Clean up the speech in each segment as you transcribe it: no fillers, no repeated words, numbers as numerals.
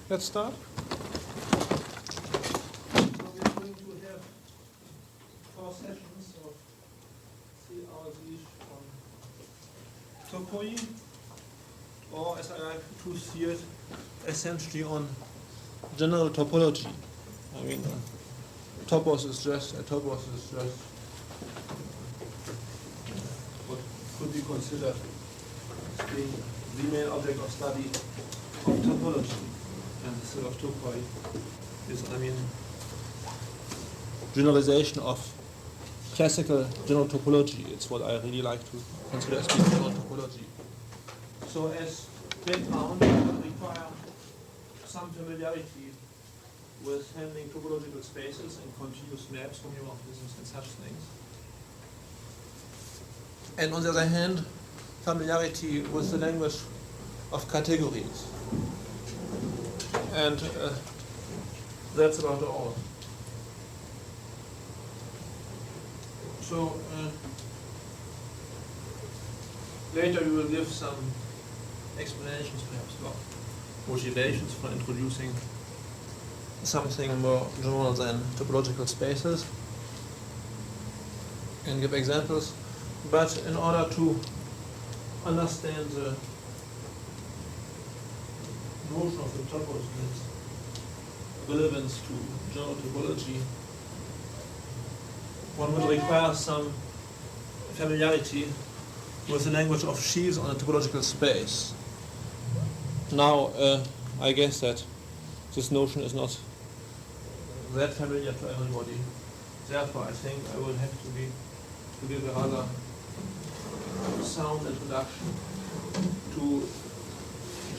let's start. So we are going to have 4 sessions of CRZ on topoi, or as I like to see it, essentially on general topology. I mean, topos is just what could be considered as being the main object of study of topology, and the set of topoi is, I mean, generalization of classical general topology. It's what I really like to consider as being general topology. So as background, I will require some familiarity with handling topological spaces and continuous maps, homeomorphisms, and such things. And on the other hand, familiarity with the language of categories. And that's about all. So later we will give some explanations, perhaps, or motivations for introducing something more general than topological spaces, and give examples. But in order to understand the notion of the topos and its relevance to general topology, one would require some familiarity with the language of sheaves on a topological space. Now, I guess that this notion is not that familiar to everybody. Therefore, I think I will have to give a rather sound introduction to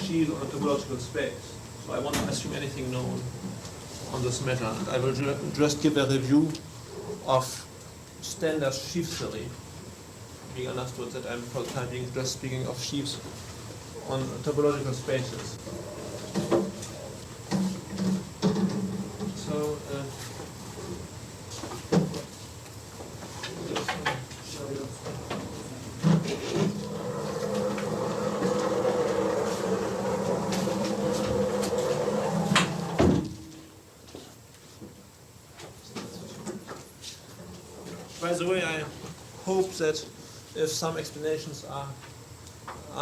sheaves on a topological space. So I won't assume anything known on this matter, and I will just give a review of standard sheaf theory, being understood that I'm for the time being just speaking of sheaves on topological spaces. So, by the way, I hope that if some explanations are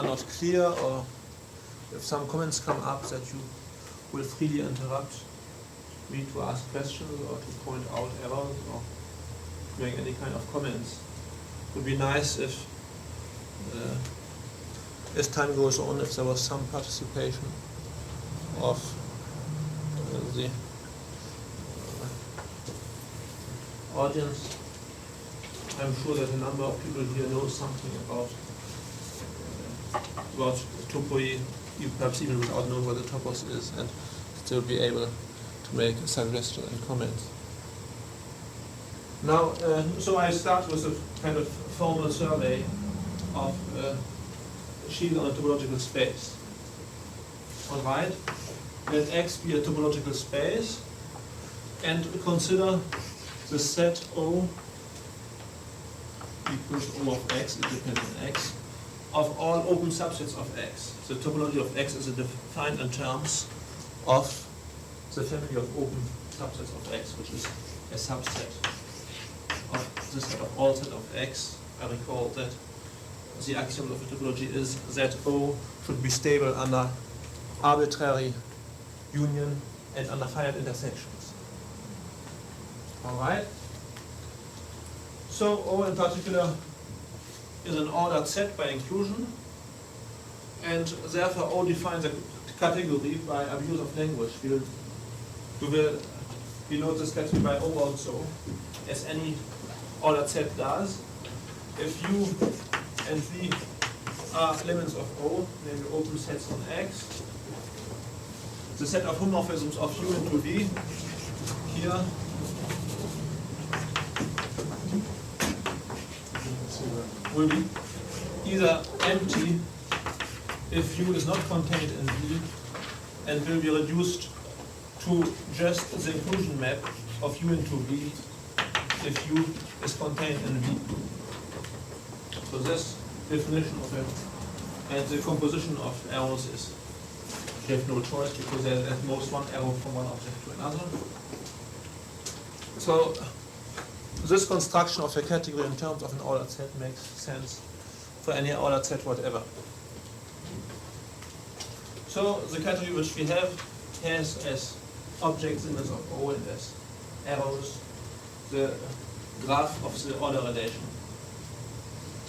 not clear, or if some comments come up, that you will freely interrupt me to ask questions or to point out errors or make any kind of comments. It would be nice if, as time goes on, if there was some participation of the audience. I'm sure that a number of people here know something about topoi, perhaps even without knowing what the topos is, and still be able to make a suggestion and comments. Now, so I start with a kind of formal survey of sheaves on a topological space. All right, let X be a topological space, and consider the set O equals O of X, independent X, of all open subsets of X. The topology of X is defined in terms of the family of open subsets of X, which is a subset of the set of all set of X. I recall that the axiom of the topology is that O should be stable under arbitrary union and under finite intersections. All right? So O in particular is an ordered set by inclusion, and therefore O defines a category by abuse of language. We will denote this category by O also, as any ordered set does. If U and V are elements of O, namely open sets on X, the set of homomorphisms of U into V here will be either empty if U is not contained in V, and will be reduced to just the inclusion map of U into V if U is contained in V. So this definition of it and the composition of arrows is You have no choice because there's at most one arrow from one object to another. So this construction of a category in terms of an ordered set makes sense for any ordered set whatever. So the category which we have has as objects symbols of O and as arrows the graph of the order relation.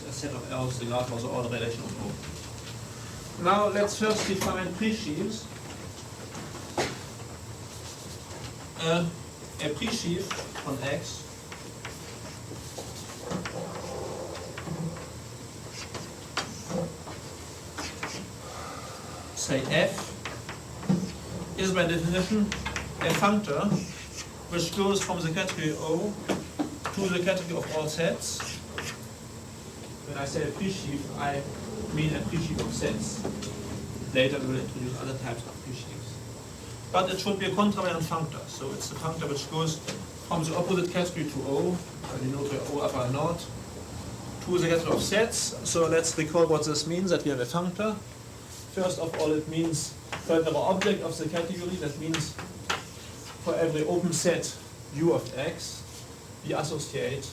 A set of arrows, the graph of the order relation of O. Now let's first define pre-sheaves. A pre-sheaf on X say F is by definition a functor which goes from the category O to the category of all sets. When I say a pre-sheaf, I mean a pre-sheaf of sets. Later we will introduce other types of pre-sheaves. But it should be a contravariant functor, so it's a functor which goes from the opposite category to O, I denote by O upper naught, to the category of sets. So let's recall what this means, that we have a functor. First of all, it means for every object of the category, that means for every open set U of X, we associate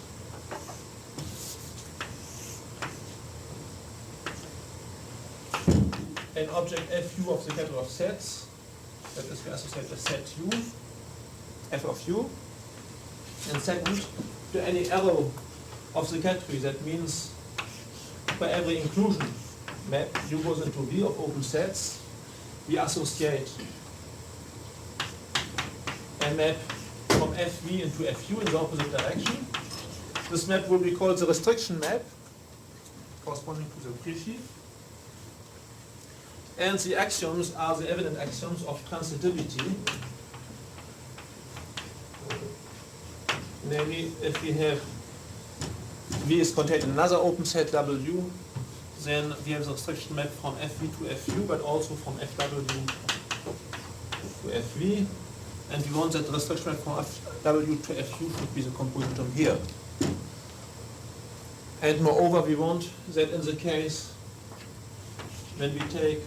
an object Fu of the category of sets, that is, we associate a set U, F of U. And second, to any arrow of the category, that means for every inclusion map U goes into V of open sets, we associate a map from Fv into Fu in the opposite direction. This map will be called the restriction map, corresponding to the pre-sheaf. And the axioms are the evident axioms of transitivity. Namely, if we have V is contained in another open set W, then we have the restriction map from Fv to Fu, but also from Fw to Fv. And we want that the restriction map from Fw to Fu should be the compositum here. And moreover, we want that in the case when we take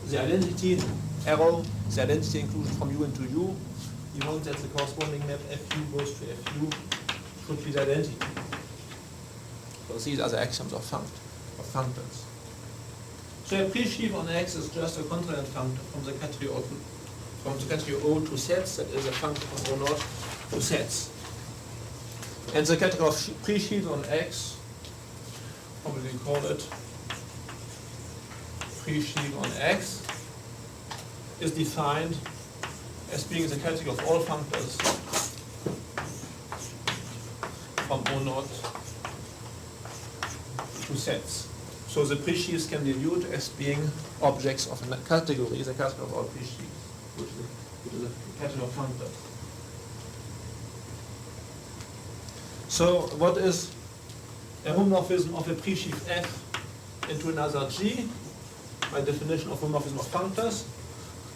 the identity arrow, the identity inclusion from U into U, we want that the corresponding map Fu goes to Fu should be the identity. So these are the axioms of functors. So a pre-sheaf on X is just a contrariant functor from the category O to sets, that is a functor from O naught to sets. And the category of pre-sheaf on X, probably call it pre-sheaf on X, is defined as being the category of all functors from O naught to sets. So the pre-sheaves can be viewed as being objects of a category, the category of all pre-sheaves, which is a category of functors. So what is a homomorphism of a pre-sheaf F into another G? By definition of homomorphism of functors,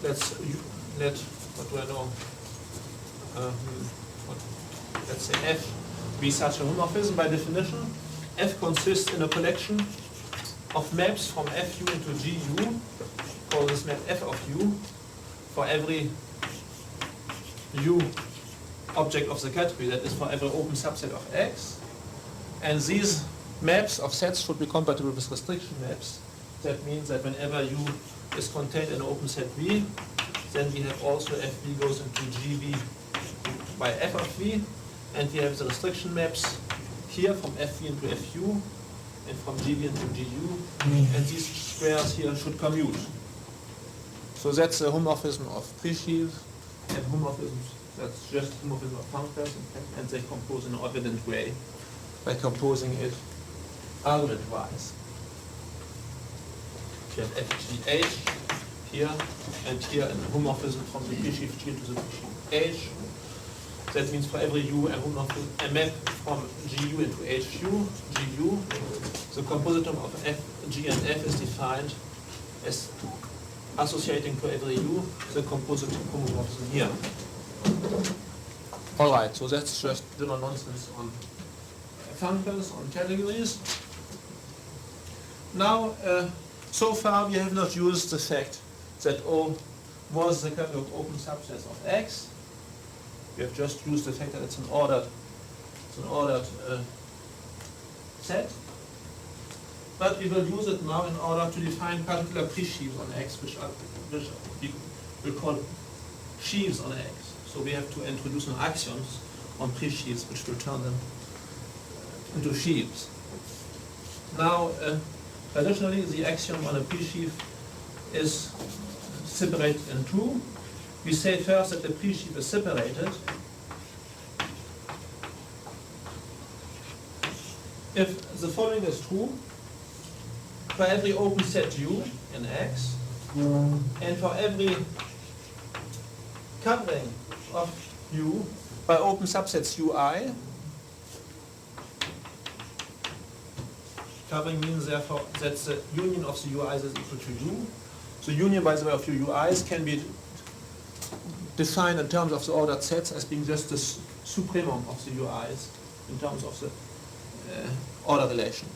what do I know? Let's say F be such a homomorphism. By definition, F consists in a collection of maps from Fu into GU, call this map F of U, for every U object of the category, that is for every open subset of X. And these maps of sets should be compatible with restriction maps. That means that whenever U is contained in an open set V, then we have also Fv goes into GV by F of V, and we have the restriction maps here from Fv into Fu and from GV into GU, and these squares here should commute. So that's the homomorphism of pre-sheaf, and homomorphisms, that's just homomorphism of functors, and they compose in an evident way by composing it argument-wise. You have FGH here, and here a homomorphism from the pre-sheaf G to the pre-sheaf H. That means for every U, a map from GU into HU, GU. The compositum of F, G and F is defined as associating to every U the compositum homomorphism here. Alright, so that's just general nonsense on functors, on categories. Now, so far we have not used the fact that O was the kind of open subset of X. We have just used the fact that it's an ordered set. But we will use it now in order to define particular presheaves on X, which we will call sheaves on X. So we have to introduce some axioms on presheaves which will turn them into sheaves. Now, traditionally, the axiom on a presheaf is separated in two. We say first that the presheaf is separated if the following is true: for every open set U in X, and for every covering of U by open subsets Ui. Covering means therefore that the union of the Ui's is equal to U. The union, by the way, of Ui's can be defined in terms of the ordered sets as being just the supremum of the Ui's in terms of the order relation.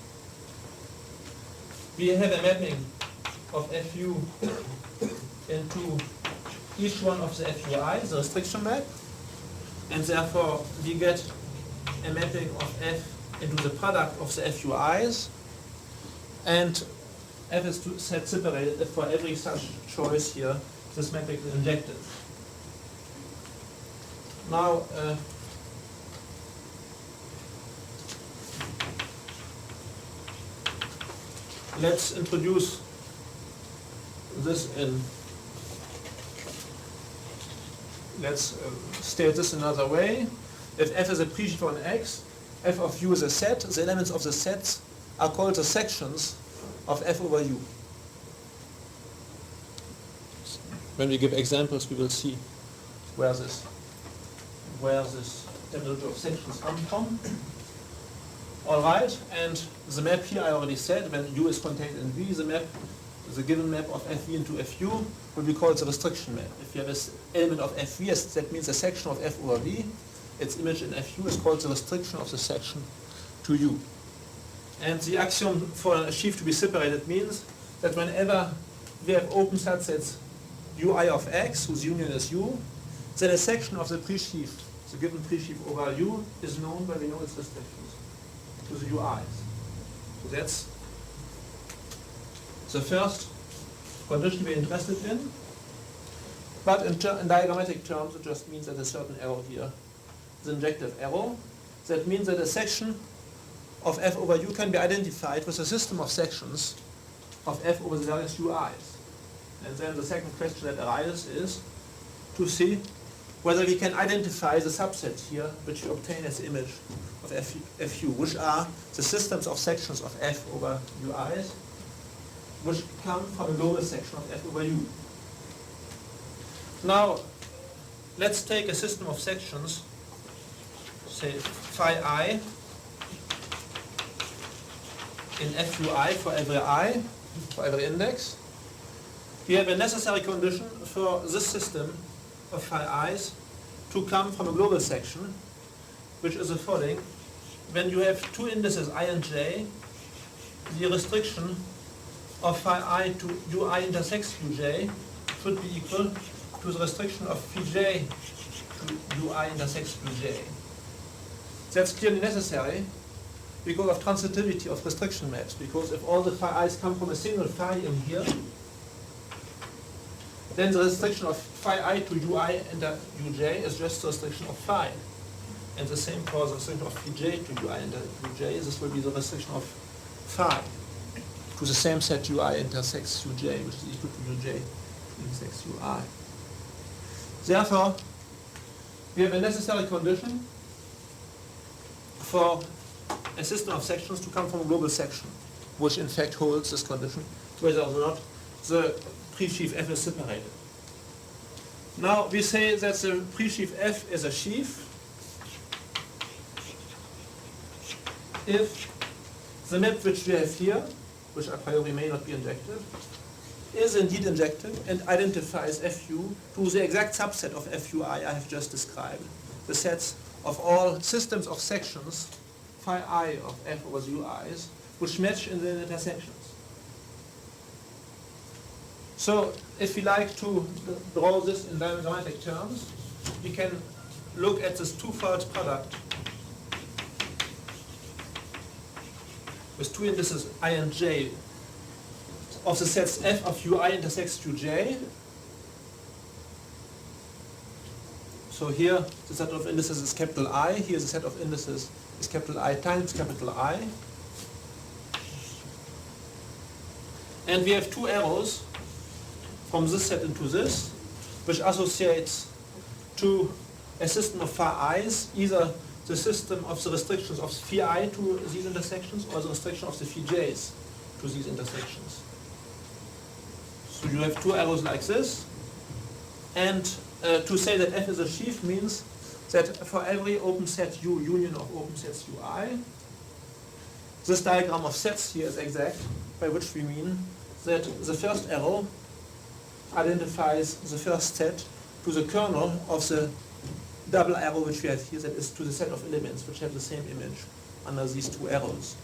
We have a mapping of Fu into each one of the Fui's, the restriction map, and therefore we get a mapping of F into the product of the Fui's, and F is set separated if for every such choice here this matrix is injected. Now, let's introduce this in, let's state this another way. If F is a presheaf on X, F of U is a set, the elements of the sets are called the sections of F over U. When we give examples, we will see where this terminology of sections come from. All right, and the map here I already said, when U is contained in V, the given map of FV into FU will be called the restriction map. If you have an element of FV, that means a section of F over V, its image in FU is called the restriction of the section to U. And the axiom for a sheaf to be separated means that whenever we have open subsets Ui of X, whose union is U, then a section of the presheaf, the given presheaf over U, is known by we know its restrictions to the Ui's. So that's the first condition we're interested in. But in diagrammatic terms, it just means that a certain arrow here is an injective arrow. That means that a section of F over U can be identified with a system of sections of F over the various Ui's. And then the second question that arises is to see whether we can identify the subsets here which we obtain as the image of Fu, which are the systems of sections of F over Ui's, which come from a global section of F over U. Now, let's take a system of sections, say phi I, in Fui for every I, for every index. We have a necessary condition for this system of phi i's to come from a global section, which is the following. When you have two indices I and j, the restriction of phi I to Ui intersects Uj should be equal to the restriction of phi j to Ui intersects Uj. That's clearly necessary because of transitivity of restriction maps, because if all the phi i's come from a single phi in here, then the restriction of phi I to Ui into Uj is just the restriction of phi. And the same for the restriction of phi j to Ui into Uj, this will be the restriction of phi to the same set Ui intersects Uj, which is equal to Uj intersects Ui. Therefore, we have a necessary condition for a system of sections to come from a global section, which in fact holds this condition, whether or not the presheaf F is separated. Now we say that the presheaf F is a sheaf if the map which we have here, which a priori may not be injective, is indeed injective and identifies Fu to the exact subset of Fui I have just described, the sets of all systems of sections phi I of F over the Ui's, which match in the intersections. So if we like to draw this in diagrammatic terms, we can look at this twofold product with two indices I and j of the sets f of ui intersects uj. So here the set of indices is capital I, here the set of indices is capital I times capital I. And we have two arrows from this set into this, which associates to a system of phi i's, either the system of the restrictions of phi I to these intersections or the restriction of the phi j's to these intersections. So you have two arrows like this, and to say that f is a sheaf means that for every open set U union of open sets Ui, this diagram of sets here is exact, by which we mean that the first arrow identifies the first set to the kernel of the double arrow which we have here, that is to the set of elements which have the same image under these two arrows.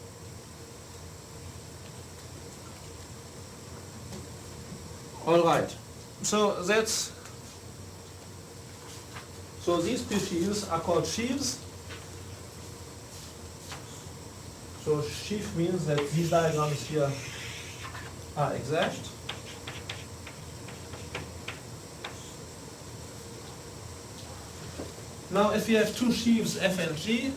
All right, so these p-sheaves are called sheaves. So sheaf means that these diagrams here are exact. Now if we have two sheaves f and g,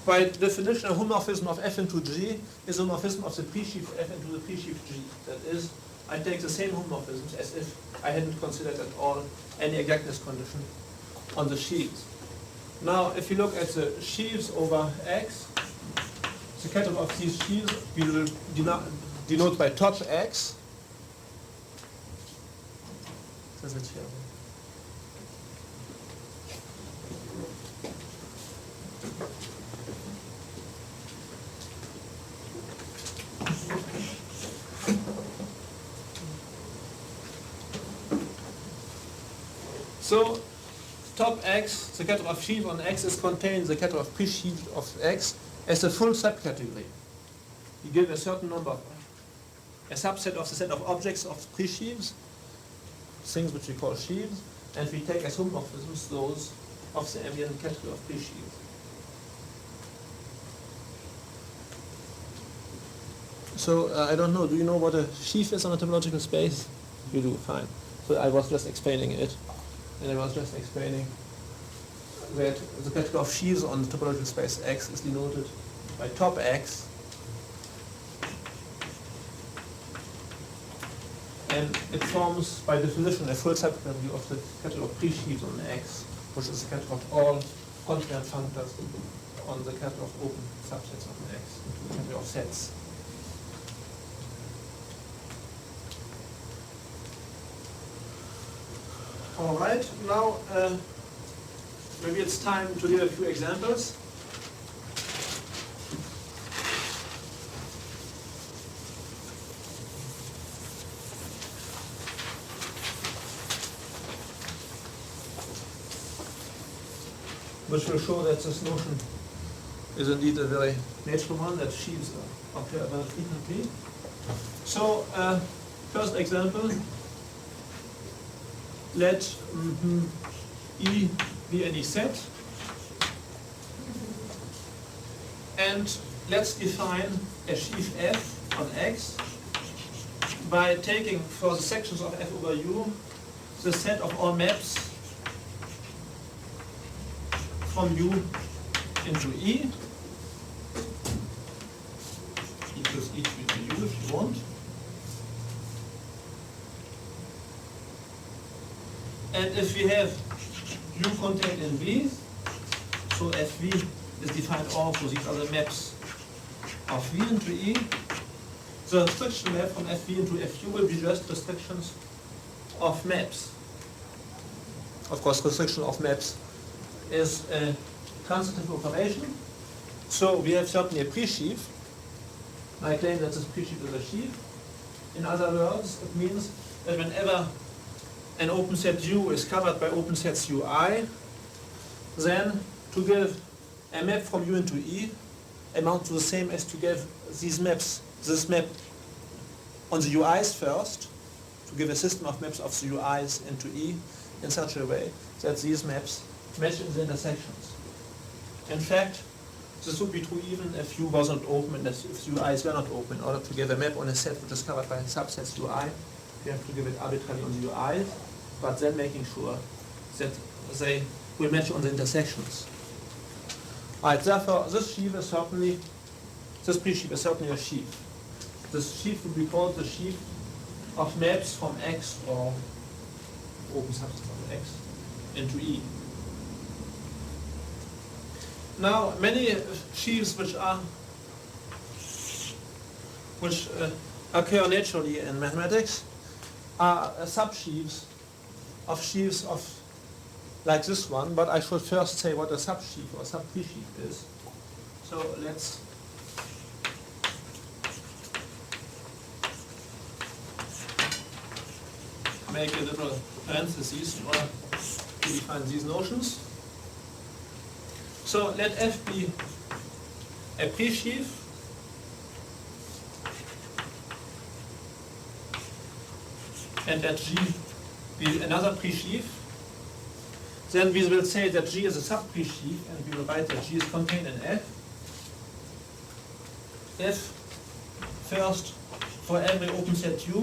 by definition a homomorphism of f into g is a homomorphism of the p-sheaf f into the p-sheaf g. That is, I take the same homomorphisms as if I hadn't considered at all any exactness condition on the sheaves. Now if you look at the sheaves over x, the catalog of these sheaves we will denote by top x. Does it here? So top x, the catalog of sheaf on x, is contained the catalog of p-sheaf of x as a full subcategory. You give a certain number, a subset of the set of objects of pre-sheaves, things which we call sheaves, and we take as homomorphisms those of the ambient category of pre-sheaves. So I don't know, do you know what a sheaf is on a topological space? You do, fine. So I was just explaining it. And I was just explaining that the category of sheaves on the topological space X is denoted by top X, and it forms by definition a full subcategory of the category of pre-sheaves on X, which is the category of all constant functors on the category of open subsets of X into the category of sets. All right, now maybe it's time to give a few examples. Which will show that this notion is indeed a very natural one, that sheaves occur very frequently. So, first example. Let E be any set, and let's define a sheaf F on X by taking for the sections of F over U the set of all maps from U into E equals E to U if you want. And if we have U contained in V, so Fv is defined also, these are the maps of V into E, the restriction map from Fv into Fu will be just restrictions of maps. Of course, restriction of maps is a transitive operation. So we have certainly a pre-sheaf. I claim that this pre-sheaf is a sheaf. In other words, it means that whenever an open set U is covered by open sets Ui, then to give a map from U into E amounts to the same as to give these maps, this map on the Ui's first, to to give a system of maps of the UIs into E in such a way that these maps match in the intersections. In fact, this would be true even if U was not open and if the UIs were not open. In order to give a map on a set which is covered by subsets UI, you have to give it arbitrarily on the UIs, but then making sure that they will match on the intersections. Right, therefore, this sheaf is certainly, this pre-sheaf is certainly a sheaf. This sheaf would be called the sheaf of maps from X or open subsets of X into E. Now, many sheaves which occur naturally in mathematics are subsheaves of like this one, but I should first say what a subsheaf or sub-presheaf is. So let's make a little parentheses in order to define these notions. So let F be a presheaf and let G be another presheaf. Then we will say that G is a sub-presheaf and we will write that G is contained in F. If first, for every open set U,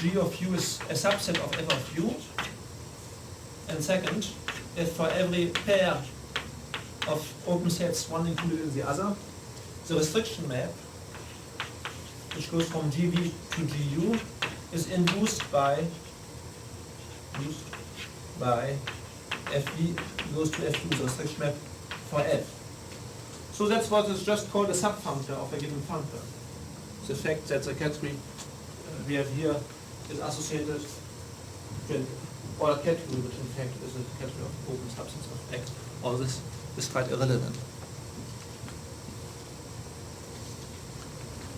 G of U is a subset of F of U. And second, if for every pair of open sets, one included in the other, the restriction map, which goes from GV to GU, is induced by FV goes to FU, the restriction map for F. So that's what is just called a subfunctor of a given functor. The fact that the category we have here is associated with an ordered category, which in fact is a category of open subsets of X. All this is quite irrelevant.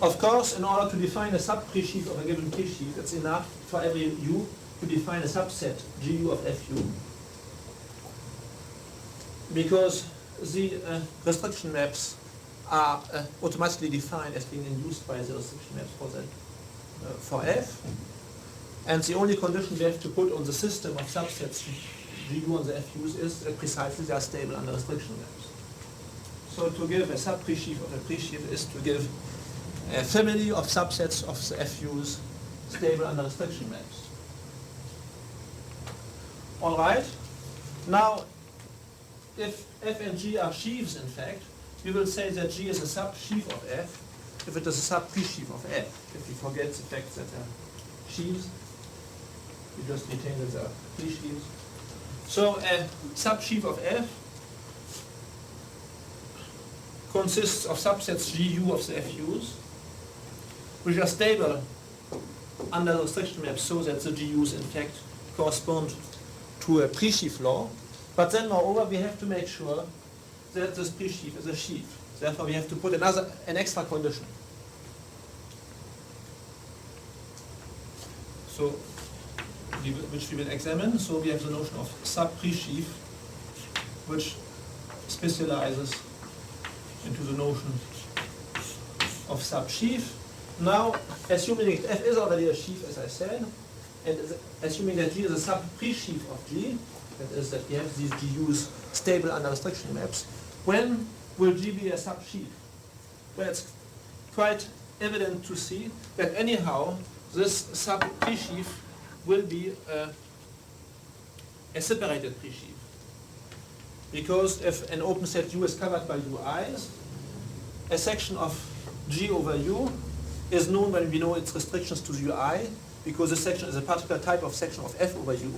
Of course, in order to define a sub-presheaf of a given presheaf, it's enough for every U to define a subset GU of FU, because the restriction maps are automatically defined as being induced by the restriction maps for F, and the only condition we have to put on the system of subsets GU on the FUs is that precisely they are stable under restriction maps. So to give a sub-presheaf of a presheaf is to give a family of subsets of the FUs stable under restriction maps. All right. Now, if F and G are sheaves, in fact, we will say that G is a sub-sheaf of F if it is a sub-presheaf of F. If we forget the fact that they are sheaves, we just retain that they are presheaves. So a subsheaf of F consists of subsets GU of the FUs, which are stable under the restriction map so that the GUs in fact correspond to a presheaf law. But then moreover we have to make sure that this presheaf is a sheaf. Therefore we have to put an extra condition. So which we will examine. So we have the notion of sub-presheaf, which specializes into the notion of subsheaf. Now, assuming that F is already a sheaf, as I said, and assuming that G is a sub-presheaf of G, that is that we have these GUs stable under restriction maps, when will G be a subsheaf? Well, it's quite evident to see that anyhow this sub-presheaf will be a separated presheaf. Because if an open set U is covered by UIs, a section of G over U is known when we know its restrictions to the UI, because this section is a particular type of section of F over U,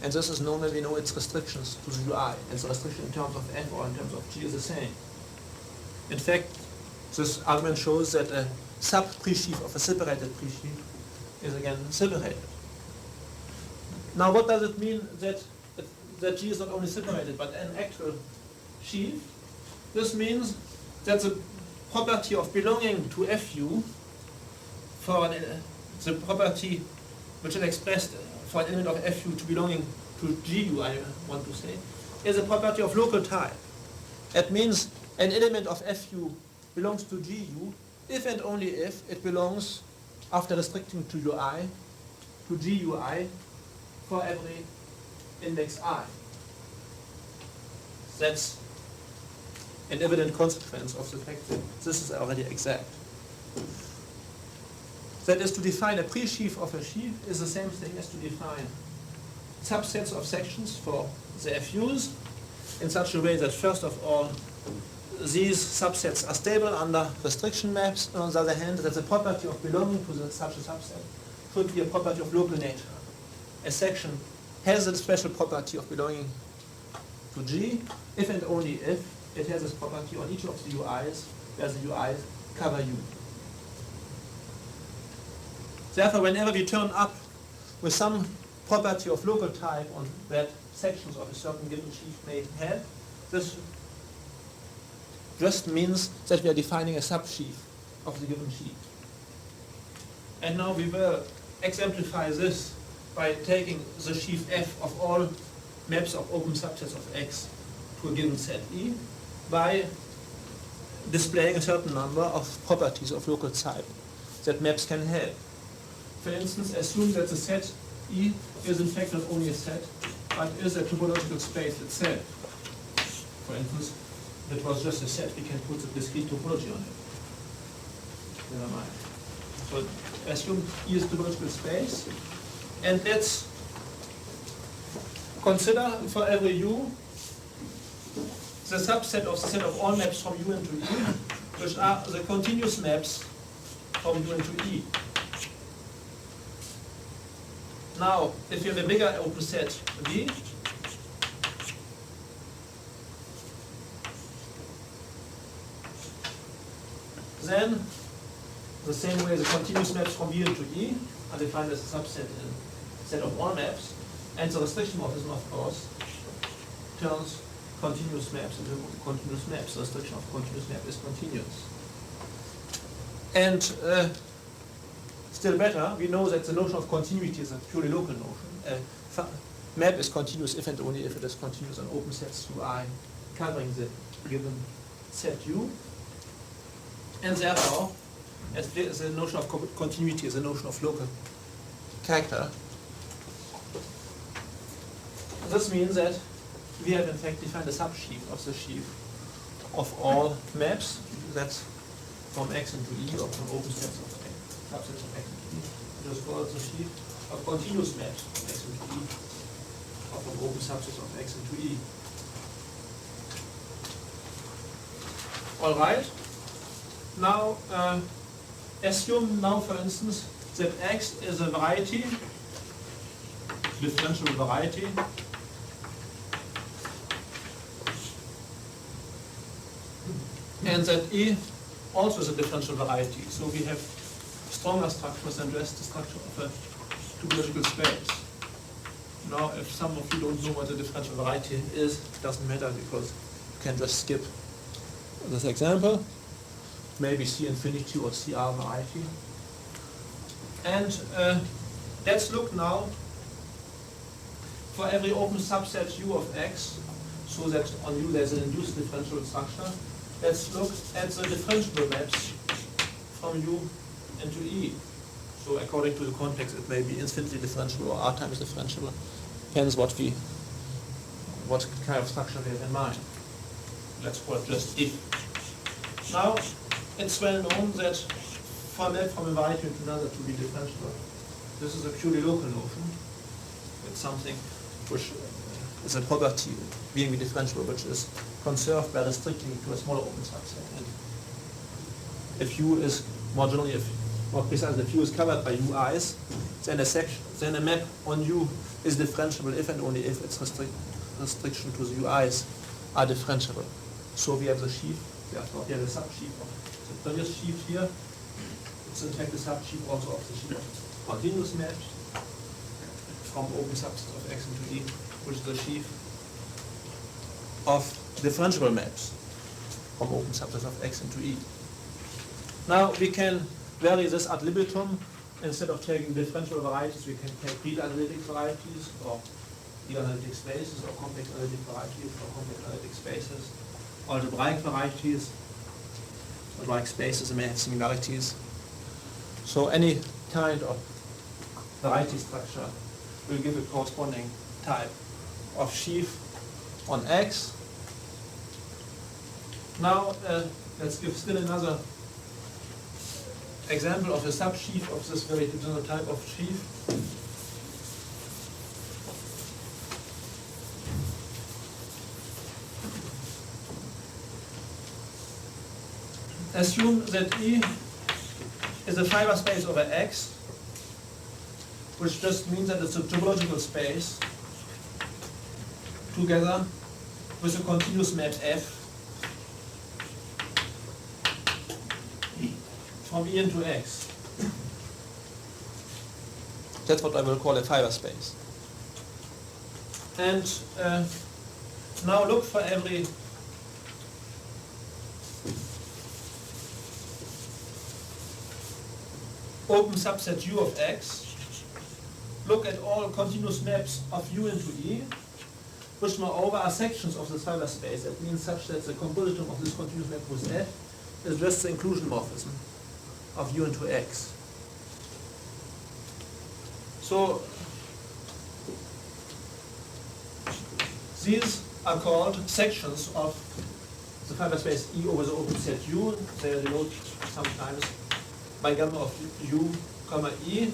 and this is known when we know its restrictions to the UI, and the restriction in terms of F or in terms of G is the same. In fact, this argument shows that a sub-presheaf of a separated presheaf is again separated. Now what does it mean that G is not only separated but an actual sheaf? This means that the property of belonging to FU for the property which is expressed for an element of FU to belonging to GU, I want to say, is a property of local type. That means an element of FU belongs to GU if and only if it belongs, after restricting to UI, to GUI for every index I. That's an evident consequence of the fact that this is already exact. That is, to define a pre-sheaf of a sheaf is the same thing as to define subsets of sections for the FUs in such a way that, first of all, these subsets are stable under restriction maps, and on the other hand, that the property of belonging to such a subset should be a property of local nature. A section has a special property of belonging to G if and only if it has this property on each of the UIs where the UIs cover U. Therefore, whenever we turn up with some property of local type on that sections of a certain given sheaf may have, this just means that we are defining a subsheaf of the given sheaf. And now we will exemplify this by taking the sheaf F of all maps of open subsets of X to a given set E by displaying a certain number of properties of local type that maps can have. For instance, assume that the set E is in fact not only a set, but is a topological space itself. For instance, if it was just a set, we can put a discrete topology on it. Never mind. So assume E is a topological space, and let's consider for every U the subset of the set of all maps from U into E, which are the continuous maps from U into E. Now, if you have a bigger open set V, then the same way the continuous maps from V into E are defined as a subset in set of all maps, and the restriction morphism, of course, turns continuous maps into continuous maps. The restriction of continuous map is continuous. And still better, we know that the notion of continuity is a purely local notion. A map is continuous if and only if it is continuous on open sets UI covering the given set U. And therefore, as the notion of continuity is a notion of local character, this means that we have in fact defined a subsheaf of the sheaf of all maps, that's from X into E or from open sets of X, subsets of X into E. It is called the sheaf of continuous maps from X into E or from open subsets of X into E. All right. Now, assume now, for instance, that X is a variety, differential variety, and that E also is a differential variety. So we have stronger structures than just the structure of a topological space. Now, if some of you don't know what a differential variety is, it doesn't matter because you can just skip this example. Maybe C infinity or CR variety. And let's look now for every open subset U of X, so that on U there's an induced differential structure. Let's look at the differentiable maps from U into E. So according to the context, it may be infinitely differentiable or R times differentiable. Depends what kind of structure we have in mind. Let's call it just E. Now, it's well known that for a map from a variety to another to be differentiable, this is a purely local notion. It's something which is a property, being differentiable, which is conserved by restricting to a smaller open subset. And if U is more generally, more precisely, if U is covered by UIs, then a map on U is differentiable if and only if its restriction to the UIs are differentiable. So we have the sheaf, therefore we have a subsheaf of the previous sheaf here. It's in fact a subsheaf also of the sheaf of continuous maps from open subset of X into E, which is the sheaf of differentiable maps from open subsets of X into E. Now we can vary this ad libitum. Instead of taking differential varieties, we can take real analytic varieties or real analytic spaces or complex analytic varieties or complex analytic spaces, algebraic varieties, algebraic spaces may have similarities. So any kind of variety structure will give a corresponding type of sheaf on X. Now let's give still another example of a subsheaf of this very general type of sheaf. Assume that E is a fiber space over X, which just means that it's a topological space together with a continuous map F from E into X. That's what I will call a fiber space. And now look for every open subset U of X. Look at all continuous maps of U into E, which moreover are sections of this fiber space. That means such that the compositum of this continuous map with F is just the inclusion morphism of U into X. So these are called sections of the fiber space E over the open set U. They are denoted sometimes by gamma of U, comma E,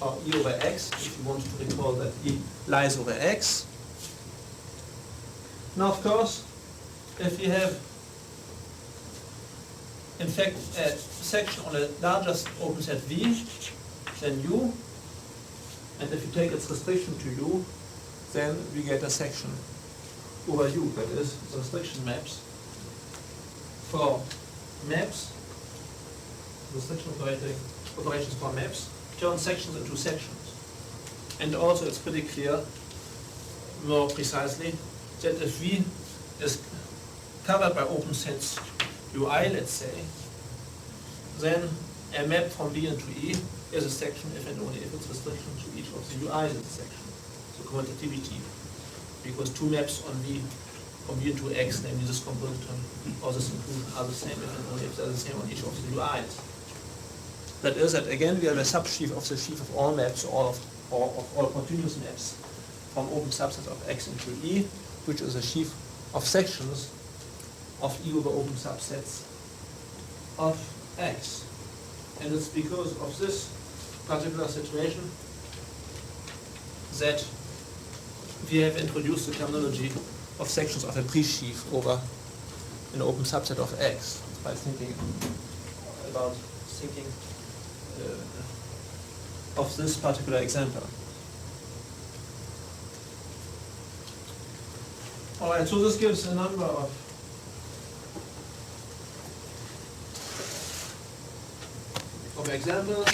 or E over X, if you want to recall that E lies over X. Now, of course, if we have, in fact, a section on a larger open set V than U, and if you take its restriction to U, then we get a section over U, that is, the restriction maps for maps, restriction operations for maps, turn sections into sections. And also it's pretty clear, more precisely, that if V is covered by open sets UI, let's say, then a map from V into E is a section if and only if it's restriction to each of the UIs in the section. So commutativity, because two maps on V from V into X, namely this compositum or this inclusion, are the same if and only if they're the same on each of the UIs. That is that again we have a subsheaf of the sheaf of all maps, or of all continuous maps from open subsets of X into E, which is a sheaf of sections of E over open subsets of X. And it's because of this particular situation that we have introduced the terminology of sections of a pre-sheaf over an open subset of X by thinking of this particular example. All right, so this gives a number of examples.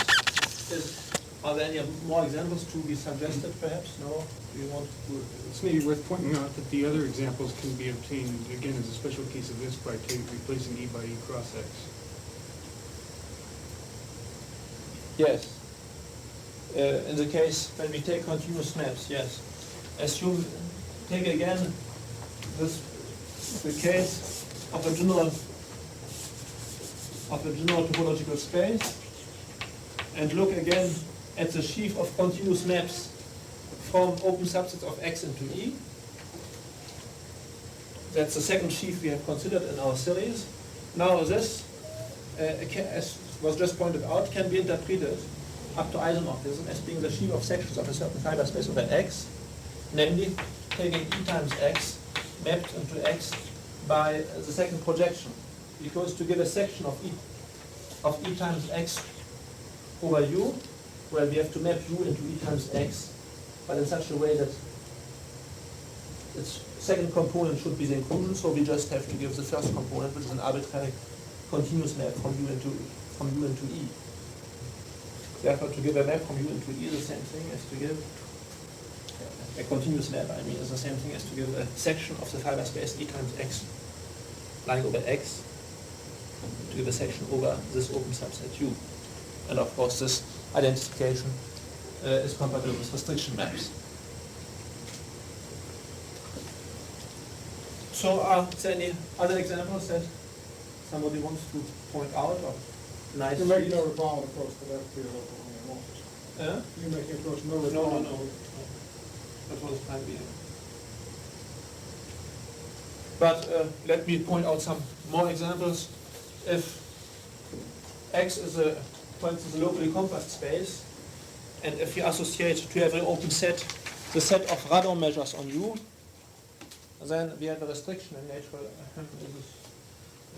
Are there any more examples to be suggested, perhaps? No? Do you want to? It's maybe worth pointing out that the other examples can be obtained, again, as a special case of this, by replacing E by E cross X. Yes. In the case when we take continuous maps, yes. Assume, take again the case of a general topological space, and look again at the sheaf of continuous maps from open subsets of X into E. That's the second sheaf we have considered in our series. Now this, as was just pointed out, can be interpreted up to isomorphism as being the sheaf of sections of a certain fiber space over X, namely taking E times X mapped into X by the second projection. Because to give a section of E times X over U, where we have to map U into E times X, but in such a way that its second component should be the inclusion, so we just have to give the first component, which is an arbitrary continuous map from U into E. Therefore, to give a map from U into E is the same thing as to give a continuous map, is the same thing as to give a section of the fiber space E times X lying over X, to give a section over this open subset U. And of course, this identification is compatible with restriction maps. So are there any other examples that somebody wants to point out? Or nice You make no reply, of course, to that to your local homeomorphism. You're making approach no. No. That was time being. But let me point out some more examples. If X is for instance, a locally compact space, and if we associate to every open set the set of radon measures on U, then we have a restriction in natural.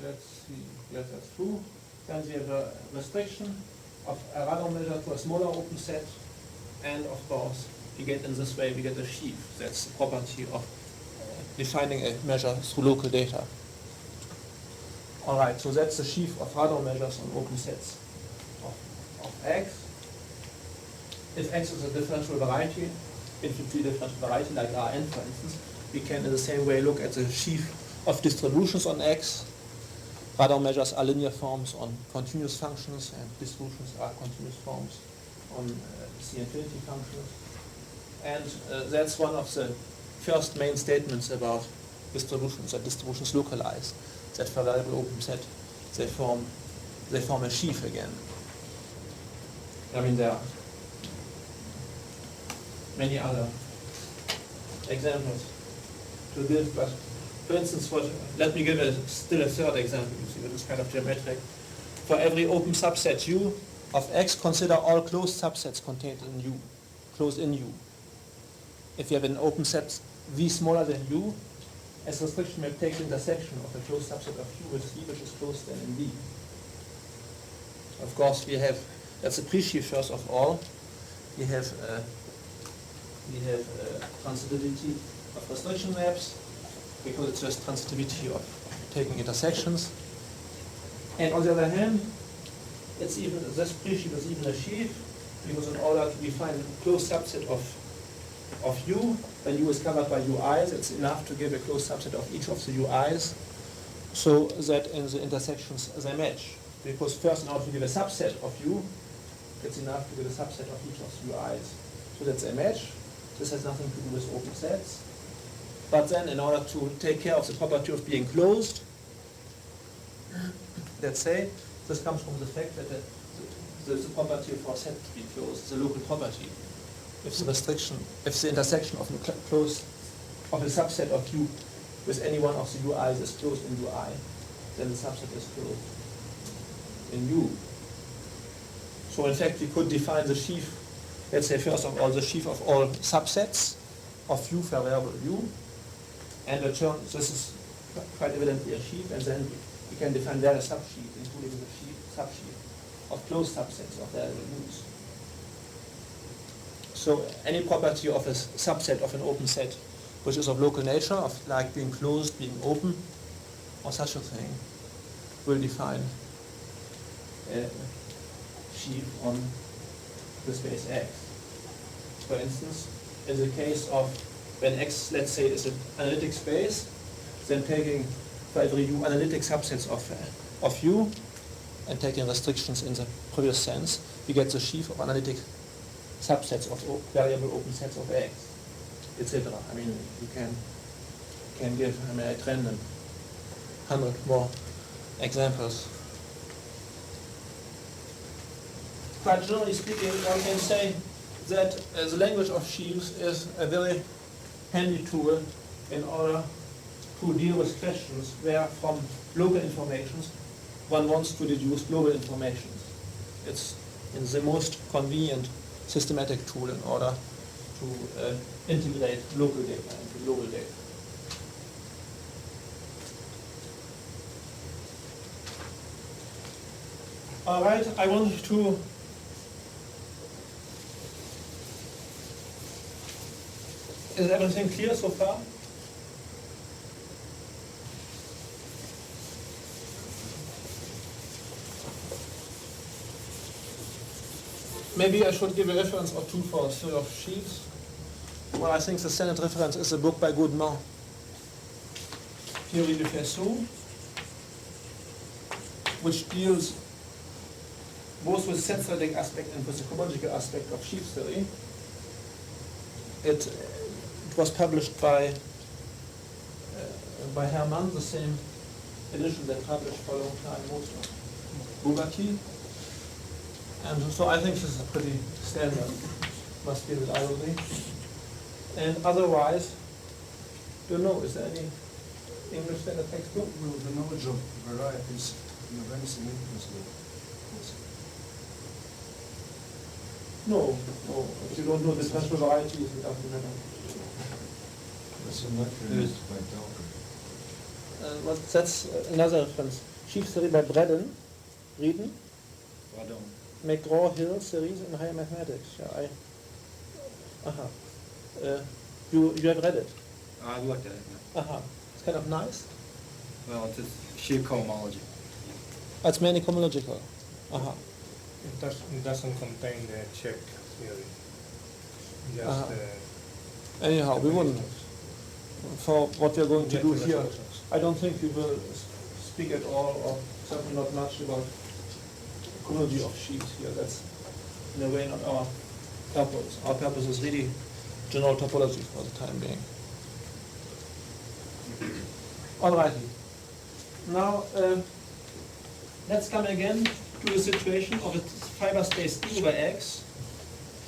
Let's see. Yes, that's true. Then we have a restriction of a radon measure to a smaller open set, and of course we get in this way we get a sheaf. That's the property of defining a measure through local data. All right, so that's the sheaf of radon measures on open sets of X. If X is a differential variety, infinitely differential variety like Rn for instance, we can in the same way look at the sheaf of distributions on X. Radon measures are linear forms on continuous functions, and distributions are continuous forms on C infinity functions. And that's one of the first main statements about distributions, that distributions localize, that for variable open set they form a sheaf again. I mean, there are many other examples to give, but for instance, let me give still a third example. You see, this is kind of geometric. For every open subset U of X, consider all closed subsets contained in U, closed in U. If you have an open set V smaller than U, as restriction may take the intersection of a closed subset of U with V, which is closed then in V. Of course, we have, that's a pre-sheaf first of all. We have transitivity of restriction maps, because it's just transitivity of taking intersections. And on the other hand, it's even, this pre-sheaf is even a sheaf, because in order to define a closed subset of U, when U is covered by UIs, it's enough to give a closed subset of each of the UIs, so that in the intersections they match. Because first, in order to give a subset of U, it's enough to give a subset of each of the UIs, so that's a match. This has nothing to do with open sets. But then, in order to take care of the property of being closed, let's say, this comes from the fact that the property for a set to be closed is a local property. If the intersection of a subset of U with any one of the UIs is closed in UI, then the subset is closed in U. So in fact, we could define the sheaf, let's say first of all, the sheaf of all subsets of U for variable U, and return, this is quite evidently a sheaf, and then we can define various subsheaves, including the subsheaf of closed subsets of variable U's. So any property of a subset of an open set, which is of local nature, of like being closed, being open, or such a thing, will define a sheaf on the space X. For instance, in the case of when X, let's say, is an analytic space, then taking for every U analytic subsets of U and taking restrictions in the previous sense, we get the sheaf of analytic subsets of variable open sets of X, etc. I mean, you can give, I mean, at random 100 more examples. But generally speaking, one can say that the language of sheaves is a very handy tool in order to deal with questions where from local informations one wants to deduce global informations. It's in the most convenient systematic tool in order to integrate local data into global data. All right, I want to is everything clear so far? Maybe I should give a reference or two for theory of sheaves. Well, I think the standard reference is a book by Goodman, Théorie du faisceau, which deals both with the set-theoretic aspect and with the cohomological aspect of sheaf theory. It was published by Hermann, the same edition that published for a long time most of Bugatti. And so I think this is pretty standard. Must be reliably. And otherwise, don't know, is there any English standard textbook? Well, the knowledge of varieties in a very significantly. No, no. If you don't know the differential varieties, it doesn't matter. That's not produced by Dawkins. Well, that's another reference. Sheaf theory by Braden, Pardon. McGraw-Hill series in higher mathematics. Yeah, you have read it. I looked at it. Yeah. It's kind of nice. Well, it's sheer cohomology. It's mainly cohomological. It doesn't contain the check theory. Just Anyhow, we wouldn't. For what we are going to do here, I don't think we will speak at all, or certainly not much, about cohomology of sheaves here. That's in a way not our purpose. Our purpose is really general topology for the time being. Alrighty. Now, let's come again to the situation of a fiber space E over X,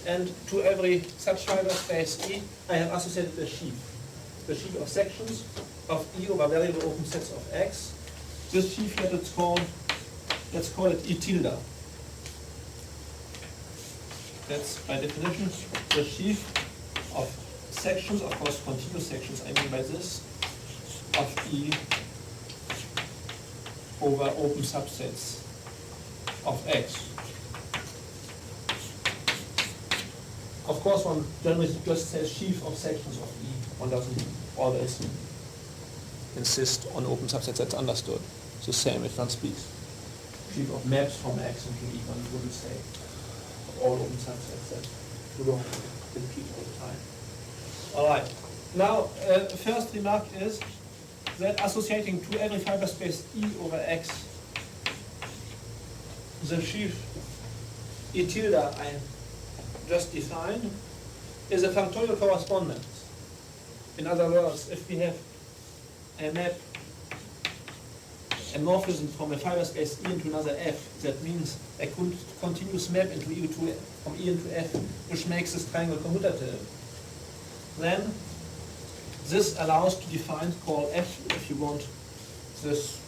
and to every such fiber space E, I have associated a sheaf. The sheaf of sections of E over variable open sets of X. This sheaf here, let's call it E tilde. That's by definition the sheaf of sections, of course continuous sections, I mean by this, of E over open subsets of X. Of course, one generally just says sheaf of sections of E. One doesn't always insist on open subsets. That's understood. It's the same if one speaks sheaf of maps from X into E. One wouldn't say all open subsets that you don't repeat all the time. All right. Now, first remark is that associating to every fiber space E over X, the sheaf E tilde I just defined is a functorial correspondence. In other words, if we have a map, a morphism from a fiber space E into another F, that means a continuous map into E from E into F, which makes this triangle commutative, then this allows to define, call F if you want this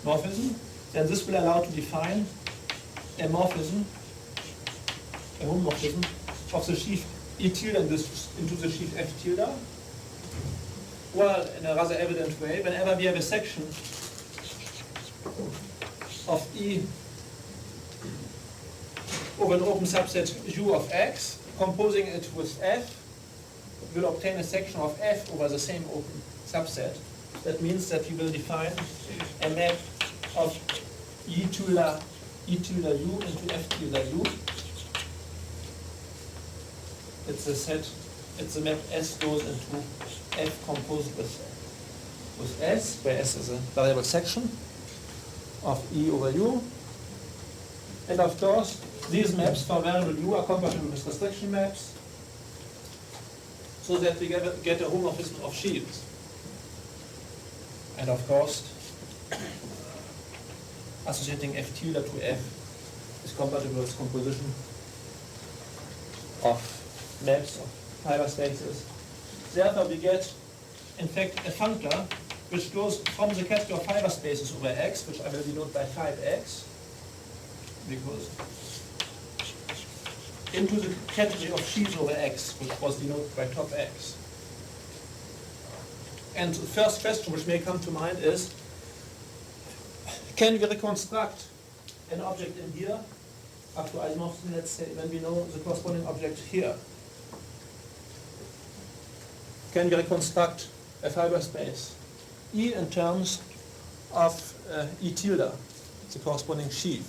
morphism, then this will allow to define a morphism, a homomorphism of the sheaf E tilde into the sheaf F tilde. Well, in a rather evident way, whenever we have a section of E over an open subset U of X, composing it with F, we'll obtain a section of F over the same open subset. That means that we will define a map of E tilde U into F tilde U. It's a set, it's a map S goes into F composed with S, where S is a variable section of E over U. And of course, these maps for variable U are compatible with restriction maps, so that we get a homomorphism of sheaves. And of course, associating F tilde to F is compatible with composition of maps of fiber spaces. Therefore, we get, in fact, a functor which goes from the category of fiber spaces over X, which I will denote by 5X, because into the category of sheaves over X, which was denoted by top X. And the first question which may come to mind is, can we reconstruct an object in here up to isomorphism, let's say, when we know the corresponding object here? Can we reconstruct a fiber space E in terms of E tilde, the corresponding sheaf?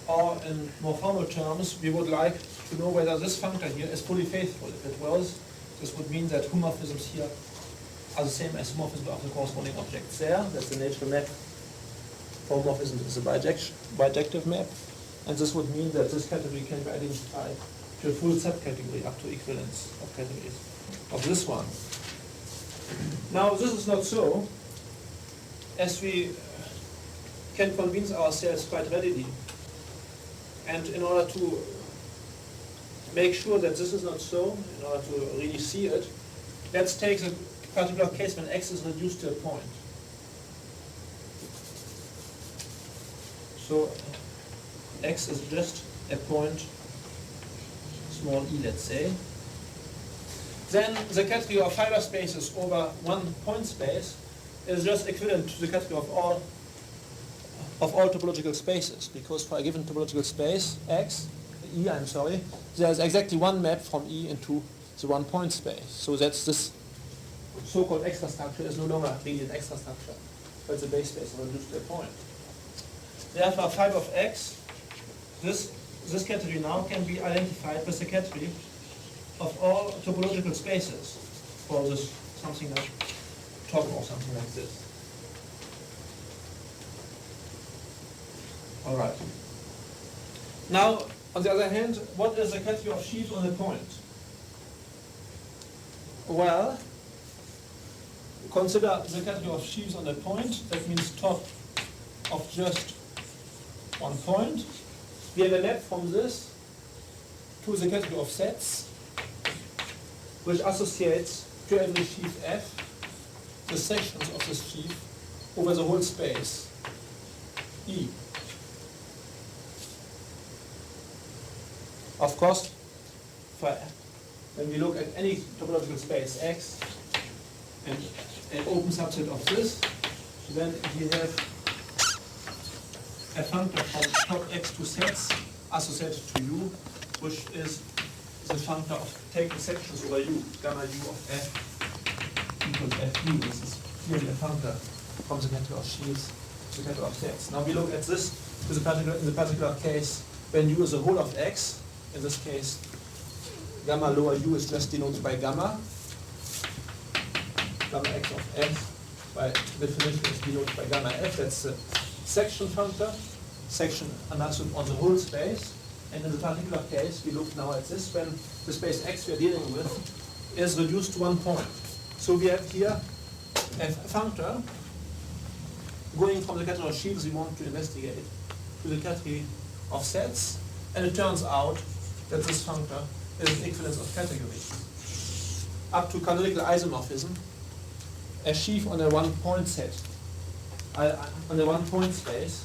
Or in more formal terms, we would like to know whether this functor here is fully faithful. If it was, this would mean that homomorphisms here are the same as homomorphisms of the corresponding objects there. That's the natural map for homomorphisms is a bijective map. And this would mean that this category can be identified to a full subcategory up to equivalence of categories of this one. Now, this is not so, as we can convince ourselves quite readily. And in order to make sure that this is not so, in order to really see it, let's take the particular case when x is reduced to a point. So x is just a point, small e, let's say. Then the category of fiber spaces over one point space is just equivalent to the category of all topological spaces, because for a given topological space, x, E, I'm sorry, there's exactly one map from E into the one point space. So that's this so-called extra structure is no longer really an extra structure, but the base space reduced to a point. Therefore, phi of x, this category now can be identified with the category of all topological spaces for this something like top or something like this. All right. Now, on the other hand, what is the category of sheaves on a point? Well, consider the category of sheaves on a point. That means top of just one point. We have a map from this to the category of sets, which associates to every sheaf F the sections of this sheaf over the whole space E. Of course, when we look at any topological space X and an open subset of this, then we have a functor from top X to sets associated to U, which is the functor of taking sections over U, gamma U of F equals FU. This is clearly a functor from the category of sheaves to the category of sets. Now we look at this in the particular case when U is the whole of X. In this case, gamma lower U is just denoted by gamma. Gamma X of F, by definition, is denoted by gamma F. That's the section functor, section understood on the whole space. And in the particular case, we look now at this when the space X we are dealing with is reduced to one point. So we have here a functor going from the category of sheaves we want to investigate to the category of sets, and it turns out that this functor is an equivalence of category. Up to canonical isomorphism, a sheaf on a one-point set, on a one-point space,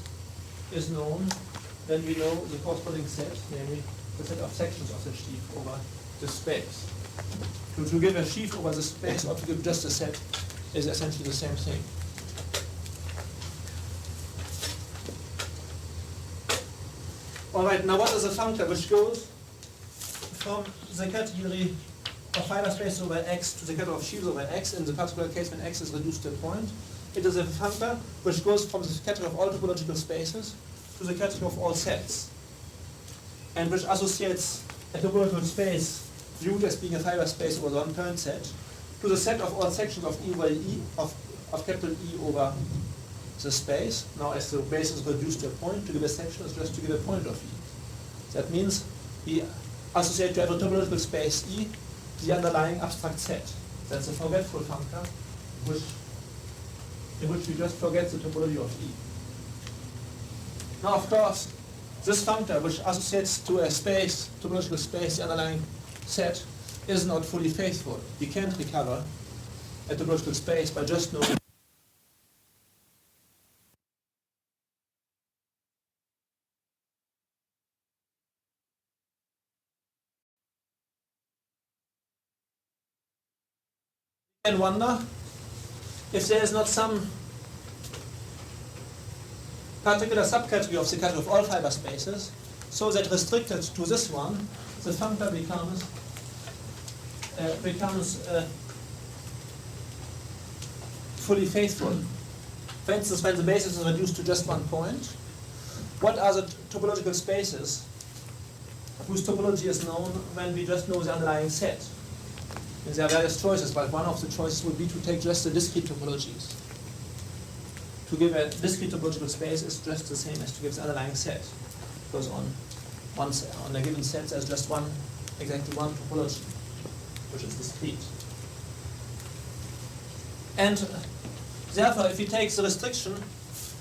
is known when we know the corresponding set, namely the set of sections of the sheaf over the space. To give a sheaf over the space or to give just a set is essentially the same thing. All right, now what is a functor which goes from the category of fiber space over X to the category of sheaves over X in the particular case when X is reduced to a point? It is a functor which goes from the category of all topological spaces to the category of all sets, and which associates a topological space viewed as being a fiber space over the one-point set to the set of all sections of E over E of capital E over the space. Now, as the base is reduced to a point, to give a section is just to give a point of E. That means we associate to every topological space E the underlying abstract set. That's a forgetful functor, in which we just forget the topology of E. Now, of course, this functor, which associates to a space, topological space, the underlying set, is not fully faithful. We can't recover a topological space by just knowing and wonder if there is not some particular subcategory of the category of all fiber spaces, so that restricted to this one, the functor becomes fully faithful. For instance, when the basis is reduced to just one point, what are the topological spaces whose topology is known when we just know the underlying set? And there are various choices, but one of the choices would be to take just the discrete topologies. To give a discrete topological space is just the same as to give the underlying set, because on a given set there's just exactly one topology, which is discrete. And therefore, if we take the restriction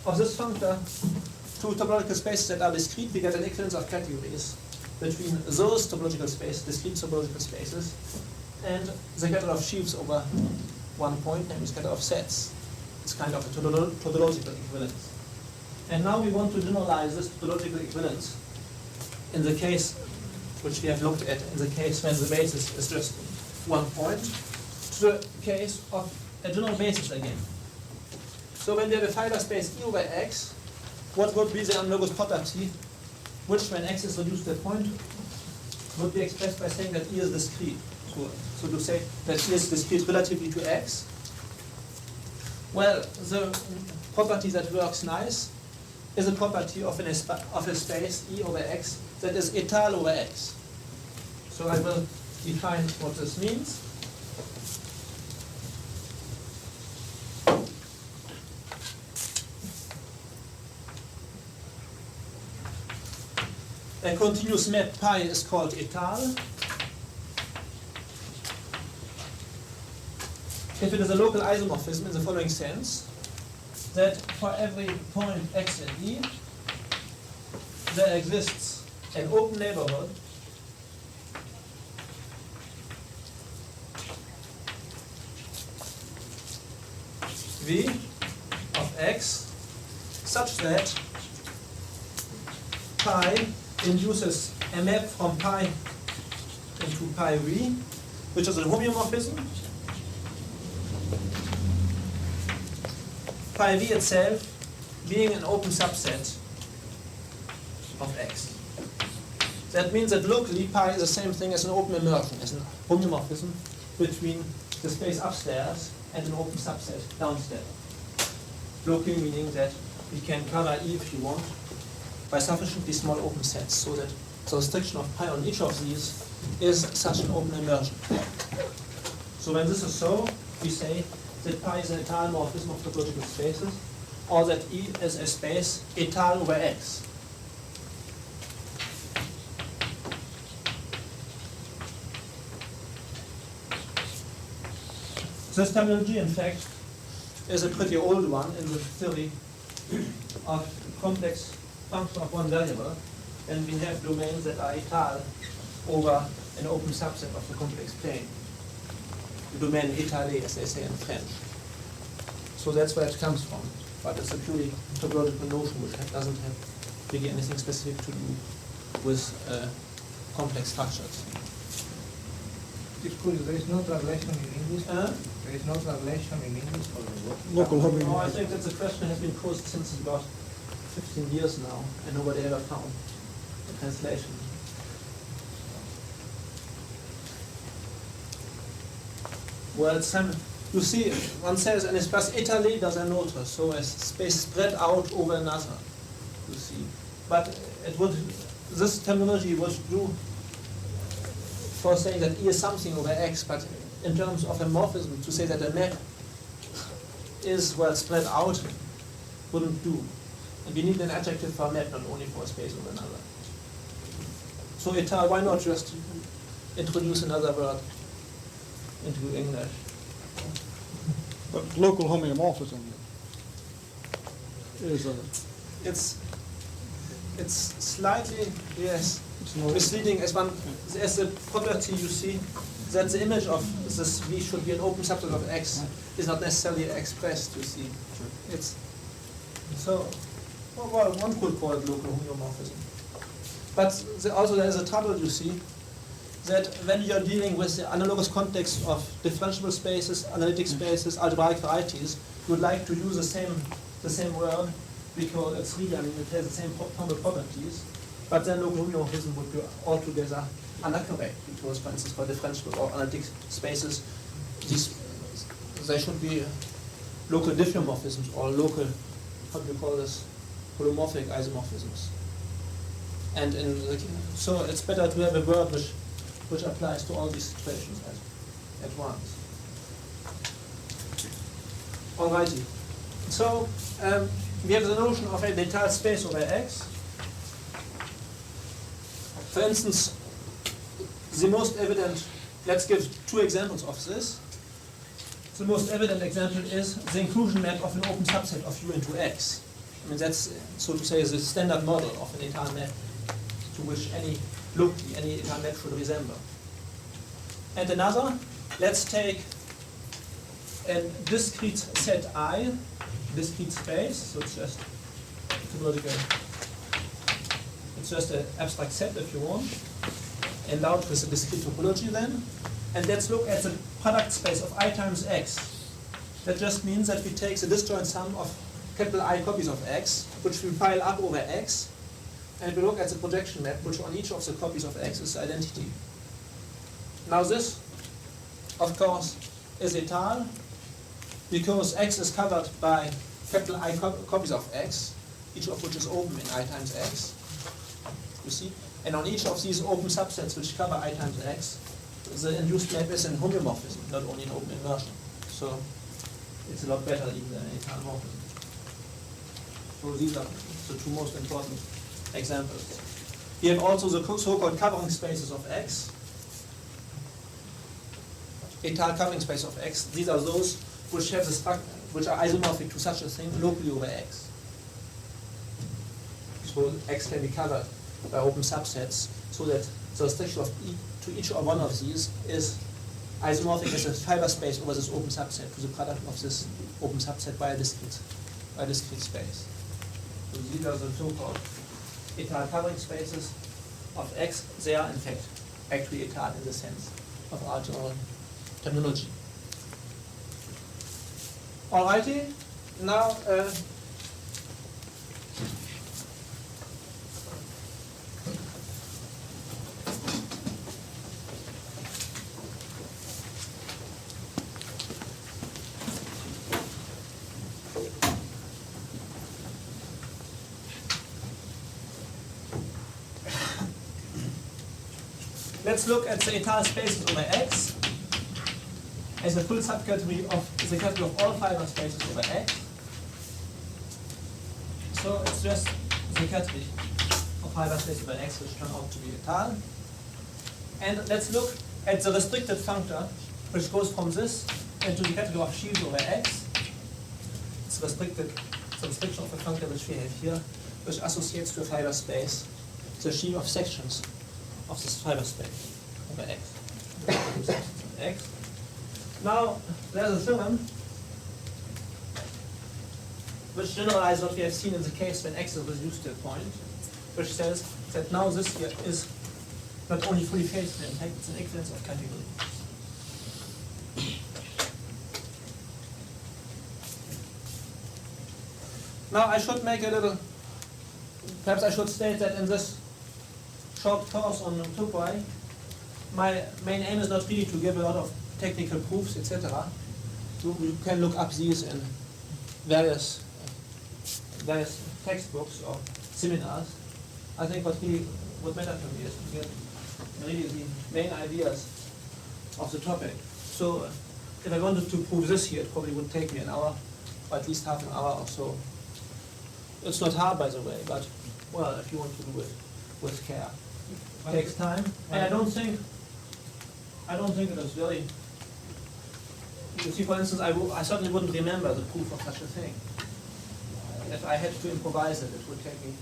of this functor to topological spaces that are discrete, we get an equivalence of categories between those topological spaces, discrete topological spaces, and the scatter of sheaves over one point, namely scatter of sets. It's kind of a topological equivalence. And now we want to generalize this topological equivalence in the case which we have looked at, in the case when the basis is just one point, to the case of a general basis again. So when we have a fiber space E over X, what would be the analogous property, which when X is reduced to a point, would be expressed by saying that E is discrete. So to say that E is discrete relatively to X, well, the property that works nice is a property of a space E over X that is étal over X. So I will define what this means. A continuous map pi is called étal. If it is a local isomorphism in the following sense, that for every point x in E, there exists an open neighborhood V of x such that pi induces a map from pi into pi V, which is a homeomorphism. Pi V itself being an open subset of X. That means that locally pi is the same thing as an open immersion, as an homeomorphism between the space upstairs and an open subset downstairs. Locally meaning that we can cover E if you want by sufficiently small open sets, so that the restriction of pi on each of these is such an open immersion. So when this is so, we say that pi is an étal morphism of topological spaces, or that E is a space étal over X. This terminology, in fact, is a pretty old one in the theory of complex function of one variable, and we have domains that are étal over an open subset of the complex plane. The domain étalé, as they say in French. So that's where it comes from. But it's a purely topological notion which doesn't have really anything specific to do with complex structures. Excuse, there is no translation in English? There is no translation in English for the word? Local homing. No, I think that the question has been posed since about 15 years now, and nobody ever found a translation. Well, it's you see, one says an espace étalé dans un autre, so a space spread out over another, you see. But it would, this terminology would do for saying that E is something over X, but in terms of a morphism, to say that a map is, well, spread out, wouldn't do. And we need an adjective for a map, not only for a space over another. So étal, why not just introduce another word into English? But local homeomorphism is a... It's slightly, yes, It's no- misleading as the property you see that the image of this V should be an open subset of X is not necessarily expressed, you see. It's so, well, one could call it local homeomorphism. But also there is a trouble, you see, that when you're dealing with the analogous context of differentiable spaces, analytic spaces, algebraic varieties, you would like to use the same word because it's really, I mean, it has the same formal properties, but then local homeomorphism would be altogether inaccurate because, for instance, for differentiable or analytic spaces, they should be local diffeomorphisms or local, how do you call this, holomorphic isomorphisms. And so it's better to have a word which applies to all these situations at once. Alrighty. So we have the notion of a étal space over X. For instance, the most evident, let's give two examples of this. The most evident example is the inclusion map of an open subset of U into X. I mean, that's, so to say, the standard model of an étale map to which any étale map should resemble. And another, let's take a discrete set I, discrete space, so it's just topological, it's just an abstract set if you want, endowed with a discrete topology then. And let's look at the product space of I times x. That just means that we take the disjoint sum of capital I copies of x, which we pile up over x, and we look at the projection map, which on each of the copies of x is identity. Now this, of course, is étale, because x is covered by capital I copies of x, each of which is open in I times x, you see? And on each of these open subsets which cover I times x, the induced map is an homeomorphism, not only an open inversion. So it's a lot better even than an étale morphism. So these are the two most important examples. We have also the so-called covering spaces of x. Étale covering space of x. These are those which have the which are isomorphic to such a thing locally over x. So x can be covered by open subsets, so that the restriction of to each or one of these is isomorphic as a fiber space over this open subset to the product of this open subset by a discrete space. So these are the so-called étale covering spaces of x. They are in fact actually étale in the sense of our general terminology. Alrighty, now let's look at the étale spaces over x as a full subcategory of the category of all fiber spaces over x. So it's just the category of fiber space over x which turn out to be étale. And let's look at the restricted functor which goes from this into the category of sheaves over x. It's restricted, the restriction of a functor which we have here, which associates to a fiber space the sheaf of sections of this fiber space over x. Now, there's a theorem which generalizes what we have seen in the case when x is reduced to a point, which says that now this here is not only fully phased, in fact it's an equivalence of category. Now I should make a little, perhaps I should state that in this short course on topoi, my main aim is not really to give a lot of technical proofs, etc. So you can look up these in various textbooks or seminars. I think what matters to me is to get really the main ideas of the topic. So if I wanted to prove this here, it probably would take me an hour, or at least half an hour or so. It's not hard, by the way, but well, if you want to do it with care, it takes time. And I don't think it is really. You see, for instance, I certainly wouldn't remember the proof of such a thing. If I had to improvise it, it would take me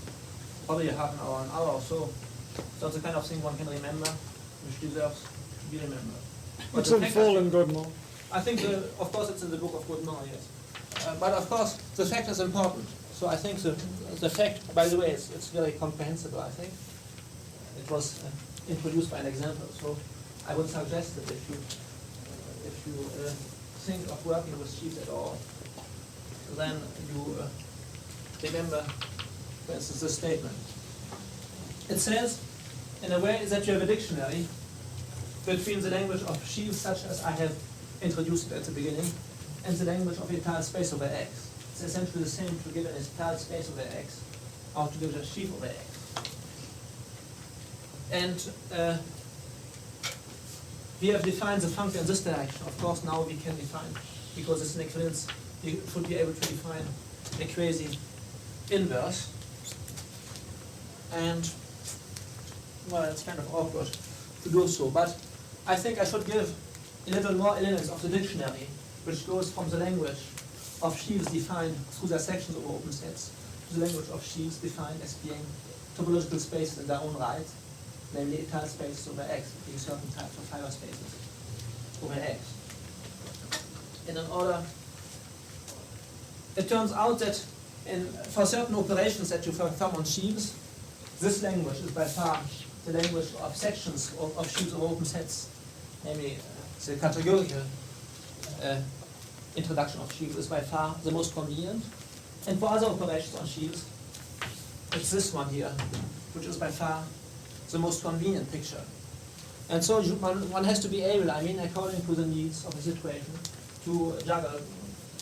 probably half an hour or so. So it's the kind of thing one can remember, which deserves to be remembered. But It's in full in Goodmore. I think, of course, it's in the book of Goodmore, yes. But of course, the fact is important. So I think the fact, by the way, it's very comprehensible, I think. It was introduced by an example. So I would suggest that if you think of working with sheaves at all, then you remember, for instance, this statement. It says, in a way, that you have a dictionary between the language of sheaves such as I have introduced it at the beginning and the language of étale space over x. It's essentially the same to give an étale space over x or to give a sheaf over x. And we have defined the functor in this direction. Of course, now we can define, because it's an equivalence, we should be able to define a quasi-inverse. And, well, it's kind of awkward to do so, but I think I should give a little more elements of the dictionary, which goes from the language of sheaves defined through their sections over open sets the language of sheaves defined as being topological spaces in their own right, namely étale spaces over X, being certain types of fiber spaces over X. And in order, it turns out that for certain operations that you perform on sheaves, this language is by far the language of sections of sheaves of open sets, namely the categorical introduction of sheaves is by far the most convenient. And for other operations on sheaves, it's this one here, which is by far the most convenient picture. And so one has to be able, according to the needs of the situation, to juggle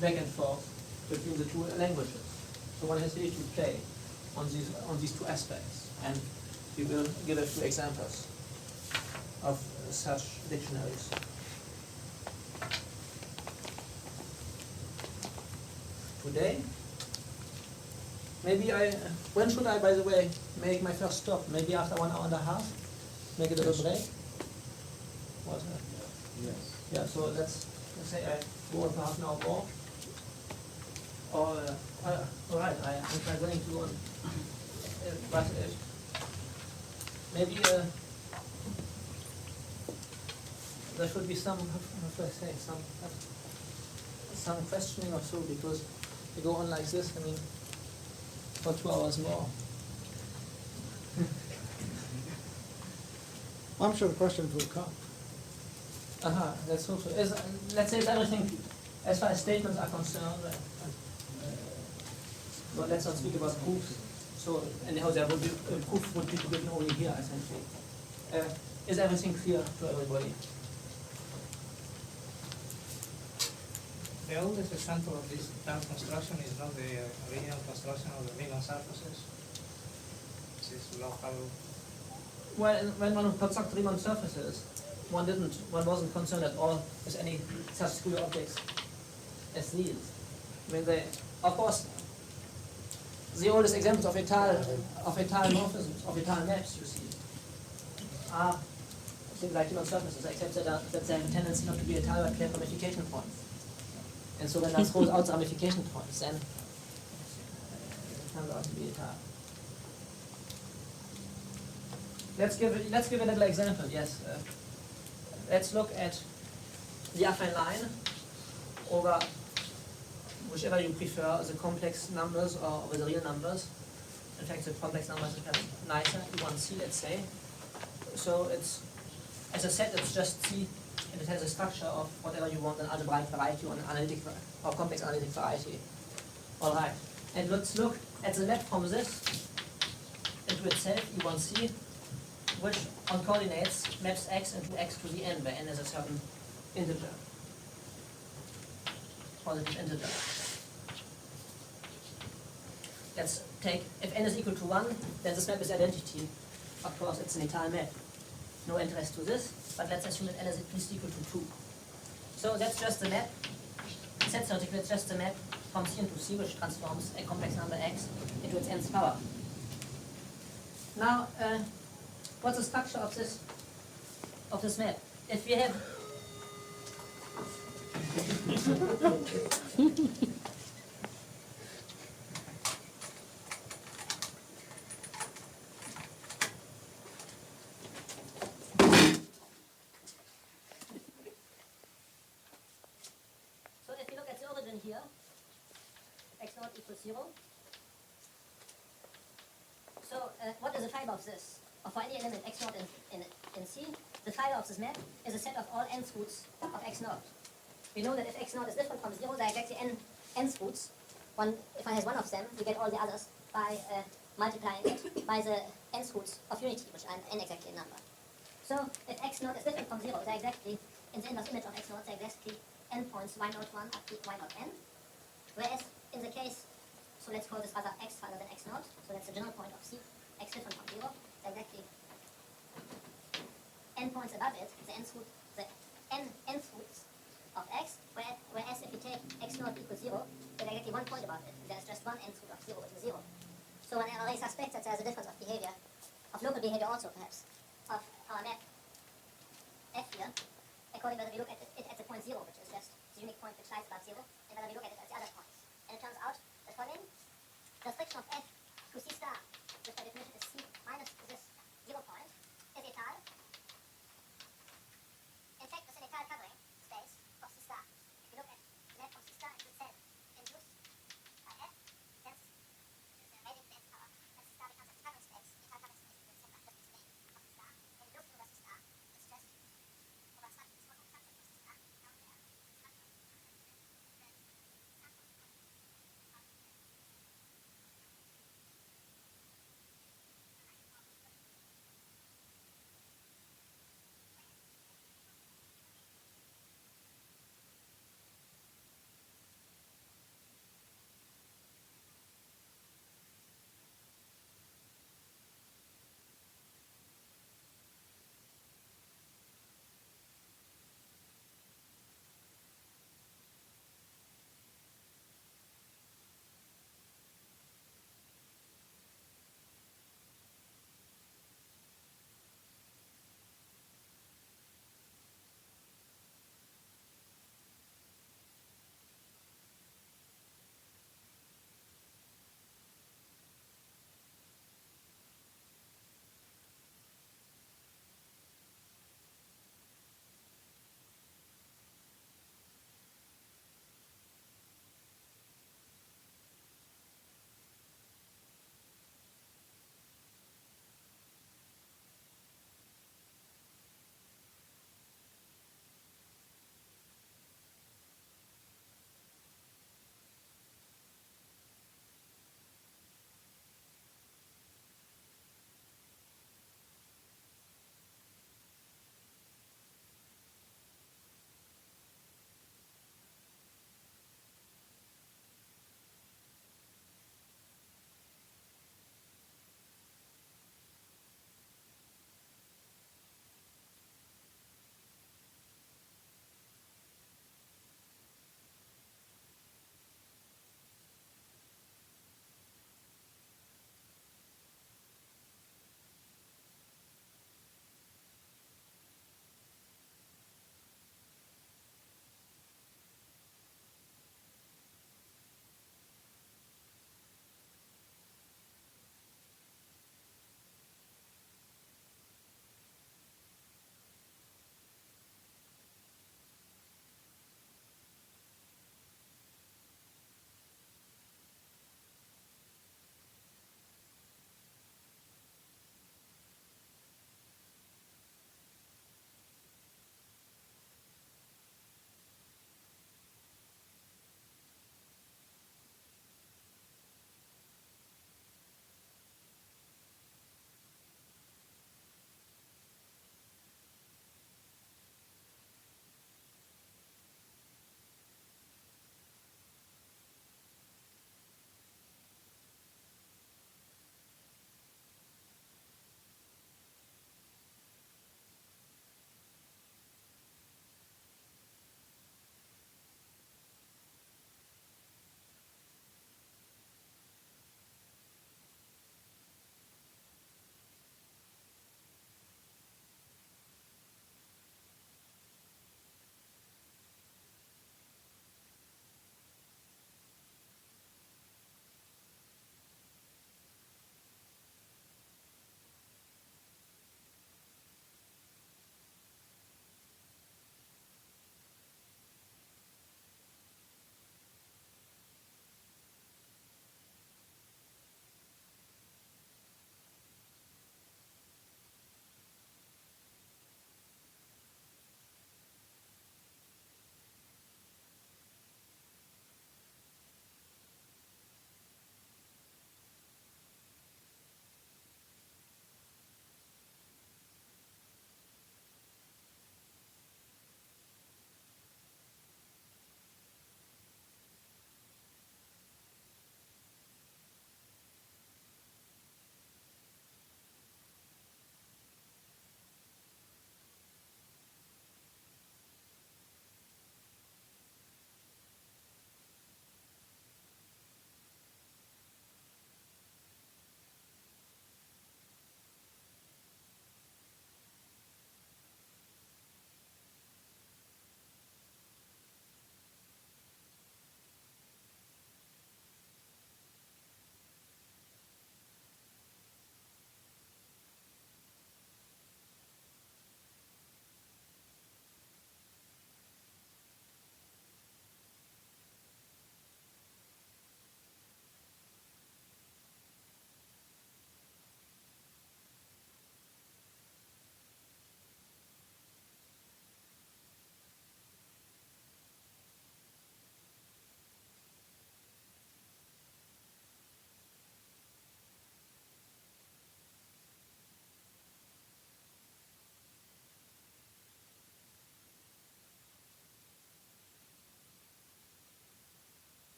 back and forth between the two languages. So one has really to play on these two aspects. And we will give a few examples of such dictionaries. Today, when should I, by the way, make my first stop? Maybe after 1 hour and a half? Make a little break? What? Yes. Yeah, so let's say I go on for half an hour more. Or, all right, I'm quite willing to go on. But maybe there should be some questioning or so, because you go on like this, for 2 hours more. I'm sure the questions will come. Let's hope so. Let's say everything, as far as statements are concerned, well, let's not speak about proofs. So anyhow, there will be a proof would be given only here, essentially. Is everything clear to everybody? The oldest example of this term construction is not the original construction of the Milan surfaces. This is local. Well, when one constructed Riemann surfaces, one wasn't concerned at all with any such scalar objects as these. Of course, the oldest examples of étale morphisms, of étale maps, you see, are things like Riemann surfaces, except that they have a tendency not to be étale but clear ramification points. And so when one throws out the ramification points, then it turns out to be étale. Let's give a little example. Yes, let's look at the affine line over whichever you prefer, the complex numbers or over the real numbers. In fact, the complex numbers are perhaps nicer. E1C, let's say. So it's, as I said, it's just C, and it has a structure of whatever you want, an algebraic variety or an analytic or complex analytic variety. All right, and let's look at the map from this into itself, E1C, which on coordinates maps x into x to the n, where n is a certain integer, positive integer. Let's take, if n is equal to 1, then this map is identity. Of course, it's an étale map. No interest to this, but let's assume that n is at least equal to 2. So that's just the map. Set theoretically, it's just the map from C into C, which transforms a complex number x into its nth power. Now, what's the structure of this map? If we have so if we look at the origin here, x0 equals 0. So what is the fiber of this? Or for any element x0 in C, the fiber of this map is a set of all nth roots of x0. We know that if x0 is different from 0, there are exactly nth roots. If one has one of them, you get all the others by multiplying it by the nth roots of unity, which are n exactly a number. So if x0 is different from 0, there are exactly, in the inverse image of x0, there are exactly n points y01 up to y0n. Whereas in the case, so let's call this rather x rather than x0, so that's the general point of C, x different from 0, exactly n points above it, the nth roots of x, whereas if you take x0 equals 0, then exactly 1 point above it, there's just one nth root of 0, which is 0. So one already suspects that there's a difference of behavior, of local behavior also perhaps, of our map f here, according to whether we look at it at the point 0, which is just the unique point which lies above 0, and whether we look at it at the other points. And it turns out that for n, the strict intersection of F to C star, which by definition is C minus this 0 point, is étal. In fact, it's an étal covering space of C star. If you look at net from C star, it will say induced by F, since the radial density power, when C star becomes a covering space, étal covering space, it will say just this name of C star. Induced over C star, it's just over such a small subset of C star down there.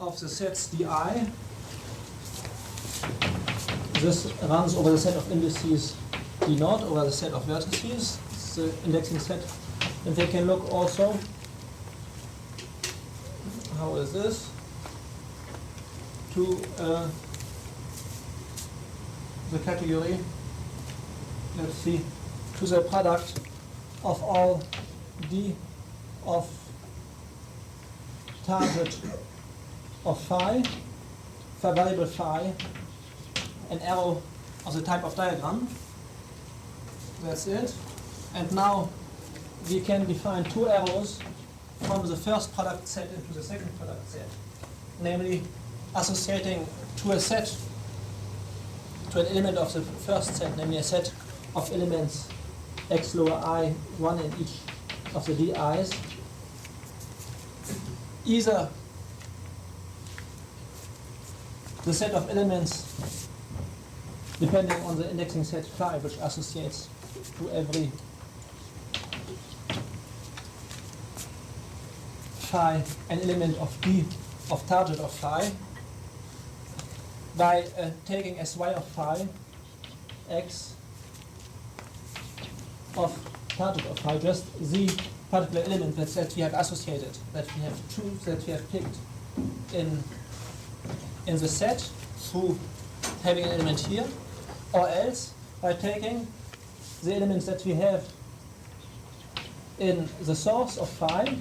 of the sets di. This runs over the set of indices d naught over the set of vertices. It's the indexing set. And they can look also, how is this, to the category, let's see, to the product of all d of target of phi, for variable phi, an arrow of the type of diagram. That's it. And now we can define two arrows from the first product set into the second product set, namely associating to a set, to an element of the first set, namely a set of elements x lower I, one in each of the di's, either the set of elements depending on the indexing set phi, which associates to every phi an element of d of target of phi, by taking as y of phi x of target of phi, just the particular element that we have associated, that we have picked in the set through having an element here, or else by taking the elements that we have in the source of phi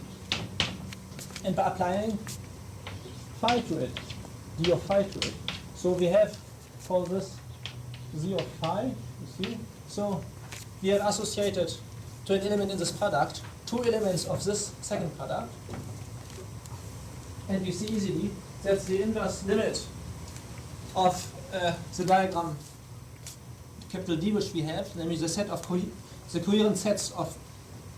and by applying phi to it, d of phi to it. So we have for this z of phi, you see, so we have associated to an element in this product two elements of this second product, and we see easily that the inverse limit of the diagram capital D which we have, namely the set of the coherent sets of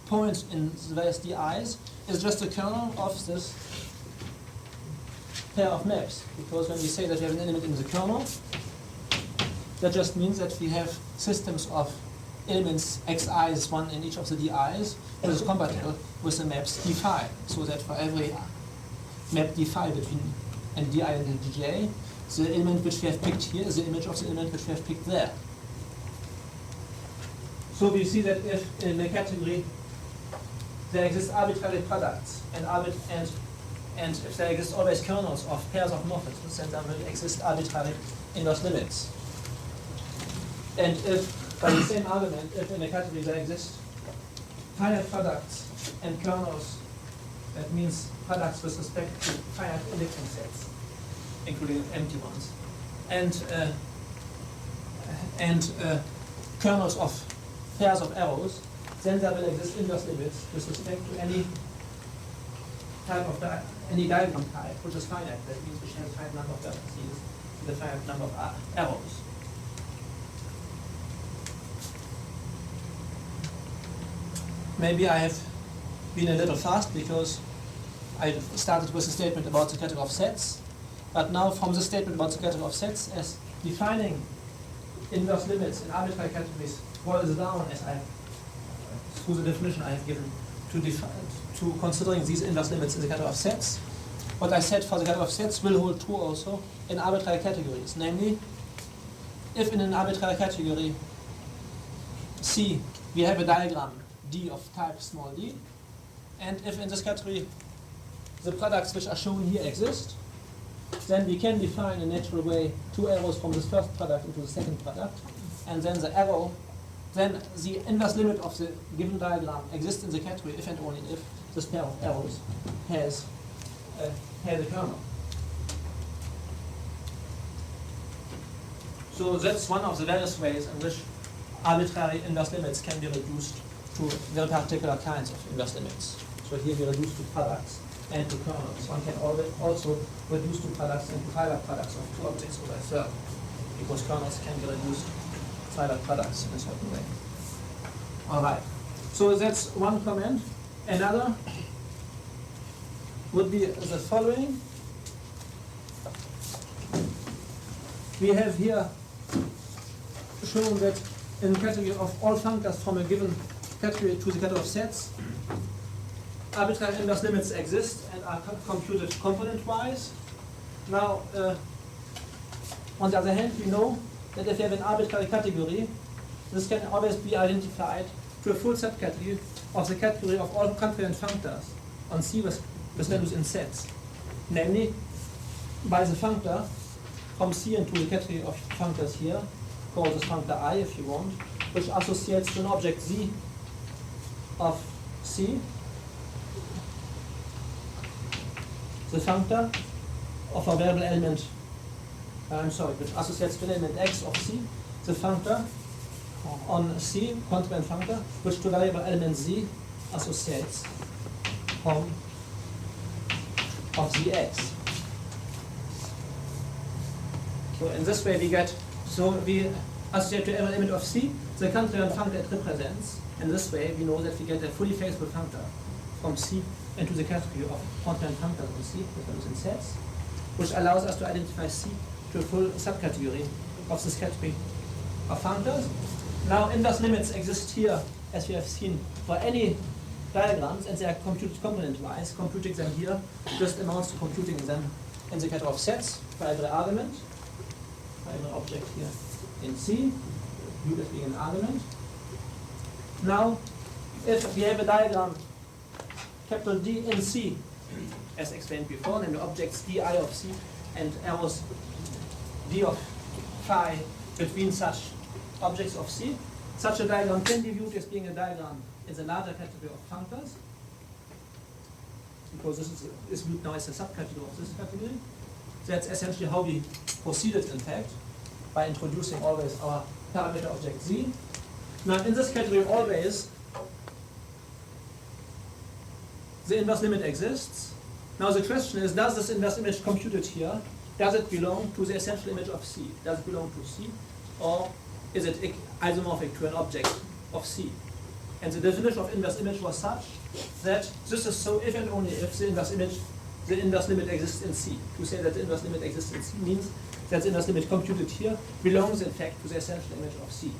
points in the various di's, is just a kernel of this pair of maps. Because when we say that we have an element in the kernel, that just means that we have systems of elements xi's, one in each of the di's, which is compatible with the maps d phi. So that for every map d phi between and di and dj, the element which we have picked here is the image of the element which we have picked there. So we see that if in the category there exist arbitrary products and if there exist always kernels of pairs of morphisms, then there will exist arbitrary inverse limits. And if, by the same argument, if in a category there exist finite products and kernels, that means products with respect to finite indexing sets, including empty ones, and kernels of pairs of arrows, then there will exist inverse limits with respect to any type of any diagram type which is finite. That means which has a finite number of vertices with a finite number of arrows. Maybe I have been a little fast because I started with a statement about the category of sets, but now from the statement about the category of sets as defining inverse limits in arbitrary categories boils down as I, through the definition I have given, to considering these inverse limits in the category of sets. What I said for the category of sets will hold true also in arbitrary categories. Namely, if in an arbitrary category C we have a diagram D of type small d, and if in this category the products which are shown here exist, then we can define in a natural way two arrows from this first product into the second product, and then the arrow, then the inverse limit of the given diagram exists in the category if and only if this pair of arrows has a kernel. So that's one of the various ways in which arbitrary inverse limits can be reduced to very particular kinds of inverse limits. So here we reduce to products and to kernels. One can also reduce to products and to Hilbert products of two objects over a third, because kernels can be reduced to Hilbert products in a certain way. All right. So that's one comment. Another would be the following. We have here shown that in the category of all functors from a given category to the category of sets, arbitrary inverse limits exist and are computed component-wise. Now, on the other hand, we know that if you have an arbitrary category, this can always be identified to a full subcategory of the category of all contrariant functors on C with values in sets. Namely, by the functor from C into the category of functors here, call this functor I if you want, which associates to an object Z of C, the functor of a variable element, which associates to an element X of C, the functor on C, contrariant functor, which to variable element Z associates from of Zx. So in this way we associate to every element of C the contrariant functor it represents. In this way we know that we get a fully faithful functor from C into the category of contrariant functors on C, with values in sets, which allows us to identify C to a full subcategory of this category of functors. Now inverse limits exist here, as we have seen, for any diagrams, and they are computed component-wise. Computing them here just amounts to computing them in the category of sets for every argument, for every object here in C, viewed as being an argument. Now, if we have a diagram capital D in C, as explained before, namely objects di of C and arrows d of phi between such objects of C, such a diagram can be viewed as being a diagram in the larger category of functors, because this is viewed now as a subcategory of this category. That's essentially how we proceeded, in fact, by introducing always our parameter object Z. Now, in this category, always the inverse limit exists. Now, the question is, does this inverse image computed here, does it belong to the essential image of C? Does it belong to C? Or is it isomorphic to an object of C? And the definition of inverse image was such that this is so if and only if the inverse limit exists in C. To say that the inverse limit exists in C means that the inverse limit computed here belongs in fact to the essential image of C.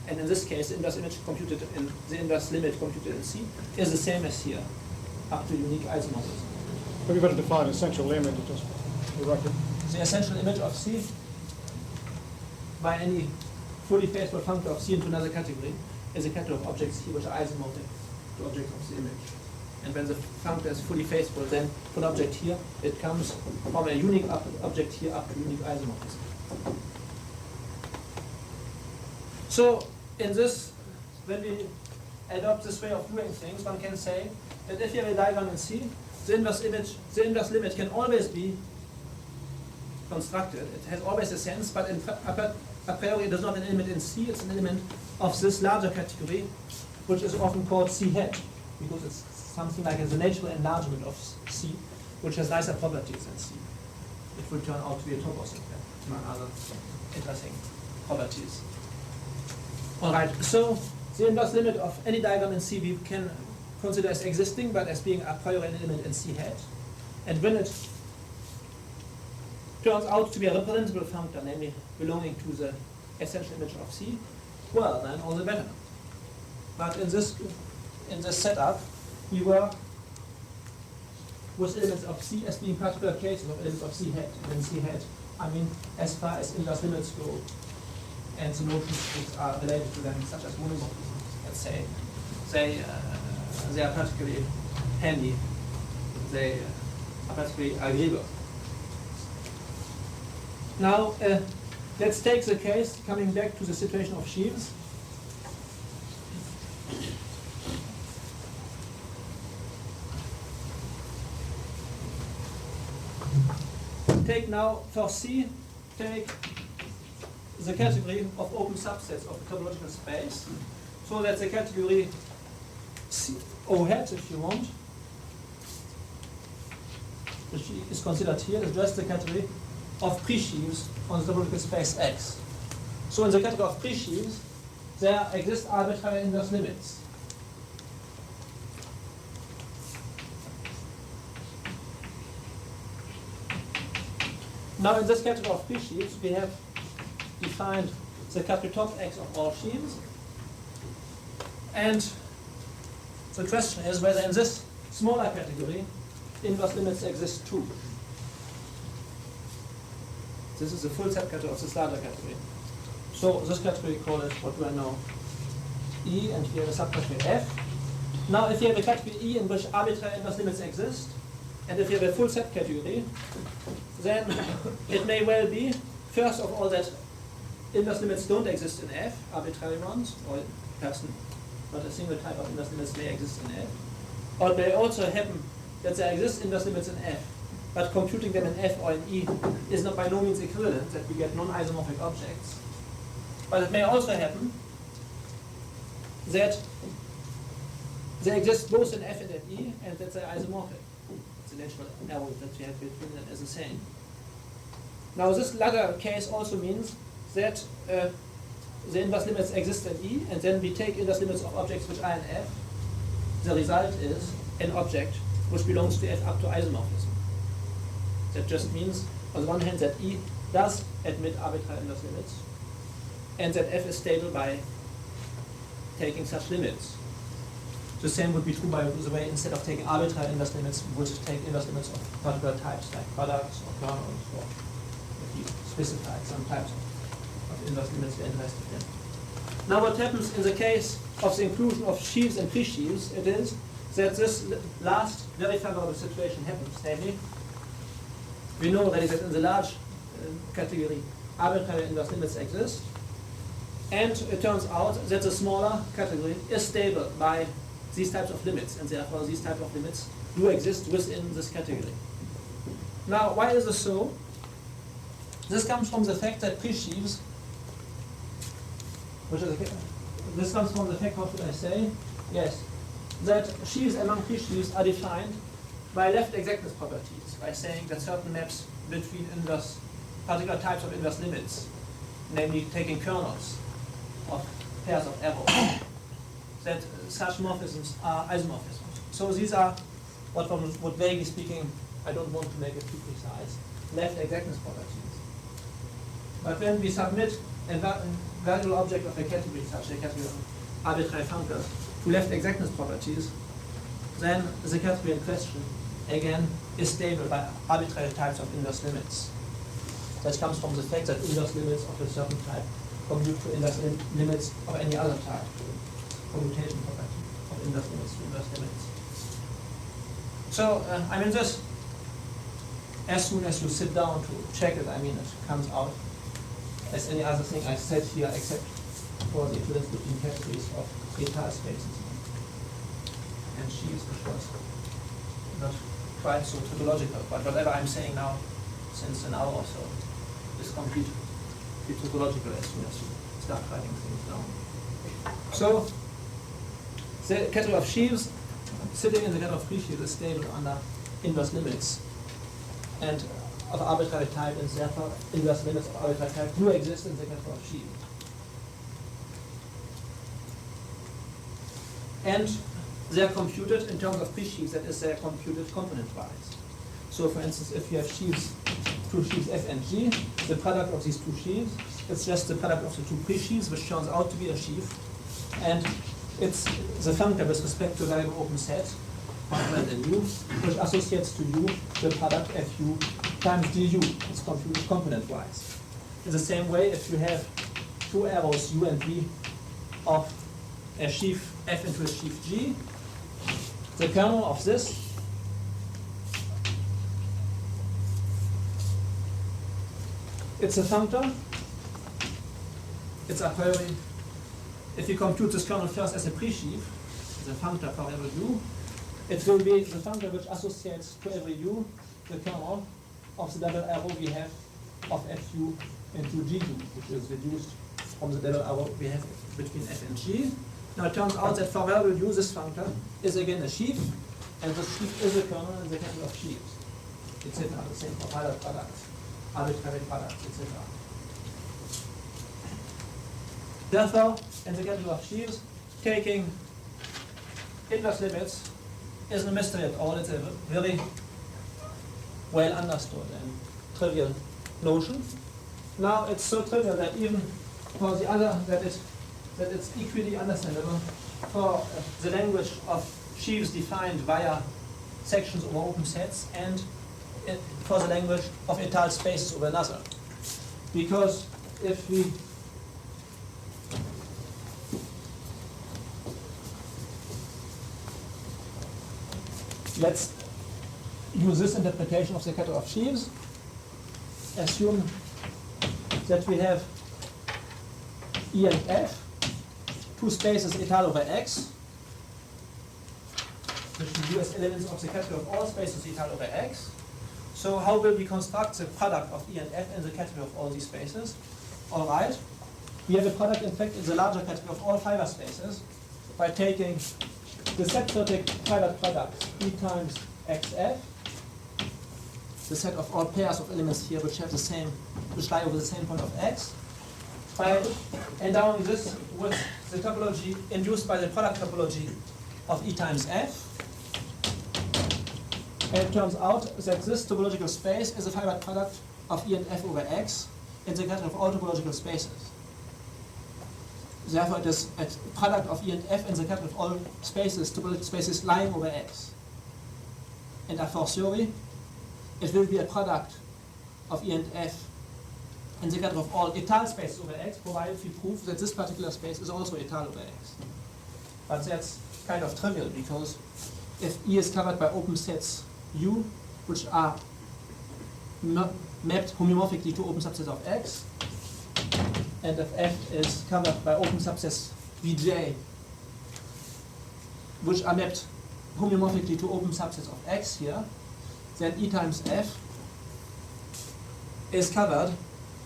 And in this case, the inverse limit computed in C is the same as here, up to unique isomorphism. But you better define essential limit just for the record. The essential image of C by any fully faithful functor of C into another category is a category of objects here which are isomorphic to objects of the image. And when the functor is fully faithful, then for an object here, it comes from a unique object here up to unique isomorphism. So in this, when we adopt this way of doing things, one can say that if you have a diagram in C, the inverse limit can always be constructed. It has always a sense, but a priori it is not an element in C, it's an element of this larger category, which is often called C hat, because it's something like the natural enlargement of C, which has nicer properties than C. It will turn out to be a topos, in fact, among other interesting properties. Alright, so the inverse limit of any diagram in C we can consider as existing, but as being a priori an element in C hat. And when it turns out to be a representable functor, namely belonging to the essential image of C, well, then all the better. But in this setup, we work with elements of C as being particular cases of elements of C hat. And in C hat, I mean, as far as inverse limits go, and the notions which are related to them, such as monomorphisms, let's say, they are particularly handy. They are particularly agreeable. Now, let's take the case, coming back to the situation of sheaves. Take now, for C, take the category of open subsets of the topological space. So that's the category C, O hat, if you want, which is considered here, is just the category of pre-sheaves on the topological space X. So in the category of pre-sheaves, there exist arbitrary inverse limits. Now in this category of pre-sheaves, we have defined the category top X of all sheaves. And the question is whether in this smaller category, inverse limits exist too. This is the full subcategory of this larger category. So this category, call it, what do I know? E, and here the subcategory F. Now if you have a category E in which arbitrary inverse limits exist, and if you have a full subcategory, then it may well be, first of all, that inverse limits don't exist in F, arbitrary ones, or perhaps not a single type of inverse limits may exist in F. Or it may also happen that there exist inverse limits in F, but computing them in F or in E is not by no means equivalent, that we get non-isomorphic objects. But it may also happen that they exist both in F and in E, and that they're isomorphic. It's a natural arrow that we have between them as a saying. Now this latter case also means that the inverse limits exist in E, and then we take inverse limits of objects which are in F. The result is an object which belongs to F up to isomorphism. That just means, on the one hand, that E does admit arbitrary inverse limits, and that F is stable by taking such limits. The same would be true by the way, instead of taking arbitrary inverse limits, we would take inverse limits of particular types, like products or kernels, or if you specify some types of inverse limits we're interested in. Now what happens in the case of the inclusion of sheaves and pre-sheaves, it is that this last very favorable situation happens, namely, we know that in the large category arbitrary inverse limits exist, and it turns out that the smaller category is stable by these types of limits, and therefore these types of limits do exist within this category. Now, why is this so? This comes from the fact that pre-sheaves, this comes from the fact, what should I say? Yes, that sheaves among pre-sheaves are defined by left exactness properties, by saying that certain maps between inverse, particular types of inverse limits, namely taking kernels of pairs of arrows, that such morphisms are isomorphisms. So these are what one would vaguely speaking, I don't want to make it too precise, left exactness properties. But when we submit a variable object of a category, such a category of arbitrary functors, to left exactness properties, then the category in question, again, is stable by arbitrary types of inverse limits. That comes from the fact that inverse limits of a certain type commute to inverse limits of any other type. Commutation property of inverse limits to inverse limits. So, I mean this, as soon as you sit down to check it, I mean it comes out as any other thing I said here, except for the equivalence between categories of État spaces and sheaves, which was not quite so tautological, but whatever I'm saying now, since an hour or so, is completely tautological as soon as you start writing things down. So, the category of sheaves sitting in the category of pre-sheaves is stable under inverse limits, and of arbitrary type, and therefore inverse limits of arbitrary type do exist in the category of sheaves. And they are computed in terms of pre-sheaves, that is, they are computed component-wise. So, for instance, if you have sheaves, two sheaves F and G, the product of these two sheaves, it's just the product of the two pre-sheaves, which turns out to be a sheaf, and it's the functor with respect to a variable open set, component in U, which associates to U the product FU times DU. It's computed component-wise. In the same way, if you have two arrows U and V of a sheaf F into a sheaf G, the kernel of this it's a functor. It's a priori. If you compute this kernel first as a pre-sheaf, the functor for every U, it will be the functor which associates to every U the kernel of the double arrow we have of FU into GU, which is reduced from the double arrow we have between F and G. Now it turns out that for variable U, this functor is again a sheaf, and the sheaf is a kernel in the category of sheaves, etc. The same for other products, arbitrary products, etc. Therefore, in the category of sheaves, taking inverse limits isn't a mystery at all. It's a very well understood and trivial notion. Now it's so trivial that even for the other, that it's equally understandable for the language of sheaves defined via sections over open sets, and for the language of étale spaces over another. because if we let's use this interpretation of the catalog of sheaves. Assume that we have E and F, two spaces etal over X, which we do as elements of the category of all spaces etal over X. So how will we construct the product of E and F in the category of all these spaces? All right. We have a product, in fact, in the larger category of all fiber spaces by taking the set-theoretic fiber product E times XF, the set of all pairs of elements here which have the same, which lie over the same point of X, by endowing this with the topology induced by the product topology of E times F. And it turns out that this topological space is a fiber product of E and F over X in the category of all topological spaces. Therefore, it is a product of E and F in the category of all spaces, topological spaces lying over X. And a fortiori, it will be a product of E and F in the category of all etal spaces over X, provided we prove that this particular space is also etal over X. But that's kind of trivial, because if E is covered by open sets U, which are mapped homeomorphically to open subsets of X, and if F is covered by open subsets Vj, which are mapped homeomorphically to open subsets of X here, then E times F is covered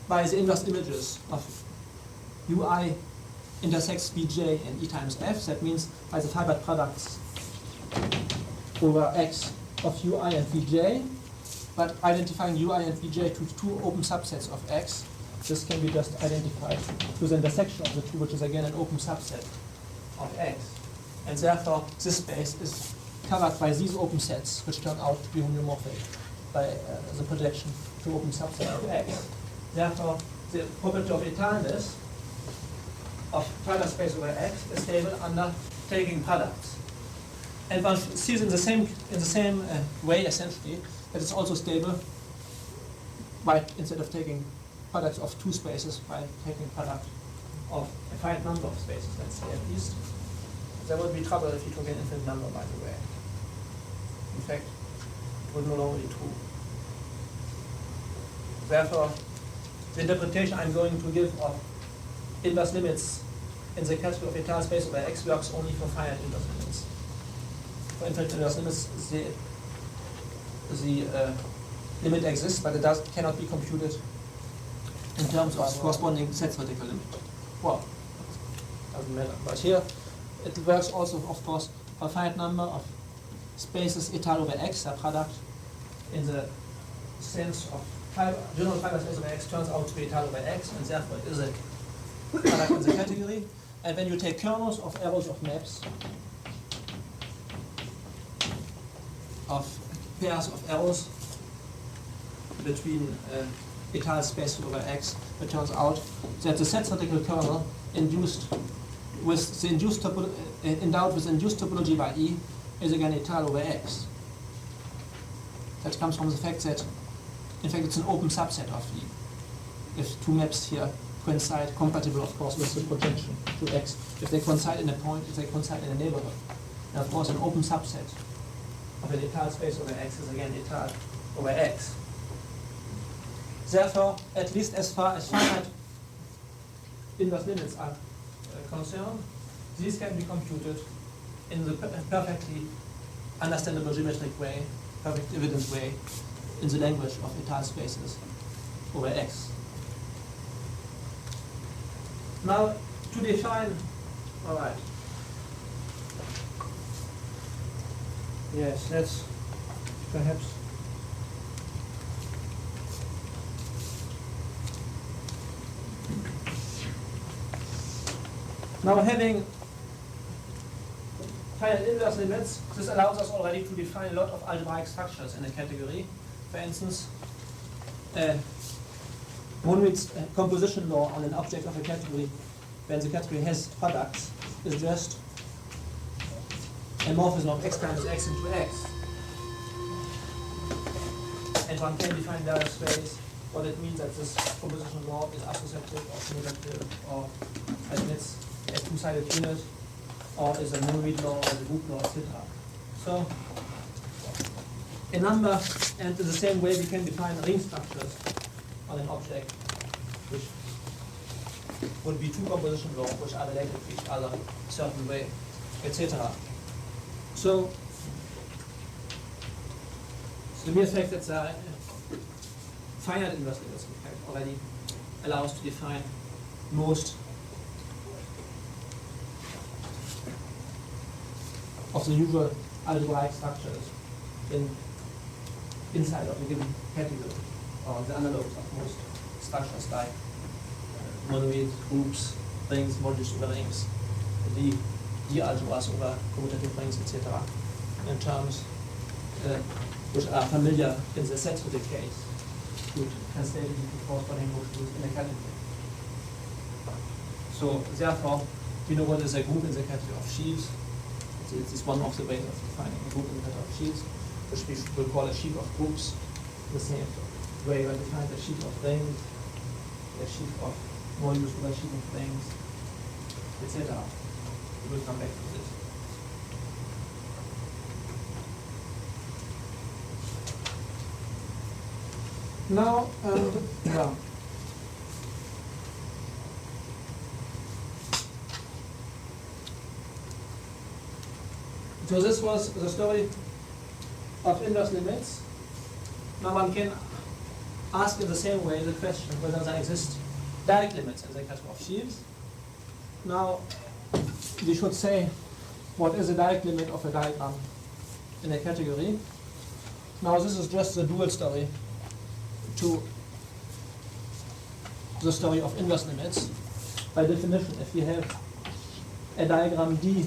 by the inverse images of Ui intersects Vj and E times F. That means by the fiber products over X of Ui and Vj, but identifying Ui and Vj to two open subsets of X, this can be just identified to the intersection of the two, which is again an open subset of X. And therefore, this space is covered by these open sets, which turn out to be homeomorphic by the projection to open subset of X. Therefore, the property of etalness of fiber space over X is stable under taking products. And one sees in the same way, essentially, that it's also stable by, instead of taking products of two spaces, by taking product of a finite number of spaces, let's say at least. There would be trouble if you took an infinite number, by the way. In fact, it would no longer be true. Therefore, the interpretation I'm going to give of inverse limits in the category of etal space over X works only for finite inverse limits. For infinite inverse limits, the limit exists, but it cannot be computed in terms of corresponding set-theoretical limit. Well, doesn't matter. But here, it works also, of course, for a finite number of spaces etal over X, a product in the sense of general fiber space over X turns out to be etal over X, and therefore it is a product in the category. And when you take kernels of arrows of maps of pairs of arrows between etal space over X, it turns out that the set-theoretical kernel induced with the endowed with induced topology by E is again etal over X. That comes from the fact that, in fact, it's an open subset of E. If two maps here coincide, compatible, of course, with the projection to X. If they coincide in a point, if they coincide in a neighborhood. And of course, an open subset of an etal space over X is again etal over X. Therefore, at least as far as finite inverse limits are concerned, these can be computed in the perfectly understandable geometric way, perfect evident way, in the language of etal spaces over X. Now, to define, all right. Yes, let's perhaps. Now, having finite inverse limits, this allows us already to define a lot of algebraic structures in a category. For instance, Monwit's composition law on an object of a category, when the category has products, is just a morphism of x times x into x. And one can define various ways what it means that this composition law is associative or cumulative or admits a two-sided unit or is a monoid law or a group law, etc. So a number, and in the same way we can define ring structures on an object which would be two composition laws which are related to each other a certain way, etc. So the mere fact that the finite inverse limits in fact already allows to define most of the usual algebraic structures inside of a given category, or the analogues of most structures like monoids, groups, rings, modules over rings, the algebras over commutative rings, etc. in terms which are familiar in the set the case, could translate it into corresponding modules in a category. So therefore, we know what is a group in the category of sheaves. It is one of the ways of defining a group in the category of sheaves, which we will call a sheaf of groups. The same way we define a sheaf of rings, a sheaf of modules over a sheaf of rings, etc. We will come back to this. Now, yeah. So this was the story of inverse limits. Now one can ask in the same way the question whether there exist direct limits in the category of sheaves. Now we should say what is a direct limit of a diagram in a category. Now this is just the dual story to the story of inverse limits. By definition, if we have a diagram D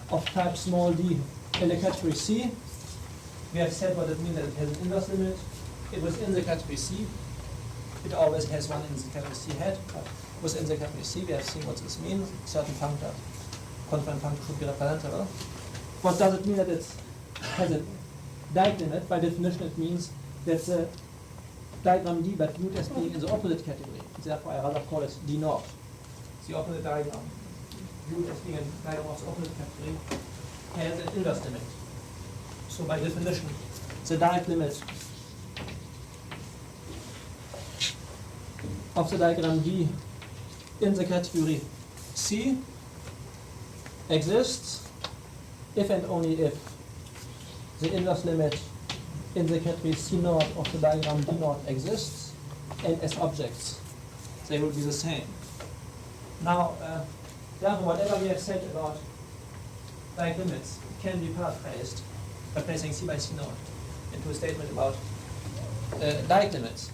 of type small d in the category C, we have said what it means that it has an inverse limit. It was in the category C. It always has one in the category C head, but within the category C we have seen what this means. Certain functor, confident functor should be representable. What does it mean that it has a direct limit? By definition it means that the diagram D but viewed as being in the opposite category. Therefore I rather call it D naught. The opposite diagram viewed as being a diagram of the opposite category has an inverse limit. So by definition, the direct limit of the diagram D in the category C exists if and only if the inverse limit in the category C naught of the diagram D naught exists, and as objects they will be the same. Now, therefore, whatever we have said about direct limits can be paraphrased by placing C by C naught into a statement about direct limits.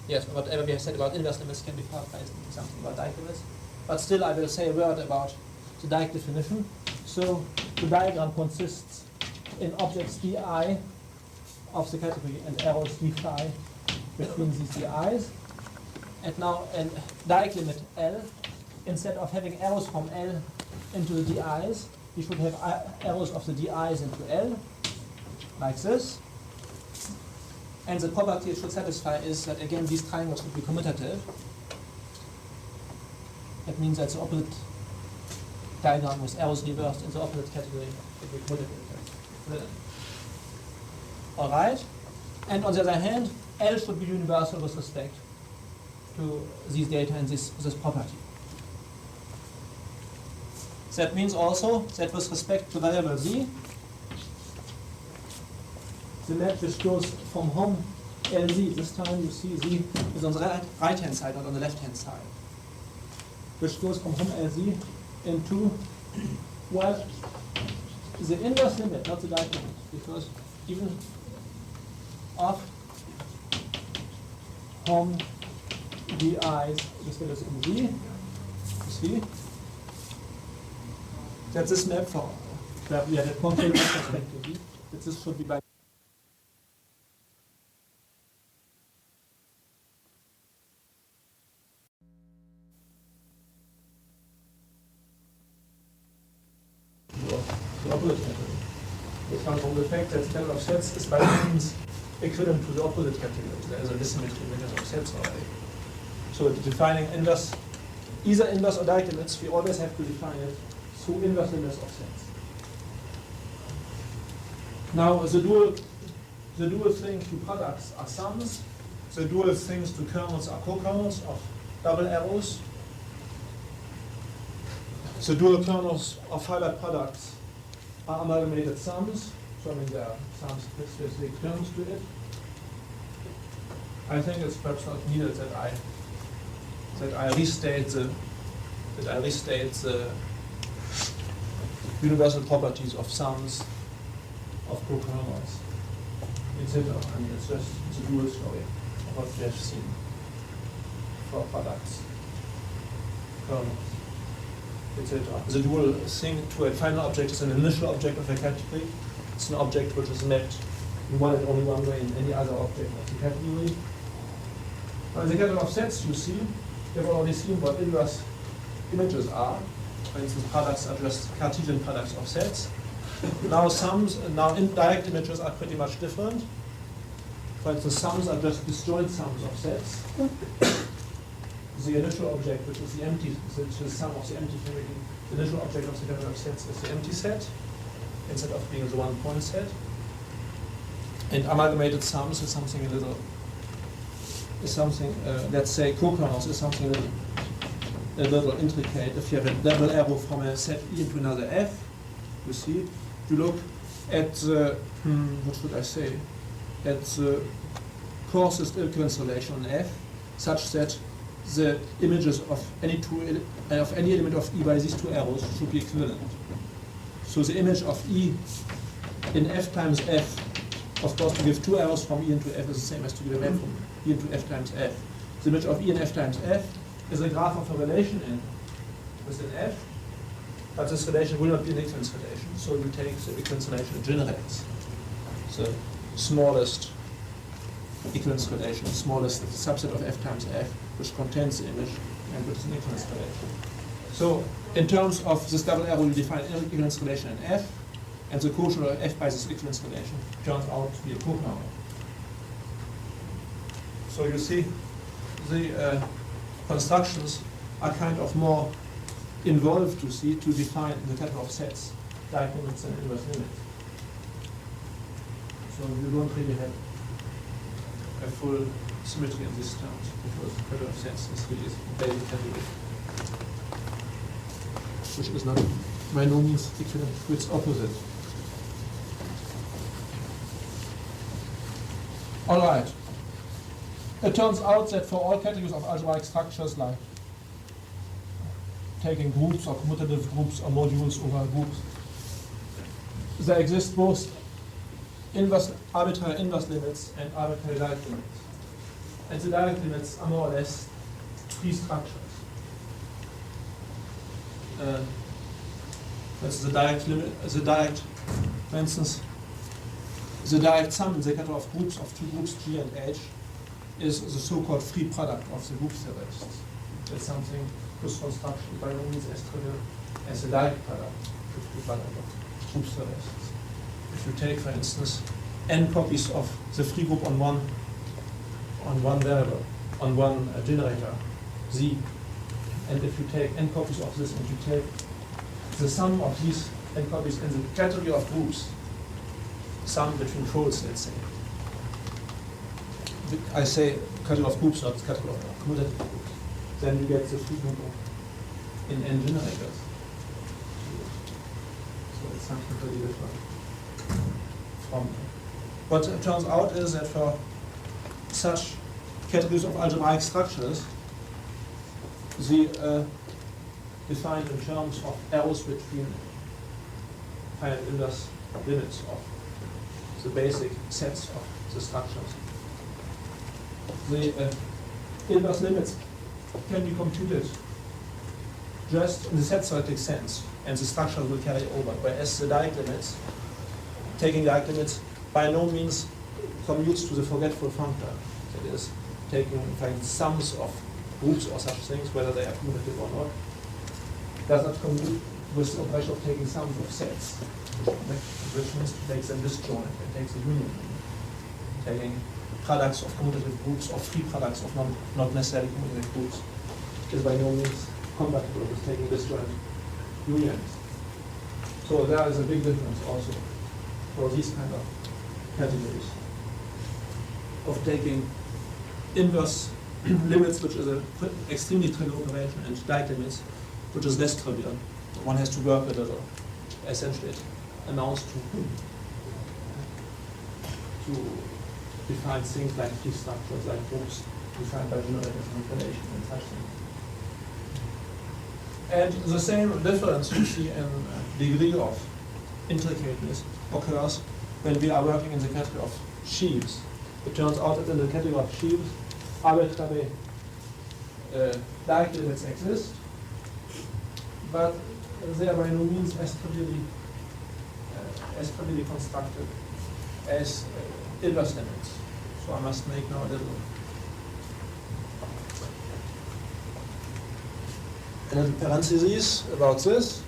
Yes, whatever we have said about inverse limits can be paraphrased into something about direct limits. But still, I will say a word about the direct definition. So, the diagram consists in objects di of the category and arrows d phi between these di's. And now, a direct limit L, instead of having arrows from L into the di's, we should have arrows of the di's into L, like this. And the property it should satisfy is that, again, these triangles would be commutative. That means that the opposite diagram with arrows reversed in the opposite category would be commutative. Alright. And on the other hand, L should be universal with respect to these data and this property. That means also that with respect to variable z, the map which goes from home LZ, this time you see z is on the right hand side, not on the left hand side, which goes from home LZ into, well, the inverse limit, not the direct limit, because even of home di's, this is in z, you see that this map for that we had a concrete perspective, that this should be by the opposite category. It comes from the fact that the level of sets is by means equivalent to the opposite category. There is a dissymmetry in meters of sets already. So defining inverse, either inverse or direct limits, we always have to define it through inverse limits of sets. Now the dual thing to products are sums. The dual things to kernels are co-kernels of double arrows. The dual kernels of finite products are amalgamated sums. So I mean there are sums with specific terms to it. I think it's perhaps not needed that I restate the universal properties of sums of co-kernels, etc. I mean it's just a dual story of what we have seen for products, kernels, etc. The dual thing to a final object is an initial object of a category. It's an object which is mapped in one and only one way in any other object of the category. Now in the category of sets you see, you've already seen what inverse images are. For instance, products are just Cartesian products of sets. Now indirect images are pretty much different. For instance, sums are just disjoint sums of sets. The initial object, which is the empty, which is the sum of the empty family, the initial object of the category of sets is the empty set, instead of being the one-point set. And amalgamated sums is something let's say co-kernels is something a little intricate. If you have a double arrow from a set E into another F, you see, you look at the, what should I say, at the closest equivalence relation on F, such that the images of any element of E by these two arrows should be equivalent. So the image of E in F times F, of course, to give two arrows from E into F is the same as to give a map from E into F times F. The image of E in F times F is a graph of a relation within F, but this relation will not be an equivalence relation. So you take the equivalence relation it generates. The smallest equivalence relation, the smallest subset of F times F, which contains the image and which is an equivalence relation. So in terms of this double arrow, you define an equivalence relation in F, and the quotient of F by this equivalence relation turns out to be a co-kernel. So you see, the constructions are kind of more involved to define in the category of sets, direct limits and inverse limits. So you don't really have a full symmetry in these terms, because the category of sets is really a basic category, which is not by no means equivalent to its opposite. All right. It turns out that for all categories of algebraic structures, like taking groups or commutative groups or modules over groups, there exist both arbitrary inverse limits and arbitrary direct limits. And the direct limits are more or less three structures. That's the direct limit, for instance, the direct sum in the category of groups of two groups G and H is the so-called free product of the group theorists. That's something whose construction by no means as trivial as the direct product, the free product of group theorists. If you take, for instance, n copies of the free group on one variable, on one generator, Z, and if you take n copies of this and you take the sum of these n copies in the category of groups, sum between folds, let's say. I say category of groups, not category of commutative groups. Then you get the free group in n generators. So it's something very different from. What it turns out is that for such categories of algebraic structures, the defined in terms of arrows between finite inverse limits of the basic sets of the structures. The inverse limits can be computed just in the set theoretic sense, and the structure will carry over, whereas the direct limits, taking direct limits, by no means commutes to the forgetful functor. That is, taking in fact sums of groups or such things, whether they are commutative or not, does not commute with the operation of taking sums of sets, which means it takes them disjoint and takes a union. taking products of commutative groups or free products of not necessarily commutative groups is by no means compatible with taking disjoint unions. So there is a big difference also for these kind of categories of taking inverse limits, which is an extremely trivial operation, and Dieck limits, which is less trivial. One has to work with it. Essentially, it amounts to define things like tree structures, like groups defined by generative manipulation and such things. And the same difference you see in degree of intricateness occurs when we are working in the category of sheaves. It turns out that in the category of sheaves, arbitrary Dieck limits exist, but they are by no means as trivially constructed as inverse limits. So I must make now a little parentheses about this.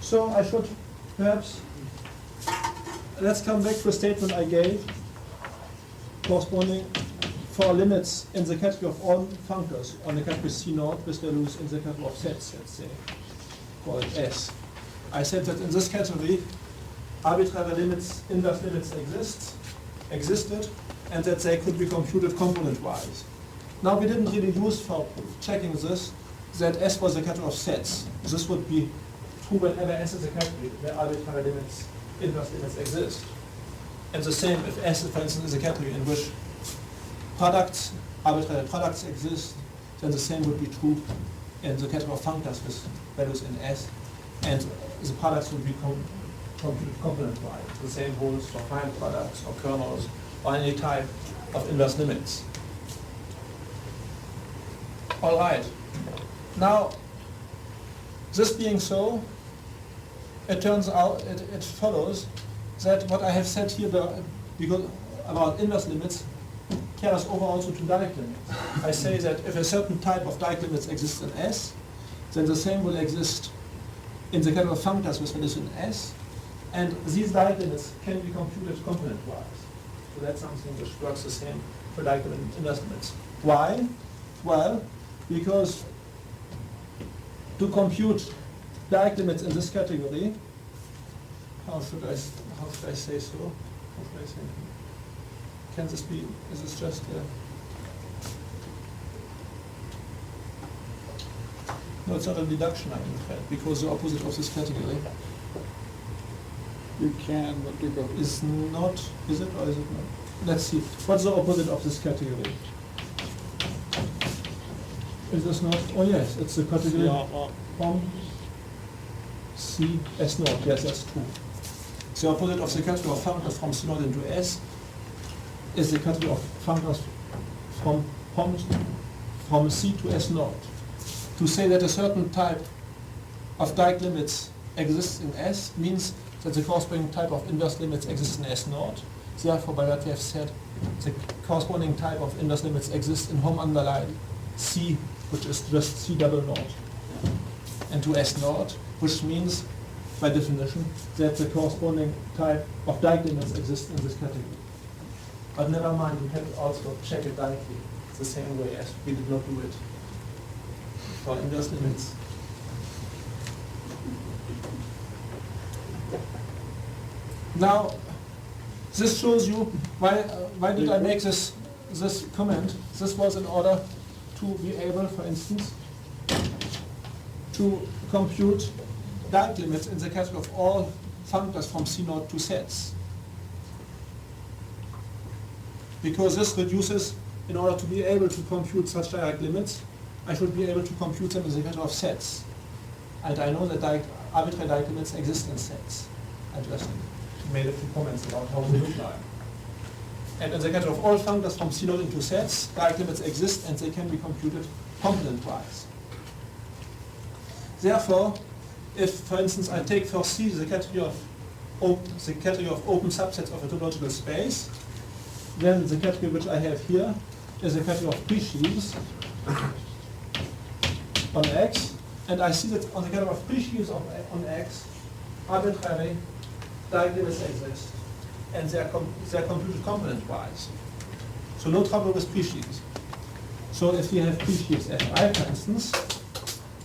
So I should perhaps, let's come back to a statement I gave corresponding for limits in the category of all functors on the category C0 with values in the category of sets, let's say, call it S. I said that in this category, arbitrary limits, inverse limits existed, and that they could be computed component-wise. Now we didn't really use for checking this, that S was a category of sets. This would be true whenever S is a category where arbitrary limits, inverse limits exist. And the same if S, for instance, is a category in which products, arbitrary products exist, then the same would be true in the category of functors with values in S, and the products would be computed component-wise. The same holds for prime products or kernels or any type of inverse limits. All right. Now, this being so, it turns out, it follows that what I have said here about inverse limits carries over also to Dieck limits. I say that if a certain type of Dieck limits exists in S, then the same will exist in the category of functors with values in S, and these Dieck limits can be computed component-wise. So that's something which works the same for Dieck limit and inverse limits. Why? Well, because to compute Dieck limits in this category, how should I say so? How should I say? Can this be? Is this just no? It's not a deduction, I'm afraid, because the opposite of this category. You can, but you go. Is not. Is it or is it not? Let's see. What's the opposite of this category? Is this not? Oh yes, it's the category from C S naught. Yes, that's true. The opposite of the category of functors from C naught into S is the category of functors from C to S naught. To say that a certain type of Dieck limits exists in S means that the corresponding type of inverse limits exists in S naught. Therefore, by what we have said, the corresponding type of inverse limits exists in home underline C, which is just C double naught, and to S naught, which means, by definition, that the corresponding type of Dieck limits exists in this category. But never mind, you can also check it directly the same way as we did not do it for inverse limits. Now, this shows you why did I make this comment. This was in order to be able, for instance, to compute Dieck limits in the category of all functors from C0 to sets. Because this reduces, in order to be able to compute such Dieck limits, I should be able to compute them in the category of sets. And I know that arbitrary Dieck limits exist in sets. I just made a few comments about how they look like. And in the category of all functors from C0 into sets, Dieck limits exist and they can be computed component-wise. Therefore, if, for instance, I take for C the category of open subsets of a topological space, then the category which I have here is a category of pre-sheaves on X, and I see that on the category of pre-sheaves on X, arbitrary Dieck limits exist. and they are computed component-wise. So no trouble with presheaves. So if we have presheaves Fi, for instance,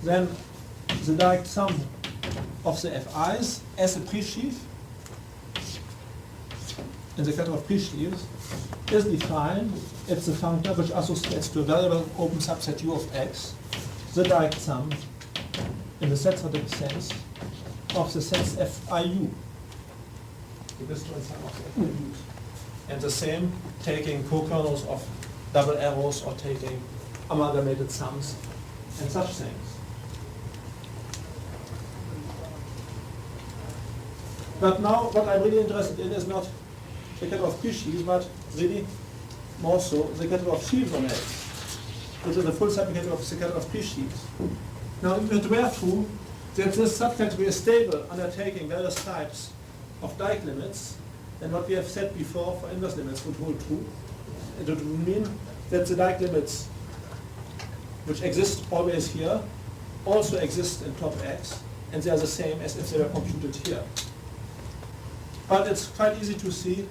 then the direct sum of the Fi's as a presheaf in the category of presheaves is defined. It's a functor which associates to a variable open subset U of X the direct sum in the set-sorted sense of the sets FIU. The disjoint sum of the FIUs. And the same taking co-kernels of double arrows or taking amalgamated sums and such things. But now what I'm really interested in is not the category of presheaves, but really more so the category of sheaves on X, which is a full subcategory of the category of presheaves. Now if it were true that this subcategory is stable undertaking various types of Dieck limits, then what we have said before for inverse limits would hold true. It would mean that the Dieck limits which exist always here also exist in top X, and they are the same as if they were computed here. But it's quite easy to see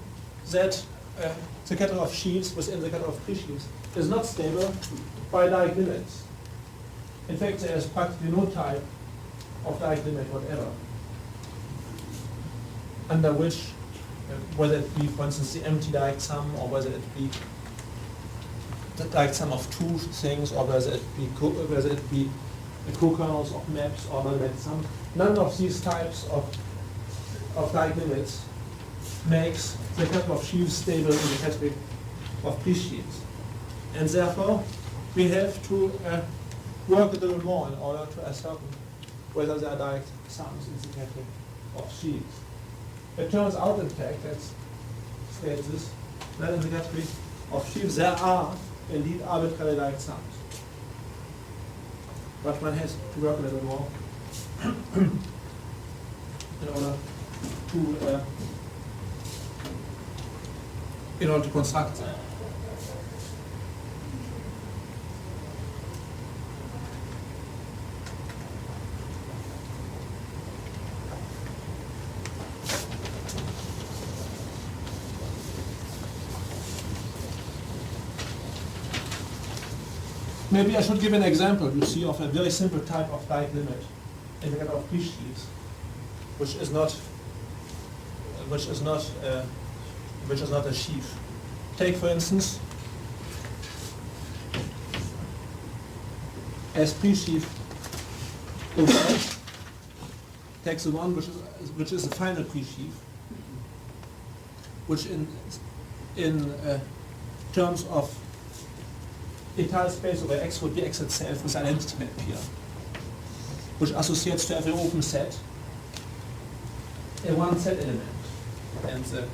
that the category of sheaves within the category of presheaves is not stable by Dieck limits. In fact, there is practically no type of Dieck limit whatever, under which, whether it be, for instance, the empty Dieck sum, or whether it be the Dieck sum of two things, or whether it be the co-kernels of maps or amalgamated sum, none of these types of Dieck limits makes the category of sheaves stable in the category of presheaves. And therefore, we have to work a little more in order to ascertain whether there are direct sums in the category of sheaves. It turns out, in fact, let's state this, that in the category of sheaves there are indeed arbitrary direct sums. But one has to work a little more in order to construct them. Maybe I should give an example, you see, of a very simple type of Dieck limit in the category of presheaves, which is not a sheaf. Take, for instance, as presheaf OS, takes the one which is the final presheaf, which in terms of État space over X would be X itself with identity map here, which associates to every open set a one set element, and the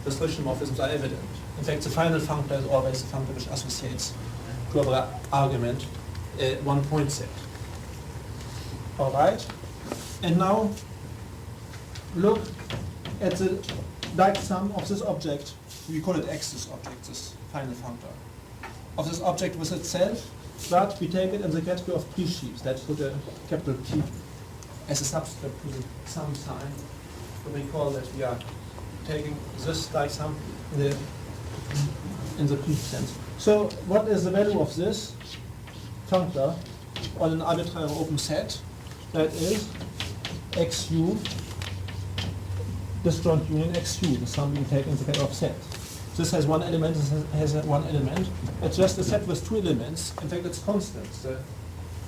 discrete morphisms are evident. In fact, the final functor is always the functor which associates to every argument a one point set. All right, and now look at the Dieck sum of this object. We call it X, this object, this final functor of this object with itself, but we take it in the category of presheaves. Let's put a capital P as a subscript to the sum sign. So we call that we are taking this Dieck sum in the presheaf sense. So what is the value of this functor on an arbitrary open set? That is XU disjoint union XU, the sum being taken in the category of set. This has one element, this has one element. It's just a set with two elements. In fact, it's constant.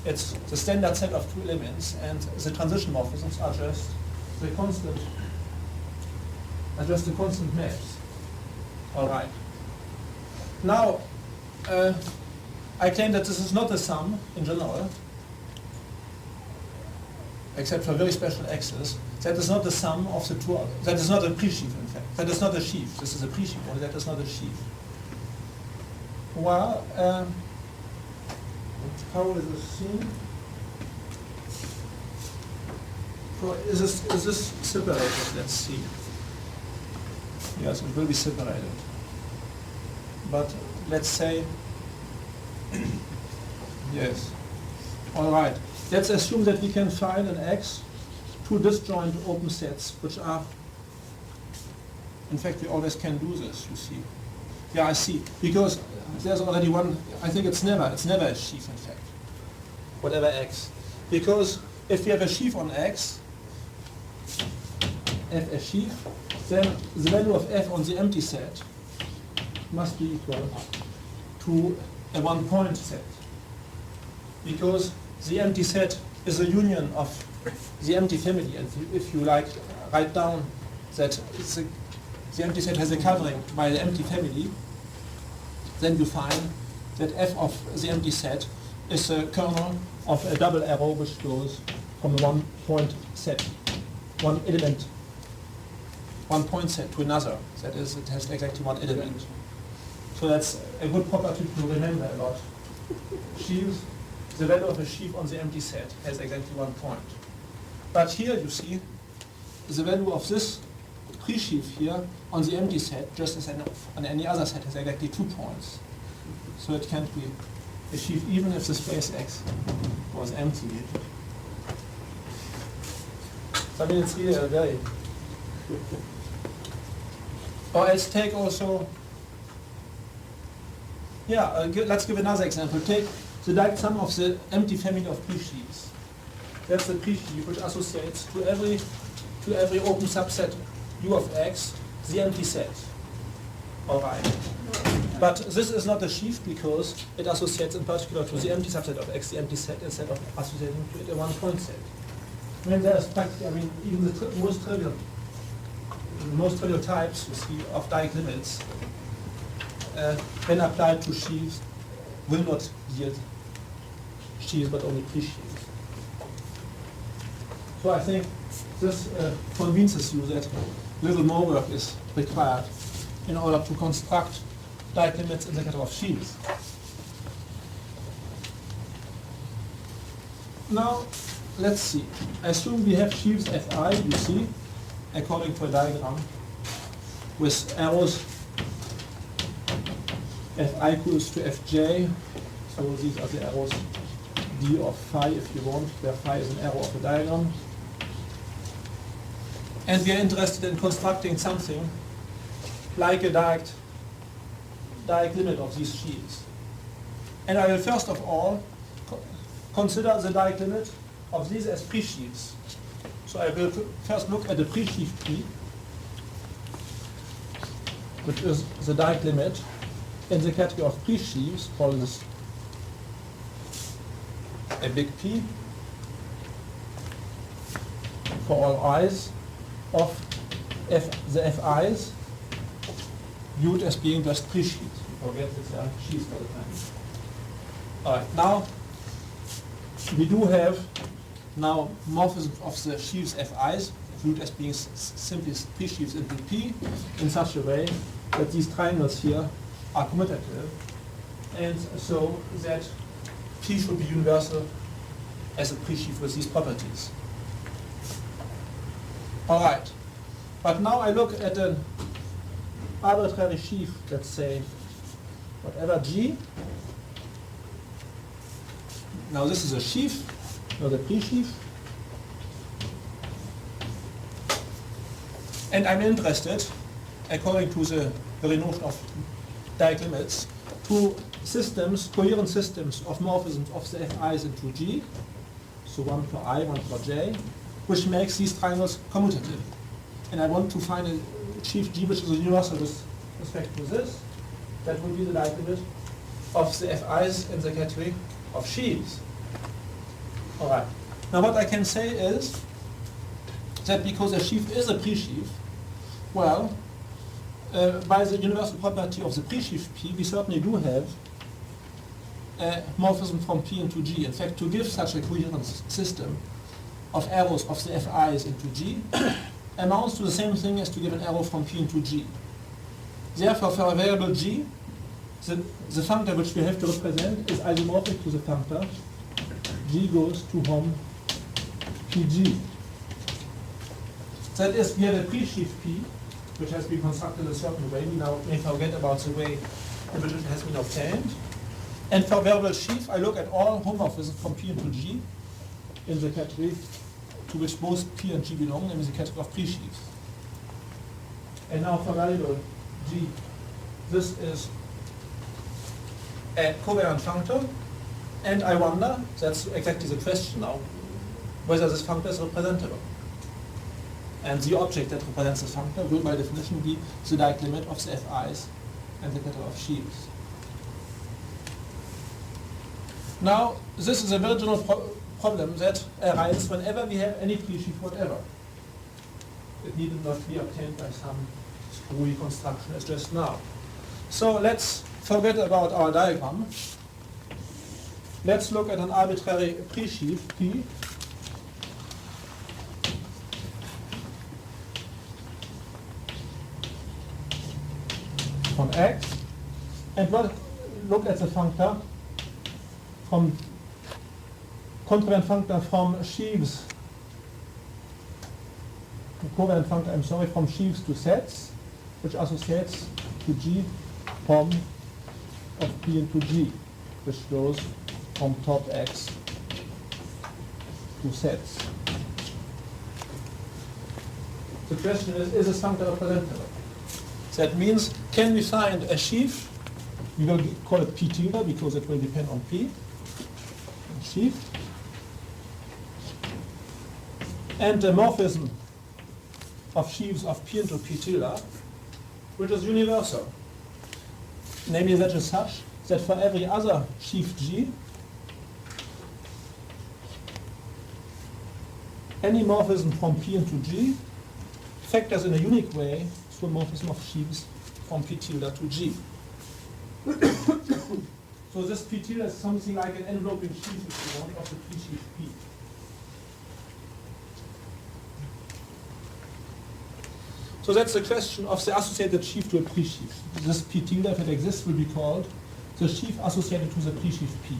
It's the standard set of two elements, and the transition morphisms are just the constant maps. All right. Now, I claim that this is not a sum in general, except for very special X's. That is not the sum of the two. That is not a presheaf, in fact. That is not a sheaf. This is a presheaf, only that is not a sheaf. Well, how is this seen? Is this separated? Let's see. Yes, it will be separated. But let's say, yes. All right. Let's assume that we can find an X two disjoint open sets which are In fact, we always can do this, you see. Yeah, I see. Because there's already one, I think it's never a sheaf, in fact. Whatever x. Because if we have a sheaf on x, f a sheaf, then the value of f on the empty set must be equal to a one-point set. Because the empty set is a union of the empty family, and if you like write down that the empty set has a covering by the empty family, then you find that f of the empty set is a kernel of a double arrow which goes from a one-point set, one element, one-point set to another. That is, it has exactly one element. So that's a good property to remember about sheaves. The value of a sheaf on the empty set has exactly 1 point. But here you see the value of this pre-sheaf here on the empty set, just as on any other set, has exactly 2 points. So it can't be a sheaf even if the space X was empty. So I mean, it's really a very... Or let's take also... Yeah, let's give another example. Take the direct sum of the empty family of pre-sheaves. That's the pre-sheaf which associates to every open subset U of X the empty set. All right. But this is not a sheaf because it associates in particular to the empty subset of X the empty set instead of associating to it a one-point set. I mean, there's practically, I mean, even the most trivial types you see of Dieck limits, when applied to sheaves, will not yield sheaves but only pre-sheaves. So I think this convinces you that little more work is required in order to construct Dieck limits in the category of sheaves. Now, let's see. Assume we have sheaves Fi, you see, according to a diagram, with arrows Fi equals to Fj. So these are the arrows D of phi, if you want, where phi is an arrow of a diagram. And we are interested in constructing something like a direct limit of these sheaves. And I will first of all consider the direct limit of these as pre-sheaves. So I will first look at the pre-sheaf P, which is the direct limit in the category of pre-sheaves, call this a big P, for all i's of the Fi's, viewed as being just pre-sheaves. Forget it's sheaves all the time. All right, now we do have now morphisms of the sheaves Fi's, viewed as being simply pre-sheaves into P, in such a way that these triangles here are commutative, and so that P should be universal as a pre-sheaf with these properties. All right, but now I look at an arbitrary sheaf, let's say, whatever G. Now this is a sheaf, not a pre-sheaf. And I'm interested, according to the very notion of Dieck limits, to systems, coherent systems of morphisms of the Fi's into G, so one for I, one for J, which makes these triangles commutative. And I want to find a sheaf G which is universal with respect to this. That would be the Dieck limit of the Fi's in the category of sheaves. All right. Now what I can say is that because a sheaf is a pre-sheaf, well, by the universal property of the pre-sheaf P, we certainly do have a morphism from P into G. In fact, to give such a coherent system of arrows of the Fi's into G amounts to the same thing as to give an arrow from P into G. Therefore, for a variable G, the functor which we have to represent is isomorphic to the functor G goes to hom PG. That is, we have a pre-sheaf P, which has been constructed in a certain way. We now may forget about the way in which it has been obtained. And for variable sheaf, I look at all homomorphisms from P into G in the category to which both P and G belong, namely the category of pre-sheaves. And now for variable g, this is a covariant functor, and I wonder, that's exactly the question now, whether this functor is representable. And the object that represents the functor will by definition be the Dirac limit of the fi's and the catalog of sheaves. Now, this is a very general problem that arises whenever we have any pre-sheaf whatever. It need not be obtained by some screwy construction as just now. So let's forget about our diagram. Let's look at an arbitrary pre-sheaf P. From X, and we'll look at the functor from covariant functor from sheaves, covariant functor, I'm sorry, from sheaves to sets, which associates to G from of P into G, which goes from top X to sets. The question is this functor representable? That means, can we find a sheaf? We will call it P tilde because it will depend on P. Sheaf. And a morphism of sheaves of P into P tilde, which is universal. Namely, that is such that for every other sheaf G, any morphism from P into G factors in a unique way through a morphism of sheaves from P tilde to G. So this P tilde is something like an enveloping sheaf, if you want, of the pre-sheaf P. So that's the question of the associated sheaf to a pre-sheaf. This P tilde, if it exists, will be called the sheaf associated to the pre-sheaf P.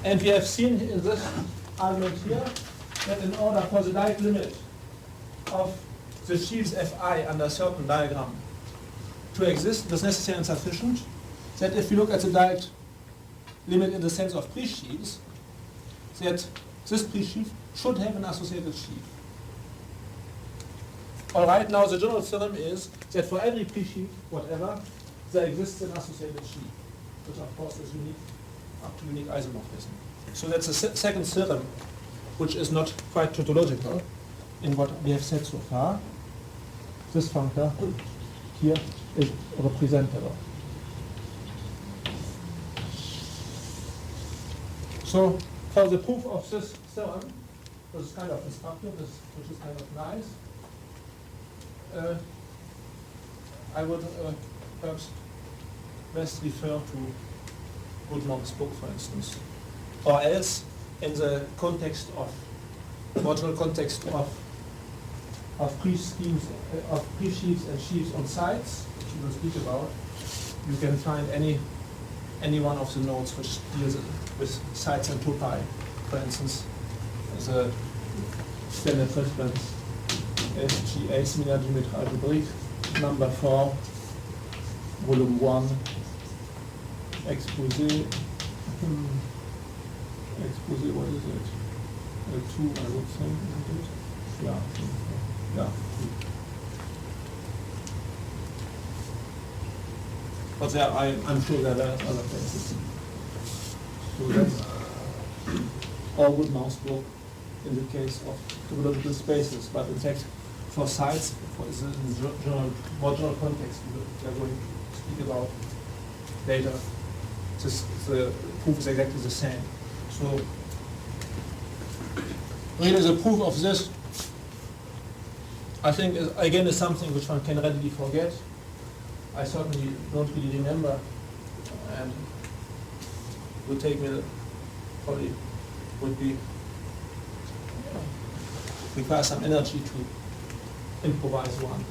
And we have seen in this argument here that in order for the Dirac limit of the sheaves Fi under a certain diagram to exist, it is necessary and sufficient that if we look at the Dirac limit in the sense of pre-sheaves, that this pre-sheaf should have an associated sheaf. All right, now the general theorem is that for every pre-sheaf, whatever, there exists an associated sheaf, which of course is unique up to unique isomorphism. So that's the second theorem, which is not quite tautological in what we have said so far. This functor here is representable. So for the proof of this theorem, which is kind of instructive, which is kind of nice, I would perhaps best refer to Goodman's book, for instance, or else in the context of more general context of pre-sheaves and sheaves on sites, which we will speak about, you can find any one of the notes which deals with sites and topi. For instance, the standard reference SGA similar geometry algebraic, number 4, volume 1, exposé. Exposé, what is it? 2, I would think, isn't it? Yeah. Yeah. But there, I'm sure there are other places. So that's all Goodman's book in the case of topological spaces. But in fact, for sites, for the more general context we are going to speak about later, the proof is exactly the same. So really the proof of this, I think, again, is something which one can readily forget. I certainly don't really remember, and it would take me, probably would be, require some energy to improvise one.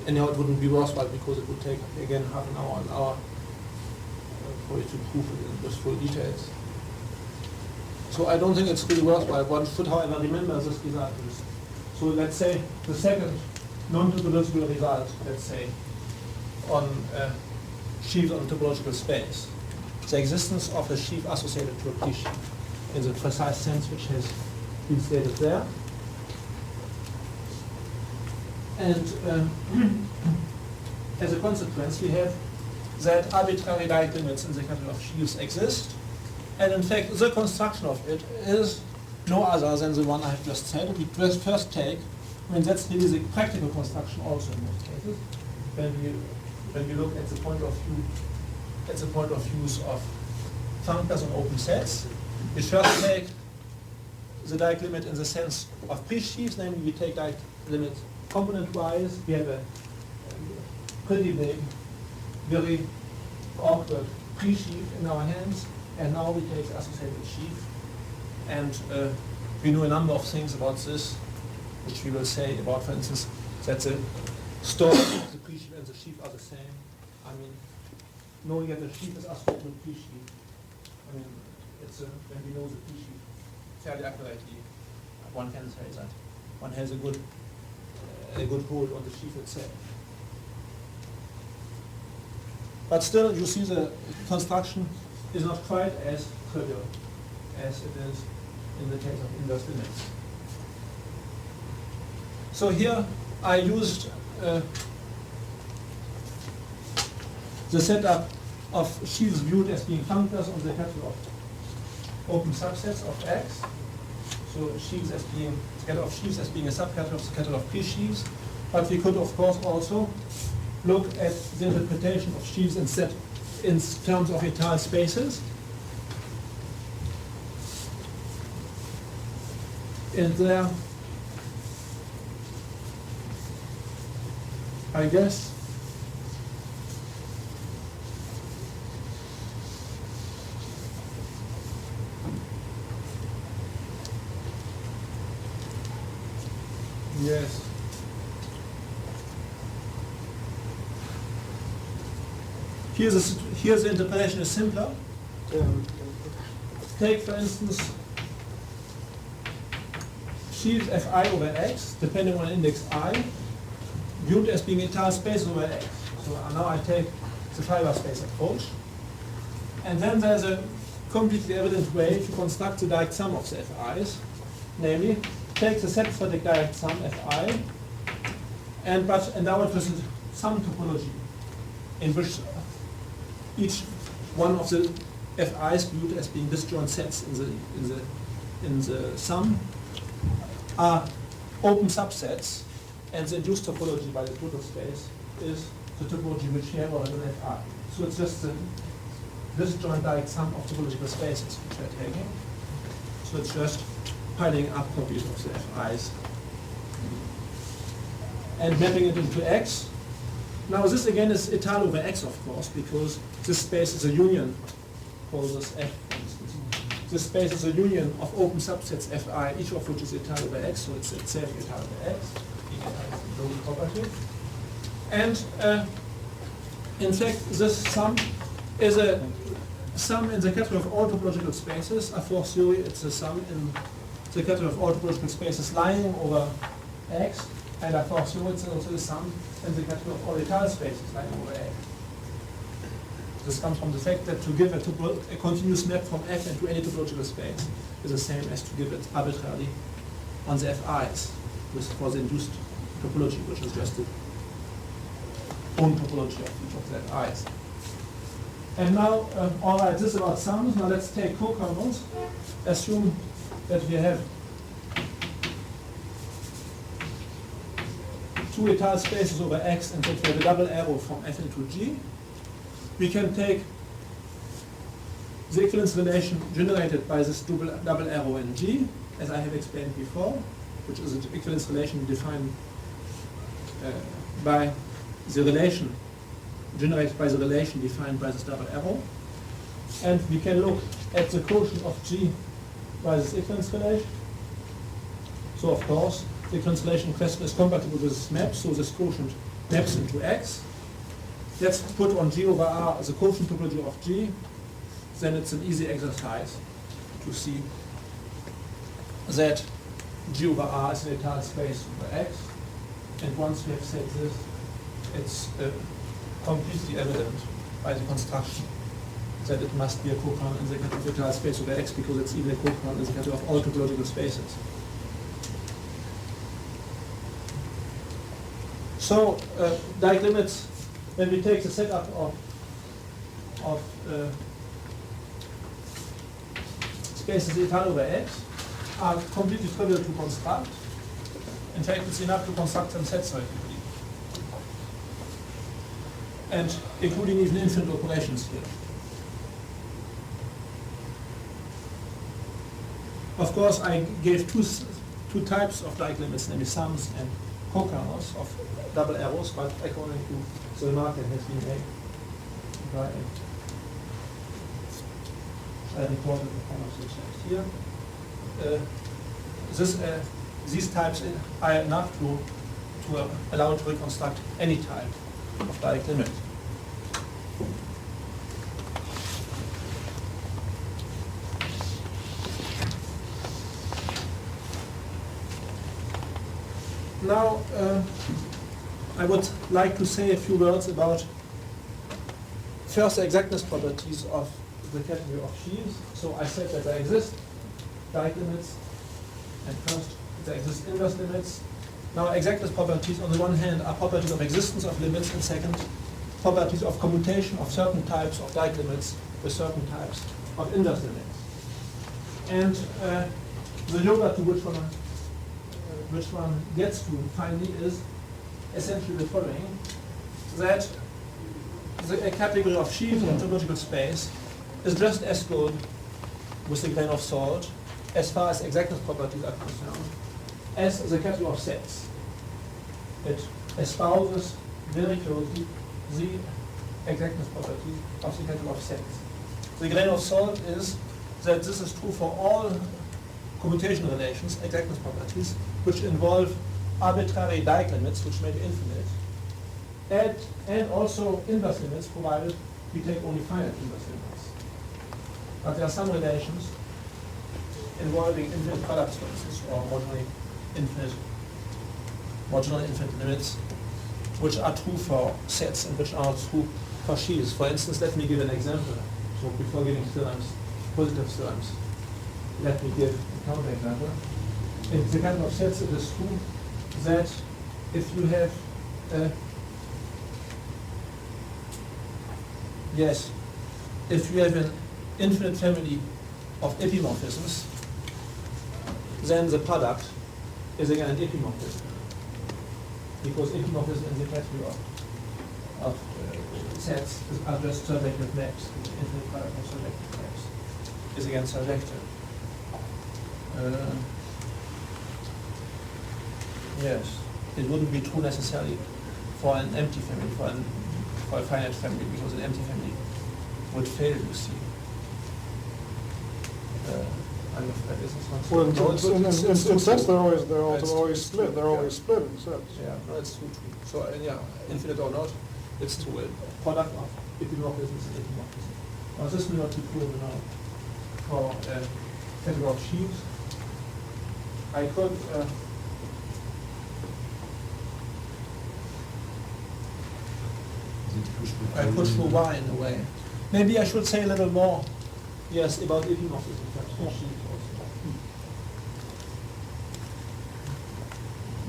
Anyhow, it wouldn't be worthwhile because it would take, again, half an hour for you to prove it with full details. So I don't think it's really worthwhile. One should, however, remember this result. So let's say the second non-topological result, let's say, on sheaves on a topological space. The existence of a sheaf associated to a pre-sheaf in the precise sense which has been stated there. And as a consequence, we have that arbitrary Dirac limits in the catalog of sheaves exist. And in fact, the construction of it is no other than the one I have just said. We first take, I mean, that's really the practical construction also in most cases, when we look at the point of views of functors on open sets. We first take the Dirac limit in the sense of pre-sheaves, namely we take Dirac limit component-wise. We have a pretty big, very awkward pre-sheaf in our hands, and now we take the associated sheaf. And we know a number of things about this, which we will say about, for instance, that the story of the pre-sheaf and the sheaf are the same. I mean, knowing that the sheaf is associated with pre-sheaf, I mean, when we know the pre-sheaf fairly accurately, one can say that one has a good hold on the sheaf itself. But still, you see the construction is not quite as trivial as it is in the case of inverse limits. So here I used the setup of sheaves viewed as being functors on the catalog of open subsets of X. So sheaves as being the catalog of sheaves as being a subcatalog of the catalog of pre-sheaves. But we could of course also look at the interpretation of sheaves instead in terms of étale spaces. And there, I guess, yes. Here the interpretation is simpler. Take, for instance, sheaves Fi over X, depending on index I, viewed as being étale space over X. So now I take the fiber space approach. And then there's a completely evident way to construct the direct sum of the Fi's, namely, take the set-static direct sum Fi and endow it with a sum topology in which each one of the Fi's viewed as being disjoint sets in the sum are open subsets, and the induced topology by the total space is the topology which we have already in Fi. So it's just the disjoint direct sum of topological spaces which we're taking. So it's just piling up copies of the Fi's and mapping it into X. Now this again is étale over X, of course, because this space is a union, call this F, for instance. This space is a union of open subsets Fi, each of which is étale over X, so it's itself étale over X, being étale is the global property. And in fact, this sum is a sum in the catalog of all topological spaces. A fortiori, it's a sum in the catalog of all topological spaces lying over X, and a fortiori, it's also a sum in the catalog of all étale spaces lying over X. This comes from the fact that to give a continuous map from F into any topological space is the same as to give it arbitrarily on the Fi's for the induced topology, which is just the own topology of each of the Fi's. And now, all right, this is about sums. Now let's take co-kernels. Assume that we have two étale spaces over X and that we have a double arrow from F into G. We can take the equivalence relation generated by this double arrow in G, as I have explained before, which is an equivalence relation defined by the relation generated by the relation defined by this double arrow. And we can look at the quotient of G by this equivalence relation. So of course, the equivalence relation question is compatible with this map, so this quotient maps into X. Let's put on G over R the quotient topology of G. Then it's an easy exercise to see that G over R is an étale space over X. And once we have said this, it's completely evident by the construction that it must be a co-kernel in the étale space over X, because it's even a co-kernel in the catalog of all topological spaces. So Dike limits, when we take the setup of spaces eta over x, are completely trivial to construct. In fact, it's enough to construct some sets regularly, and including even infinite operations here. Of course, I gave two types of Dike limits, namely sums and co-kernels of double arrows, but according to the remark that has been made by I recorded the form of the text here. These types are enough to allow to reconstruct any type of Dike limit. Now, I would like to say a few words about first the exactness properties of the category of sheaves. So I said that there exist Dike limits, and first there exist inverse limits. Now, exactness properties on the one hand are properties of existence of limits, and second, properties of commutation of certain types of Dike limits with certain types of inverse limits. And the yoga to which one gets to finally is essentially the following: that a category of sheaves in topological space is just as good with a grain of salt as far as exactness properties are concerned as the category of sets. It espouses very closely the exactness properties of the category of sets. The grain of salt is that this is true for all commutation relations, exactness properties, which involve arbitrary Dike limits, which may be infinite, and also inverse limits, provided we take only finite inverse limits. But there are some relations involving infinite products, for instance, or marginally infinite limits, which are true for sets and which are true for sheaves. For instance, let me give an example. So before giving theorems, positive theorems, let me give a counterexample. In the category of sets, it is true that if you have if you have an infinite family of epimorphisms, then the product is again an epimorphism, because epimorphisms in the category of sets are just surjective maps. The infinite product of surjective maps is again surjective. Yes, it wouldn't be true necessarily for an empty family, for a finite family, because an empty family would fail, you see. I'm afraid this is not Well, in sets, they're always It's split. true, They're always yeah. split in sets. Yeah, no, it's true. So infinite or not, it's true. A product of epimorphisms and epimorphisms. Now this will not be true now for category of sheaves. I could show why in a way. Maybe I should say a little more, yes, about epimorphism for sheaves also.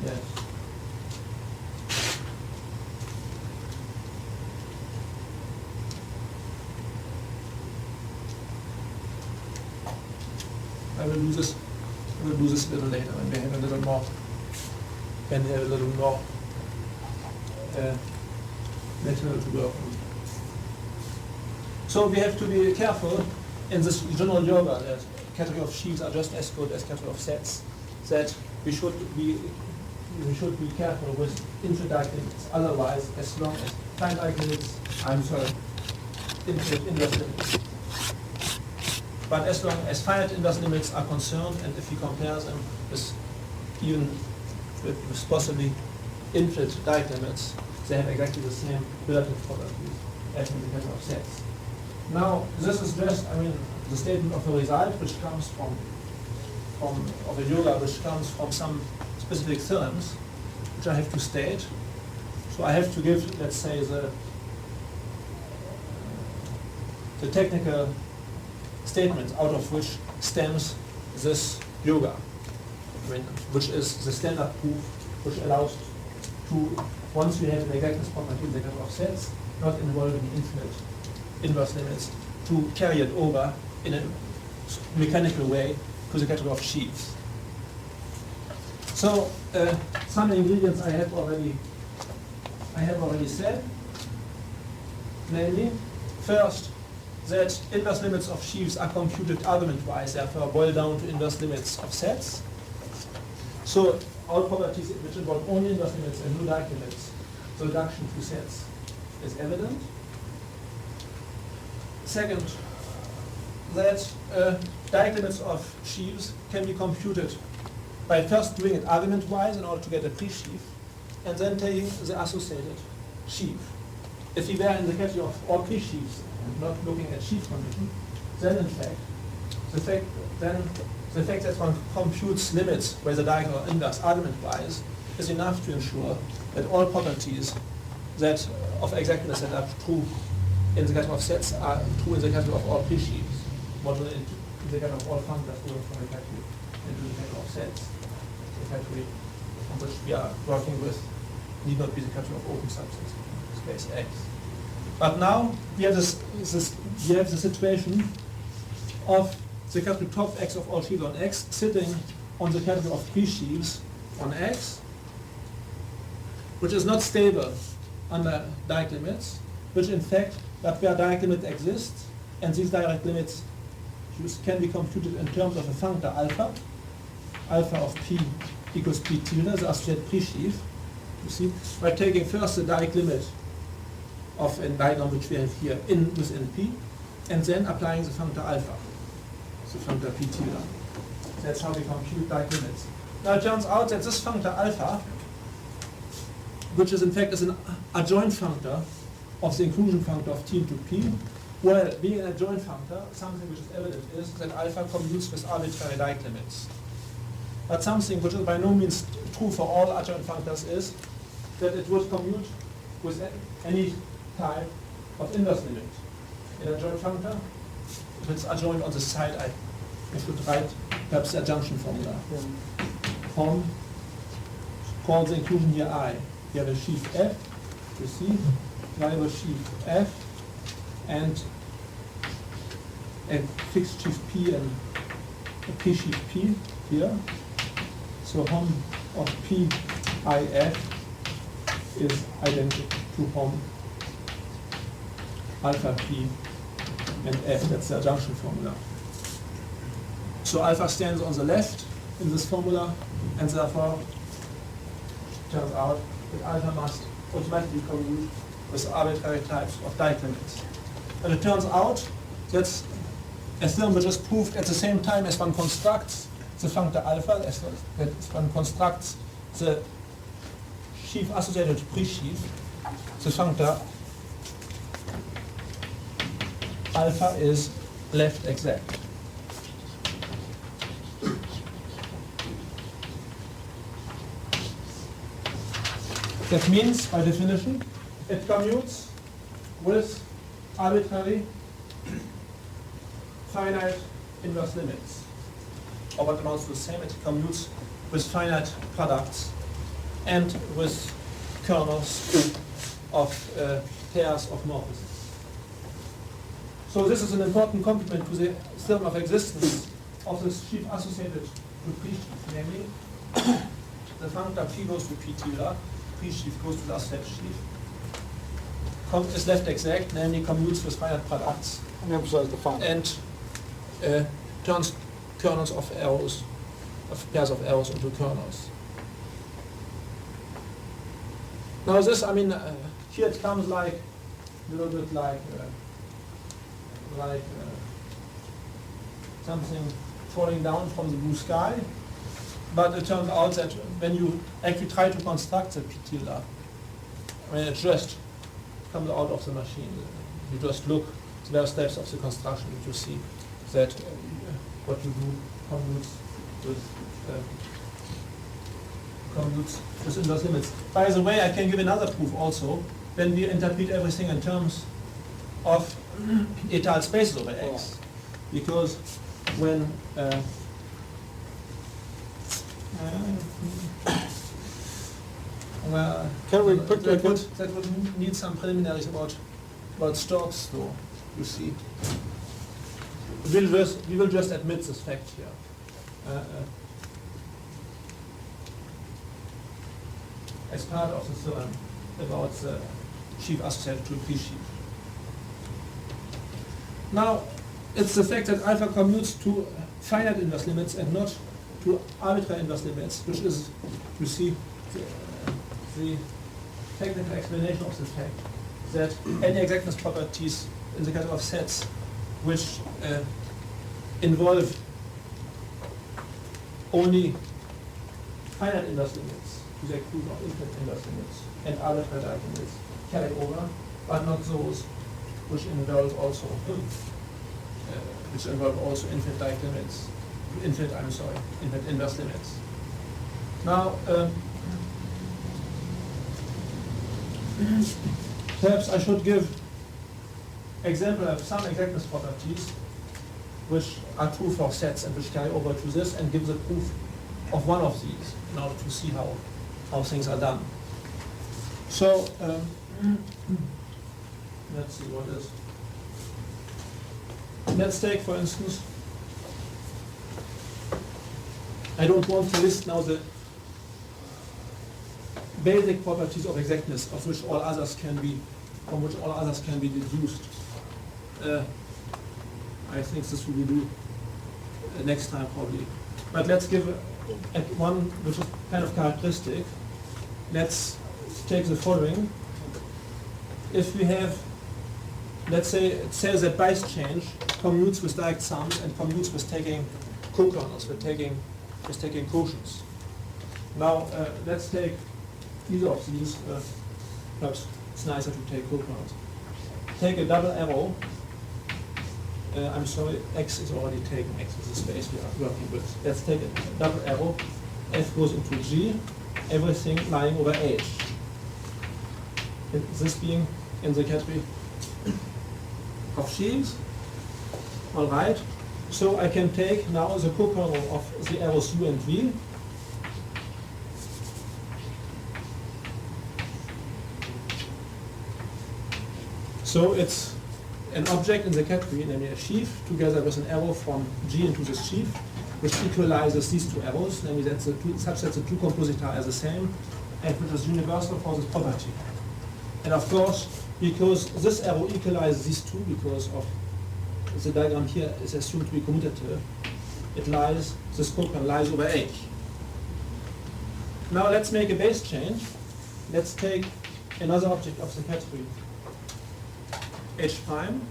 Yes. I will do this a little later when we have a little more material to work on. So we have to be careful in this general yoga that category of sheaves are just as good as category of sets, that we should be careful with infinite Dike limits. Otherwise, as long as finite Dike limits, infinite inverse limits. But as long as finite inverse limits are concerned, and if you compare them with with possibly infinite Dike limits, they have exactly the same relative properties as in the category of sets. Now, this is just, the statement of a result which comes of a yoga which comes from some specific theorems, which I have to state. So I have to give, let's say, the technical statements out of which stems this yoga, which is the standard proof which allows to once you have an exactness property in the catalog of sets, not involving infinite inverse limits, to carry it over in a mechanical way to the catalog of sheaves. So some ingredients I have already said, namely, first, that inverse limits of sheaves are computed argument-wise, therefore boil down to inverse limits of sets. So all properties which involve only inverse limits and no Dirac limits, so reduction to sets is evident. Second, that Dirac limits of sheaves can be computed by first doing it argument-wise in order to get a pre-sheaf, and then taking the associated sheaf. If we were in the category of all pre-sheaves and not looking at sheaf condition, then in fact, the fact that one computes limits, whether Dirac or inverse argument-wise, is enough to ensure that all properties that of exactness that are true in the category of sets are true in the category of all pre-sheaves, modular in the category of all functors going from the category into the category of sets. The category from which we are working with need not be the category of open subsets, space X. But now we have the situation of the category top X of all sheaves on X sitting on the category of pre-sheaves on X, which is not stable under Dirac limits, which in fact, but where Dirac limit exists, and these Dirac limits can be computed in terms of a functor alpha of P equals P tilde, the associated pre-sheaf, you see, by taking first the Dirac limit of a diagram which we have here within P, and then applying the functor alpha, the functor P tilde. That's how we compute Dirac limits. Now it turns out that this functor alpha, which is in fact is an adjoint functor of the inclusion functor of T into P, well, being an adjoint functor, something which is evident is that alpha commutes with arbitrary Dirac limits. But something which is by no means true for all adjoint functors is that it would commute with any type of inverse limit. In an adjoint functor, if it's adjoint on the side, I should write perhaps the adjunction formula. From call the inclusion here I. We have a sheaf F, you see, variable sheaf F, and a fixed sheaf P and a P sheaf P here. So hom of P I F is identical to hom alpha P and F. That's the adjunction formula. So alpha stands on the left in this formula, and therefore it turns out that alpha must automatically commute with arbitrary types of Dirac limits. And it turns out that's a theorem which is proved at the same time as one constructs the functor alpha, as one constructs the sheaf associated pre-sheaf, the functor alpha is left exact. That means, by definition, it commutes with arbitrary finite inverse limits. Or what amounts to the same, it commutes with finite products and with kernels of pairs of morphisms. So this is an important complement to the theorem of existence of this sheaf associated to pre-sheaf, namely the functor P goes to P tilde, pre-sheaf goes to the associated sheaf, is left exact, namely commutes with finite products, And emphasize the functor. and turns kernels of arrows, of pairs of arrows into kernels. Now this, I mean, here it comes like a little bit like something falling down from the blue sky, but it turns out that when you actually try to construct the P tilde, I mean, it just comes out of the machine. You just look at the various steps of the construction and you see that what you do commutes with inverse limits. By the way, I can give another proof also when we interpret everything in terms of étale spaces over X. Because when Well, Can we quickly that would need some preliminaries about Stokes, though, you see. We will just admit this fact here. As part of the theorem about the sheaf associated to a pre-sheaf. Now, it's the fact that alpha commutes to finite inverse limits and not to arbitrary inverse limits, which is, you see, the technical explanation of the fact that any exactness properties in the category of sets which involve only finite inverse limits to the exclusion of infinite inverse limits and arbitrary direct limits carry over, but not those which involve also infinite direct limits, infinite inverse limits. Now, perhaps I should give example of some exactness properties which are true for sets and which carry over to this, and give the proof of one of these in order to see how things are done. So, let's see what is. Let's take, for instance, I don't want to list now the basic properties of exactness from which all others can be deduced. I think this we will do next time probably. But let's give one which is kind of characteristic. Let's take the following. If we have, let's say, it says that Bayes change commutes with direct sums and commutes with taking co-kernels, with taking quotients. Now, let's take either of these. Perhaps it's nicer to take co-kernels. Take a double arrow. I'm sorry, X is already taken. X is the space we are working with. Let's take a double arrow. F goes into G, everything lying over H. This being in the category of sheaves. All right. So I can take now the co-kernel of the arrows U and V. So it's an object in the category, namely a sheaf, together with an arrow from G into this sheaf, which equalizes these two arrows, namely that such that the two composita are the same, and which is universal for this property. And of course, because this arrow equalizes these two, because of the diagram here is assumed to be commutative, this co-kernel lies over H. Now let's make a base change. Let's take another object of the category H prime,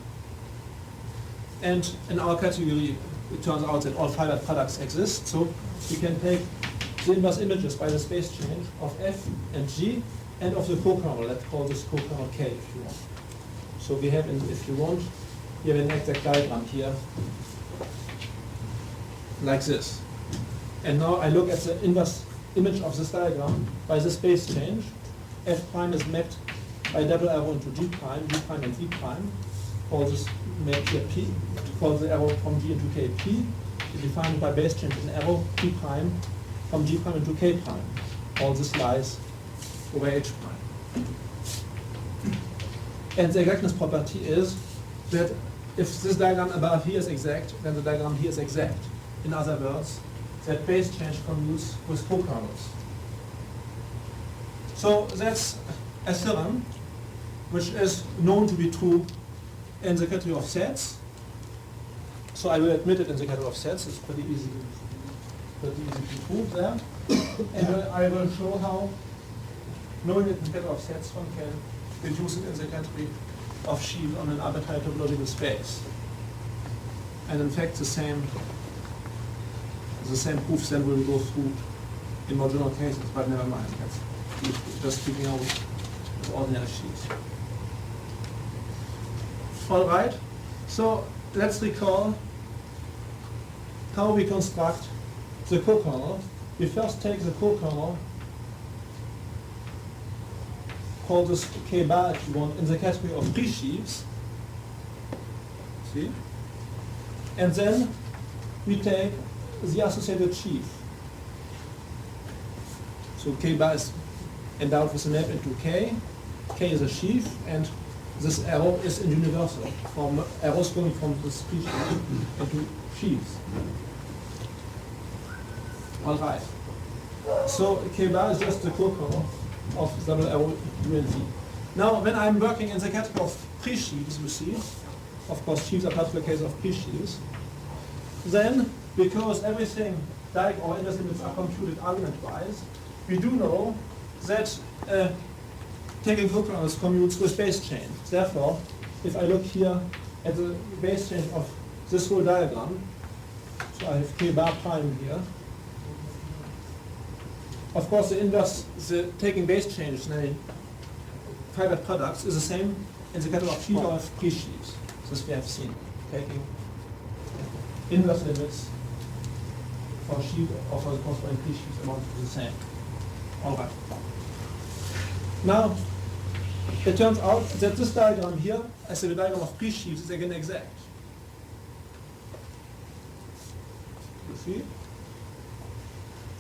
and in our category it turns out that all finite products exist, so we can take the inverse images by the space change of F and G and of the co-kernel. Let's call this co-kernel K if you want. So we have, if you want, you have an exact diagram here like this. And now I look at the inverse image of this diagram by the space change. F prime is mapped by double arrow into G prime and V prime. Call this map here P. Call the arrow from G into K P. We define it by base change an arrow P prime from G prime into K prime. All this lies over H prime. And the exactness property is that if this diagram above here is exact, then the diagram here is exact. In other words, that base change commutes with co-kernels. So that's a theorem which is known to be true in the category of sets. So I will admit it in the category of sets. It's pretty easy to prove there. And I will show how, knowing it in the category of sets, one can reduce it in the category of sheaf on an arbitrary topological space. And in fact, the same proofs then will go through in more general cases, but never mind. That's just speaking out with ordinary sheaves. All right. So let's recall how we construct the co-kernel. We first take the co-kernel, call this K bar if you want, in the category of pre-sheaves. See? And then we take the associated sheaf. So K bar is endowed with a map into K. K is a sheaf, and this arrow is in universal, from arrows going from the species into sheaves. All right. So K bar is just the co-core of double arrow U and V. Now, when I'm working in the category of pre-sheaves, you see, of course, sheaves are particular case of pre-sheaves, then, because everything like or inverse limits are computed argument-wise, we do know that taking co-kernels commutes with base change. Therefore, if I look here at the base change of this whole diagram, so I have K bar prime here. Of course, the inverse, the taking base change, namely private products, is the same in the category of sheaf or of pre-sheaves. This we have seen. Taking inverse limits for sheaf or for the corresponding pre-sheaves amount to the same. All right. Now, it turns out that this diagram here, as the diagram of pre-sheaves, is again exact. You see?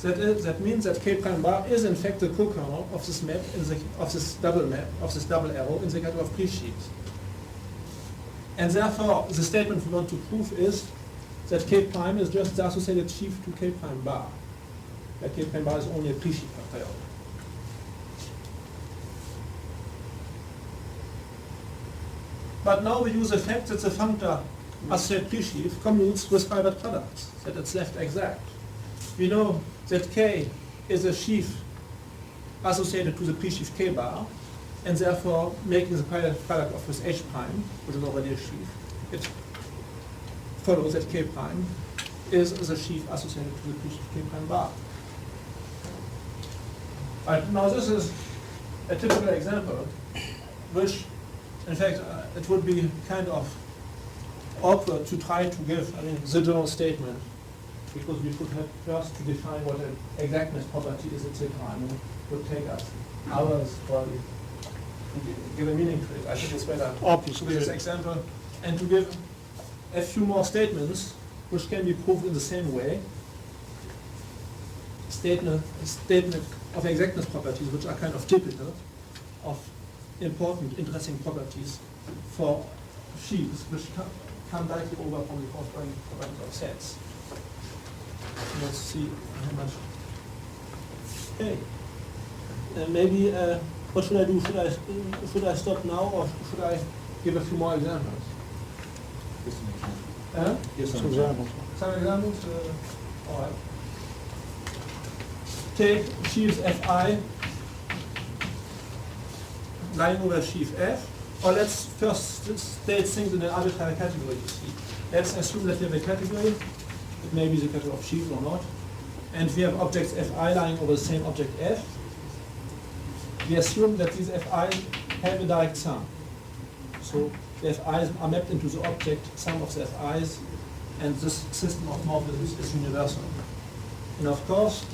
That means that K prime bar is in fact the co-kernel of this map, of this double arrow in the category of pre-sheaves. And therefore, the statement we want to prove is that K prime is just the associated sheaf to K prime bar. That K prime bar is only a pre-sheaf a priori. But now we use the fact that the functor associated pre-sheaf commutes with private products, that it's left exact. We know that K is a sheaf associated to the pre-sheaf K bar, and therefore making the private product of this H prime, which is already a sheaf, it follows that K prime is a sheaf associated to the pre-sheaf K prime bar. Right, now this is a typical example, which in fact it would be kind of awkward to try to give, the general statement, because we could have first to define what an exactness property is, etc. And it would take us hours probably to give a meaning to it. I think it's better Obviously. to give this example and to give a few more statements which can be proved in the same way. Statement of exactness properties which are kind of typical of important, interesting properties for sheaves which come directly over from the corresponding properties of sets. Let's see how much. Okay. Maybe what should I do? Should I stop now, or should I give a few more examples? Some examples. Some examples. All right. Take sheaves Fi lying over sheaf F, or let's first state things in an arbitrary category. You see. Let's assume that we have a category. It may be the category of sheaves or not. And we have objects Fi lying over the same object F. We assume that these Fi's have a direct sum. So the Fi's are mapped into the object sum of the Fi's, and this system of morphisms is universal. And of course,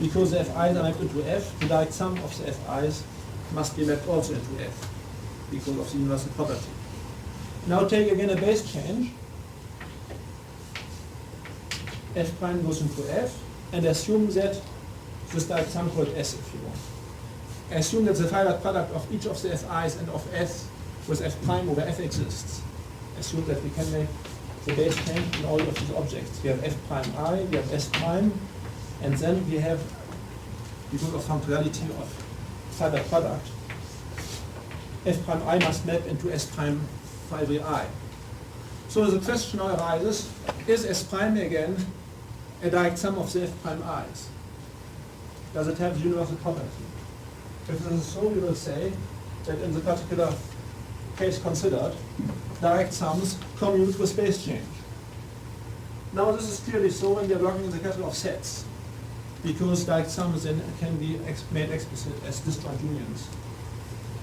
because the Fi's are mapped into F, the direct sum of the Fi's must be mapped also into F, because of the universal property. Now take again a base change. F prime goes into F, and assume that this direct sum called S, if you want. Assume that the finite product of each of the Fi's and of S with F prime over F exists. Assume that we can make the base change in all of these objects. We have F prime I, we have S prime, and then we have, because of functionality of finite product, F prime I must map into S prime for every I. So the question now arises, is S prime again a direct sum of the F prime I's? Does it have the universal property? If this is so, we will say that in the particular case considered, direct sums commute with base change. Now this is clearly so when we are working in the category of sets, because direct sums then can be made explicit as disjoint unions.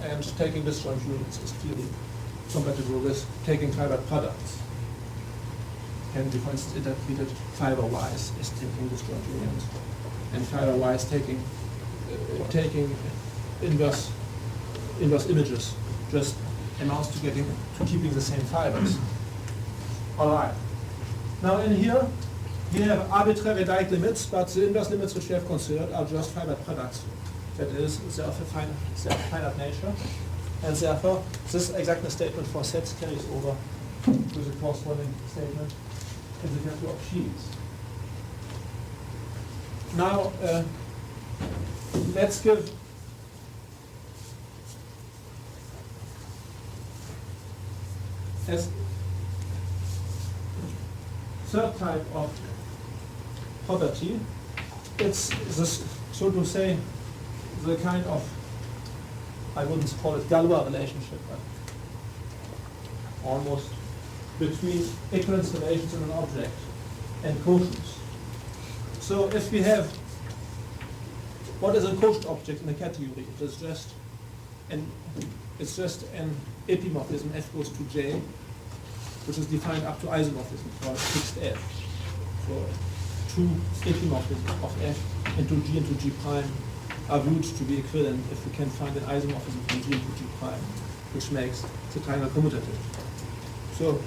And taking disjoint unions is clearly compatible with taking private products. Can be, for instance, interpreted fiber-wise as taking disjoint unions, and fiber-wise taking inverse images just amounts to keeping the same fibers. All right. Now in here we have arbitrary direct limits, but the inverse limits which we have considered are just fiber products that is, they are of finite nature, and therefore this exactness statement for sets carries over to the corresponding statement in the category of sheaves. Now, let's give as third type of property, it's this, so to say, the kind of, I wouldn't call it Galois relationship, but almost between equivalence relations in an object and quotients. So if we have, what is a quotient object in a category? It's just an epimorphism f goes to j, which is defined up to isomorphism for fixed f. So two epimorphisms of f into g prime are viewed to be equivalent if we can find an isomorphism from g into g prime, which makes the triangle commutative. So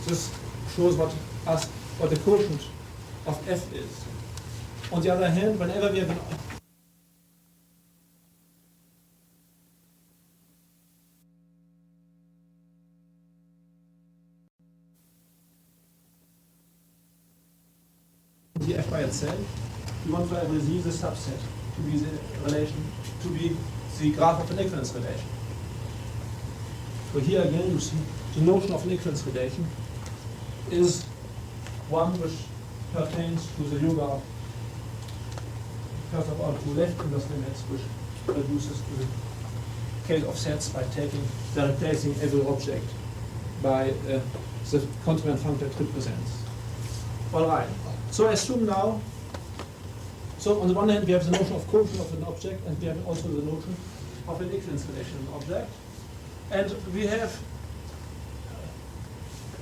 this shows what the quotient of f is. On the other hand, whenever we have an the f by itself, we want to have the subset to be the relation, to be the graph of an equivalence relation. So here again you see the notion of an equivalence relation is one which pertains to the yoga of, first of all, to left inverse limits, which reduces to the case of sets by replacing every object by the complement function it represents. All right. So assume now, so on the one hand we have the notion of quotient of an object, and we have also the notion of an equivalence relation of an object. And we have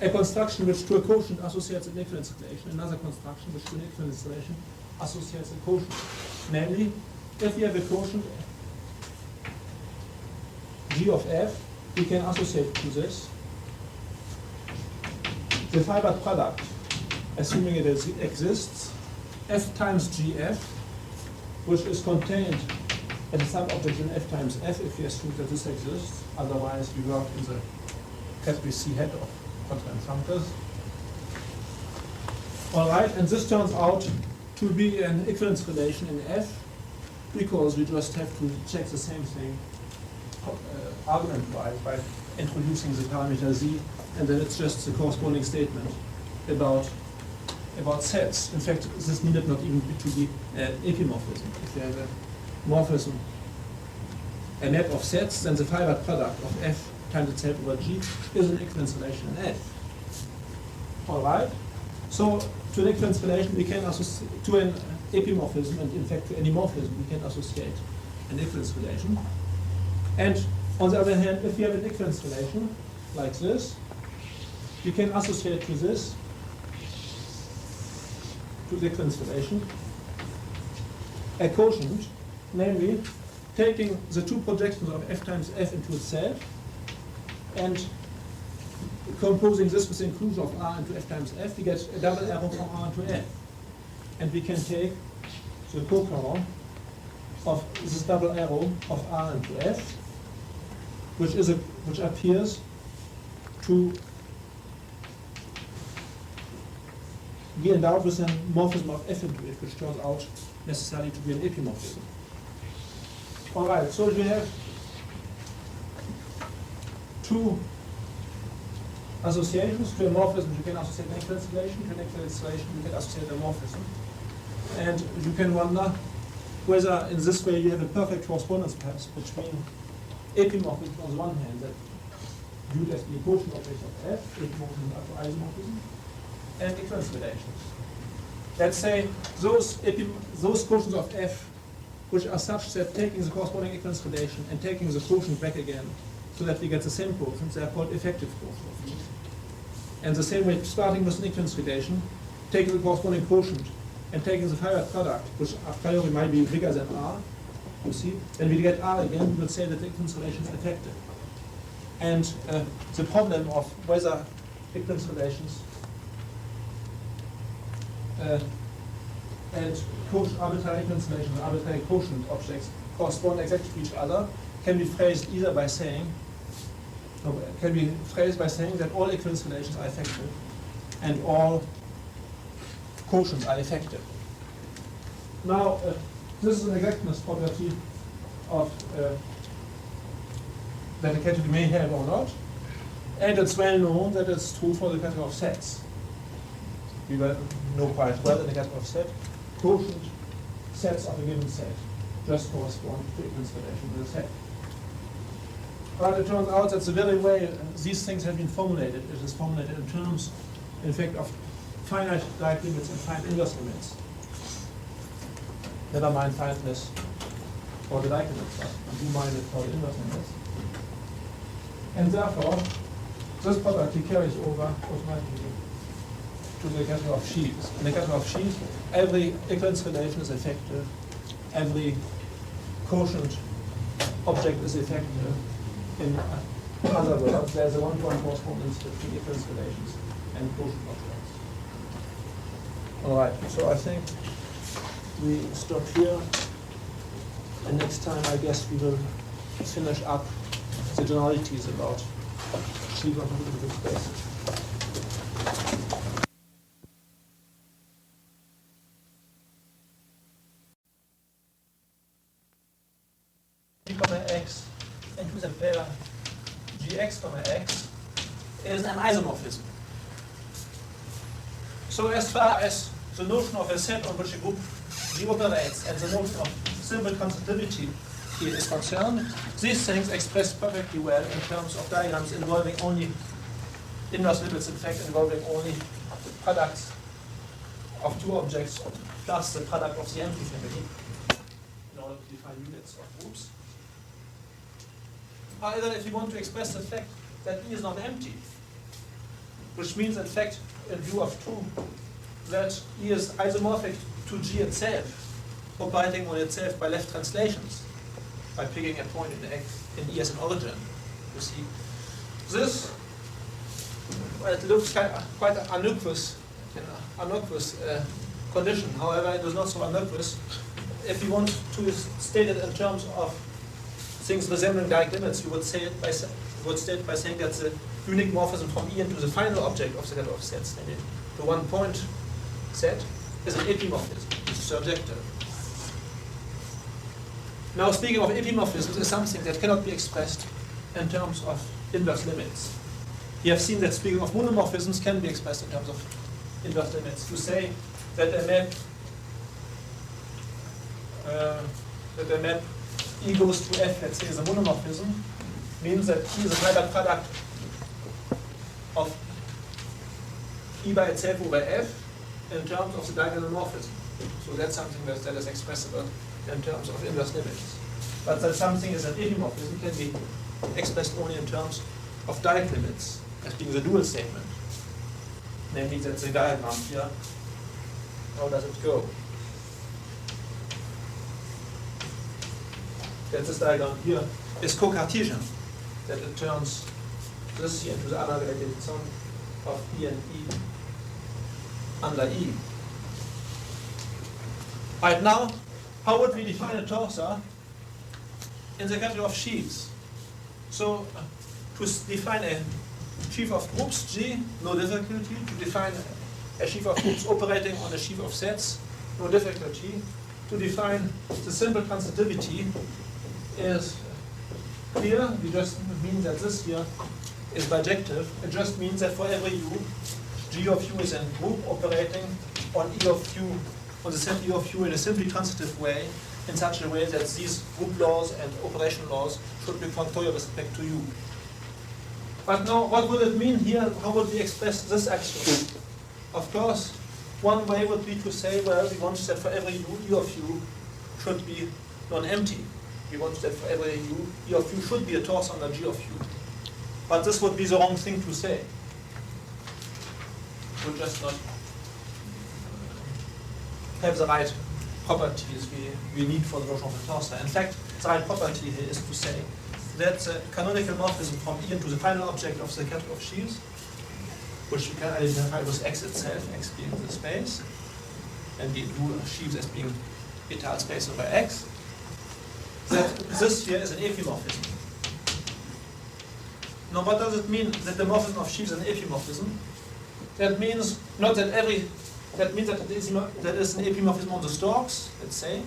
a construction which to a quotient associates an equivalence relation, another construction which to an equivalence relation associates a quotient. Namely, if we have a quotient g of f, we can associate to this the fibered product, assuming it exists, f times gf, which is contained at the sub-object in f times f, if we assume that this exists. Otherwise, we work in the category C hat of complement functors. All right, and this turns out to be an equivalence relation in f, because we just have to check the same thing argument-wise by introducing the parameter z, and then it's just the corresponding statement about sets. In fact, this needed not even to be epimorphism. If you have a morphism, a map of sets, then the fibered product of f times itself over g is an equivalence relation in f. All right. So to an equivalence relation, we can associate to an epimorphism, and in fact to any morphism, we can associate an equivalence relation. And on the other hand, if we have an equivalence relation like this, we can associate to this, to the equivalence relation, a quotient, namely taking the two projections of f times f into itself and composing this with the inclusion of r into f times f, we get a double arrow from r into f. And we can take the cocurrent of this double arrow of r into f, which appears to be endowed with a morphism of f into it, which turns out necessarily to be an epimorphism. All right, so we have two associations. To a morphism, you can associate an equivalence relation. To an equivalence relation, you can associate a morphism. And you can wonder whether in this way you have a perfect correspondence path between epimorphism on the one hand, that viewed as the quotient object of f, epimorphism up to isomorphism, and equivalence relations. Let's say those quotients of f which are such that taking the corresponding equivalence relation and taking the quotient back again so that we get the same quotient, they are called effective quotients. And the same way, starting with an equivalence relation, taking the corresponding quotient and taking the fibered product, which a priori might be bigger than r, you see, then we get r again, we will say that the equivalence relation is effective. And the problem of whether equivalence relations and arbitrary constellations, arbitrary quotient objects correspond exactly to each other can be phrased either by saying, that all equiconstellations are effective and all quotients are effective. Now, this is an exactness property of that a category may have or not, and it's well known that it's true for the category of sets. We know quite well in the category of set, quotient sets of a given set just correspond to the constellation of the set. But it turns out that the very way these things have been formulated, it is formulated in terms, in fact, of finite Dirac limits and finite inverse limits. Never mind finiteness for the Dirac limits, but do mind it for the inverse limits. And therefore, this property carries over automatically to the category of sheaves. In the category of sheaves, every equiconstellation is effective, every quotient object is effective. In other words, there's a one-to-one correspondence between equiconstellations and quotient objects. All right, so I think we stop here, and next time I guess we will finish up the generalities about sheaves of multiple spaces. X into the pair gx, x is an isomorphism. So as far as the notion of a set on which a group G operates and the notion of simple constitutivity here is concerned, these things express perfectly well in terms of diagrams involving only inverse limits, in fact involving only products of two objects plus the product of the empty family in order to define units of groups. However, if you want to express the fact that E is not empty, which means in fact in view of 2 that E is isomorphic to G itself, operating on itself by left translations, by picking a point in E as an origin, you see. This, well, it looks quite an innocuous condition. However, it is not so innocuous. If you want to state it in terms of things resembling Dirac limits, you would state it by saying that the unique morphism from E into the final object of the set of sets, namely the one-point set, is an epimorphism. It's surjective. Now, speaking of epimorphisms is something that cannot be expressed in terms of inverse limits. You have seen that speaking of monomorphisms can be expressed in terms of inverse limits. To say that a map E goes to F, let's say, is a monomorphism, means that E is a private product of E by itself over F in terms of the diagonal morphism. So that's something that is expressible in terms of inverse limits. But that something is an epimorphism can be expressed only in terms of Dirac limits, as being the dual statement. Namely, that's the diagram here. How does it go? That this diagram here is co-Cartesian, that it turns this here into the unrelated sum of E and E under E. Right now, how would we define a torsor in the category of sheaves? So, to define a sheaf of groups G, no difficulty. To define a sheaf of groups operating on a sheaf of sets, no difficulty. To define the simple transitivity is clear. We just mean that this here is bijective. It just means that for every U, G of U is a group operating on E of U, on the set E of U in a simply transitive way, in such a way that these group laws and operation laws should be functorial with respect to U. But now, what would it mean here? How would we express this axiom? Of course, one way would be to say, well, we want that for every U, E of U should be non-empty. We want that for every U, E of U should be a torsor under G of U. But this would be the wrong thing to say. It would just not have the right properties we need for the notion of a torsor. In fact, the right property here is to say that the canonical morphism from E into the final object of the category of sheaves, which you can identify with X itself, X being the space, and we do sheaves as being vital space over X, that this here is an epimorphism. Now what does it mean that the morphism of sheaves is an epimorphism? That means not that that means that that is an epimorphism on the stalks, let's say.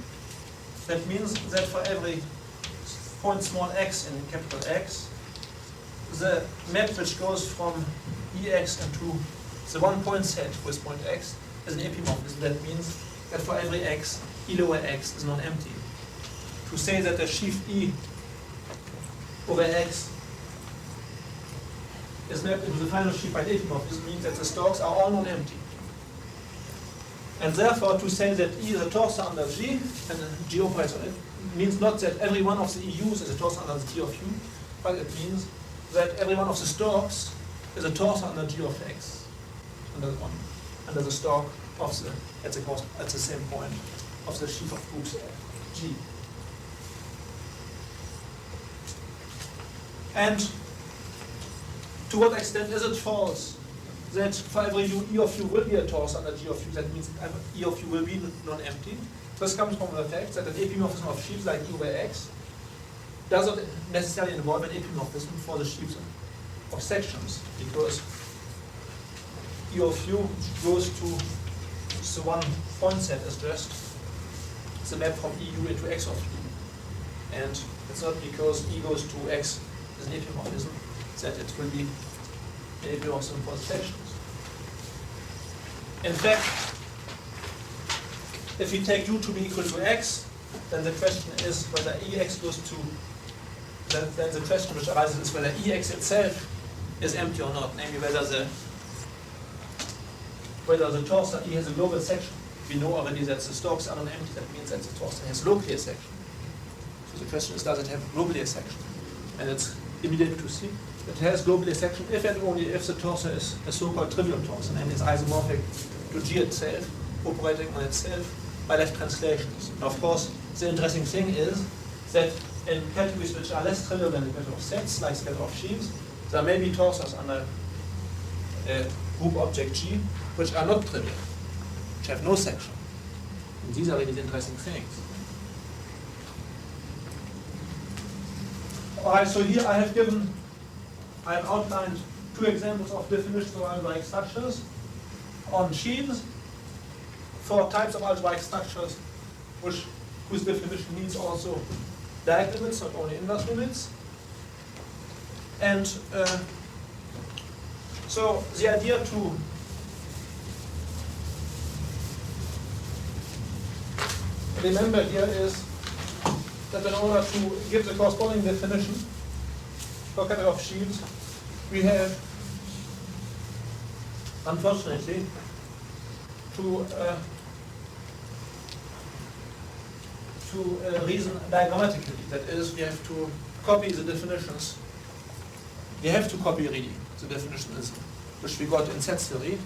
That means that for every point small x in capital X, the map which goes from Ex into the one point set with point x is an epimorphism. That means that for every x, E lower x is non-empty. To say that the sheaf E over X is mapped into the final sheaf by epimorphism means that the stalks are all non-empty. And therefore, to say that E is a torsor under G, and G operates on it, means not that every one of the EUs is a torsor under the G of U, but it means that every one of the stalks is a torsor under G of X, under the stalk of the at the same point of the sheaf of groups G. And to what extent is it false that for every U, E of U will be a torsor under G of U? That means E of U will be non-empty. This comes from the fact that an epimorphism of sheaves like E over X does not necessarily involve an epimorphism for the sheaves of sections, because E of U goes to the one point set as just the map from EU into X of U. And it's not because E goes to X as an epimorphism that it will be an epimorphism for the sections. In fact, if we take U to be equal to X, then the question is whether EX goes to, then the question which arises is whether EX itself is empty or not, namely whether the torsor E has a global section. We know already that the stalks are non-empty, that means that the torsor has locally a section. So the question is, does it have globally a section? And it's immediate to see that it has globally a section if and only if the torsor is a so-called trivial torsor, and is isomorphic to G itself, operating on itself by left translations. Now, of course, the interesting thing is that in categories which are less trivial than the category of sets, like the category of sheaves, there may be torsors under group object G which are not trivial, which have no section. And these are really the interesting things. Alright, so here I have outlined two examples of definitions of algebraic structures on sheaves, for types of algebraic structures whose definition means also direct limits, not only inverse limits. And so the idea to remember here is that in order to give the corresponding definition for category of sheaves, we have, unfortunately, to reason diagrammatically. That is, we have to copy the definitions. We have to copy really the definitions which we got in set theory,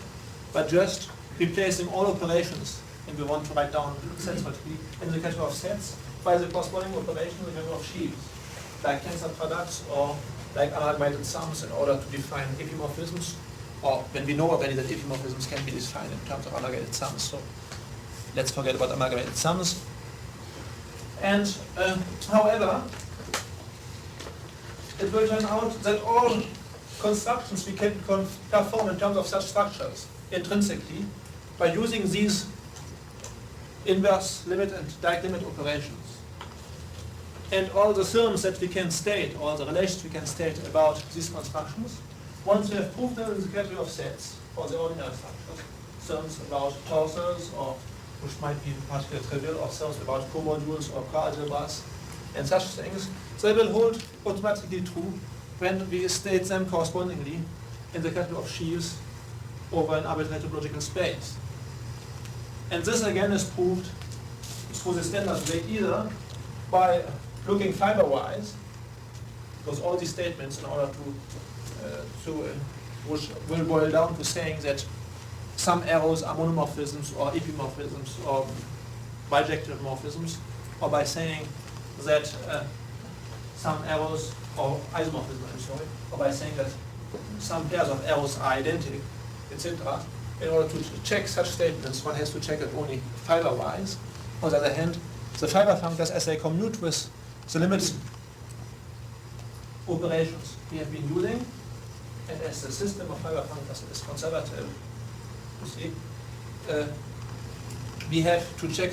but just replacing all operations, and we want to write down sets multiply in the category of sets by the corresponding operation in the category of sheaves, like tensor products or like amalgamated sums, in order to define epimorphisms, or when we know already that epimorphisms can be defined in terms of amalgamated sums. So let's forget about amalgamated sums. And however, it will turn out that all constructions we can perform in terms of such structures intrinsically by using these inverse limit and direct limit operations. And all the theorems that we can state, or the relations we can state about these constructions, once we have proved them in the category of sets for the ordinary structures, theorems about torsors, or which might be particularly trivial, or theorems about comodules or coalgebras and such things, they will hold automatically true when we state them correspondingly in the category of sheaves over an arbitrary topological space. And this again is proved through the standard way either by looking fiber-wise, because all these statements, in order which will boil down to saying that some arrows are monomorphisms or epimorphisms or bijective morphisms, or by saying that some arrows, or isomorphism, I'm sorry, or by saying that some pairs of arrows are identical, etc. in order to check such statements, one has to check it only fiber-wise. On the other hand, the fiber functors, as they commute with the limits operations we have been using, and as the system of fiber functors is conservative, you see, we have to check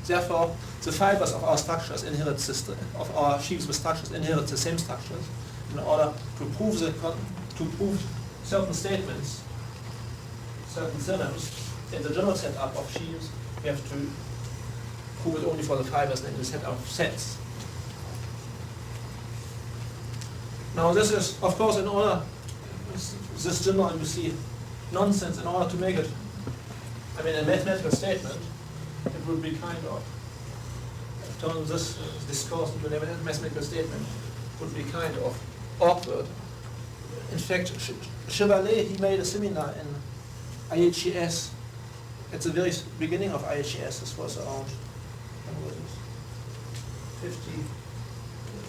therefore the fibers of our structures inherit system of our sheaves with structures inherit the same structures. In order to prove certain statements, certain theorems in the general setup of sheaves, we have to prove it only for the fibers in the set of sets. Now this is, of course, in order, this general, you see, nonsense, in order to make it, I mean, a mathematical statement, it would be kind of, turn this discourse into a mathematical statement, would be kind of awkward. In fact, Chevalier, he made a seminar in IHES, at the very beginning of IHES, this was around, when was it?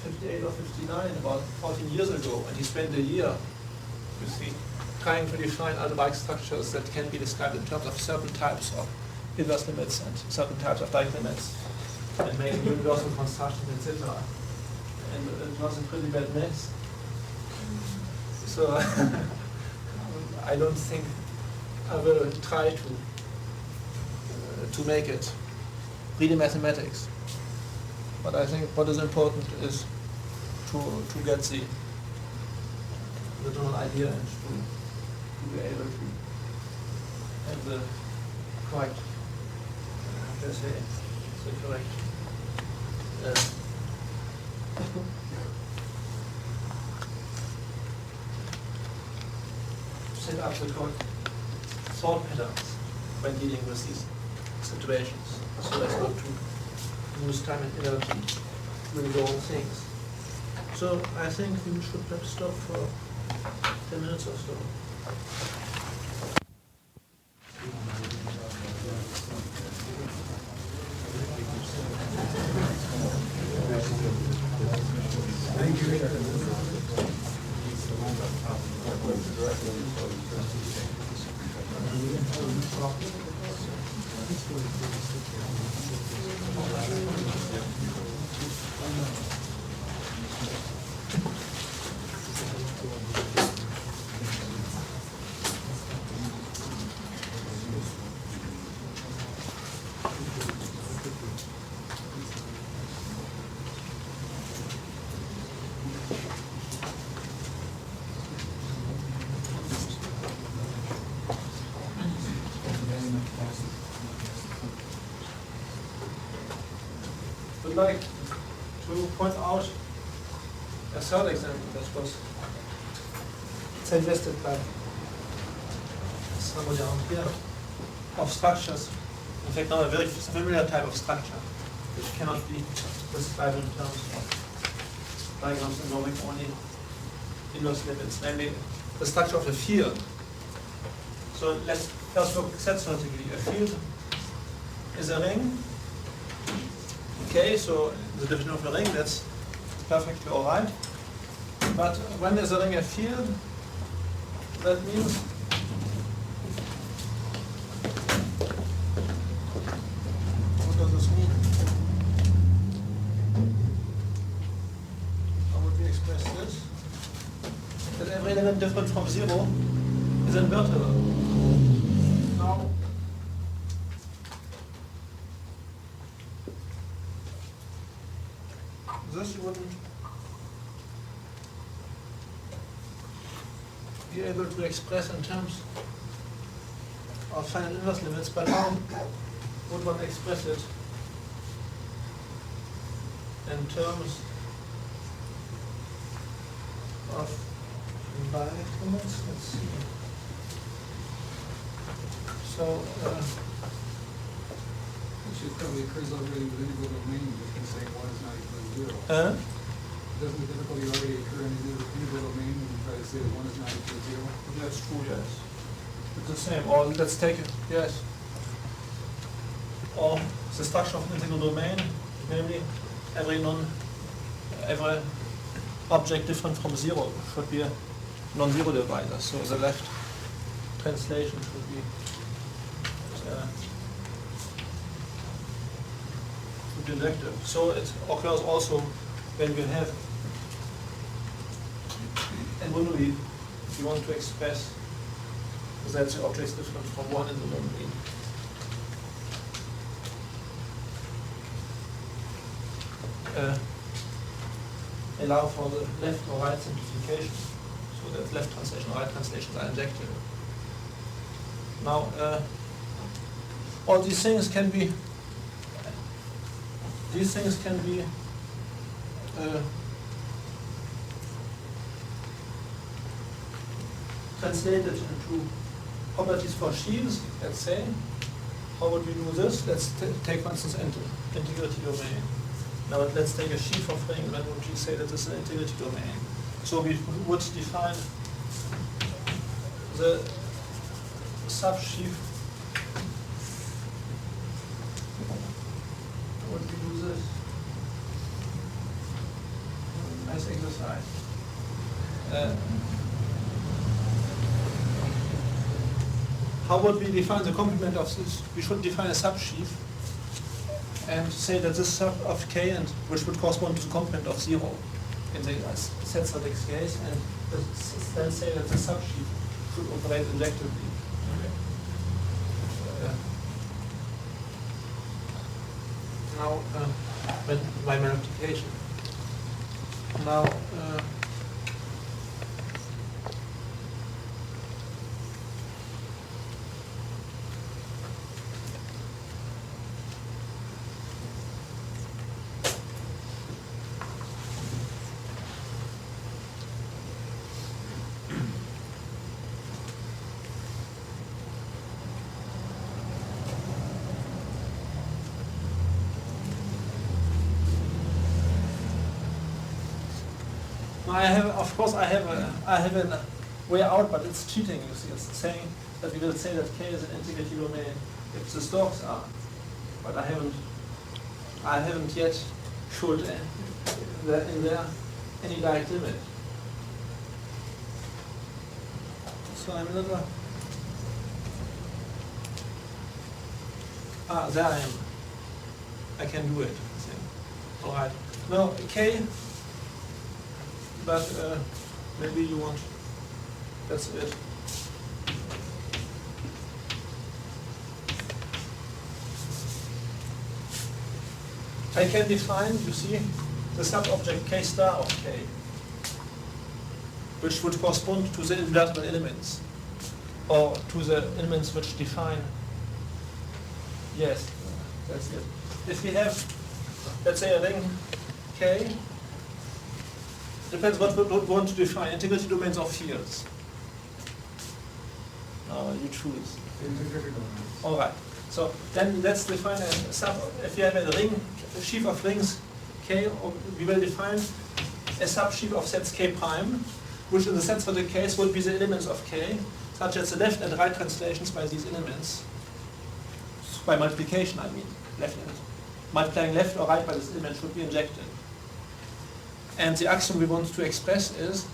58 or 59, about 14 years ago, and he spent a year, you see, trying to define algebraic structures that can be described in terms of certain types of inverse limits and certain types of direct limits, and making universal constructions, etc. And it was a pretty bad mess. So I don't think I will try to make it really mathematics. But I think what is important is to get the general idea and to be able to have the correct, let's say, the correct set up the correct thought patterns when dealing with these situations, so as not to lose time and energy doing the wrong things. So I think we should perhaps stop for 10 minutes or so. Would like to point out a third example that was suggested by somebody out here of structures. In fact, now a very familiar type of structure which cannot be described in terms of diagrams involving only inverse limits, namely the structure of a field. So let's first look set-theoretically. A field is a ring. Okay, so the definition of a ring, that's perfectly all right. But when is a ring a field? That means what does this mean? How would we express this? That every element different from 0 is invertible. Now, this you wouldn't be able to express in terms of finite inverse limits, but how would one express it in terms of direct limits? Let's see. So, Which probably occurs already with integral domain, you can say 1 is not equal to 0. Doesn't the difficulty already occur in the integral domain when you try to say that 1 is not equal to 0? that's true, yes. It's the same. Or let's take it, yes. Or the structure of an integral domain, namely every object different from 0 should be a non-zero divisor. So the left translation should be injective. So it occurs also when we have, and when we want to express that the object is different from one in the domain. Allow for the left or right simplification, so that left translation or right translations are injective. Now, all these things can be translated into properties for sheaves. Let's say, how would we do this? Let's take, for instance, integrity domain. Now let's take a sheaf of ring. When would we say that this is an integrity domain? So we would define the subsheaf. How would we do this? Nice exercise. How would we define the complement of this? We should define a subsheaf and say that this sub of k, and which would correspond to the complement of 0 in the set-static case, and then say that the subsheaf should operate injectively. Now, by multiplication. Now, I have a way out, but it's cheating. You see, it's saying that we will say that k is an integrity domain if the stalks are, but I haven't yet showed that in there any direct limit. So I'm a little. There I am. I can do it. All right. Now k. But maybe you want, that's it. I can define, you see, the sub-object k star of k, which would correspond to the invertible elements, or to the elements which define, yes, that's it. If we have, let's say, a ring k, depends what we want to define. Integrity domains of fields. You choose. All right. So then let's define a sub. If you have a ring, a sheaf of rings k, we will define a subsheaf of sets k prime, which in the sense for the case would be the elements of k, such as the left and right translations by these elements. By multiplication, I mean, left and multiplying left or right by this element should be injected. And the axiom we want to express is,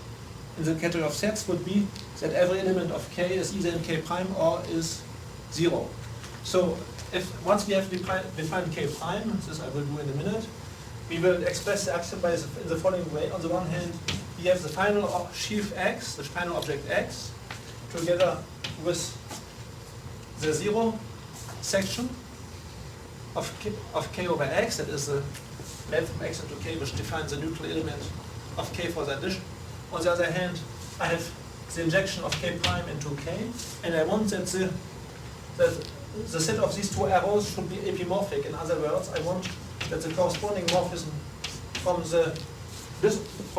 in the category of sets, would be that every element of k is either in k prime or is 0. So if once we have defined k prime, this I will do in a minute, we will express the axiom in the following way. On the one hand, we have the final sheaf x, the final object x, together with the 0 section of k over x, that is the length from x into k, which defines the neutral element of k for that addition. On the other hand, I have the injection of k prime into k, and I want that the set of these two arrows should be epimorphic. In other words, I want that the corresponding morphism from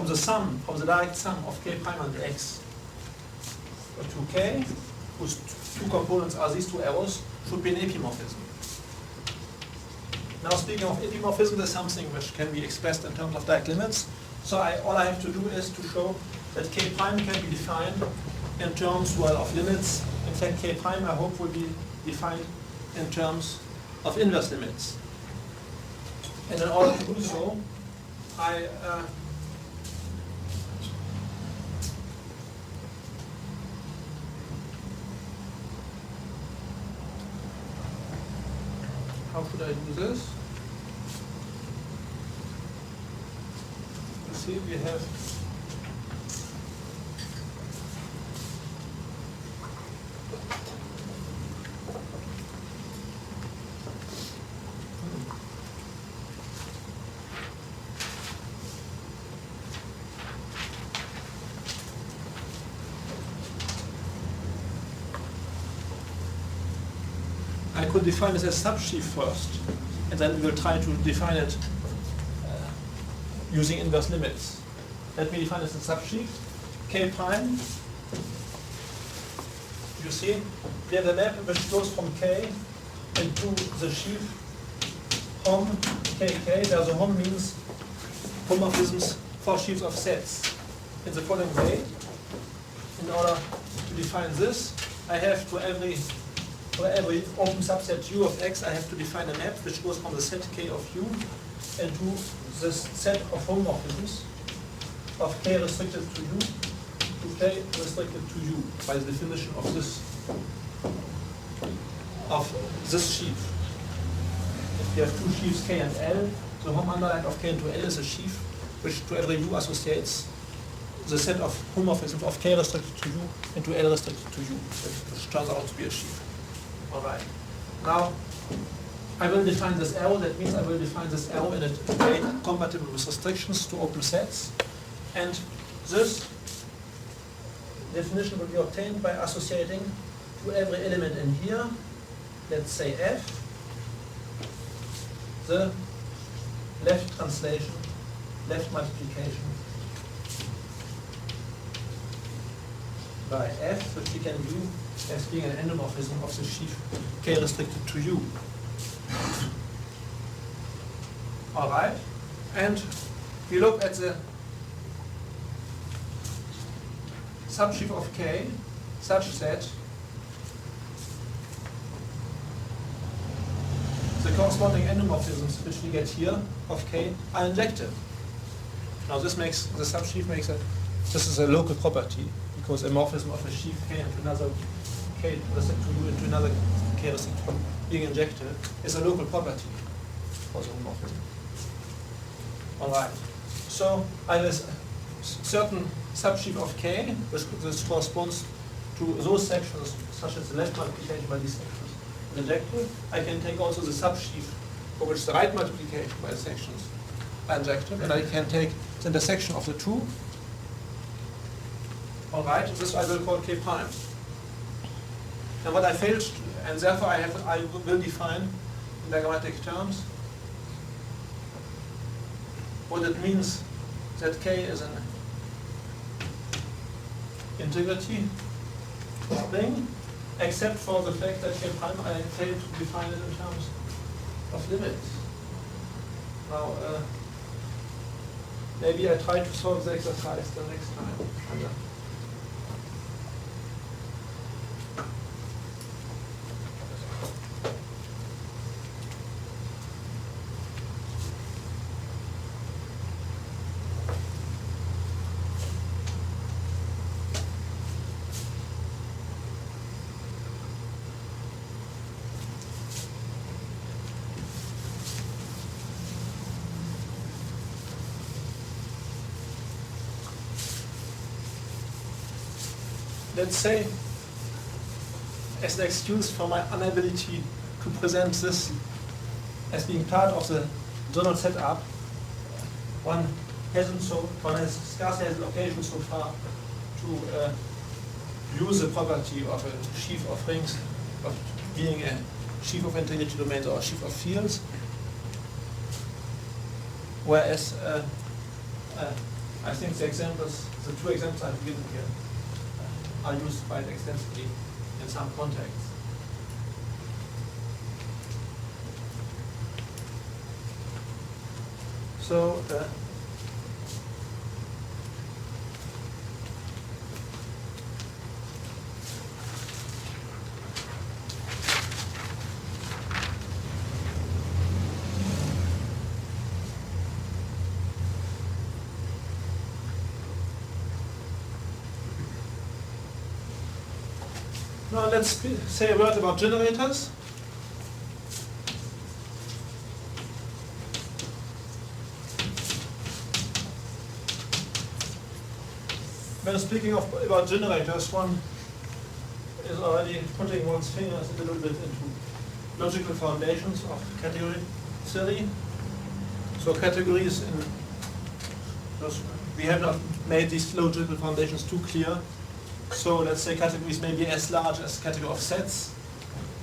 the sum, from the direct sum of k prime and x to k, whose two components are these two arrows, should be an epimorphism. Now, speaking of epimorphism, there's something which can be expressed in terms of direct limits. So all I have to do is to show that k prime can be defined in terms, well, of limits. In fact, k prime, I hope, will be defined in terms of inverse limits. And in order to do so, I how should I do this? You see, we have I could define this as subsheaf first, and then we will try to define it using inverse limits. Let me define this as subsheaf. K prime. You see, we have a map which goes from K into the sheaf hom KK, where the hom means homomorphisms for sheaves of sets. In the following way, in order to define this, I have for every open subset U of X, I have to define a map which goes from the set K of U into this set of homomorphisms of K restricted to U to K restricted to U by the definition of this sheaf. If you have two sheaves K and L, the hom underline of K into L is a sheaf which to every U associates the set of homomorphisms of K restricted to U into L restricted to U, which turns out to be a sheaf. All right. Now, I will define this arrow. That means I will define this arrow in a way compatible with restrictions to open sets. And this definition will be obtained by associating to every element in here, let's say F, the left translation, left multiplication by F, which we can view as being an endomorphism of the sheaf K restricted to U. All right, and we look at the subsheaf of K such that the corresponding endomorphisms which we get here of K are injective. Now this makes the subsheaf makes a this is a local property because a morphism of a sheaf K into another K restricted to U into another K restricted to U being injected is a local property for the homomorphism. All right. So I have a certain subsheaf of K, which corresponds to those sections, such as the left multiplication by these sections, injective. I can take also the subsheaf for which the right multiplication by the sections are injective, and I can take the intersection of the two. All right. This I will call K prime. And what I failed, and therefore I will define in diagrammatic terms what it means that K is an integrity thing, except for the fact that K prime I failed to define it in terms of limits. Now, maybe I try to solve the exercise the next time. Let's say, as an excuse for my inability to present this as being part of the journal setup, one has scarcely had an occasion so far to use the property of a sheaf of rings of being a sheaf of integrity domains or a sheaf of fields, whereas I think the two examples I've given here are used quite extensively in some contexts. So now let's say a word about generators. when speaking about generators, one is already putting one's fingers a little bit into logical foundations of category theory. So categories we have not made these logical foundations too clear. So let's say categories may be as large as category of sets.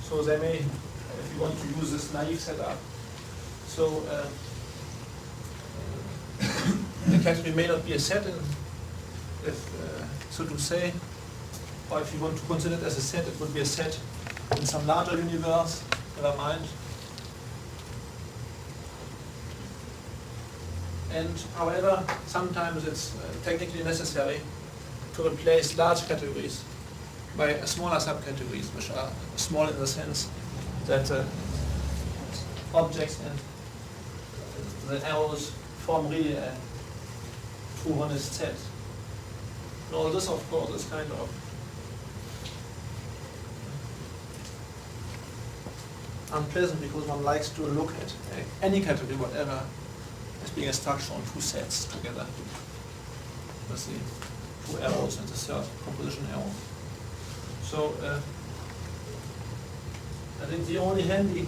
So they may, if you want to use this naive setup, so the category may not be a set, so to say, or if you want to consider it as a set, it would be a set in some larger universe, never mind. And however, sometimes it's technically necessary to replace large categories by smaller subcategories, which are small in the sense that objects and the arrows form really a true honest set. And all this, of course, is kind of unpleasant because one likes to look at any category, whatever, as being a structure on two sets together. Let's see, two arrows and the third composition arrow. So I think the only handy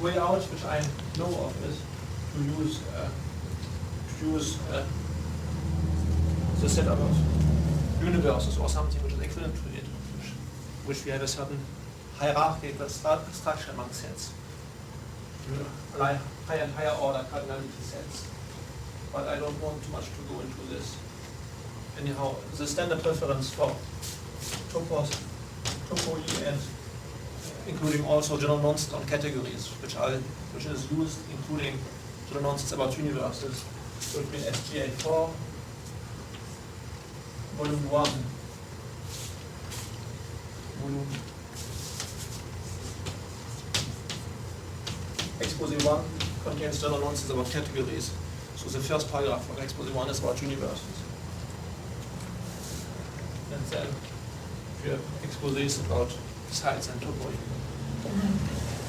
way out, which I know of, is to use the setup of universes or something which is equivalent to it, which we have a certain hierarchical structure among sets, like higher and higher order cardinality sets. But I don't want too much to go into this. Anyhow, the standard preference for topos, topoi, and including also general nonsense on categories, which is used, including general nonsense about universes, would be SGA 4, volume 1, volume Expose 1 contains general nonsense about categories. So the first paragraph of Expose 1 is about universes. And then we have exposés about sites and topoi.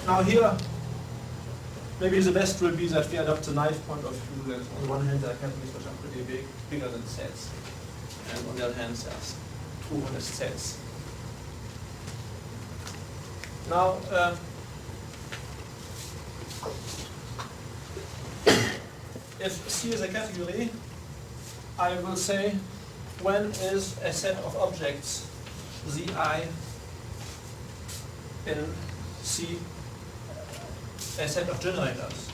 Now here, maybe the best will be that we adopt the naive point of view that on the one hand there are categories which are pretty big, bigger than sets, and on the other hand there's true honest sets. Now, if C is a category, I will say when is a set of objects Zi in C a set of generators.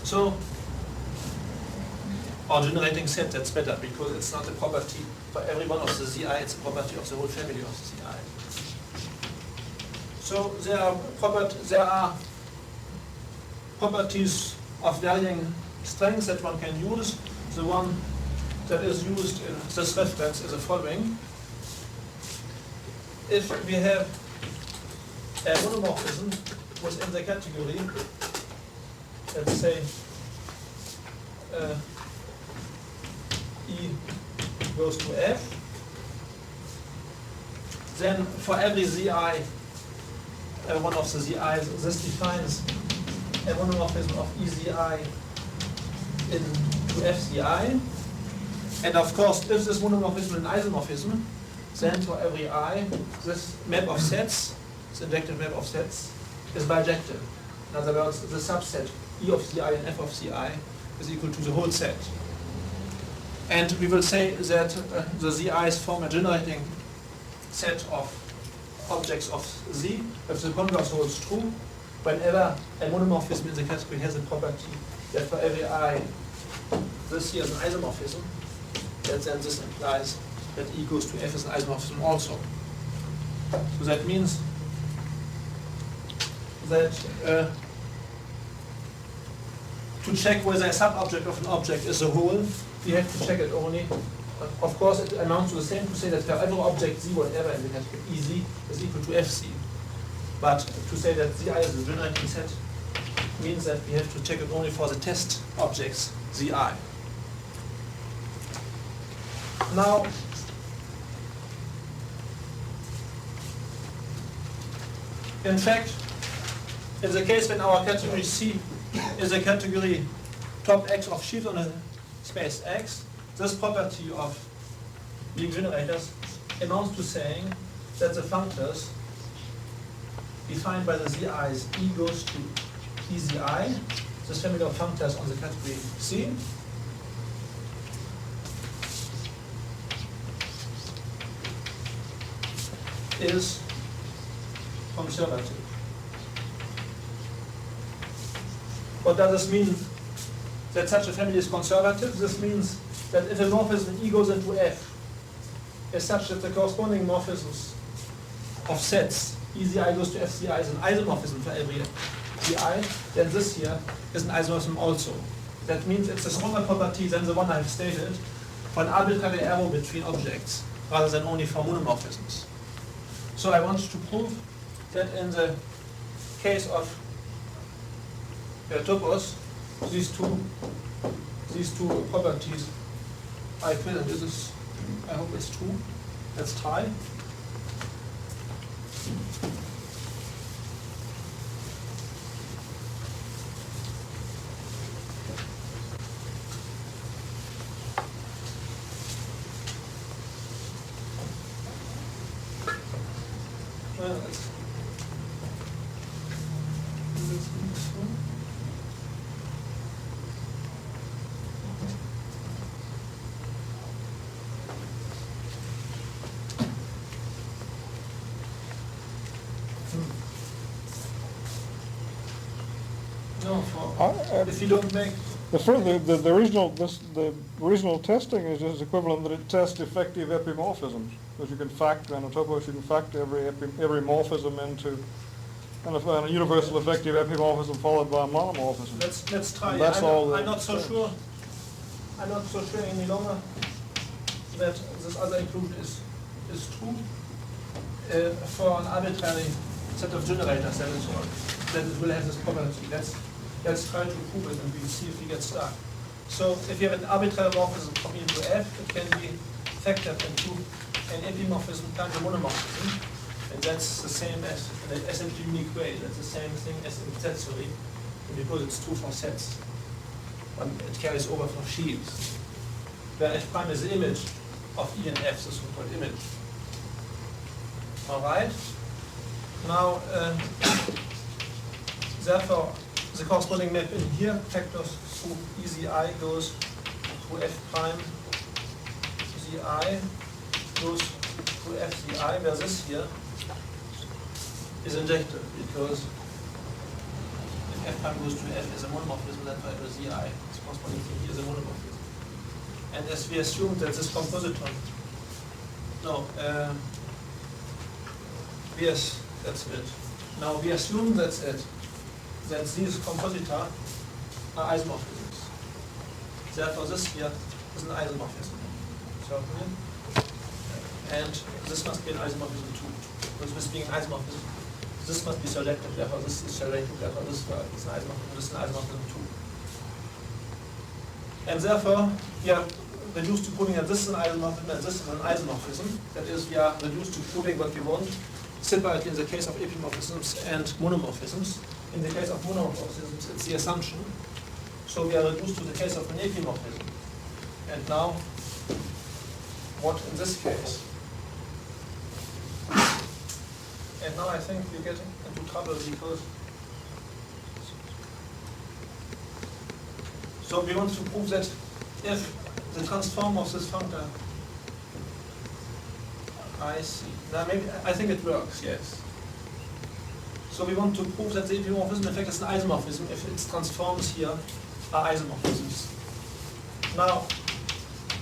So, or generating set, that's better because it's not a property for every one of the Zi, it's a property of the whole family of the Zi. So there are properties of varying strengths that one can use. The one that is used in this reference is the following. If we have a monomorphism within the category, let's say E goes to F, then for every Zi, one of the Zi's, this defines a monomorphism of EZI into FZI. And of course, if this monomorphism is an isomorphism, then for every I, this map of sets, this injective map of sets, is bijective. In other words, the subset E of Zi and F of Zi is equal to the whole set. And we will say that the Zi's form a generating set of objects of Z, if the converse holds true, whenever a monomorphism in the category has a property that for every I, this here is an isomorphism, then this implies that E goes to F is an isomorphism also. So that means that to check whether a subobject of an object is a whole, we have to check it only. Of course, it amounts to the same to say that for every object Z, whatever in the category EZ is equal to FC. But to say that Zi is a generating set means that we have to check it only for the test objects Zi. Now, in fact, in the case when our category C is a category top X of sheaves on a space X, this property of being generators amounts to saying that the functors defined by the zi's E goes to EZI, this family of functors on the category C, is conservative. What does this mean that such a family is conservative? This means that if a morphism E goes into F is such that the corresponding morphisms of sets EZI goes to FCI is an isomorphism for every ZI, then this here is an isomorphism also. That means it's a stronger property than the one I've stated for an arbitrary arrow between objects rather than only for monomorphisms. So I want to prove that in the case of topos, these two properties are equivalent. This is, I hope it's true. Let's try. Well, let's no, if you don't make The original testing is just equivalent that it tests effective epimorphisms. Because you can factor, in a topos, you can factor every morphism into a universal effective epimorphism followed by a monomorphism. let's try. And that's I'm not so sure any longer that this other inclusion is true for an arbitrary set of generators that it will have this property. Let's try to prove it and we'll see if we get stuck. So if you have an arbitrary morphism from E to F, it can be factored into an epimorphism times a monomorphism, and that's the same as in an essentially unique way. That's the same thing as in set theory, because it's true for sets. It carries over for sheaves, where F prime is the image of E and F, the so-called image. All right. Now, therefore, the corresponding map in here factors through EZI goes to F prime ZI goes to FZI, where this here is injected, because if F prime goes to F is a monomorphism, then for ZI, its corresponding thing here is a monomorphism. And as we assume that this compositon, yes, that's it. Now we assume that's it, that these composita are isomorphisms. Therefore this here is an isomorphism. Certainly. And this must be an isomorphism too. Because this being an isomorphism, this must be selective, therefore this is selective, therefore this is an isomorphism, this is an isomorphism too. And therefore we are reduced to proving that this is an isomorphism and this is an isomorphism. That is, we are reduced to proving what we want, separately in the case of epimorphisms and monomorphisms. In the case of monomorphisms, it's the assumption. So we are reduced to the case of an epimorphism. And now, what in this case? And now I think we're getting into trouble because so we want to prove that if the transform of this functor, I see. Now maybe I think it works, yes. So we want to prove that the epimorphism in fact is an isomorphism if its transforms here are isomorphisms. Now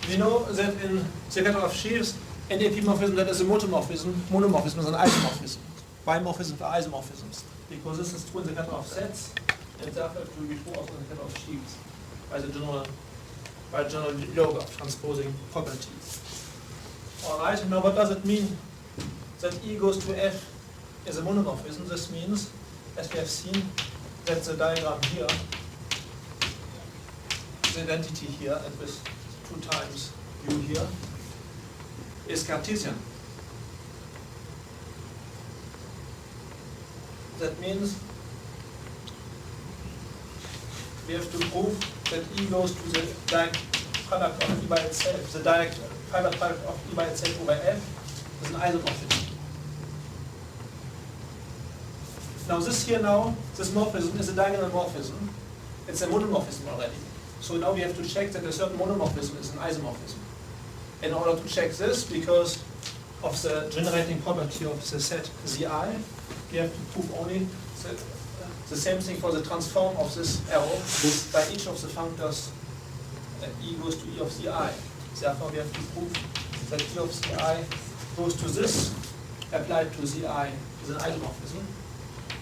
we know that in the category of sheaves, an epimorphism that is a monomorphism is an isomorphism. Bimorphisms are isomorphisms, because this is true in the category of sets, and therefore it will be true also in the category of sheaves by the general law of transposing properties. Alright, now what does it mean that E goes to F is a monomorphism? This means, as we have seen, that the diagram here, the identity here, and with 2 times U here, is Cartesian. That means we have to prove that E goes to the direct product of E by itself. The direct fiber product of E by itself over F is an isomorphism. Now this morphism is a diagonal morphism. It's a monomorphism already. So now we have to check that a certain monomorphism is an isomorphism. In order to check this, because of the generating property of the set Zi, we have to prove only the same thing for the transform of this arrow by each of the functors E goes to E of Zi. Therefore, we have to prove that E of Zi goes to this applied to Zi is an isomorphism.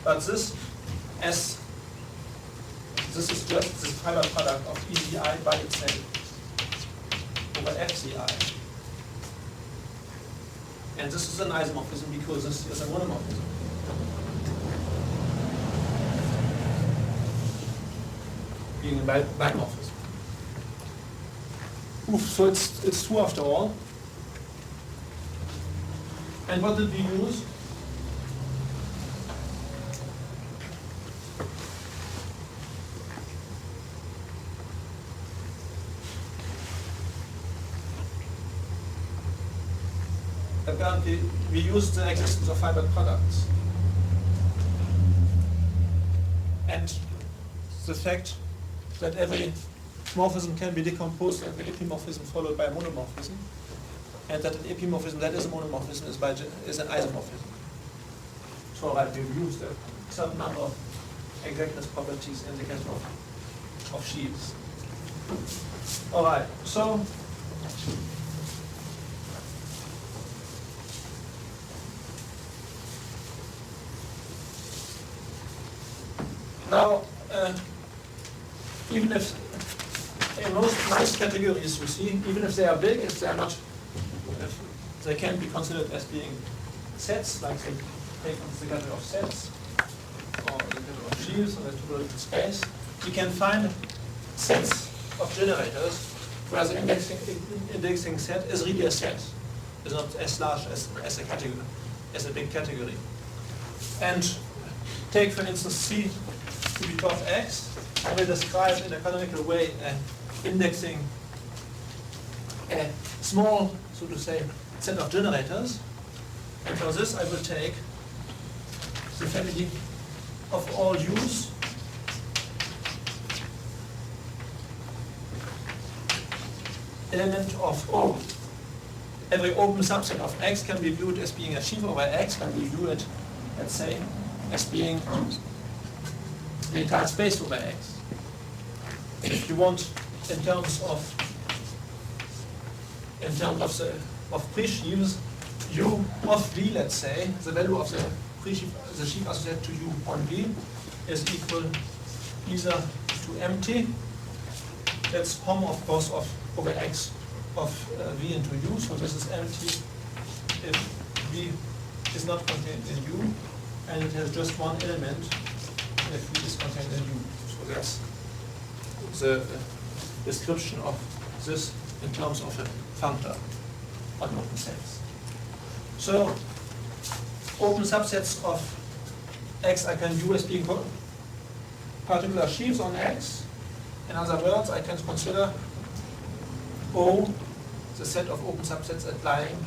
But this is just the fiber product of Ezi by itself over Fzi. And this is an isomorphism because this is a monomorphism. Being a bimorphism. Oof, so it's true after all. And what did we use? Apparently, we use the existence of fiber products. And the fact that every morphism can be decomposed as an epimorphism followed by a monomorphism, and that an epimorphism that is a monomorphism is an isomorphism. So we've used a certain number of exactness properties in the case of sheaves. All right, so now, even if in most categories you see, even if they are big, if they are not, if they can be considered as being sets, like they take the category of sets, or the category of sheaves, or the topological space, you can find sets of generators where the indexing set is really a set. It's not as large as a category, as a big category. And take, for instance, C to be of X, I will describe in a canonical way indexing a small, so to say, set of generators. And for this I will take the family of all U's element of O. Every open subset of X can be viewed as being a sheaf over X, and we view it, let's say, as being the entire space over X. If you want, in terms of pre-sheaves, U of V, let's say, the value of the pre-sheaf, the sheaf associated to U on V is equal either to empty. That's form, of course, of over X of V into U. So this is empty if V is not contained in U, and it has just one element if V is contained in U. So that's the description of this in terms of a functor on open sets. So open subsets of X I can view as being particular sheaves on X. In other words, I can consider O the set of open subsets applying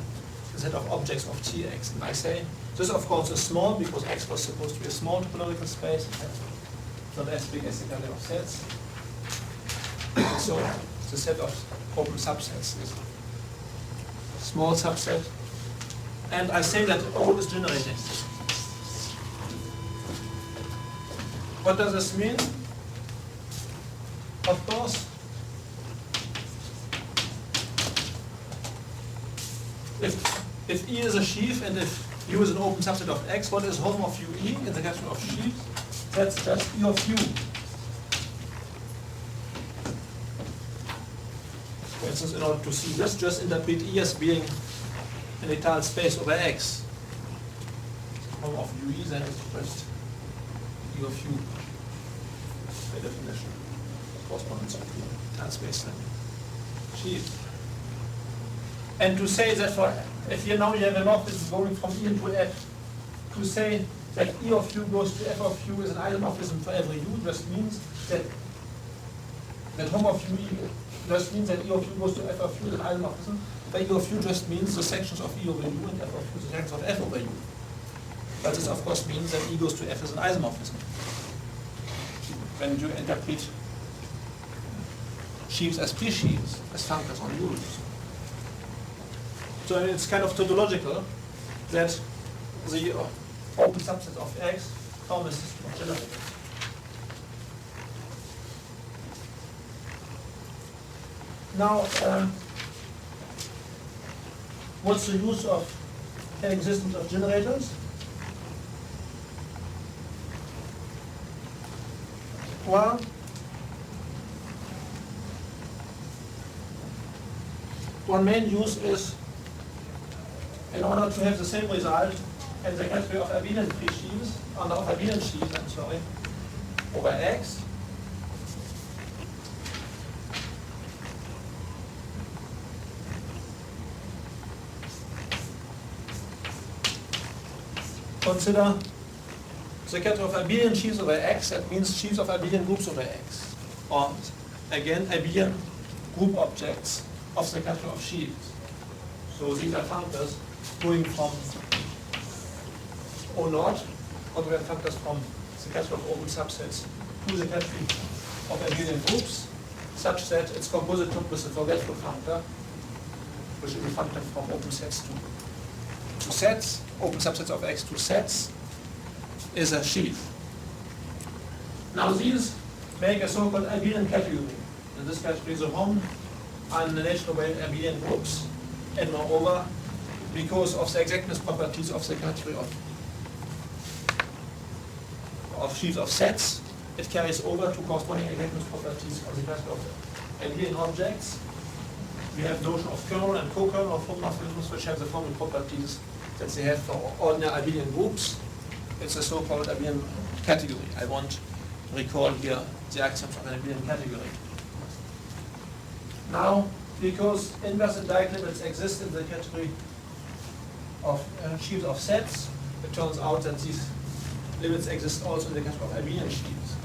the set of objects of Tx. And I say this, of course, is small because X was supposed to be a small topological space, not as big as the category of sets. So the set of open subsets is a small subset. And I say that O is generating. What does this mean? Of course, if E is a sheaf and if U is an open subset of X, what is home of UE in the category of sheaves? That's just E of U. For instance, in order to see this, just interpret E as being an entire space over X. Home of UE then is just E of U by definition. Correspondence of the entire space then sheaf. And to say that for, if you now you have a morphism going from E into F, to say that E of U goes to F of U is an isomorphism for every U just means that that home of u just means that E of u goes to F of u in isomorphism, but E of u just means the sections of E over u and F of u, the sections of F over u. But this of course means that E goes to F as an isomorphism. When you interpret sheaves as pre-sheaves, as functors on U's. So it's kind of tautological that the open subset of X form a system of generators. Now, what's the use of an existence of generators? Well, one main use is in order to have the same result in the category of abelian pre-sheaves, of abelian sheaves, I'm sorry, over X. Consider the category of abelian sheaves over X, that means sheaves of abelian groups over X. Or again, abelian group objects of the category of sheaves. So these are functors going from O naught, or we have functors from the category of open subsets to the category of abelian groups, such that its composite topos, the forgetful functor, which is a functor from open sets to sets, open subsets of X to sets, is a sheaf. Now these make a so-called abelian category. In this category, the home are in the natural way abelian groups, and moreover, because of the exactness properties of the category of sheaves of sets, it carries over to corresponding exactness properties of the category of abelian objects. We have notion of kernel and co-kernel of homomorphisms, which have the formal properties that they have for ordinary abelian groups. It's a so-called abelian category. I want to recall here the axioms of an abelian category. Now, because inverse and direct limits exist in the category of sheaves of sets, it turns out that these limits exist also in the category of abelian sheaves.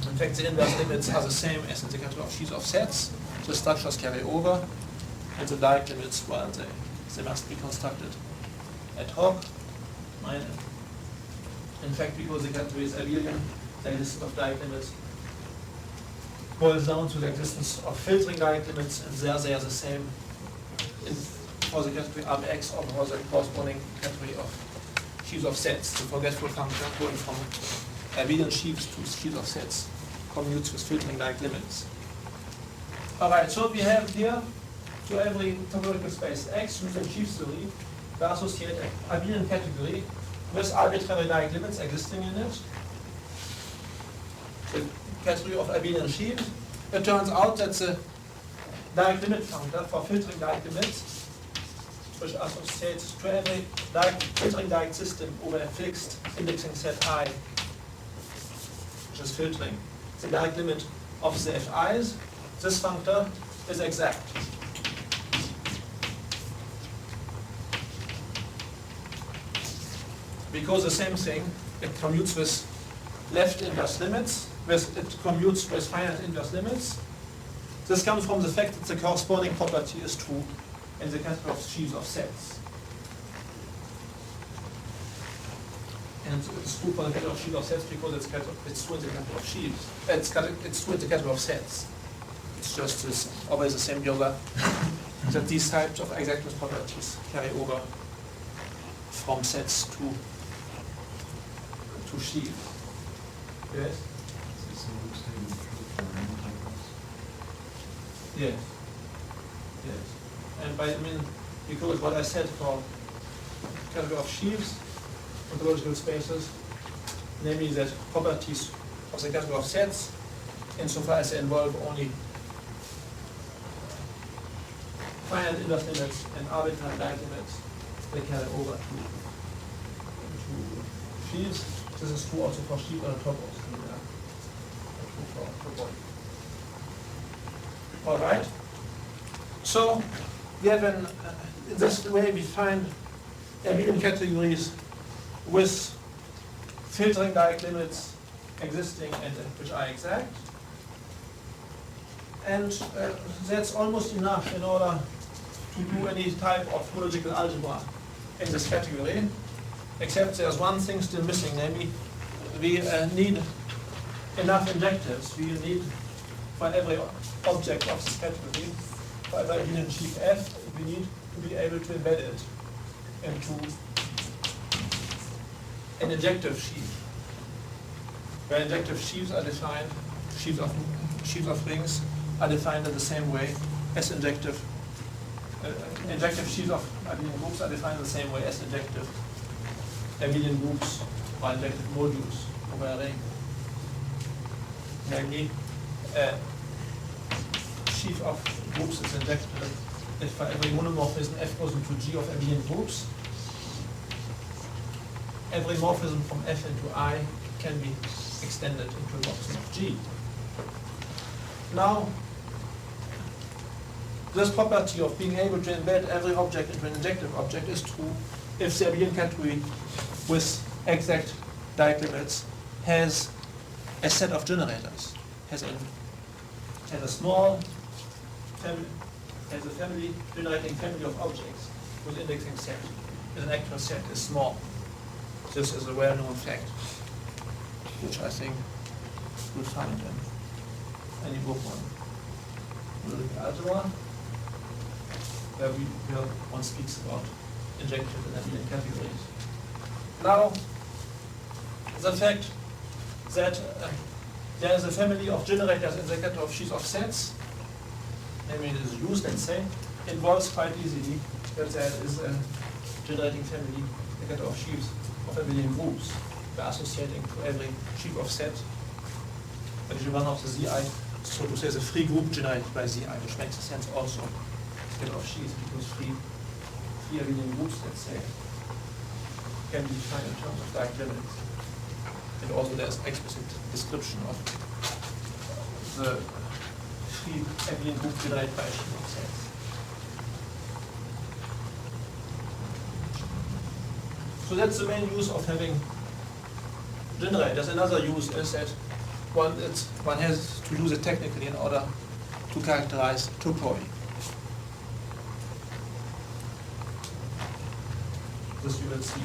In fact, the inverse limits are the same as in the category of sheaves of sets. The structures carry over, and the direct limits, well, they must be constructed ad hoc. In fact, because the category is abelian, the existence of direct limits boils down to the existence of filtering direct limits, and there they are the same for the category of X or for the corresponding category of sheaves of sets. The forgetful function going from abelian sheaves to sheaves of sets commutes with filtering direct limits. Alright, so we have here to every topological space X using sheaf theory, we associate an abelian category with arbitrary direct limits existing in it. The category of abelian sheaves. It turns out that the direct limit functor for filtering direct limits, which associates to every filtering direct system over a fixed indexing set I, which is filtering, the direct limit of the Fi's, this functor is exact. Because the same thing, it commutes with left inverse limits, it commutes with finite inverse limits. This comes from the fact that the corresponding property is true in the category of sheaves of sets. And it's true for the category of sheaves of sets because it's true in the category of sheaves. It's true in the category of sets. It's just this, always the same yoga that these types of exactness properties carry over from sets to sheaves. Yes? Yes. Yes. And because what I said for category of sheaves, ontological spaces, namely that properties of the category of sets, insofar as they involve only finite inverse limits and arbitrary direct limits, they carry over to sheaves. This is true also for sheaf and topos. True for topos. All right. So we have in this way we find abelian categories with filtering direct limits existing and which are exact. And that's almost enough in order to do any type of homological algebra in this category, except there's one thing still missing, namely we need enough injectives. We need for every object of this category, for every abelian sheaf F, we need to be able to embed it into an injective sheaf, where injective sheaves are defined, sheaves of rings are defined in the same way as injective sheaves of abelian groups are defined in the same way as injective abelian groups or injective modules over a ring. Namely, sheaf of groups is injective if for every monomorphism F goes into G of abelian groups. Every morphism from F into I can be extended into a morphism of G. Now, this property of being able to embed every object into an injective object is true if the abelian category with exact Dieck limits has a set of generators, has a small family, has a family generating family of objects whose indexing set is an actual set is small. This is a well-known fact, which I think you'll find in any book on analytic algebra, where one speaks about injective and abelian categories. Now, the fact that there is a family of generators in the category of sheaves of sets, namely it is used, let's say, involves quite easily that there is a generating family in the category of sheaves of abelian groups by associating to every sheaf of set addition one of the Zi, so to say, the free group generated by Zi, which makes sense also of sheaves, because free abelian groups, let's say, can be defined in terms of Dieck limits. And also there's explicit description of the free abelian group generated by a sheaf of sets. So that's the main use of having generators. Another use is that one has to use it technically in order to characterize topoi. This you will see.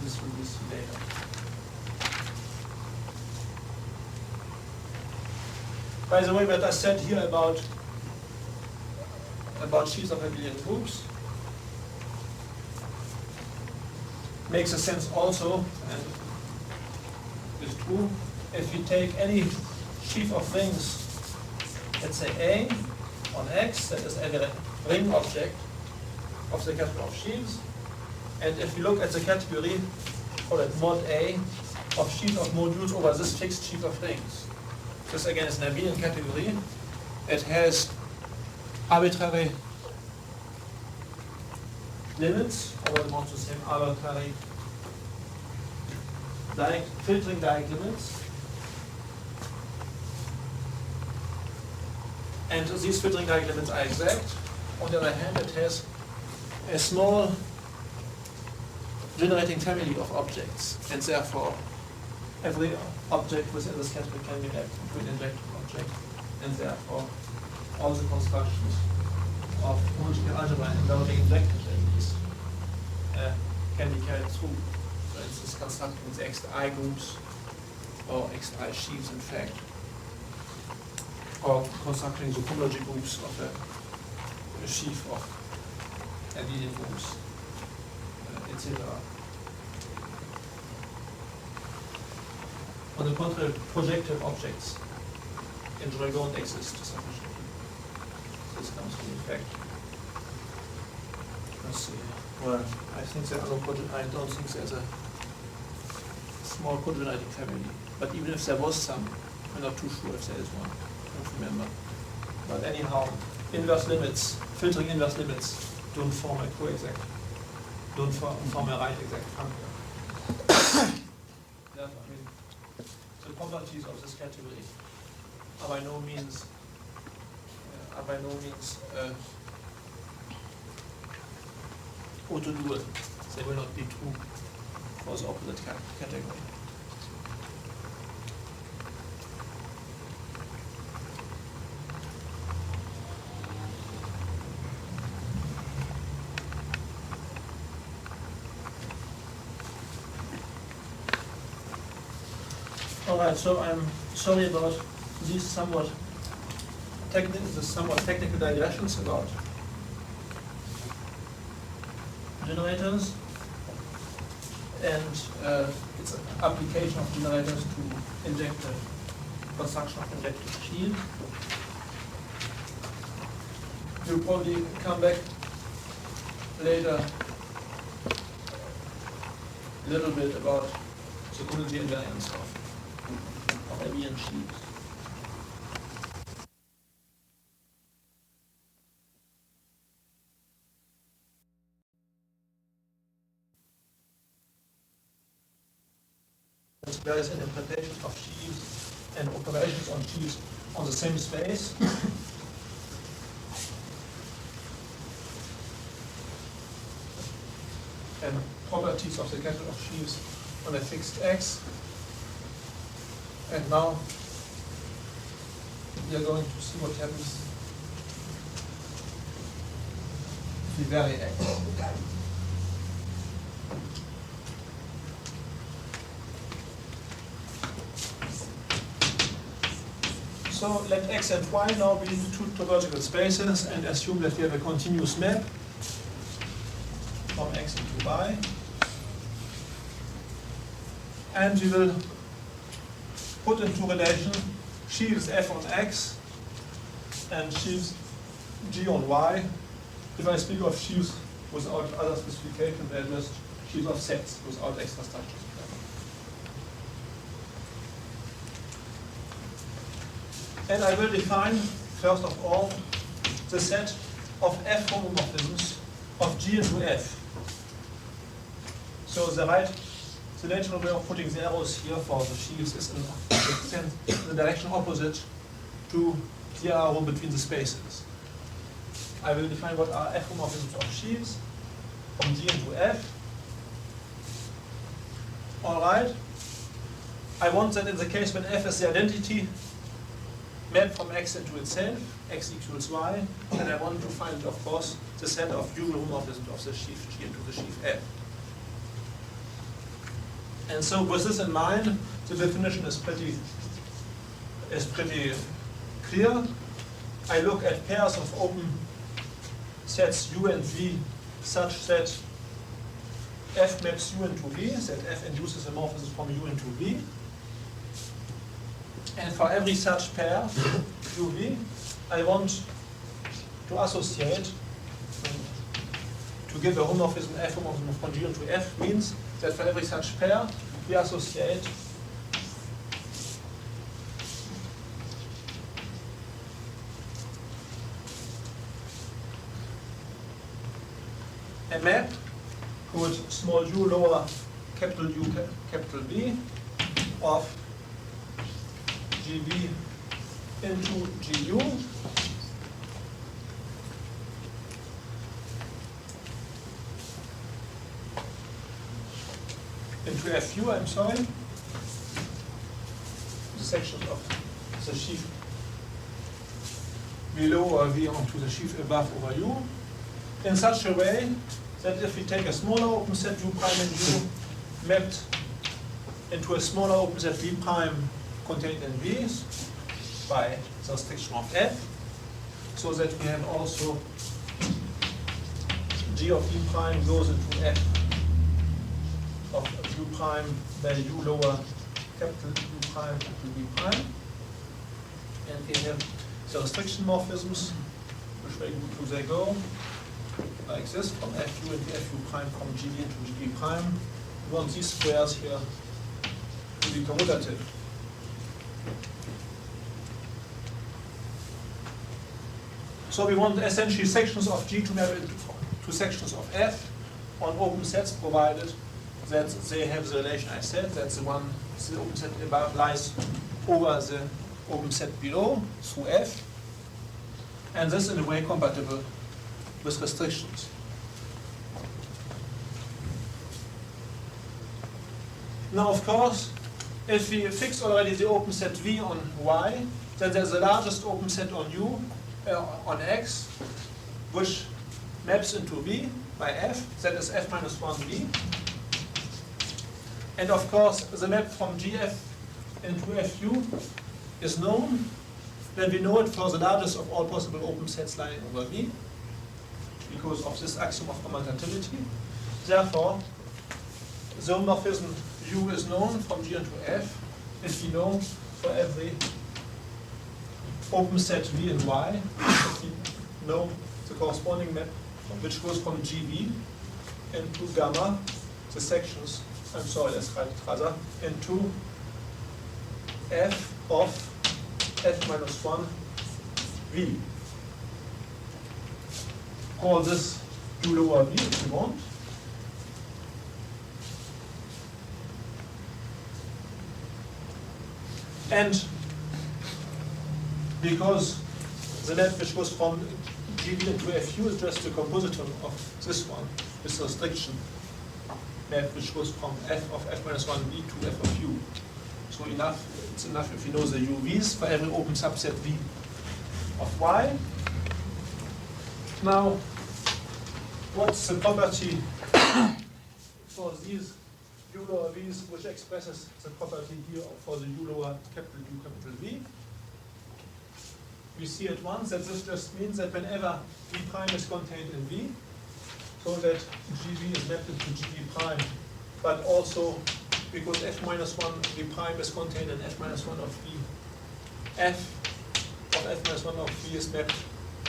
This we will see later. By the way, what I said here about sheaves of abelian groups makes a sense also, and is true, if you take any sheaf of rings, let's say A on X, that is a ring object of the category of sheaves, and if you look at the category, call it mod A, of sheaves of modules over this fixed sheaf of rings. This again is an abelian category. It has arbitrary limits, or we want to say arbitrary filtering Dieck limits. And these filtering Dieck limits are exact. On the other hand, it has a small generating family of objects, and therefore every object within this category can be mapped into an injective object, and therefore all the constructions of homological algebra involving injective values can be carried through. For instance, constructing the xi groups or xi sheaves, in fact, or constructing the homology groups of a sheaf of abelian groups, etc. On the contrary, projective objects in general don't exist sufficiently. This comes from the fact. Let's see. Well, I think there are no I don't think there's a small cogenerating family. But even if there was some, I'm not too sure if there is one. I don't remember. But anyhow, inverse limits, filtering inverse limits, don't form a co-exact, don't form a right exact function. Therefore, I mean, the properties of this category are by no means autodual. They will not be true for the opposite category. Alright, so I'm sorry about these somewhat technical digressions about generators and its application of generators to injective construction of injective shield. We'll probably come back later a little bit about the Grothendieck invariance of Avian shields. There is an interpretation of sheaves and operations on sheaves on the same space. And properties of the catalog of sheaves on a fixed X. And now we are going to see what happens if we vary X. So let X and Y now be two topological spaces and assume that we have a continuous map from X into Y. And we will put into relation sheaves F on X and sheaves G on Y. If I speak of sheaves without other specification, they're just sheaves of sets without extra structures. And I will define, first of all, the set of F homomorphisms of G into F. So the natural way of putting the arrows here for the sheaves is in the direction opposite to the arrow between the spaces. I will define what are F homomorphisms of sheaves from G into F. Alright. I want that in the case when F is the identity map from X into itself, X equals Y, and I want to find, of course, the set of dual homomorphisms of the sheaf G into the sheaf F. And so with this in mind, the definition is pretty clear. I look at pairs of open sets U and V such that F maps U into V, that F induces a morphism from U into V. And for every such pair, UV, I want to associate, to give a homomorphism F homomorphism from G into F means that for every such pair, we associate a map with small u lower capital U capital V of GV into GU into FU, I'm sorry, the section of the sheaf below or V onto the sheaf above over U, in such a way that if we take a smaller open set U prime and U mapped into a smaller open set V prime contained in V's by the restriction of F, so that we have also G of V prime goes into F of U prime by U lower capital U prime into V prime. And we have the restriction morphisms, which way do they go? Like this, from FU into FU prime, from GV into GV prime. We want these squares here to be commutative. So we want essentially sections of G to map into sections of F on open sets, provided that they have the relation I said, that the open set above lies over the open set below through F, and this in a way compatible with restrictions. Now, of course, if we fix already the open set V on Y, then there's the largest open set on U, on X, which maps into V by F, that is F minus 1 V. And of course, the map from GF into FU is known, then we know it for the largest of all possible open sets lying over V, because of this axiom of commutativity. Therefore, the homomorphism U is known from G into F, if we know for every open set V and Y, if we know the corresponding map which goes from GV into gamma, the sections, I'm sorry, let's write it rather, into F of F minus 1 V. Call this U lower V if you want. And because the map which goes from GV into FU is just the compositum of this one, this restriction map which goes from F of F minus 1 V to F of U. So it's enough if you know the UVs for every open subset V of Y. Now, what's the property for these U lower V's which expresses the property here for the U lower capital U capital V? We see at once that this just means that whenever V prime is contained in V, so that GV is mapped into GV prime, but also because F minus 1 V prime is contained in F minus 1 of V, F of F minus 1 of V is mapped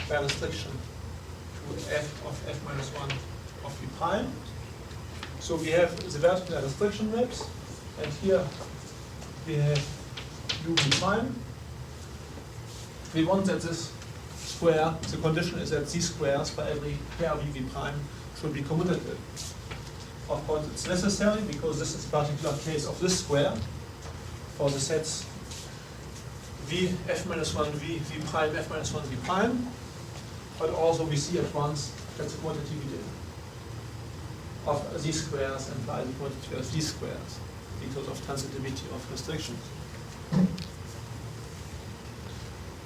by restriction to F of F minus 1 of V prime. So we have the vertical restriction maps, and here we have UV prime. We want that this square, the condition is that these squares for every pair VV prime should be commutative. Of course, it's necessary because this is a particular case of this square for the sets V F minus 1 V V prime F minus 1 V prime, but also we see at once that the quantity of these squares implies the quantity of these squares because of transitivity of restrictions.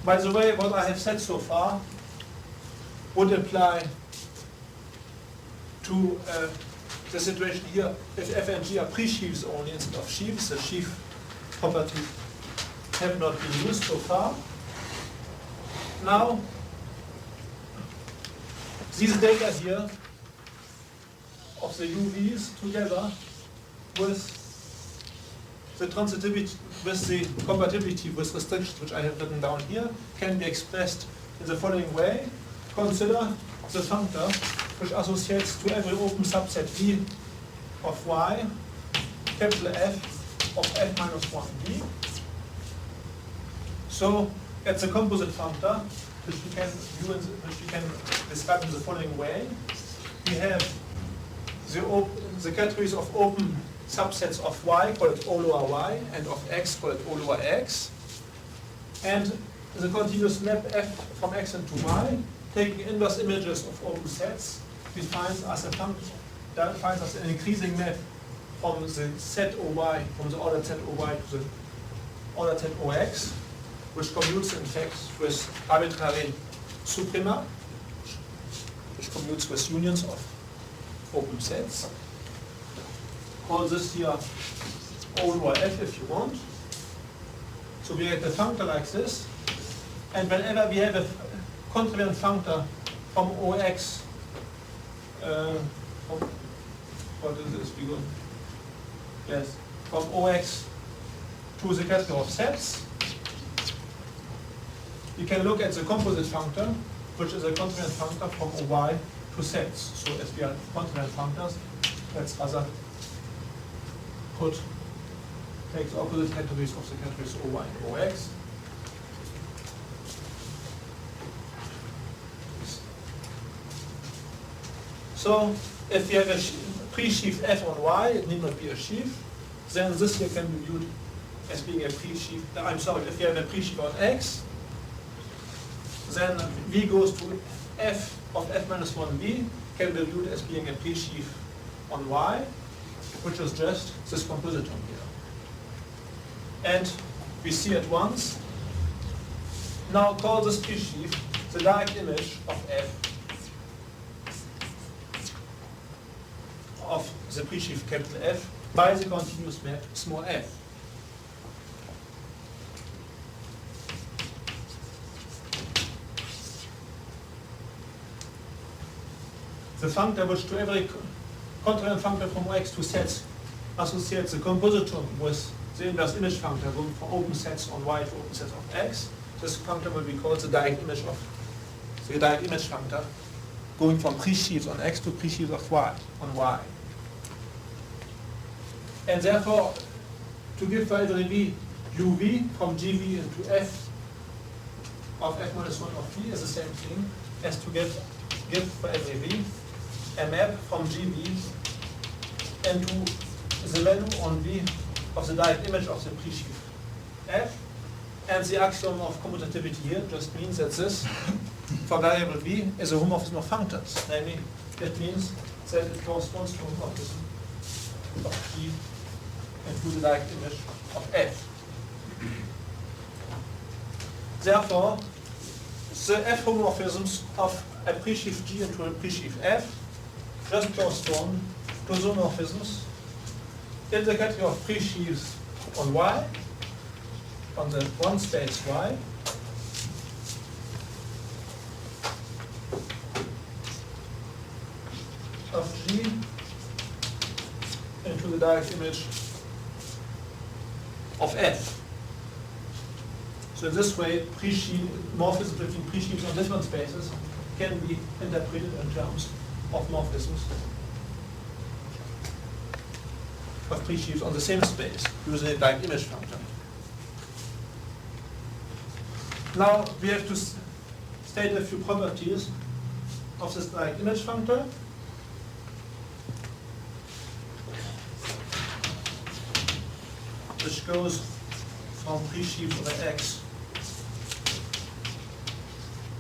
By the way, what I have said so far would apply to the situation here if F and G are pre-sheaves only instead of sheaves. The sheaf properties have not been used so far. Now, these data here of the UVs together with the transitivity, with the compatibility with restrictions which I have written down here, can be expressed in the following way. Consider the functor which associates to every open subset V of Y, capital F of F minus 1 V. So it's a composite functor which we can describe in the following way. We have the categories of open subsets of Y, call it O lower Y, and of X, call it O lower X. And the continuous map F from X into Y, taking inverse images of open sets, defines as a function, that defines as an increasing map from the set OY, from the order set OY to the order set OX, which commutes in fact with arbitrary suprema, which commutes with unions of open sets. Call this here O lower F if you want. So we get a functor like this, and whenever we have a contrariant functor from OX, what is this? We go, yes, from OX to the category of sets, we can look at the composite functor, which is a contrariant functor from OY to sets. So as we are contrariant functors, let's rather take the opposite categories of the categories OY and OX. So if we have a pre-sheaf F on Y, it need not be a sheaf, then this here can be viewed as being a pre-sheaf. I'm sorry, if you have a pre-sheaf on X, then V goes to F of F minus 1 V, can be viewed as being a pre-sheaf on Y, which is just this compositum here. And we see at once, now call this pre-sheaf the direct image of F of the pre-sheaf capital F by the continuous map small f. the functor which to every contrarian functor from x to sets associates the compositum with the inverse image functor going from open sets on y to open sets of x. This functor will be called the direct image functor going from pre-sheaves on x to pre-sheaves of y on y. And therefore, to give for every v uv from gv into f of f minus 1 of v is the same thing as to give for every v a map from gv into the value on v of the direct image of the pre-sheaf f. And the axiom of commutativity here just means that this, for variable v, is a homomorphism of functors. Namely, that means that it corresponds to a homomorphism of g into the direct image of f. Therefore, the f homomorphisms of a pre-sheaf g into a pre-sheaf f just correspond to the homomorphisms in the category of pre-sheaves on y, on the one space y, of g into the direct image of f. So in this way, morphisms between pre-sheaves on different spaces can be interpreted in terms of morphisms of pre-sheaves on the same space using a direct image functor. Now we have to state a few properties of this direct image functor. Which goes from pre-sheaves over x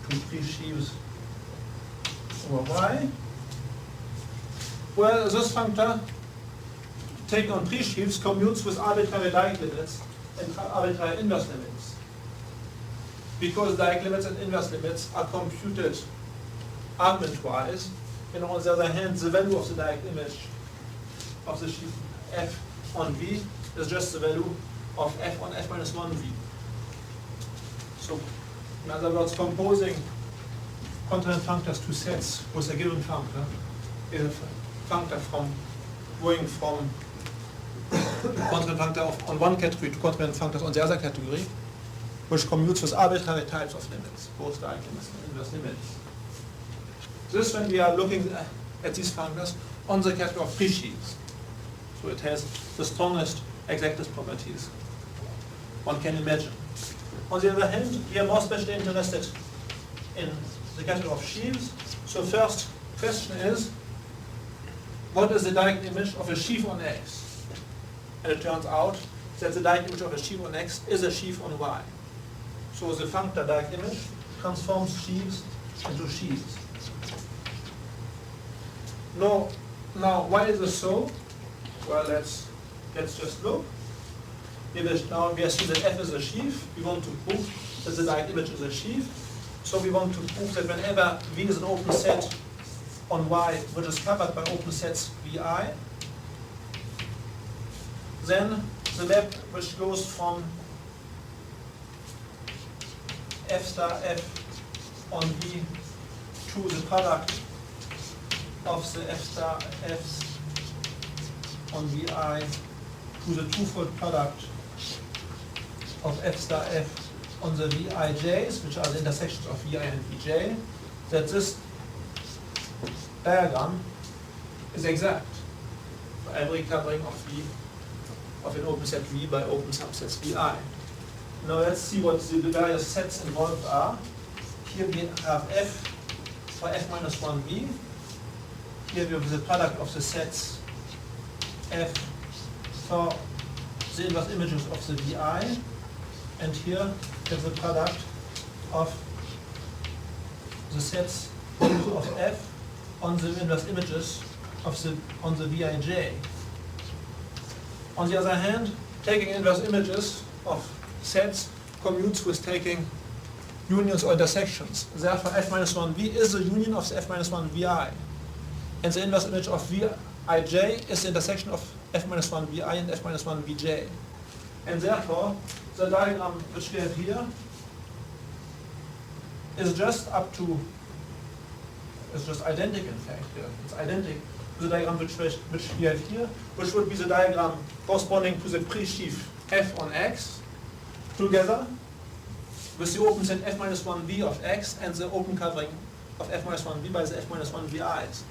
to pre-sheaves over y. Well, this functor taken on pre-sheaves commutes with arbitrary direct limits and arbitrary inverse limits. Because direct limits and inverse limits are computed argument-wise, and on the other hand, the value of the direct image of the sheaf f on v is just the value of f on f minus 1v. So, in other words, composing contrarian functors to sets with a given functor is a functor from going from contrarian functor on one category to contrarian functors on the other category, which commutes with arbitrary types of limits, both direct limits and inverse limits. This when we are looking at these functors on the category of pre-sheaves. So it has the strongest exactness properties one can imagine. On the other hand, we are more specially interested in the category of sheaves. So first question is, what is the direct image of a sheaf on x? And it turns out that the direct image of a sheaf on x is a sheaf on y. So the functor direct image transforms sheaves into sheaves. Now why is this so? Well, let's just look. Now we assume that f is a sheaf. We want to prove that the direct image is a sheaf. So we want to prove that whenever v is an open set on y, which is covered by open sets vi, then the map which goes from f star f on v to the product of the f star f's on vi to the twofold product of f star f on the vij's, which are the intersections of vi and vj, that this diagram is exact for every covering of v of an open set v by open subsets vi. Now let's see what the various sets involved are. Here we have f for f minus 1v. Here we have the product of the sets f for the inverse images of the vi, and here we have the product of the sets of f on the inverse images of on the vij. On the other hand, taking inverse images of sets commutes with taking unions or intersections. Therefore, f minus 1v is the union of the f minus 1 vi. And the inverse image of vij is the intersection of f minus 1 vi and f minus 1 vj. And therefore, the diagram which we have here is just up to It's just identical in fact. Yeah. It's identical to the diagram which we have here, which would be the diagram corresponding to the pre-sheaf f on x together with the open set f minus 1v of x and the open covering of f minus 1v by the f minus 1vi's.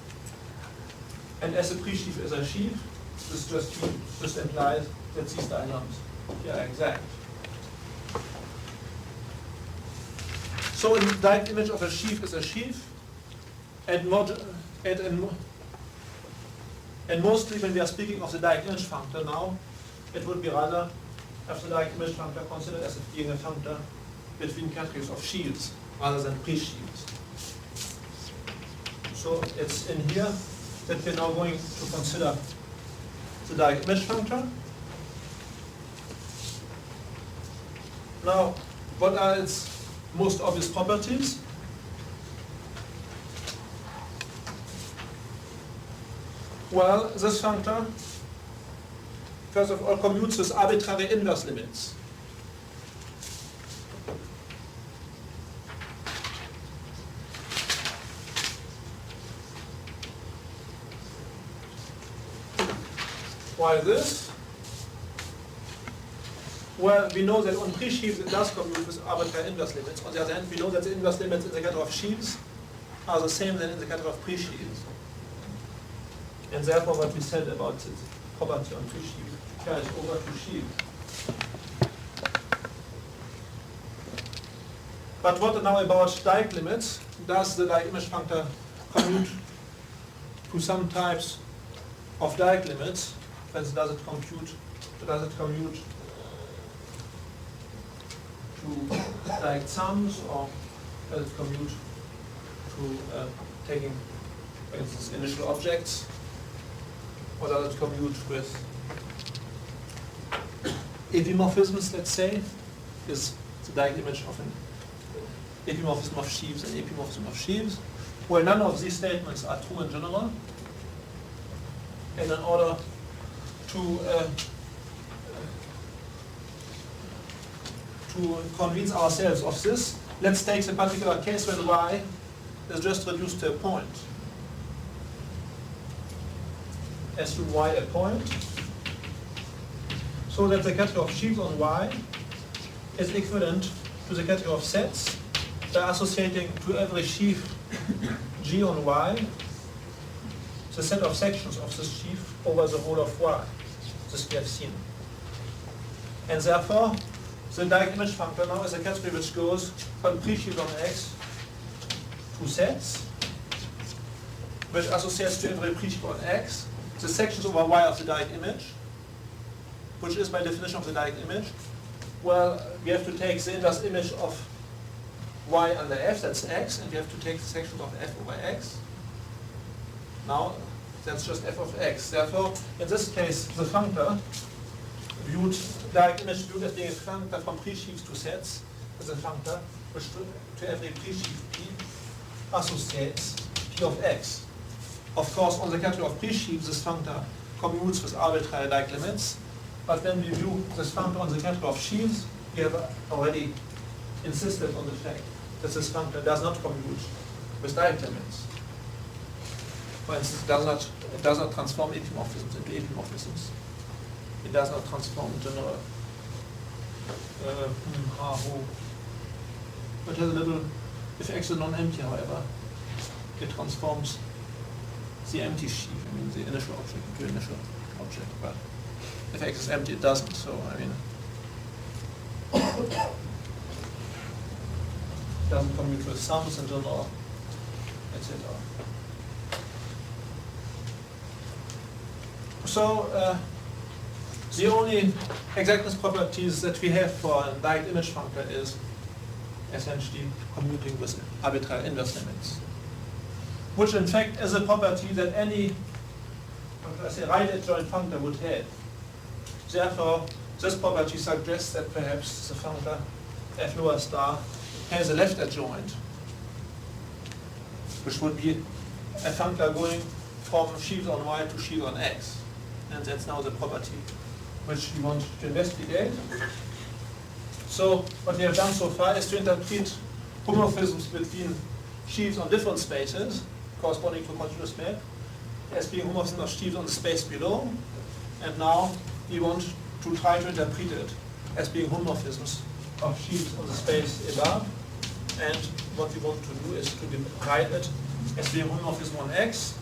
And as the pre-sheaf is a sheaf, this just implies that these diagrams are exact. So a direct image of a sheaf is a sheaf, and mostly when we are speaking of the direct image functor now, it would be rather of the direct image functor considered as being a functor between categories of sheaves rather than pre-sheaves. So it's in here that we're now going to consider the direct image functor. Now, what are its most obvious properties? Well, this functor, first of all, commutes with arbitrary inverse limits. Why this? Well, we know that on pre-sheaves it does commute with arbitrary inverse limits. On the other hand, we know that the inverse limits in the category of sheaves are the same than in the category of pre-sheaves. And therefore what we said about the property on pre-sheaves carries over to sheaves. But what now about direct limits? Does the direct image functor commute to some types of direct limits? Does it commute to direct sums, or does it commute to taking, for instance, initial objects, or does it commute with epimorphisms, let's say, is the direct image of an epimorphism of sheaves and epimorphism of sheaves? Well, none of these statements are true in general, and in order to convince ourselves of this, let's take the particular case when y is just reduced to a point. Assume y a point, so that the category of sheaves on y is equivalent to the category of sets by associating to every sheaf g on y the set of sections of this sheaf over the whole of y. This we have seen. And therefore, the direct image functor now is a category which goes from pre-sheaf on x to sets, which associates to every pre-sheaf on x the sections over y of the direct image, which is by definition of the direct image. Well, we have to take the inverse image of y under f, that's x, and we have to take the sections of f over x. Now, that's just f of x. Therefore, in this case, the functor viewed, direct image viewed as being a functor from pre-sheaves to sets is a functor which to every pre-sheaf p associates p of x. Of course, on the category of pre-sheaves, this functor commutes with arbitrary direct limits, but when we view this functor on the category of sheaves, we have already insisted on the fact that this functor does not commute with direct limits. For instance, it does not transform epimorphisms into epimorphisms. It does not transform general. It has a little, if x is non-empty, however, it transforms the empty sheaf, I mean the initial object into initial object. But if x is empty, it doesn't. So I mean, it doesn't commute with sums in general, etc. So the only exactness properties that we have for a direct image functor is essentially commuting with arbitrary inverse limits, which in fact is a property that any, let's say, right adjoint functor would have. Therefore, this property suggests that perhaps the functor f lower star has a left adjoint, which would be a functor going from sheaves on y to sheaves on x. And that's now the property which we want to investigate. So what we have done so far is to interpret homomorphisms between sheaves on different spaces corresponding to a continuous map as being homomorphism of sheaves on the space below, and now we want to try to interpret it as being homomorphisms of sheaves on the space above, and what we want to do is to write it as being homomorphism on X.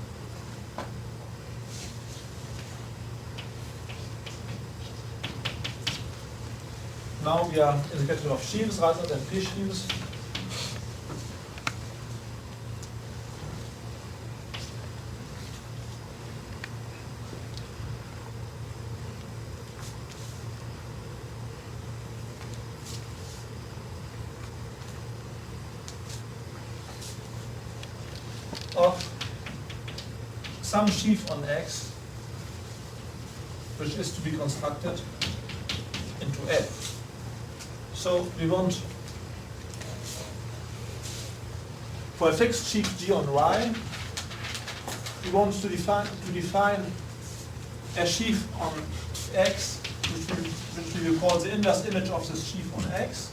Now we are in the category of sheaves rather than pre-sheaves. Of some sheaf on X, which is to be constructed into F. So we want, for a fixed sheaf G on Y, we want to define a sheaf on X, which we will call the inverse image of this sheaf on X,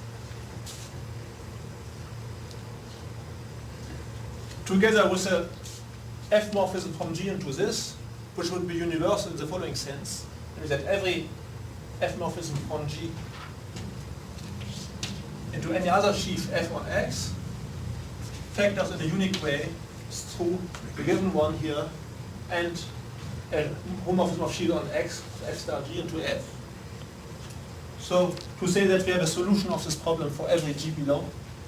together with a F morphism from G into this, which would be universal in the following sense, that every F morphism from G into any other sheaf F on X factors in a unique way through the given one here and a homomorphism of sheaf on X, F star G into F. So to say that we have a solution of this problem for every G below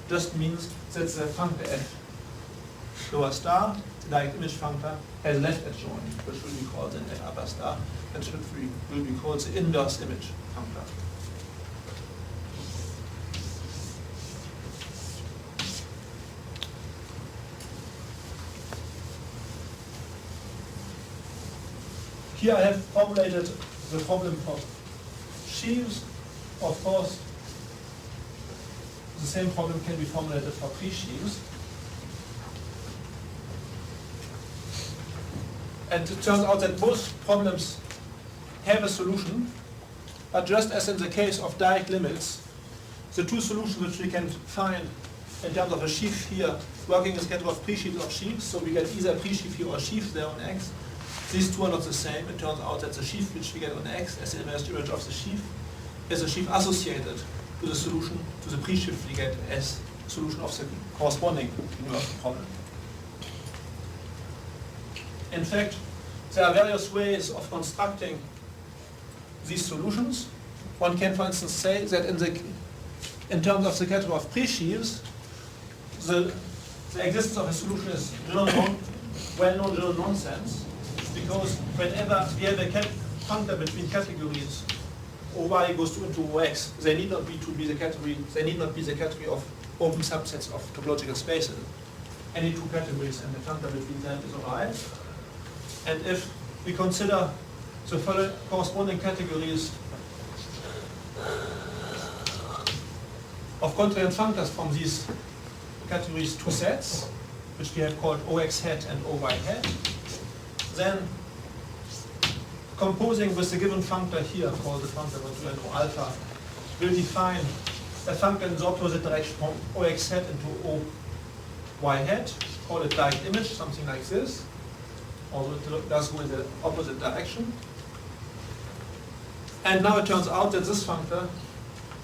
just means that the functor F lower star, the direct image functor, has left adjoint, which will be called an F upper star, and which will be called the inverse image functor. Here I have formulated the problem for sheaves. Of course, the same problem can be formulated for pre-sheaves. And it turns out that both problems have a solution, but just as in the case of direct limits, the two solutions which we can find in terms of a sheaf here, working as category of pre-sheaves of sheaves, so we get either pre-sheaf here or sheaf there on X. These two are not the same. It turns out that the sheaf which we get on X as the inverse image of the sheaf is a sheaf associated to the solution, to the pre-sheaf we get as solution of the corresponding universal problem. In fact, there are various ways of constructing these solutions. One can, for instance, say that in terms of the category of pre-sheaves, the existence of a solution is well-known general nonsense, because whenever we have a functor between categories OY goes into OX, they need not be the category of open subsets of topological spaces. Any two categories and the functor between them is alright. And if we consider the following corresponding categories of contrariant functors from these categories two sets, which we have called OX hat and OY hat, then composing with the given functor here, called the functor O alpha, will define a functor in the opposite direction from OX hat into OY hat, call it direct image, something like this. Although it does go in the opposite direction. And now it turns out that this functor,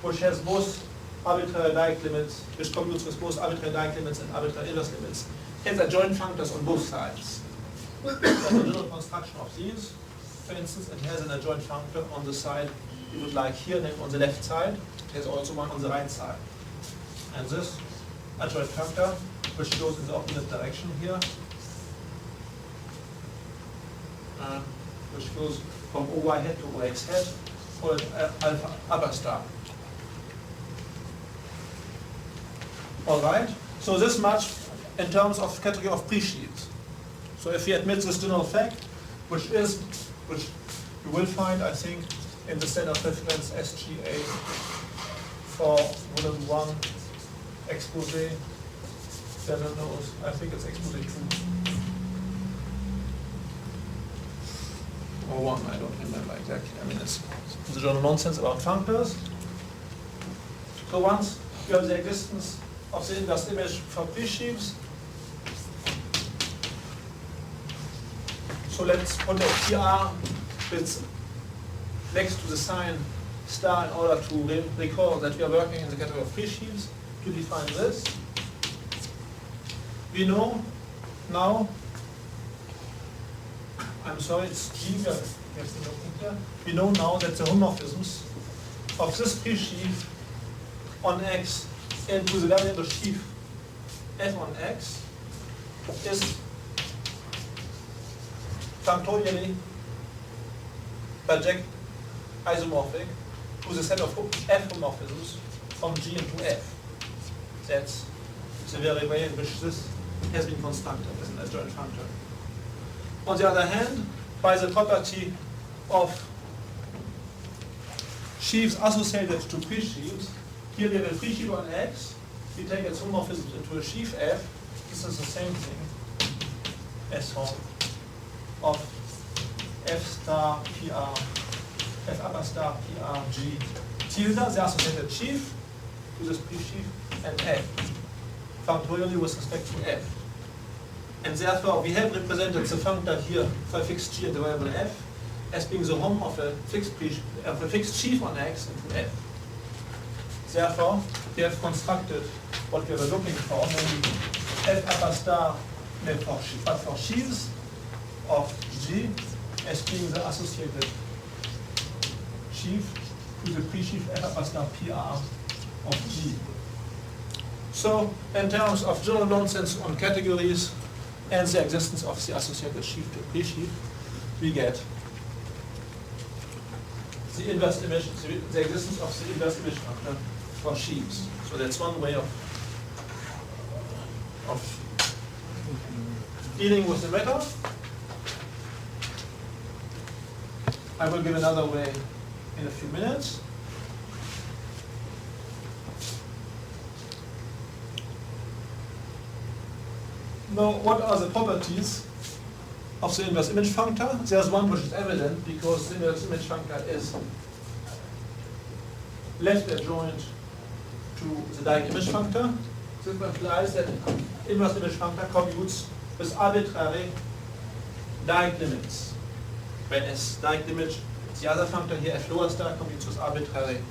which has both arbitrary direct limits, which commutes with both arbitrary direct limits and arbitrary inverse limits, has adjoint functors on both sides. There's a little construction of these. For instance, it has an adjoint functor on the side you would like here, then on the left side. It has also one on the right side. And this adjoint functor, which goes in the opposite direction here, which goes from OY hat to OX hat, called alpha upper star. All right. So this much in terms of category of pre-sheaves. So if we admit this general fact, which you will find, I think, in the standard reference SGA for volume 1 expose, several knows, I think it's expose 2. Or 1, I don't remember exactly. I mean, it's the general nonsense about functors. So once you have the existence of the inverse image for pre-sheaves, So let's put a PR with next to the sign star in order to recall that we are working in the category of free sheaves. To define this, we know now, I'm sorry, it's G, we know now that the homomorphisms of this free sheaf on X into the variable sheaf F on X is functorially Bajek isomorphic to the set of F homomorphisms from G into F. That's the very way in which this has been constructed as an adjoint functor. On the other hand, by the property of sheaves associated to pre-sheaves, here we have a pre-sheaf on X, we take its homomorphisms into a sheaf F, this is the same thing as form of F star PR, F upper star PR G tilde, the associated sheaf to this pre-sheaf, and F, functorially with respect to F. And therefore, we have represented the functor here for a fixed G and the variable F as being the home of a fixed sheaf on X into F. Therefore, we have constructed what we were looking for, namely F upper star, but for sheaves of G as being the associated sheaf to the pre-sheaf F upper star PR of G. So, in terms of general nonsense on categories and the existence of the associated sheaf to pre-sheaf, we get the inverse image, the existence of the inverse image functor for sheaves. So that's one way of dealing with the matter. I will give another way in a few minutes. Now, what are the properties of the inverse image functor? There's one which is evident because the inverse image functor is left adjoint to the Dieck image functor. This implies that inverse image functor commutes with arbitrary Dieck limits. Whereas Dieck limit, the other functor here, F lower star, commutes with arbitrary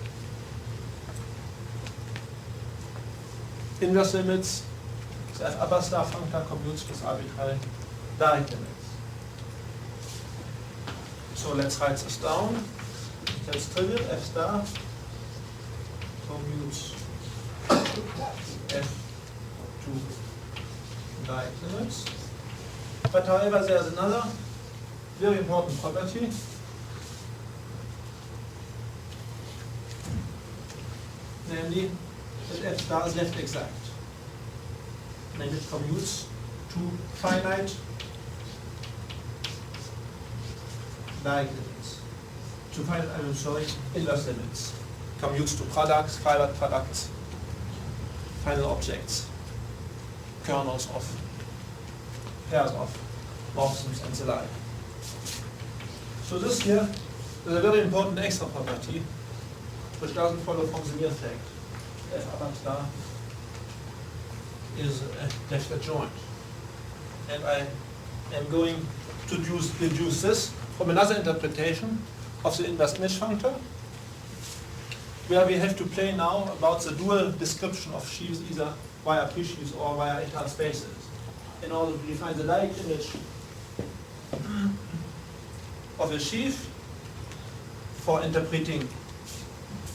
inverse limits. The F upper star functor commutes with arbitrary Dieck limits. So let's write this down. That's trivial. F star commutes F to Dieck limits. But however, there's another very important property. Namely, that F star is left exact. And it commutes to finite Dieck limits. To finite, I'm sorry, inverse limits. Commutes to products, finite products, final objects, kernels of pairs of morphisms and the like. So this here is a very important extra property which doesn't follow from the mere fact F upper star is left adjoint. And I am going to deduce this from another interpretation of the inverse image functor, where we have to play now about the dual description of sheaves either via pre-sheaves or via eternal spaces in order to define the Dieck image of a sheaf for interpreting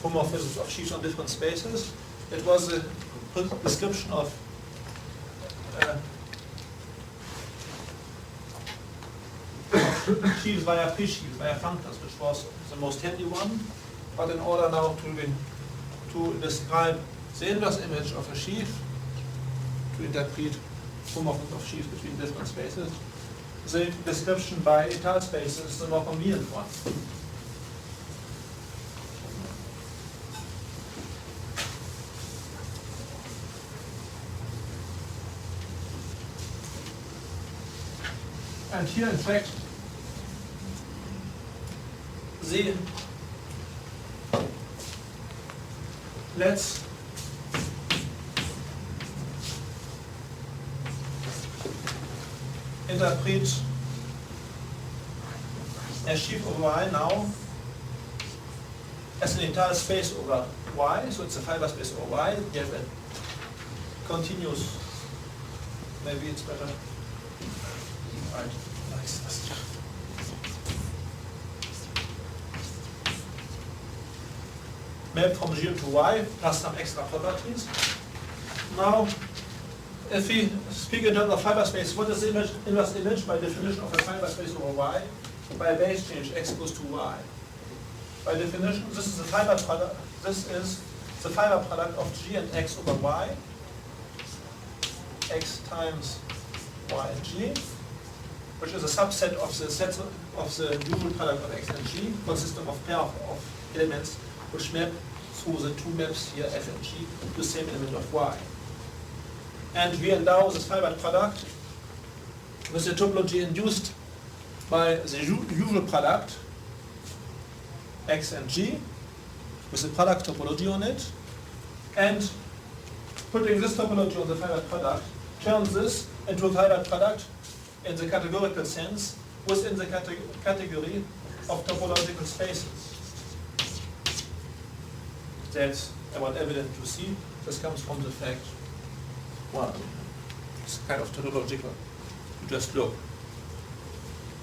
homomorphisms of sheaves on different spaces. It was a description of sheaves via pre-sheaves, via functors, which was the most handy one. But in order now to describe the inverse image of a sheaf, to interpret homomorphisms of sheaves between different spaces, the description by état spaces is the more convenient one. And here, in fact, let's interpret a sheaf over y now as an entire space over y, so it's a fiber space over y. We have a continuous, maybe it's better. Right. Nice. Map from G to y plus some extra properties. Now, if we speak in terms of fiber space, what is the inverse image by definition of a fiber space over y? By a base change x goes to y. By definition, this is the fiber product. This is the fiber product of g and x over y. X times y and g, which is a subset of the sets of the usual product of x and g, consisting of pair of elements which map through the two maps here f and g to the same element of y. And we endow this fiber product with the topology induced by the usual product x and g, with the product topology on it, and putting this topology on the fiber product turns this into a fiber product in the categorical sense within the category of topological spaces. That's what evident to see. This comes from the fact, well, it's kind of tautological. You just look.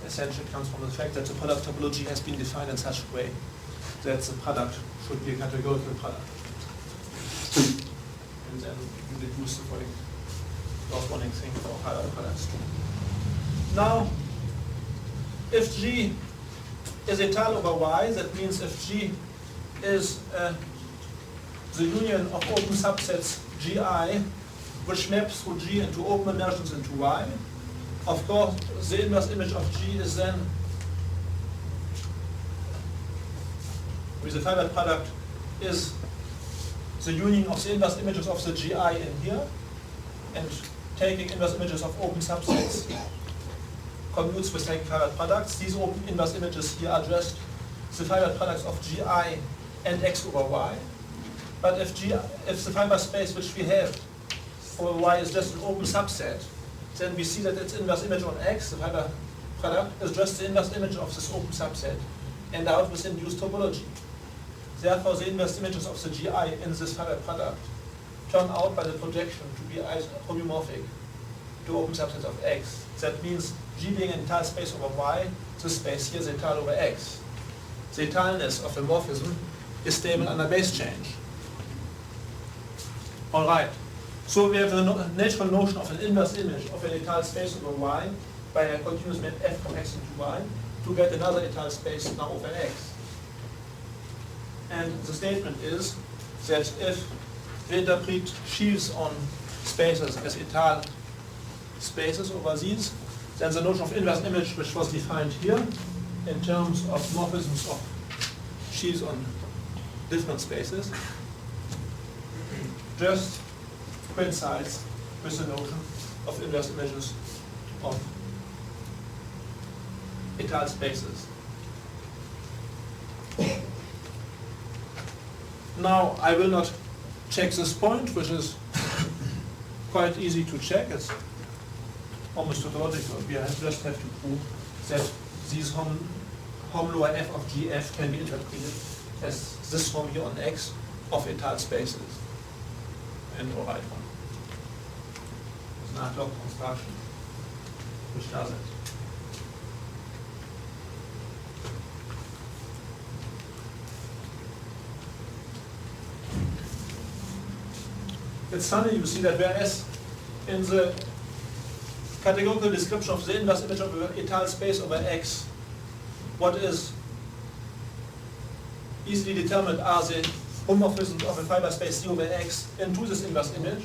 Essentially comes from the fact that the product topology has been defined in such a way that the product should be a categorical product. And then you deduce the following corresponding thing for higher products too. Now, if G is étale over Y, that means if G is the union of open subsets Gi, which maps through G into open immersions into Y, of course, the inverse image of G is then, with the fiber product, is the union of the inverse images of the Gi in here, and taking inverse images of open subsets commutes with taking fiber products. These open inverse images here are just the fiber products of Gi and x over y. But if the fiber space which we have over y is just an open subset, then we see that its inverse image on x, the fiber product, is just the inverse image of this open subset, and out with induced topology. Therefore, the inverse images of the Gi in this fiber product turn out by the projection to be homomorphic to open subsets of x. That means G being an entire space over y, this space here is étale over x. The étaleness of the morphism is stable under base change. All right. So we have the natural notion of an inverse image of an étale space over y by a continuous map f from x into y to get another étale space now over x. And the statement is that if we interpret sheaves on spaces as étale spaces over these, then the notion of inverse image, which was defined here in terms of morphisms of sheaves on different spaces, just coincides with the notion of inverse images of étale spaces. Now, I will not check this point, which is quite easy to check. It's almost tautological. We just have to prove that these hom lower f of gf can be interpreted as this form here on x of étale spaces. And all right one. It's an ad hoc construction which does it. It's funny, you see that whereas in the categorical description of the inverse image of an étale space over x, what is easily determined are the homomorphisms of a fiber space C over x into this inverse image.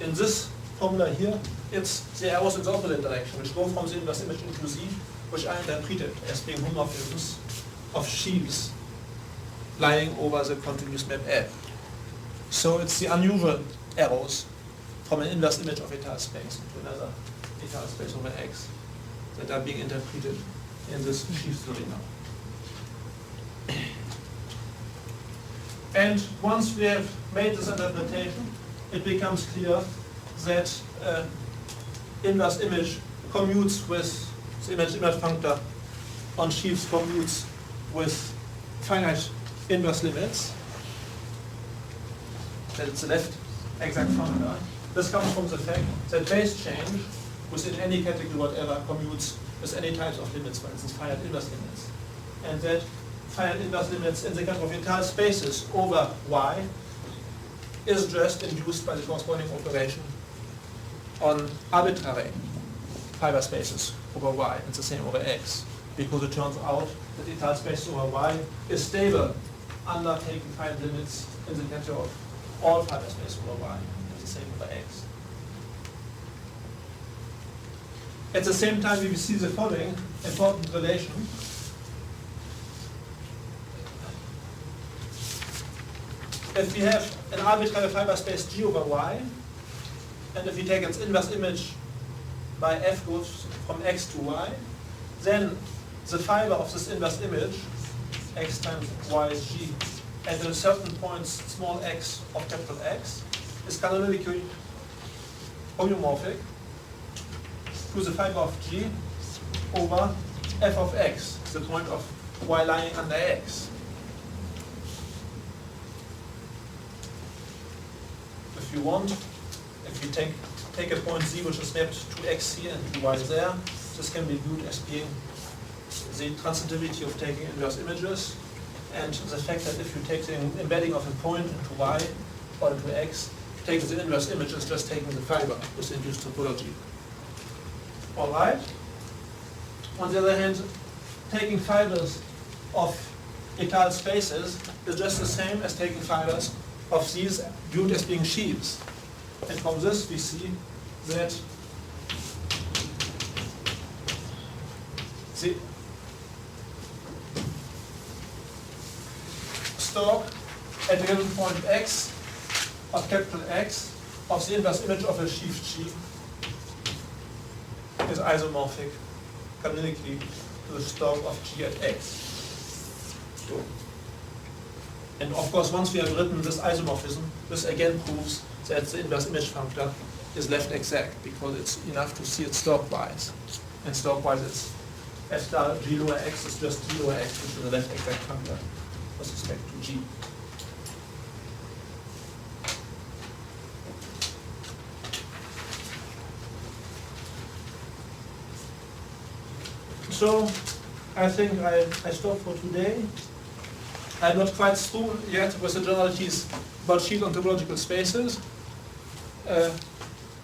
In this formula here, it's the arrows in the opposite direction, which go from the inverse image into Z, which I interpreted as being homomorphisms of sheaves lying over the continuous map F. So it's the unusual arrows from an inverse image of étale space into another étale space over x that are being interpreted in this sheaf theory now. And once we have made this interpretation, it becomes clear that inverse image commutes with the image functor on sheaves commutes with finite inverse limits, that it's the left exact formula. This comes from the fact that base change within any category whatever commutes with any types of limits, for instance finite inverse limits. And that finite inverse limits in the kind of entire spaces over Y is just induced by the corresponding operation on arbitrary fiber spaces over Y and the same over X, because it turns out that the entire space over Y is stable under taking finite limits in the category of all fiber space over Y and the same over X. At the same time, we will see the following important relation. If we have an arbitrary fiber space G over Y, and if we take its inverse image by F goes from X to Y, then the fiber of this inverse image, X times Y is G, at a certain point small x of capital X, is canonically homeomorphic to the fiber of G over F of X, the point of Y lying under X. If you want, if you take a point Z which is mapped to X here and to Y there, this can be viewed as being the transitivity of taking inverse images, and the fact that if you take the embedding of a point into Y or into X, taking the inverse image is just taking the fiber with induced topology. All right. On the other hand, taking fibers of étale spaces is just the same as taking fibers of these viewed as being sheaves. And from this we see that the stalk at a given point X of capital X of the inverse image of a sheaf G is isomorphic canonically to the stalk of G at X. And of course, once we have written this isomorphism, this again proves that the inverse image functor is left exact, because it's enough to see it stalkwise. And stalkwise it's F star G lower X is just G lower X, which is the left exact functor with respect to G. So I think I stop for today. I'm not quite through yet with the generalities about sheaves on topological spaces.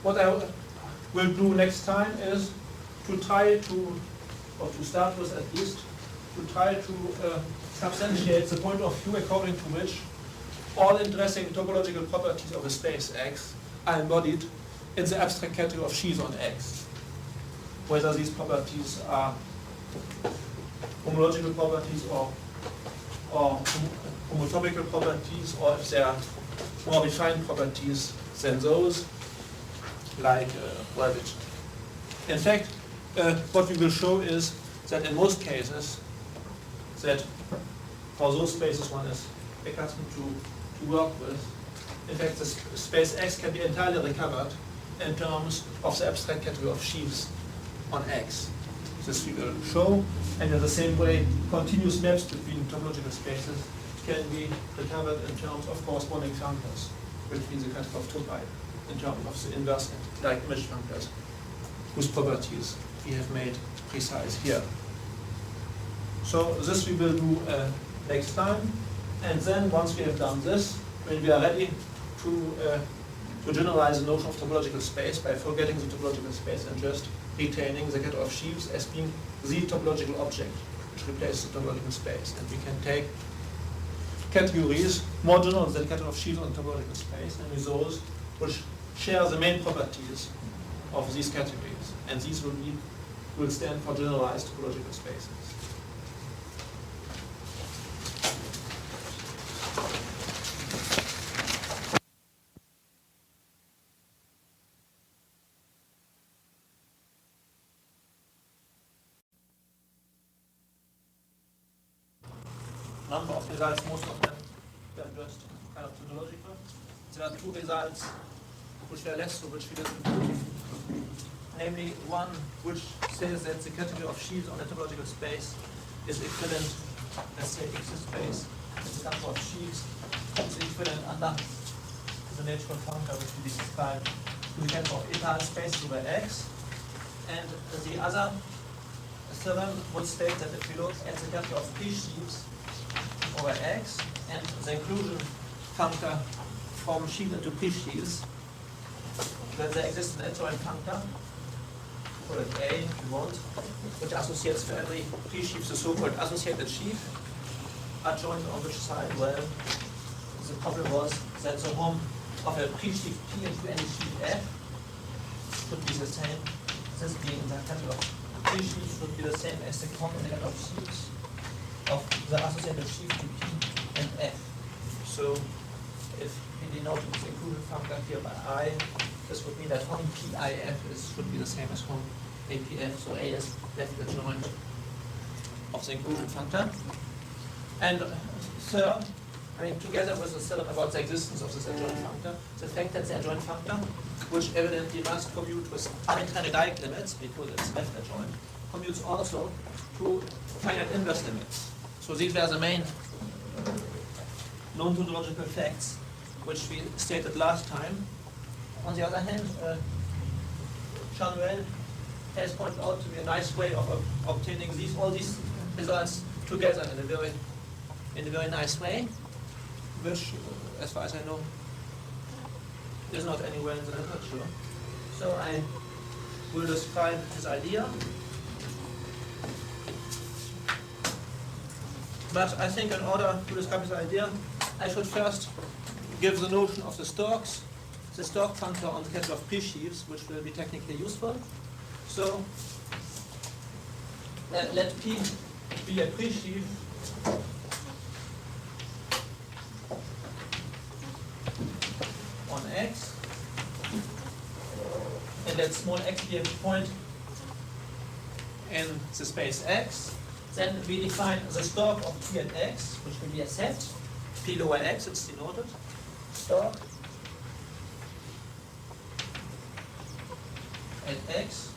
What I will do next time is to try to, or to start with at least, to try to substantiate the point of view according to which all interesting topological properties of a space X are embodied in the abstract category of sheaves on X. Whether these properties are homological properties or homotopical properties, or if they are more refined properties than those, like Lawvere. In fact, what we will show is that in most cases, that for those spaces one is accustomed to work with, in fact, the space X can be entirely recovered in terms of the abstract category of sheaves on X. This we will show, and in the same way, continuous maps between topological spaces can be recovered in terms of corresponding functors between the category of topi, in terms of the inverse and direct image functors, whose properties we have made precise here. So this we will do next time, and then once we have done this, when we are ready to generalize the notion of topological space by forgetting the topological space and just retaining the category of sheaves as being the topological object which replaces the topological space. And we can take categories more general than category of sheaves on topological space, and with those which share the main properties of these categories. And these will stand for generalized topological spaces. Number of results, most of them were just kind of tautological. There are two results which were less so, which we didn't prove. Namely, one which says that the category of sheaves on a topological space is equivalent, let's say, X space, it's a number of sheaves, is equivalent under the natural functor which we described to the number of etal spaces over X. And the other theorem would state that if we look at the vector of P sheaves over X and the inclusion functor from sheaves into P sheaves, then there exists an adjoint functor, call it A if you want, which associates for every P sheaf the so-called associated sheaf, adjoint on which side? Well, the problem was that the home of a P sheaf P into any sheaf F should be the same. This being the vector of P sheaves should be the same as the complement of sheaves of the associated sheaf to P and F. So if we denote this inclusion functor here by I, this would mean that home PIF should be the same as home APF, so A is left adjoint of the inclusion functor. And third, I mean, together with the theorem about the existence of this adjoint functor, the fact that the adjoint functor, which evidently must commute with arbitrary Dirac limits because it's left adjoint, commutes also to finite inverse limits. So these were the main known tautological facts which we stated last time. On the other hand, John Duskin has pointed out to me a nice way of obtaining all these results together in a very nice way, which, as far as I know, is not anywhere in the literature. So I will describe his idea. But I think in order to describe his idea, I should first give the notion of the stalks, the stalk functor on the case of P sheaves, which will be technically useful. So let P be a P sheaf on X, and let small x be a point in the space X. Then we define the stalk of P at X, which will be a set. P lower X, it's denoted. Stalk at X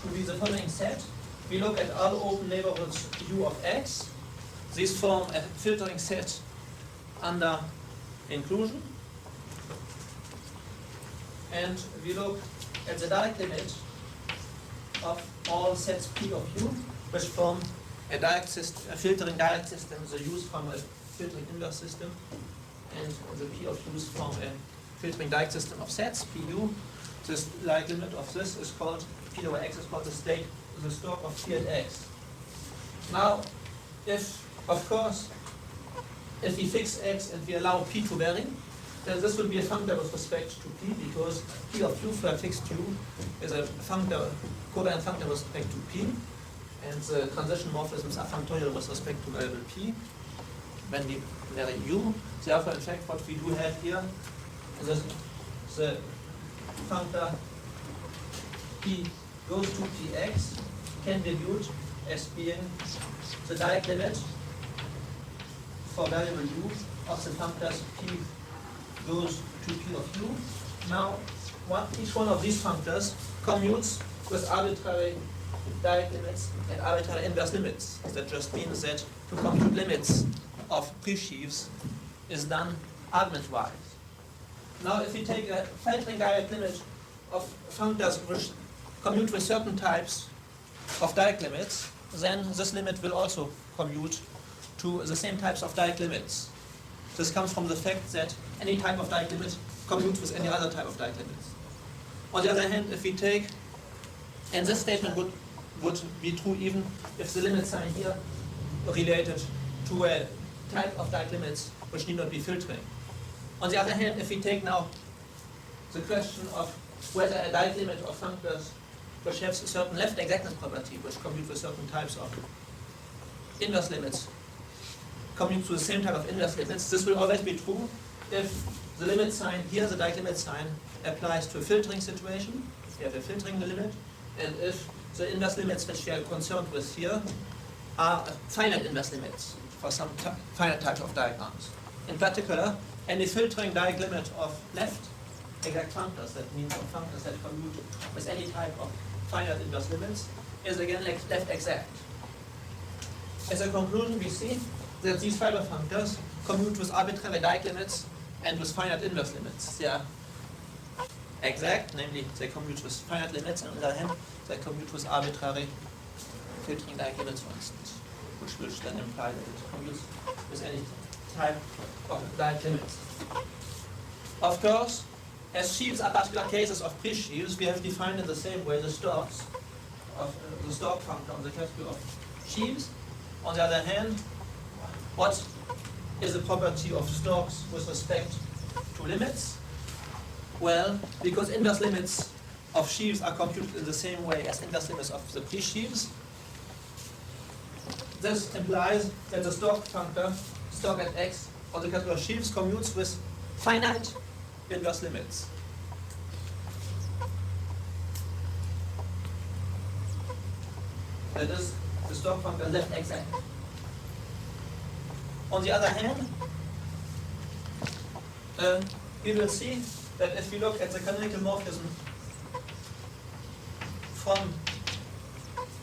to be the following set. We look at all open neighborhoods U of X. These form a filtering set under inclusion. And we look at the direct limit of all sets P of U, which form a direct system, a filtering direct system, the U's from a filtering inverse system, and the P of U's from a filtering direct system of sets, PU. This direct limit of this is called, P over X is called the stalk of P at X. Now, if we fix X and we allow P to vary, then this will be a functor with respect to P, because P of U for a fixed U is a functor, covariant functor with respect to P, and the transition morphisms are functorial with respect to variable P when we vary U. Therefore, in fact, what we do have here is the functor P goes to Px can be viewed as being the direct limit for variable U of the functors P goes to P of U. Now, each one of these functors commutes with arbitrary direct limits and arbitrary inverse limits. That just means that to compute limits of P-sheaves is done argument-wise. Now, if we take a filtering direct limit of functors which commute with certain types of direct limits, then this limit will also commute to the same types of direct limits. This comes from the fact that any type of direct limit commutes with any other type of direct limits. On the other hand, if we take, and this statement would be true even if the limit sign here related to a type of direct limits which need not be filtering. On the other hand, if we take now the question of whether a direct limit of functors which has a certain left exactness property, which commute with certain types of inverse limits, commutes to the same type of inverse limits, this will always be true if the limit sign here, the direct limit sign, applies to a filtering situation, if we have a filtering limit, and if the inverse limits which we are concerned with here are finite inverse limits for some finite types of diagrams. In particular, any filtering direct limit of left exact functors, that means of functors that commute with any type of finite inverse limits, is again left exact. as a conclusion, we see that these fiber functors commute with arbitrary Dirac limits and with finite inverse limits. They are exact, namely they commute with finite limits, and on the other hand, they commute with arbitrary filtering Dirac limits, for instance, which then imply that it commutes with any type of Dirac limits. Of course, as sheaves are particular cases of pre-sheaves, we have defined in the same way the stalks of the stalk functor on the category of sheaves. On the other hand, what is the property of stalks with respect to limits? Well, because inverse limits of sheaves are computed in the same way as inverse limits of the pre-sheaves, this implies that the stalk functor, stalk at x, on the category of sheaves commutes with finite inverse limits. That is, the stalk functor left exact. On the other hand, we will see that if we look at the canonical morphism from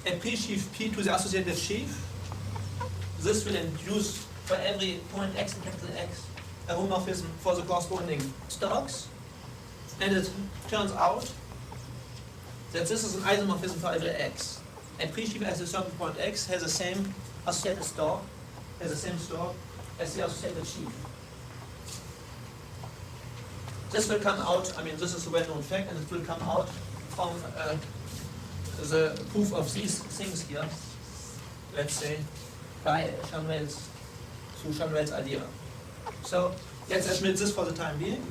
a pre-sheaf P to the associated sheaf, this will induce for every point x in capital X a homomorphism for the corresponding stalks, and it turns out that this is an isomorphism for every x. A pre-sheaf at a certain point x has the same associated stalk, has the same stalk as the associated sheaf. This will come out, I mean, this is a well-known fact, and it will come out from the proof of these things here, let's say, by through Chanwell's idea. So let's admit this for the time being,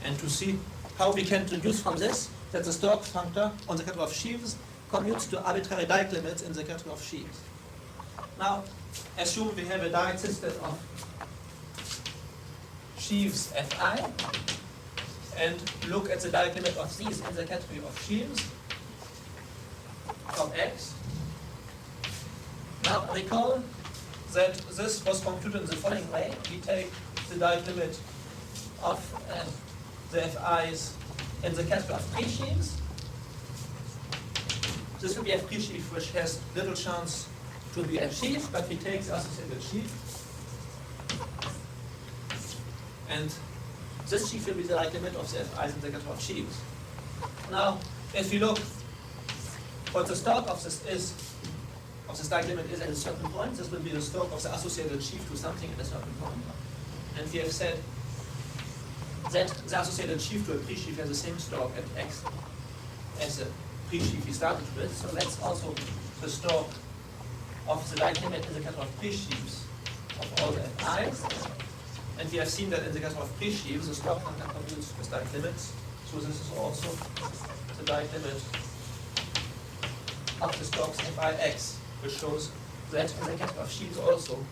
and to see how we can deduce from this that the stalk functor on the category of sheaves commutes to arbitrary Dirac limits in the category of sheaves. Now, assume we have a Dirac system of sheaves Fi, and look at the Dirac limit of these in the category of sheaves of X. Now, recall that this was computed in the following way. We take the Dirac limit of the Fi's in the category of pre-sheaves. This will be a pre-sheaf which has little chance to be a sheaf, but we take the associated sheaf. And this sheaf will be the Dirac limit of the Fi's in the category of sheaves. Now, if we look what the stalk of this is, of this Dirac limit is at a certain point, this will be the stalk of the associated sheaf to something at a certain point. And we have said that the associated sheaf to a pre-sheaf has the same stalk at x as the pre-sheaf we started with. So that's also the stalk of the Dirac limit in the category of pre-sheaves of all the Fi's. And we have seen that in the case of pre-sheaves, the stalk functor commutes with Dirac limits. So this is also the Dirac limit of the stalks Fix, which shows that in the case of sheaves also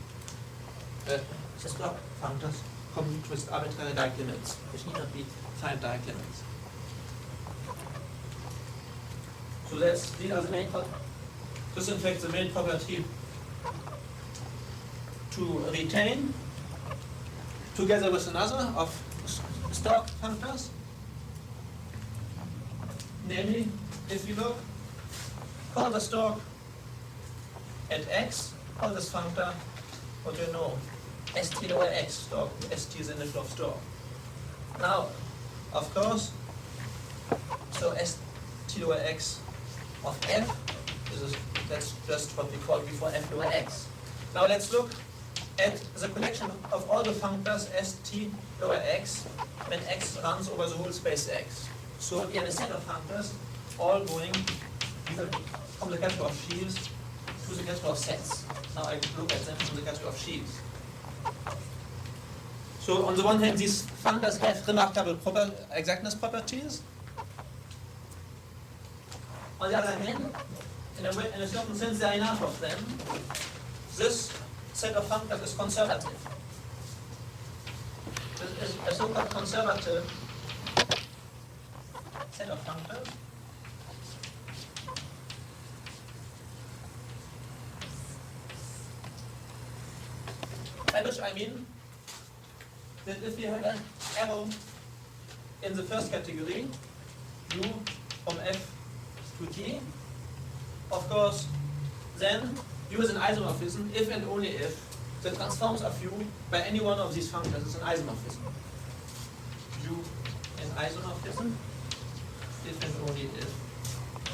the stalk functors commute with arbitrary Dirac limits, which need not be finite Dirac limits. So these are the main this is in fact the main property to retain, together with another of stalk functors. Namely, if you look, call the stalk at x, call this functor, what do you know, st over x stalk, st is the initial of stalk. Now, of course, so st over x of f, that's just what we called before f over x. Now let's look at the collection of all the functors st over x when x runs over the whole space x. So we have a set of functors all going from the category of sheaves to the category of sets. Now I look at them from the category of sheaves. So on the one hand, these functors have remarkable exactness properties. On the other hand, in a certain sense, there are enough of them. This set of functors is conservative. This is a so-called conservative set of functors. By which I mean that if we have an arrow in the first category, u from f to t, of course, then U is an isomorphism if and only if the transforms of U by any one of these functors is an isomorphism. U an isomorphism if and only if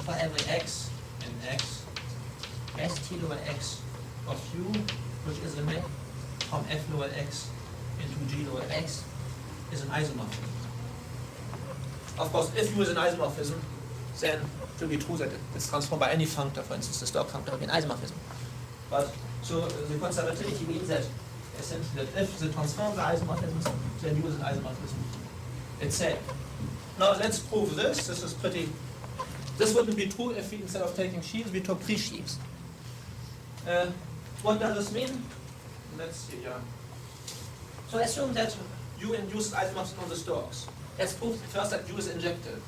for every x in x, st lower x of U, which is a map from f lower x into g lower x, is an isomorphism. Of course, if U is an isomorphism, then it will be true that it's transformed by any functor, for instance, the Stork functor will be an isomorphism. But so the conservativity means that essentially that if the transforms are isomorphisms, then U is an isomorphism itself. Now let's prove this. This is pretty. This wouldn't be true if we, instead of taking sheaves, we took three sheaves. What does this mean? Let's see. Yeah. So assume that U induces isomorphism on the Storks. Let's prove first that U is injective.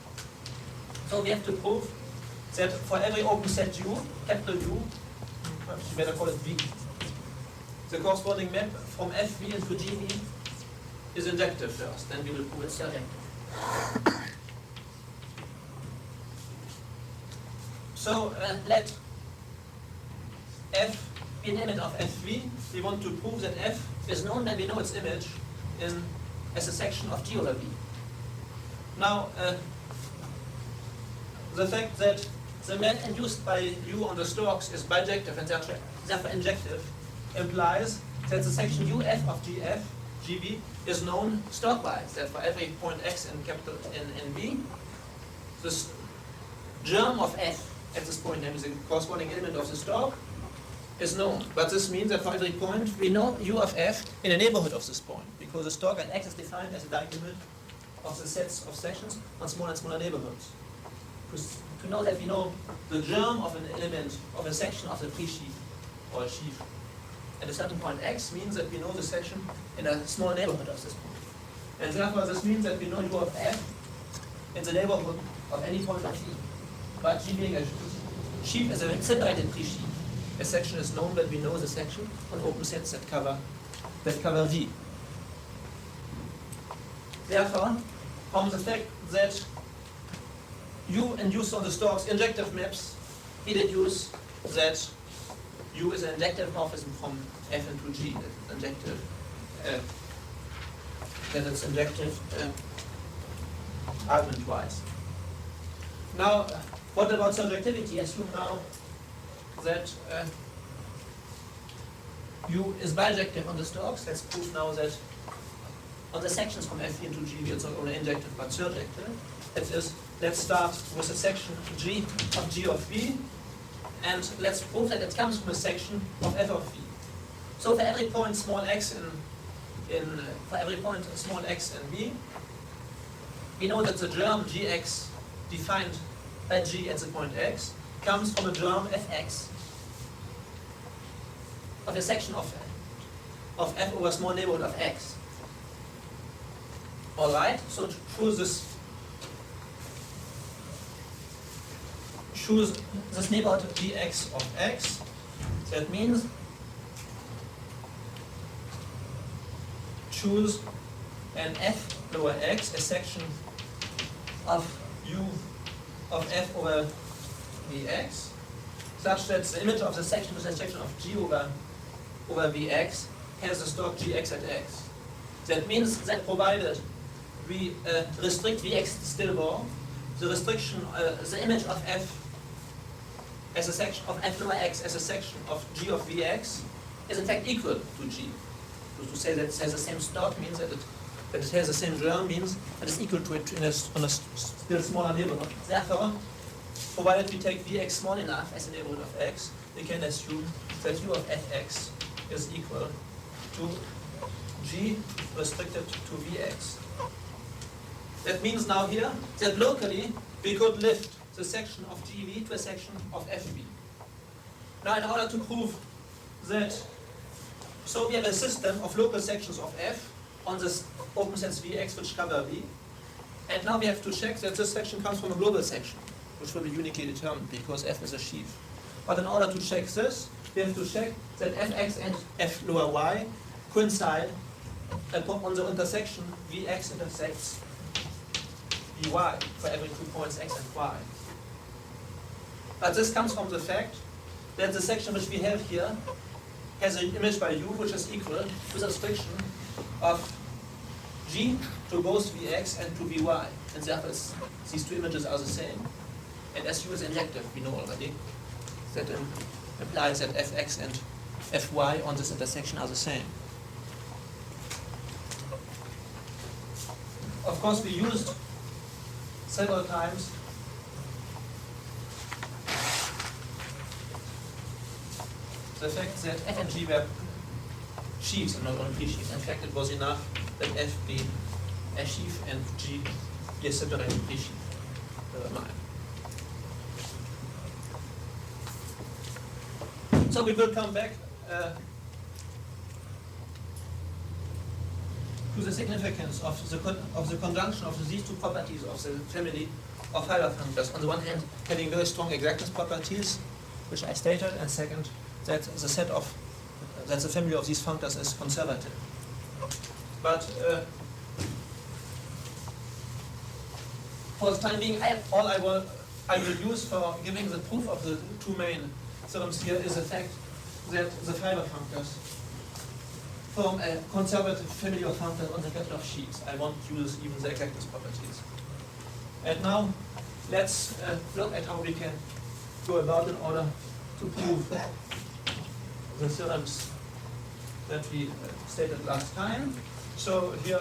So we have to prove that for every open set U, capital U, perhaps you better call it V, the corresponding map from FV into GV is injective first, then we will prove it's surjective. So let F be an image of FV. We want to prove that F is known when we know its image as a section of G over V. Now, the fact that the map induced by U on the Storks is bijective and therefore injective implies that the section UF of GF, GV, is known Stork-wise. That for every point x in capital in V, this germ of F at this point, namely the corresponding element of the Stork, is known. But this means that for every point we know U of F in the neighborhood of this point, because the Stork at x is defined as a diagonal of the sets of sections on smaller and smaller neighborhoods. To know that we know the germ of an element of a section of the pre-sheaf or a sheaf at a certain point x means that we know the section in a small neighborhood of this point. And therefore this means that we know U of F in the neighborhood of any point of G. But G being a sheaf is a separated pre-sheaf. A section is known when we know the section on open sets that cover V. Therefore, from the fact that U induced on the Storks injective maps, we deduce that U is an injective morphism from F into G, that it's injective argument-wise. Now, what about surjectivity? Assume now that U is bijective on the Storks. Let's prove now that on the sections from FV into GV it's not only injective but surjective. That is, let's start with a section G of G of V, and let's prove that it comes from a section of F of V. So for every point small x for every point small x in V, we know that the germ Gx defined by G at the point x comes from a germ Fx of a section of F over small neighborhood of x. Alright, so to choose this neighborhood Gx of x, that means choose an F lower x, a section of U of F over Vx, such that the image of the section is a section of G over Vx has the Stork Gx at x. That means that provided we restrict Vx still more, the restriction, the image of F as a section of F lower x as a section of G of Vx is in fact equal to G. To say that it has the same Stork means that it has the same germ means that it's equal to it on a still smaller neighborhood. Therefore, provided we take Vx small enough as a neighborhood of x, we can assume that U of Fx is equal to G restricted to Vx. That means now here that locally we could lift the section of GV to a section of FV. Now in order to prove that, so we have a system of local sections of F on this open sets Vx which cover V, and now we have to check that this section comes from a global section, which will be uniquely determined because F is a sheaf. But in order to check this, we have to check that Fx and F lower y coincide on the intersection Vx intersects Vy for every 2 points x and y. But this comes from the fact that the section which we have here has an image value which is equal to the restriction of G to both Vx and to Vy. And therefore these two images are the same. And SU is injective, we know already. That implies that Fx and Fy on this intersection are the same. Of course, we used several times the fact that F and G were sheaves and not only pre-sheaves. In fact, it was enough that F be a sheaf and G be a separated pre-sheaf. Never mind. So we will come back to the significance of the conjunction of these two properties of the family of fiber functors. On the one hand, having very strong exactness properties, which I stated, and second, that the family of these functors is conservative. But for the time being, all I will use for giving the proof of the two main theorems here is the fact that the fiber functors form a conservative family of functors on the capital of sheaves. I won't use even the exactness properties. And now let's look at how we can go about in order to prove the theorems that we stated last time. So here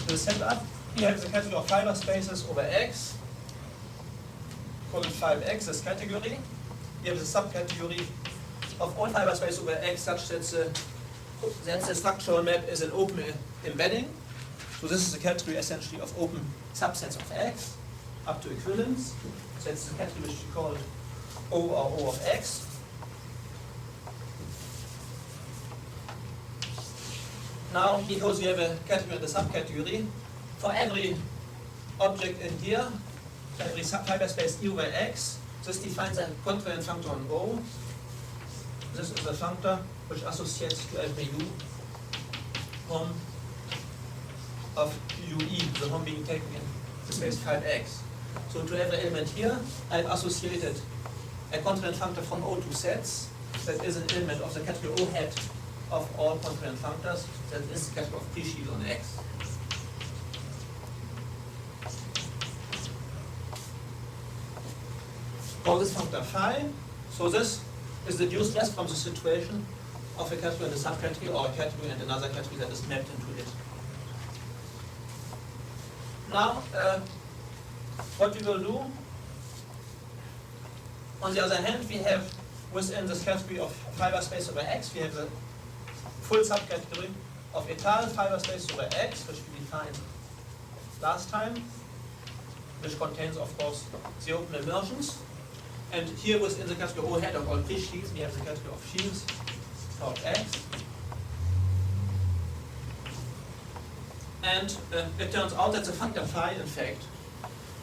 the setup. Here have the category of fiber spaces over X. Call it 5X, this category. We have the subcategory of all fiber space over X such that the structural map is an open embedding. So this is the category essentially of open subsets of X up to equivalence. So that's the category which we call O or O of X. Now, because we have a category and a subcategory, for every object in here, every fiber space E over X, this defines a contrariant functor on O. This is a functor which associates to every U home of UE, the home being taken in the space 5X. So to every element here, I've associated a contrariant functor from O to sets that is an element of the category O hat of all contrariant functors, that is the category of pre-sheaves on X. Call this functor phi. So this is deduced just from the situation of a category and a subcategory, or a category and another category that is mapped into it. Now, what we will do, on the other hand, we have within this category of fiber space over X, we have the full subcategory of étale fiber space over X, which we defined last time, which contains, of course, the open immersions. And here within the category O hat of all pre-sheaves, we have the category of sheaves called X. And it turns out that the functor phi, in fact,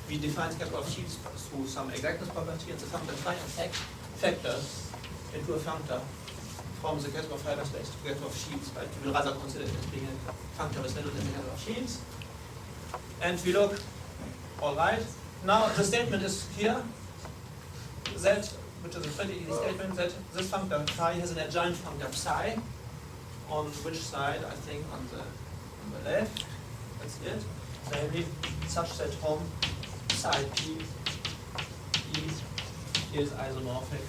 we define the category of sheaves through some exactness property, and the functor phi, in fact, factors into a functor from the category of fiber space to the category of sheaves, but we will rather consider it as being a functor with little in the category of sheaves. And we look, all right. Now the statement is here that, which is a pretty easy statement, that this functor phi has an adjoint functor psi. On which side? I think on the left. That's it. Namely, such that home psi p is isomorphic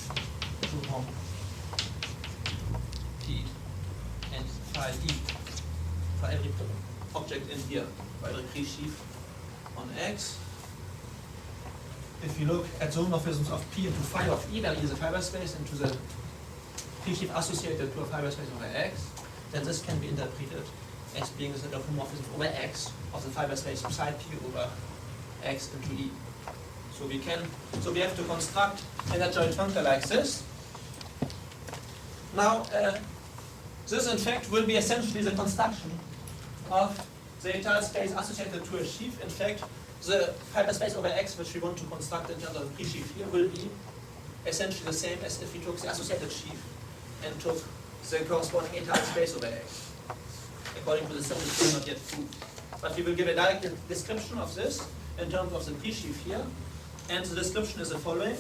to home p and phi d for every object in here, for every pre-sheaf on X. If you look at zoomorphisms of P into phi of E, where E is a fiber space, into the pre-sheaf associated to a fiber space over X, then this can be interpreted as being the set of homomorphisms over X of the fiber space of psi P over X into E. So we have to construct an adjoint functor like this. Now, this in fact will be essentially the construction of the entire space associated to a sheaf. In fact, the fiber space over X, which we want to construct in terms of the pre-sheaf here, will be essentially the same as if we took the associated sheaf and took the corresponding entire space over X, according to the simple not yet proved. But we will give a direct description of this in terms of the pre-sheaf here, and the description is the following.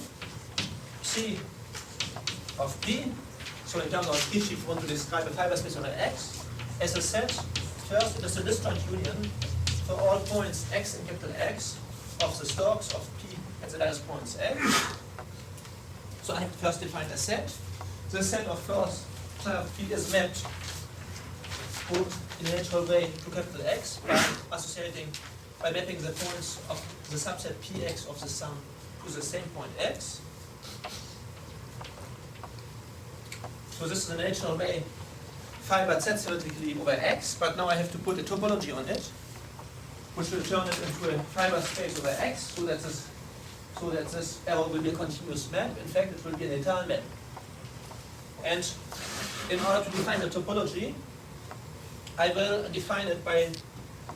C of P. So in terms of P sheaf, we want to describe a fiber space over X as a set. First, it is a disjoint union for all points X in capital X of the stalks of P at the various points X. So I have first defined a set. This set, of course, psi of P is mapped in a natural way to capital X by mapping the points of the subset Px of the sum to the same point X. So this is a natural way fiber set symmetrically over X, but now I have to put a topology on it, which will turn it into a fiber space over X, so that this arrow will be a continuous map. In fact, it will be an eternal map. And in order to define the topology, I will define it by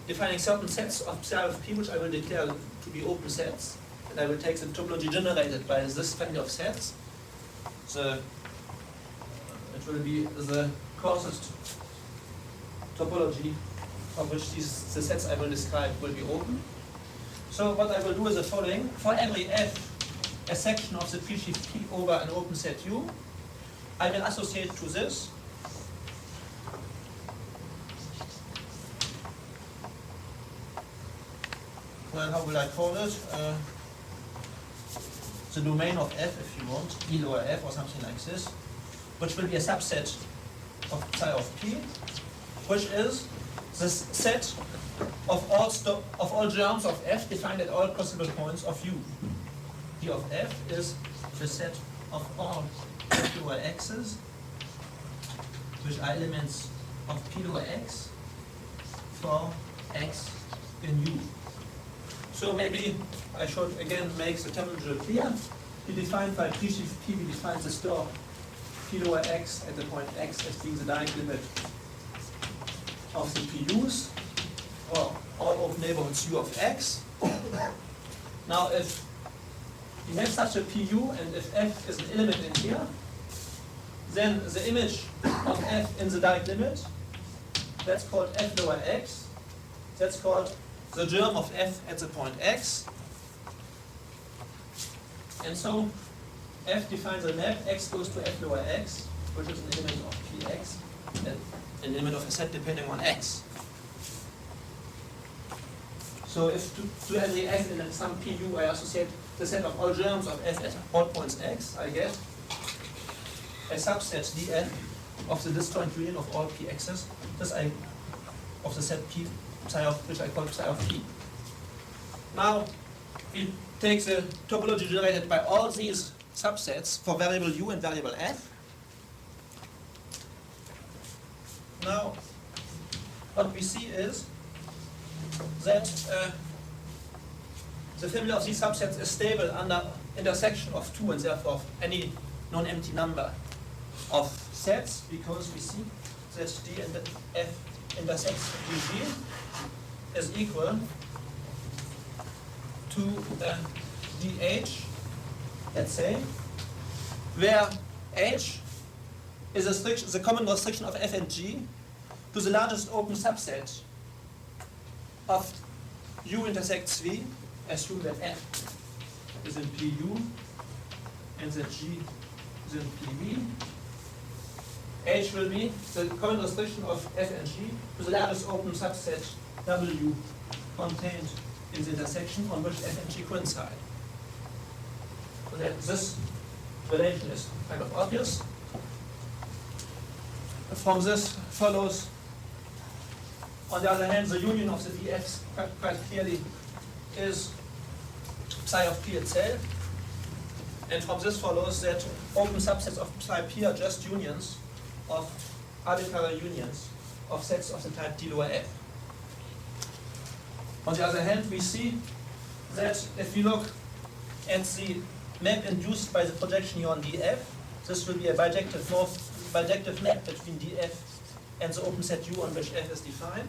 defining certain sets of psi of P, which I will declare to be open sets. And I will take the topology generated by this family of sets. It will be the closest topology of which the sets I will describe will be open. So what I will do is the following. For every F, a section of the P sheaf P over an open set U, I will associate to this well, how will I call it? The domain of F, if you want, E lower F or something like this, which will be a subset of psi of P, which is this set of all germs of F defined at all possible points of U. P of F is the set of all P lower X's, which are elements of P lower X for X in U. So maybe I should again make the terminology clear. We define by P sheaf P, we define the store P lower X at the point X as being the direct limit of the PUs, or all open neighborhoods U of X. Now if we have such a PU and if F is an element in here, then the image of F in the direct limit, that's called F lower X, that's called the germ of F at the point X. And so F defines a map, X goes to F lower X, which is an element of Px, and an element of a set depending on X. So if to every F in some PU I associate the set of all germs of F at all points X, I get a subset df of the disjoint union of all Px's, of the set P, psi of, which I call psi of P. Now we take the topology generated by all these subsets for variable U and variable F. Now what we see is that the family of these subsets is stable under intersection of 2 and therefore of any non-empty number of sets, because we see that D and F intersects DG is equal to DH, let's say, where H is the common restriction of F and G to the largest open subset of U intersects V, assume that F is in PU and that G is in PV. H will be the common restriction of F and G to the largest open subset W contained in the intersection on which F and G coincide. So that this relation is kind of obvious. From this follows, on the other hand, the union of the df's quite clearly is psi of P itself. And from this follows that open subsets of psi P are just unions of arbitrary unions of sets of the type D lower F. On the other hand, we see that if we look at the map induced by the projection here on df, this will be a bijective map between df and the open set U on which F is defined.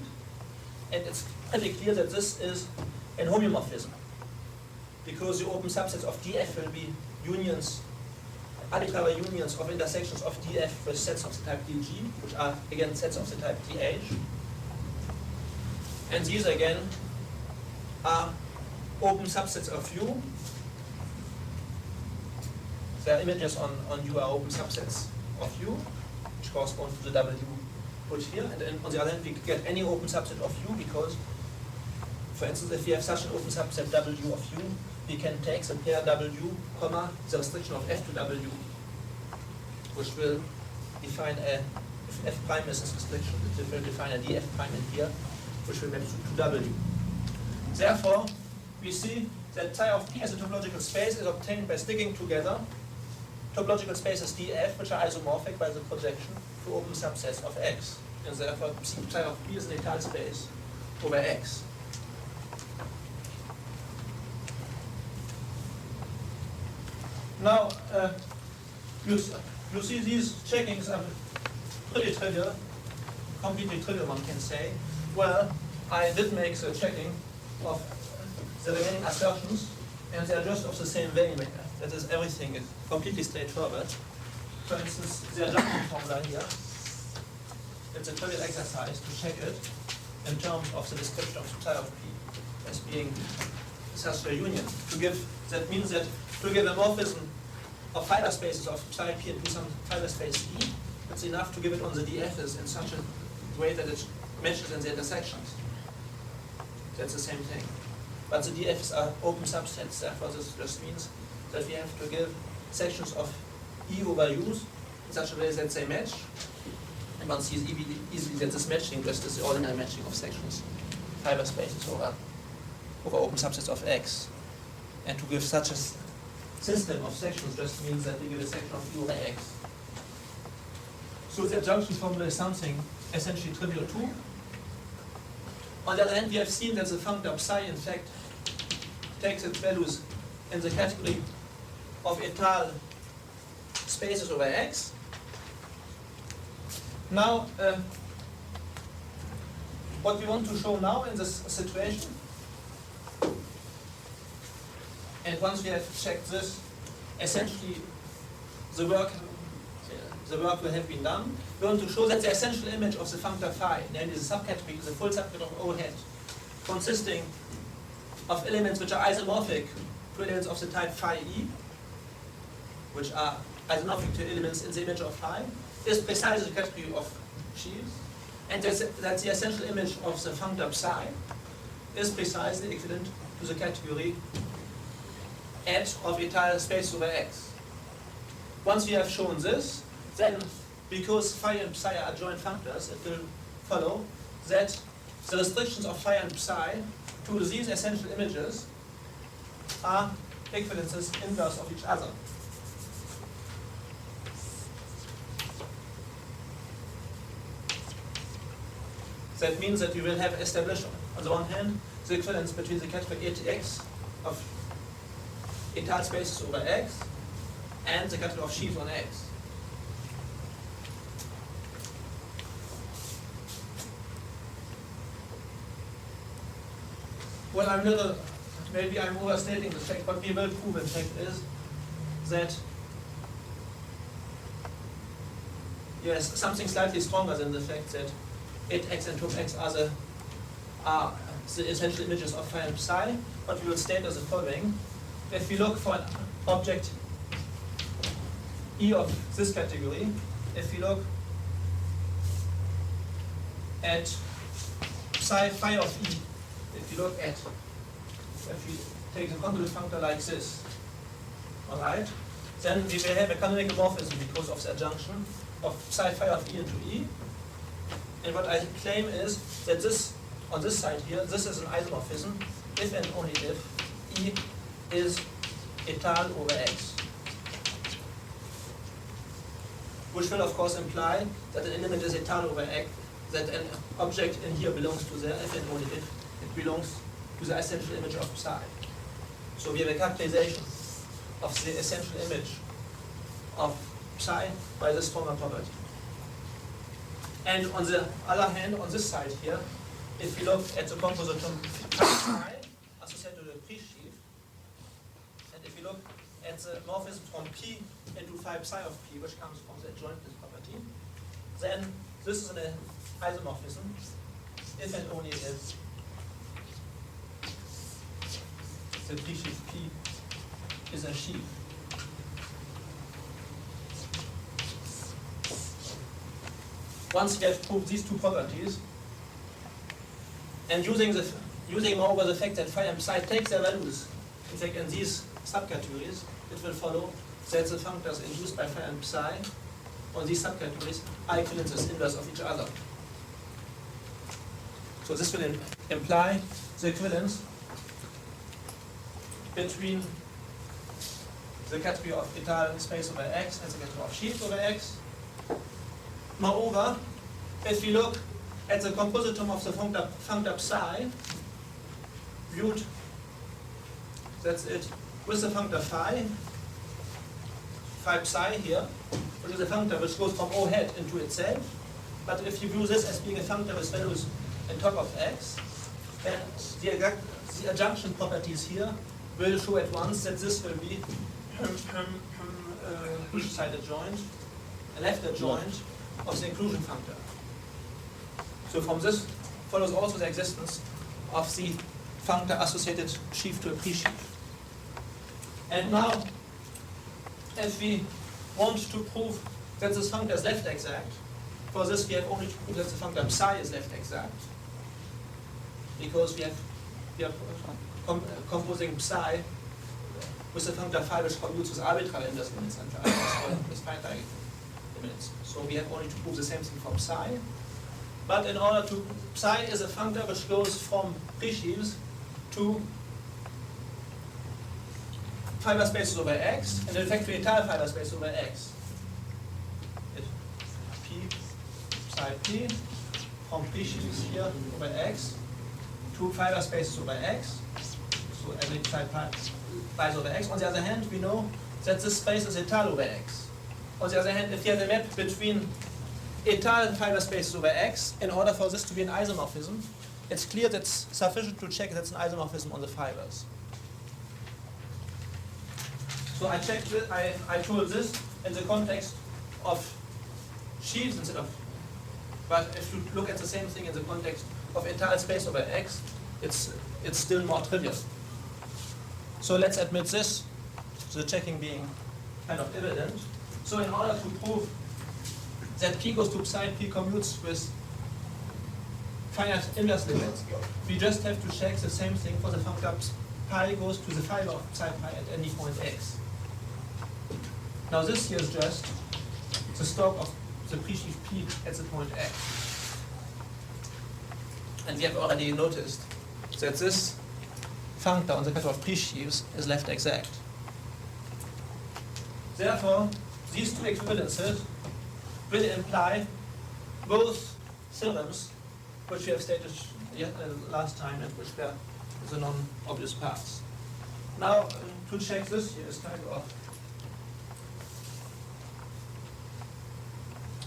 And it's pretty clear that this is an homeomorphism, because the open subsets of df will be unions, arbitrary unions of intersections of df with sets of the type dg, which are again sets of the type dh. And these again are open subsets of U the images on U are open subsets of U, which correspond to the W put here. And then on the other hand, we get any open subset of U because, for instance, if we have such an open subset W of U, we can take the pair W, comma, the restriction of F to W, which will define a, if F prime is this restriction, it will define a dF prime in here, which will map to W. Therefore, we see that psi of P as a topological space is obtained by sticking together topological spaces dF, which are isomorphic by the projection to open subsets of X. And therefore, psi of P is an étale space over X. Now, you see these checkings are pretty trivial, completely trivial, one can say. Well, I did make the checking of the remaining assertions, and they are just of the same value. That is, everything is completely straightforward. For instance, the adjunction formula here, it's a trivial exercise to check it in terms of the description of psi of P as being such a union. That means that to give a morphism of fiber spaces of psi P into some fiber space E, it's enough to give it on the dFs in such a way that it matches in the intersections. That's the same thing. But the dFs are open subsets, therefore this just means that we have to give sections of E over U's in such a way that they match. And one sees easily that this matching just is the ordinary matching of sections, fiber spaces over open subsets of X. And to give such a system of sections just means that we give a section of U over X. So the adjunction formula is something essentially trivial too. On the other hand, we have seen that the functor psi, in fact, takes its values in the category of étale spaces over X. Now, what we want to show now in this situation, and once we have checked this, essentially the work will have been done. We want to show that the essential image of the functor phi, namely the subcategory, the full subcategory of O hat, consisting of elements which are isomorphic to elements of the type phi E, which are isomorphic to elements in the image of phi, is precisely the category of sheaves, and that the essential image of the functor psi is precisely equivalent to the category at of étale space over X. Once we have shown this, then because phi and psi are adjoint functors, it will follow that the restrictions of phi and psi to these essential images are equivalences inverse of each other. That means that we will have established, on the one hand, the equivalence between the category ATX of étale spaces over X and the category of sheaves on X. Well, maybe I'm overstating the fact, but we will prove in fact is that, yes, something slightly stronger than the fact that 8x and 2x are the essential images of phi and psi, but we will state as the following. If we look for an object E of this category, if we look at psi phi of E, if we take the convolute functor like this, alright, then we will have a canonical morphism because of the adjunction of psi phi of E into E. And what I claim is that this, on this side here, this is an isomorphism if and only if E is étale over X. Which will of course imply that an element is étale over X, that an object in here belongs to there if and only if it belongs to the essential image of psi. So we have a characterization of the essential image of psi by this former property. And on the other hand, on this side here, if we look at the compositum psi associated with a pre-sheaf, and if we look at the morphism from P into phi psi of P, which comes from the adjointness property, then this is an isomorphism if and only if the pre-sheaf P is a sheaf. once we have proved these two properties, and using moreover the fact that phi and psi take their values, in fact in these subcategories, it will follow that the functors induced by phi and psi on these subcategories are equivalent as inverse of each other. So this will imply the equivalence between the category of étal space over X and the category of sheaves over X. Moreover, if we look at the compositum of the functor psi, viewed, that's it, with the functor phi psi here, which is a functor which goes from O hat into itself. But if you view this as being a functor with values on top of X, then the adjunction properties here will show at once that this will be which side adjoint, a left adjoint of the inclusion functor. So from this follows also the existence of the functor associated sheaf to a pre-sheaf. And now, if we want to prove that this functor is left exact, for this we have only to prove that the functor psi is left exact, because we are composing psi with the functor phi which commutes with arbitral inverse limits and with finite limits. So we have only to prove the same thing for psi. But in order to, psi is a functor which goes from pre-sheaves to fiber spaces over X, and in fact to étal fiber space over X. P psi P from pre-sheaves here over X to fiber spaces over X. So every psi lies over X. On the other hand, we know that this space is étal over X. On the other hand, if you have a map between étal fiber spaces over X, in order for this to be an isomorphism, it's clear that it's sufficient to check that it's an isomorphism on the fibers. So I checked this, I told this in the context of sheaves instead of, but if you look at the same thing in the context of étal space over X, it's still more trivial. So let's admit this, the checking being kind of evident. So in order to prove that P goes to psi, P commutes with finite inverse limits, we just have to check the same thing for the functor pi goes to the fiber of psi pi at any point X. Now this here is just the stalk of the pre-sheaf P at the point X. And we have already noticed that this functor on the category of pre-sheaves is left exact. Therefore, these two equivalences will imply both theorems which we have stated last time and which were the non-obvious paths. Now, to check this here is kind of,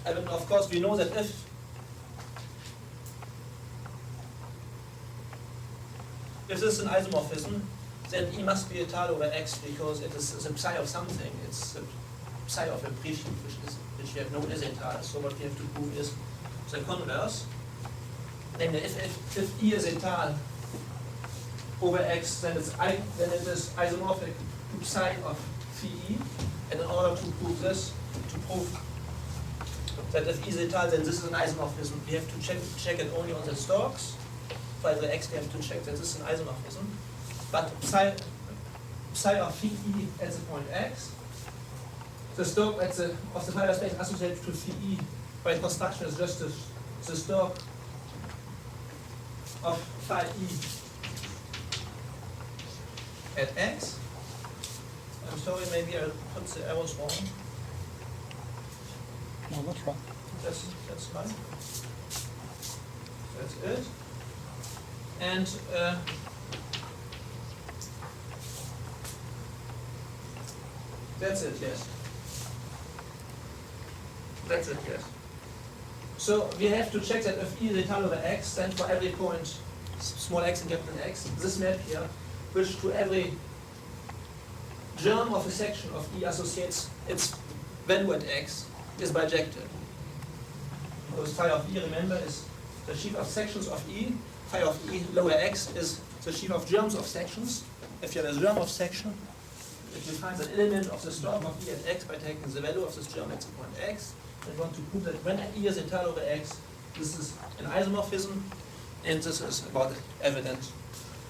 and of course we know that if this is an isomorphism, then E must be étal over X because it is the psi of something. It's the psi of a pre-sheaf which we have known as étal. So what we have to prove is the converse. Namely, if E is étal over X, then it is isomorphic to psi of phi E. And in order to prove this, to prove that if E is étal, then this is an isomorphism, we have to check it only on the stalks. For the X, we have to check that this is an isomorphism. But psi of phi E at the point X, the stalk of the fiber space associated to phi E by construction is just the stalk of phi E at X. I'm sorry, maybe I put the arrows wrong. No, that's right. That's fine. That's it. And that's it, yes. That's it, yes. So we have to check that if E is étal over X, then for every point small x and capital X, this map here, which to every germ of a section of E associates its value at X, is bijective. Because phi of E, remember, is the sheaf of sections of E. Phi of E lower X is the sheaf of germs of sections. If you have a germ of section, if you find an element of the stalk of E at X by taking the value of this germ at the point X, and want to prove that when E is étale over X, this is an isomorphism, and this is about evident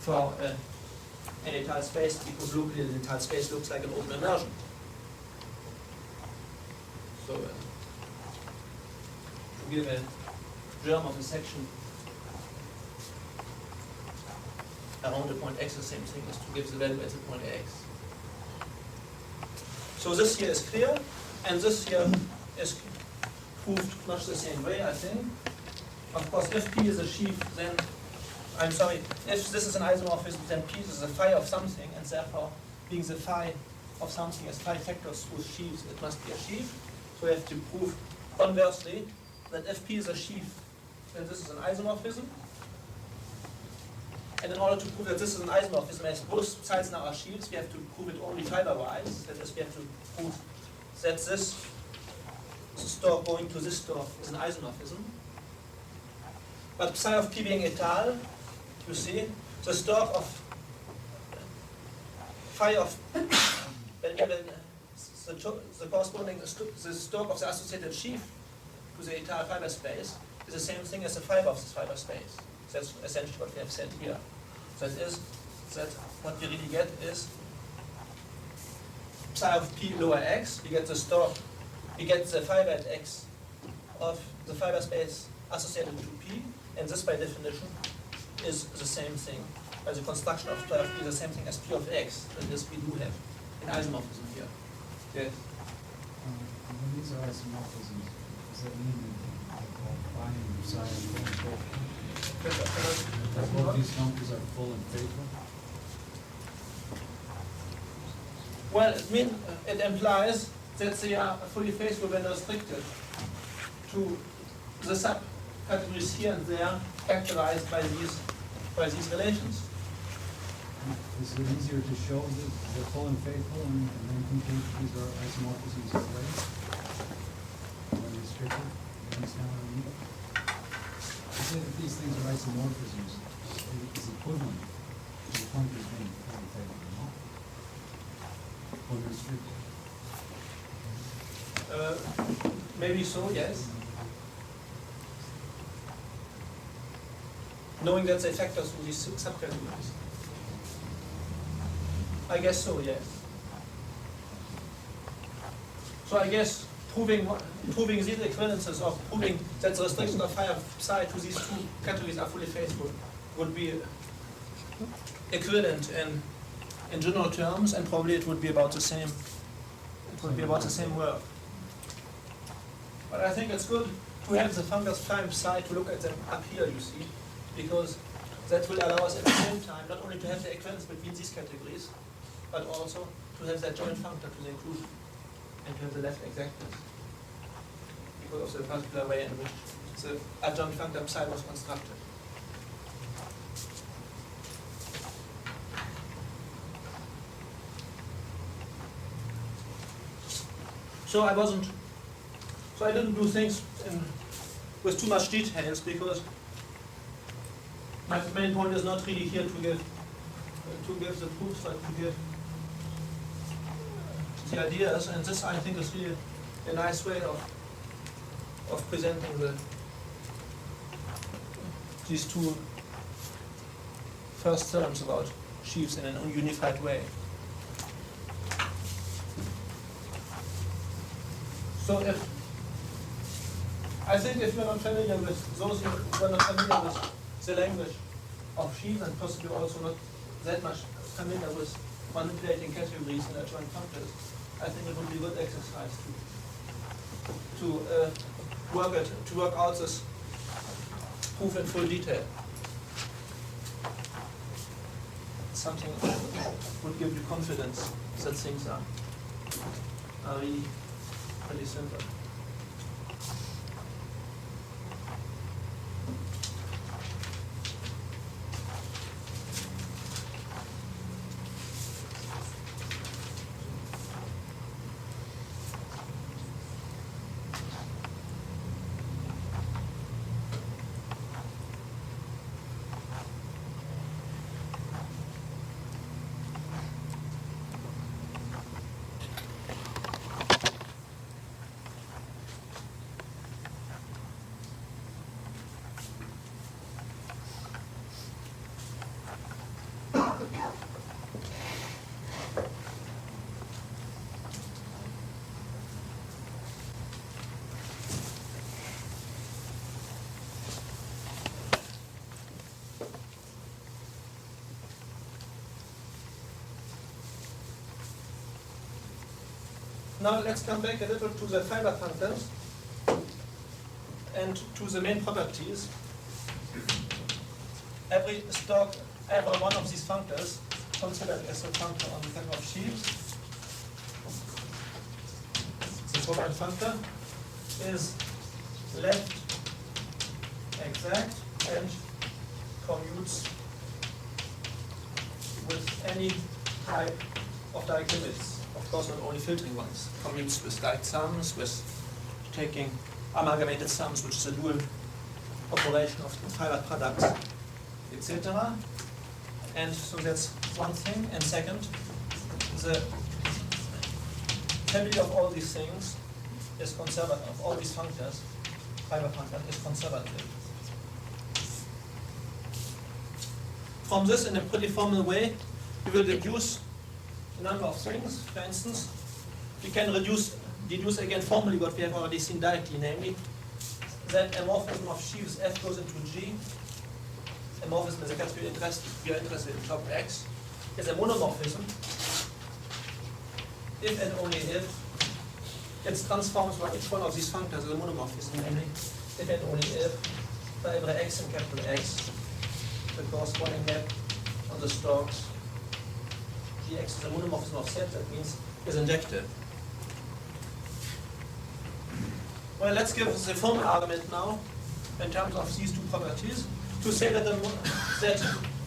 for an étale space, because locally the étale space looks like an open immersion. So, to give a germ of a section around the point X, the same thing as to give the value at the point X. So this here is clear, and this here is proved much the same way, I think. Of course, if P is a sheaf, then, I'm sorry, if this is an isomorphism, then P is a phi of something, and therefore, being the phi of something as phi factors with sheaves, it must be a sheaf. So we have to prove conversely that if P is a sheaf, then this is an isomorphism. And in order to prove that this is an isomorphism, as both sides now are sheaves, we have to prove it only fiber-wise. That is, we have to prove that this stork going to this stork is an isomorphism. But psi of P being étale, you see, the stork of phi of the corresponding the stork of the associated sheaf to the étale fiber space is the same thing as the fiber of this fiber space. That's essentially what we have said here. That is, that what we really get is psi of P lower X, we get the stork, we get the fiber at X of the fiber space associated to P, and this by definition is the same thing. By the construction of psi of P, the same thing as P of X. That is, we do have an isomorphism here. Yes? When these are isomorphisms, does that mean that binding psi and full and faithful? That both these functors are full and faithful? Well, it implies that they are fully faithful when restricted to the subcategories here and there characterized by these relations. Is it easier to show that they're full and faithful and then conclude that these are isomorphisms of place? When restricted? You understand what I mean? To say that these things are isomorphisms is equivalent to the functors being full and faithful, no? When restricted. Maybe so, yes. Knowing that they factor through these subcategories. I guess so, yes. So I guess proving these equivalences, or proving that the restriction of phi psi to these two categories are fully faithful would be equivalent in general terms, and probably it would be about the same. It would be about the same work. But I think it's good to have the functors phi and psi to look at them up here, you see, because that will allow us at the same time not only to have the equivalence between these categories, but also to have that joint functor to the inclusion and to have the left exactness because of the particular way in which the adjoint functor psi was constructed. So I didn't do things with too much details because my main point is not really here to give the proofs, but to give the ideas, and this I think is really a nice way of presenting these two first terms about sheaves in a unified way. So I think if you're not familiar with those who are not familiar with the language of sheaves, and possibly also not that much familiar with manipulating categories in adjoint functors, I think it would be a good exercise to work out this proof in full detail. Something that would give you confidence that things are really pretty simple. Now let's come back a little to the fiber functors and to the main properties. Every one of these functors considered as a functor on the type of sheaves. The covariant functor is left exact and commutes with any type of direct limits. Of course, not only filtering ones. Commutes with direct sums, with taking amalgamated sums, which is a dual operation of fiber products, etc. And so that's one thing. And second, the family of all these things is conservative. Of all these functors, fiber functor is conservative. From this, in a pretty formal way, we will deduce a number of things. For instance, we can deduce again formally what we have already seen directly, namely that a morphism of sheaves F goes into G. A morphism is a category we are interested in top X, is a monomorphism if and only if it transforms by each one of these functors as a monomorphism, namely if and only if for every X in capital X, the corresponding map on the stalks Gx is a monomorphism of set, that means is injective. Well, let's give the formal argument now in terms of these two properties. To say that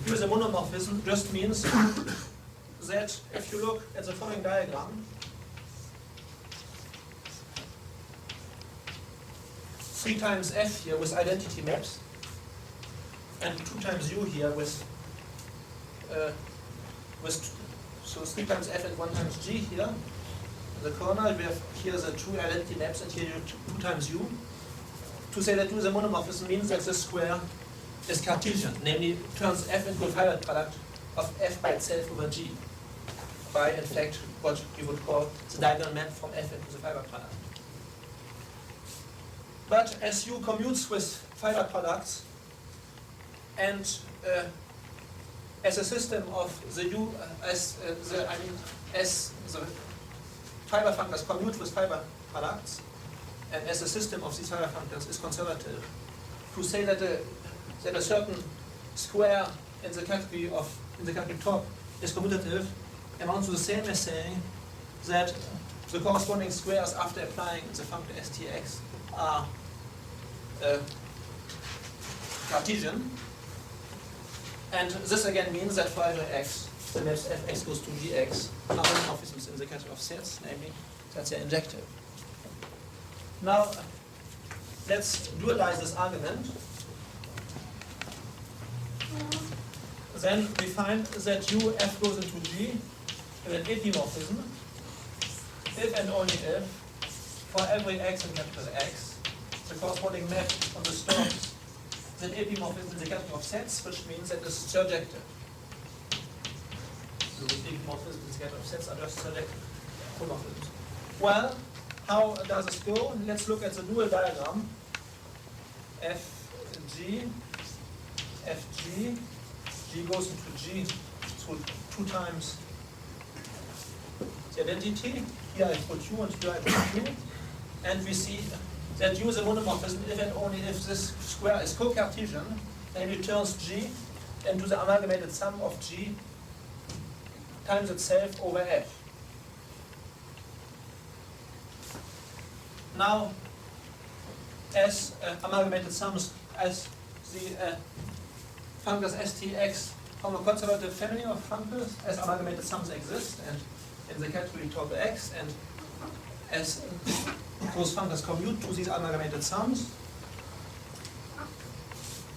U is a monomorphism just means that if you look at the following diagram, 3 times F here with identity maps, and 2 times U here with so 3 times F and 1 times G here. In the corner we have here the 2 identity maps and here 2 times U. To say that U is a monomorphism means that this square is Cartesian, namely turns F into a fiber product of F by itself over G, by in fact what we would call the diagonal map from F into the fiber product. But as U commutes with fiber products, and as a system of the U, as the fiber functors commute with fiber products, and as a system of these fiber functors is conservative, to say that a certain square in the category top is commutative amounts to the same as saying that the corresponding squares after applying the functor stx are Cartesian. And this again means that for every x, the maps fx goes to gx are monomorphisms in the category of sets, namely that they're injective. Now, let's dualize this argument. Then we find that U F goes into G in an epimorphism if and only if for every x in capital X, the corresponding map on the stalks is an epimorphism in the category of sets, which means that this is surjective. So the epimorphisms in the category of sets are just surjective homomorphisms. Well, how does this go? Let's look at the dual diagram. Fg, Fg, G goes into G through 2 times the identity. Here I put U and here I put U. And we see that U is a monomorphism if and only if this square is co-Cartesian, and it turns G into the amalgamated sum of G times itself over F. Now, as amalgamated sums, as the functors stx from a conservative family of functors, as amalgamated sums exist, and in the category top x, and as those functors commute to these amalgamated sums,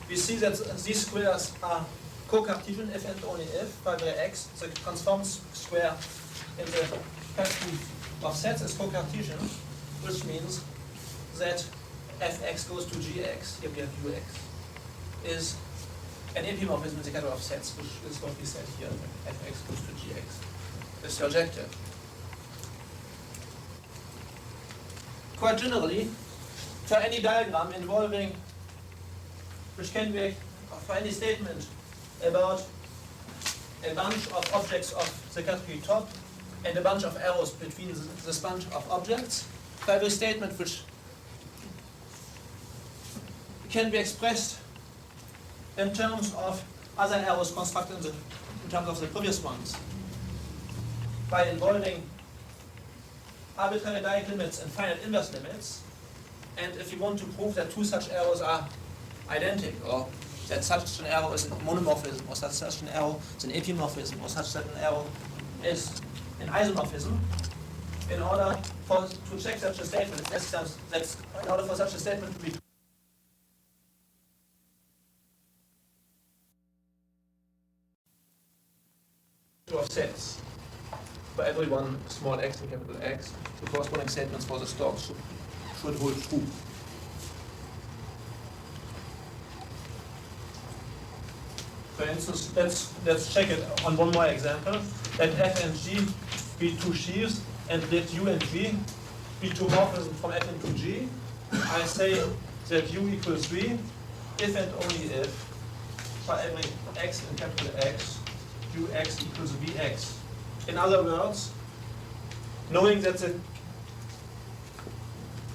we see that these squares are co-Cartesian if and only if, by the x, the transformed square in the category of sets is co-Cartesian, which means that fx goes to gx, here we have ux, is an epimorphism in the category of sets, which is what we said here, fx goes to gx. It's surjective. Quite generally, for any diagram involving, which can be for any statement about a bunch of objects of the category top, and a bunch of arrows between this bunch of objects for every statement which can be expressed in terms of other arrows constructed in terms of the previous ones by involving arbitrary Dirac limits and finite inverse limits. And if you want to prove that two such arrows are identical, or that such an arrow is a monomorphism, or such an arrow is an epimorphism, or such that an arrow is an isomorphism, in order to check such a statement, that's in order for such a statement to be of sets for every one small x and capital X, the corresponding statements for the stocks should hold true. For instance, let's check it on one more example. Let f and g be two sheaves, and let u and v be two morphisms from f into g. I say that u equals v if and only if for every x in capital X, ux equals vx. In other words, knowing that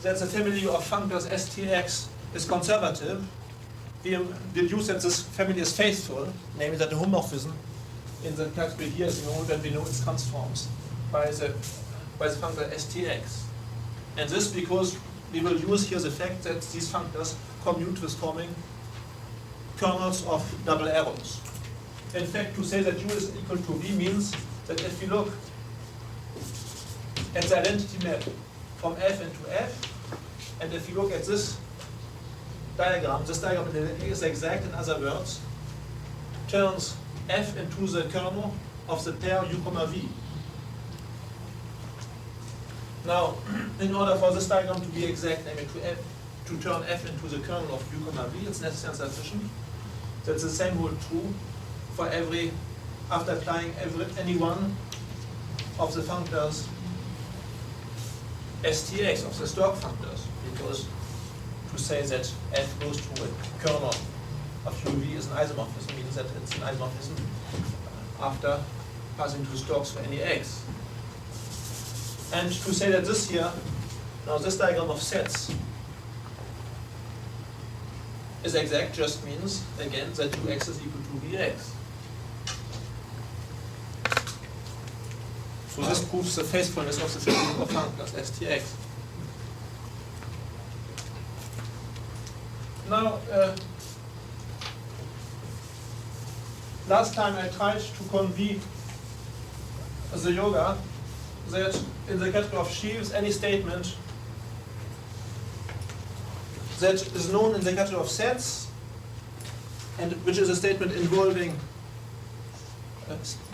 the family of functors stx is conservative, we deduce that this family is faithful, namely that the homomorphism in the category here is known when we know its transforms by the functor stx. And this because we will use here the fact that these functors commute with forming kernels of double arrows. In fact, to say that u is equal to v means that if we look at the identity map from f into f, and if you look at this diagram is exact, in other words, turns f into the kernel of the pair u, v. Now, in order for this diagram to be exact, namely to turn f into the kernel of u, v, it's necessary and sufficient that the same holds true for after applying any one of the functors stx, of the Stork functors, because to say that f goes to a kernel of uv is an isomorphism means that it's an isomorphism after passing to Storks for any x. And to say that this here, now this diagram of sets is exact just means, again, that ux is equal to vx. So this proves the faithfulness of the family of functors stx. Now, last time I tried to convey the yoga that in the category of sheaves, any statement that is known in the category of sets, and which is a statement involving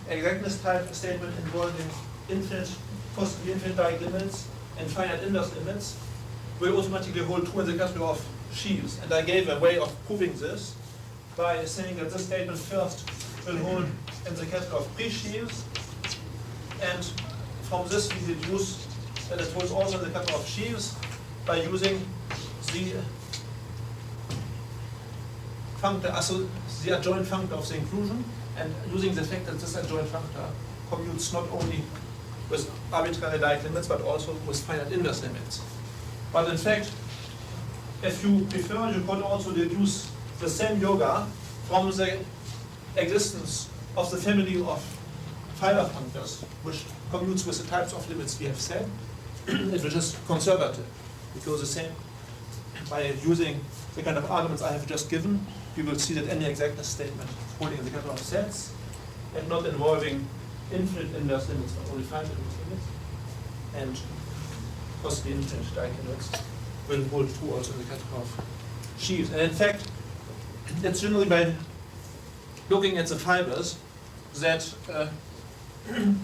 exactness type statement involving possibly infinite Dirac limits and finite inverse limits, will automatically hold true in the category of sheaves. And I gave a way of proving this by saying that this statement first will hold in the category of pre-sheaves, and from this we deduce that it holds also in the category of sheaves by using the functor, the adjoint functor of the inclusion, and using the fact that this adjoint functor commutes not only with arbitrary Dirac limits but also with finite inverse limits. But in fact, if you prefer, you could also deduce the same yoga from the existence of the family of fiber functors, which commutes with the types of limits we have said, which is conservative, because the same, by using the kind of arguments I have just given, you will see that any exactness statement holding in the category of sets and not involving infinite inverse limits but only finite inverse limits and possibly infinite Dirac limits will hold true also in the category of sheaves. And in fact, it's generally by looking at the fibers that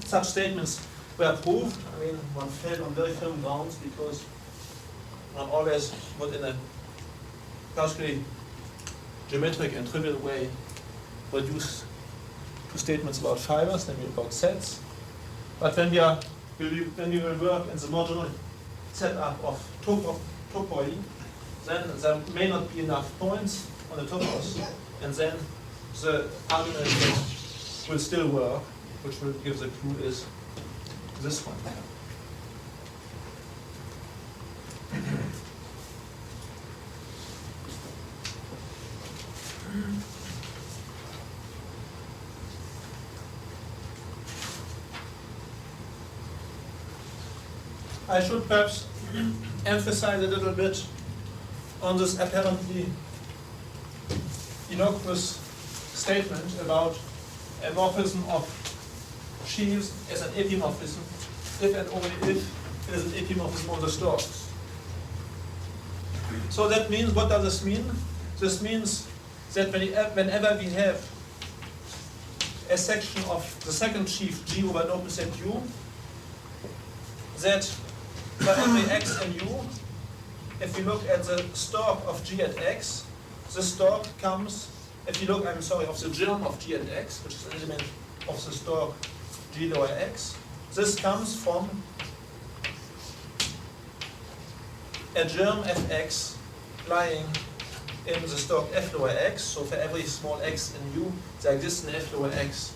such statements were proved. I mean, one failed on very firm grounds because one always would in a partially geometric and trivial way reduce to statements about fibers, then about sets. But when we will work in the more general setup of topoi, then there may not be enough points on the topos, and then the argument will still work, which will give the clue is this one here. I should perhaps emphasize a little bit on this apparently innocuous statement about a morphism of sheaves as an epimorphism, if and only if it is an epimorphism on the stalks. So that means, what does this mean? This means that whenever we have a section of the second sheaf G over an open set U, that for every x and u, if we look at the stalk of G at x, the stalk comes, if you look, of the germ of G at x, which is an element of the stalk G lower x, this comes from a germ fx lying in the stalk f lower x. So for every small x in u, there exists an f lower x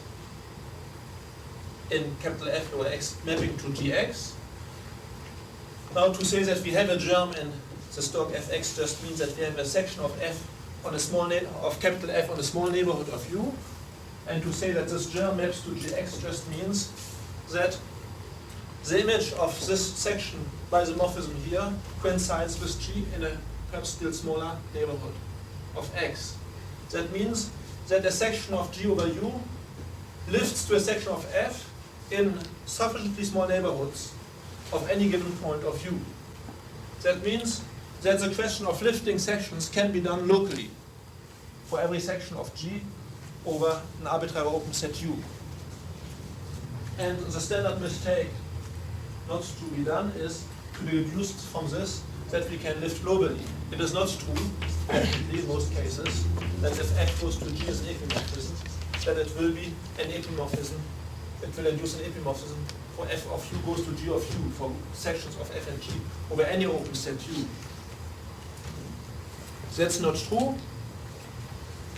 in capital F lower x mapping to gx. Now to say that we have a germ in the stalk fx just means that we have a section of f on a small of capital F on a small neighborhood of u, and to say that this germ maps to gx just means that the image of this section by the morphism here coincides with G in a perhaps still smaller neighborhood of x. That means that a section of G over U lifts to a section of F in sufficiently small neighborhoods of any given point of U. That means that the question of lifting sections can be done locally for every section of G over an arbitrary open set U. And the standard mistake not to be done is to be deduced from this that we can lift globally. It is not true, definitely in most cases, that if F goes to G as an epimorphism, then it will be an epimorphism. It will induce an epimorphism for F of U goes to G of U for sections of F and G over any open set U. That's not true.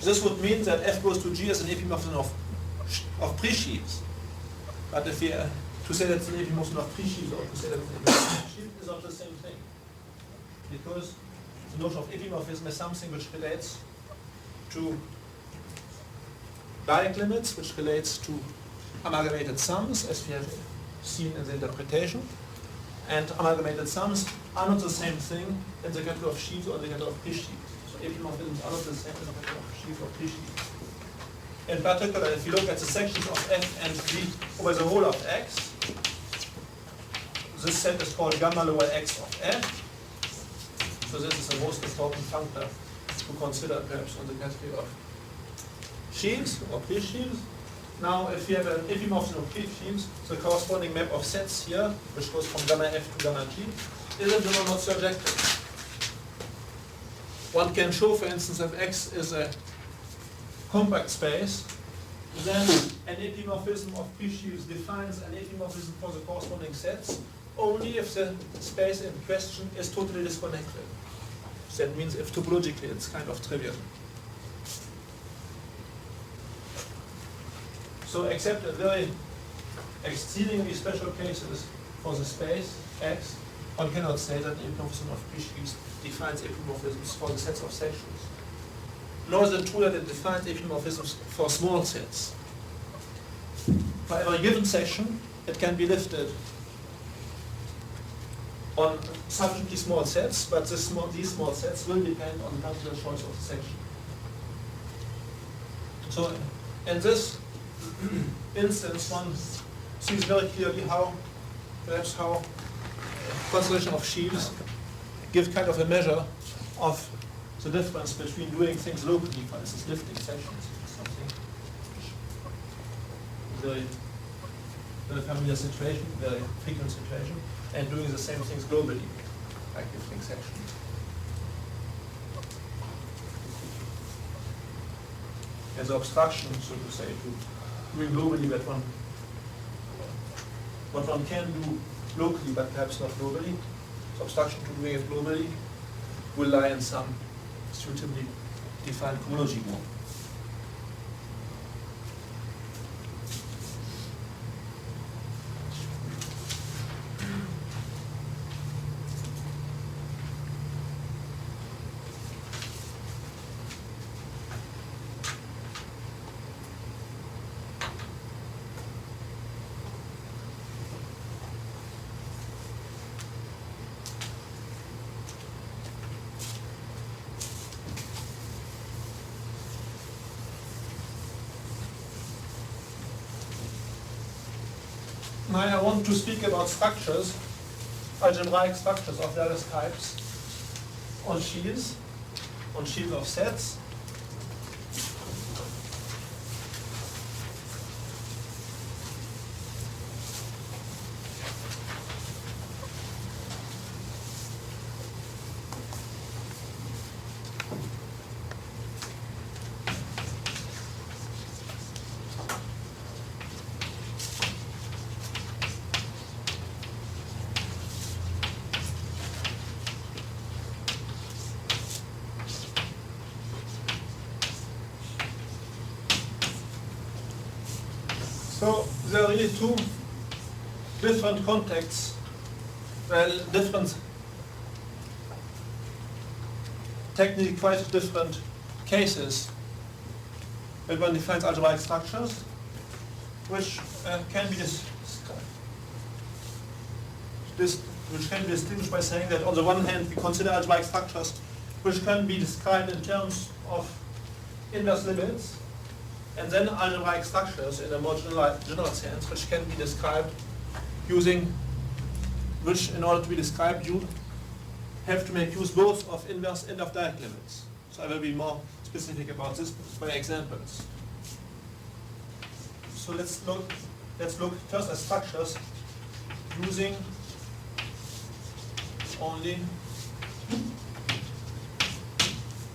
This would mean that F goes to G as an epimorphism of pre-sheaves. But if we to say that it's an epimorphism of pre-sheaves or to say that it's an epimorphism of sheaves is not the same thing. Because the notion of epimorphism is something which relates to Dirac limits, which relates to amalgamated sums, as we have seen in the interpretation. And amalgamated sums are not the same thing in the category of sheaves or in the category of pre-sheaves. So epimorphisms are not the same in the category of sheaves or pre-sheaves. In particular, if you look at the sections of F and G over the whole of X, this set is called gamma lower X of F. So this is the most important functor to consider perhaps on the category of sheaves or pre-sheaves. Now, if you have an epimorphism of pre-sheaves, the corresponding map of sets here, which goes from gamma F to gamma G, is in general not surjective. One can show, for instance, if X is a compact space, then an epimorphism of pre-sheaves defines an epimorphism for the corresponding sets only if the space in question is totally disconnected. That means if topologically it's kind of trivial. So except in very exceedingly special cases for the space X, one cannot say that the epimorphism of pre-sheaves defines epimorphisms for the sets of sections. Nor is it true that it defines epimorphisms for small sets. For every given section, it can be lifted on sufficiently small sets, but these small sets will depend on the particular choice of the section. So in this instance, one sees very clearly how constellation of sheaves give kind of a measure of the difference between doing things locally, for instance, lifting sections, something very familiar situation, very frequent situation, and doing the same things globally, like lifting sections. As obstruction, so to say, to doing globally what one can do locally, but perhaps not globally. So obstruction to doing it globally will lie in some suitably defined homology mode. Now I want to speak about structures, algebraic structures of various types on shields of sets. So there are really two different contexts, well, different, technically quite different cases when one defines algebraic structures, which can be distinguished by saying that on the one hand we consider algebraic structures which can be described in terms of inverse limits, and then algebraic structures in a more general sense, which can be described using, which in order to be described you have to make use both of inverse and of direct limits. So I will be more specific about this by examples. So let's look first at structures using only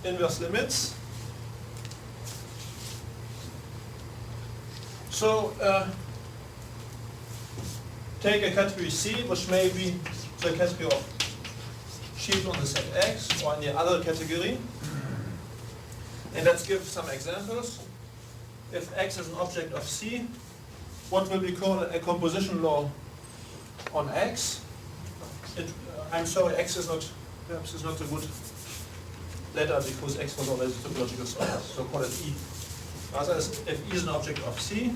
inverse limits. So take a category C, which may be the category of shield on the set X or any other category. And let's give some examples. If X is an object of C, what will be called a composition law on X? I'm sorry, X is not, perhaps is not a good letter because X was always a topological space, so call it E. Rather, if E is an object of C,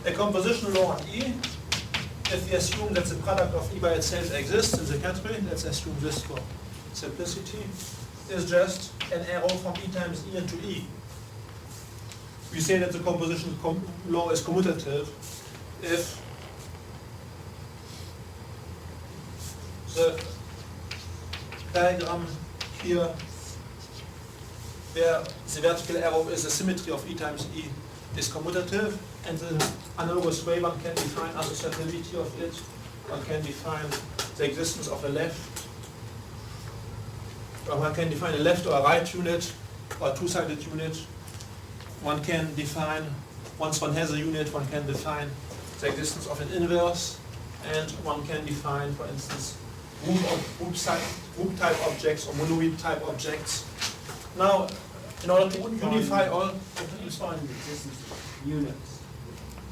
a composition law on E, if we assume that the product of E by itself exists in the category, let's assume this for simplicity, is just an arrow from E times E into E. We say that the composition law is commutative if the diagram here where the vertical arrow is the symmetry of E times E is commutative, and the analogous way one can define associativity of it, one can define the existence of a left, or one can define a left or a right unit, or a two-sided unit. One can define, once one has a unit, one can define the existence of an inverse, and one can define, for instance, group type objects or monoid type objects. Now, in order to unify all, You find the existence of units.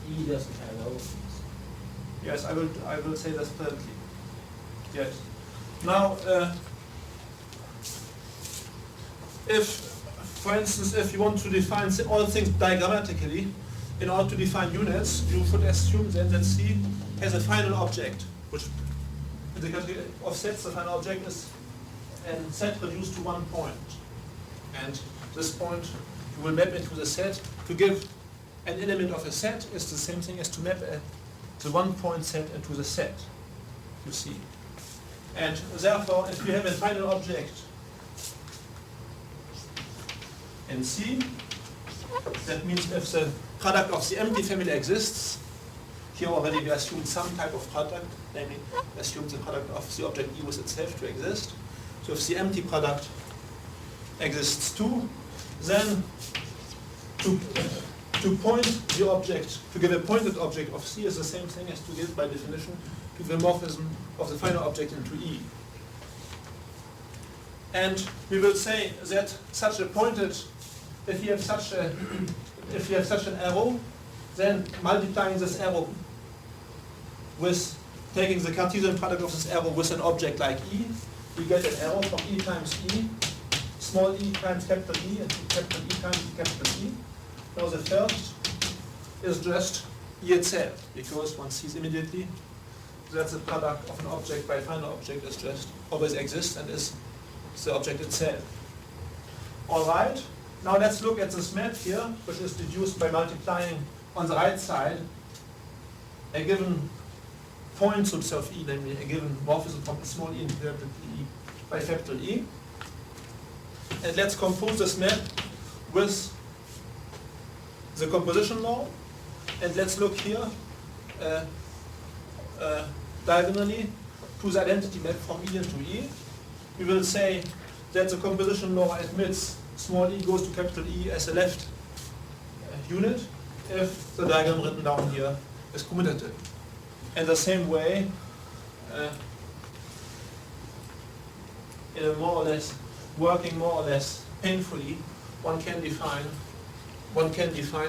E doesn't have those. yes, I will say this presently. Yes. Now, if, for instance, if you want to define all things diagrammatically, in order to define units, you should assume then that C has a final object, which in the category of sets, the final object is a set reduced to one point. And this point you will map into the set. To give an element of a set is the same thing as to map the one-point set into the set, you see. And therefore, if you have a final object in C, that means if the product of the empty family exists, here already we assume some type of product, namely assume the product of the object E with itself to exist. So if the empty product exists too, then to point the object, to give a pointed object of C is the same thing as to give, by definition, to the morphism of the final object into E. And we will say that such a pointed, if you have such an arrow, then multiplying this arrow with taking the Cartesian product of this arrow with an object like E, we get an arrow from E times E, small e times capital E, and capital E times capital E. Now the first is just E itself, because one sees immediately that the product of an object by a final object is just always exists and is the object itself. All right. Now let's look at this map here, which is deduced by multiplying on the right side a given point of E, namely a given morphism from small e interpreted E by capital E. And let's compose this map with the composition law. And let's look here diagonally to the identity map from E into E. We will say that the composition law admits small e goes to capital E as a left unit if the diagram written down here is commutative. In the same way, in a more or less working more or less painfully, one can define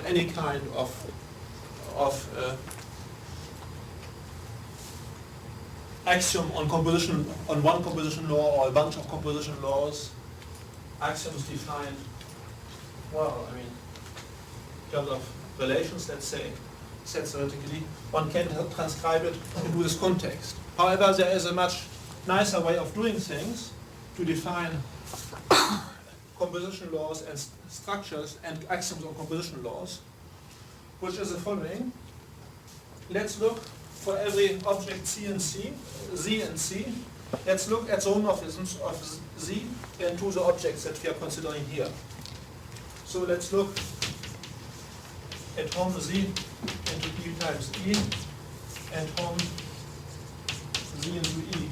any kind of axiom on composition, on one composition law or a bunch of composition laws. Axioms defined, well, I mean, in terms of relations, let's say, set theoretically, one can transcribe it into this context. However, there is a much nicer way of doing things to define composition laws and structures and axioms on composition laws, which is the following. Let's look for every object C and C, Z and C. Let's look at the homomorphisms of Z into the objects that we are considering here. So let's look at hom Z into E times E and hom Z into E.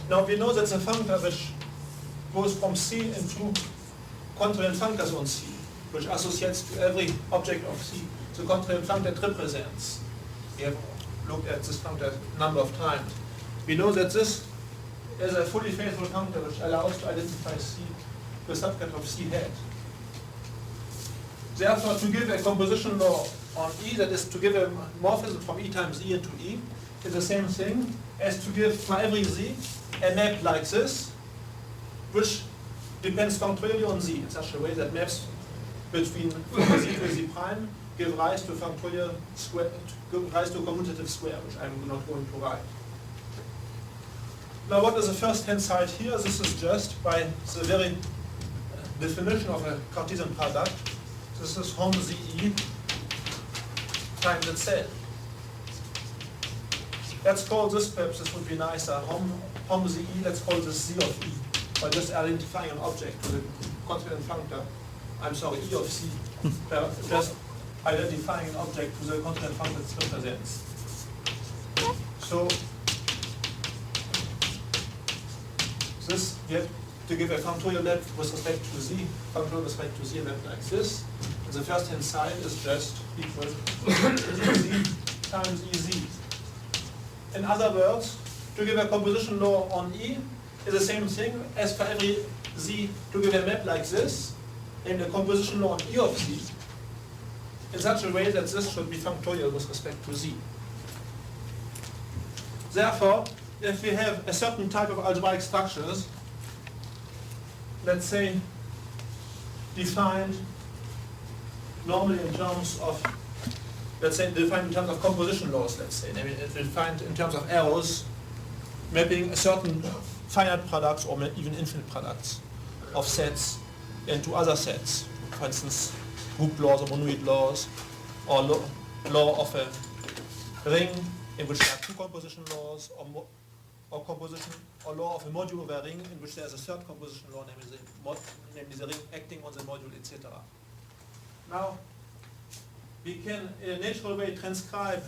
Now we know that the functor which goes from C into contrarian functors on C, which associates to every object of C, the contrarian functor it represents. We have looked at this functor a number of times. We know that this is a fully faithful functor which allows to identify C, the subset of C hat. Therefore, to give a composition law on E, that is to give a morphism from E times E into E, is the same thing as to give for every Z a map like this, which depends functorially on Z in such a way that maps between Z to Z prime give rise to functorial square, give rise to a commutative square, which I'm not going to write. Now, what is the first-hand side here? This is just by the very definition of a Cartesian product. This is hom ZE times itself. Let's call this, perhaps this would be nicer, hom ZE, let's call this Z of E, by just identifying an object to the contrarian functor. I'm sorry, E of C, just identifying an object to the contrarian functor it represents. So, this, we have to give a functorial map with respect to Z, functorial with respect to Z, a map like this. And the first hand side is just equal to Z times EZ. In other words, to give a composition law on E is the same thing as for every Z to give a map like this, and a composition law on E of Z, in such a way that this should be functorial with respect to Z. Therefore, if we have a certain type of algebraic structures, let's say defined normally in terms of, let's say defined in terms of composition laws, let's say, I mean, defined in terms of arrows, mapping a certain finite products or even infinite products of sets into other sets. For instance, group laws or monoid laws, or law of a ring in which there are two composition laws, or composition or law of a module of a ring in which there is a third composition law, namely the ring acting on the module, etc. Now, we can in a natural way transcribe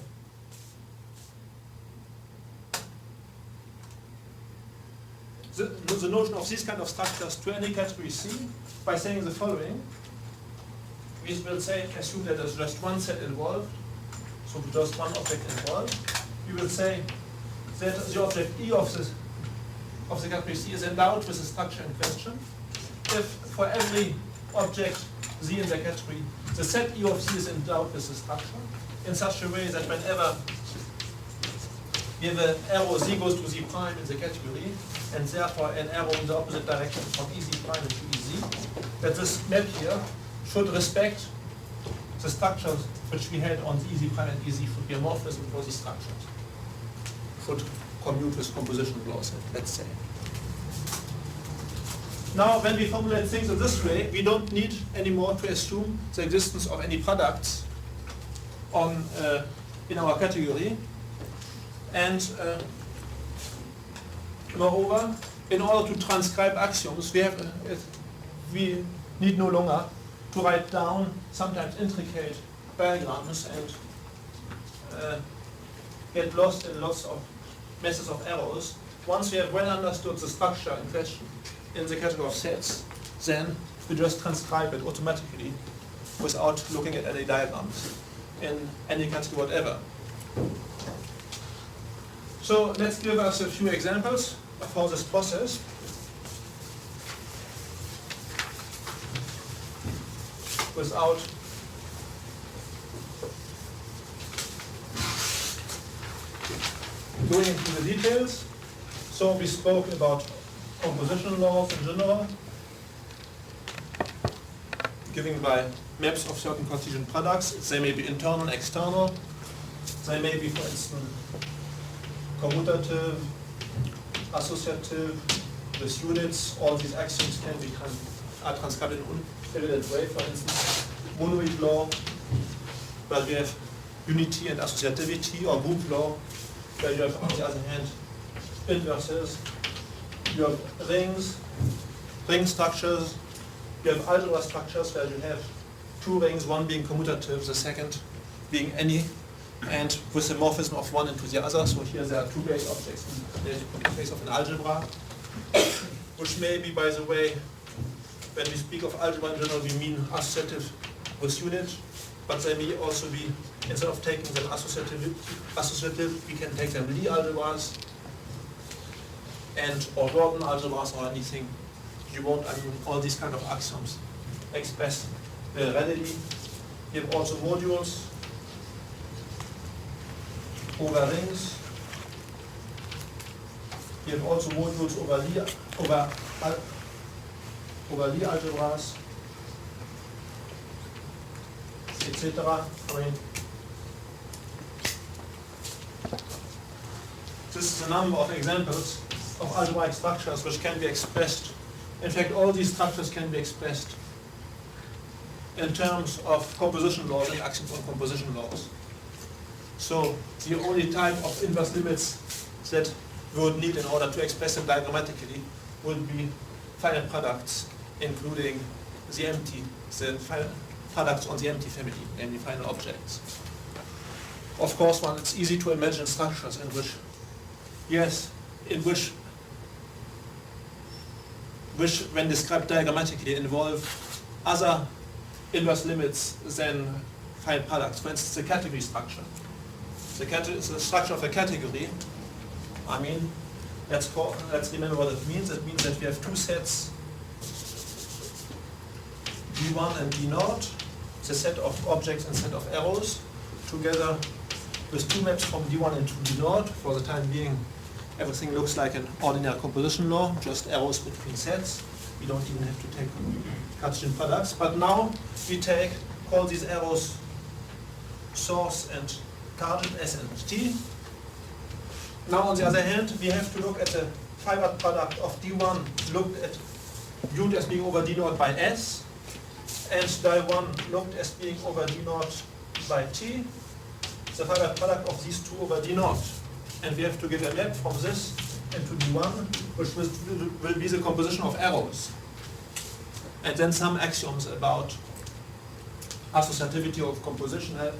the notion of these kind of structures to any category C by saying the following. We will say, assume that there's just one set involved, so just one object involved. We will say that the object E of the category C is endowed with the structure in question. If for every object Z in the category, the set E of C is endowed with the structure in such a way that whenever we have an arrow Z goes to Z prime in the category, and therefore an arrow in the opposite direction from EZ prime to EZ, that this map here should respect the structures which we had on the EZ prime and EZ should be a morphism for these structures. Should commute with composition laws, let's say. Now, when we formulate things in this way, we don't need anymore to assume the existence of any products in our category. And moreover, in order to transcribe axioms, we need no longer to write down sometimes intricate diagrams and get lost in lots of messes of errors. Once we have well understood the structure in question in the category of sets, then we just transcribe it automatically without looking at any diagrams in any category whatever. So let's give us a few examples for this process. Without going into the details. So we spoke about composition laws in general, given by maps of certain Cartesian products. They may be internal, external. They may be, for instance, commutative, associative, with units. All these axioms can be are transcribed in an evident way. For instance, monoid law, where we have unity and associativity, or group law, where you have, on the other hand, inverses. You have rings, ring structures. You have algebra structures where you have two rings, one being commutative, the second being any, and with the morphism of one into the other. So here there are two base objects in the case of an algebra, which may be, by the way, when we speak of algebra in general, we mean associative with unit, but they may also be, instead of taking them associative, we can take them Lie algebras and or Jordan algebras or anything you want. I mean, all these kind of axioms expressed readily. You have also modules over rings. You have also modules over Lie algebras, etc. I mean, this is a number of examples of algebraic structures which can be expressed. In fact, all these structures can be expressed in terms of composition laws and axioms on composition laws. So the only type of inverse limits that we would need in order to express them diagrammatically would be finite products, including the final products on the empty family, namely final objects. Of course, it's easy to imagine structures in which, which when described diagrammatically involve other inverse limits than finite products. For instance, the category structure. The structure of a category, I mean, let's remember what it means. It means that we have two sets, D1 and D0, the set of objects and set of arrows, together with two maps from D1 into D0. For the time being, everything looks like an ordinary composition law, just arrows between sets. We don't even have to take Cartesian products. But now we call these arrows source and target, S and T. Now on the other hand, we have to look at the fibered product of D1 looked at viewed as being over D0 by S, and D1 looked as being over D0 by T, the fibered product of these two over D0. And we have to give a map from this into D1, which will be the composition of arrows. And then some axioms about associativity of composition and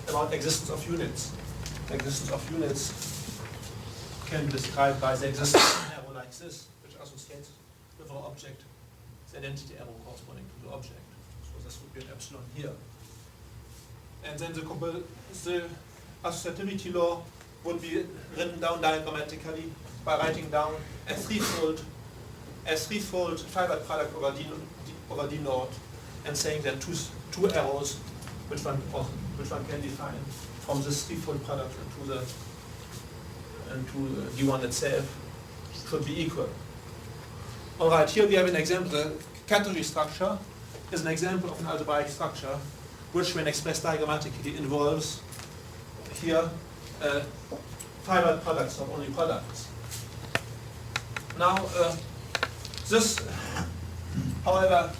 about existence of units. The existence of units can be described by the existence of an arrow like this, which associates with our object, the identity arrow corresponding to the object. So this would be an epsilon here. And then the associativity law would be written down diagrammatically by writing down a threefold fibered product over D0, and saying that two arrows, which one can define from this threefold product into D1 itself, should be equal. All right, here we have an example. The category structure is an example of an algebraic structure, which, when expressed diagrammatically, involves here fibered products, not only products. Now, this, however,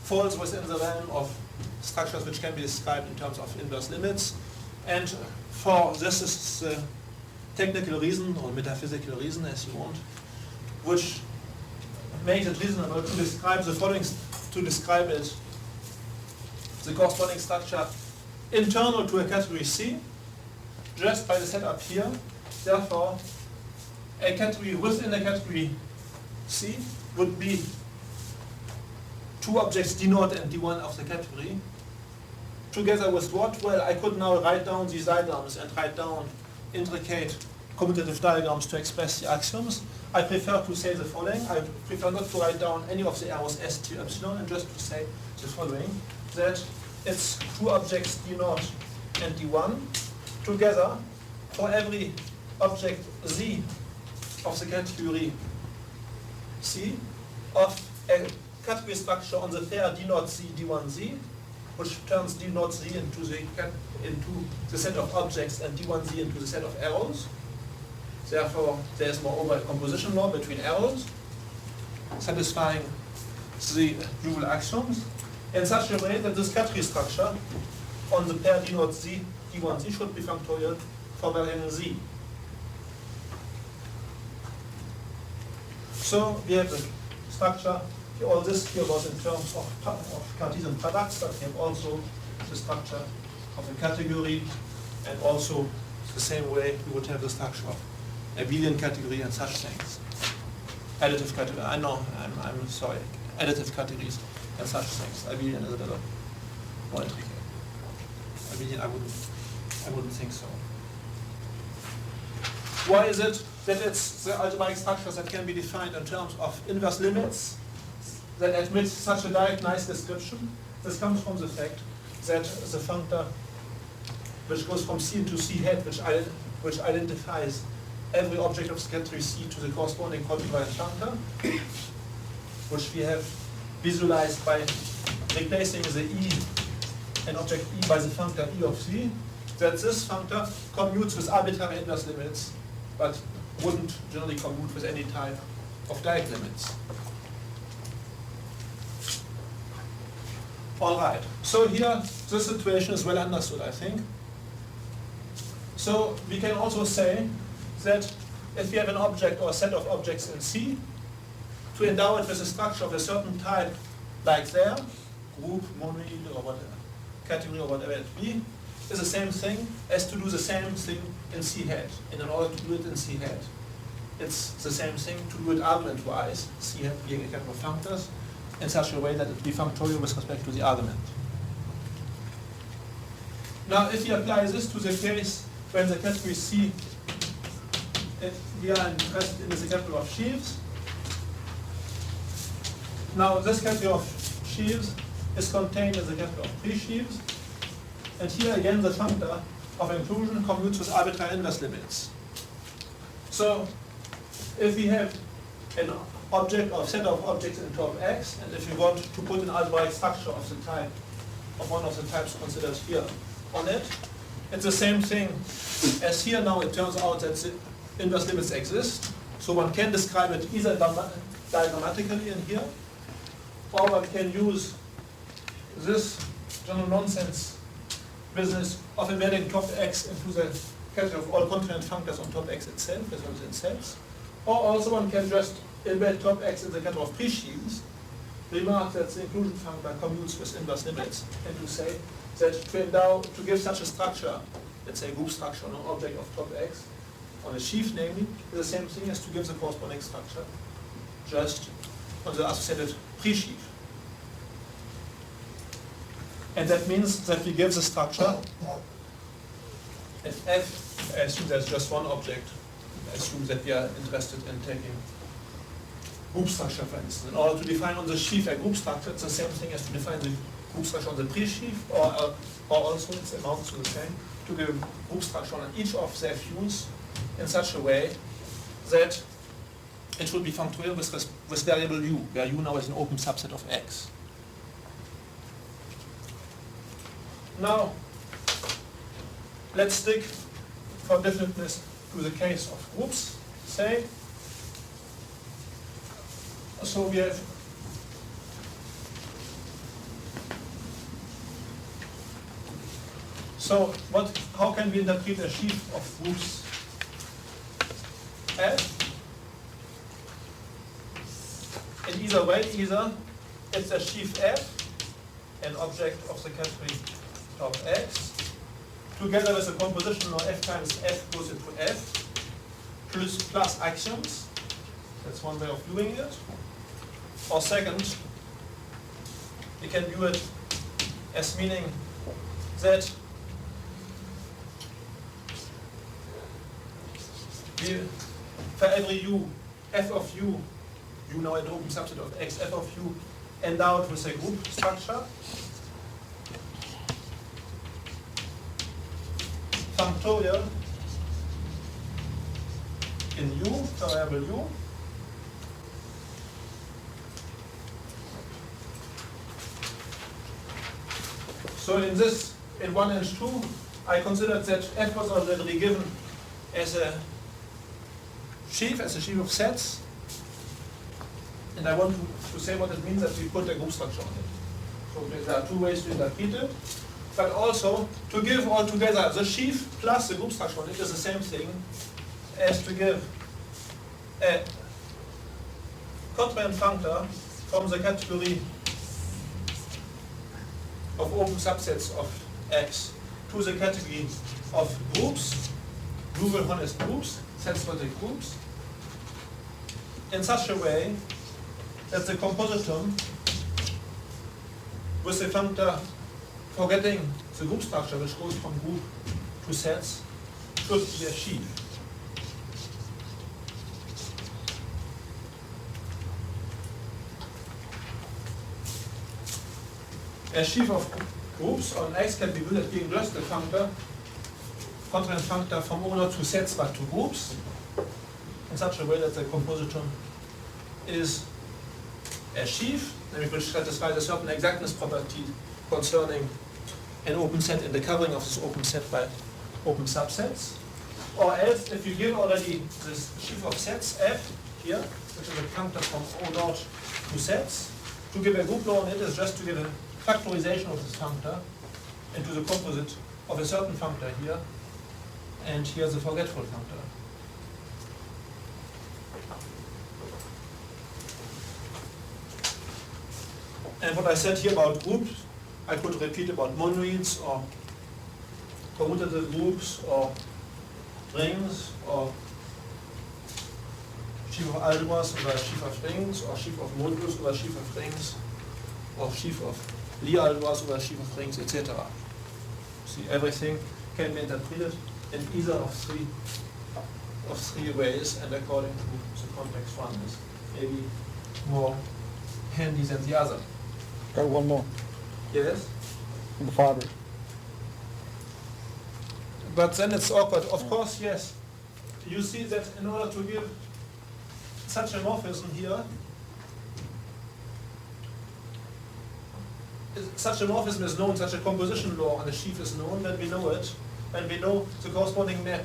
falls within the realm of structures which can be described in terms of inverse limits. And for this is the technical reason or metaphysical reason, as you want, which makes it reasonable to describe the following, to describe it, the corresponding structure internal to a category C, just by the setup here. Therefore, a category within a category C would be two objects D0 and D1 of the category. Together with what? Well, I could now write down these diagrams and write down intricate commutative diagrams to express the axioms. I prefer to say the following. I prefer not to write down any of the arrows S to epsilon and just to say the following, that it's two objects D0 and D1 together for every object Z of the category C of a category structure on the pair D0Z, D1Z, which turns D0Z into the set of objects and D1Z into the set of arrows. Therefore, there is moreover a composition law between arrows, satisfying the usual axioms, in such a way that this category structure on the pair D0Z, D1Z should be functorial for varying Z. So we have the structure. All this here was in terms of Cartesian products, but we have also the structure of a category, and also the same way we would have the structure of abelian category and such things. Additive category, I know, I'm sorry, additive categories and such things. Abelian is a little more intricate. Abelian, I wouldn't think so. Why is it that it's the algebraic structures that can be defined in terms of inverse limits that admit such a nice description? This comes from the fact that the functor which goes from C into C hat, which identifies every object of the category C to the corresponding quadrivalent functor, which we have visualized by replacing the E, an object E, by the functor E of C, that this functor commutes with arbitrary inverse limits, but wouldn't generally commute with any type of direct limits. All right, so here this situation is well understood, I think. So we can also say that if we have an object or a set of objects in C, to endow it with a structure of a certain type, like there, group, monoid, or whatever, category, or whatever it be, is the same thing as to do the same thing in C hat. And in order to do it in C hat, it's the same thing to do it argument-wise, C hat being a category of functors, in such a way that it be functorial with respect to the argument. Now, if you apply this to the case when the category C, we are interested in the category of sheaves. Now, this category of sheaves is contained in the category of pre-sheaves. And here again, the functor of inclusion commutes with arbitrary inverse limits. So, if we have an object or set of objects in top X, and if we want to put an algebraic structure of the type, of one of the types considered here on it, it's the same thing as here. Now it turns out that the inverse limits exist, so one can describe it either diagrammatically in here, or one can use this general nonsense business of embedding top X into the category of all continent functors on top X itself, as well as in sets. Or also one can just embed top X in the category of pre-sheaves, remark that the inclusion functor commutes with inverse limits, and to say that to give such a structure, let's say a group structure on an object of top X, on a sheaf namely, is the same thing as to give the corresponding structure just on the associated pre-sheaf. And that means that we give the structure, if F, I assume there's just one object, I assume that we are interested in taking group structure, for instance. In order to define on the sheaf a group structure, it's the same thing as to define the group structure on the pre-sheaf, or also it's amounts to the same, to give a group structure on each of their views in such a way that it should be functorial with variable u, where u now is an open subset of X. Now, let's stick for definiteness to the case of groups, say. So we have So how can we interpret a sheaf of groups F? In either way, either it's a sheaf F, an object of the category of X, together with a composition of F times F goes into F, plus axioms. That's one way of doing it. Or second, we can view it as meaning that for every u, f of u now an open subset of X, f of u endowed with a group structure, functorial in u, variable u, so in 1 and 2, I considered that F was already given as a sheaf of sets, and I want to say what it means that we put a group structure on it. So there are two ways to interpret it, but also to give altogether the sheaf plus the group structure on it is the same thing as to give a covariant functor from the category of open subsets of X to the category of groups, dual honest groups, set-specific groups, in such a way that the compositum with the functor forgetting the group structure, which goes from group to sets, should be a sheaf. A sheaf of groups on X can be viewed as being just a functor, covariant functor from not to sets but to groups, in such a way that the compositum is a sheaf, and we will satisfy a certain exactness property concerning an open set and the covering of this open set by open subsets. Or else, if you give already this sheaf of sets F here, which is a functor from O0 to sets, to give a group law on it is just to give a factorization of this functor into the composite of a certain functor here, and here's a forgetful functor. And what I said here about groups, I could repeat about monoids or commutative groups or rings or sheaf of algebras or sheaf of rings or sheaf of modules or sheaf of rings or sheaf of Lie algebras or sheaf of rings, etc. See, everything can be interpreted in either of three ways, and according to the context, one is maybe more handy than the other. Got one more. Yes? The fibers. But then it's awkward. Of course, yes. You see that in order to give such a morphism here, such a morphism is known, such a composition law on the sheaf is known, when we know it, when we know the corresponding map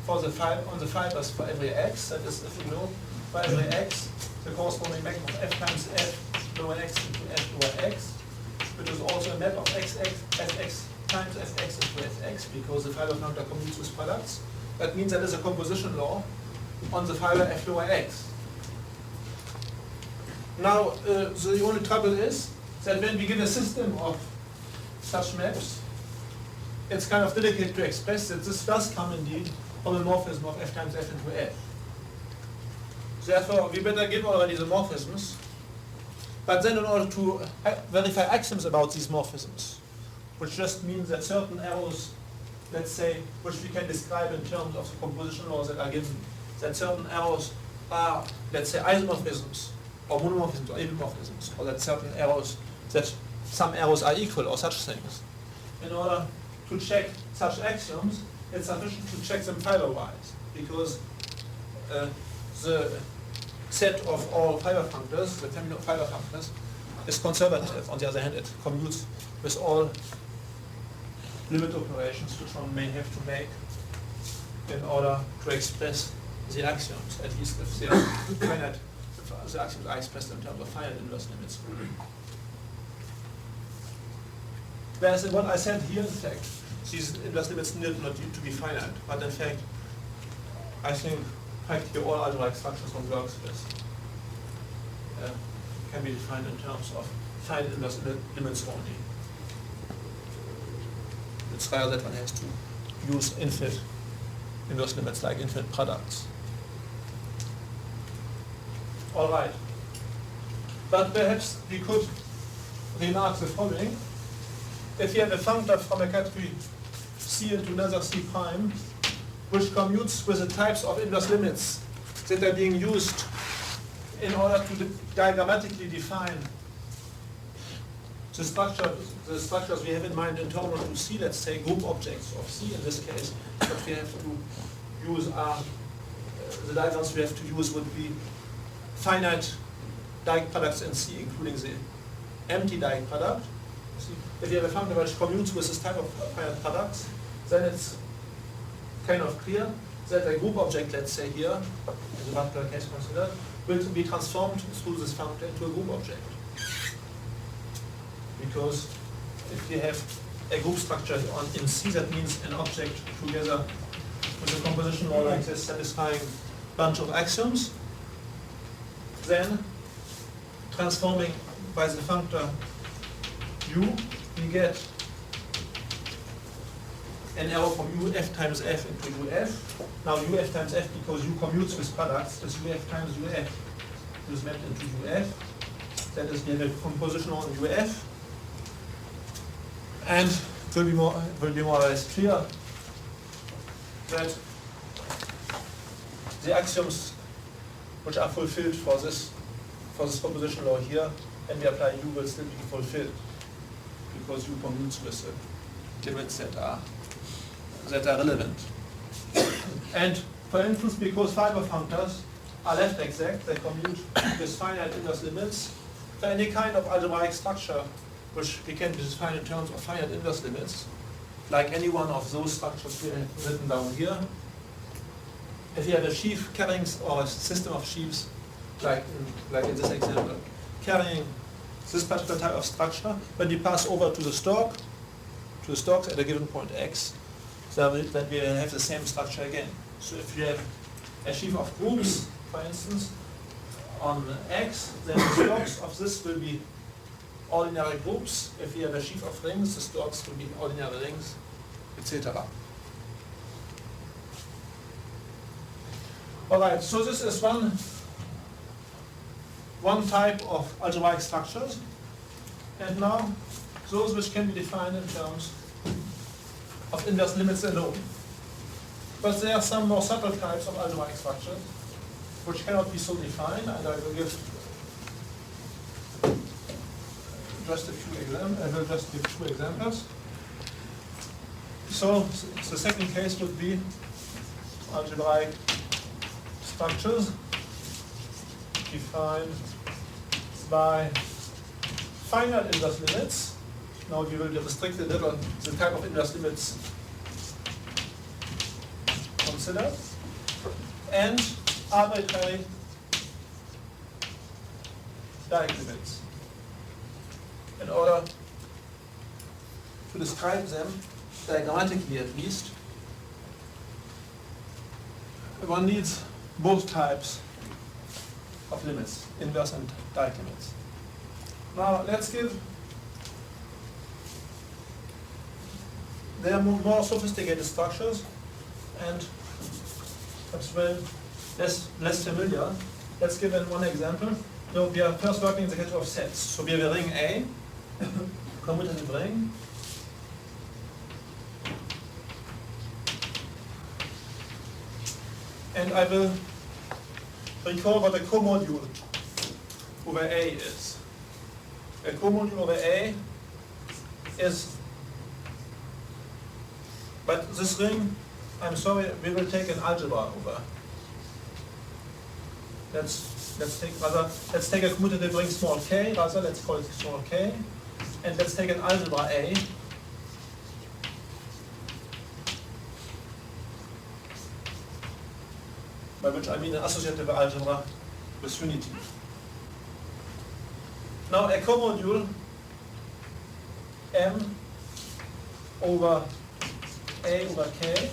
for the on the fibers for every X, that is, if we know for every X, the corresponding map of F times F lower X into F lower X, which is also a map of Fx times Fx into Fx, because the fiber functor commutes with products. That means that is a composition law on the fiber F lower X. Now, the only trouble is that when we give a system of such maps, it's kind of delicate to express that this does come indeed from a morphism of F times F into F. Therefore, we better give already the morphisms, but then in order to verify axioms about these morphisms, which just means that certain arrows, let's say, which we can describe in terms of the composition laws that are given, that certain arrows are, let's say, isomorphisms, or monomorphisms, or epimorphisms, or that certain arrows, that some arrows are equal, or such things. In order to check such axioms, it's sufficient to check them fiber-wise, because the set of all fiber functors, the family of fiber functors, is conservative. On the other hand, it commutes with all limit operations which one may have to make in order to express the axioms, at least if they are finite, if the axioms are expressed in terms of finite inverse limits. Whereas in what I said here, in fact, these inverse limits need not to be finite, but in fact, I think practically all algebraic structures one works with can be defined in terms of finite inverse limits only. It's rare that one has to use infinite inverse limits like infinite products. All right. But perhaps we could remark the following. If you have a functor from a category C into another C prime, which commutes with the types of inverse limits that are being used in order to diagrammatically define the structures we have in mind internal to C, let's say group objects of C in this case, what we have to use are, the diagrams we have to use would be finite Dieck products in C, including the empty Dieck product. See, if you have a function which commutes with this type of finite products, then it's kind of clear that a group object, let's say here, in the particular case considered, will be transformed through this function into a group object. Because if you have a group structure in C, that means an object together with a composition law like this satisfying a bunch of axioms, then transforming by the functor u, we get an arrow from uf times f into uf. Now uf times f, because u commutes with products, this uf times uf is mapped into uf. That is, we have a composition on uf. And it will be more or less clear that the axioms which are fulfilled for this proposition law here, when we apply u, will still be fulfilled, because u commutes with the limits that are relevant. And for instance, because fiber functors are left exact, they commute with finite inverse limits, for any kind of algebraic structure which we can define in terms of finite inverse limits, like any one of those structures we have written down here. If you have a sheaf carrying, or a system of sheaves, like in this example, carrying this particular type of structure, when we pass over to the stalks at a given point x, so that we will have the same structure again. So if you have a sheaf of groups, for instance, on x, then the stalks of this will be ordinary groups. If you have a sheaf of rings, the stalks will be ordinary rings, etc. Alright, so this is one type of algebraic structures. And now, those which can be defined in terms of inverse limits alone. But there are some more subtle types of algebraic structures which cannot be so defined, and I will give just a few examples. So the second case would be algebraic structures defined by finite inverse limits. Now we will restrict a little the type of inverse limits considered, and arbitrary Dieck limits. In order to describe them, diagrammatically at least, one needs both types of limits, inverse and Dieck limits. Now let's give, there are more sophisticated structures and perhaps less familiar. Let's give one example. So we are first working in the case of sets. So we have a ring A, commutative ring. And I will recall what a comodule over A is. A comodule over A is, but this ring, I'm sorry, we will take an algebra over. Let's take a commutative ring small k, rather, let's call it small k, and let's take an algebra A. By which I mean an associative algebra with unity. Now a comodule M over A over K.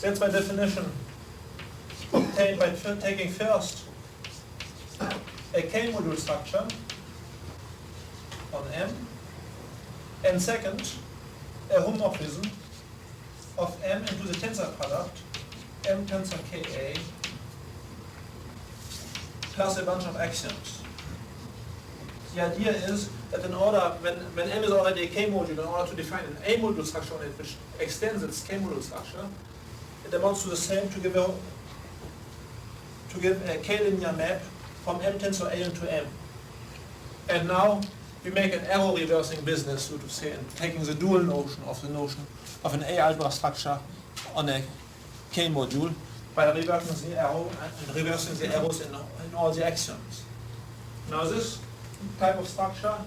That's by definition obtained by taking first a K-module structure on M, and second, a homomorphism of M into the tensor product, M tensor Ka, plus a bunch of axioms. The idea is that in order, when M is already a K-module, in order to define an A-module structure on it, which extends its K-module structure, it amounts to the same to give a K-linear map from M tensor A into M. And now we make an arrow reversing business, so to say, and taking the dual notion of an A algebra structure on a K module by reversing the arrow and reversing the arrows in all the axioms. Now this type of structure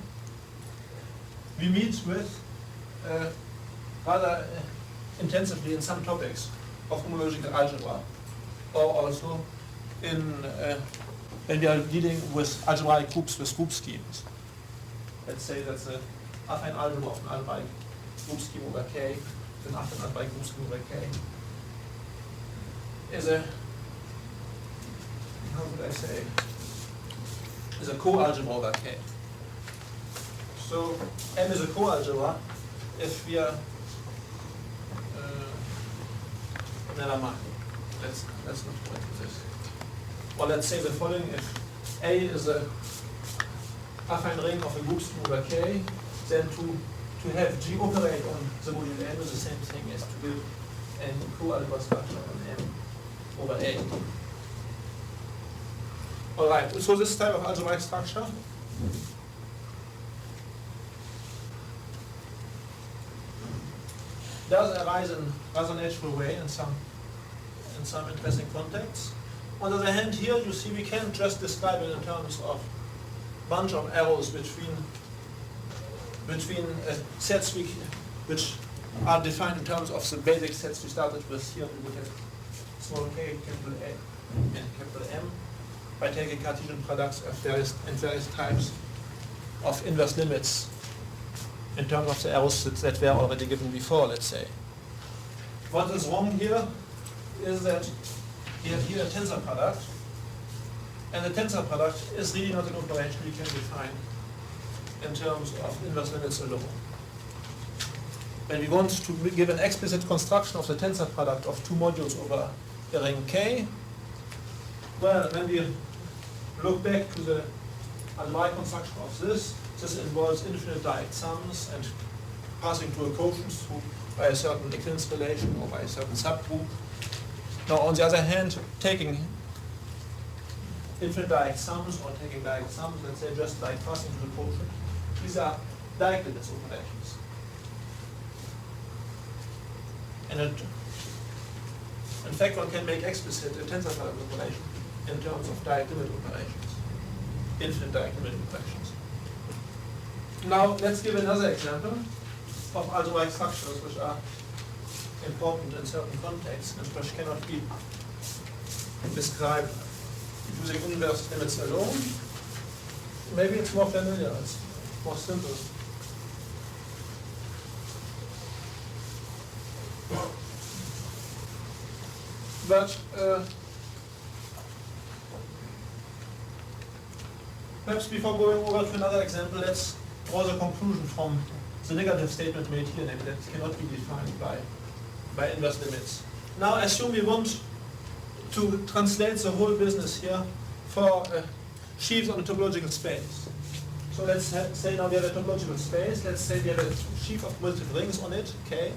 we meet with rather intensively in some topics of homological algebra, or also in when we are dealing with algebraic groups with group schemes. Let's say that's the affine algebra of an algebraic group scheme over K, an affine algebraic group scheme over K is a, how would I say, is a co-algebra over K. So M is a co-algebra if we are, never mind, let's not go into this. Well, let's say the following: if A is a affine ring of a group scheme over K, then to have G operate on the module M is the same thing as to give a co-algebra structure on M over A. Alright, so this type of algebraic structure does arise in rather natural way in some interesting contexts. On the other hand, here you see we can't just describe it in terms of bunch of arrows between sets which are defined in terms of the basic sets we started with. Here we would have small k, capital A, and capital M by taking Cartesian products of various types of inverse limits in terms of the arrows that were already given before, let's say. What is wrong here is that we have here a tensor product, and the tensor product is really not an operation we can define in terms of inverse limits alone. When we want to give an explicit construction of the tensor product of two modules over a ring K, well, when we look back to the algebraic construction of this involves infinite direct sums and passing to a quotient by a certain equivalence relation or by a certain subgroup. Now, on the other hand, taking infinite direct sums or taking direct sums, let's say just like passing to the quotient, these are direct limits operations. And in fact, one can make explicit a tensor product operation in terms of direct limit operations, infinite direct limit operations. Now, let's give another example of algebraic structures which are important in certain contexts and which cannot be described using inverse limits alone. Maybe it's more familiar, it's more simple. But perhaps before going over to another example, let's draw the conclusion from the negative statement made here, namely that it cannot be defined by inverse limits. Now assume we want to translate the whole business here for sheaves on a topological space. So let's say now we have a topological space. Let's say we have a sheaf of multiple rings on it, K.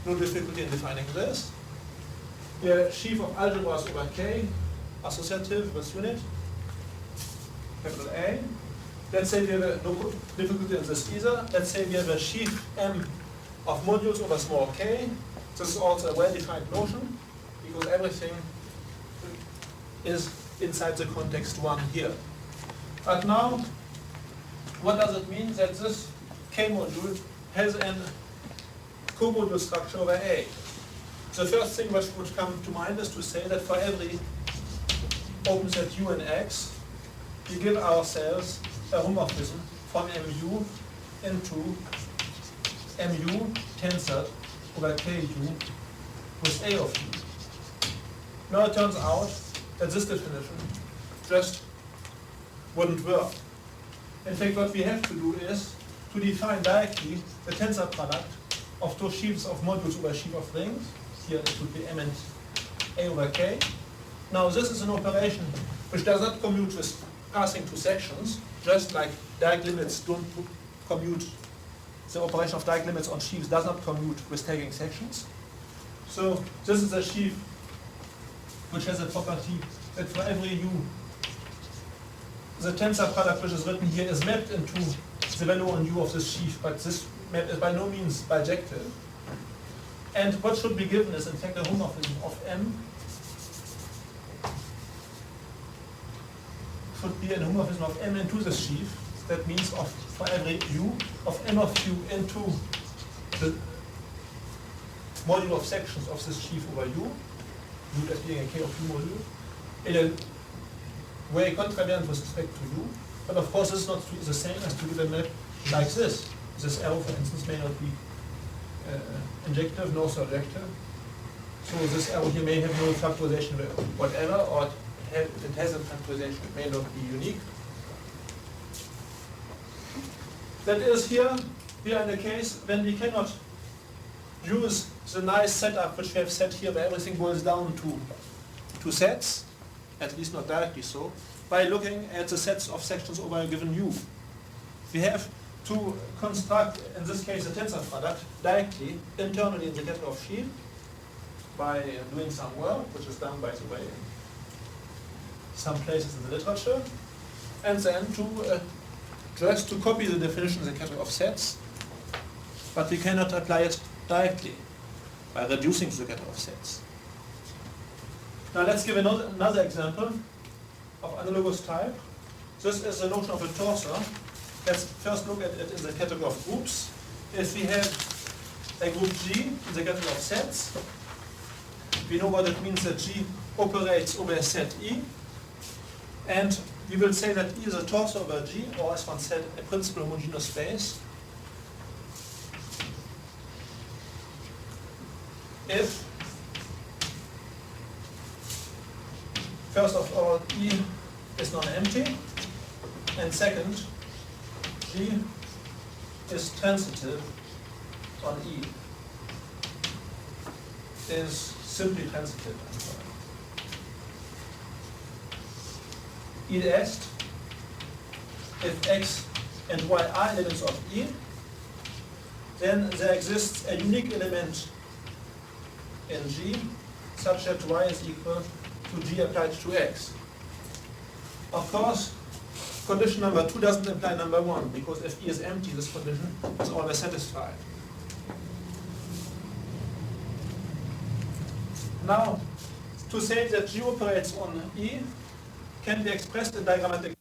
No difficulty in defining this. We have a sheaf of algebras over K, associative with unit, capital A. Let's say we have no difficulty in this either. Let's say we have a sheaf M of modules over small k. This is also a well-defined notion because everything is inside the context 1 here. But now, what does it mean that this K module has a co-module structure over A? The first thing which would come to mind is to say that for every open set U and X, we give ourselves a homomorphism from MU into MU tensored over ku with A of u. Now it turns out that this definition just wouldn't work. In fact, what we have to do is to define directly the tensor product of two sheaves of modules over a sheaf of rings. Here it would be M and A over K. Now this is an operation which does not commute with passing two sections, just like direct limits don't commute. The operation of direct limits on sheaves does not commute with taking sections. So this is a sheaf which has a property that for every u, the tensor product which is written here is mapped into the value on u of this sheaf, but this map is by no means bijective. And what should be given is in fact a homomorphism of M should be a homomorphism of M into the sheaf. That means of for every u of M of u into the module of sections of this sheaf over u, u as being a K of u module, in a way contrariant with respect to u. But of course this is not the same as to give a map like this. This arrow, for instance, may not be injective nor surjective. So this arrow here may have no factorization whatever, or if it has a factorization, it may not be unique. That is here, we are in a case when we cannot use the nice setup which we have set here where everything boils down to sets, at least not directly so, by looking at the sets of sections over a given u. We have to construct, in this case, a tensor product directly, internally in the catalog sheet by doing some work, which is done, by the way, in some places in the literature, and then to just to copy the definition in the catalog of sets, but we cannot apply it directly by reducing the catalog of sets. Now let's give another example of analogous type. This is the notion of a torsor. Let's first look at it in the catalog of groups. If we have a group G in the catalog of sets, we know what it means that G operates over a set E, and we will say that E is a torsor over G, or as one said, a principal homogeneous space, if, first of all, E is non-empty, and second, G is transitive on E, is simply transitive. E est, if X and Y are elements of E, then there exists a unique element in G such that Y is equal to G applied to X. Of course, condition number 2 doesn't imply number 1, because if E is empty, this condition is always satisfied. Now, to say that G operates on E can be expressed in diagrammatic.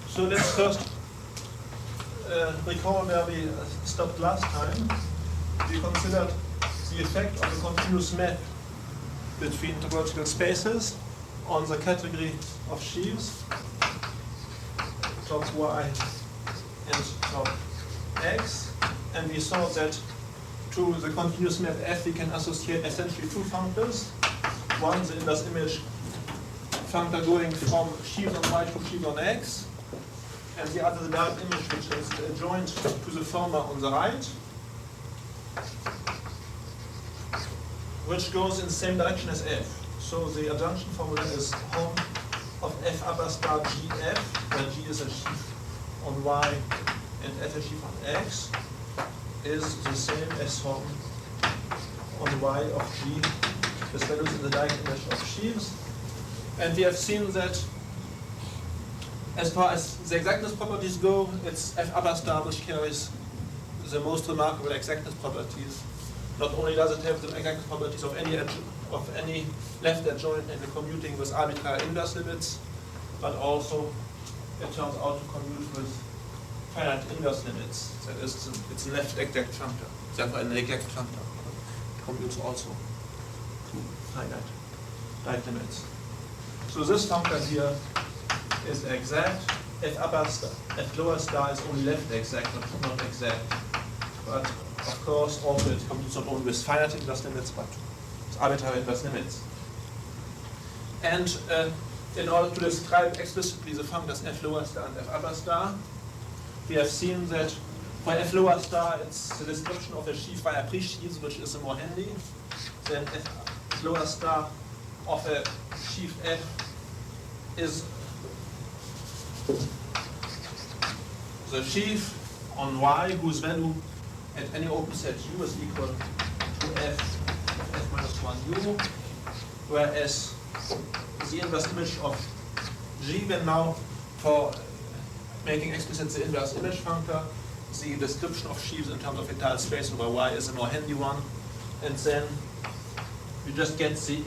So let's first recall where we stopped last time. We considered the effect of a continuous map between topological spaces on the category of sheaves, top Y and top X. And we saw that to the continuous map F we can associate essentially two functors. One, the inverse image functor going from sheaves on Y to sheaves on X, and the other, the direct image, which is joined to the former on the right, which goes in the same direction as F. So the adjunction formula is home of F upper star GF, where G is a sheaf on Y and F a sheaf on X, is the same as home on Y of G with values in the direct image of sheaves. And we have seen that as far as the exactness properties go, it's F upper star which carries the most remarkable exactness properties. Not only does it have the exactness properties of any left adjoint and commuting with arbitrary inverse limits, but also it turns out to commute with finite inverse limits. That is, it's a left exact functor, therefore an exact functor. It commutes also to finite right limits. So this functor here is exact. F upper star, F lower star is only left exact, not exact. But of course, also it commutes not only with finite inverse limits, but with arbitrary inverse limits. And in order to describe explicitly the functors F lower star and F upper star, we have seen that for F lower star, it's the description of a sheaf via pre-sheaves, which is more handy. Then F lower star of a sheaf F is the sheaf on Y whose value at any open set U is equal to F minus 1U, whereas the inverse image of G, when now for making explicit the inverse image functor, the description of sheaves in terms of entire space over Y is a more handy one, and then you just get the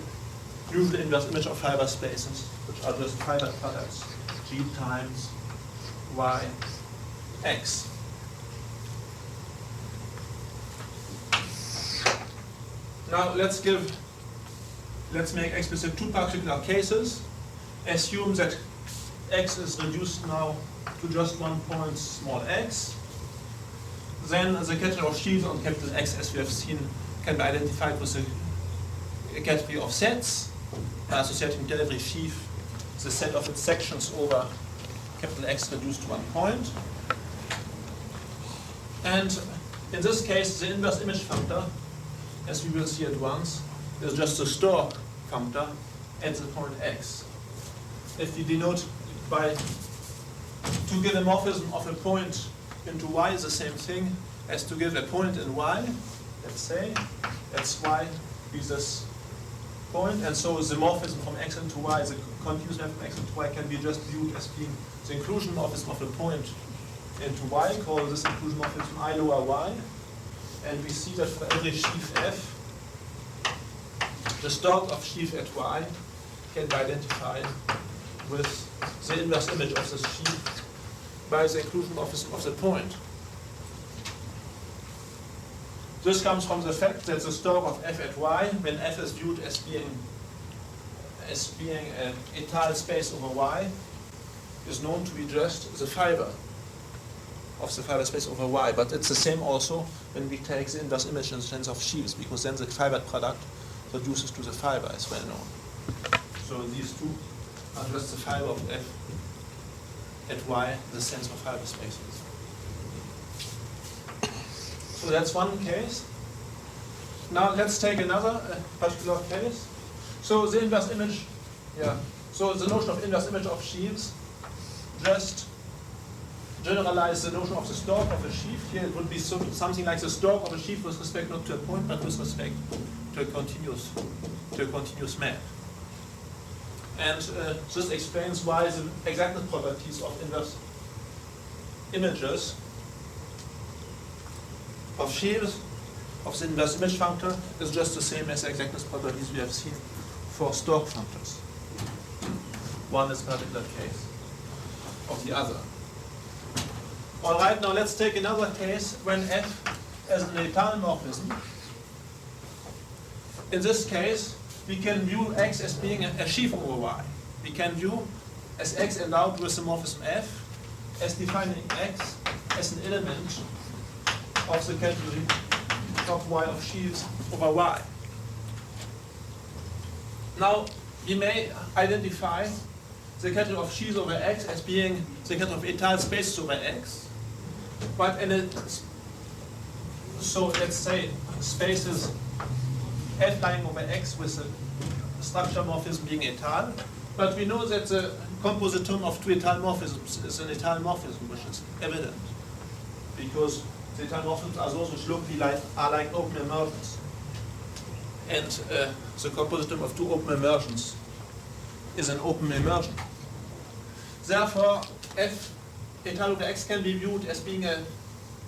usual inverse image of fiber spaces, which are just fiber products, G times Y X. Now let's make explicit two particular cases. Assume that X is reduced now to just one point small x. Then the category of sheaves on capital X, as we have seen, can be identified with a category of sets, associating to every sheaf the set of its sections over capital X reduced to one point. And in this case, the inverse image functor, as we will see at once, is just the store functor at the point X. If we denote by, to give a morphism of a point into Y is the same thing as to give a point in Y, let's say, that's Y is this point, and so the morphism from X into Y, the continuous map from X into Y can be just viewed as being the inclusion morphism of a point into Y, call this inclusion morphism I lower Y, and we see that for every sheaf F, the start of sheaf at Y can be identified with the inverse image of this sheaf by the inclusion morphism of the point. This comes from the fact that the store of F at Y, when F is viewed as being an étale space over Y, is known to be just the fiber of the fiber space over Y. But it's the same also when we take the inverse image in the sense of sheaves, because then the fiber product reduces to the fiber as well known. So these two are just the fiber of F at Y, the sense of fiber spaces. So that's one case. Now let's take another particular case. So the inverse image, so the notion of inverse image of sheaves just generalize the notion of the stalk of a sheaf. Here it would be something like the stalk of a sheaf with respect not to a point, but with respect to a continuous map. And this explains why the exactness properties of inverse images of sheaves of the inverse image functor is just the same as the exactness properties we have seen for stalk functors. One is a particular case of the other. All right, now let's take another case when F has an étale morphism. In this case, we can view X as being a sheaf over Y. We can view as X endowed with the morphism F as defining X as an element of the category of Y of sheaves over Y. Now, we may identify the category of sheaves over X as being the category of étale spaces over X, but so let's say spaces F lying over X with the structure morphism being étale, but we know that the compositum of two étale morphisms is an étale morphism, which is evident, because the étale morphisms are those which locally are like open immersions. And the compositum of two open immersions is an open immersion. Therefore, F étale over X can be viewed as being a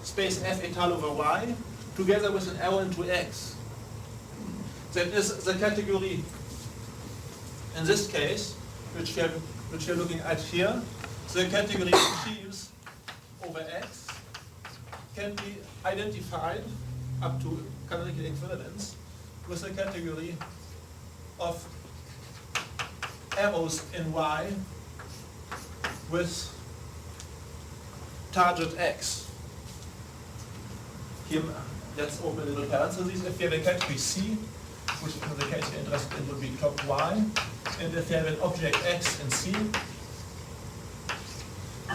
space F etal over Y together with an arrow into X. That is the category, in this case, which we're looking at here, the category of sheaves over X can be identified up to canonical equivalence with the category of arrows in Y with target X. Here, let's open a little parentheses. If we have a category C, which in the case we're interested in would be top Y, and if we have an object X in C,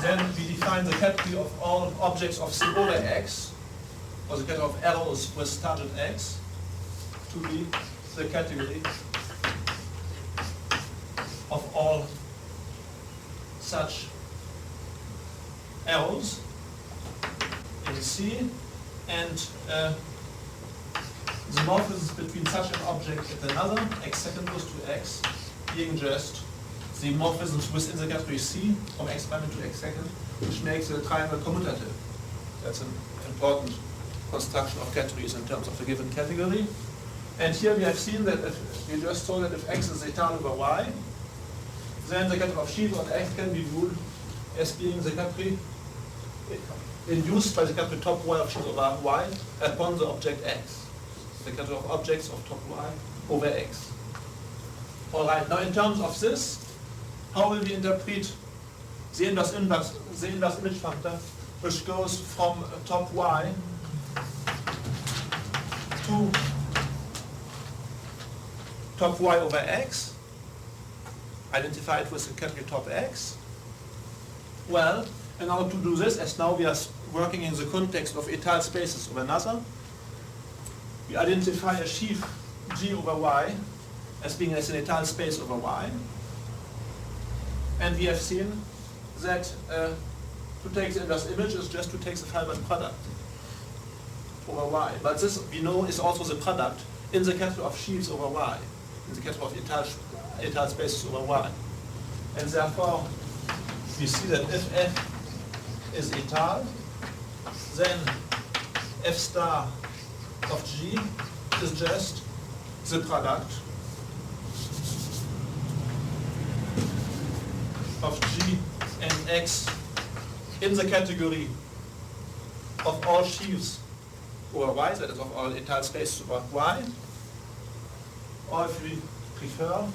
then we define the category of all objects of C over X, or the category of arrows with target X, to be the category of all such arrows in C, and the morphisms between such an object and another, X second goes to X, being just the morphisms within the category C from X prime into X second, which makes the triangle commutative. That's an important construction of categories in terms of a given category. And here we have seen that if we just saw that if X is etal over Y, then the category of sheaves on X can be viewed as being the category induced by the category top Y of sheaves over Y upon the object X. The category of objects of top Y over X. All right, now in terms of this, how will we interpret the inverse image functor, which goes from top Y to top Y over X, identified with the category top X? Well, in order to do this, as now we are working in the context of etal spaces over another, we identify a sheaf G over Y as being as an etal space over Y. And we have seen that to take the inverse image is just to take the Hilbert product over Y. But this, we know, is also the product in the category of sheaves over Y, in the category of etal spaces over Y. And therefore, we see that if F is etal, then F star of G is just the product of G and X in the category of all sheaves over Y, that is of all etal spaces over Y. Or if we prefer,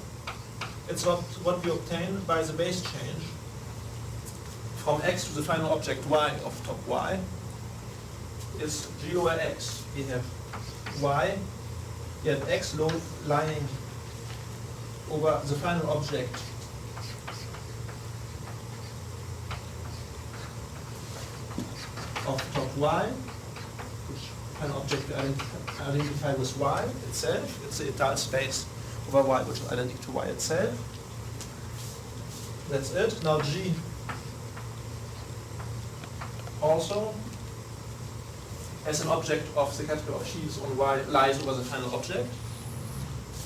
it's what we obtain by the base change from X to the final object Y of top Y is G over X. We have Y, we have X lying over the final object of top Y, which final object we identify with Y itself. It's the etal space over Y, which is identical to Y itself. That's it. Now G also as an object of the category of sheaves on Y lies over the final object.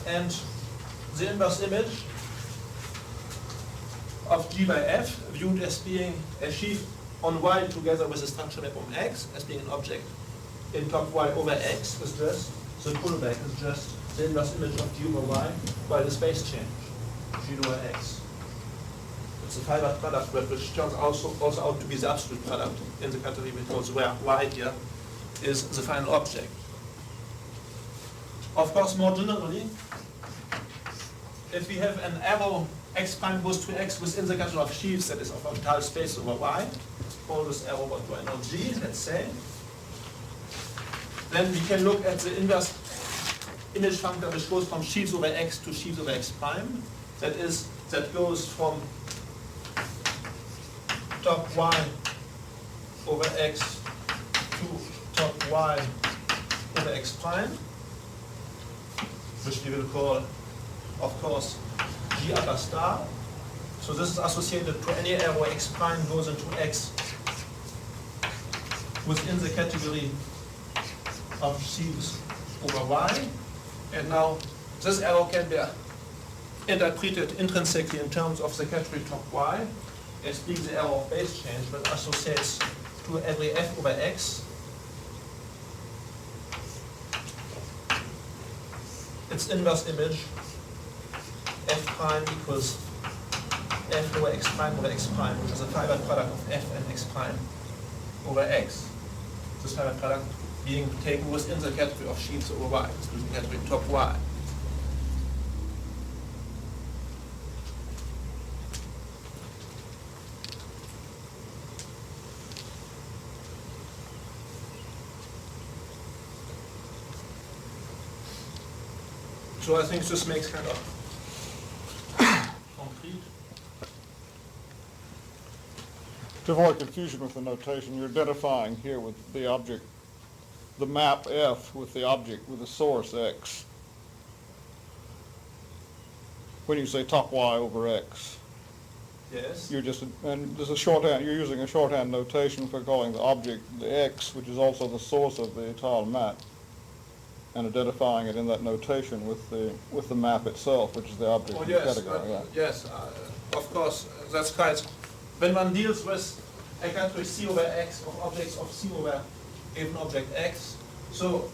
And the inverse image of G by F, viewed as being a sheaf on Y together with a structure map on X, as being an object in top Y over X, is just, the pullback is just the inverse image of G over Y by the space change, G over X. It's a Hilbert product, but which turns also out to be the absolute product in the category because where Y here is the final object. Of course, more generally, if we have an arrow X prime goes to X within the category of sheaves that is of etal space over Y, call this arrow what do I know, G, let's say, then we can look at the inverse image functor which goes from sheaves over X to sheaves over X prime. That goes from top Y over X to top Y over X prime, which we will call, of course, G upper star. So this is associated to any arrow X prime goes into X within the category of sheaves over Y. And now this arrow can be interpreted intrinsically in terms of the category top Y as being the arrow of base change, but associates to every F over X its inverse image f prime equals f over x prime, which is a fiber product of f and x prime over x. This fiber product being taken within the category of sheaves over y, within the category top y. So I think this makes kind of concrete. To avoid confusion with the notation, you're identifying here with the object, the map F with the object, with the source X. When you say top Y over X, Yes. you're just, and there's a shorthand, you're using a shorthand notation for calling the object the X, which is also the source of the tile map, and identifying it in that notation with the map itself, which is the object Oh, in the yes, category. Yeah. yes, of course, that's right. When one deals with a category C over X of objects of C over given object X, so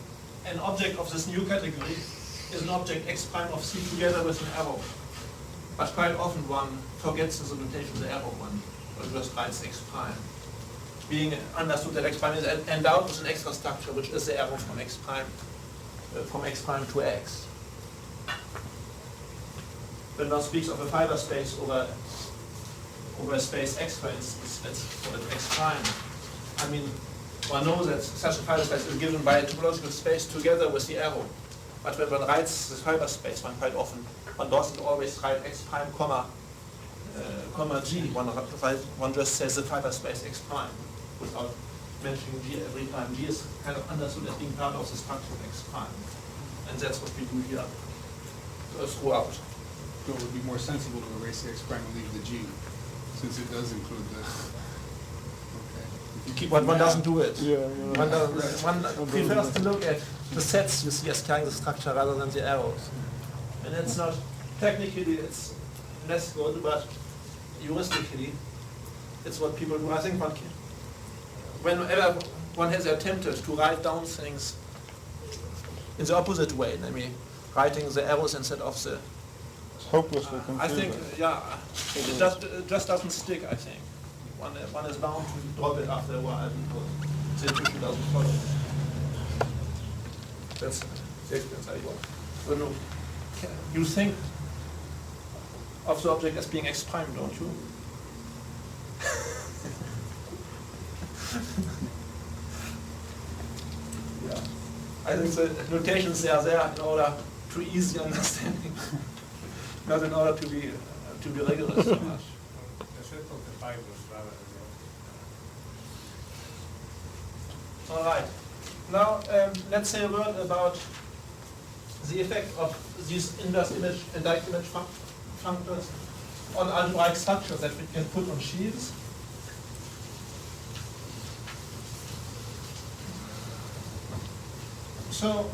an object of this new category is an object X prime of C together with an arrow. But quite often one forgets the notation of the arrow one, or just writes X prime. Being understood that X prime is endowed with an extra structure, which is the arrow from X prime to X. When one speaks of a fiber space over a space X, for instance, let's call it X prime, I mean, one knows that such a fiber space is given by a topological space together with the arrow. But when one writes this fiber space, one doesn't always write X prime, comma G. One just says the fiber space X prime without mentioning G every time. G is kind of understood as being part of the structure of X prime. And that's what we do here throughout. So it would be more sensible to erase the X prime and leave the G, since it does include the, okay. If you keep But one the map- doesn't do it. Yeah, One prefers to look at the sets you see as carrying the structure rather than the arrows. And it's not, technically it's less good, but heuristically it's what people do. I think whenever one has attempted to write down things in the opposite way, namely writing the arrows instead of the, It's hopelessly I confusing. think, it just doesn't stick, I think. One is bound to drop it after a while because the intuition doesn't follow. That's the experience I got. So no, you think of the object as being X prime, don't you? Yeah. I think the notations are there in order to ease the understanding, not in order to be rigorous so much. The set of the fibers rather than All right. Now let's say a word about the effect of these inverse image and direct image functors on algebraic structures that we can put on sheaves. So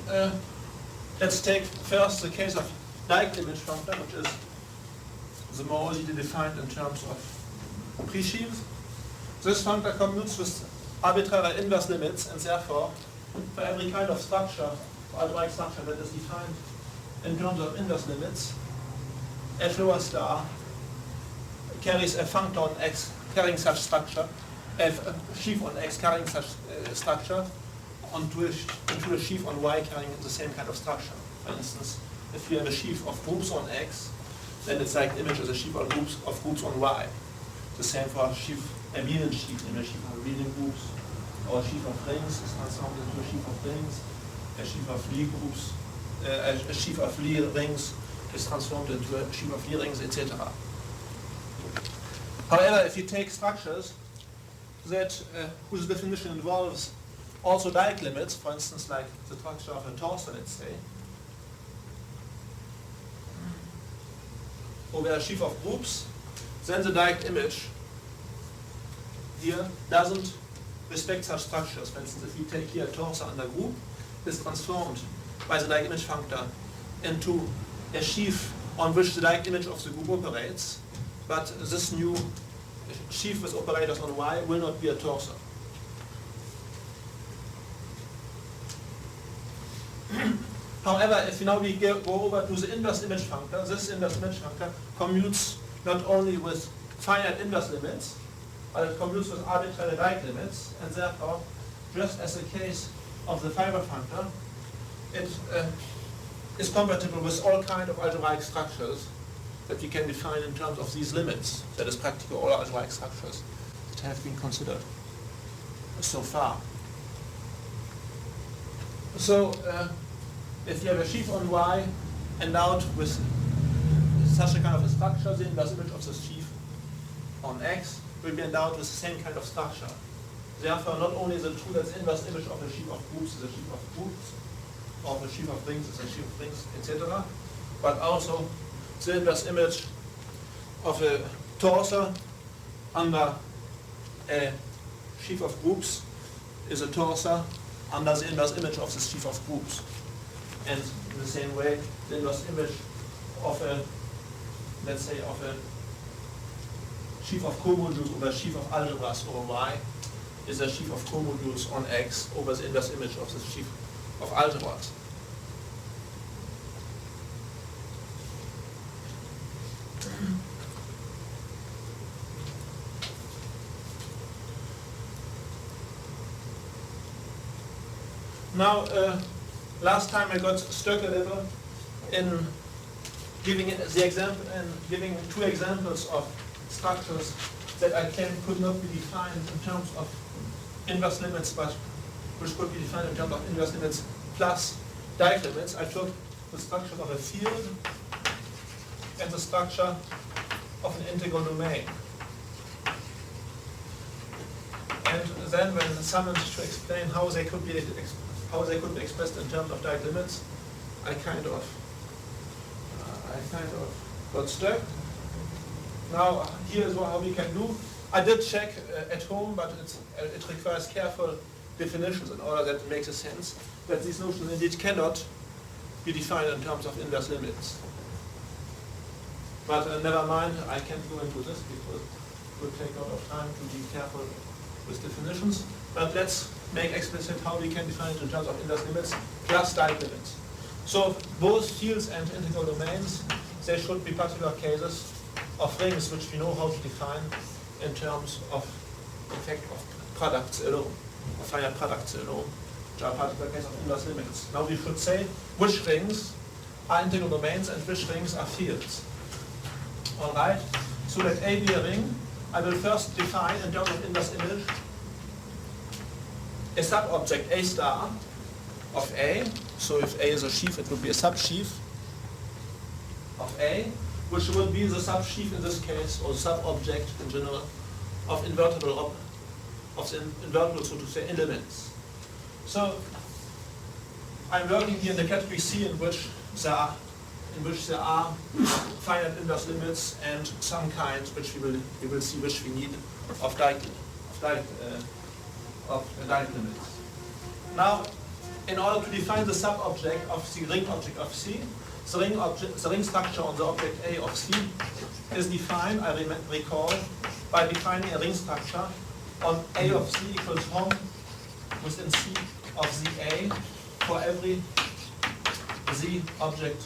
let's take first the case of direct image functor, which is the more easily defined in terms of pre-sheaves. This functor commutes with arbitrary inverse limits, and therefore, for every kind of structure, algebraic structure that is defined in terms of inverse limits, f lower star carries a functor on x carrying such structure, a sheaf on x carrying such structure, into a sheaf on y carrying the same kind of structure. For instance, if you have a sheaf of groups on x, then its direct image is a sheaf of groups on y. The same for a abelian sheaf, in a sheaf of abelian groups, or a sheaf of rings is transformed into a sheaf of rings, a sheaf of Lie groups, a sheaf of Lie rings is transformed into a sheaf of Lie rings, etc. However, if you take structures that whose definition involves also direct limits, for instance, like the structure of a torsor, let's say, over a sheaf of groups, then the direct image here doesn't respect such structures. For instance, if we take here a torsor under group, is transformed by the direct image functor into a sheaf on which the direct image of the group operates, but this new sheaf with operators on y will not be a torsor. However, if now we go over to the inverse image functor, this inverse image functor commutes not only with finite inverse limits, but it commutes with arbitrary Dieck limits, and therefore, just as the case of the fiber functor, it is compatible with all kinds of algebraic structures that we can define in terms of these limits. That is practically all algebraic structures that have been considered so far. So, if you have a sheaf on Y endowed with such a kind of a structure, the inverse image of the sheaf on X will be endowed with the same kind of structure. Therefore, not only is it true that the inverse image of a sheaf of groups is a sheaf of groups, or of a sheaf of rings is a sheaf of rings, etc., but also the inverse image of a torsor under a sheaf of groups is a torsor under the inverse image of the sheaf of groups. And in the same way, the inverse image of a, let's say, of a sheaf of comodules over a sheaf of algebras over Y is a sheaf of comodules on X over the inverse image of the sheaf of algebras. Now, last time I got stuck a little in giving the example and giving two examples of structures that I could not be defined in terms of inverse limits, but which could be defined in terms of inverse limits plus Dieck limits. I took the structure of a field and the structure of an integral domain. And then when summoned to explain how they could be expressed in terms of Dieck limits, I kind of got stuck. Now here is how we can do. I did check at home, but it requires careful definitions in order that it makes a sense that these notions indeed cannot be defined in terms of inverse limits. But never mind, I can't go into this because it would take a lot of time to be careful with definitions. But let's make explicit how we can define it in terms of inverse limits plus Dieck limits. So both fields and integral domains, they should be particular cases of rings which we know how to define in terms of effect of products alone, of finite products alone, which are particular cases of inverse limits. Now we should say which rings are integral domains and which rings are fields. Alright, so let A be a ring. I will first define in terms of inverse image a sub-object A star of A. So if A is a sheaf, it would be a sub-sheaf of A, which will be the sub-sheaf in this case, or the sub-object in general, of invertible, so to say, elements. So I'm working here in the category C, in which there are finite inverse limits and some kinds which we will see which we need of Dieck limits. Now, in order to define the sub-object of the ring object of C, the ring structure on the object A of C is defined, I recall, by defining a ring structure on A of C equals hom within C of Z A for every Z object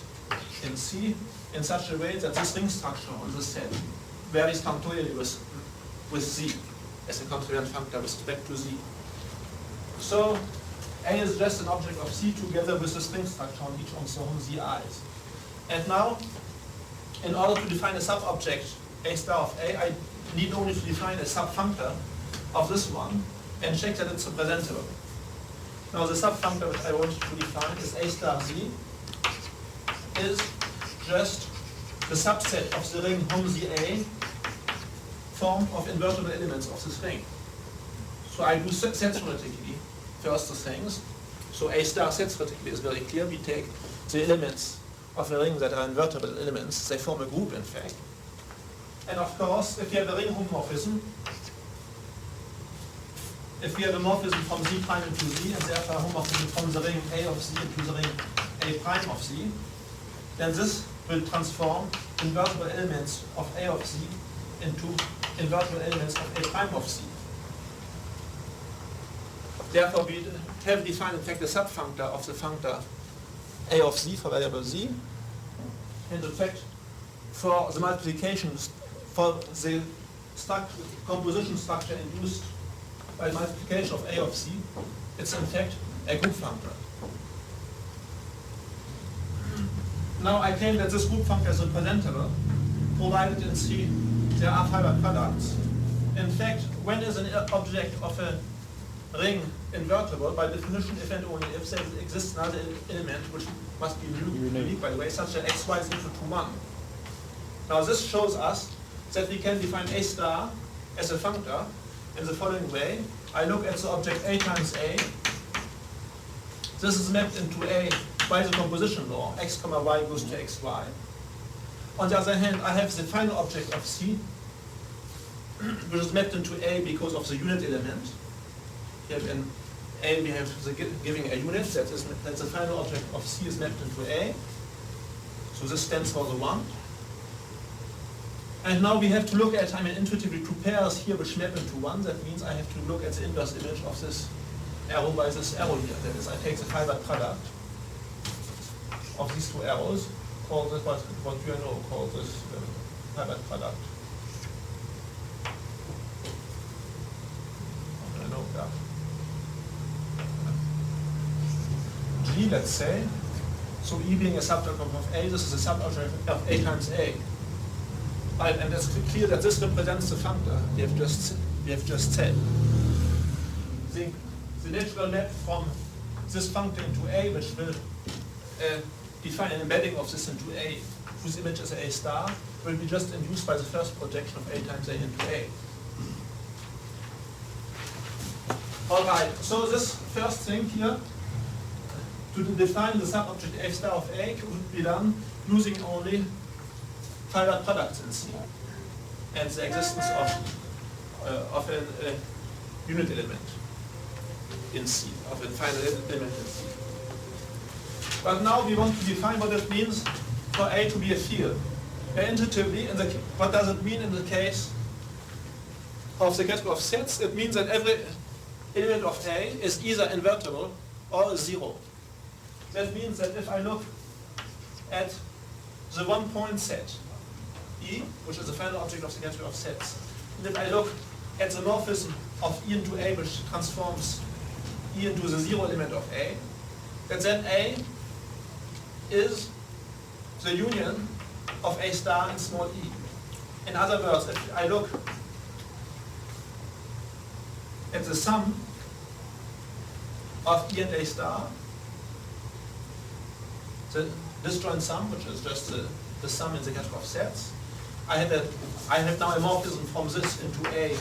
in C in such a way that this ring structure on the set varies contrarily with Z as a contrariant functor with respect to Z. So A is just an object of C together with the string structure on each of the home Z I's. And now, in order to define a sub-object A star of A, I need only to define a sub-functor of this one and check that it's representable. Now the sub-functor which I want to define is A star Z is just the subset of the ring hom Z A formed of invertible elements of this ring. So I do set theoretically first the things. So A star set theoretically is very clear. We take the elements of a ring that are invertible elements. They form a group, in fact. And of course, if you have a ring homomorphism, if we have a morphism from Z prime into Z, and therefore a homomorphism from the ring A of Z into the ring A prime of Z, then this will transform invertible elements of A of Z into invertible elements of A prime of Z. Therefore, we have defined, in fact, the subfunctor of the functor A of z for variable z. And in fact, for the multiplication, for the composition structure induced by multiplication of A of z, it's in fact a group functor. Now I claim that this group functor is representable, provided in C there are fiber products. In fact, when is an object of a ring invertible? By definition, if and only if there exists another element which must be unique, by the way, such that xy is equal to 1. Now this shows us that we can define A star as a functor in the following way. I look at the object A times A. This is mapped into A by the composition law, x comma y goes to xy. On the other hand, I have the final object of C, which is mapped into A because of the unit element. Here in A we have the giving a unit, that the final object of C is mapped into A. So this stands for the 1. And now we have to look at, intuitively, two pairs here which map into 1. That means I have to look at the inverse image of this arrow by this arrow here. That is, I take the fiber product of these two arrows, call this what you know, call this fiber product. G, let's say. So E being a subobject of A, this is a subobject of A times A. And it's clear that this represents the functor we have just said. The natural map from this functor into A, which will define an embedding of this into A, whose image is A star, will be just induced by the first projection of A times A into A. Alright, so this first thing here, to define the subobject A star of A, could be done using only fiber products in C and the existence of a unit element in C, of a final element in C. But now we want to define what it means for A to be a field. Intuitively, what does it mean in the case of the category of sets? It means that every element of A is either invertible or 0. That means that if I look at the one-point set, E, which is the final object of the category of sets, and if I look at the morphism of E into A, which transforms E into the 0 element of A, that then A is the union of A star and small e. In other words, if I look at the sum of E and A star, the disjoint sum, which is just the sum in the category of sets, I have now a morphism from this into A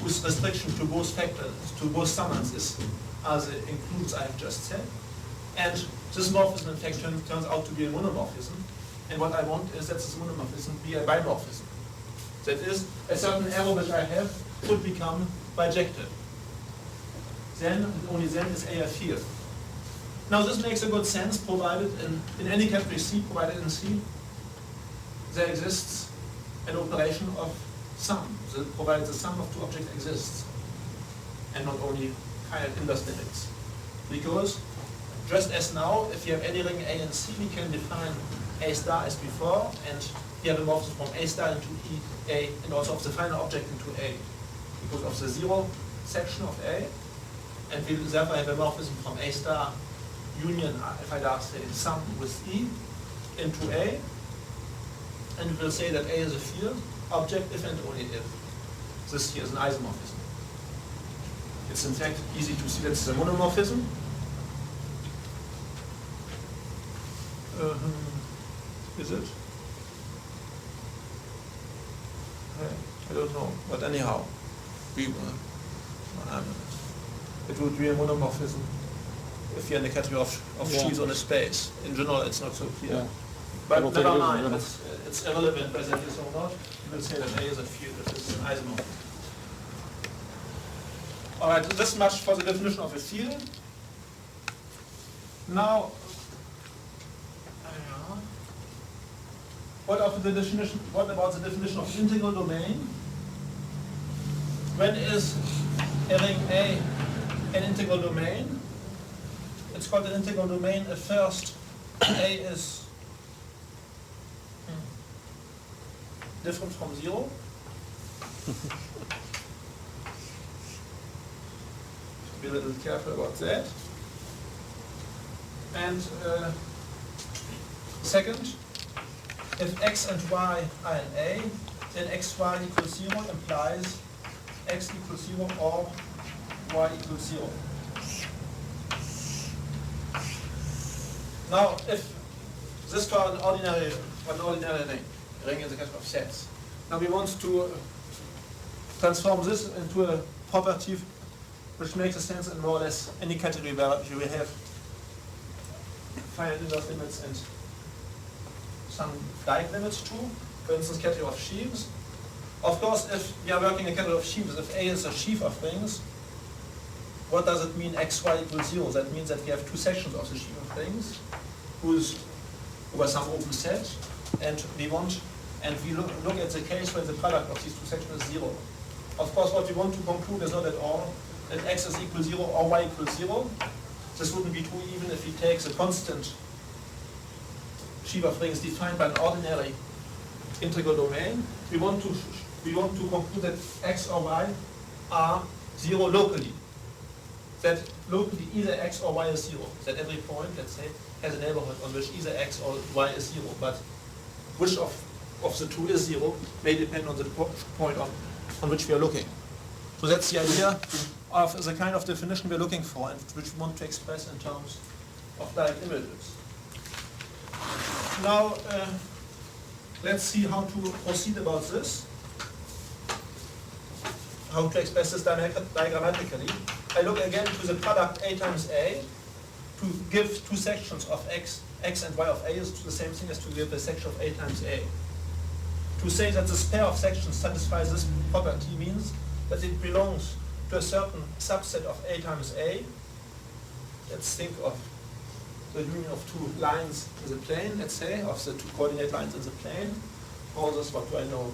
whose restriction to both factors, to both summands is as it includes I have just said. And this morphism in fact turns out to be a monomorphism. And what I want is that this monomorphism be a bimorphism. That is, a certain arrow which I have could become bijective. Then, and only then, is A a field. Now this makes a good sense, provided in any category C, provided in C, there exists an operation of sum, provided the sum of two objects exists, and not only finite inverse limits. Because, just as now, if you have any ring A and C, we can define A star as before, and we have a morphism from A star into E, A, and also of the final object into A, because of the 0 section of A, and we therefore have a morphism from A star union, if I dare say, sum with E into A, and we will say that A is a field object if and only if this here is an isomorphism. It's in fact easy to see that it's a monomorphism. Is it? I don't know, but anyhow, it would be a monomorphism if you're in the category of sheaves on a space. In general, it's not so clear. Yeah. But It'll never take mind, this, it's irrelevant whether it is or not. We will say that A is a field if it's an isomorphism. All right, this much for the definition of a field. Now, what about the definition of integral domain? When is a ring A an integral domain? It's called an integral domain if first A is different from 0. Be a little careful about that. And second, if x and y are in A, then xy equals 0 implies x equals 0 or y equals 0. Now, if this for an ordinary ring in the case of sets. Now we want to transform this into a property which makes a sense in more or less any category where you will have finite inverse limits and some Dieck limits too. For instance, category of sheaves. Of course, if we are working in a category of sheaves, if A is a sheaf of rings, what does it mean xy equals 0? That means that we have two sections of the sheaf of rings whose over some open set, and we look at the case where the product of these two sections is 0. Of course, what we want to conclude is not at all that x is equal 0 or y equals 0. This wouldn't be true even if we take the constant sheaf of rings defined by an ordinary integral domain. We want to conclude that x or y are 0 locally. That locally either x or y is 0. That every point, let's say, has a neighborhood on which either x or y is 0. But which of the two is 0 may depend on the point on which we are looking. So that's the idea of the kind of definition we're looking for and which we want to express in terms of Dieck images. Now, let's see how to proceed about this. How to express this diagrammatically. I look again to the product A times A to give two sections of x and y of A is the same thing as to give a section of A times A. To say that this pair of sections satisfies this property means that it belongs to a certain subset of A times A. Let's think of the union of two lines in the plane, let's say, of the two coordinate lines in the plane. All this, what do I know?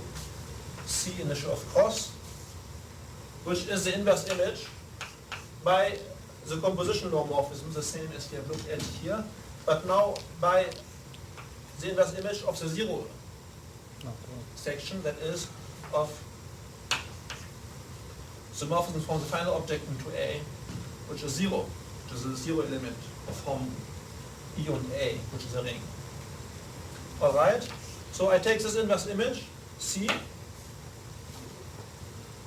C initial of cross, which is the inverse image by the composition homomorphism, the same as we have looked at here, but now by the inverse image of the 0 section, that is of the morphism from the final object into A, which is 0, which is the 0 element of form E and A, which is a ring. Alright, so I take this inverse image, C.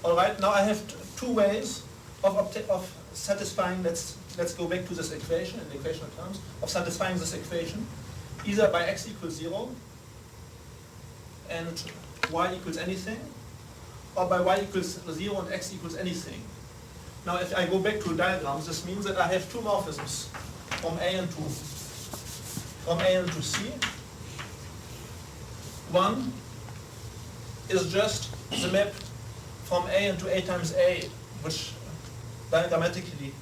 Alright, now I have two ways of satisfying, let's go back to this equation, in the equational terms, of satisfying this equation, either by x equals 0 and y equals anything, or by y equals 0 and x equals anything. Now if I go back to diagrams, this means that I have two morphisms from A and to C. One is just the map from A into A times A, which diagrammatically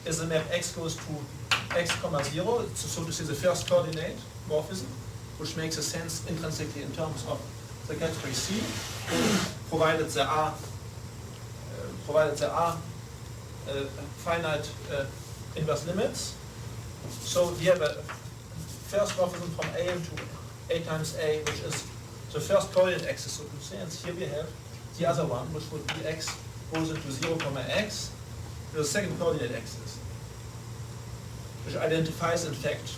is the map x goes to x comma 0, it's so to say the first coordinate morphism, which makes a sense intrinsically in terms of the category C, provided there are finite inverse limits. So we have a first morphism from A into A times A, which is the first coordinate axis, so to say, and here we have the other one, which would be x goes into 0, x, the second coordinate axis, which identifies, in fact,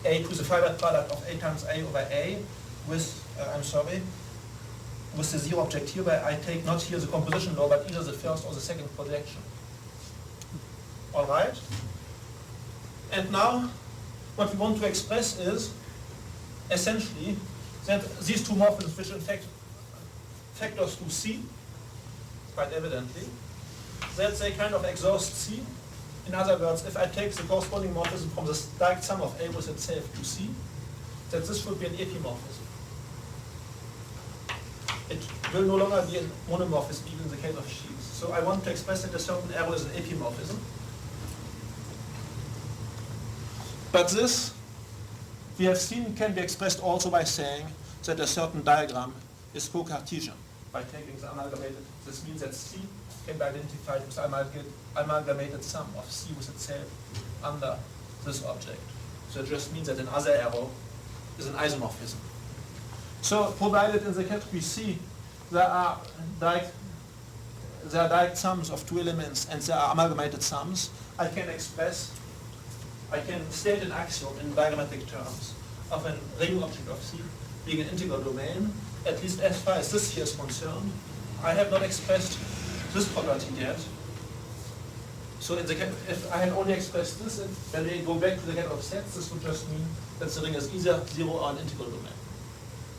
A to the finite product of A times A over A with, with the 0 object here, where I take not here the composition law, but either the first or the second projection. All right? And now, what we want to express is, essentially, that these two morphisms, which in fact factors to C, quite evidently, that they kind of exhaust C. In other words, if I take the corresponding morphism from the direct sum of A with itself to C, that this would be an epimorphism. It will no longer be a monomorphism, even in the case of sheaves. So I want to express that a certain arrow is an epimorphism. But this, we have seen, can be expressed also by saying that a certain diagram is co-Cartesian, by taking the amalgamated. This means that C can be identified with amalgamated sum of C with itself under this object. So it just means that another arrow is an isomorphism. So provided in the category C there are direct sums of two elements and there are amalgamated sums, I can state an axiom in diagrammatic terms of a ring object of C being an integral domain, at least as far as this here is concerned. I have not expressed this property yet. So if I had only expressed this, when we go back to the get of sets, this would just mean that the ring is either 0 or an integral domain.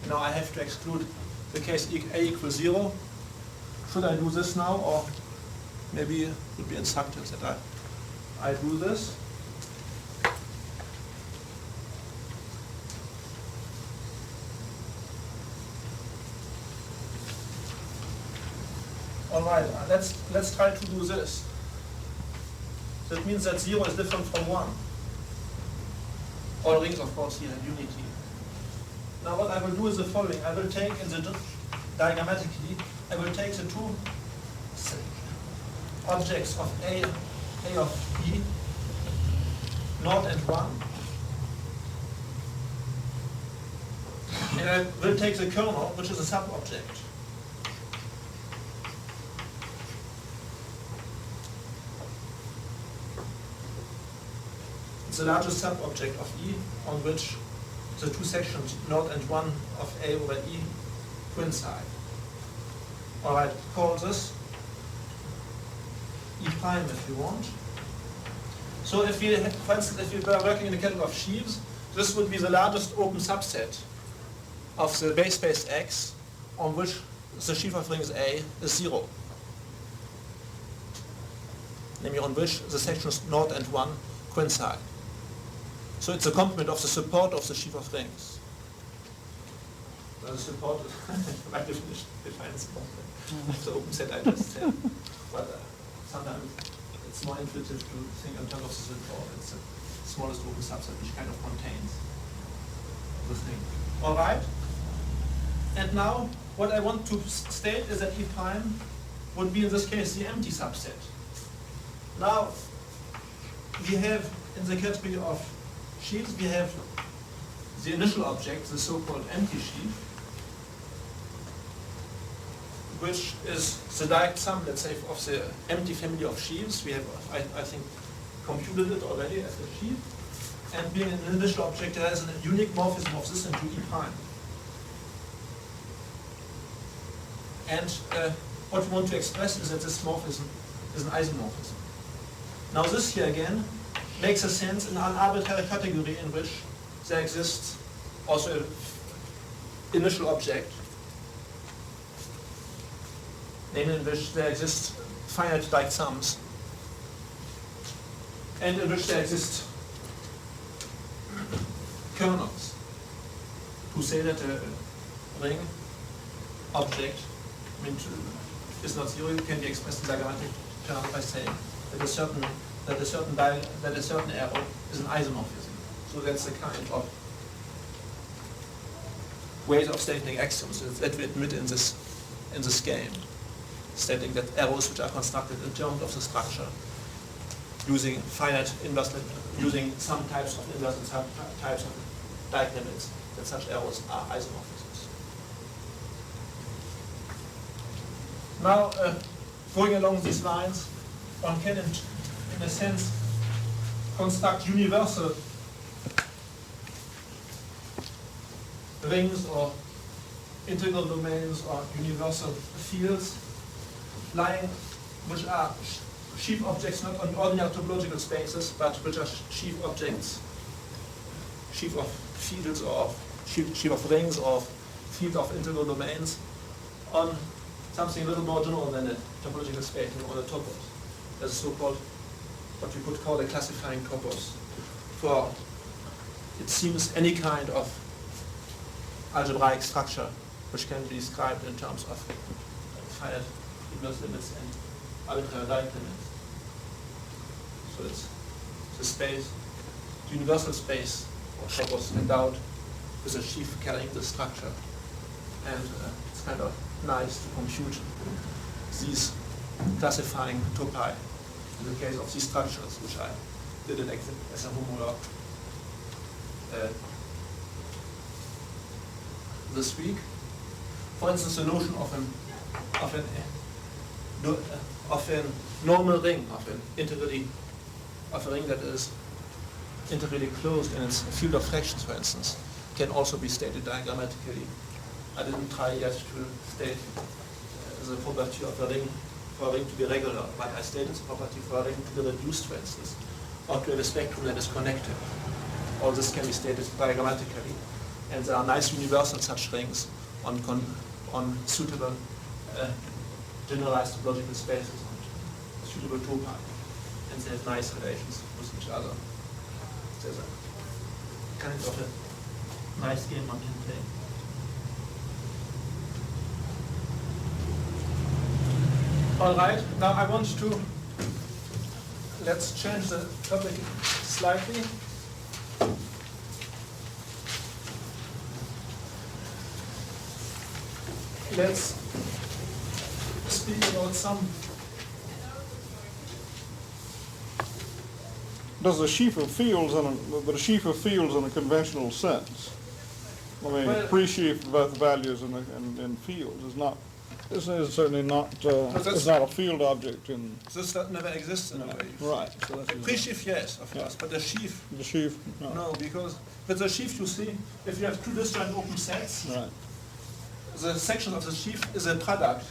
Now I have to exclude the case A equals 0. Should I do this now, or maybe it would be instructive that I do this? All right, let's try to do this. That means that 0 is different from 1. All rings, of course, here have unity. Now what I will do is the following. I will take, diagrammatically, I will take the two objects of A of E, 0 and 1, and I will take the kernel, which is a sub-object. It's the largest sub-object of E on which the two sections 0 and 1 of A over E coincide. All right, call this E prime if you want. So if we, for instance, if we were working in the category of sheaves, this would be the largest open subset of the base space X on which the sheaf of rings A is 0. Namely on which the sections 0 and 1 coincide. So it's a complement of the support of the sheaf of rings. The support is by definition defines the open set I just said. But sometimes it's more intuitive to think in terms of the support. It's the smallest open subset which kind of contains the thing. All right. And now what I want to state is that E prime would be in this case the empty subset. Now we have in the category of sheaves, we have the initial object, the so-called empty sheaf, which is the direct sum, let's say, of the empty family of sheaves. We have, I think, computed it already as a sheaf. And being an initial object, there is a unique morphism of this into E prime. And what we want to express is that this morphism is an isomorphism. Now this here again makes a sense in an arbitrary category in which there exists also an initial object, namely in which there exist finite direct sums, and in which there exist kernels. To say that a ring object is not zero can be expressed in diagrammatic terms by saying that a certain arrow is an isomorphism. So that's the kind of ways of stating axioms that we admit in this game, stating that arrows which are constructed in terms of the structure using using some types of inverse and some types of Dieck limits, that such arrows are isomorphisms. Now, going along these lines, one can, in a sense, construct universal rings or integral domains or universal fields which are sheaf objects not on ordinary topological spaces, but which are sheaf objects, sheaf of fields or sheaf of rings or field of integral domains on something a little more general than a topological space, on a topos. That's so-called, what we could call a classifying topos. For, it seems, any kind of algebraic structure which can be described in terms of finite inverse limits and arbitrary Dieck limits. So it's the space, the universal space of topos endowed with a sheaf carrying the structure. And it's kind of nice to compute these classifying topi in the case of these structures, which I did as a homework this week. For instance, the notion of a normal ring, of a ring that is integrally closed in its field of fractions, for instance, can also be stated diagrammatically. I didn't try yet to state the property of a ring for a ring to be regular, but I stated the property for a ring to be reduced, for instance, or to have a spectrum that is connected. All this can be stated diagrammatically, and there are nice universal such rings on suitable generalized topological spaces and suitable topi, and they have nice relations with each other. There's a kind of a nice game one can play. All right, now I want to, let's change the topic slightly. Let's speak about some. Does a sheaf of fields but a sheaf of fields in a conventional sense? I mean, Well, pre-sheaf values in fields is certainly not it's not a field object in This that never exists in a way. right. So that's Pre-sheaf, yes, of course, but the sheaf, the sheaf. no, because with the sheaf you see, if you have two disjoint open sets, Right. the section of the sheaf is a product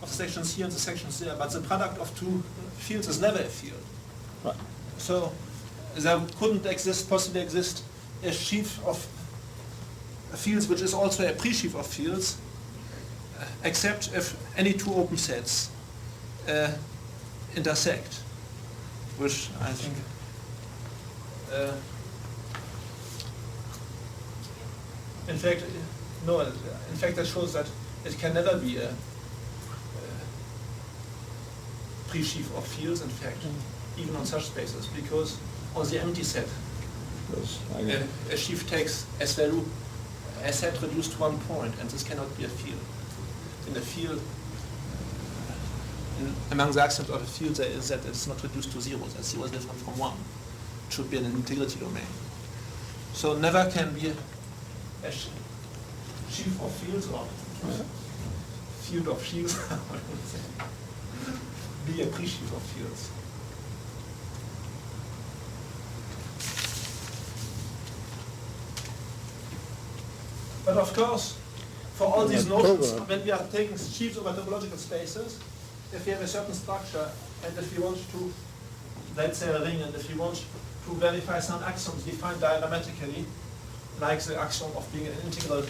of the sections here and the sections there, but the product of two fields is never a field. Right. So there couldn't possibly exist a sheaf of fields which is also a pre-sheaf of fields, except if any two open sets intersect, which I think in fact that shows that it can never be a pre-sheaf of fields, in fact, even on such spaces, because on the empty set, a sheaf takes as value a set reduced to 1 point, and this cannot be a field. In the field, among the axioms of a field, there is that it's not reduced to 0, that 0 is different from 1. It should be an integrity domain. So never can be a sheaf of fields, or field of sheaves, be a pre-sheaf of fields. But of course, for all these notions, when we are taking sheaves over topological spaces, if we have a certain structure, and if we want to, let's say a ring, and if we want to verify some axioms defined diagrammatically, like the axiom of being an integral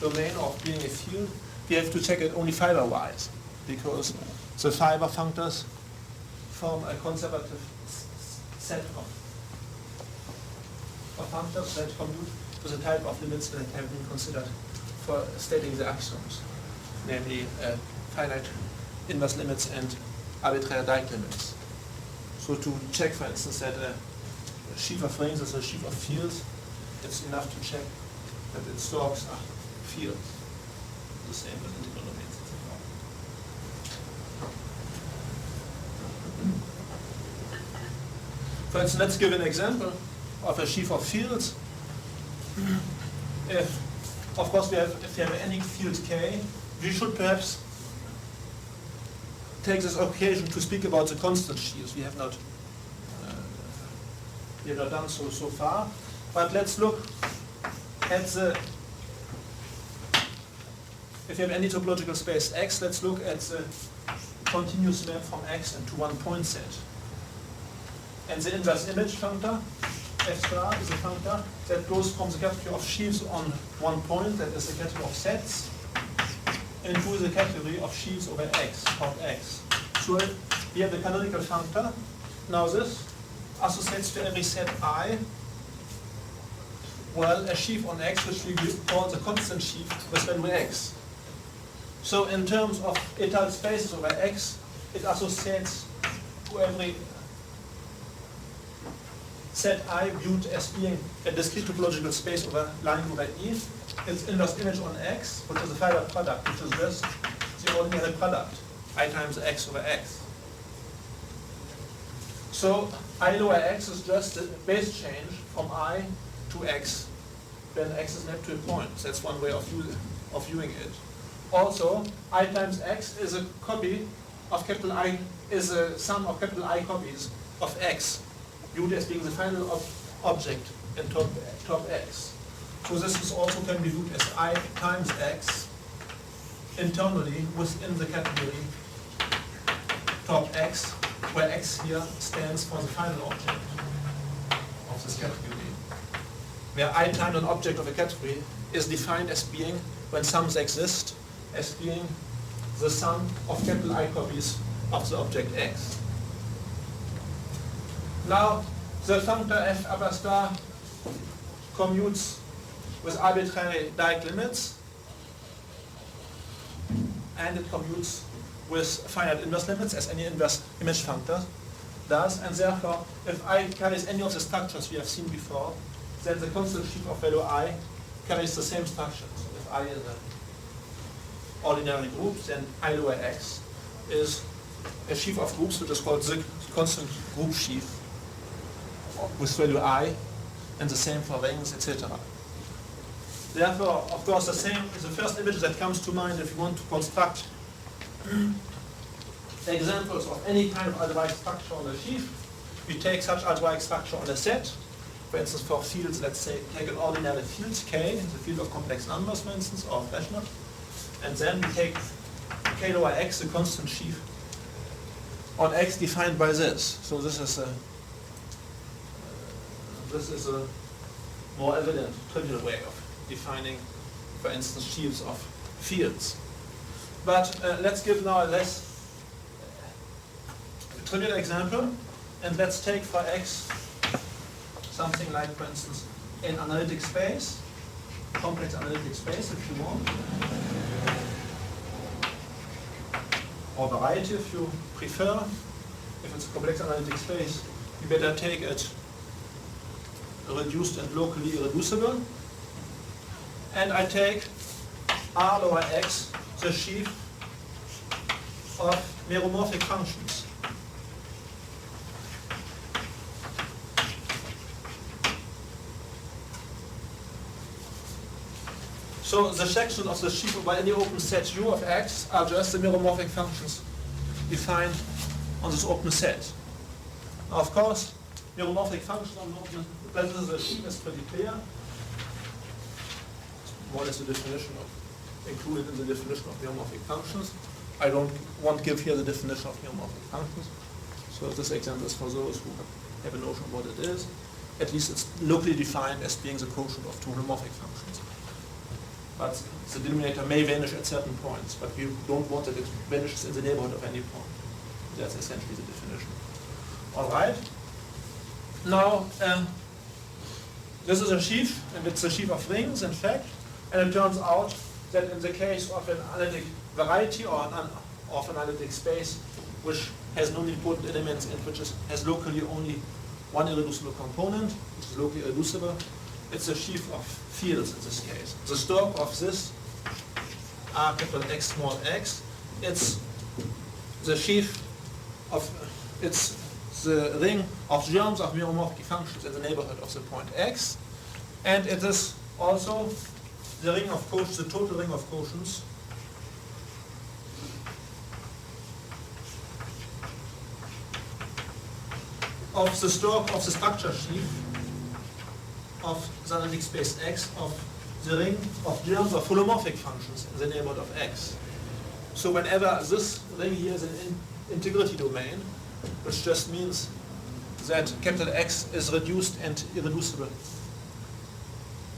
domain or of being a field, we have to check it only fiber-wise, because the fiber functors form a conservative set of functors that commute to the type of limits that have been considered for stating the axioms, namely finite inverse limits and arbitrary Dieck limits. So to check, for instance, that a sheaf of rings is a sheaf of fields, it's enough to check that its stalks are fields, the same as integral domains, etc. For instance, let's give an example of a sheaf of fields. If we have any field K, we should perhaps take this occasion to speak about the constant sheaves. We have not done so far, but let's look at the, if you have any topological space X, let's look at the continuous map from X into one point set. And the inverse image functor, F star, is a functor that goes from the category of sheaves on one point, that is the category of sets, into the category of sheaves over X, called X. So we have the canonical functor. Now this associates to every set I, well, a sheaf on X, which we call the constant sheaf with value X. So in terms of étale spaces over X, it associates to every set I viewed as being a discrete topological space lying over E. Its inverse image on X, which is a fiber product, which is just the ordinary product, I times X over X. So I lower X is just the base change from I to X when x is mapped to a point. That's one way of viewing it. Also, I times x is a copy of capital I, is a sum of capital I copies of x, viewed as being the final object in top x. So this is also can be viewed as I times x internally within the category top x, where x here stands for the final object of this category. Where I times an object of a category is defined as being, when sums exist, as being the sum of capital I copies of the object x. Now, the functor f upper star commutes with arbitrary Dieck limits, and it commutes with finite inverse limits, as any inverse image functor does, and therefore, if I carries any of the structures we have seen before, then the constant sheaf of value I carries the same structures. If I is an ordinary group, then I lower x is a sheaf of groups which is called the constant group sheaf with value I, and the same for rings, etc. Therefore, of course, the same is the first image that comes to mind if you want to construct examples of any kind of algebraic structure on a sheaf. We take such algebraic structure on a set. For instance, for fields, let's say, take an ordinary field K, the field of complex numbers, for instance, or Freshnel, and then we take K lower x, a constant sheaf, on x defined by this. So this is a more evident, trivial way of defining, for instance, sheaves of fields. But let's give now a less trivial example, and let's take for x something like, for instance, an analytic space, complex analytic space if you want, or variety if you prefer. If it's a complex analytic space, you better take it reduced and locally irreducible. And I take R lower x, the sheaf of meromorphic functions. So the section of the sheaf over any open set U of x are just the meromorphic functions defined on this open set. Now, of course, meromorphic functions on open, that is the sheaf is pretty clear. More or less the definition of, included in the definition of meromorphic functions. I won't give here the definition of meromorphic functions. So this example is for those who have a notion of what it is. At least it's locally defined as being the quotient of two homomorphic functions. But the denominator may vanish at certain points, but we don't want that it vanishes in the neighborhood of any point. That's essentially the definition. All right. Now, this is a sheaf, and it's a sheaf of rings, in fact. And it turns out that in the case of an analytic variety or of an analytic space, which has no important elements and which has locally only one irreducible component, which is locally irreducible, it's a sheaf of fields in this case. The stalk of this R capital X small x, it's the sheaf of, it's the ring of germs of meromorphic functions in the neighborhood of the point x, and it is also the ring of quotients, the total ring of quotients of the stalk of the structure sheaf of the analytic space X of the ring of germs of holomorphic functions in the neighborhood of X. So whenever this ring here is an integrity domain, which just means that capital X is reduced and irreducible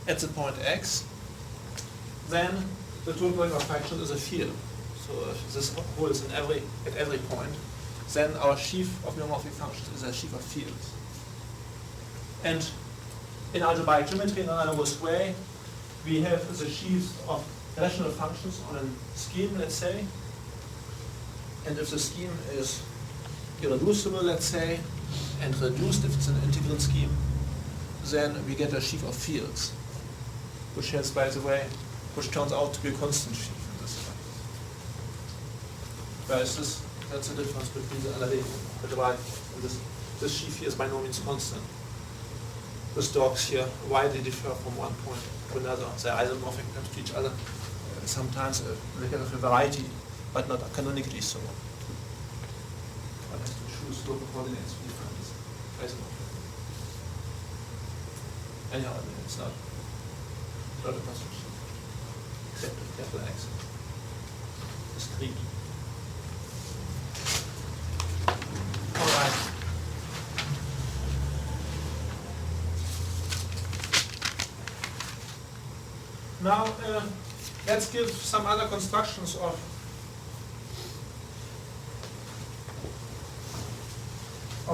at the point X, then the total ring of functions is a field. So if this holds at every point, then our sheaf of meromorphic functions is a sheaf of fields. And in algebraic geometry, in an analogous way, we have the sheaves of rational functions on a scheme, let's say. And if the scheme is irreducible, let's say, and reduced if it's an integral scheme, then we get a sheaf of fields, which has, by the way, which turns out to be a constant sheaf in this way. Whereas that's the difference between the analytic algebraic and this sheaf here is by no means constant. the stalks here widely differ from one point to another. They're isomorphic to each other. Sometimes they have a variety, but not canonically so. One has to choose local coordinates to define this isomorphic. Anyhow, I mean, it's not a construction. Except with capital X. Discrete. All right. Now, let's give some other constructions of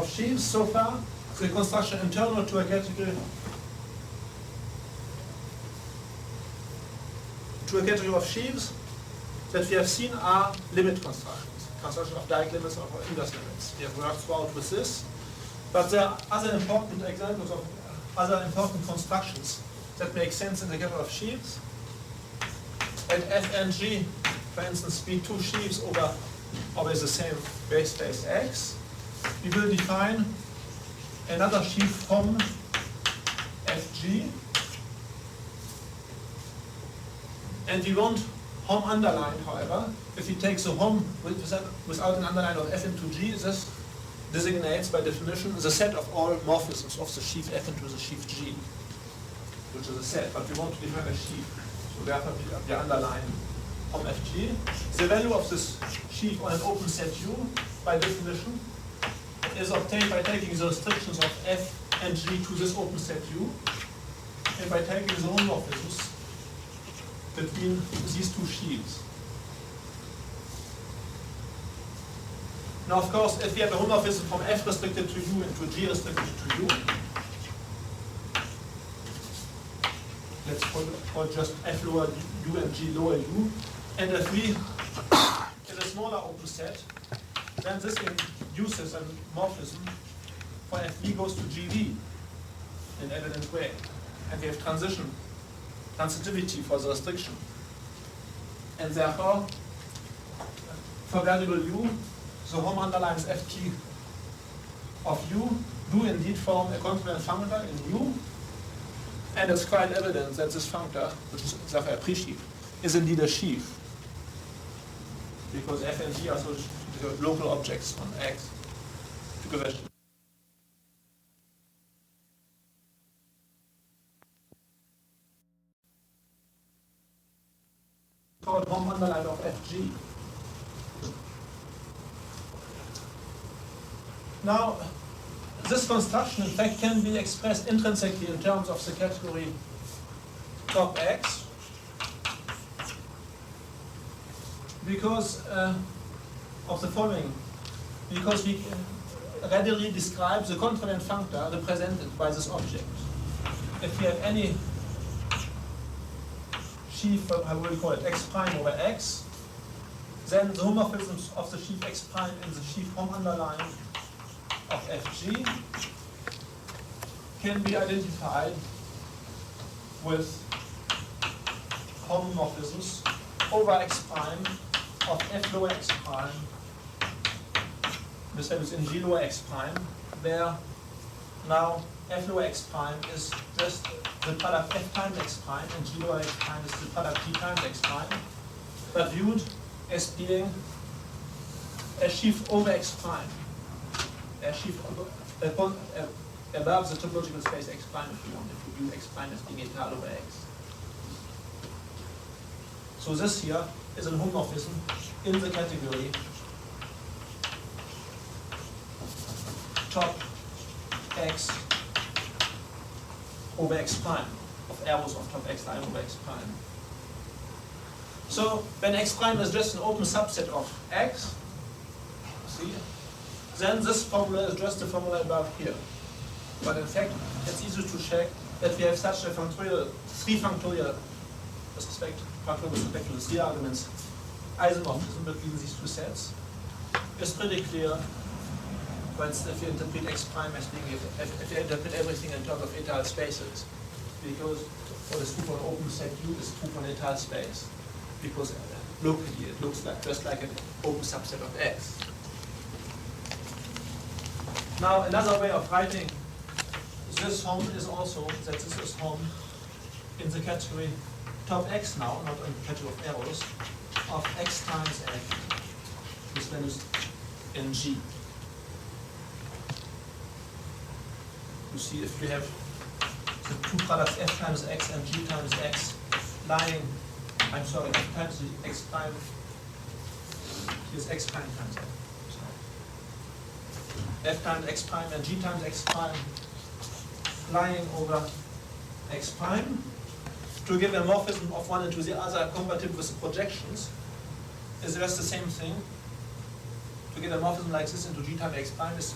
sheaves so far. The construction internal to a category of sheaves that we have seen are limit constructions, construction of Dieck limits or inverse limits. We have worked throughout with this, but there are other important examples of other important constructions that make sense in the category of sheaves. And F and G, for instance, be two sheaves over always the same base space X. We will define another sheaf from Fg, and we want Hom underlined, however. If we take the Hom without an underline of F into G, this designates by definition the set of all morphisms of the sheaf F into the sheaf G, which is a set, but we want to define a sheaf. So therefore we underline Hom Fg. The value of this sheaf on an open set U, by definition, is obtained by taking the restrictions of F and G to this open set U, and by taking the homomorphisms between these two sheaves. Now, of course, if we have a homomorphism from F restricted to U into G restricted to U, let's call just F lower U and G lower U, and if we in a smaller open set, then this induces a morphism for Fv goes to Gv in an evident way. And we have transitivity for the restriction. And therefore, for variable u, the Hom underlines Ft of u do indeed form a confident functor in u. And it's quite evident that this functor, which is therefore a pre-sheaf, is indeed a sheaf. Because F and G are so local objects on X. Called Hom underline of Fg. Now, this construction in fact can be expressed intrinsically in terms of the category top X, because of the following. Because we readily describe the confident functor represented by this object. If we have any sheaf, how will we call it, X prime over X, then the homomorphisms of the sheaf X prime in the sheaf Hom underline of Fg can be identified with homomorphisms over X prime of F lower X prime, this happens in G lower X prime, where now F lower X prime is just the product F times X prime, and G lower X prime is the product G times X prime, but viewed as being a sheaf over X prime, a sheaf above the topological space X prime, if you want, if you view X prime as being etal over X. So this here is an homomorphism in the category top X over X prime, of arrows of top X line over X prime. So when X prime is just an open subset of X, see, then this formula is just the formula above here. But in fact, it's easy to check that we have such a factorial, three factorial with respect to the three arguments, isomorphism between these two sets. It's pretty clear. For instance, if you interpret X prime as being, if you interpret everything in terms of etal spaces, because what is true for an open set U is true for an etal space, because locally it looks like just like an open subset of X. Now, another way of writing this home is also, that this is home in the category top X now, not in the category of arrows, of X times F, this values in G. You see, if we have the two products F times X and G times X lying, I'm sorry, F times the X prime, here's X prime times F. F times X prime and G times X prime lying over X prime, to give a morphism of one into the other compatible with the projections, is just the same thing. To get a morphism like this into G times X prime is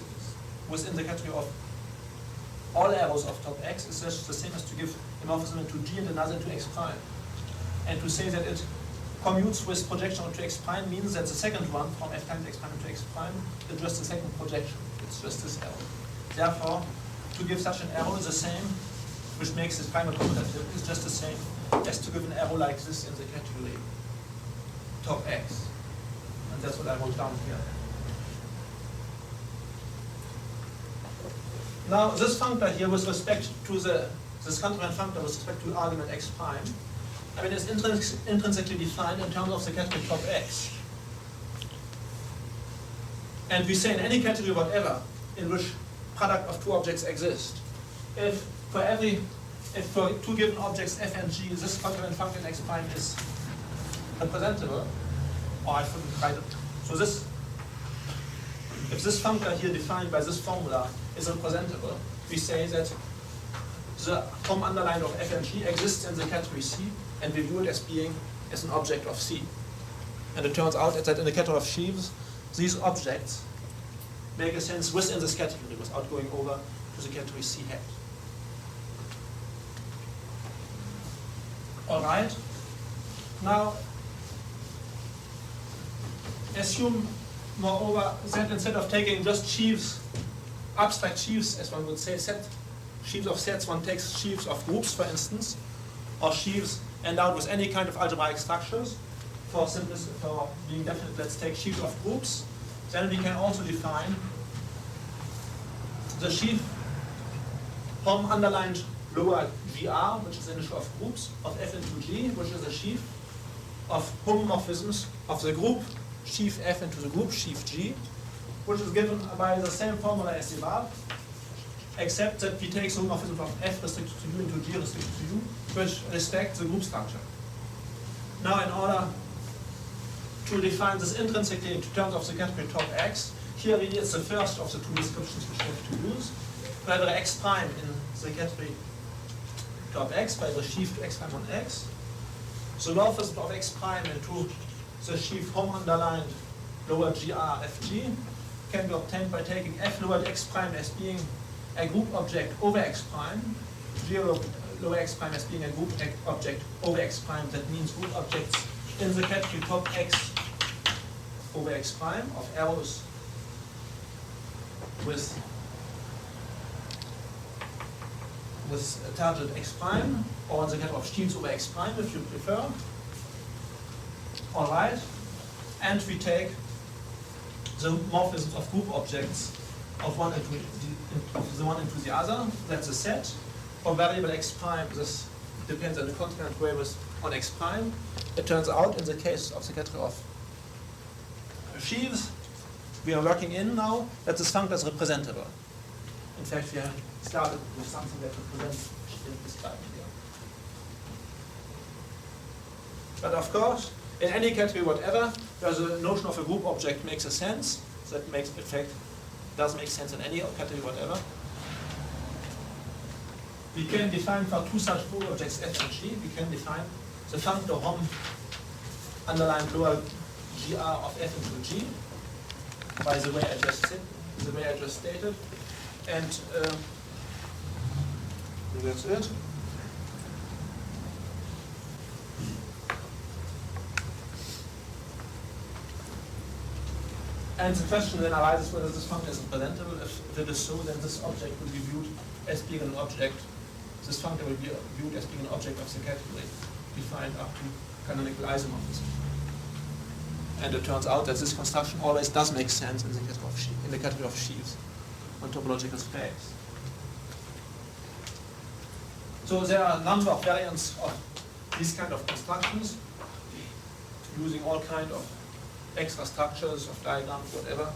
within the category of all arrows of top X is just the same as to give a morphism into G and another into X prime. And to say that it commutes with projection onto X prime means that the second one from F times X prime into X prime is just the second projection. It's just this arrow. Therefore, to give such an arrow is the same, which makes this prime commutative, is just the same as to give an arrow like this in the category top X. And that's what I wrote down here. Now, this functor here with respect to this controlling functor with respect to argument X prime, I mean, it's intrinsically defined in terms of the category top X. And we say in any category whatever in which product of two objects exist, if for two given objects F and G, this controlling function X prime is representable, or I shouldn't write it. So this, if this functor here defined by this formula is representable, we say that the form underlined of F and G exists in the category C, and we view it as being as an object of C. And it turns out that in the category of sheaves, these objects make a sense within this category without going over to the category C hat. All right. Now, assume, moreover, that instead of taking just sheaves, abstract sheaves, as one would say, sheaves of sets, one takes sheaves of groups, for instance, or sheaves endowed with any kind of algebraic structures. For being definite, let's take sheaves of groups. Then we can also define the sheaf from underlined lower GR, which is an issue of groups, of F into G, which is a sheaf of homomorphisms of the group sheaf F into the group sheaf G, which is given by the same formula as the above, except that we take the homomorphism of F restricted to U into G restricted to U, which respect the group structure. Now, in order to define this intrinsically in terms of the category top X, here really it's the first of the two descriptions which we have to use. Whether X prime in the category top X by the sheaf to X prime on X, the morphism of X prime into the sheaf home underlined lower GR FG can be obtained by taking F lower X prime as being a group object over X prime, G lower X prime as being a group object over X prime. That means group objects in the category top X over X prime of arrows with a target X prime, or in the category of sheaves over X prime if you prefer. All right, and we take the morphisms of group objects of one into the other. That's a set. For variable X prime, this depends on the continent variables on X prime. It turns out in the case of the category of sheaves, we are working in now that this functor is representable. In fact, we have started with something that represents this type here. But of course, in any category whatever, where the notion of a group object makes a sense, that makes, in fact, does make sense in any category whatever, we can define for two such group objects F and G, we can define the functor hom underlined lower GR of F into G by the way I just stated, and that's it. And the question then arises whether this function is representable. If it is so, then this object will be viewed as being an object. This functor will be viewed as being an object of the category defined up to canonical isomorphism. And it turns out that this construction always does make sense in the category of sheaves on topological space. So there are a number of variants of these kind of constructions, using all kind of extra structures, of diagrams, whatever.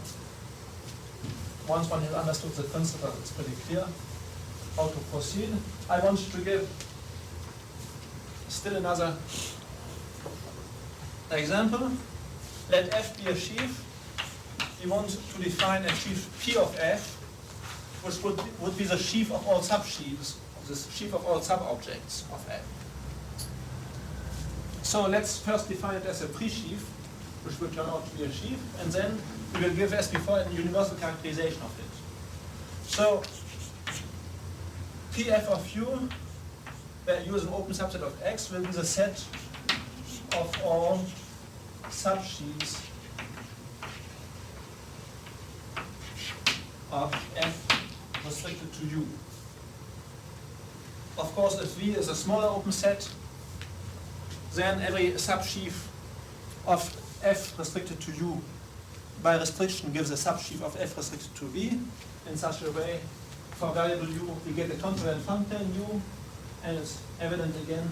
Once one has understood the principle, it's pretty clear how to proceed. I want to give still another example. Let F be a sheaf. We want to define a sheaf P of F, which would be the sheaf of all subsheaves, the sheaf of all subobjects of F. So let's first define it as a pre-sheaf, which will turn out to be a sheaf, and then we will give, as before, a universal characterization of it. So Pf of U, where U is an open subset of X, will be the set of all subsheaves of F restricted to U. Of course, if V is a smaller open set, then every subsheaf of F restricted to U by restriction gives a subsheaf of F restricted to V. In such a way, for variable U, we get a contravariant functor in U, and it's evident again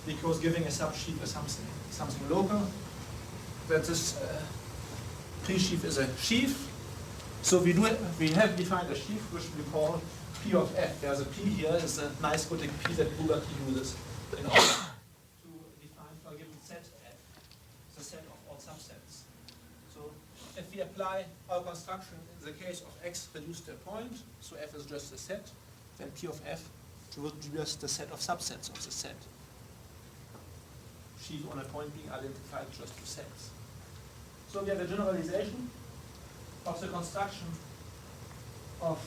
because giving a subsheaf is something local, that this pre-sheaf is a sheaf. So we have defined a sheaf which we call P of F. There's a P here, is a nice gotic P that Bugatti uses in order to define for a given set F, the set of all subsets. So if we apply our construction in the case of X reduced to a point, so F is just a set, then P of F would be just the set of subsets of the set. Sheaf on a point being identified just to sets. So we have a generalization of the construction of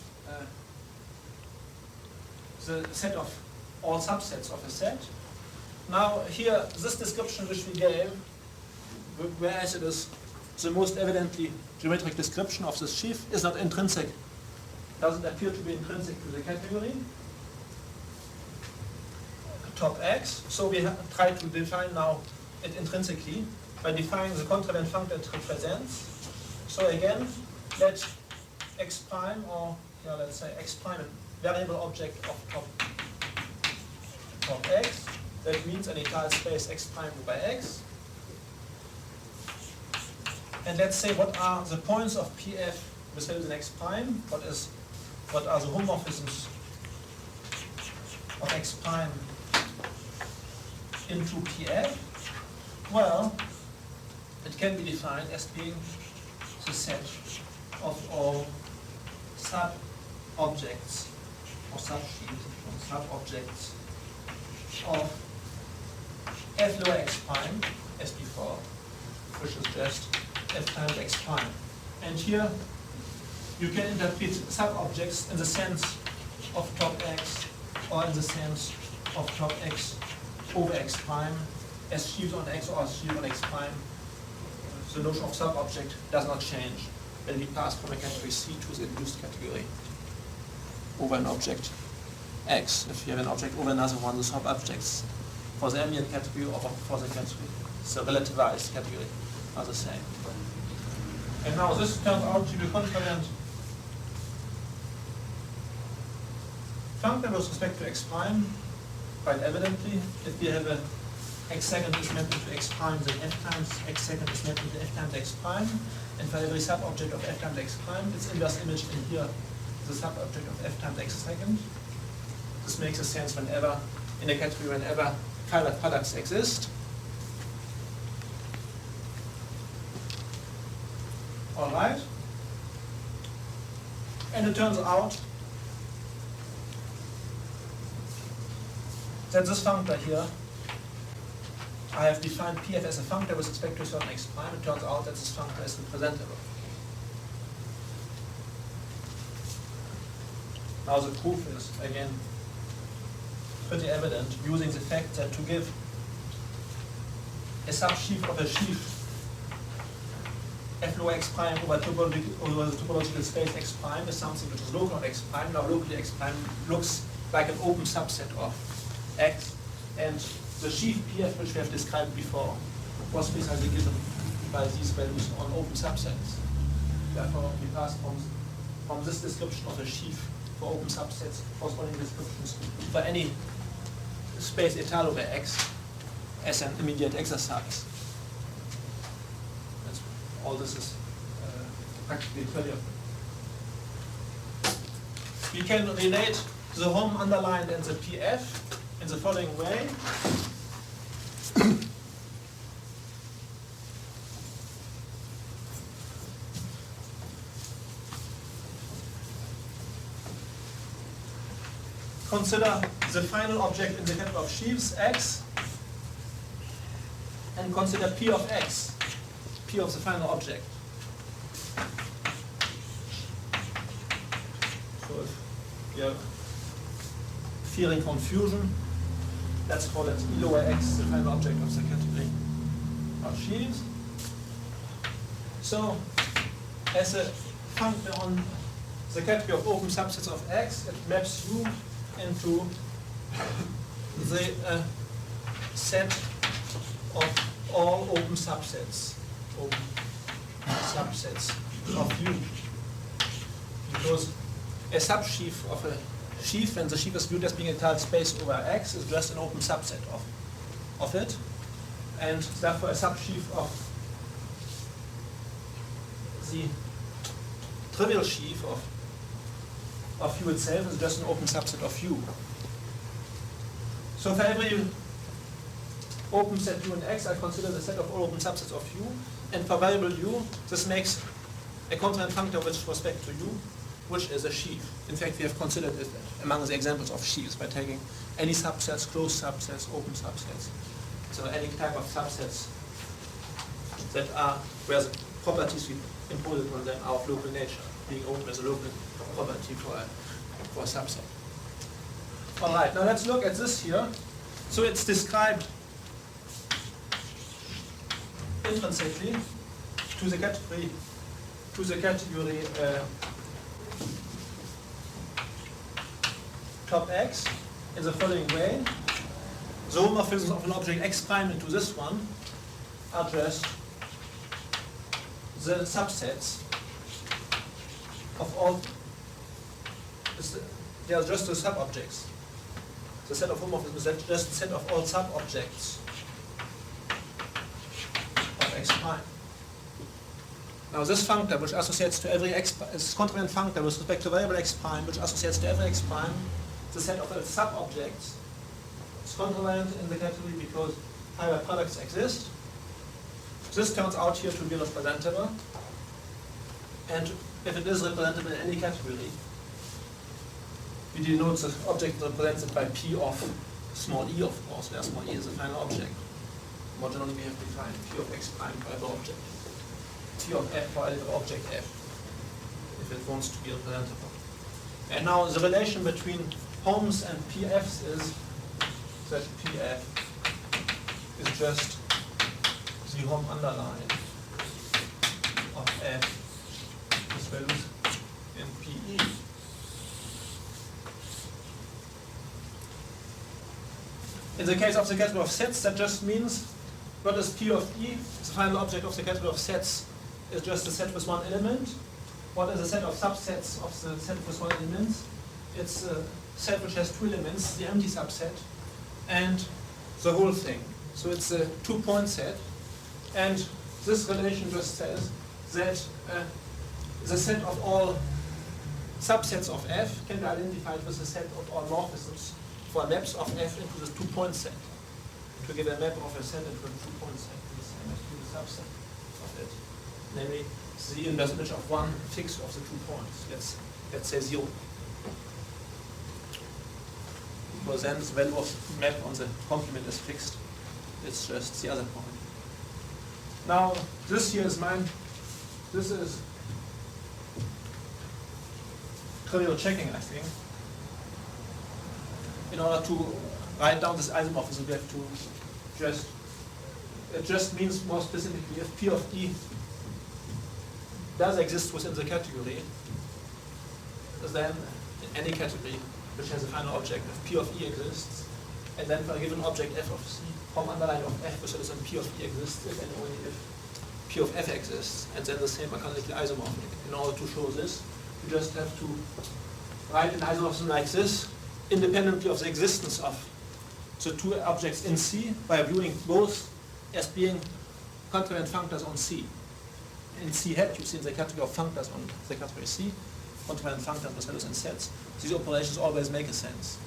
the set of all subsets of a set. Now here, this description which we gave, whereas it is the most evidently geometric description of this sheaf, is not intrinsic, doesn't appear to be intrinsic to the category top X. So we try to define now it intrinsically by defining the contravariant functor it represents. So again, let X prime, or let's say X prime, a variable object of top X. That means an entire space X prime by X. And let's say what are the points of PF with values in X prime? What are the homomorphisms of X prime into PF? Well, it can be defined as being the set of all sub-objects or subsheaves or sub-objects of F lower X prime as before, which is just F times X prime. And here you can interpret sub-objects in the sense of top X or in the sense of top X over X prime as sheaves on X or sheaves on X prime. The notion of sub-object does not change when we pass from a category C to the induced category over an object X. If you have an object over another one, the sub-objects for the ambient category or for the category, the relativized category, are the same. And now this turns out to be contravariant functor with respect to X prime, quite evidently. If we have a X second is mapped into X prime, then F times X second is mapped into F times X prime. And for every sub-object of F times X prime, it's inverse imaged in here, the sub-object of F times X second. This makes a sense whenever, in a category, whenever finite products exist. All right. And it turns out that this functor here, I have defined Pf as a functor with respect to a certain X prime. It turns out that this functor is representable. Now the proof is, again, pretty evident using the fact that to give a subsheaf of a sheaf F lower X prime over the topological space X prime is something which is local on X prime. Now locally X prime looks like an open subset of X, and the sheaf Pf which we have described before was precisely given by these values on open subsets. Therefore we pass from this description of a sheaf for open subsets, corresponding descriptions for any space étal over X as an immediate exercise. That's, all this is practically trivial. We can relate the Hom underlined and the PF in the following way. Consider the final object in the category of sheaves, X, and consider P of X, P of the final object. So if you're fearing confusion, let's call it E lower X, the final object of the category of sheaves. So as a function on the category of open subsets of X, it maps U into the set of all open subsets of U. Because a subsheaf of a sheaf, when the sheaf is viewed as being a tiled space over X, is just an open subset of it. And therefore a subsheaf of the trivial sheaf of U itself is just an open subset of U. So for every open set U in X, I consider the set of all open subsets of U. And for variable U, this makes a constant functor with respect to U, which is a sheaf. In fact, we have considered it among the examples of sheaves by taking any subsets, closed subsets, open subsets. So any type of subsets that are where the properties we impose on them are of local nature, being open as a local property for a subset. All right, now let's look at this here. So it's described intrinsically to the category top X in the following way. The homomorphisms of an object X prime into this one are just the subsets of all. They are just the sub-objects. The set of homomorphisms is just the set of all sub-objects of X prime. Now this functor, which associates to every X, is contrarian functor with respect to variable X prime, which associates to every X prime, the set of its sub-objects, is contrariant in the category because higher products exist. This turns out here to be representable. And if it is representable in any category, we denote the object represented by P of small e, of course, where small e is the final object. More generally, we have defined P of X prime for every object, T of F for every object F, if it wants to be representable. And now the relation between Homs and PFs is that PF is just the Hom underline of F with values in PE. In the case of the category of sets, that just means what is P of E? The final object of the category of sets is just a set with one element. What is a set of subsets of the set with one element? It's a set which has two elements, the empty subset and the whole thing. So it's a two-point set. And this relation just says that the set of all subsets of F can be identified with the set of all morphisms for maps of F into this two-point set. To give a map of a set into a two-point set is the same as to the subset of it. Namely, the inverse image of one fixed of the 2 points. Let's say 0. Because then the value of the map on the complement is fixed. It's just the other point. Now, this here is mine. This is trivial checking, I think. In order to write down this isomorphism, we have to it just means more specifically if P of E does exist within the category, then in any category which has a final object, if P of E exists, and then for a given object F of C, Hom underline of F, which is in P of E exists, if and only if P of F exists, and then the same are canonically isomorphic. In order to show this, you just have to write an isomorphism like this, independently of the existence of the two objects in C by viewing both as being contravariant functors on C. In C hat, you see in the category of functors on the category C, contravariant functors with values and sets. These operations always make a sense.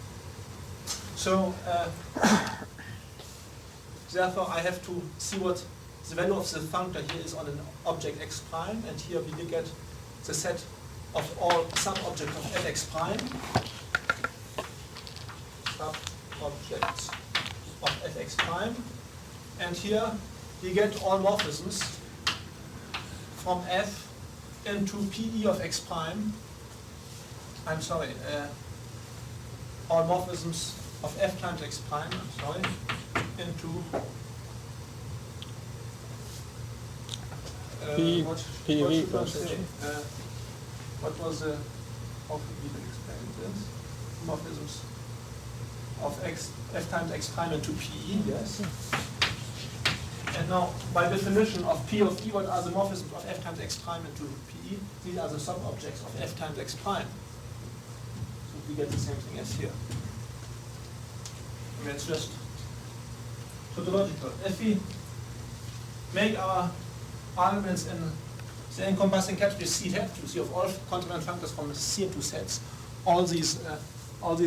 So, therefore, I have to see what the value of the functor here is on an object x prime, and here we will get the set of all sub-objects of fx prime, sub-objects of fx prime, and here we get all morphisms from f into pe of x prime. I'm sorry, all morphisms of f times x prime, I'm sorry, into what should I say? What was the, how could we explain this? Morphisms of f times x prime into pe, yes. And now, by definition of p of e, what are the morphisms of f times x prime into pe? These are the sub-objects of f times x prime. So we get the same thing as here. I mean, it's just tautological. If we make our arguments in the encompassing category C hat, you see of all contravariant functors from C into sets, all these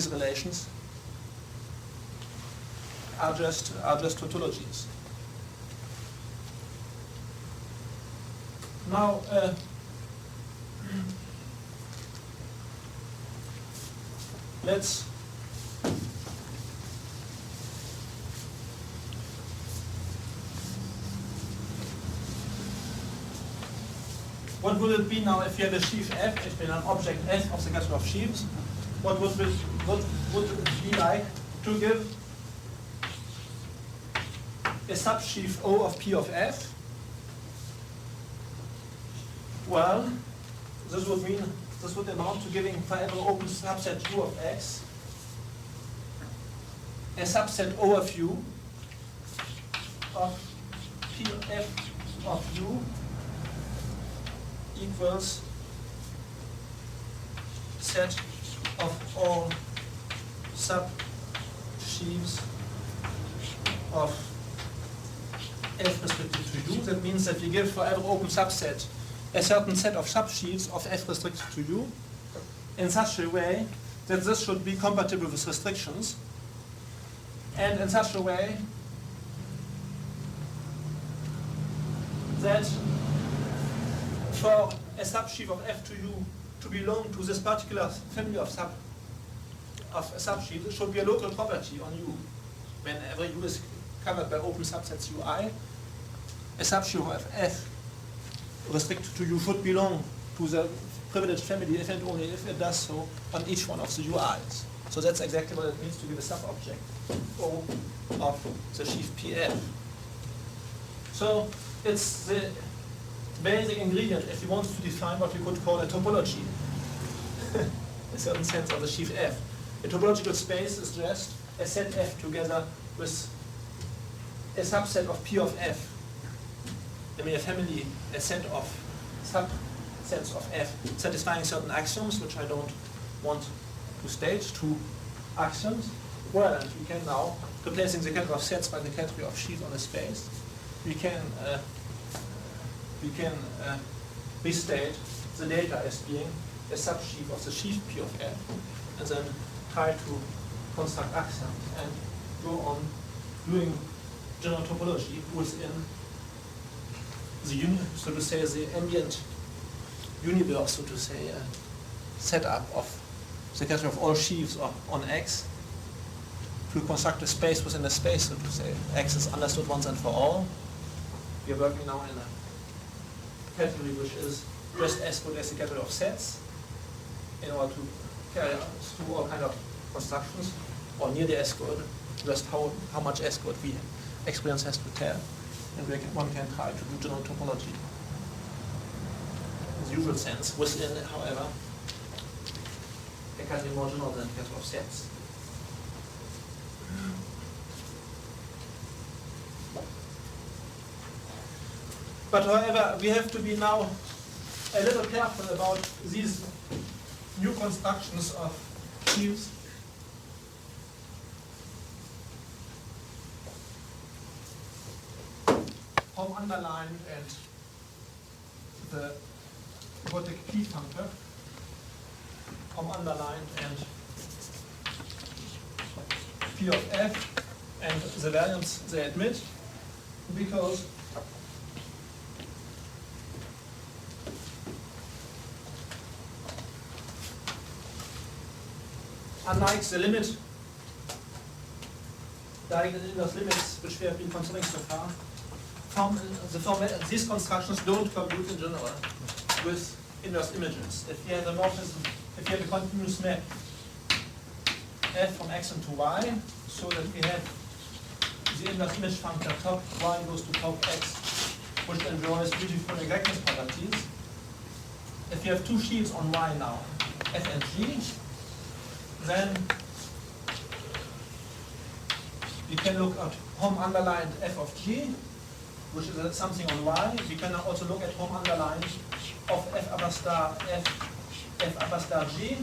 relations are just tautologies. Now, let's what would it be now if you have a sheaf F, if you have an object F of the category of sheaves? What would it be like to give a subsheaf O of P of F? Well, this would amount to giving for every open subset U of X a subset O of U of P of F of U equals set of all subsheaves of F restricted to U. That means that we give for every open subset a certain set of subsheaves of F restricted to U in such a way that this should be compatible with restrictions, and in such a way that for a subsheaf of F to U to belong to this particular family of subsheaves, it should be a local property on U. Whenever U is covered by open subsets Ui, a subsheaf of F restricted to U should belong to the privileged family if and only if it does so on each one of the UIs. So that's exactly what it means to give a subobject O of the sheaf PF. So it's the basic ingredient if you want to define what we could call a topology, in a certain sense of the sheaf F. A topological space is just a set F together with a subset of P of F. I mean a family, a set of subsets of F satisfying certain axioms, which I don't want to state, two axioms. Well, and we can now, replacing the category of sets by the category of sheaves on a space, we can restate the data as being a subsheaf of the sheaf P of F, and then try to construct axioms and go on doing general topology within the so to say the ambient universe, so to say, setup of the category of all sheaves on X to construct a space within a space, so to say. X is understood once and for all. We are working now in a category which is just as good as the category of sets in order to carry out through all kind of constructions, or nearly as good, just how much as good we experience has to tell. And one can try to do general topology in the usual sense, within, however, a category more general than a category of sets. But however, we have to be now a little careful about these new constructions of sheaves. home underlined and the Grothendieck key functor, home underlined and P of f and the variance they admit, because unlike the limit, diagonal inverse limits which we have been considering so far, these constructions don't compute in general with inverse images. If you have a morphism, if you have a continuous map f from x into y, so that we have the inverse image functor top y goes to top x, which enjoys beautiful exactness properties. If you have two sheaves on y now, f and g, then we can look at home underlined f of g, which is something on y. We can also look at home underlined of f upper star f upper star g,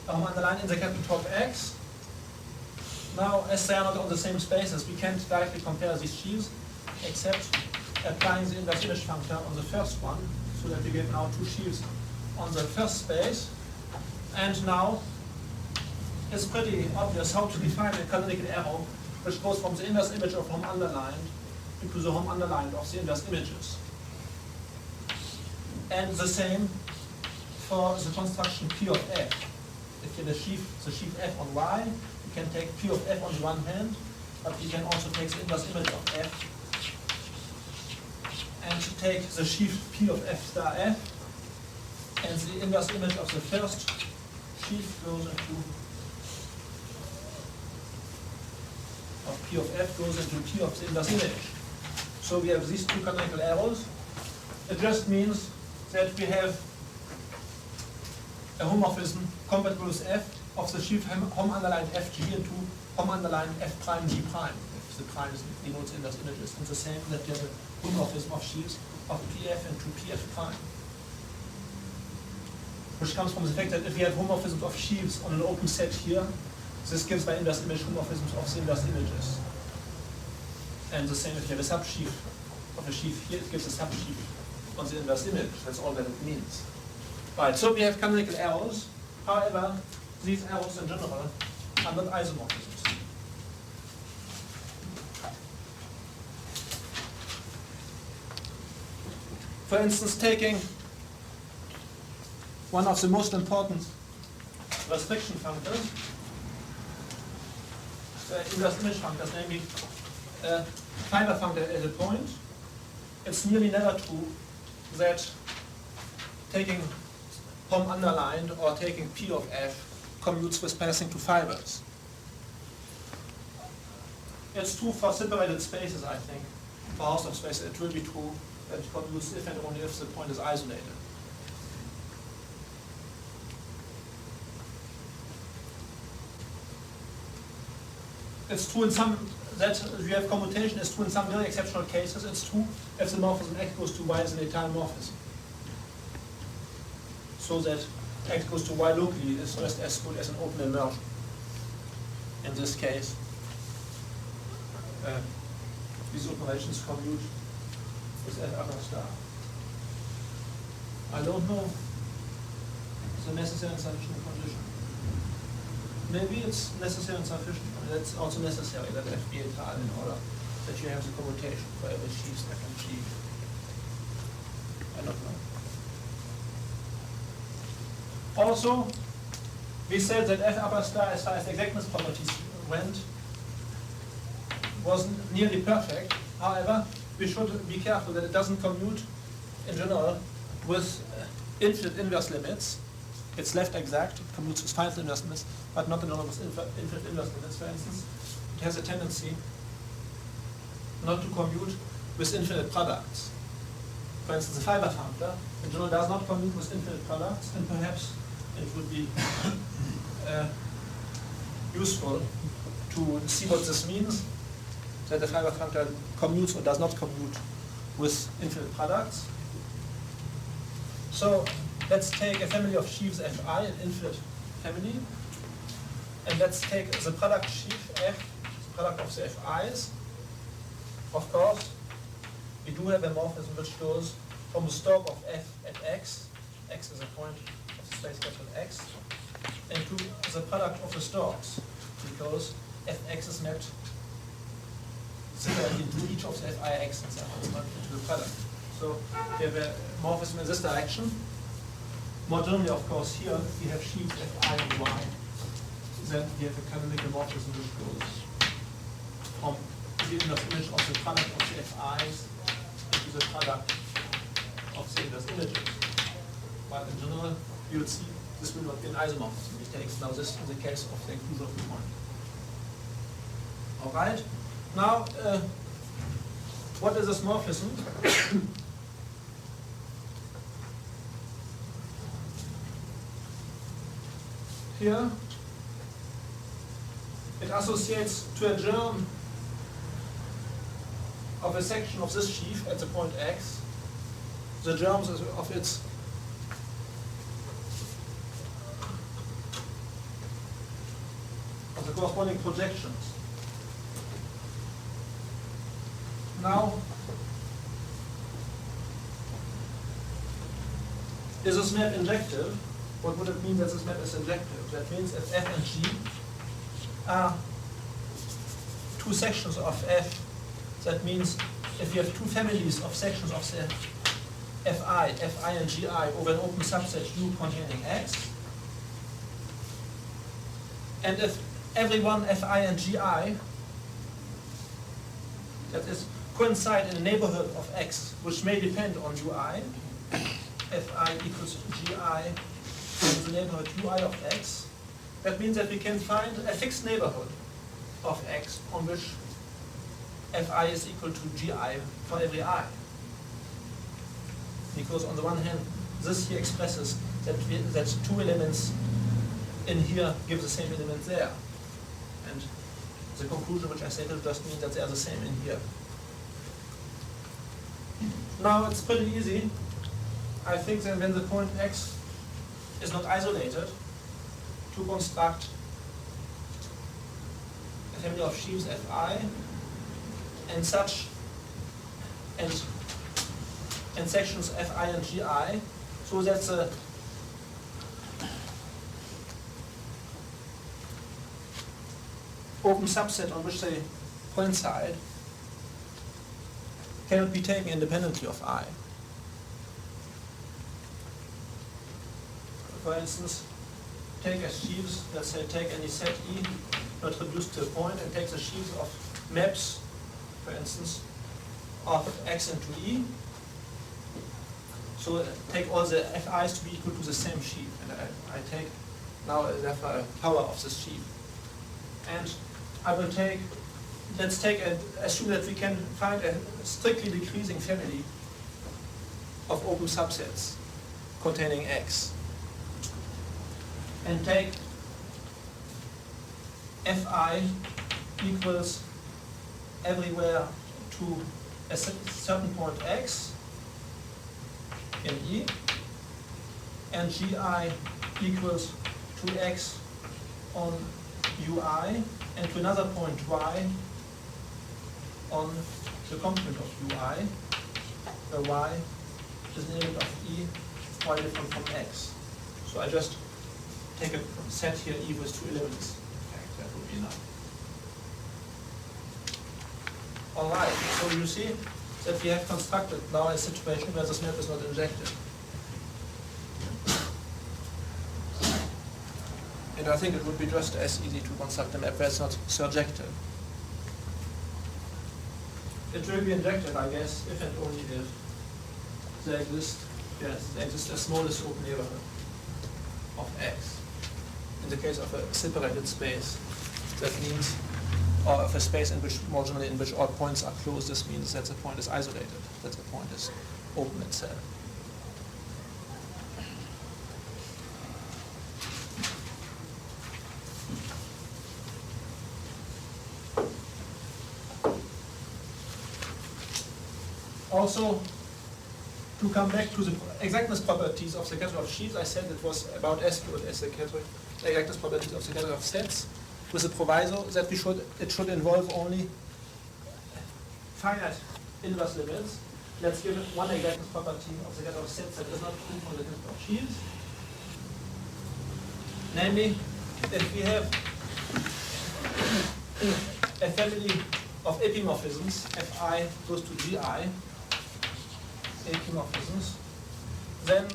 home underlined in the capital top x. Now, as they are not on the same spaces, we can't directly compare these sheaves, except applying the inverse image functor on the first one, so that we get now two sheaves on the first space. And now it's pretty obvious how to define a canonical arrow which goes from the inverse image of home underlined into the home underlined of the inverse images. And the same for the construction P of f. If you have the sheaf f on y, you can take P of f on the one hand, but you can also take the inverse image of f and take the sheaf P of f star f, and the inverse image of the first sheaf goes into P of f goes into P of the inverse image. So we have these two canonical arrows. It just means that we have a homomorphism compatible with f of the sheaf home underlined fg into home underlined f prime g prime, if the prime denotes inverse images, and the same that you have a homomorphism of sheaves of pf into pf prime, which comes from the fact that if we have homomorphisms of sheaves on an open set here, this gives by inverse image homomorphisms of the inverse images. And the same if you have a subsheaf of a sheaf here, it gives a subsheaf on the inverse image. That's all that it means. Right, so we have canonical arrows. However, these arrows in general are not isomorphisms. For instance, taking one of the most important restriction functors, inverse image functors, namely fiber functor at a point, it's nearly never true that taking home underlined or taking P of f commutes with passing to fibers. It's true for separated spaces, I think. For Hausdorff spaces, it will be true that it commutes if and only if the point is isolated. It's true in some, that we have commutation is true in some very exceptional cases. It's true if the morphism x goes to y is an eternal morphism. So that x goes to y locally is just as good as an open immersion. In this case, these operations commute with f upper star. I don't know the necessary and sufficient condition. Maybe it's necessary and sufficient, but it's also necessary that f be eternal in order that you have the commutation for every sheaf f and g. I don't know. Also, we said that f upper star, as far as exactness properties went, was nearly perfect. However, we should be careful that it doesn't commute in general with infinite inverse limits. It's left exact, it commutes with finite inverse limits, but not in general with infinite inverse limits, for instance. It has a tendency not to commute with infinite products. For instance, the fiber functor in general does not commute with infinite products, and perhaps it would be useful to see what this means, that the fiber functor commutes or does not commute with infinite products. So let's take a family of sheaves fi, an infinite family, and let's take the product sheaf f, the product of the fi's. Of course, we do have a morphism which goes from the stalk of f at x is a point of the space capital X, and to the product of the stalks, because fx is mapped similarly to each of the fix, and therefore it's mapped into the product. So we have a morphism in this direction. More generally, of course, here we have sheaves fi and y. Then we have a canonical morphism which goes from the inverse image of the product of the fi's into the product of the inverse images. But in general, you will see this will not be an isomorphism. It takes now this in the case of the inclusion of the point. All right. Now, what is this morphism? Here, it associates to a germ of a section of this sheaf at the point X, the germs of its the corresponding projections. Now, is this map injective? What would it mean that this map is injective? That means if f and g are two sections of f, that means if you have two families of sections of the fi and gi over an open subset U containing x, and if every one fi and gi, that is, coincide in a neighborhood of x, which may depend on ui, fi equals gi in the neighborhood ui of x, that means that we can find a fixed neighborhood of x on which fi is equal to gi for every I. Because on the one hand, this here expresses that two elements in here give the same element there. And the conclusion which I stated just means that they are the same in here. Now it's pretty easy. I think that when the point X is not isolated, to construct a family of sheaves fi and such and sections fi and gi, so that the open subset on which they coincide cannot be taken independently of I. For instance, take as sheaves, let's say take any set E not reduced to a point, and take the sheaves of maps, for instance, of X into E. So take all the FIs to be equal to the same sheaf, and I take now therefore a power of this sheaf. And I will take, let's take and assume that we can find a strictly decreasing family of open subsets containing X. And take Fi equals everywhere to a certain point X in E, and Gi equals to X on Ui, and to another point Y on the complement of Ui, where Y is an element of E, Y different from X. So I just take a set here E with two elements. That would be enough. Alright, so you see that we have constructed now a situation where this map is not injected. And I think it would be just as easy to construct a map where it's not surjective. It will be injected, I guess, if and only if there exists a smallest open neighborhood of X. In the case of a separated space, that means, or of a space in which, more generally, in which all points are closed, this means that the point is isolated, that the point is open itself. Also, to come back to the exactness properties of the catalog of sheaves, I said it was about as good as the exactness properties of the catalog of sets, with the proviso that it should involve only finite inverse limits, let's give it one negative property of the get of sets that is not true for the get of sheaves. Namely, if we have a family of epimorphisms, Fi goes to Gi, epimorphisms, then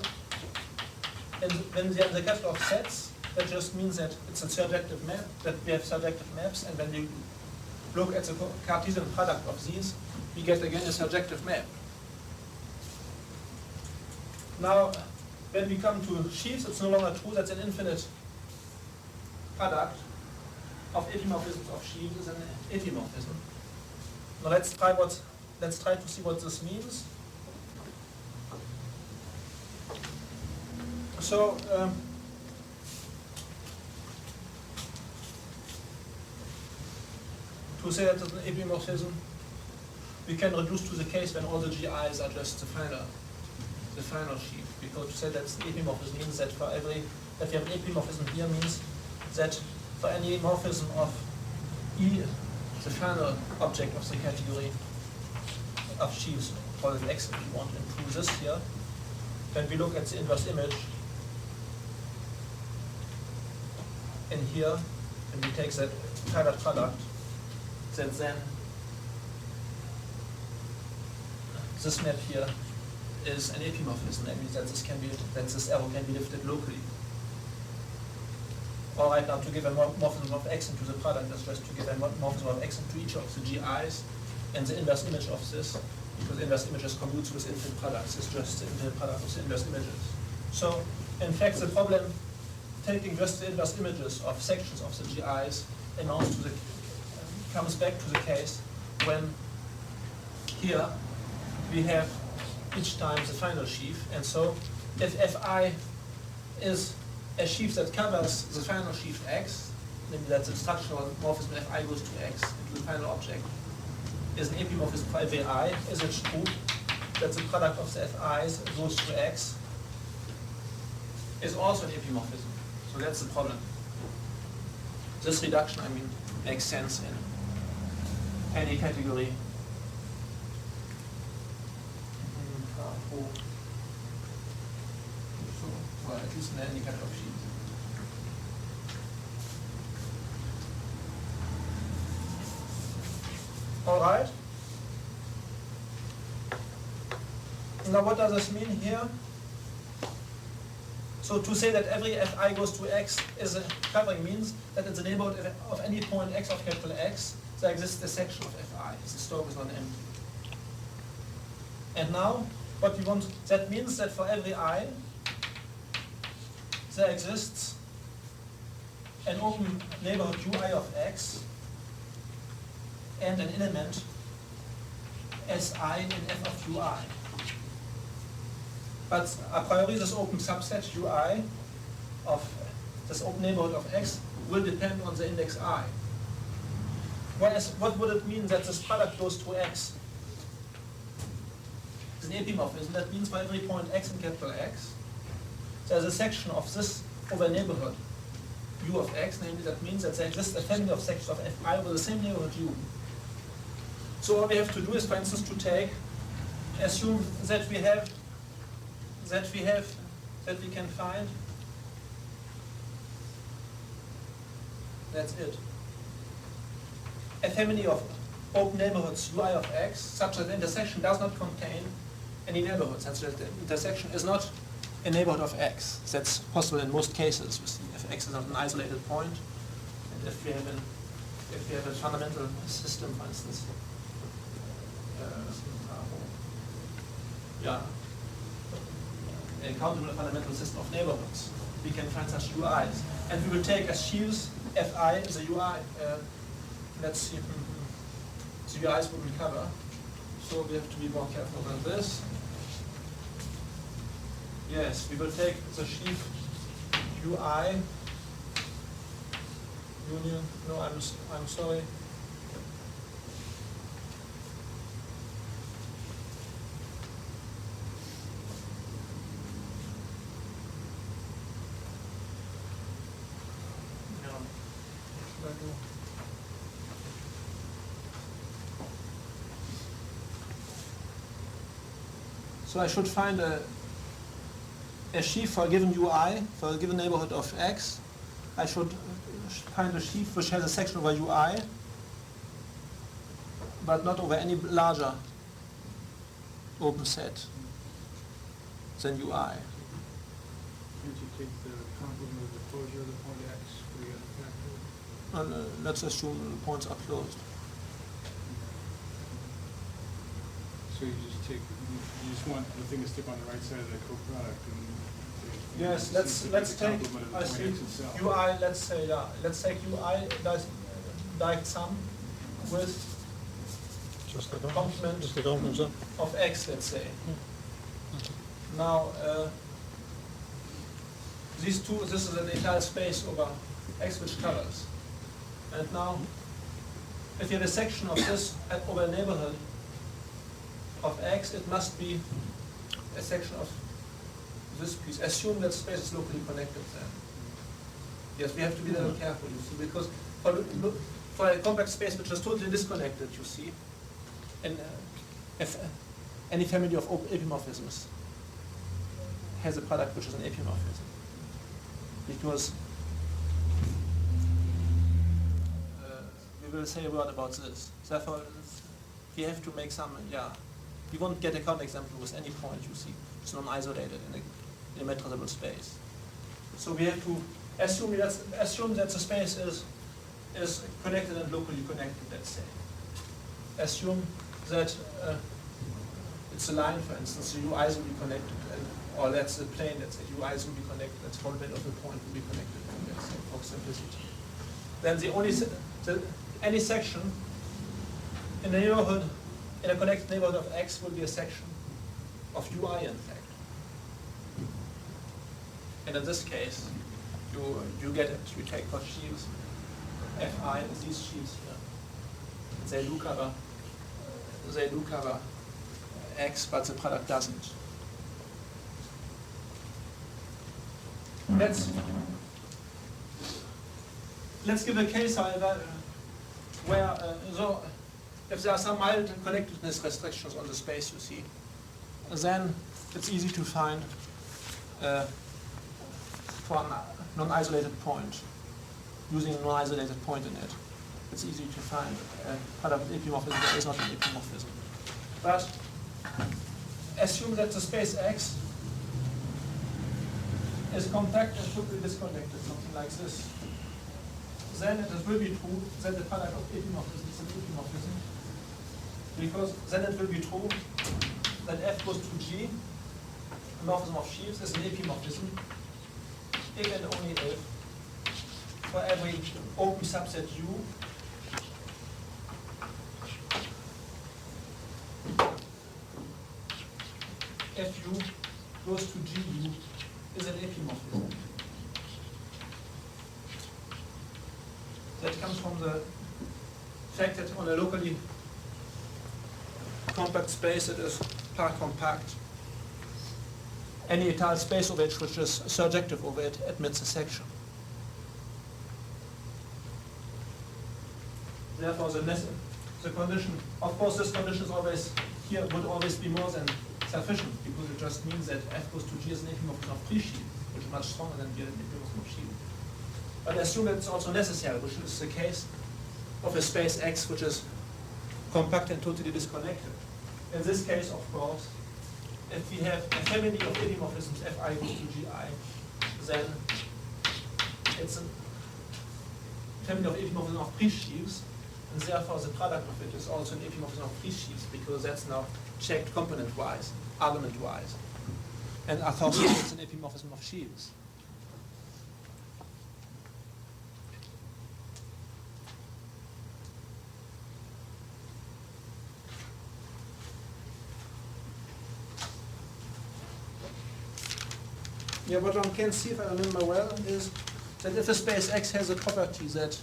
when they are the capital of sets, that just means that it's a surjective map, that we have surjective maps, and when we look at the Cartesian product of these, we get again a surjective map. Now, when we come to sheaves, it's no longer true that an infinite product of epimorphisms of sheaves is an epimorphism. Now let's try to see what this means. So to say that it's an epimorphism, we can reduce to the case when all the GIs are just the final sheaf. Because to say that it's an epimorphism means that for every, that we have an epimorphism here means that for any morphism of E, the final object of the category of sheaves, call it X if you want to improve this here, when we look at the inverse image in here, and we take that product, that then this map here is an epimorphism. That means that this arrow can be lifted locally. All right, now to give a morphism of X into the product is just to give a morphism of X into each of the GIs, and the inverse image of this, because inverse images commutes with infinite products, is just the infinite product of the inverse images. So, in fact, the problem taking just the inverse images of sections of the GIs amounts to the, comes back to the case when here we have each time the final sheaf, and so if Fi is a sheaf that covers the final sheaf X, namely that the structural morphism Fi goes to X, into the final object, is an epimorphism for every I, is it true that the product of the Fi's goes to X is also an epimorphism? So that's the problem. This reduction, I mean, makes sense in any category. Well, at least in any kind of sheet. All right. Now what does this mean here? So to say that every Fi goes to X is a covering means that in the neighborhood of any point X of capital X, there exists a section of Fi. The stroke is not empty. And now, what we want, that means that for every I, there exists an open neighborhood Ui of X and an element Si in F of Ui. But a priori, this open subset Ui of this open neighborhood of X will depend on the index I. What would it mean that this product goes to X? It's an epimorphism. That means for every point X in capital X, there's a section of this over neighborhood U of X, namely that means that there exists a family of sections of Fi with the same neighborhood U. So all we have to do is, for instance, to assume that we can find, that's it, a family of open neighborhoods Ui of X, such that the intersection does not contain any neighborhoods, such that the intersection is not a neighborhood of X. That's possible in most cases. If X is not an isolated point, and if we have a fundamental system, for instance, a countable fundamental system of neighborhoods, we can find such UIs, and we will take as sheaves Fi the UI. Let's see, the UIs wouldn't cover, so we have to be more careful than this. Yes, we will take the sheaf UI union. No, I'm sorry. No. What should I do? So I should find a sheaf for a given UI, for a given neighborhood of X. I should find a sheaf which has a section over UI, but not over any larger open set than UI. Can't you take the complement of the closure of the point X for the other factor? And, let's assume the points are closed. So you just want the thing to stick on the right side of the coproduct and. Yes, let's take, I see, UI, let's take UI direct sum with Just the complement Just the complement, sir. of X, let's say. Now, these two, this is an entire space over X which covers. And now, if you have a section of this over a neighborhood of X, it must be a section of this piece. Assume that space is locally connected then. Yes, we have to be a little careful, you see, because for a compact space which is totally disconnected, you see, and if any family of epimorphisms has a product which is an epimorphism. Because we will say a word about this. Therefore, we have to make some, we won't get a counterexample with any point, you see. It's non-isolated in a metrosable space. So we have to assume that the space is connected and locally connected, let's say. Assume that it's a line, for instance, the UIs will be connected, or that's the plane, let's say, UIs will be connected, that's whole bit of the point will be connected, let's say, for simplicity. Then any section in the neighborhood, in a connected neighborhood of X will be a section of UI, in fact. And in this case, you get it. You take for sheaves, Fi, these sheaves here. They do cover X, but the product doesn't. Let's give a case, however, where if there are some mild connectedness restrictions on the space, you see, then it's easy to find for a non-isolated point, using a non-isolated point in it. It's easy to find a product with epimorphism that is not an epimorphism. But assume that the space X is compact and should be disconnected, something like this. Then it will be true that the product of epimorphism is an epimorphism, because then it will be true that F goes to G, the morphism of sheaves, is an epimorphism, if and only if, for every open subset U, Fu goes to GU is an epimorphism. That comes from the fact that on a locally compact space it is par compact. Any étale space of it which is surjective over it admits a section. Therefore, the condition, of course, this condition is always here would always be more than sufficient, because it just means that F goes to G as an epimorphism of pre-sheaf, which is much stronger than an epimorphism of sheaf. But assume that it's also necessary, which is the case of a space X which is compact and totally disconnected. In this case, of course, if we have a family of epimorphisms Fi goes to Gi, then it's a family of epimorphisms of pre-sheaves, and therefore the product of it is also an epimorphism of pre-sheaves, because that's now checked component-wise, argument-wise. And authority is an epimorphism of sheaves. Yeah, what one can see, if I remember well, is that if a space X has a property that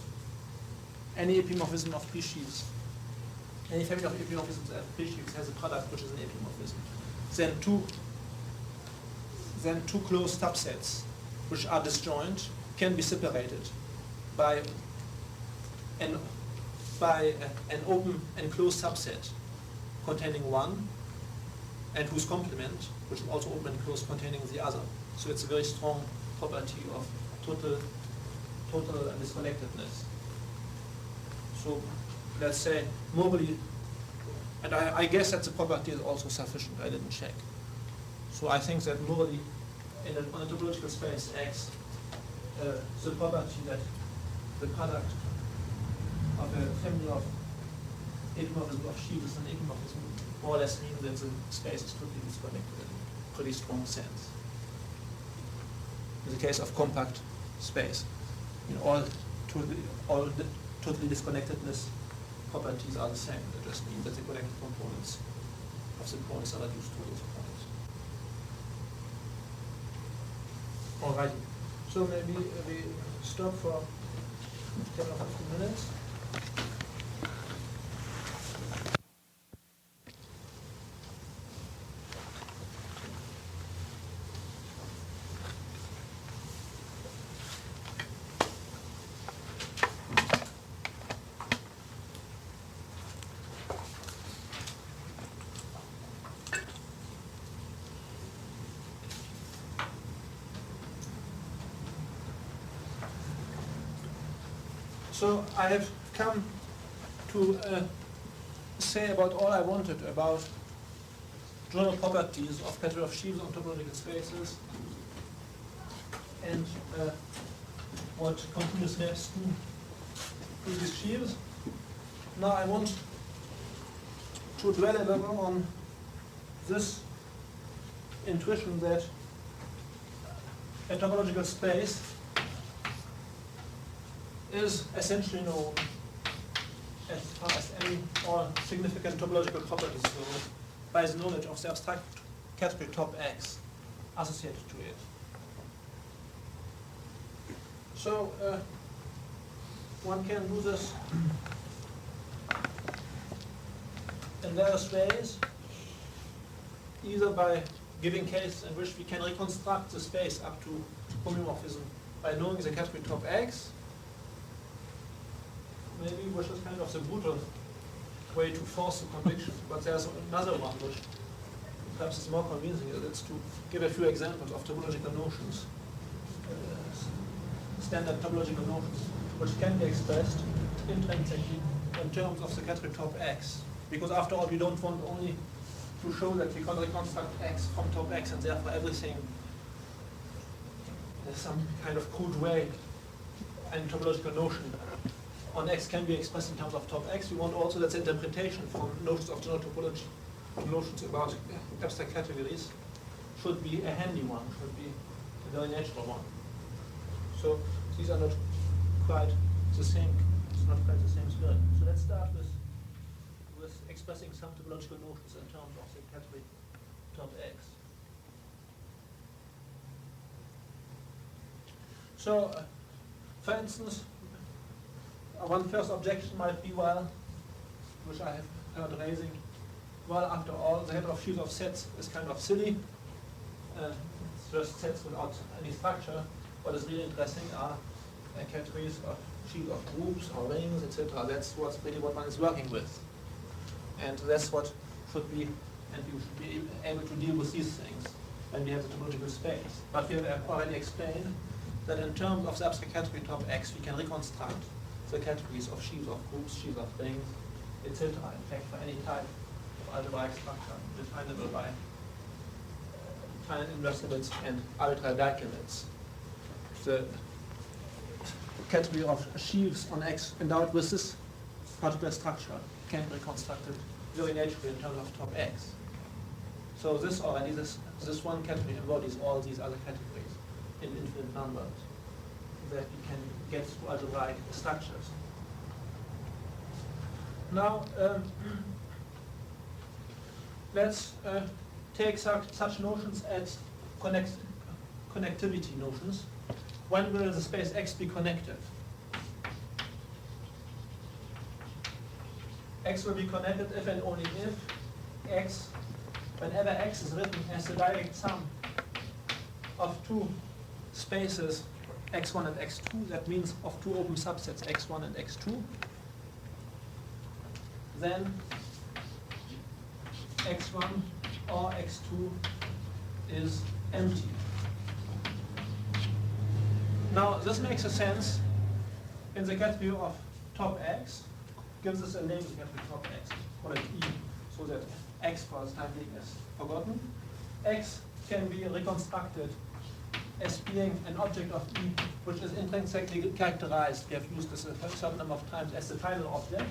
any epimorphism of pre-sheaves, any family of epimorphisms of pre-sheaves has a product which is an epimorphism, then two closed subsets which are disjoint can be separated by an open and closed subset containing 1 and whose complement, which is also open and closed, containing the other. So it's a very strong property of total disconnectedness. So let's say morally, and I guess that the property is also sufficient, I didn't check. So I think that morally, on a topological space X, the property that the product of a family of ecomorphisms of sheaves and ecomorphism more or less mean that the space is totally disconnected in a pretty strong sense. In the case of compact space, all totally disconnectedness properties are the same. They just mean that the connected components of the points are reduced to those points. Alrighty. So maybe we stop for 10 or 15 minutes. So I have come to say about all I wanted about general properties of category of sheaves on topological spaces and what continuous maps do to these sheaves. Now I want to dwell a little on this intuition that a topological space is essentially known as far as any or significant topological properties go by the knowledge of the abstract category top X associated to it. So one can do this in various ways, either by giving cases in which we can reconstruct the space up to homeomorphism by knowing the category top X, maybe, which is kind of the brutal way to force the conviction. But there's another one which perhaps is more convincing. It's to give a few examples of topological notions, standard topological notions, which can be expressed intrinsically in terms of the category top X. Because after all, we don't want only to show that we can reconstruct X from top X and therefore everything in some kind of crude way and topological notion on X can be expressed in terms of top X. We want also that the interpretation from notions of general topology, notions about abstract categories, should be a handy one, should be a very natural one. So these are not quite the same, it's not quite the same spirit. So let's start with expressing some topological notions in terms of the category top X. So, for instance, one first objection might be, well, which I have heard raising, well, after all, the head of sheaves of sets is kind of silly. It's just sets without any structure. What is really interesting are categories of sheaves of groups or rings, etc. That's what's really what one is working with. And that's what should be, and you should be able to deal with these things when we have the topological space. But we have already explained that in terms of the abstract category top X, we can reconstruct the categories of sheaves of groups, sheaves of rings, etc. In fact, for any type of algebraic structure definable by finite inverse limits and arbitrary Dirac limits. The category of sheaves on X endowed with this particular structure can be reconstructed very naturally in terms of top X. So this one category embodies all these other categories in infinite numbers that we can get to algebraic structures. Now, let's take such notions as connectivity notions. When will the space X be connected? X will be connected if and only if X, whenever X is written as the direct sum of two spaces x1 and x2, that means of two open subsets x1 and x2, then x1 or x2 is empty. Now this makes a sense in the category of top x, gives us a name to category top x, call it E, so that x for the time being is forgotten. X can be reconstructed as being an object of E which is intrinsically characterized, we have used this a certain number of times, as the final object.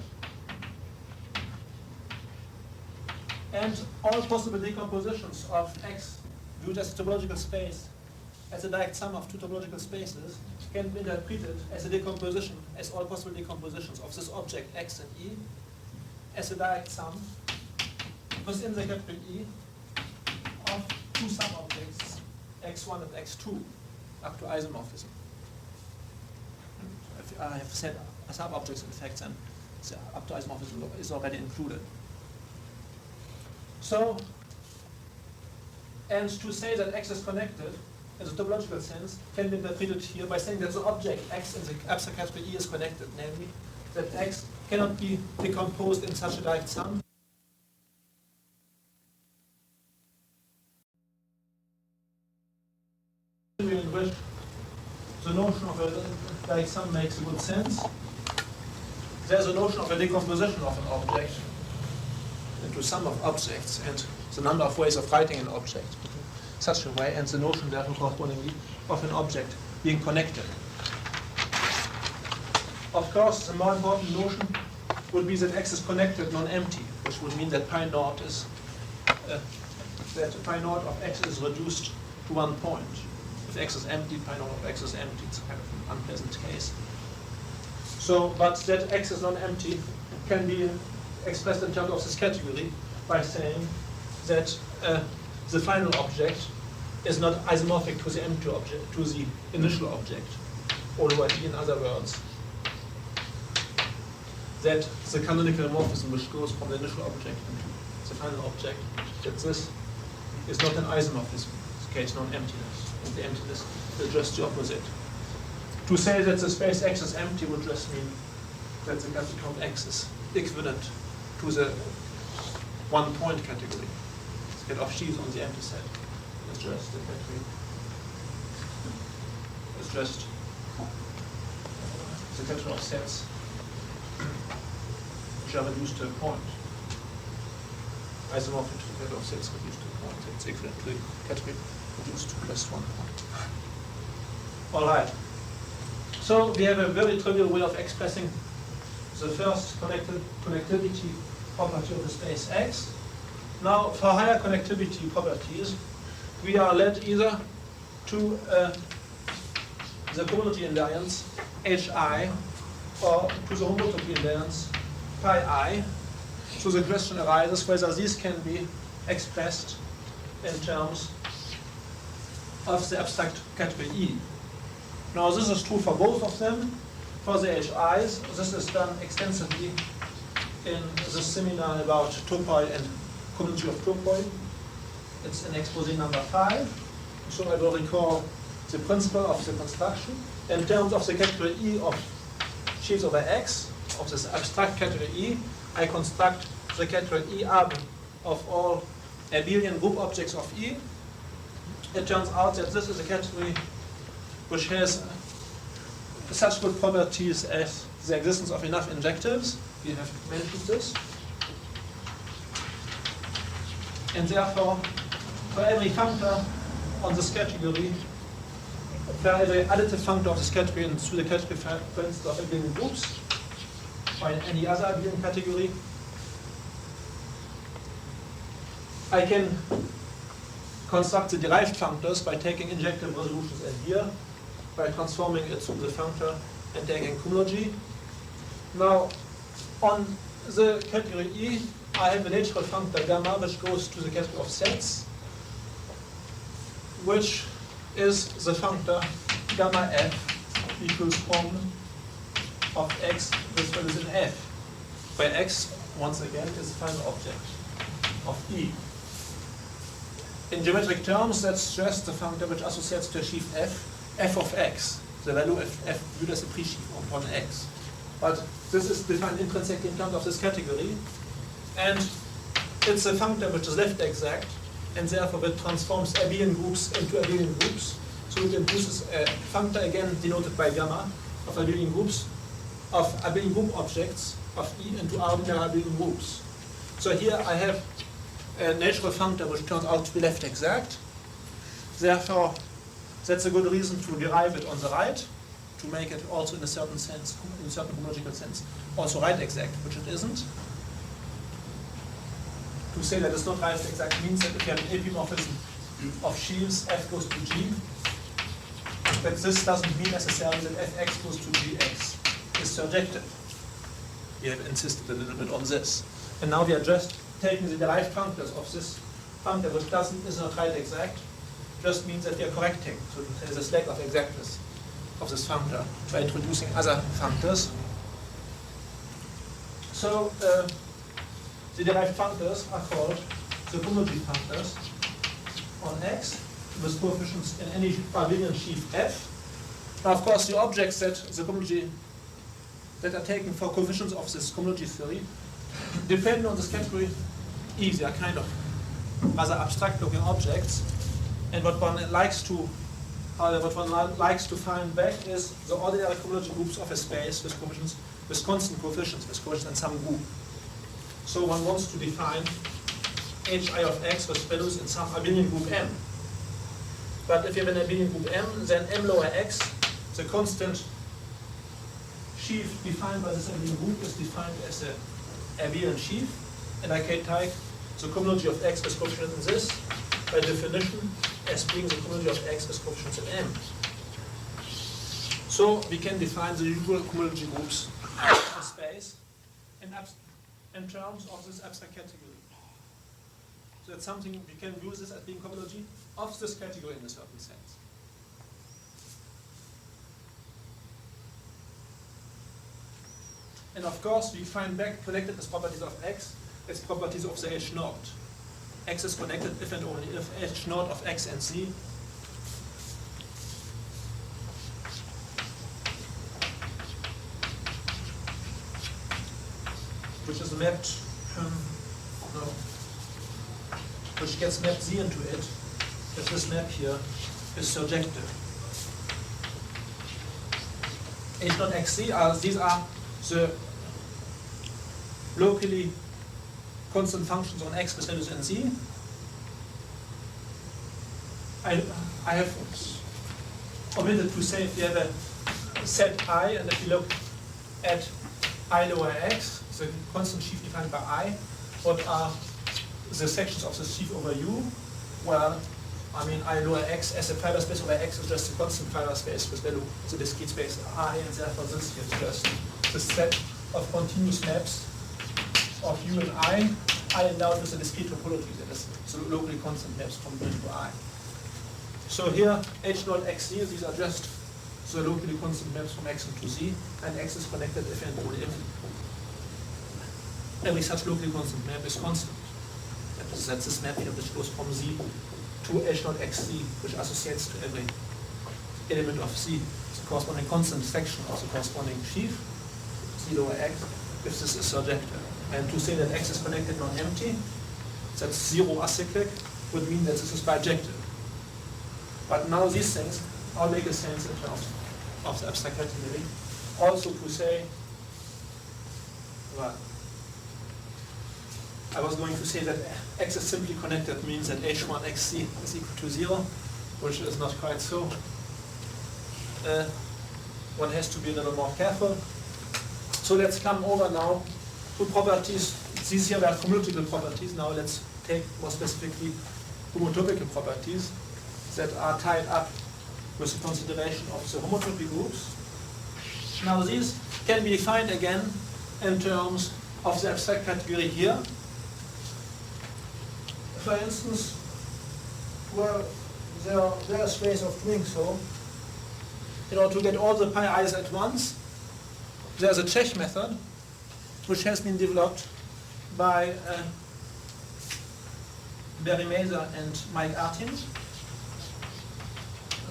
And all possible decompositions of X viewed as a topological space, as a direct sum of two topological spaces, can be interpreted as a decomposition, as all possible decompositions of this object X and E, as a direct sum within the capital E of two subobjects, X1 and X2, up to isomorphism. If I have said subobjects, in fact, then the up to isomorphism is already included. So, and to say that X is connected, in the topological sense, can be interpreted here by saying that the object X in the abstract category E is connected, namely that X cannot be decomposed in such a direct sum. In which the notion of a direct sum makes a good sense. There's a notion of a decomposition of an object into sum of objects and the number of ways of writing an object in such a way, and the notion therefore correspondingly of an object being connected. Of course, the more important notion would be that X is connected non-empty, which would mean that pi naught is that pi naught of X is reduced to one point. If X is empty, pi naught of X is empty. It's kind of an unpleasant case. So, but that X is non-empty can be expressed in terms of this category by saying that the final object is not isomorphic to the empty object, to the initial object, or in other words, that the canonical morphism which goes from the initial object into the final object, that this is not an isomorphism, in this case non-emptiness, and the emptiness is just the opposite. To say that the space X is empty would just mean that the category of X is equivalent to the one-point category. The category of sheaves on the empty set is just the category. It's just the category of sets which are reduced to a point. Isomorphic to the category of sets reduced to a point. It's equivalent to the category reduced to plus 1 point. All right. So we have a very trivial way of expressing the first connectivity property of the space X. Now, for higher connectivity properties, we are led either to the cohomology invariance Hi or to the homotopy invariance pi I. So the question arises whether these can be expressed in terms of the abstract category E. Now, this is true for both of them. For the HIs, this is done extensively in the seminar about topoi and cohomology of topoi. It's in exposé number 5. So I will recall the principle of the construction. In terms of the category E of sheaves over X, of this abstract category E, I construct the category E ab of all abelian group objects of E. It turns out that this is a category which has such good properties as the existence of enough injectives. We have mentioned this. And therefore, for every functor on this category, for every additive functor of this category into the category, for instance, of abelian groups, or in any other abelian category, I can construct the derived functors by taking injective resolutions in here, by transforming it to the functor and taking cohomology. Now, on the category E, I have a natural functor gamma which goes to the category of sets, which is the functor gamma f equals 1 of X with within F, where X, once again, is the final object of E. In geometric terms, that's just the functor which associates to a sheaf f of X, the value of f viewed as a pre-sheaf upon X. But this is defined intrinsically in terms of this category, and it's a functor which is left exact and therefore it transforms abelian groups into abelian groups. So it induces a functor again denoted by gamma of abelian groups, of abelian group objects of E into ordinary abelian groups. So here I have a natural functor which turns out to be left exact. Therefore, that's a good reason to derive it on the right, to make it also in a certain sense, in a certain homological sense, also right exact, which it isn't. To say that it's not right exact means that if you have an epimorphism of sheaves f goes to g, but this doesn't mean necessarily that fx goes to gx is surjective. We have insisted a little bit on this. And now we are just taking the derived functors of this functor, which is not right exact, just means that we are correcting, so there's a lack of exactness of this functor by introducing other functors. So the derived functors are called the homology functors on X with coefficients in any abelian sheaf F. Now, of course, the objects that the homology that are taken for coefficients of this homology theory depend on this category E. They are kind of rather abstract-looking objects, and what one likes to find back is the ordinary homology groups of a space with coefficients, with constant coefficients, with coefficients in some group. So one wants to define hi of x with values in some abelian group M. But if you have an abelian group M, then M lower x, the constant sheaf defined by this abelian group, is defined as an abelian sheaf, and I can take the homology of x with coefficients in this by definition as being the homology of x with coefficients in M. So we can define the usual homology groups of space in terms of this abstract category. So that's something we can use this as being homology of this category in a certain sense. And of course, we find back connected as properties of x as properties of the H naught. X is connected if and only if H naught of x and z which is mapped, which gets mapped z into it, if this map here is surjective. H naught xz these are the locally constant functions on x with values in z. I have omitted to say if you have a set I, and if you look at I lower x, the constant sheaf defined by I, what are the sections of the sheaf over U? Well, I mean, I lower x as a fiber space over x is just a constant fiber space with value, the discrete space I, and therefore this is just the set of continuous maps of U and I endowed with a discrete topology, that is the locally constant maps from U to I. So here, H naught xz, these are just the locally constant maps from x into z, and x is connected if and only if every such locally constant map is constant. That's this map here which goes from z to H naught xz, which associates to every element of z, the corresponding constant section of the corresponding sheaf, z lower x, if this is surjective. And to say that x is connected non-empty, that's zero acyclic, would mean that this is bijective. But now these things all make a sense in terms of the abstract category. Also to say, well, I was going to say that x is simply connected means that h1 xc is equal to 0, which is not quite so. One has to be a little more careful. So let's come over now to properties. These here were homological properties. Now let's take more specifically homotopical properties that are tied up with the consideration of the homotopy groups. Now these can be defined again in terms of the abstract category here. For instance, well, there are various ways of doing so. In order to get all the pi i's at once, there's a Czech method which has been developed by Barry Mazer and Mike Artin.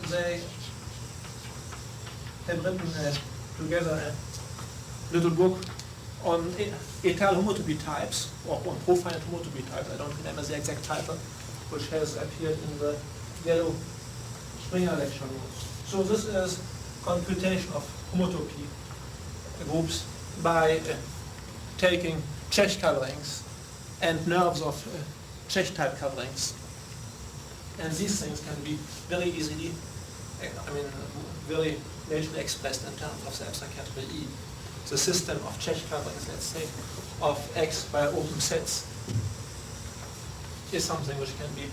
They have written together a little book on étale homotopy types, or on profile homotopy types. I don't remember the exact title. which has appeared in the yellow Springer lecture notes. So this is computation of homotopy groups by taking Čech coverings and nerves of Čech type coverings. And these things can be very easily, very naturally expressed in terms of the abstract category E. The system of Čech coverings, let's say, of X by open sets is something which can be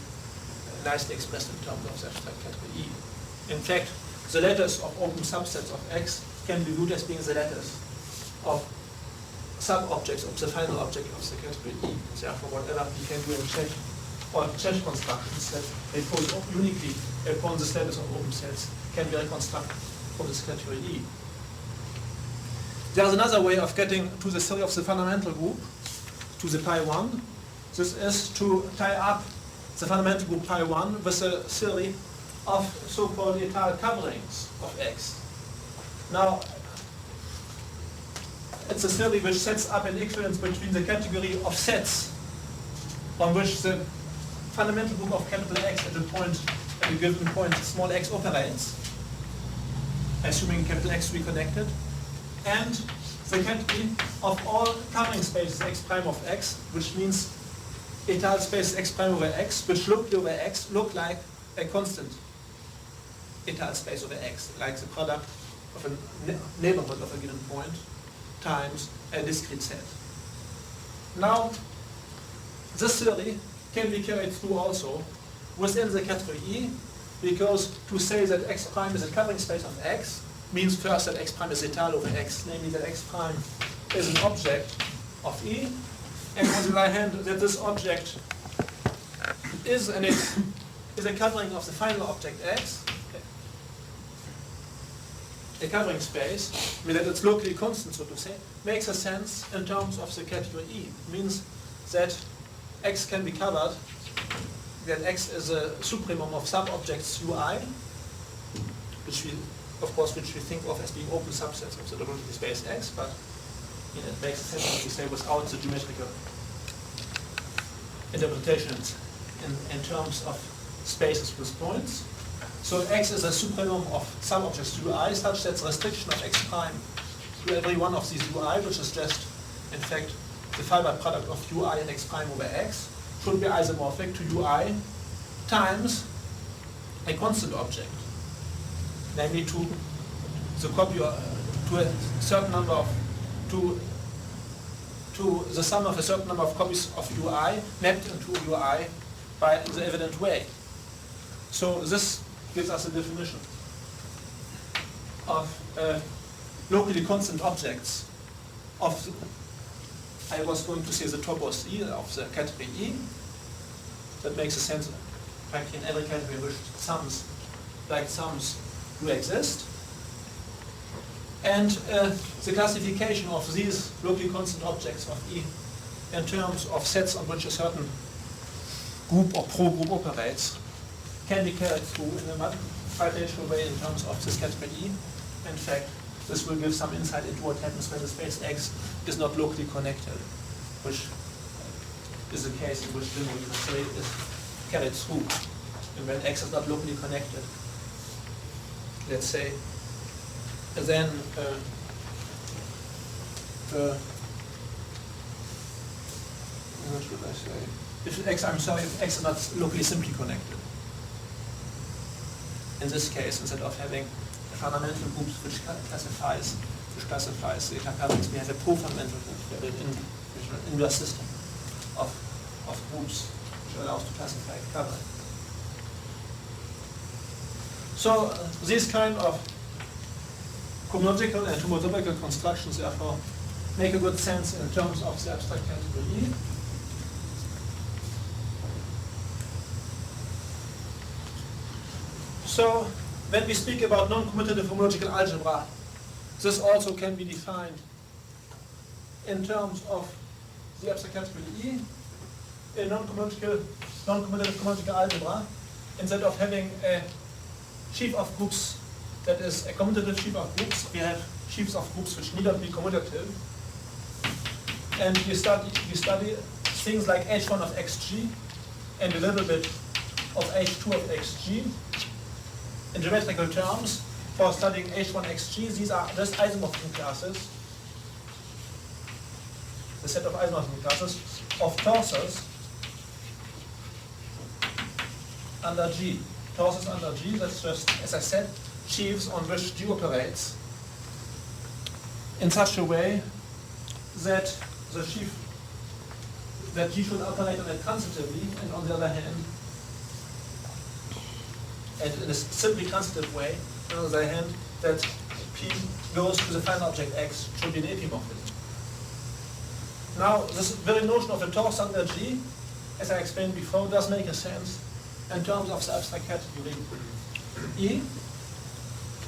nicely expressed in terms of the abstract category E. In fact, the letters of open subsets of X can be viewed as being the letters of sub-objects of the final object of the category E. Therefore, whatever we can do in Czech or Czech constructions that they pose uniquely upon the status of open sets can be reconstructed from this category E. There's another way of getting to the theory of the fundamental group, to the pi 1. This is to tie up the fundamental group pi 1 with a theory of so-called étale coverings of X. Now, it's a theory which sets up an equivalence between the category of sets on which the fundamental group of capital X at a given point small x operates, assuming capital X to be connected, and the category of all covering spaces X prime of X, which means étale space X prime over X, which locally over X look like a constant étale space over X, like the product of a neighborhood of a given point times a discrete set. Now, this theory can be carried through also within the category E, because to say that X prime is a covering space of X means first that X prime is étale over X, namely that X prime is an object of E, and on the other hand that this object is a covering of the final object X, a covering space, I mean that it's locally constant, so to say, makes a sense in terms of the category E. It means that X can be covered, that X is a supremum of sub-objects Ui, which we think of as being open subsets of the topological space X, but it makes sense to say without the geometrical interpretations in terms of spaces with points. So X is a supremum of sub-objects Ui such that the restriction of X prime to every one of these Ui, which is just, in fact, the fiber product of Ui and X prime over X, should be isomorphic to Ui times a constant object, namely to the copy to a certain number of to the sum of a certain number of copies of Ui mapped into Ui by the evident way. So this gives us a definition of locally constant objects of, I was going to say the topos E of the category E. That makes a sense frankly in every category in which sums do exist. And the classification of these locally constant objects of E in terms of sets on which a certain group or pro-group operates can be carried through in a multi-dimensional way in terms of this category E. In fact, this will give some insight into what happens when the space X is not locally connected, which is the case in which linear theory is carried through. And when X is not locally connected, let's say, then what should I say? If X is not locally simply connected. In this case, instead of having fundamental groups which classifies the coverings, we have a pro-fundamental group, an inverse system of groups which allows to classify covering. So these kind of homological and homotopical constructions therefore make a good sense in terms of the abstract category E. So when we speak about non-commutative homological algebra, this also can be defined in terms of the abstract category E. In non-commutative homological algebra, instead of having a sheaf of groups that is a commutative sheaf of groups, we have sheaves of groups which need not be commutative. And we study things like H1 of xg and a little bit of H2 of xg. In geometrical terms, for studying H1 xg, these are just isomorphism classes, the set of isomorphism classes of torsors under G. Torsors under G, that's just, as I said, sheaves on which G operates in such a way that the sheaf that G should operate on it transitively, and on the other hand, and in a simply transitive way, and on the other hand, that P goes to the final object X should be an epimorphism. Now, this very notion of a torus under G, as I explained before, does make a sense in terms of the abstract category E.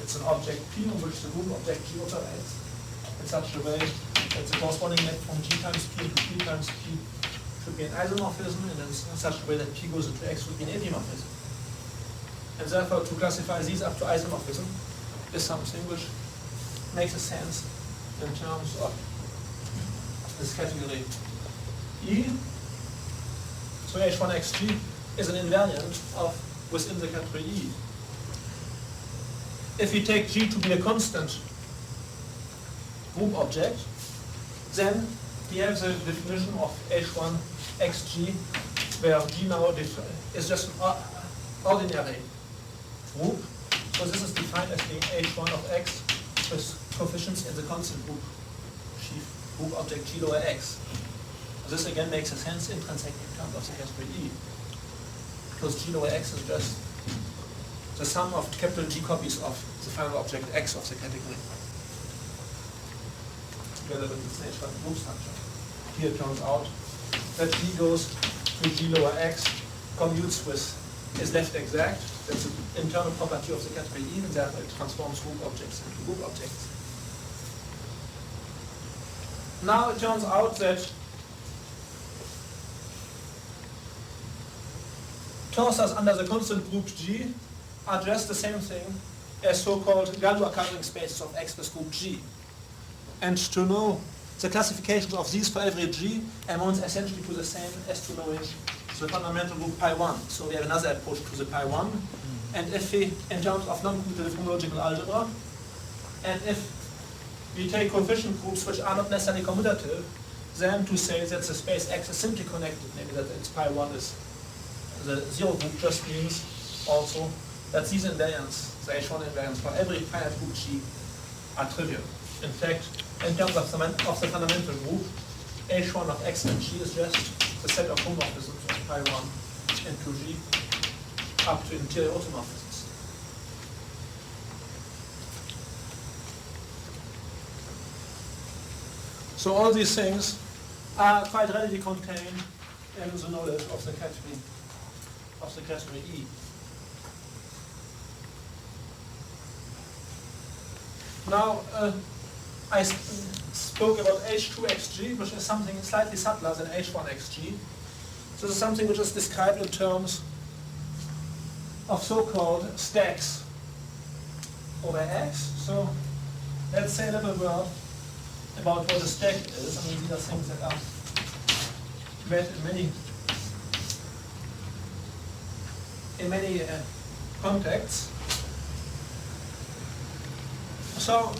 It's an object P on which the group object G operates in such a way that the corresponding map from G times P into P times P should be an isomorphism, and in such a way that P goes into X would be an epimorphism. And therefore, to classify these up to isomorphism is something which makes a sense in terms of this category E. So H1xg is an invariant of within the category E. If we take G to be a constant group object, then we have the definition of H1xg, where G now is just an ordinary group. So this is defined as being H1 of X with coefficients in the constant group sheaf group object G lower X. This again makes a sense intrinsically in terms of the category E, because G lower X is just the sum of capital G copies of the final object X of the category, together with the H1 group structure. Here it turns out that G goes to G lower X, commutes with is left exact. That's an internal property of the category E, and therefore it transforms group objects into group objects. Now it turns out that torsors under the constant group G are just the same thing as so-called Galois covering spaces of X with group G. And to know the classification of these for every G amounts essentially to the same as to knowing the fundamental group pi1. So we have another approach to the pi1. And if we, in terms of non-commutative homological algebra, and if we take coefficient groups which are not necessarily commutative, then to say that the space X is simply connected, namely that its pi1 is the zero group, just means also that these invariants, the H1 invariants for every finite group G, are trivial. In fact, in terms of the fundamental group, H1 of X and G is just the set of homomorphisms of pi1 into G up to interior automorphisms. So all these things are quite readily contained in the knowledge of the category E. Now, I spoke about H2xg, which is something slightly subtler than H1xg. So this is something which is described in terms of so-called stacks over X. So let's say a little word about what a stack is. I mean, these are things that are read in many contexts. So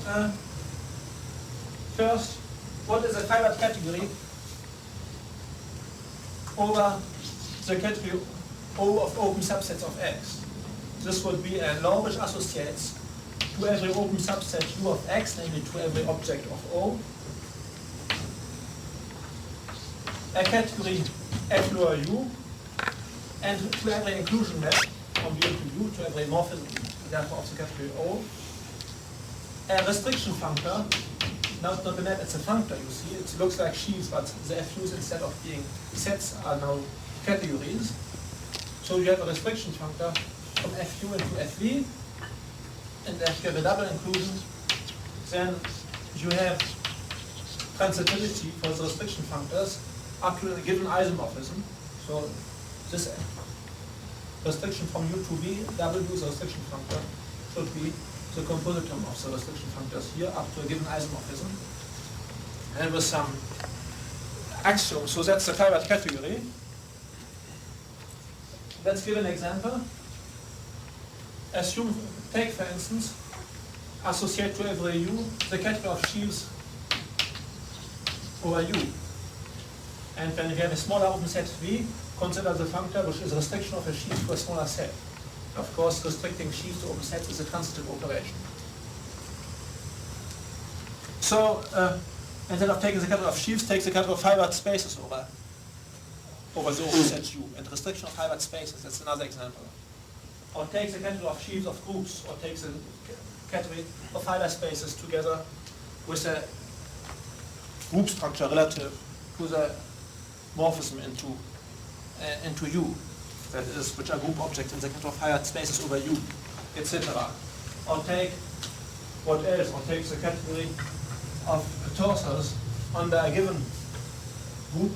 first, what is a fibered category over the category O of open subsets of X? This would be a law which associates to every open subset U of X, namely to every object of O, a category F lower U, and to every inclusion map from U to U, to every morphism, therefore of the category O, a restriction functor, not a map, it's a functor, you see. It looks like sheaves, but the FUs, instead of being sets, are now categories. So you have a restriction functor from FU into FV, and if you have a double inclusion, then you have transitivity for the restriction functors up to a given isomorphism. So this restriction from U to V, W, the restriction functor, should be the compositum of the restriction functors here up to a given isomorphism, and with some axioms. So that's the fibered category. let's give an example. Assume, take for instance, associate to every U the category of sheaves over U. And when we have a smaller open set V, consider the functor which is a restriction of a sheaf to a smaller set. Of course, restricting sheaves to open sets is a transitive operation. So, instead of taking the category of sheaves, take the category of Hilbert spaces over the open set U. And restriction of Hilbert spaces, that's another example. Or take the category of sheaves of groups, or take the category of Hilbert spaces together with a group structure relative to the morphism into U, that is, which are group objects in the category of Hilbert spaces over U, etc. Or take what else? Or take the category of torsors under a given group,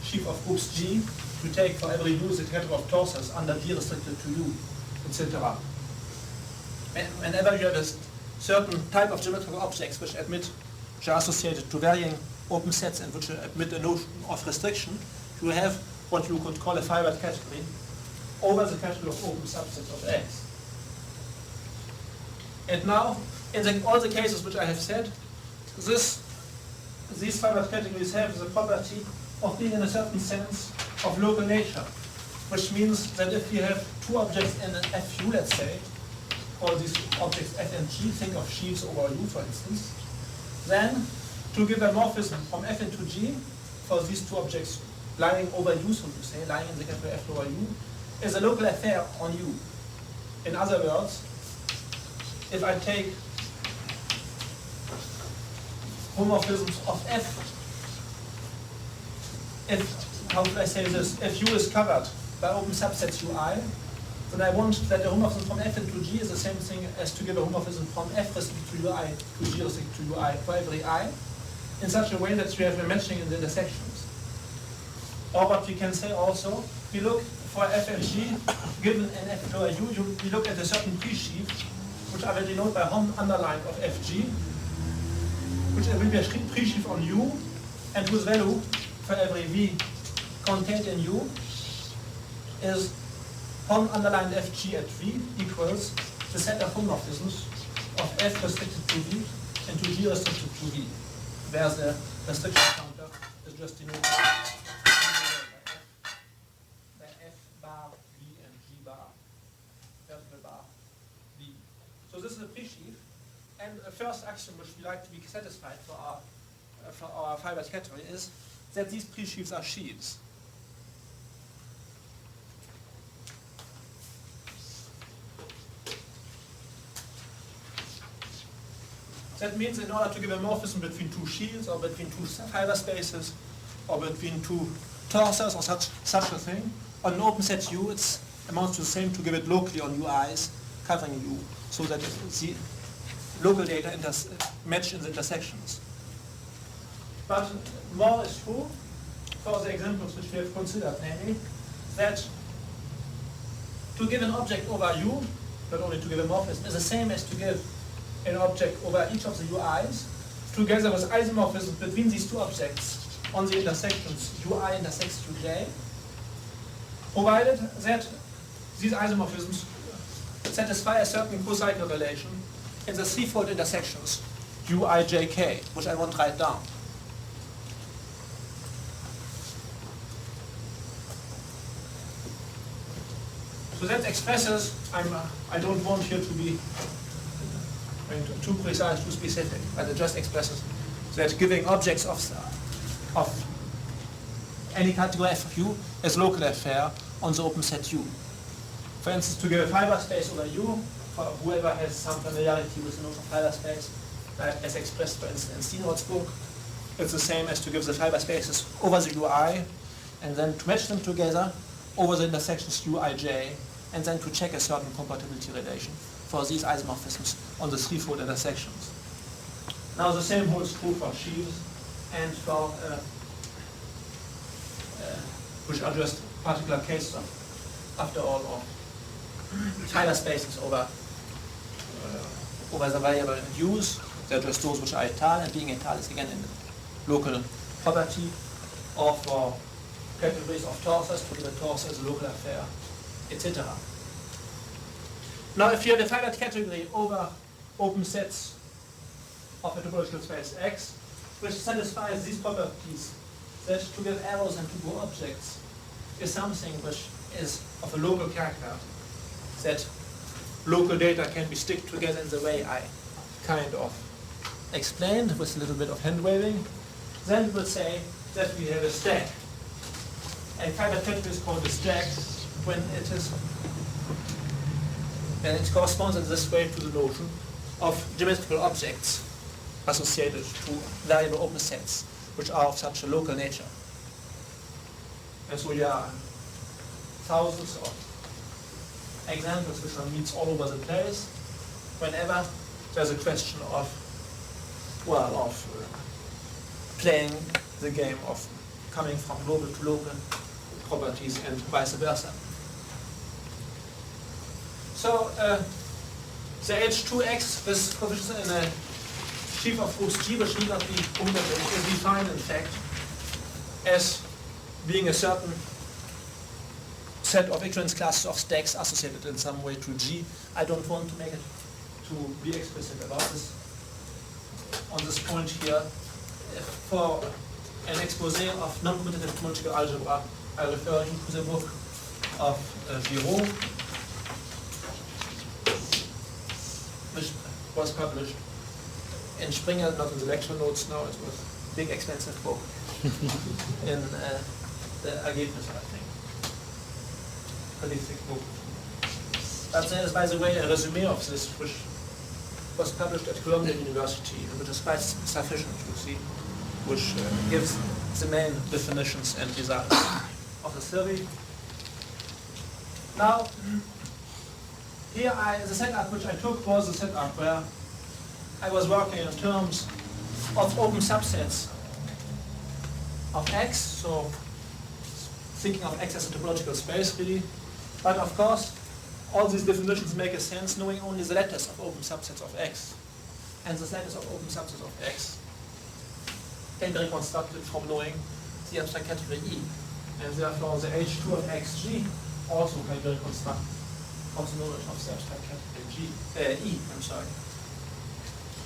sheaf of groups G, to take for every U the category of torsors under G restricted to U, etc. Whenever you have a certain type of geometrical objects which are associated to varying open sets and which admit a notion of restriction, you have what you could call a Hilbert category over the category of open subsets of X. And now, in all the cases which I have said, these Hilbert categories have the property of being in a certain sense of local nature, which means that if we have two objects in an FU, let's say, or these objects F and G, think of sheaves over U, for instance, then to give a morphism from F into G for these two objects lying over U, so to say, lying in the category F over U, is a local affair on U. In other words, if I take homomorphisms of F, how should I say this, if U is covered by open subsets Ui, then I want that a homomorphism from F into G is the same thing as to give a homomorphism from F restricted to Ui to G restricted to Ui for every I, in such a way that we have a matching in the intersections. Or what we can say also, we look for F and G, given an F over U, we look at a certain pre-sheaf, which I will denote by hom underline of Fg, which will be a pre-sheaf on U, and whose value for every V contained in U is hom underline Fg at V equals the set of homomorphisms of F restricted to V and to G restricted to V, where the restriction counter is just denoted by F bar V and G bar, vertical bar V. So this is a pre-sheaf, and the first axiom which we like to be satisfied for our Hilbert category is that these pre-sheaves are sheaves. That means in order to give a morphism between two sheaves, or between two Hilbert spaces, or between two torsors, or such a thing, on an open set U, it amounts to the same to give it locally on UIs covering U, so that the local data match in the intersections. But more is true for the examples which we have considered, namely that to give an object over U, not only to give a morphism, is the same as to give an object over each of the UIs, together with isomorphism between these two objects on the intersections UI intersects UJ, provided that these isomorphisms satisfy a certain co-cycle relation in the threefold intersections UIJK, which I won't write down. So that expresses, I don't want here to be too precise, too specific, but it just expresses that giving objects of any category F of U is local affair on the open set U. For instance, to give a Hilbert space over U, for whoever has some familiarity with the notion of Hilbert space, as expressed, for instance, in Steenroth's book, it's the same as to give the Hilbert spaces over the UI, and then to match them together over the intersections Uij, and then to check a certain compatibility relation for these isomorphisms on the threefold intersections. Now the same holds true for sheaves and for which are just particular cases after all of Hilbert spaces over the variable U's. They're just those which are étale, and being étale is again a local property. Or for categories of torsors, to give a torsor is a local affair etc. Now, if you have a finite category over open sets of a topological space X, which satisfies these properties, that to give arrows and to go objects is something which is of a local character, that local data can be stick together in the way I kind of explained with a little bit of hand waving, then we would say that we have a stack. And finite category is called a stack when it corresponds in this way to the notion of geometrical objects associated to variable open sets, which are of such a local nature. And so there are thousands of examples which one meets all over the place whenever there's a question of, playing the game of coming from global to local properties and vice versa. So the H2X with coefficient in a sheaf of groups G, which need not be umgesetzt, is defined in fact as being a certain set of equivalence classes of stacks associated in some way to G. I don't want to make it to be explicit about this on this point here. For an expose of non-commutative topological algebra, I refer you to the book of Giraud, which was published in Springer, not in the lecture notes now. It was a big expensive book in the Ergebnis, I think. Pretty thick book. But there is, by the way, a resume of this, which was published at Columbia University, and which is quite sufficient, you see, which gives the main definitions and results of the theory. Now, here the setup which I took was the setup where I was working in terms of open subsets of X, so thinking of X as a topological space really. But of course, all these definitions make a sense knowing only the letters of open subsets of X. And the letters of open subsets of X can be reconstructed from knowing the abstract category E. And therefore the H2 of XG also can be reconstructed from the knowledge of the abstract category E.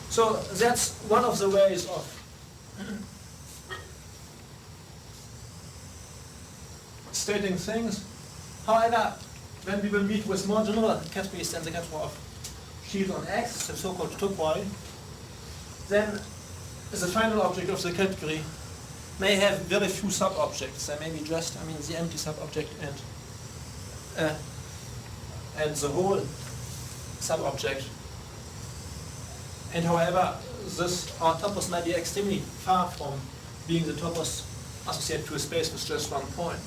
So that's one of the ways of stating things. However, when we will meet with more general categories than the category of shield on X, the so-called topoi, then the final object of the category may have very few sub-objects. There may be just, the empty sub-object and the whole sub-object. And however, our topos might be extremely far from being the topos associated to a space with just one point.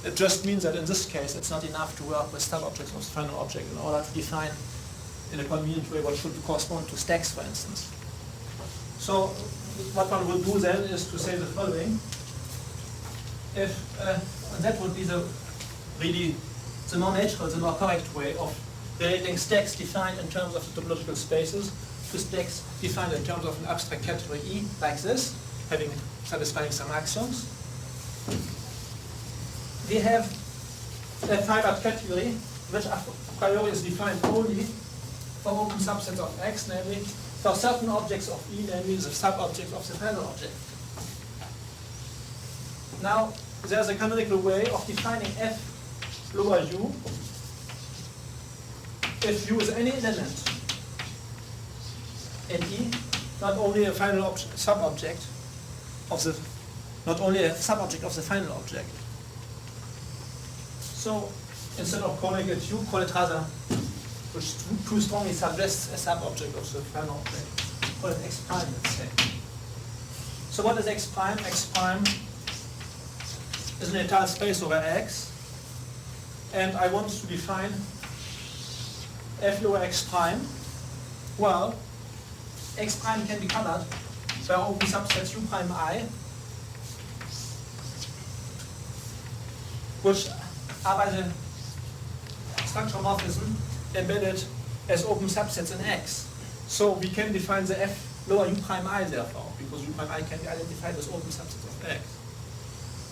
It just means that in this case, it's not enough to work with sub-objects of the final object in order to define in a convenient way what should correspond to stacks, for instance. So what one will do then is to say the following. And that would be the more natural, the more correct way of relating stacks defined in terms of the topological spaces to stacks defined in terms of an abstract category E, like this, satisfying some axioms. We have a finite category which a priori is defined only for open subsets of X, namely for certain objects of E, namely the sub-object of the final object. Now, there's a canonical way of defining F lower U if U is any element in E, not only a final sub-object of the final object. So instead of calling it U, call it rather, which too strongly suggests a sub-object of the final object. Call it X prime, let's say. So what is X prime? X prime is an entire space over X, and I want to define F lower X prime. Well, X prime can be colored by open subsets U prime I, which are by the structural morphism embedded as open subsets in X. So we can define the F lower U prime I therefore, because U prime I can be identified as open subsets of X.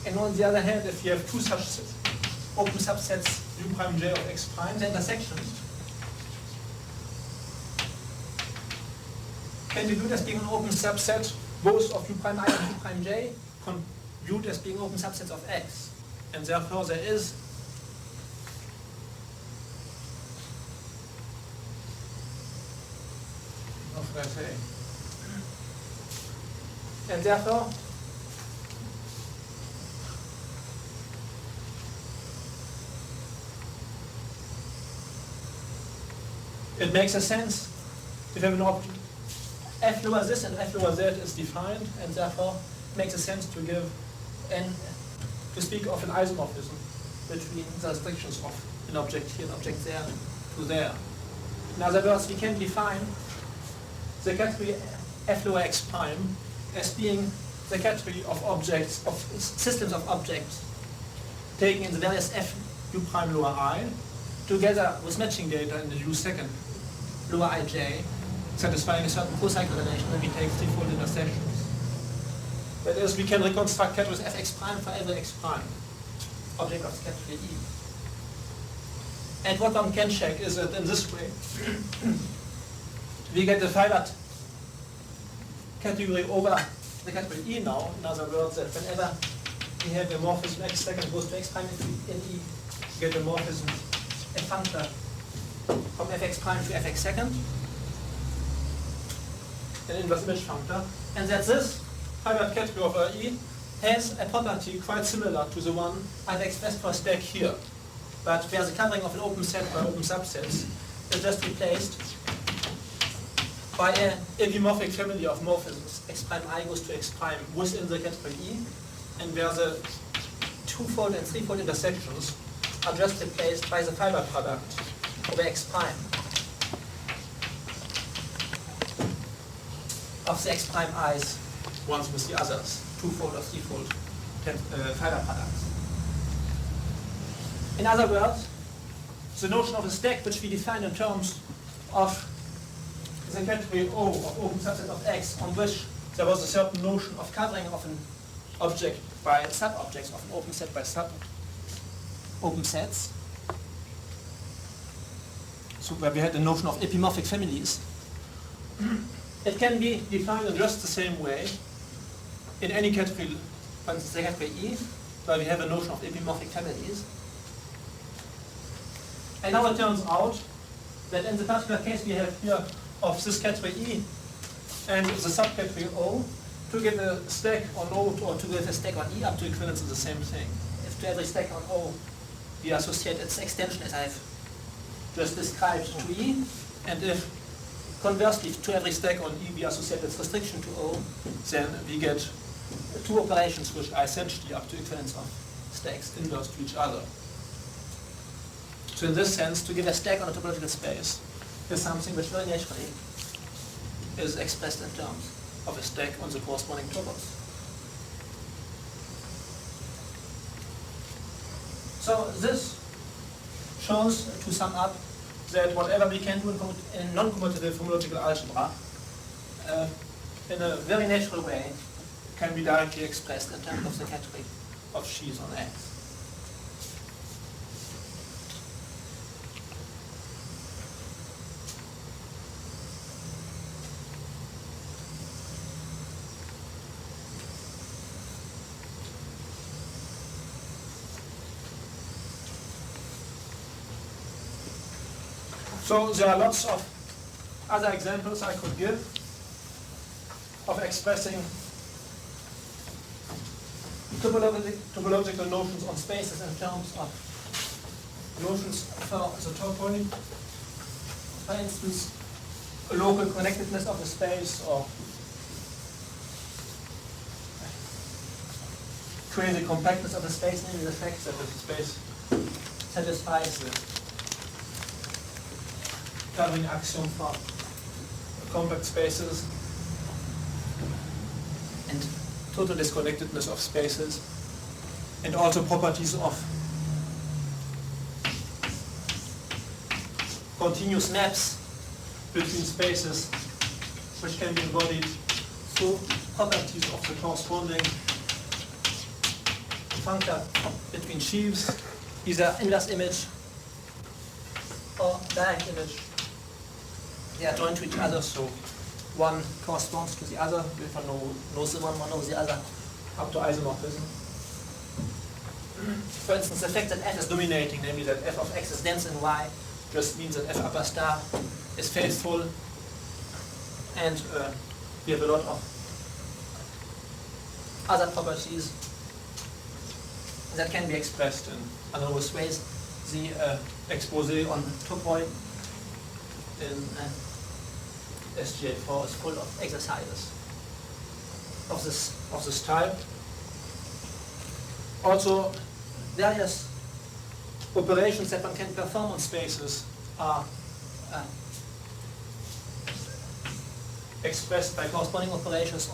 And on the other hand, if you have two such open subsets U u prime j of x prime, the intersection can be viewed as being an open subset both of u prime I and u prime j, viewed as being open subsets of x. And therefore there is and therefore it makes a sense if you have an object f lower this and f lower that is defined, and therefore it makes a sense to give to speak of an isomorphism between the restrictions of an object here and object there to there. In other words, we can define the category f lower x prime as being the category of objects, of systems of objects taken in the various f u prime lower I, together with matching data in the u second lower ij, satisfying a certain co-cycle relation when we take threefold intersections. That is, we can reconstruct categories fx prime for every x prime, object of the category E. And what one can check is that in this way, we get the fibered category over the category E now. In other words, that whenever we have a morphism x second goes to x prime in E, we get a morphism a functor from fx prime to fx second, an inverse image functor, and that this fibered category over E has a property quite similar to the one I've expressed for a stack here, but where the covering of an open set by open subsets is just replaced by an epimorphic family of morphisms. X prime I goes to x prime within the category E, and where the twofold and threefold intersections are just replaced by the fiber product over x prime of the x prime i's ones with the others, twofold or threefold fiber products. In other words, the notion of a stack, which we define in terms of the category O of open subset of X, on which there was a certain notion of covering of an object by sub-objects of an open set by sub-open sets. So where we had the notion of epimorphic families. It can be defined in just the same way in any category, for instance, the category E, where we have a notion of epimorphic families. And now it turns out that in the particular case we have here of this category E and the subcategory O, to get a stack on O or to get a stack on E up to equivalence is the same thing. If to every stack on O we associate its extension as I've just described to E, and if conversely to every stack on E we associate its restriction to O, then we get two operations which are essentially up to equivalence of stacks inverse to each other. So in this sense, to give a stack on a topological space is something which very naturally is expressed in terms of a stack on the corresponding topos. So this shows, to sum up, that whatever we can do in non-commutative homological algebra in a very natural way can be directly expressed in terms of the category of sheaves on X. So there are lots of other examples I could give of expressing topological notions on spaces in terms of notions for the topology. For instance, a local connectedness of the space, or quasi-compactness of the space, namely the fact that the space satisfies the covering axiom for compact spaces, and total disconnectedness of spaces, and also properties of continuous maps between spaces which can be embodied through properties of the corresponding functor between sheaves, either inverse image or direct image. They are joined to each other, so one corresponds to the other. If one knows the one knows the other, up to isomorphism. For instance, the fact that f is dominating, namely that f of x is dense in y, just means that f upper star is faithful, and we have a lot of other properties that can be expressed in analogous ways. The expose on topoi in SGA4 is full of exercises of this type. Also, various operations that one can perform on spaces are expressed by corresponding operations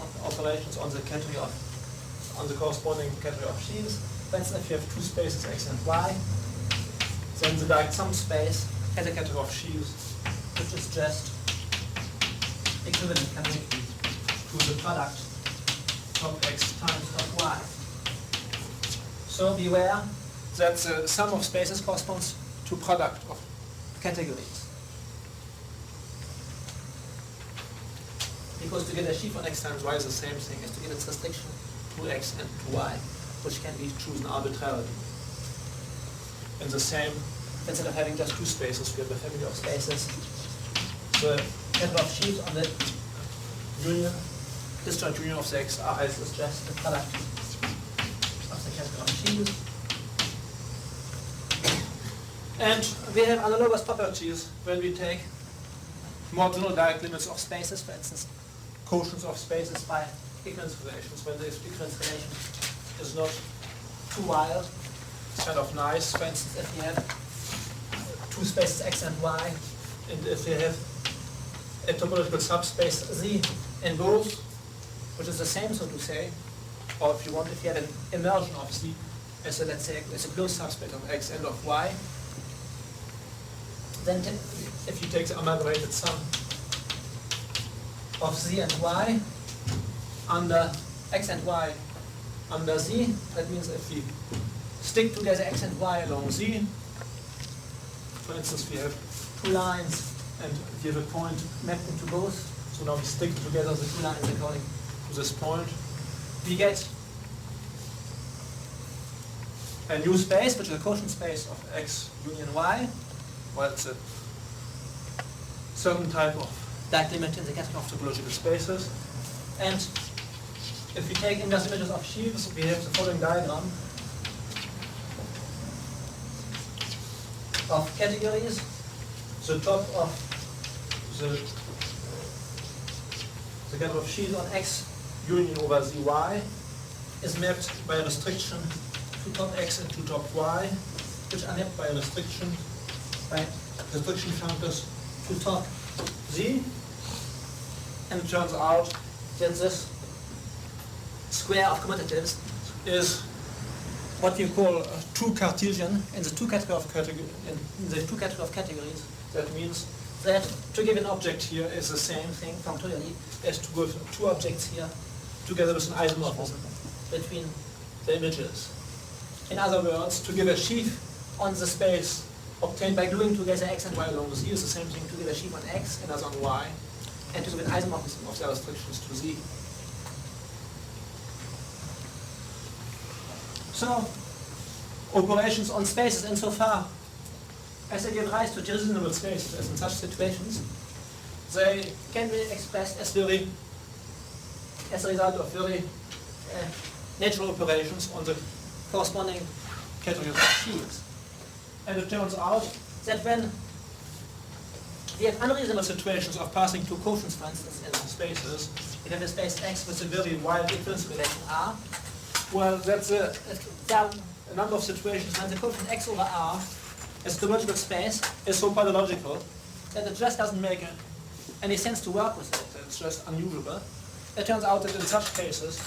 on the category of the corresponding category of sheaves. For instance, if you have two spaces x and y, then the direct sum space has a category of sheaves, which is just equivalent canonically to the product of x times of y. So beware that the sum of spaces corresponds to product of categories. Because to get a sheaf on x times y is the same thing as to get its restriction to x and to y, which can be chosen arbitrarily. In the same, instead of having just two spaces, we have a family of spaces. The category of sheaves on the union, disjoint union of the xi's is just the product of the category of sheaves. And we have analogous properties when we take more general direct limits of spaces, for instance, quotients of spaces by equivalence relations. When the equivalence relation is not too wild, it's kind of nice. For instance, if you have two spaces x and y, and if you have a topological subspace Z in both, which is the same, so to say, or if you want, if you have an immersion of Z as a, let's say, as a closed subspace of x and of y, then if you take the amalgamated sum of Z and y under x and y under Z, that means if we stick together x and y along Z, for instance, we have two lines and we have a point mapped into both, so now we stick together the two lines according to this point, we get a new space, which is a quotient space of x union y. Well, it's a certain type of direct limit in the category of topological spaces. And if we take inverse images of sheaves, we have the following diagram of categories. The top of the category of sheaves on x union over zy is mapped by a restriction to top x and to top y, which are mapped by a restriction functors to top Z, and it turns out that this square of commutatives is what you call true Cartesian in the two category of categories. That means that to give an object here is the same thing functorially as to give two objects here together with an isomorphism between the images. In other words, to give a sheaf on the space obtained by gluing together x and y along the Z is the same thing to give a sheaf on x and as on y, and to give an isomorphism of their restrictions to Z. So, operations on spaces insofar as they give rise to reasonable spaces, as in such situations, they can be expressed as a result of very natural operations on the corresponding categories of sheaves. And it turns out that when we have unreasonable situations of passing two quotients, for instance, in spaces, we have a space X with a very wide equivalence relation R, well, there are a number of situations when the quotient X over R as a topological space is so pathological that it just doesn't make any sense to work with it. It's just unusual. It turns out that in such cases,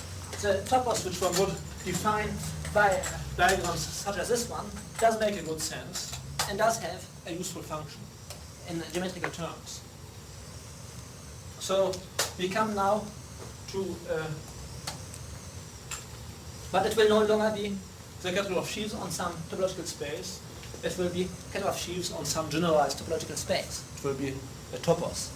the topos which one would define by diagrams such as this one does make a good sense and does have a useful function in geometrical terms. So we come now to, but it will no longer be the category of sheaves on some topological space. it will be Kirchhoff sheaves on some generalized topological space. It will be a topos.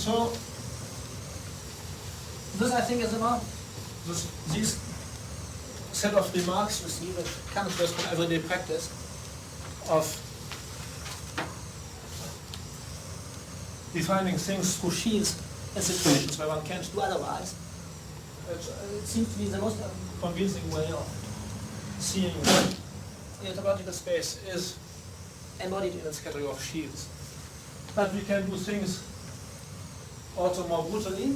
So this, I think, is about these set of remarks you see that comes just from everyday practice of defining things through sheaves in situations where one can't do otherwise. It seems to be the most convincing way of seeing that the topological space is embodied in its category of sheaves. But we can do things also more brutally,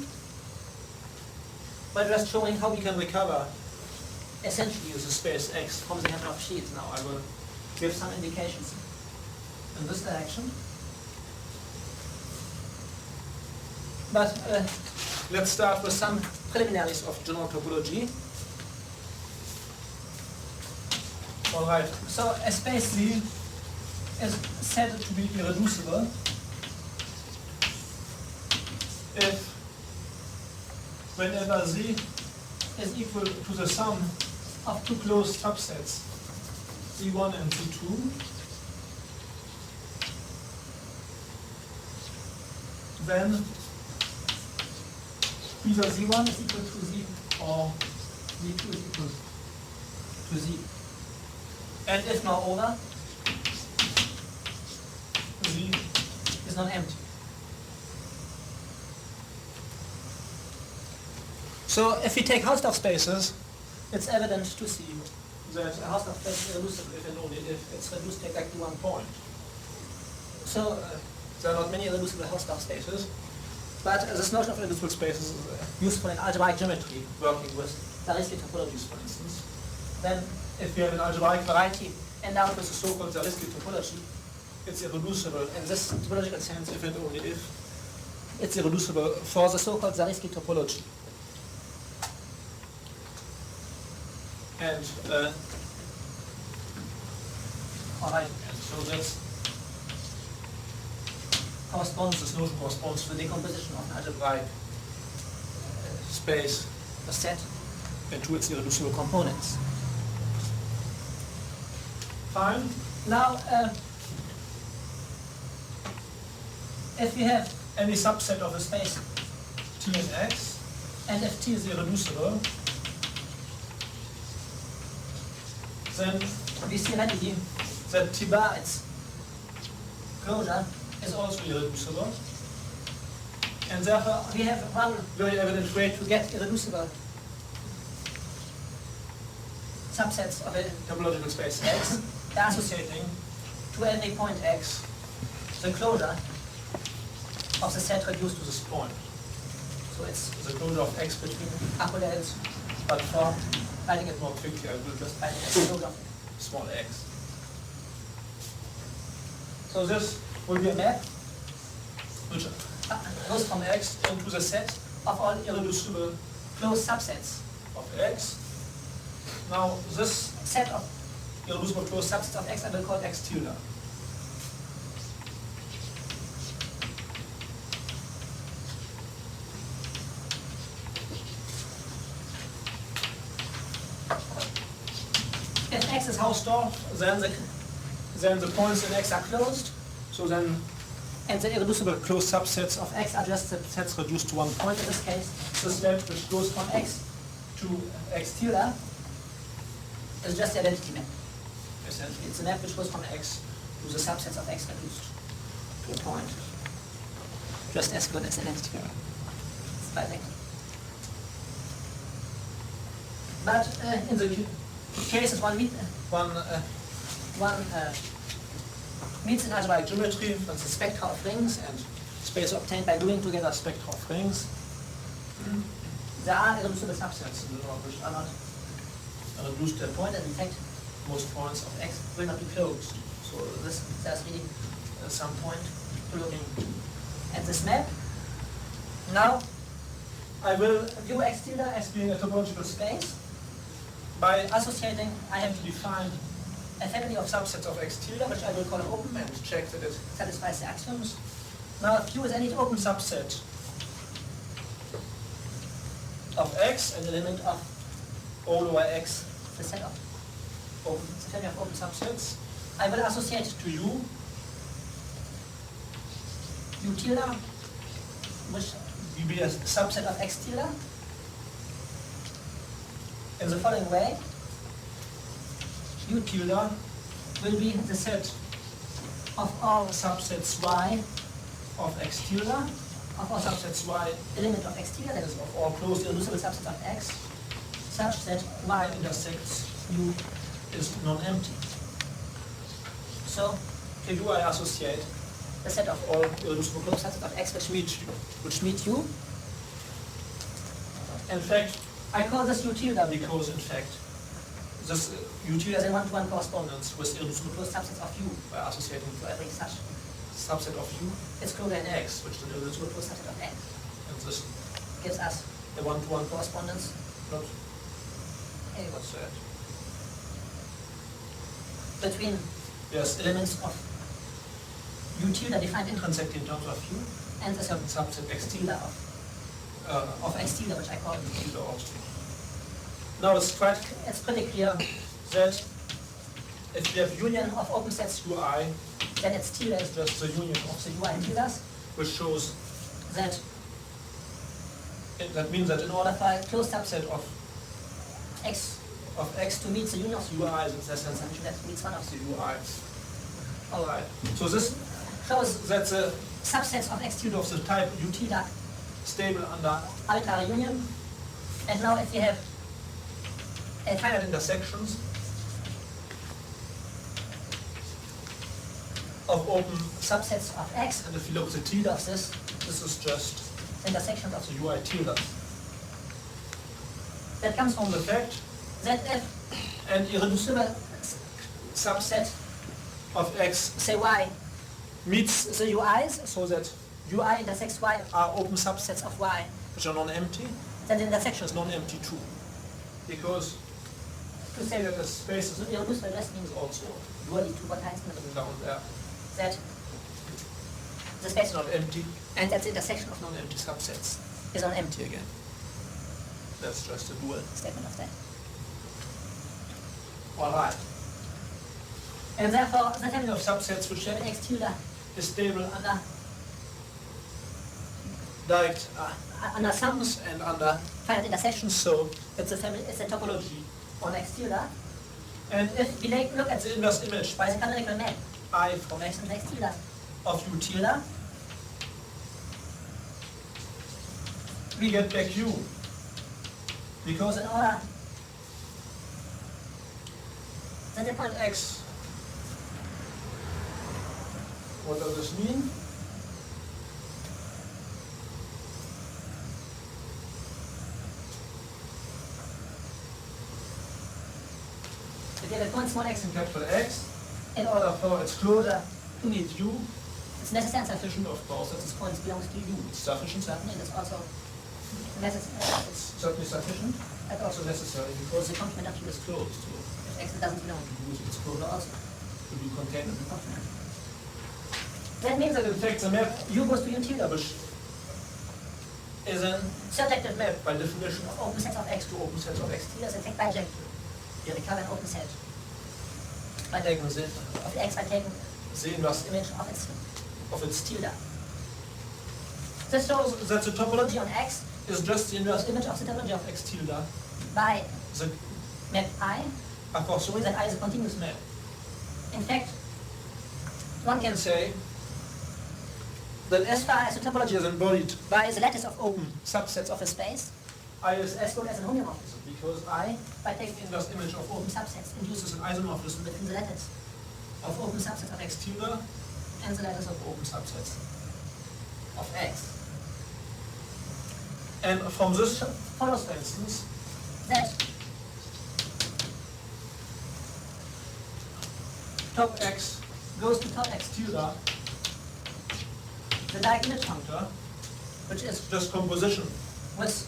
by just showing how we can recover essentially the space X from the Kirchhoff sheaves. Now I will give some indications in this direction. But let's start with some preliminaries of general topology. All right. So a space Z is said to be irreducible if whenever Z is equal to the sum of two closed subsets, Z1 and Z2, then either Z1 is equal to Z or Z2 is equal to Z. And if moreover, Z is not empty. So if we take Hausdorff spaces, it's evident to see that a Hausdorff space is irreducible if and only if it's reduced to exactly one point. So there are not many irreducible Hausdorff spaces, but this notion of irreducible spaces is useful in algebraic geometry, working with Zariski topologies, for instance. Then if we have an algebraic variety endowed with a so-called Zariski topology, it's irreducible in this topological sense if and only if it's irreducible for the so-called Zariski topology. And all right, and so this notion corresponds to the decomposition of an algebraic space, a set, into its irreducible components. Fine. Now, if we have any subset of a space T in X, and if T is irreducible, then we see readily that T bar, its closure, is also irreducible. And therefore, we have one very evident way to get irreducible subsets of a topological space X, associating to any point X the closure of the set reduced to this point. So it's the closure of X between apollels, but for writing it more quickly, I will just write it as closure of small x. So this will be a map which goes from X into the set of all irreducible closed subsets of X. Now this set of irreducible closed subsets of X I will call X tilde. If X is Hausdorff, then the points in X are closed. So then, and the irreducible closed subsets of X are just the sets reduced to one point in this case. This map which goes from X to X tilde is just the identity map. Essentially, it's a map which goes from X to the subsets of X reduced to a point. Just as good as identity map. It's by length. But in the cases one meets in algebraic geometry, for instance, spectra of rings and space obtained by gluing together spectra of rings. There are irreducible subsets in the law which are not reduced to a point, and in fact, most points of X will not be closed. So this there's really some point to looking at this map. Now, I will view X tilde as being a topological space. By associating, I have to define a family of subsets of X tilde, which I will call open and check that it satisfies the axioms. Now, if U is any open subset of X and the limit of O over X, the set of open, the family of open subsets, I will associate to U tilde, which will be a subset of X tilde, in the following way. U tilde will be the set of all subsets Y of X tilde, of all subsets Y, the limit of X tilde, that is of all closed irreducible subsets of X, such that Y intersects U is non-empty. So, to U I associate the set of all irreducible closed subsets of X which meet U. In fact, I call this U tilde because, in fact, this U tilde has a one-to-one correspondence with irreducible closed subsets of U by associating to every such subset of U. It's closure in X, which is an irreducible closed subset of X. And this gives us a one-to-one correspondence, not what's that? Between elements of U tilde defined intrinsically in terms of U and the certain subset X tilde of X tilde, which I call U tilde also. Now it's pretty clear that if we have union of open sets Ui, then its tilde is just the union of the Ui tildes, which shows that that means that in order for a closed subset of X to meet the union of the Ui's, it's less than something that meets one of the Ui's. Alright. So this shows that the subsets of X tilde of the type U tilde stable under arbitrary union. And now if we have a finite intersections of open subsets of X, and if you look at the tilde of this is just intersection of the Ui tilde. That comes from the fact that if an irreducible subset of X, say Y, meets the Ui's, so that Ui intersects Y are open subsets of Y which are non-empty, then the intersection is non-empty too. Because to say that the space is irreducible just means also dually two vertices down there, that the space is not empty and that the intersection of non-empty subsets is non-empty again. That's just a dual statement of that. Alright. And therefore the family of subsets which have an X tilde is stable under direct under sums and under finite intersections, so it's a family, it's a topology on X tilde. And if we look at the inverse image by the canonical map I from X and X tilde of U tilde, we get back U. Because in order that the point X, what does this mean? If you have a point small x in capital X, in order for its closure to meet U, it's necessary and sufficient, of course, that this point belongs to U. It's sufficient, certainly, and it's also necessary. It's certainly sufficient, and also necessary, because the complement of U is closed. So if X doesn't belong to U, it's closure also to be contained in the complement. That means that in fact the map U goes to U tilde, which is a surjective map by definition of open sets of X to open sets of X tilde, is in fact bijective. You recover an open set by taking the of X by taking the inverse image of its tilde. This shows that the topology on X is just the inverse image of the topology of X tilde by the map I, a fortiori that I is a continuous map. In fact, one can say that as far as the topology is embodied by the lattice of open subsets of a space, I is as good as an homeomorphism, because I, by taking the inverse image of open subsets, induces an isomorphism between the lattice of open subsets of X tilde and the lattice of open subsets of X. And from this follows, for instance, that top X goes to top X tilde, the Dieck image functor, which is just composition with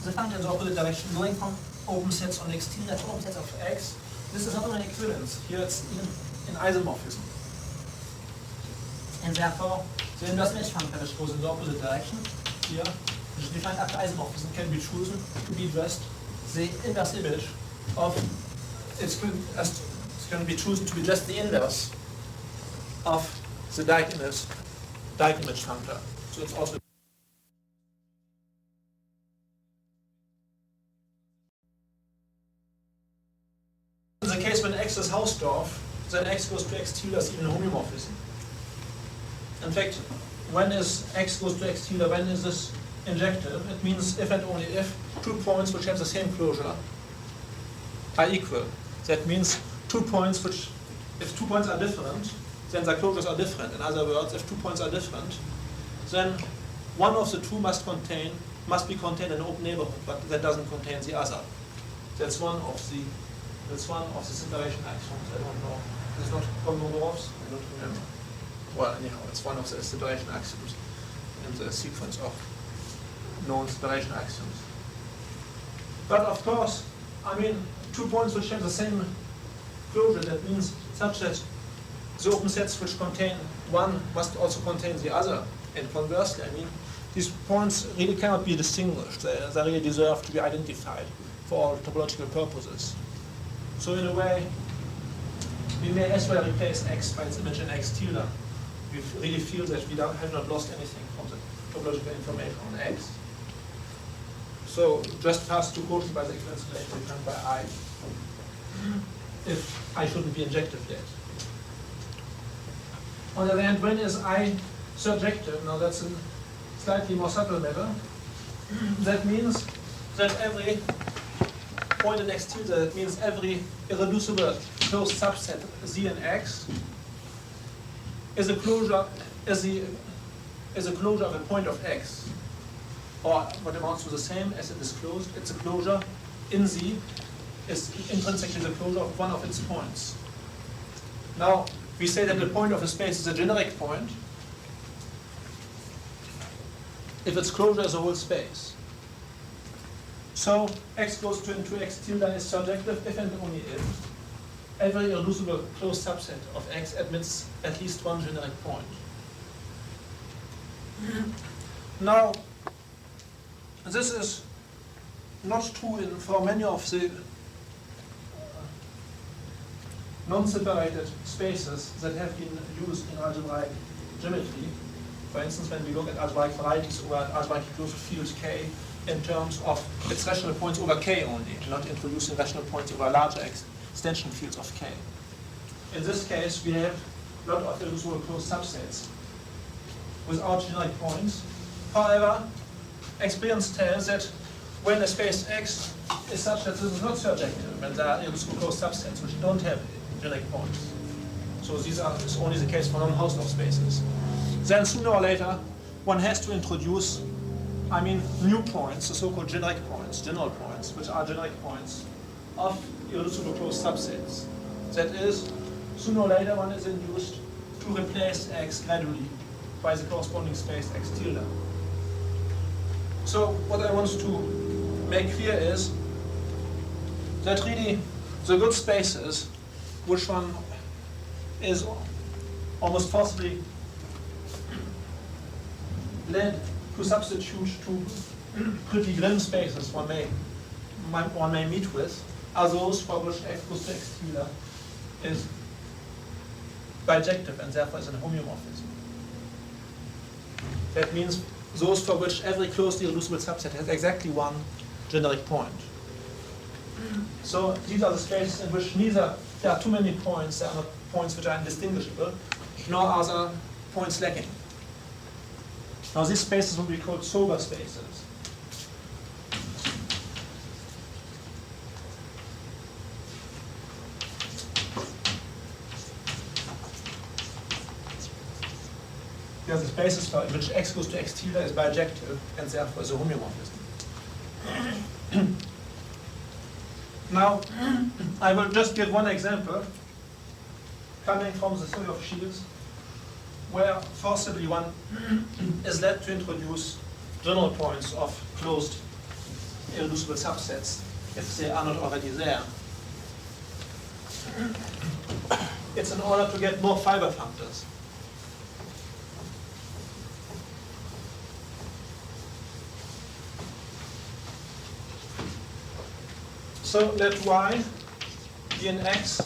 the functor in the opposite direction going from open sets on x tilde to open sets of x. This is not only equivalence, here it's even an isomorphism. And therefore, the inverse image functor which goes in the opposite direction, here, which is defined after isomorphism, can be chosen to be just the inverse image of, it can be chosen to be just the inverse of the Dieck image functor. So it's also in the case when x is Hausdorff, then x goes to x tilde is even a homeomorphism. In fact, when is x goes to x tilde, when is this injective? It means if and only if 2 points which have the same closure are equal. That means 2 points which, if 2 points are different, then the closures are different. In other words, if 2 points are different, then one of the two must be contained in an open neighborhood, but that doesn't contain the other. That's one of the separation axioms. I don't know. It's not Kolmogorov's? I don't remember. Well, anyhow, it's one of the separation axioms in the sequence of known separation axioms. But of course, I mean, 2 points which have the same closure, that means such that the open sets which contain one must also contain the other. And conversely, I mean, these points really cannot be distinguished. They really deserve to be identified for all topological purposes. So in a way, we may as well replace x by its image in x tilde. We really feel that we have not lost anything from the topological information on x. So just pass to quotient by the equivalence relation defined by I, if I shouldn't be injective yet. On the other hand, when is I surjective? Now that's a slightly more subtle matter. That means that every point in x tilde, that means every irreducible closed subset Z in X is a closure of a point of X, or what amounts to the same as it is closed. It's a closure in Z is intrinsically the closure of one of its points. Now we say that the point of a space is a generic point if its closure is a whole space. So x goes to into x tilde is surjective if and only if every irreducible closed subset of x admits at least one generic point. Now, this is not true for many of the non-separated spaces that have been used in algebraic geometry. For instance, when we look at algebraic varieties over an algebraic closed field K in terms of its rational points over K only, not introducing rational points over larger extension fields of K. In this case, we have a lot of irreducible closed subsets without generic points. However, experience tells that when a space X is such that this is not surjective, when there are irreducible closed subsets which don't have generic points. So these are is only the case for non-Hausdorff spaces. Then sooner or later, one has to introduce, new points, the so-called generic points, general points, which are generic points of irreducible closed subsets. That is, sooner or later, one is induced to replace X gradually by the corresponding space X tilde. So what I want to make clear is that really the good spaces, which one is almost forcibly led to substitute to pretty grim spaces one may meet with, are those for which x goes to x tilde is bijective and therefore is a homeomorphism. That means those for which every closed irreducible subset has exactly one generic point. So these are the spaces in which neither there are too many points, there are not points which are indistinguishable, nor are there points lacking. Now these spaces will be called sober spaces. They are the spaces for which x goes to x tilde is bijective and therefore is a homeomorphism. Now, I will just give one example. coming from the theory of shields, where forcibly one is led to introduce general points of closed irreducible subsets if they are not already there. It's in order to get more fiber functors. So let Y be an X,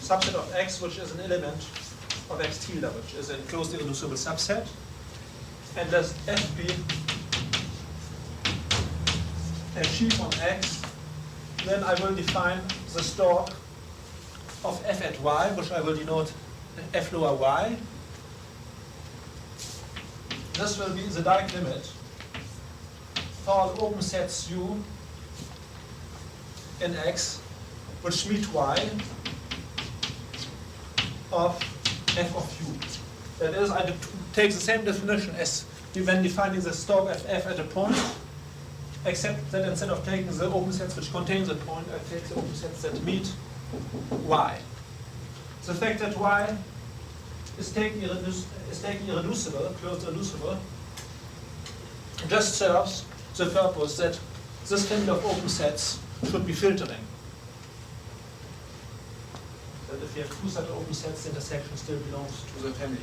subset of X, which is an element of X tilde, which is a closed irreducible subset. And let F be a sheaf on X. Then I will define the stalk of F at Y, which I will denote F lower Y. This will be the Dieck limit for all open sets U in X, which meet Y of F of U. That is, I take the same definition as when defining the stalk of F at a point, except that instead of taking the open sets which contain the point, I take the open sets that meet Y. The fact that Y is taken irreducible, closed irreducible, just serves the purpose that this family of open sets should be filtering. That if you have two such open sets, the intersection still belongs to the family.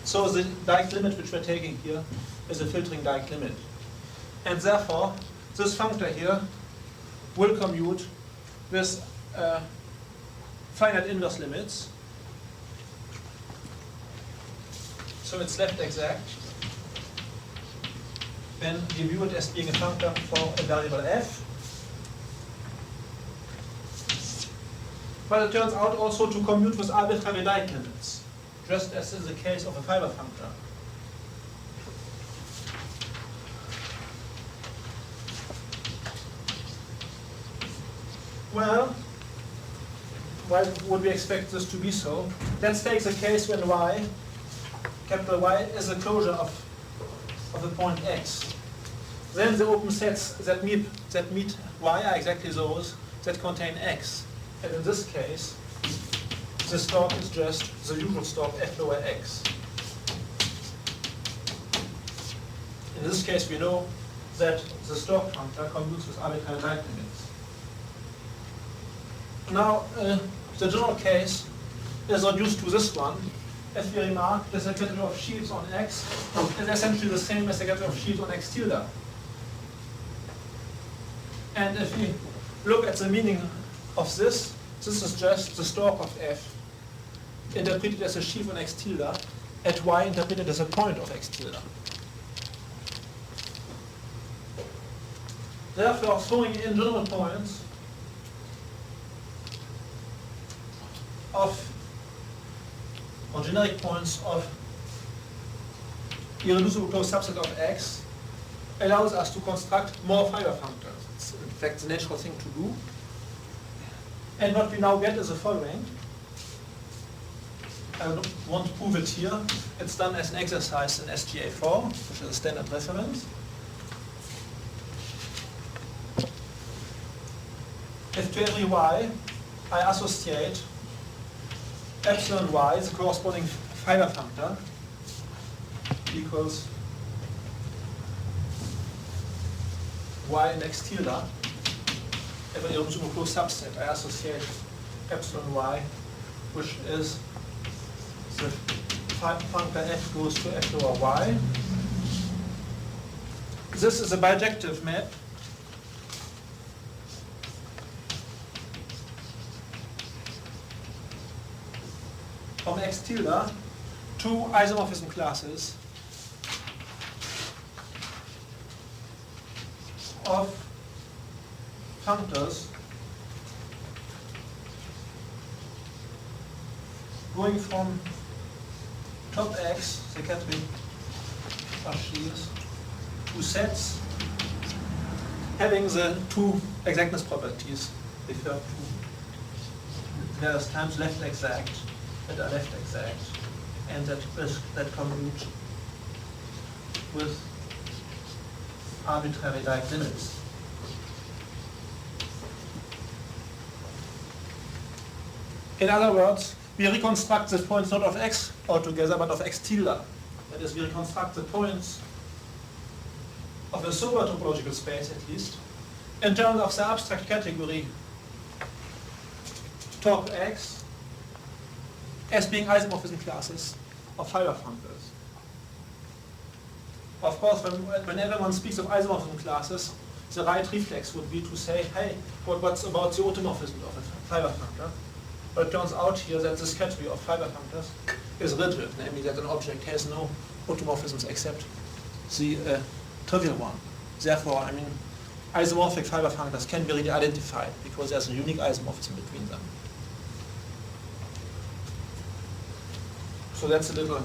So the Dieck limit which we're taking here is a filtering Dieck limit. And therefore, this functor here will commute with finite inverse limits. So it's left exact. Then we view it as being a functor for a variable f. But it turns out also to commute with arbitrary Dieck limits, just as in the case of a fiber functor. Well, why would we expect this to be so? Let's take the case when Y, capital Y, is a closure of the point X. Then the open sets that meet Y are exactly those that contain X. And in this case, the stalk is just the usual stalk F lower X. In this case, we know that the stalk functor commutes with arbitrary Dieck limits. Now, the general case is reduced to this one. As we remarked, the category of sheaves on X is essentially the same as the category of sheaves on X tilde. And if we look at the meaning of this is just the stalk of F interpreted as a sheaf on X tilde at Y interpreted as a point of X tilde. Therefore, throwing in general points of, or generic points of irreducible closed subset of X allows us to construct more fiber functors. It's in fact the natural thing to do. And what we now get is the following. I don't want to prove it here. It's done as an exercise in SGA4, which is a standard reference. If to every Y I associate epsilon Y, the corresponding fiber functor, equals Y in X tilde, every irreducible closed subset, I associate epsilon Y, which is the functor F goes to F lower Y. This is a bijective map from X tilde to isomorphism classes of functors going from top X, the category of sheaves, to sets having the two exactness properties referred to various times, left exact, that are left exact, and that commute with arbitrary Dieck limits. In other words, we reconstruct the points not of x altogether, but of x tilde. That is, we reconstruct the points of a sober topological space, at least, in terms of the abstract category top x as being isomorphism classes of fiber functors. Of course, whenever one speaks of isomorphism classes, the right reflex would be to say, hey, what's about the automorphism of a fiber functor? But it turns out here that this category of fiber functors is rigid, namely that an object has no automorphisms except the trivial one. Therefore, I mean, isomorphic fiber functors can be really identified because there's a unique isomorphism between them. So that's a little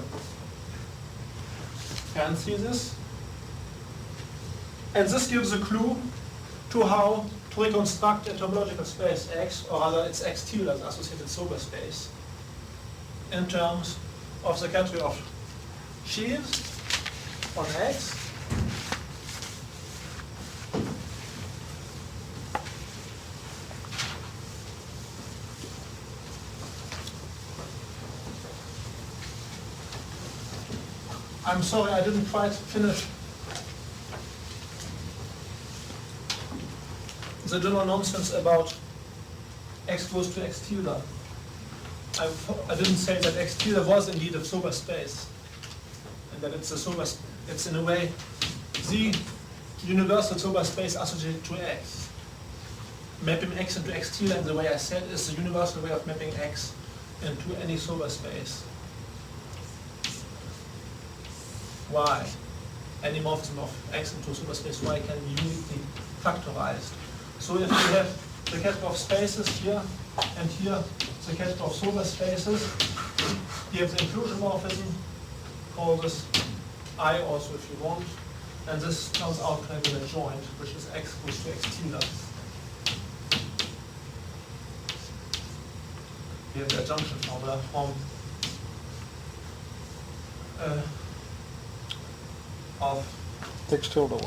parenthesis. And this gives a clue to how to reconstruct a topological space X, or rather its X tilde as associated sober space, in terms of the category of sheaves on X I'm sorry, I didn't quite finish the general nonsense about X goes to X tilde. I didn't say that X tilde was indeed a sober space, and that it's a sober, it's in a way the universal sober space associated to X. Mapping X into X tilde, in the way I said, is the universal way of mapping X into any sober space. Y, any morphism of X into superspace Y can be uniquely factorized. So if we have the category of spaces here, and here the category of sober spaces, we have the inclusion morphism, call this I also if you want, and this turns out to have an adjoint, which is X goes to X tilde. We have the adjunction formula from of X tilde 1.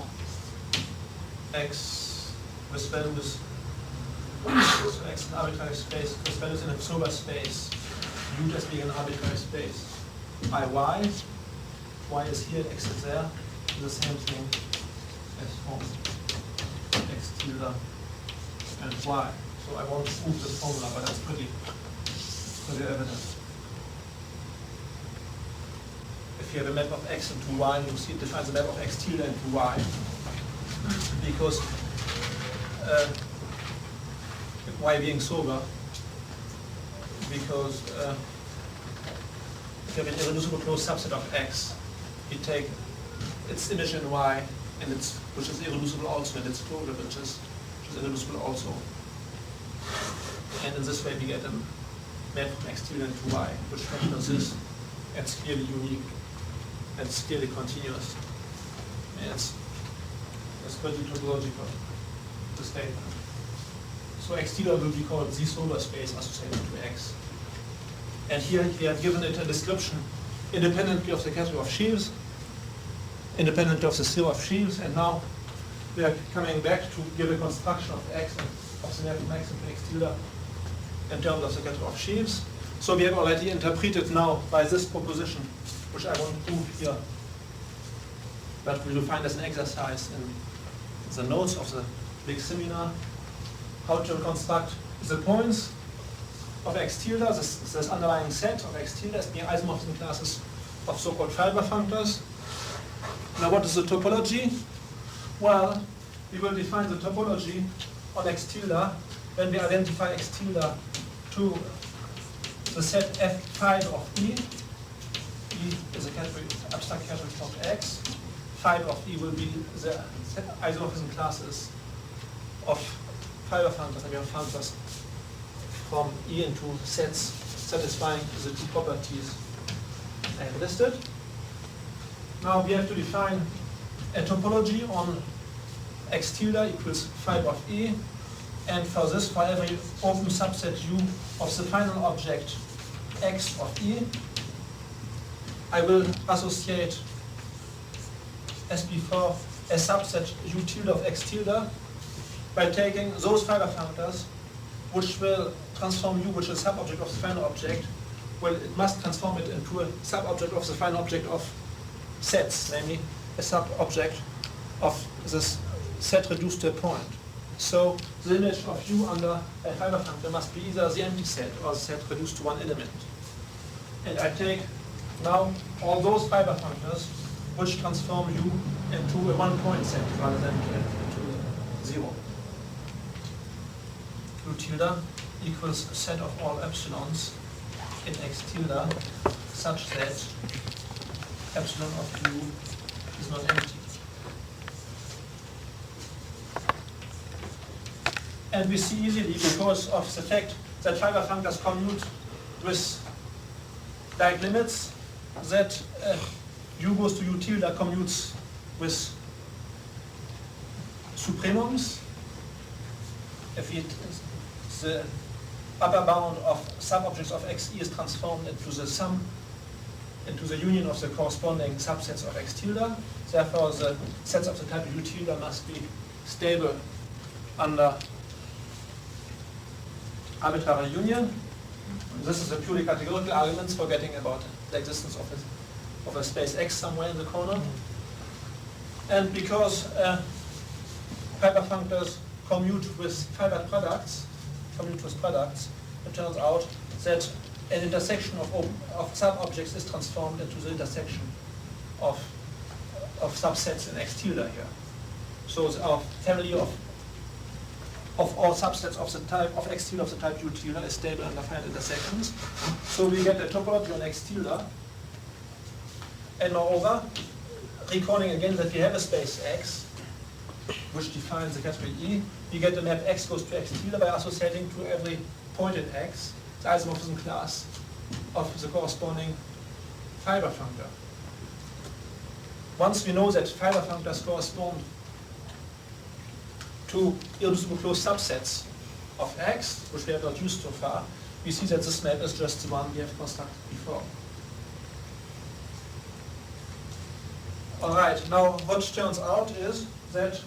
X with values, so X in arbitrary space, with values in a sober space, viewed as being an arbitrary space. Y is here, X is there, the same thing as from X tilde and Y. So I won't prove this formula, but that's pretty evident. If you have a map of X into Y, you see it defines a map of X tilde into Y. Because Y being sober, because if you have an irreducible closed subset of X, you take its image in Y, and which is irreducible also, and its closure, which is irreducible also. And in this way we get a map from X tilde into Y, which factors this, and it's clearly unique. And it's clearly continuous. And it's pretty topological, the statement. So X tilde will be called the sober space associated to X. And here we have given it a description independently of the category of sheaves, independently of the theory of sheaves, and now we are coming back to give a construction of X and of the map from X into X tilde in terms of the category of sheaves. So we have already interpreted now by this proposition, which I won't prove here, but we will find as an exercise in the notes of the big seminar, how to construct the points of X tilde, this underlying set of X tilde as being isomorphism classes of so-called fiber functors. Now what is the topology? Well, we will define the topology on X tilde when we identify X tilde to the set F5 of E. E is a category, abstract category of X. Phi of E will be the isomorphism classes of fiber functors, and we have functors from E into sets satisfying the two properties I have listed. Now we have to define a topology on X tilde equals phi of E, and for this, for every open subset U of the final object X of E, I will associate, as before, a subset U tilde of X tilde by taking those fiber functors which will transform U, which is a sub-object of the final object, well, it must transform it into a sub-object of the final object of sets, namely a sub-object of this set reduced to a point. So the image of U under a fiber functor must be either the empty set or the set reduced to one element. And I take now all those fiber functors which transform U into a one-point set rather than into 0. U tilde equals a set of all epsilons in X tilde such that epsilon of U is not empty. And we see easily, because of the fact that fiber functors commute with direct limits, that U goes to U tilde commutes with supremums. If the upper bound of subobjects of Xe is transformed into the sum, into the union of the corresponding subsets of X tilde, therefore the sets of the type U tilde must be stable under arbitrary union. This is a purely categorical argument, forgetting about the existence of a space X somewhere in the corner. And because fiber functors commute with fiber products, it turns out that an intersection of sub-objects is transformed into the intersection of subsets in X tilde here. So our family of all subsets of the type of X tilde of the type U tilde is stable under finite intersections. So we get a topology on X tilde. And moreover, recalling again that we have a space X, which defines the category E, we get the map X goes to X tilde by associating to every point in X the isomorphism class of the corresponding fiber functor. Once we know that fiber functors correspond to irreducible closed subsets of X, which we have not used so far, we see that this map is just the one we have constructed before. Alright, now what turns out is that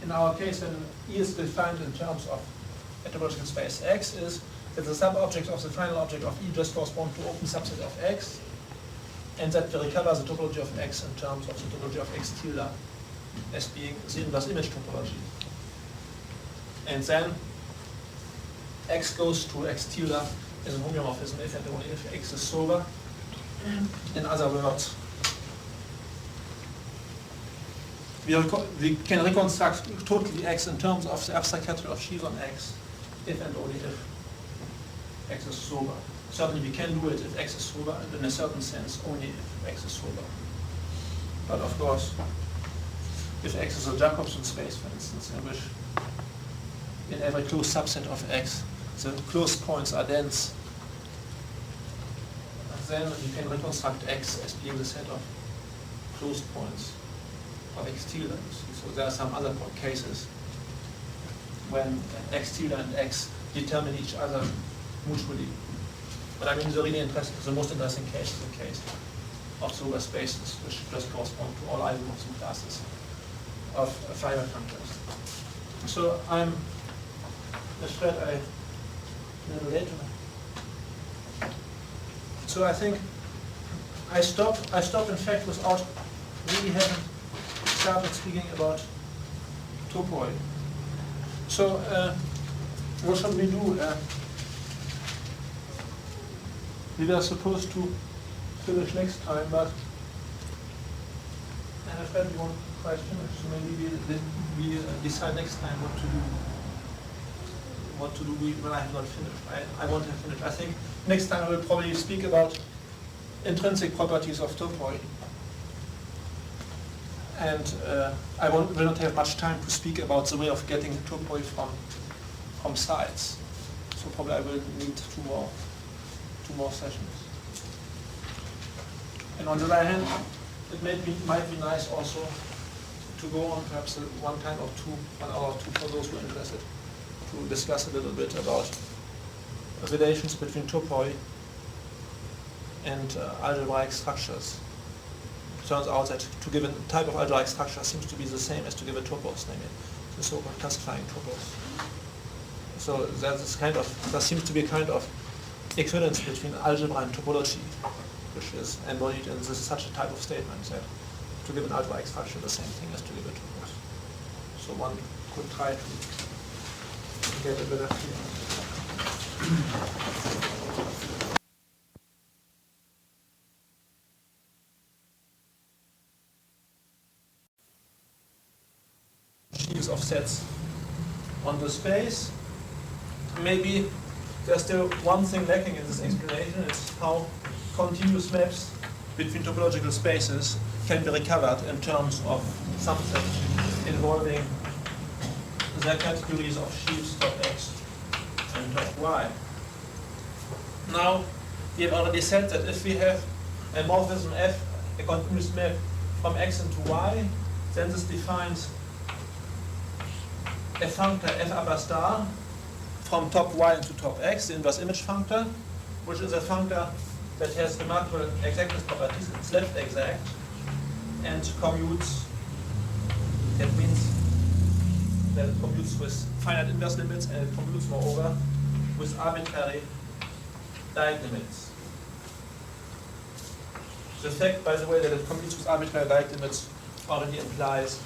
in our case, when E is defined in terms of a topological space X, is that the sub-objects of the final object of E just correspond to open subset of X, and that we recover the topology of X in terms of the topology of X tilde as being the inverse image topology. And then X goes to X tilde is a homeomorphism if and only if X is sober. In other words, we can reconstruct totally X in terms of the abstract category of sheaves on X if and only if X is sober. Certainly we can do it if X is sober, and in a certain sense only if X is sober. But of course, if X is a Jacobson space, for instance, in which in every closed subset of X the closed points are dense, then you can reconstruct X as being the set of closed points of X tilde. So there are some other cases when X tilde and X determine each other mutually. But I mean, the most interesting case is the case of sober spaces, which just correspond to all isomorphism classes of fiber functors. So I'm afraid I'm a little late. So I think I stopped in fact without really having started speaking about topoi. So what should we do? We were supposed to finish next time, but I'm afraid we won't quite finish. So maybe we decide next time what to do. What to do when I have not finished. I won't have finished. I think next time I will probably speak about intrinsic properties of topoi. And I will not have much time to speak about the way of getting topoi from sites. So probably I will need two more sessions. And on the other hand, it might be nice also to go on perhaps 1 hour or two for those who are interested, to discuss a little bit about relations between topoi and algebraic structures. It turns out that to give a type of algebraic structure seems to be the same as to give a topos, namely the so-called classifying topos. So there seems to be a kind of equivalence between algebra and topology, which is embodied in such a type of statement that to give an algebra X function the same thing as to give a topos. So one could try to get a better feeling. Sheaves of sets on the space. Maybe there's still one thing lacking in this explanation. It's how continuous maps between topological spaces can be recovered in terms of something involving the categories of sheaves top X and top Y. Now, we have already said that if we have a morphism F, a continuous map from X into Y, then this defines a functor F upper star from top Y into top X, the inverse image functor, which is a functor that has remarkable exactness properties. It's left exact and commutes. That means that it commutes with finite inverse limits, and it commutes moreover with arbitrary direct limits. The fact, by the way, that it commutes with arbitrary direct limits already implies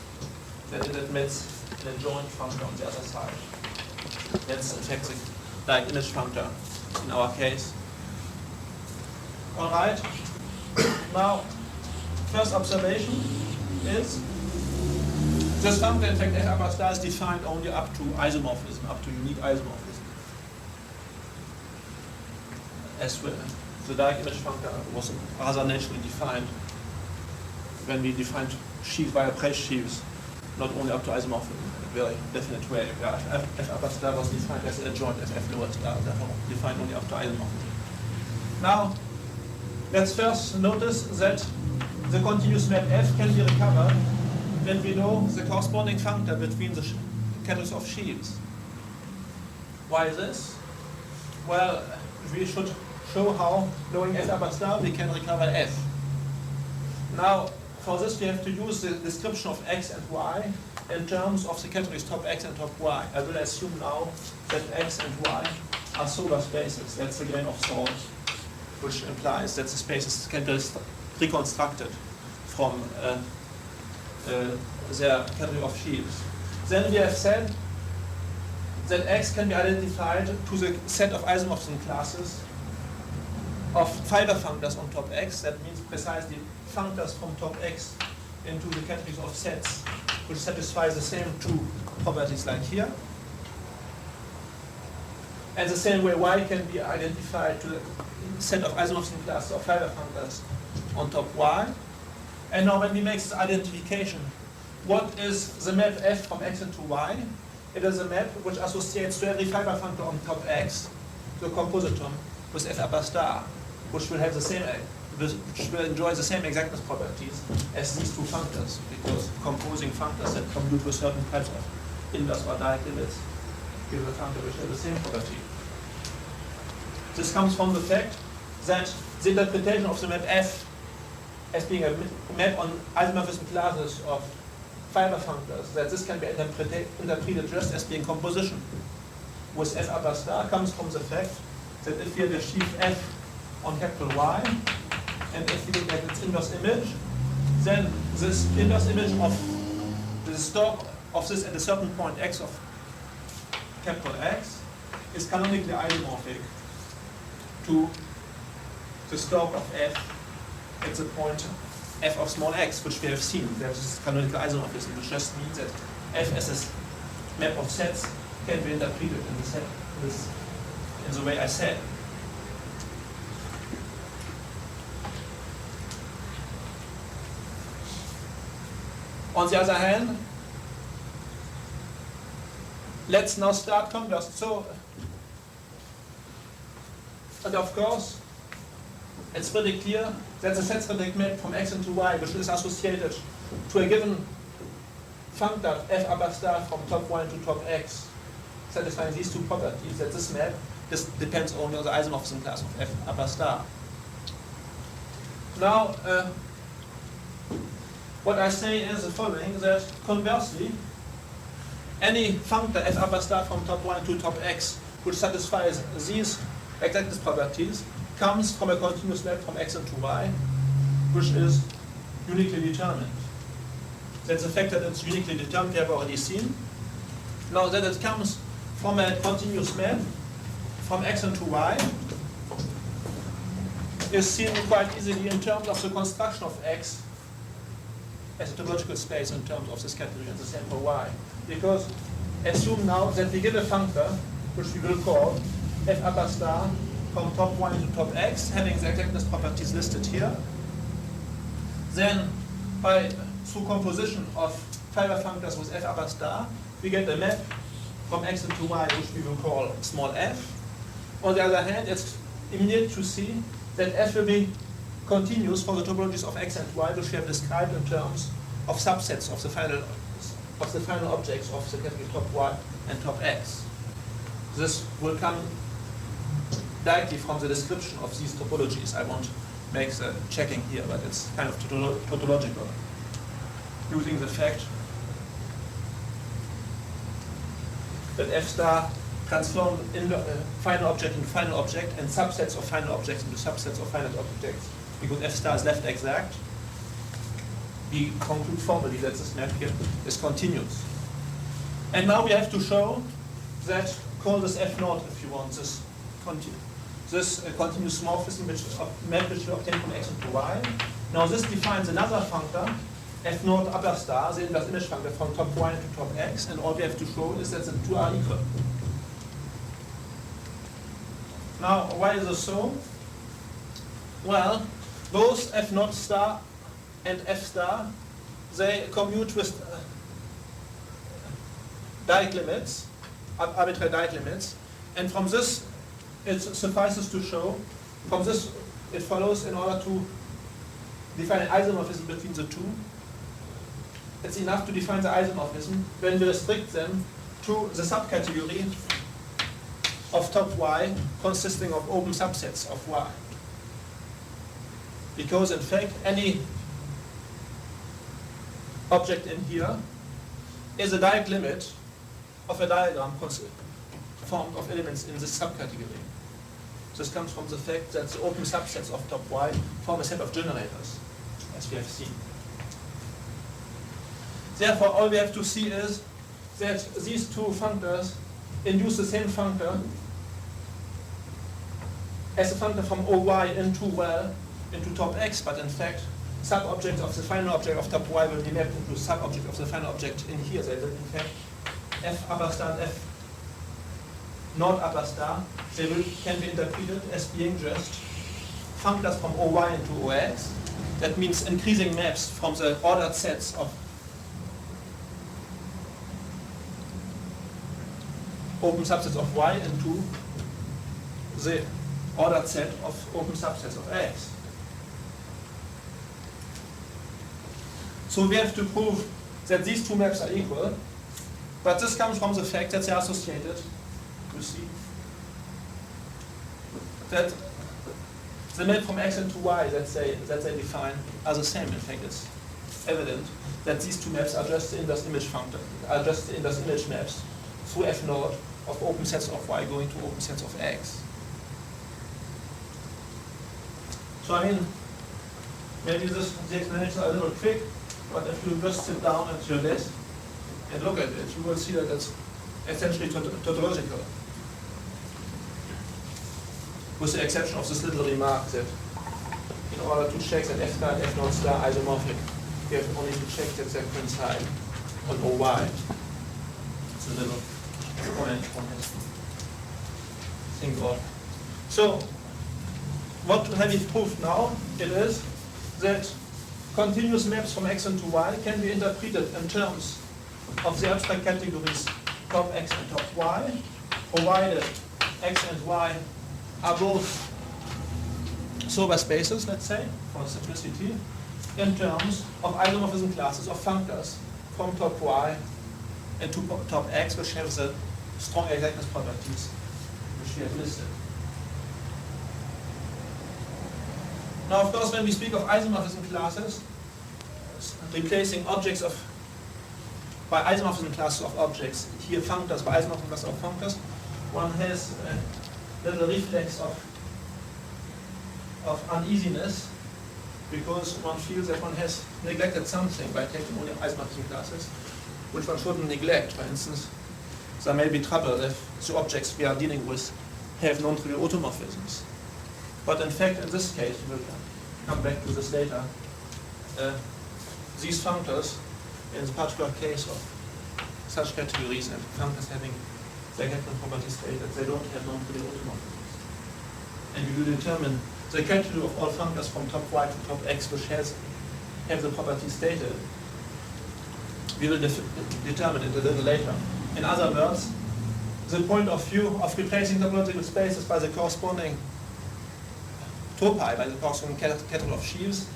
that it admits an adjoint functor on the other side. That's in fact the direct image functor in our case. Alright, now first observation is this functor in fact F upper star is defined only up to isomorphism, up to unique isomorphism. As well, the direct image functor was rather naturally defined when we defined sheaves via Press sheaves, not only up to isomorphism in a very definite way. F upper star was defined as an adjoint F lower star, therefore defined only up to isomorphism. Now, let's first notice that the continuous map F can be recovered when we know the corresponding functor between the categories of sheaves. Why this? Well, we should show how, knowing F upper star, we can recover F. Now, for this we have to use the description of X and Y in terms of the categories top X and top Y. I will assume now that X and Y are solar spaces. That's a grain of salt, which implies that the spaces can be reconstructed from their category of sheaves. Then we have said that X can be identified to the set of isomorphism classes of fiber functors on top X. That means precisely functors from top X into the categories of sets which satisfy the same two properties like here. And the same way Y can be identified to the set of isomorphism classes of fiber functors on top Y. And now when we make this identification, what is the map F from X into Y? It is a map which associates to every fiber functor on top X the compositum with F upper star, which will have the same, which will enjoy the same exactness properties as these two functors, because composing functors that commute with certain types of inverse or direct limits give a functor which has the same property. This comes from the fact that the interpretation of the map F as being a map on isomorphism classes of fiber functors, that this can be interpreted just as being composition with F upper star, comes from the fact that if we have a sheaf F on capital Y, and if we look at its inverse image, then this inverse image of the stalk of this at a certain point X of capital X is canonically isomorphic to the stalk of F at the point F of small x, which we have seen. There's this canonical isomorphism, which just means that F as a map of sets can be interpreted in the way I said. On the other hand, let's now start conversing. So, and of course, it's pretty clear that the set-specific map from X into Y, which is associated to a given functor F upper star from top Y into top X, satisfying these two properties, that this map depends only on the isomorphism class of F upper star. Now, what I say is the following, that conversely, any functor f upper star from top y to top x which satisfies these exactness properties comes from a continuous map from x into y, which is uniquely determined. That's the fact that it's uniquely determined we have already seen. Now that it comes from a continuous map from x into y is seen quite easily in terms of the construction of x as a topological space in terms of this category, and the same for y. Because assume now that we give a functor which we will call f upper star from top y to top x, having the exactness properties listed here. Then through composition of fiber functors with f upper star, we get a map from x into y which we will call small f. On the other hand, it's immediate to see that f will be continuous for the topologies of x and y, which we have described in terms of subsets of the final objects of the category top y and top x. This will come directly from the description of these topologies. I won't make the checking here, but it's kind of tautological, using the fact that f star transform in final object into final object and subsets of final objects into subsets of finite objects. Because f star is left exact, we conclude formally that this map here is continuous. And now we have to show that, call this f naught if you want, this continuous morphism which map which we obtain from x into y. Now this defines another functor, f naught upper star, the inverse image functor from top y to top x, and all we have to show is that the two are equal. Now, why is this so? Well, both f naught star and f star, they commute with Dieck limits, arbitrary Dieck limits, and from this it suffices to show, from this it follows in order to define an isomorphism between the two, it's enough to define the isomorphism when we restrict them to the subcategory of top y consisting of open subsets of y. Because in fact any object in here is a Dieck limit of a diagram formed of elements in this subcategory. This comes from the fact that the open subsets of top y form a set of generators, as we have seen. Therefore, all we have to see is that these two functors induce the same functor as a functor from OY into top x, but in fact, sub-object of the final object of top y will be mapped into sub-object of the final object in here. They will, in fact, f upper star and f naught upper star, they can be interpreted as being just functors from OY into OX. That means increasing maps from the ordered sets of open subsets of y into the ordered set of open subsets of x. So we have to prove that these two maps are equal, but this comes from the fact that they are associated. You see that the map from x into y that they define are the same. In fact, it's evident that these two maps are just the inverse image functor, are just the inverse image maps through f naught of open sets of y going to open sets of x. So I mean, maybe the explanations are a little quick, but if you just sit down at your desk and look at it, you will see that it's essentially tautological. With the exception of this little remark that in order to check that f star and f naught star are isomorphic, you have only to check that they coincide on OY. It's a little comment on his thing. So, what have we proved now? It is that continuous maps from x into y can be interpreted in terms of the abstract categories top x and top y, provided x and y are both sober spaces, let's say, for simplicity, in terms of isomorphism classes of functors from top y and to top x, which have the strong exactness properties which we have listed. Now, of course, when we speak of isomorphism classes, replacing objects of by isomorphism classes of objects, here functors, by isomorphism classes of functors, one has a little reflex of uneasiness, because one feels that one has neglected something by taking only isomorphism classes, which one shouldn't neglect. For instance, there may be trouble if the objects we are dealing with have non-trivial automorphisms. But in fact, in this case, we will come back to this later, these functors, in the particular case of such categories and functors having their Kaplan property stated, they don't have non-trivial automorphisms. And we will determine the category of all functors from top y to top x which have the property stated. We will determine it a little later. In other words, the point of view of replacing topological spaces by the corresponding topi, by the corresponding category of sheaves,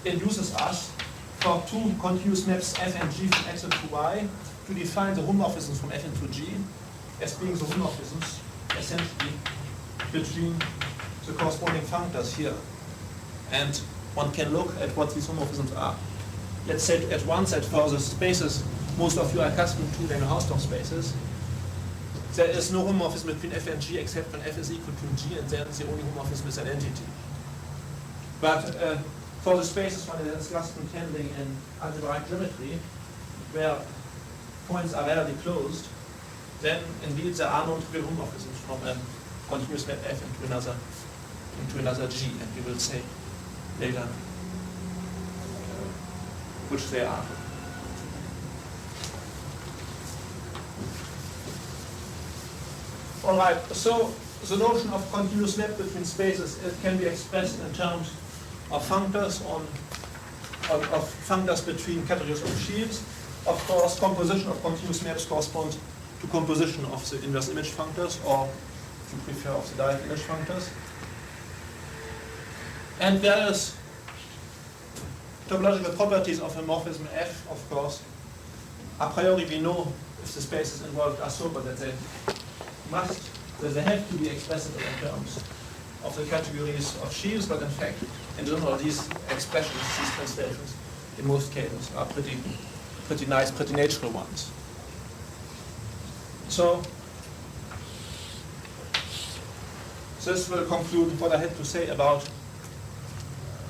induces us for two continuous maps f and g from x into y to define the homomorphisms from f into g as being the homomorphisms essentially between the corresponding functors here. And one can look at what these homomorphisms are. Let's say at once that for the spaces most of you are accustomed to, the Hausdorff spaces, there is no homomorphism between f and g except when f is equal to g, and then the only homomorphism is an entity. But for the spaces one is accustomed to handling in algebraic geometry, where points are rarely closed, then indeed there are non-trivial homomorphisms from a continuous map f into another g, and we will say later which they are. All right, so the notion of continuous map between spaces, it can be expressed in terms of functors of functors between categories of sheaves. Of course, composition of continuous maps corresponds to composition of the inverse image functors, or if you prefer, of the direct image functors. And various topological properties of a morphism F, of course. A priori we know if the spaces involved are so, but that they have to be expressible in terms of the categories of sheaves, but in fact, in general, these expressions, these translations, in most cases, are pretty nice, pretty natural ones. So, this will conclude what I had to say about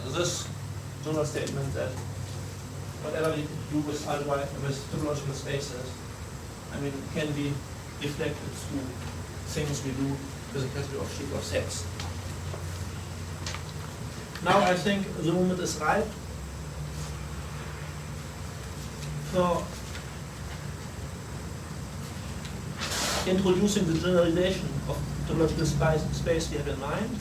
this general statement that whatever we do with algebra, with topological spaces, I mean, can be reflected through things we do with a category of sheaf of sets. Now I think the moment is ripe for introducing the generalization of topological space we have in mind.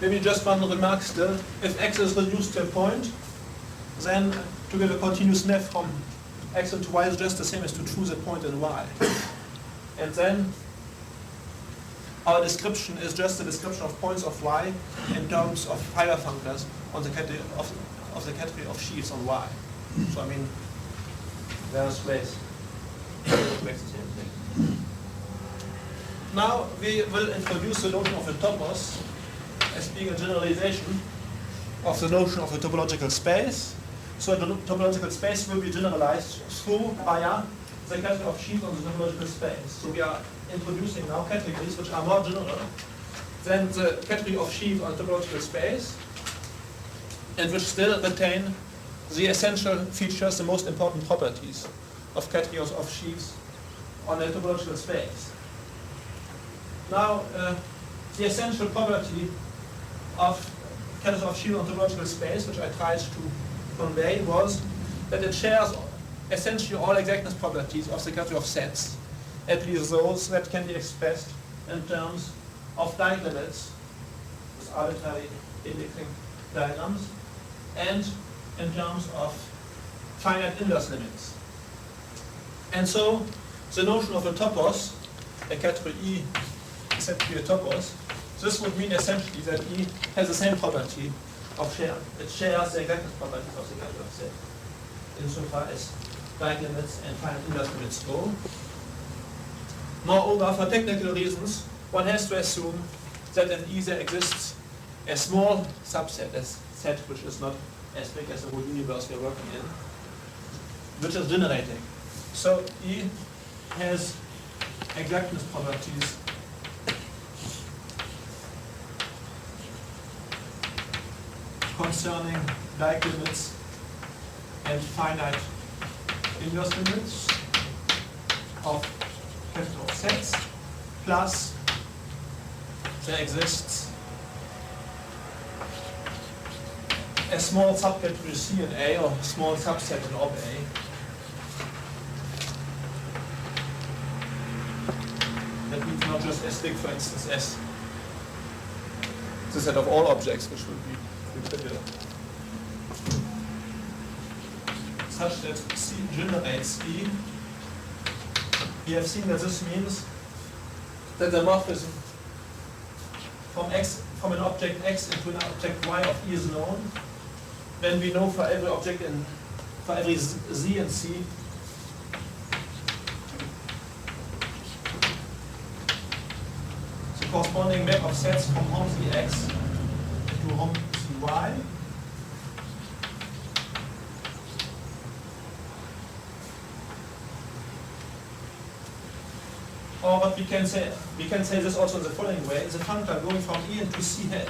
Maybe just one remark still. If x is reduced to a point, then to get a continuous map from x into y is just the same as to choose a point in y. And then our description is just a description of points of y in terms of higher functors on the category of the category of sheaves on y. So I mean, various ways to make the same thing. Now we will introduce the notion of a topos as being a generalization of the notion of a topological space. So the topological space will be generalized through via the category of sheaves on the topological space. So we are introducing now categories which are more general than the category of sheaves on the topological space, and which still retain the essential features, the most important properties of categories of sheaves on a topological space. Now, the essential property of categories of sheaves on topological space, which I tried to convey, was that it shares essentially all exactness properties of the category of sets, at least those that can be expressed in terms of line limits with arbitrary indexing diagrams, and in terms of finite inverse limits. And so the notion of a topos a category E is said to be a topos, this would mean essentially that E has the same property of share. It shares the exactness properties of the category of set, insofar as right limits and finite inverse limits go. Moreover, for technical reasons, one has to assume that in E there exists a small subset, a set which is not as big as the whole universe we are working in, which is generating. So E has exactness properties concerning like limits and finite inverse limits of capital sets, plus there exists a small subcategory C in A, or small subset in ob A, that means not just as big, for instance, as the set of all objects, which would be trivial, such that C generates E. We have seen that this means that the morphism from an object X into an object Y of E is known when we know for every object for every Z in C the corresponding map of sets from hom Zx to hom Cy. Or what we can say this also in the following way: the functor going from E into C hat,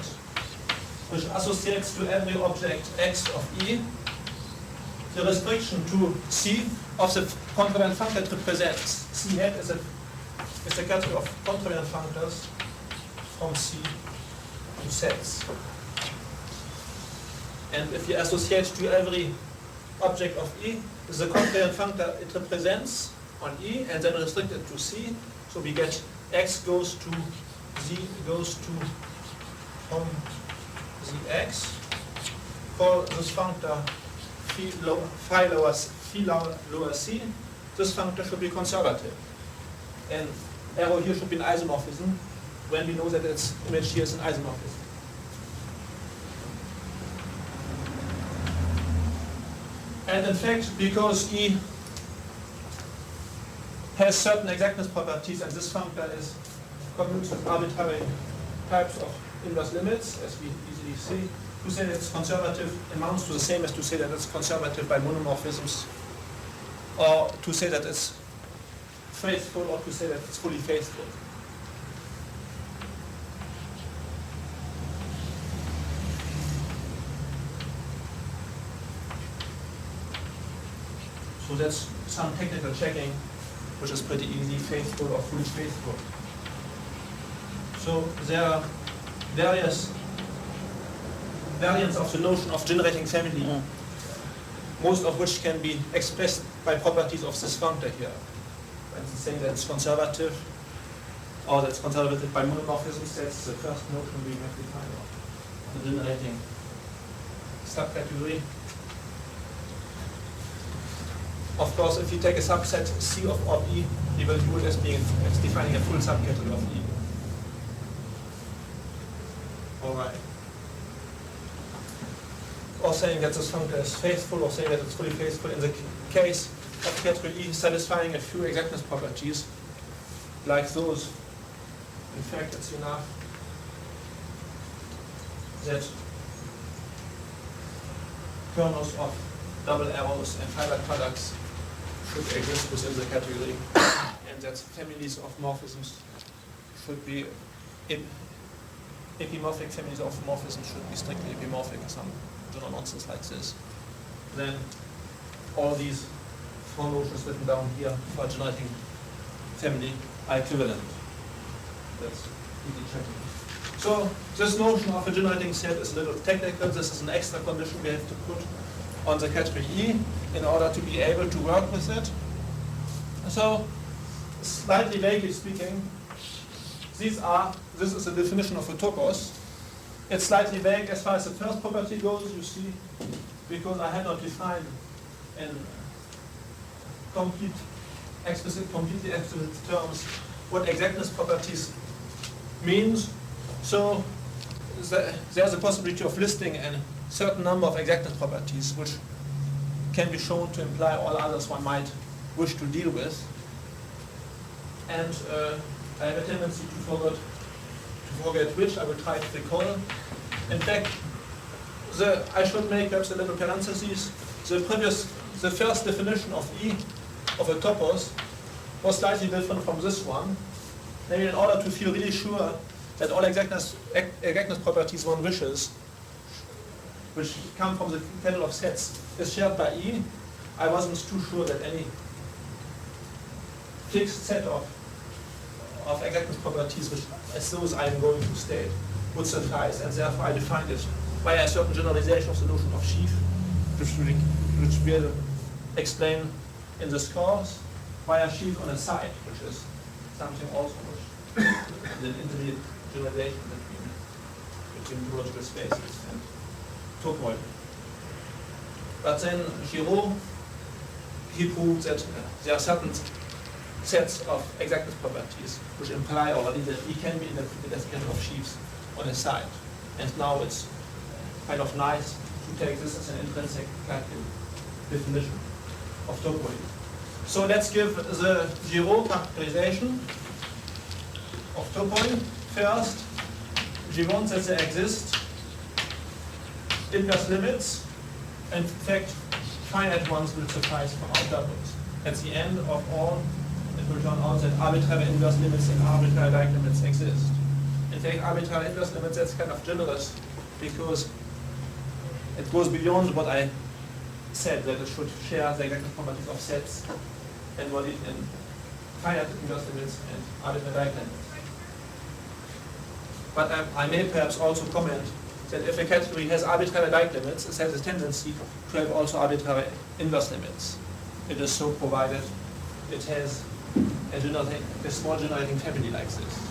which associates to every object X of E the restriction to C of the contravariant functor it represents. C hat is a category of contravariant functors from C to sets. And if you associate to every object of E the contravariant functor it represents on E and then restrict it to C, so we get X goes to Z goes to hom Zx. For this functor phi lower C, this functor should be conservative. And arrow here should be an isomorphism when we know that its image here is an isomorphism. And in fact, because E has certain exactness properties, and this functor is commutes with arbitrary types of inverse limits, as we easily see, to say that it's conservative amounts to the same as to say that it's conservative by monomorphisms, or to say that it's faithful, or to say that it's fully faithful. So that's some technical checking, which is pretty easy, faithful or fully faithful. So there are various variants of the notion of generating family, most of which can be expressed by properties of this functor here. For instance, saying that it's conservative, or that's conservative by monomorphisms. That's the first notion we have defined of the generating subcategory. Of course, if you take a subset C of ob E, you will do it as defining a full subcategory of E. All right. Or saying that this functor is faithful, or saying that it's fully faithful in the case of category E satisfying a few exactness properties, like those. In fact, it's enough that kernels of double arrows and finite products should exist within the category, and that families of morphisms should be epimorphic families of morphisms should be strictly epimorphic, some general nonsense like this. Then all these four notions written down here for generating family are equivalent. That's easy checking. So this notion of a generating set is a little technical. This is an extra condition we have to put on the category E in order to be able to work with it. So, slightly vaguely speaking, this is a definition of a topos. It's slightly vague as far as the first property goes, you see, because I had not defined in completely explicit terms what exactness properties means. So there's a possibility of listing a certain number of exactness properties which can be shown to imply all others one might wish to deal with. And I have a tendency to forget which. I will try to recall. In fact, I should make perhaps a little parenthesis. The first definition of E of a topos was slightly different from this one. Maybe in order to feel really sure that all exactness properties one wishes, which come from the panel of sets, is shared by E, I wasn't too sure that any fixed set of exactness properties, which as those I am going to state, would suffice, and therefore I defined it by a certain generalization of the notion of sheaf, which we'll explain in this course, via sheaf on a side, which is something also which is an intermediate generalization between topological spaces and topoi. But then Giraud, he proved that there are certain sets of exactness properties which imply already that E can be interpreted as kind of sheaves on a side. And now it's kind of nice to take this as an intrinsic definition of topoi. So let's give the Giraud characterization of topoi. First, Giraud says there exist inverse limits. In fact, finite ones will suffice for our doubles. At the end of all, it will turn out that arbitrary inverse limits and arbitrary Dirac limits exist. In fact, arbitrary inverse limits, that's kind of generous because it goes beyond what I said, that it should share the exact properties of sets and what it in finite inverse limits and arbitrary Dirac limits. But I may perhaps also comment that if a category has arbitrary Dirac limits, it has a tendency to have also arbitrary inverse limits. It is so provided it has a small generating family like this.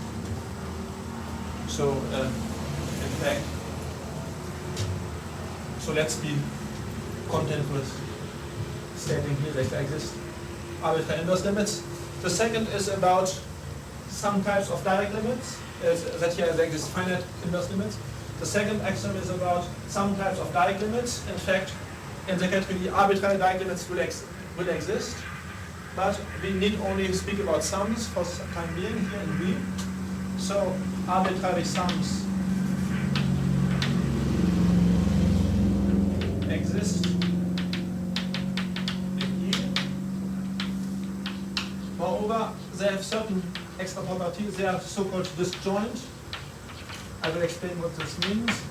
So, in fact, so let's be content with stating here that there exist arbitrary inverse limits. The second is about some types of Dirac limits, that here there exist finite inverse limits. The second axiom is about some types of Dirac limits. In fact, in the category arbitrary Dirac limits will exist, but we need only speak about sums for the time being here in B. So arbitrary sums exist in E. Moreover, they have certain extra properties. They are so-called disjoint. I will explain what this means,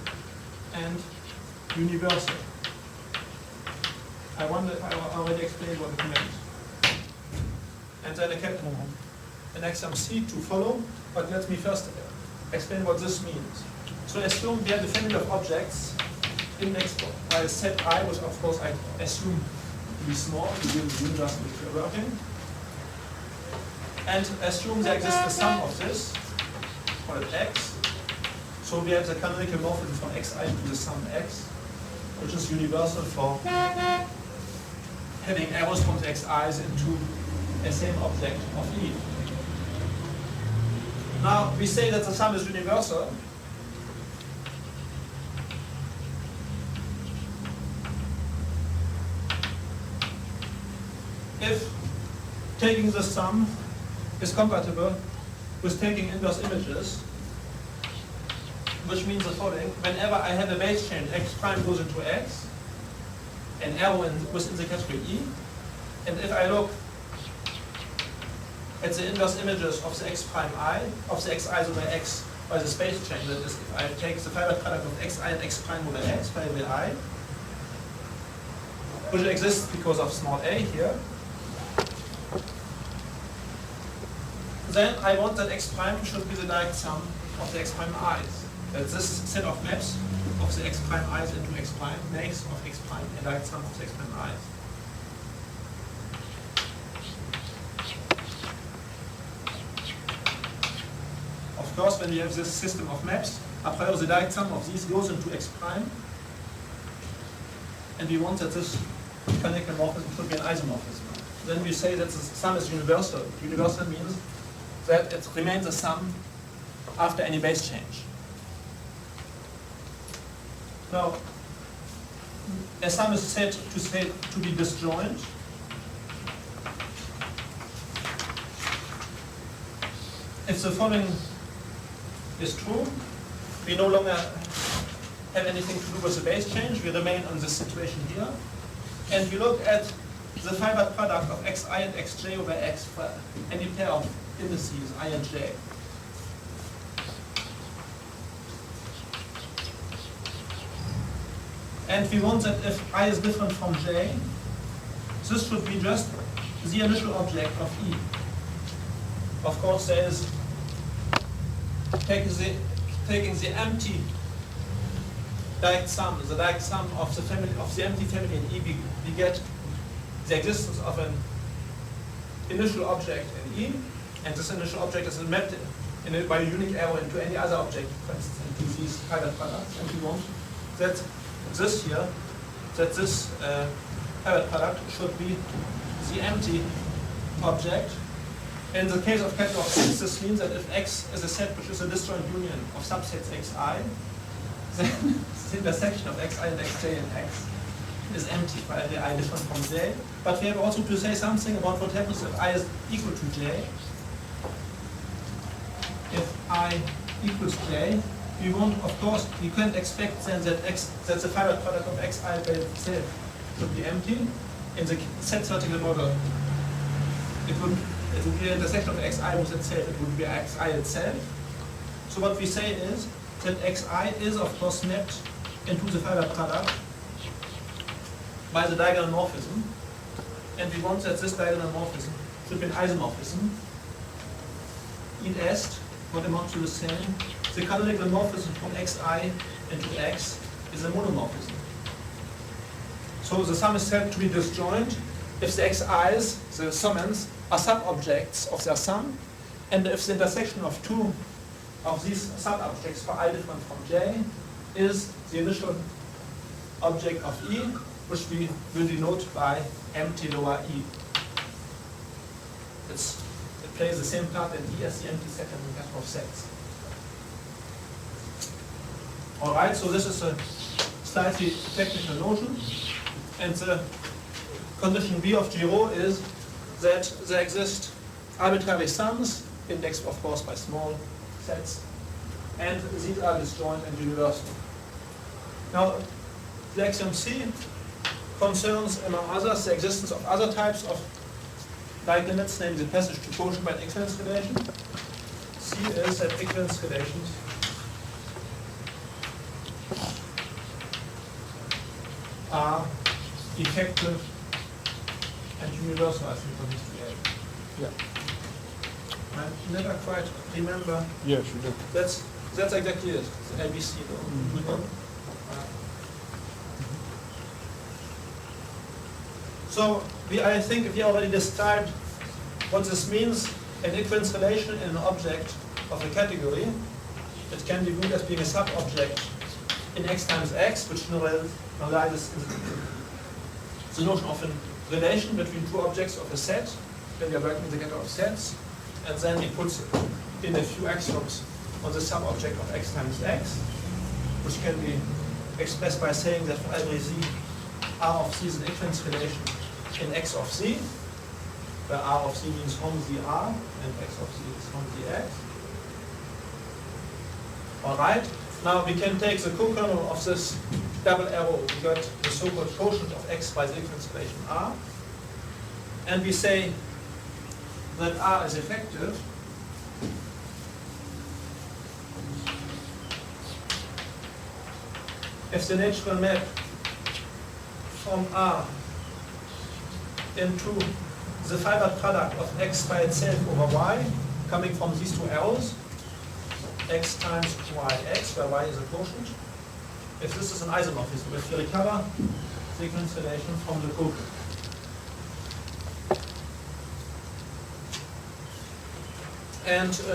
and universal. I already explained what it meant. And then an axiom C to follow, but let me first explain what this means. So assume we have a family of objects indexed by a set I, which of course I assume to be small, given the universe in which we're working. And assume there exists a sum of this, call it X. So we have the canonical morphism from xi to the sum x, which is universal for having arrows from the xi's into a same object of E. Now we say that the sum is universal. If taking the sum is compatible with taking inverse images, which means the following: whenever I have a base change, x prime goes into x, an arrow within the category E, and if I look at the inverse images of the x prime I, of the xi's over x by the space change, that is, if I take the finite product of xi and x prime over x, variable I, which exists because of small a here, then I want that x prime should be the direct sum of the x prime i's. That this set of maps of the x prime i's into x prime makes of x prime a direct sum of the x prime i's. Of course, when we have this system of maps, a priori the direct sum of these goes into x prime, and we want that this canonical morphism should be an isomorphism. Then we say that the sum is universal. Universal means that it remains a sum after any base change. Now, a sum is said to be disjoint if the following is true. We no longer have anything to do with the base change. We remain on this situation here. And we look at the fibered product of xi and xj over x for any pair of indices I and j. And we want that if I is different from j, this should be just the initial object of E. Of course, there is taking the empty direct sum, the direct sum of the family of the empty family in E, we get the existence of an initial object in E, and this initial object is mapped by a unique arrow into any other object, for instance, into these fibered products. And we want that this fibered product should be the empty object. In the case of catalog X, this means that if X is a set which is a disjoint union of subsets Xi, then the intersection of Xi and Xj and X is empty for every I different from J. But we have also to say something about what happens if I is equal to J. If I equals J, we want, of course, we can't expect then that the fibered product of Xi by itself should be empty. In the set vertical model, it would be the intersection of Xi with itself, it would be Xi itself. So what we say is that Xi is, of course, mapped into the fibered product by the diagonal morphism, and we want that this diagonal morphism should be an isomorphism. In est, what amounts to the same, the canonical morphism from Xi into X is a monomorphism. So the sum is said to be disjoint if the Xi's, the summons, are sub-objects of their sum, and if the intersection of two of these sub-objects for I different from J is the initial object of E, which we will denote by empty lower E. It plays the same part in E as the empty set in the of sets. Alright, so this is a slightly technical notion, and the condition B of Giraud is that there exist arbitrary sums, indexed of course by small sets, and these are disjoint and universal. Now, the axiom C concerns, among others, the existence of other types of like limits, namely the passage to quotient by an equivalence relation. C is that equivalence relations are effective and universal, I think, for this reality. Yeah. I never quite remember. Yes, you do. That's exactly it. It's ABC though. So I think we already described what this means, an equivalence relation in an object of a category. It can be viewed as being a sub-object in X times X, which normalizes the notion of a relation between two objects of a set, when we are working with the catalog of sets, and then we put in a few axioms on the sub-object of X times X, which can be expressed by saying that for every Z, R of Z is an equivalence relation in X of Z, where R of Z means hom Z R, and X of Z is hom Z X. Alright, now we can take the co-kernel of this double arrow, we got the so-called quotient of X by the equivalence relation R, and we say that R is effective if the natural map from R into the fibered product of X by itself over Y, coming from these two arrows, X times YX, where Y is a quotient, if this is an isomorphism, if we recover the equivalence relation from the quotient. And so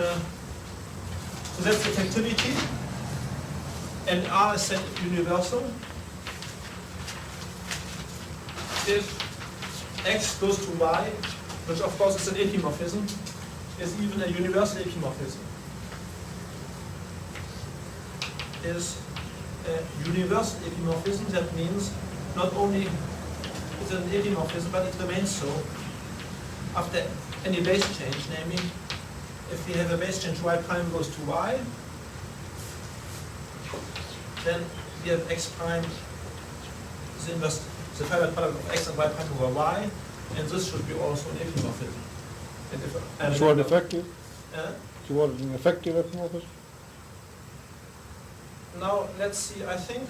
that's effectivity, and R is set universal if X goes to Y, which of course is an epimorphism. is even a universal epimorphism. Is a universal epimorphism, that means not only is it an epimorphism, but it remains so after any base change, namely, if we have a base change y prime goes to y, then we have x prime is the inverse, the finite product of x and y prime over y, and this should be also an epimorphism. And if So what effective? uh, So what is an effective epimorphism? now let's see, I think,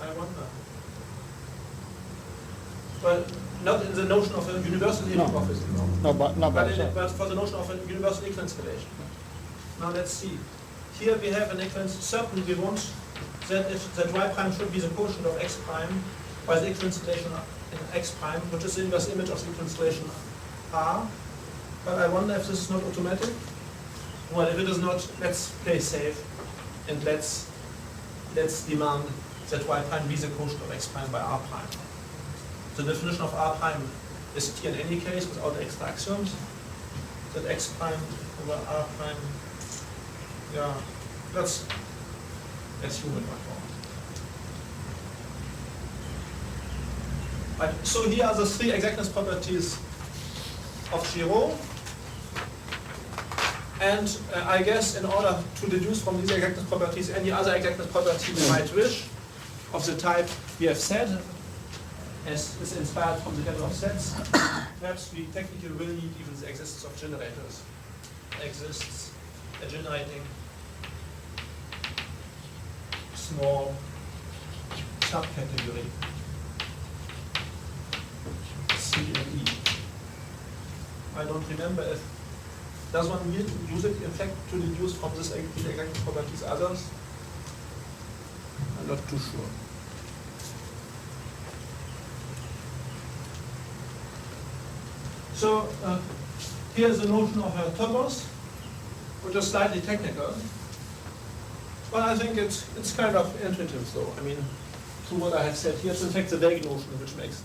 I wonder. Well, not in the notion of a universal No. epimorphism, no. No, but not by But, itself. but for the notion of a universal equivalence relation. Now let's see. Here we have an equivalence. Certainly we want that y prime should be the quotient of x prime by the equivalence relation in x prime, which is the inverse image of the equivalence relation R. But I wonder if this is not automatic. Well, if it is not, let's play safe and let's demand that y prime be the quotient of x prime by R prime. The definition of R prime is T in any case without extra axioms. That x prime over R prime, yeah, that's human right now. Right, so here are the three exactness properties of Giraud. And I guess in order to deduce from these exactness properties any other exactness property we might wish, of the type we have said, as is inspired from the level of sets, perhaps we technically will need even the existence of generators. Exists a generating small subcategory C and E. I don't remember if does one use it in fact to deduce from this exact properties others? I'm not too sure. So here's the notion of a topos, which is slightly technical. But I think it's kind of intuitive though. I mean, to what I have said here, it's in fact the vague notion which makes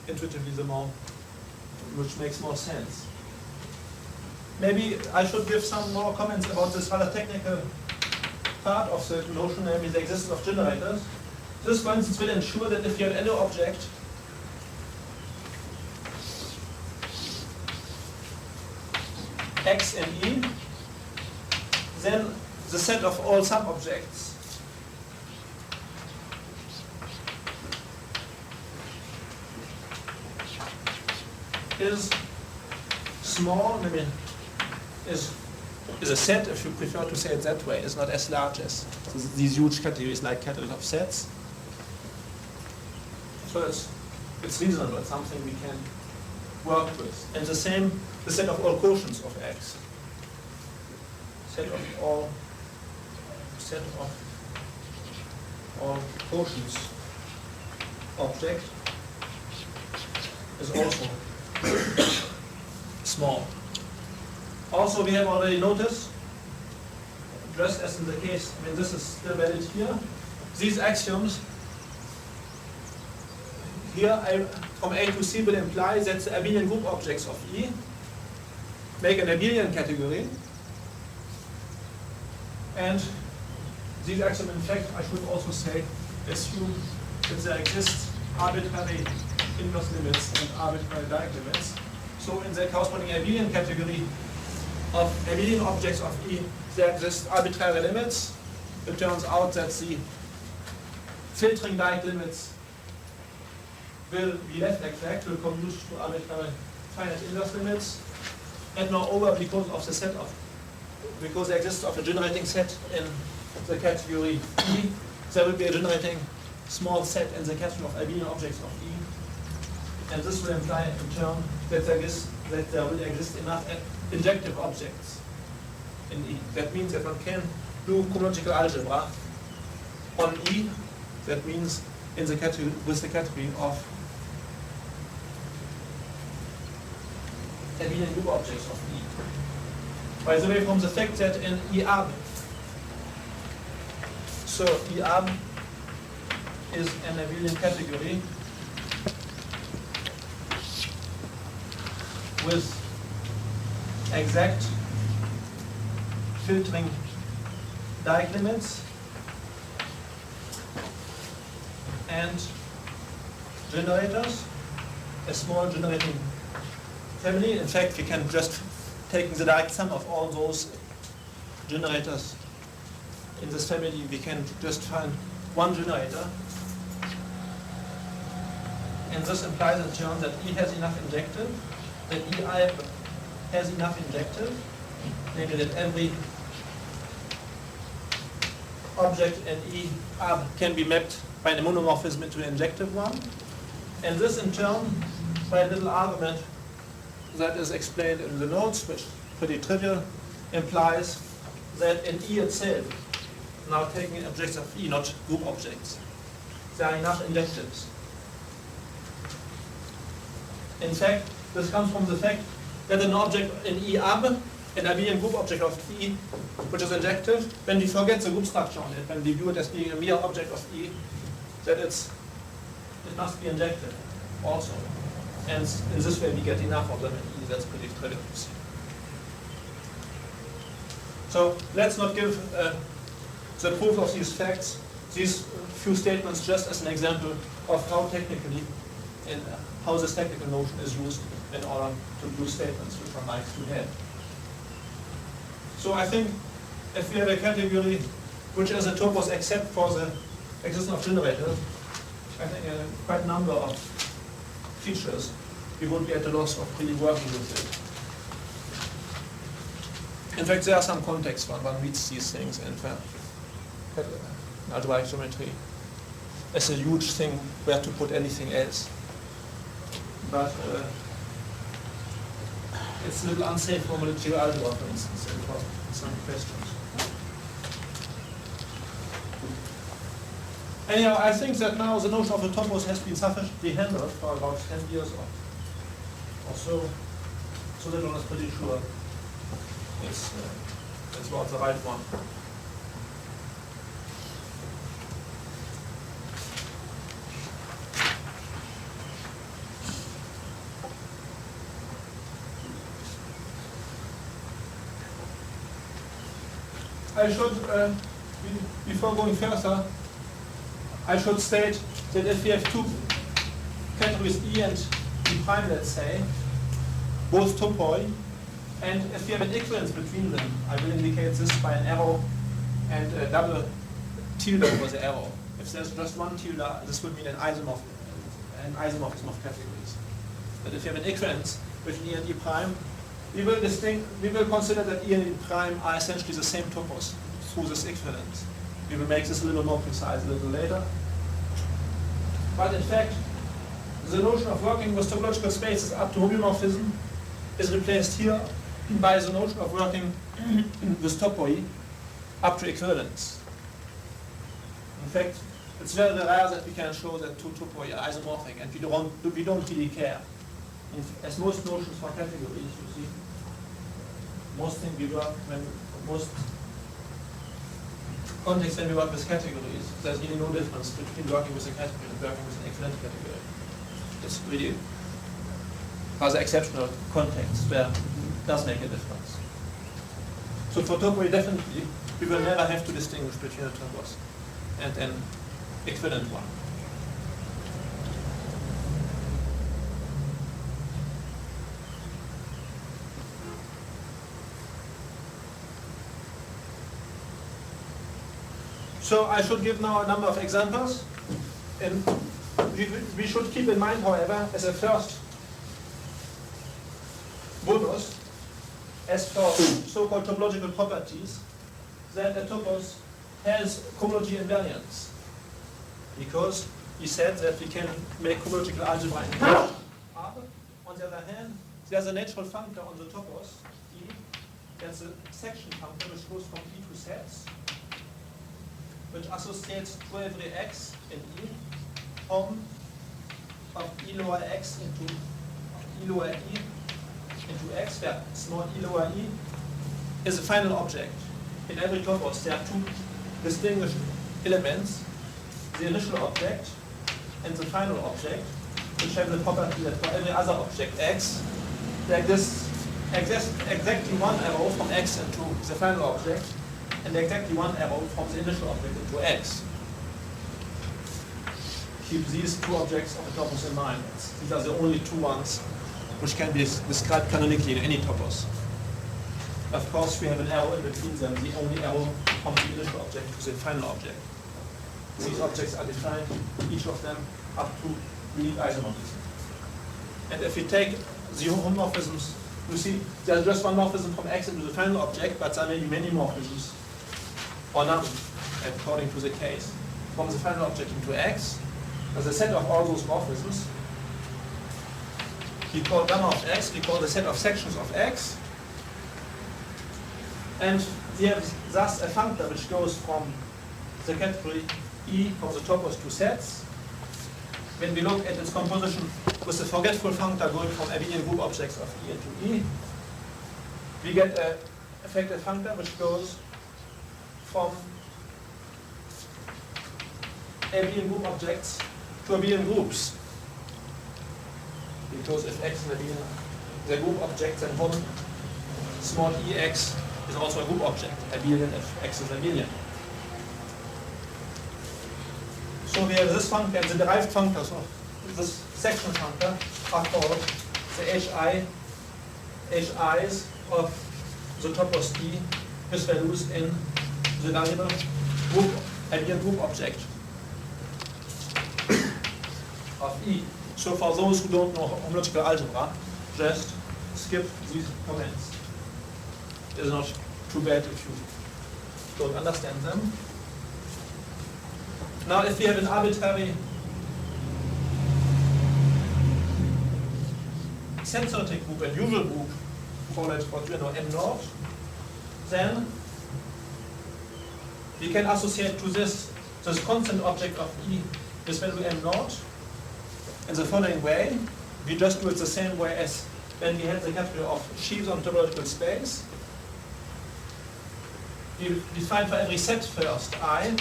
intuitively which makes more sense. Maybe I should give some more comments about this rather technical part of the notion, namely the existence of generators. This, for instance, will ensure that if you have any object X and E, then the set of all sub-objects is small, I mean, is a set, if you prefer to say it that way, is not as large as these huge categories like categories of sets. So it's reasonable, it's something we can work with. And the same, the set of all quotients of X. Set of all quotients object is also small. Also, we have already noticed, just as in the case, I mean, this is still valid here, these axioms here from A to C will imply that the abelian group objects of E make an abelian category. And these axioms, in fact, I should also say, assume that there exist arbitrary inverse limits and arbitrary direct limits. So in the corresponding abelian category of abelian objects of E, there exist arbitrary limits. It turns out that the filtering direct limits will be left exact, will conduce to arbitrary finite inverse limits. And moreover, because of the set of, because there exists of a generating set in the category E, there will be a generating small set in the category of abelian objects of E. And this will imply in turn that there will exist enough injective objects in E. That means that one can do cohomological algebra on E. That means in the category with the category of abelian group objects of E. By the way, from the fact that in E_ab, so E_ab is an abelian category with exact filtering Dieck limits and generators, a small generating family. In fact, we can just take the direct sum of all those generators in this family. We can just find one generator, and this implies in turn that E has enough injective, that EI has enough injective, namely that every object in E ab can be mapped by a monomorphism into an injective one. And this in turn, by a little argument that is explained in the notes, which is pretty trivial, implies that in E itself, now taking objects of E, not group objects, there are enough injectives. In fact, this comes from the fact that an object in E ab, an abelian group object of E, which is injective, when we forget the group structure on it, when we view it as being a mere object of E, that it must be injective also. And in this way we get enough of them in E. That's pretty trivial to see. So let's not give the proof of these facts, these few statements, just as an example of how technically and how this technical notion is used in order to do statements which one likes to have. So I think if we have a category which is a topos except for the existence of generators, I think quite a number of features, we would be at a loss of really working with it. In fact, there are some contexts when one reads these things, and algebraic geometry is a huge thing where to put anything else. But it's a little unsafe for molecular algebra, for instance, and for some questions. Anyhow, I think that now the notion of a topos has been sufficiently handled for about 10 years or so, so that one is pretty sure it's about the right one. I should, before going further, I should state that if we have two categories E and E prime, let's say, both topoi, and if we have an equivalence between them, I will indicate this by an arrow and a double tilde over the arrow. If there's just one tilde, this would mean an isomorphism of categories. But if you have an equivalence between E and E prime, we will consider that E and E prime are essentially the same topos through this equivalence. We will make this a little more precise a little later. But in fact, the notion of working with topological spaces up to homeomorphism is replaced here by the notion of working with topoi up to equivalence. In fact, it's very rare that we can show that two topoi are isomorphic, and we don't really care. As most notions for categories, you see, most things we work most contexts when we work with categories, there's really no difference between working with a category and working with an equivalent category. It's really rather exceptional context where it does make a difference. So for topoi, definitely, we will never have to distinguish between a topos and an equivalent one. So I should give now a number of examples. And we should keep in mind, however, as a first bonus, as for so-called topological properties, that a topos has cohomology invariance. Because we said that we can make cohomological algebra in R. On the other hand, there's a natural functor on the topos, E. That's a section functor which goes from E to sets, which associates to every x in E from of E lower x into E lower E into x, where small e lower e is a final object. In every topos there are two distinguished elements, the initial object and the final object, which have the property that for every other object x, there exists exactly one arrow from X into the final object, and exactly one arrow from the initial object into X. Keep these two objects of the topos in mind. These are the only two ones which can be described canonically in any topos. Of course, we have an arrow in between them, the only arrow from the initial object to the final object. These objects are defined, each of them, up to unique isomorphism. And if we take the homomorphisms, you see there's just one morphism from X into the final object, but there may be many morphisms, or none, according to the case, from the final object into X. As a set of all those morphisms, we call gamma of X, we call the set of sections of X, and we have thus a functor which goes from the category E from the topos to sets. When we look at its composition with the forgetful functor going from abelian group objects of E into E, we get an effective functor which goes from abelian group objects to abelian groups. Because if X is abelian, the group object, then one small ex is also a group object, abelian if X is abelian. So we have this functor, and the derived functors of this section functor are called the HIs of the topos E with values in the variable group, abelian group object of E. So for those who don't know homological algebra, just skip these comments. It's not too bad if you don't understand them. Now if we have an arbitrary sensortic group and usual group, call it what we know M naught, then we can associate to this constant object of E this value M naught in the following way. We just do it the same way as when we had the category of sheaves on topological space. We define for every set first I,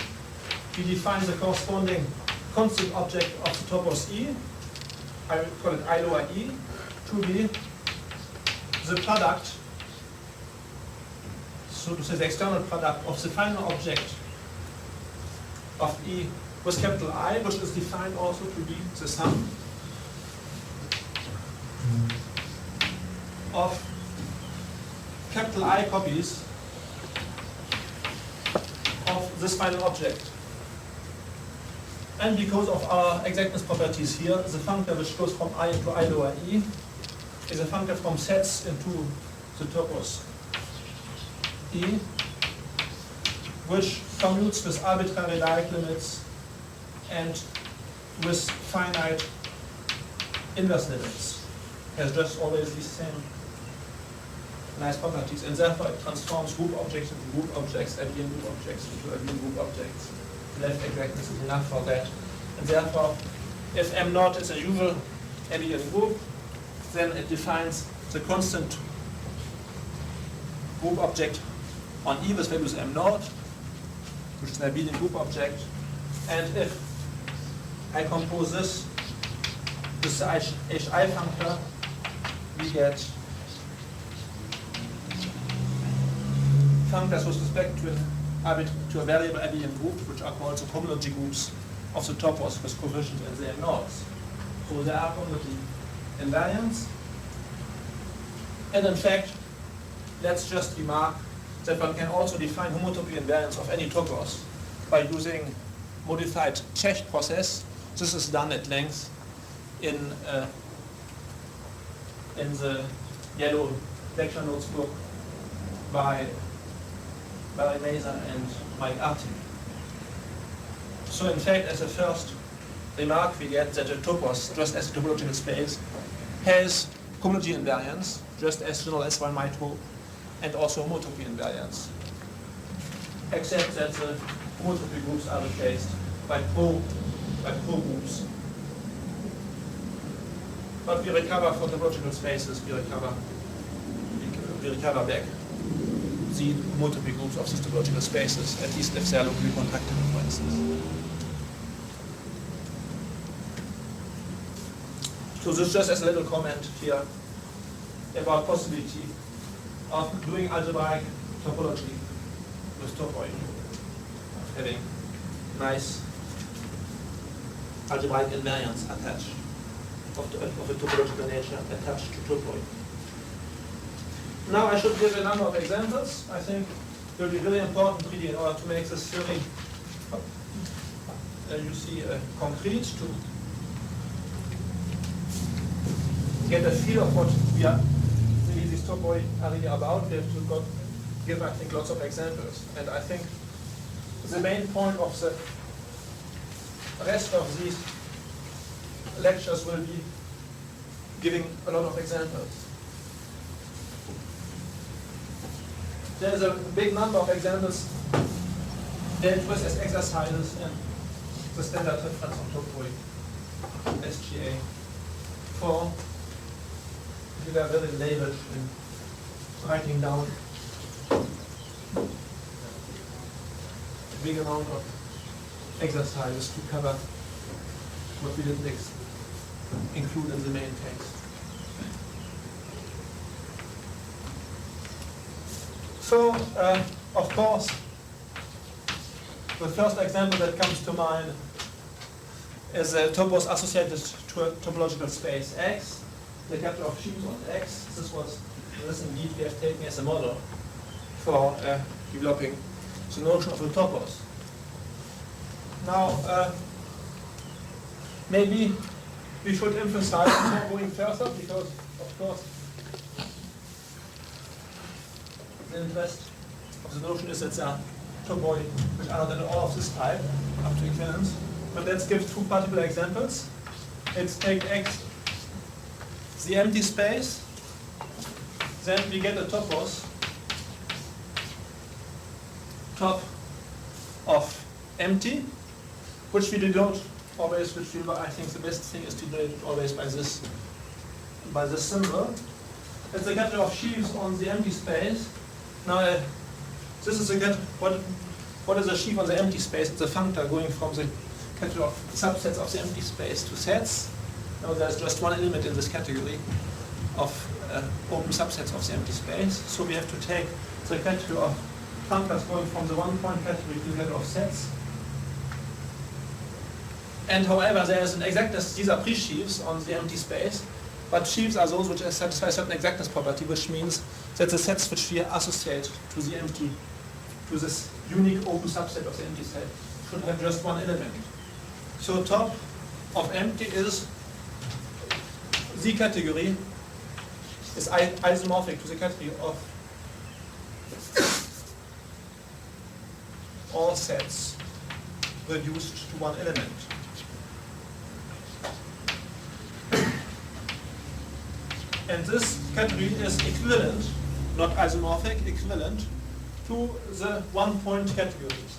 we define the corresponding constant object of the topos E, I will call it I lower E, to be the product, so to say the external product of the final object of E with capital I, which is defined also to be the sum of capital I copies of this final object. And because of our exactness properties here, the functor which goes from I into I lower E is a functor from sets into the topos E, which commutes with arbitrary direct limits and with finite inverse limits. Has just always these same nice properties, and therefore it transforms group objects into group objects, abelian group objects into abelian group objects. Left exactness is enough for that. And therefore, if M naught is a usual abelian group, then it defines the constant group object on E with values M naught, which is an abelian group object. And if I compose this with the HI functor, we get functors with respect to a variable abelian group, which are called the homology groups of the topos with coefficients and the M naughts. So there are homology invariants. And in fact, let's just remark that one can also define homotopy invariance of any topos by using modified Čech process. This is done at length in the yellow lecture notes book by Barry Mazer and Mike Artin. So in fact, as a first remark, we get that a topos, just as a topological space, has homology invariance, just as general as one might hope, and also homotopy invariance. Except that the homotopy groups are replaced by pro groups. But we recover for topological spaces, we recover back the homotopy groups of these topological spaces, at least if they are locally contracted, for instance. So this just as a little comment here. about possibility of doing algebraic topology with topoi, of having nice algebraic invariants attached, of a topological nature attached to topoi. Now I should give a number of examples. I think it will be really important really in order to make this theory, you see, concrete, to get a feel of what we are really these topoi are really about. We have to give, I think, lots of examples. And I think the main point of the rest of these lectures will be giving a lot of examples. There's a big number of examples dealt with as exercises in the standard reference on topoi, SGA 4. We are very lavish in writing down a big amount of exercises to cover what we didn't include in the main text. So, of course, the first example that comes to mind is a topos associated to a topological space X, the capital of sheaves on X. This indeed we have taken as a model for developing the notion of a topos. Now, maybe we should emphasize before going further, because, of course, the interest of the notion is that there are topoi which are not at all of this type, up to equivalence. But let's give two particular examples. Let's take X, the empty space, then we get a topos top of empty, which we denote always, I think the best thing is to denote it always by this symbol. It's the capital of sheaves on the empty space. Now, this is again what is a sheaf on the empty space? It's a functor going from the category of subsets of the empty space to sets. Now there's just one element in this category of open subsets of the empty space. So we have to take the category of functors going from the one-point category to the category of sets. And however, there is an exactness. These are pre-sheaves on the empty space. But sheaves are those which satisfy a certain exactness property, which means that the sets which we associate to the empty, to this unique open subset of the empty set, should have just one element. So top of empty is the category, is isomorphic to the category of all sets reduced to one element. And this category is equivalent, not isomorphic, equivalent to the one-point categories.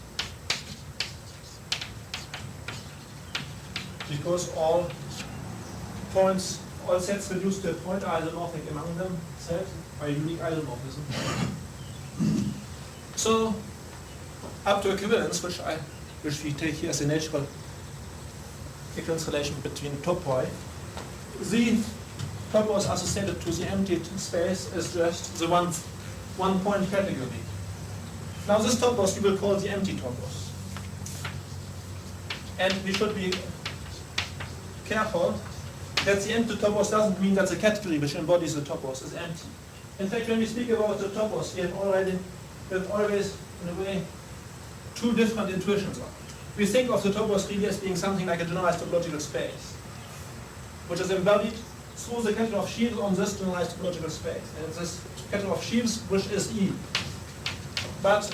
Because all points, all sets reduced to a point are isomorphic among them, set by a unique isomorphism. So, up to equivalence, which we take here as a natural equivalence relation between topoi, the topos associated to the empty space is just the one-point category. Now this topos we will call the empty topos. And we should be careful that the empty topos doesn't mean that the category which embodies the topos is empty. In fact, when we speak about the topos, we have always, in a way, two different intuitions of it. We think of the topos really as being something like a generalized topological space, which is embodied through the category of sheaves on this generalized topological space. And it's this category of sheaves which is E. But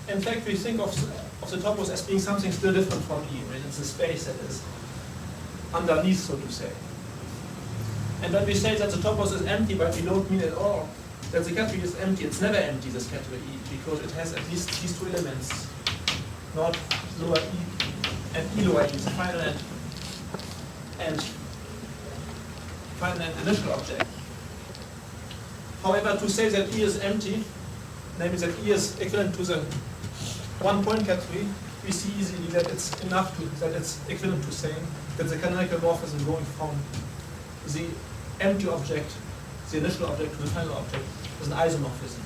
in fact, we think of the topos as being something still different from E. Right? It's a space that is underneath, so to say. And when we say that the topos is empty, but we don't mean at all that the category is empty. It's never empty, this category E, because it has at least these two elements, not lower E and E lower E, the final and initial object. However, to say that E is empty, namely that E is equivalent to the one-point category, we see easily that it's enough that it's equivalent to saying that the canonical morphism going from the empty object, the initial object to the final object is an isomorphism.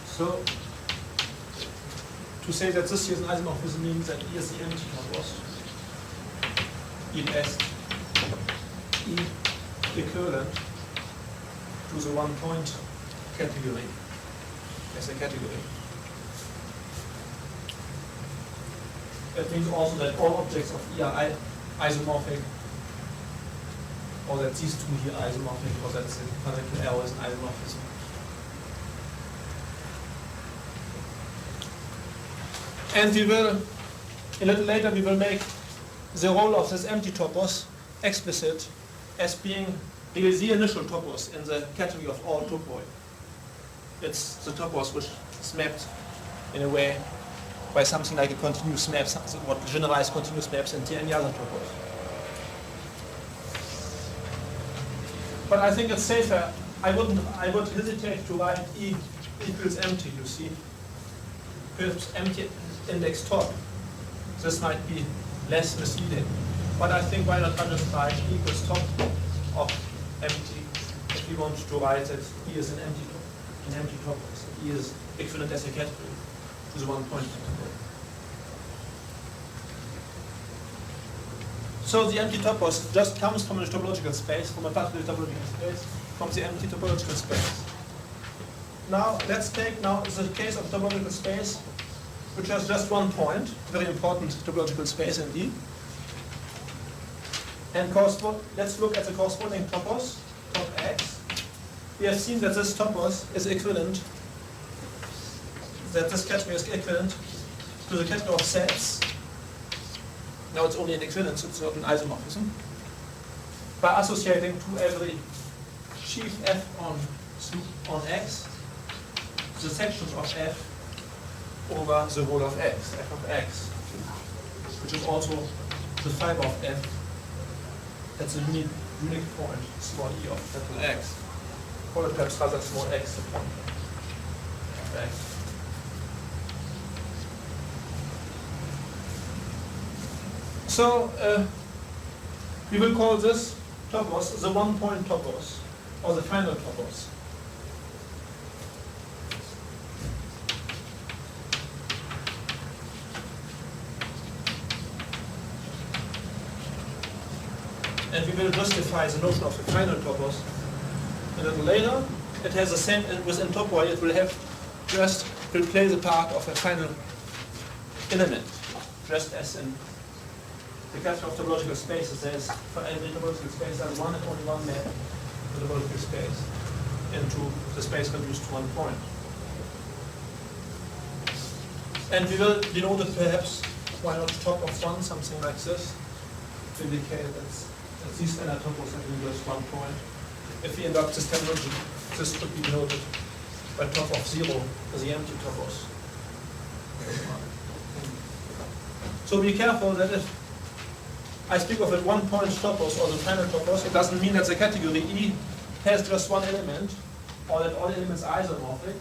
So, to say that this here is an isomorphism means that E is the empty topos, E est E equivalent to the 1 point category as a category. That means also that all objects of E are isomorphic, or that these two here are isomorphic, or that the connected arrow is an isomorphism. And we will, a little later, we will make the role of this empty topos explicit as being really the initial topos in the category of all topoi. It's the topos which is mapped in a way by something like a continuous map, what generalized continuous maps into any other topos. But I think it's safer. I would hesitate to write E equals empty, you see. Perhaps empty index top. This might be less misleading. But I think why not just write E equals top of empty if we want to write that E is an empty topos. E is equivalent as a category to the 1 point category. So the empty topos just comes from a topological space, from a particular topological space, from the empty topological space. Now let's take now the case of a topological space which has just 1 point, very important topological space indeed. And let's look at the corresponding topos, top X. We have seen that this topos is equivalent, that this category is equivalent to the category of sets. Now it's only an equivalence, it's not an isomorphism. By associating to every sheaf F on X, the sections of F over the whole of X, F of X, which is also the fiber of F. That's a unique point, small e of capital X. Or perhaps rather small x, the point of X. So we will call this topos the 1 point topos, or the final topos. And we will justify the notion of the final topos a little later. It has the same within topoi. It will play the part of a final element, just as in the category of topological spaces. There's for every topological space there's one and only one map to the topological space into the space reduced to 1 point. And we will denote it perhaps, why not top of 1, something like this, to indicate that these standard topos have just 1 point. If we adopt this terminology, this could be denoted by top of 0 as the empty topos. So be careful that if I speak of a 1 point topos or the final topos, it doesn't mean that the category E has just 1 element or that all elements are isomorphic.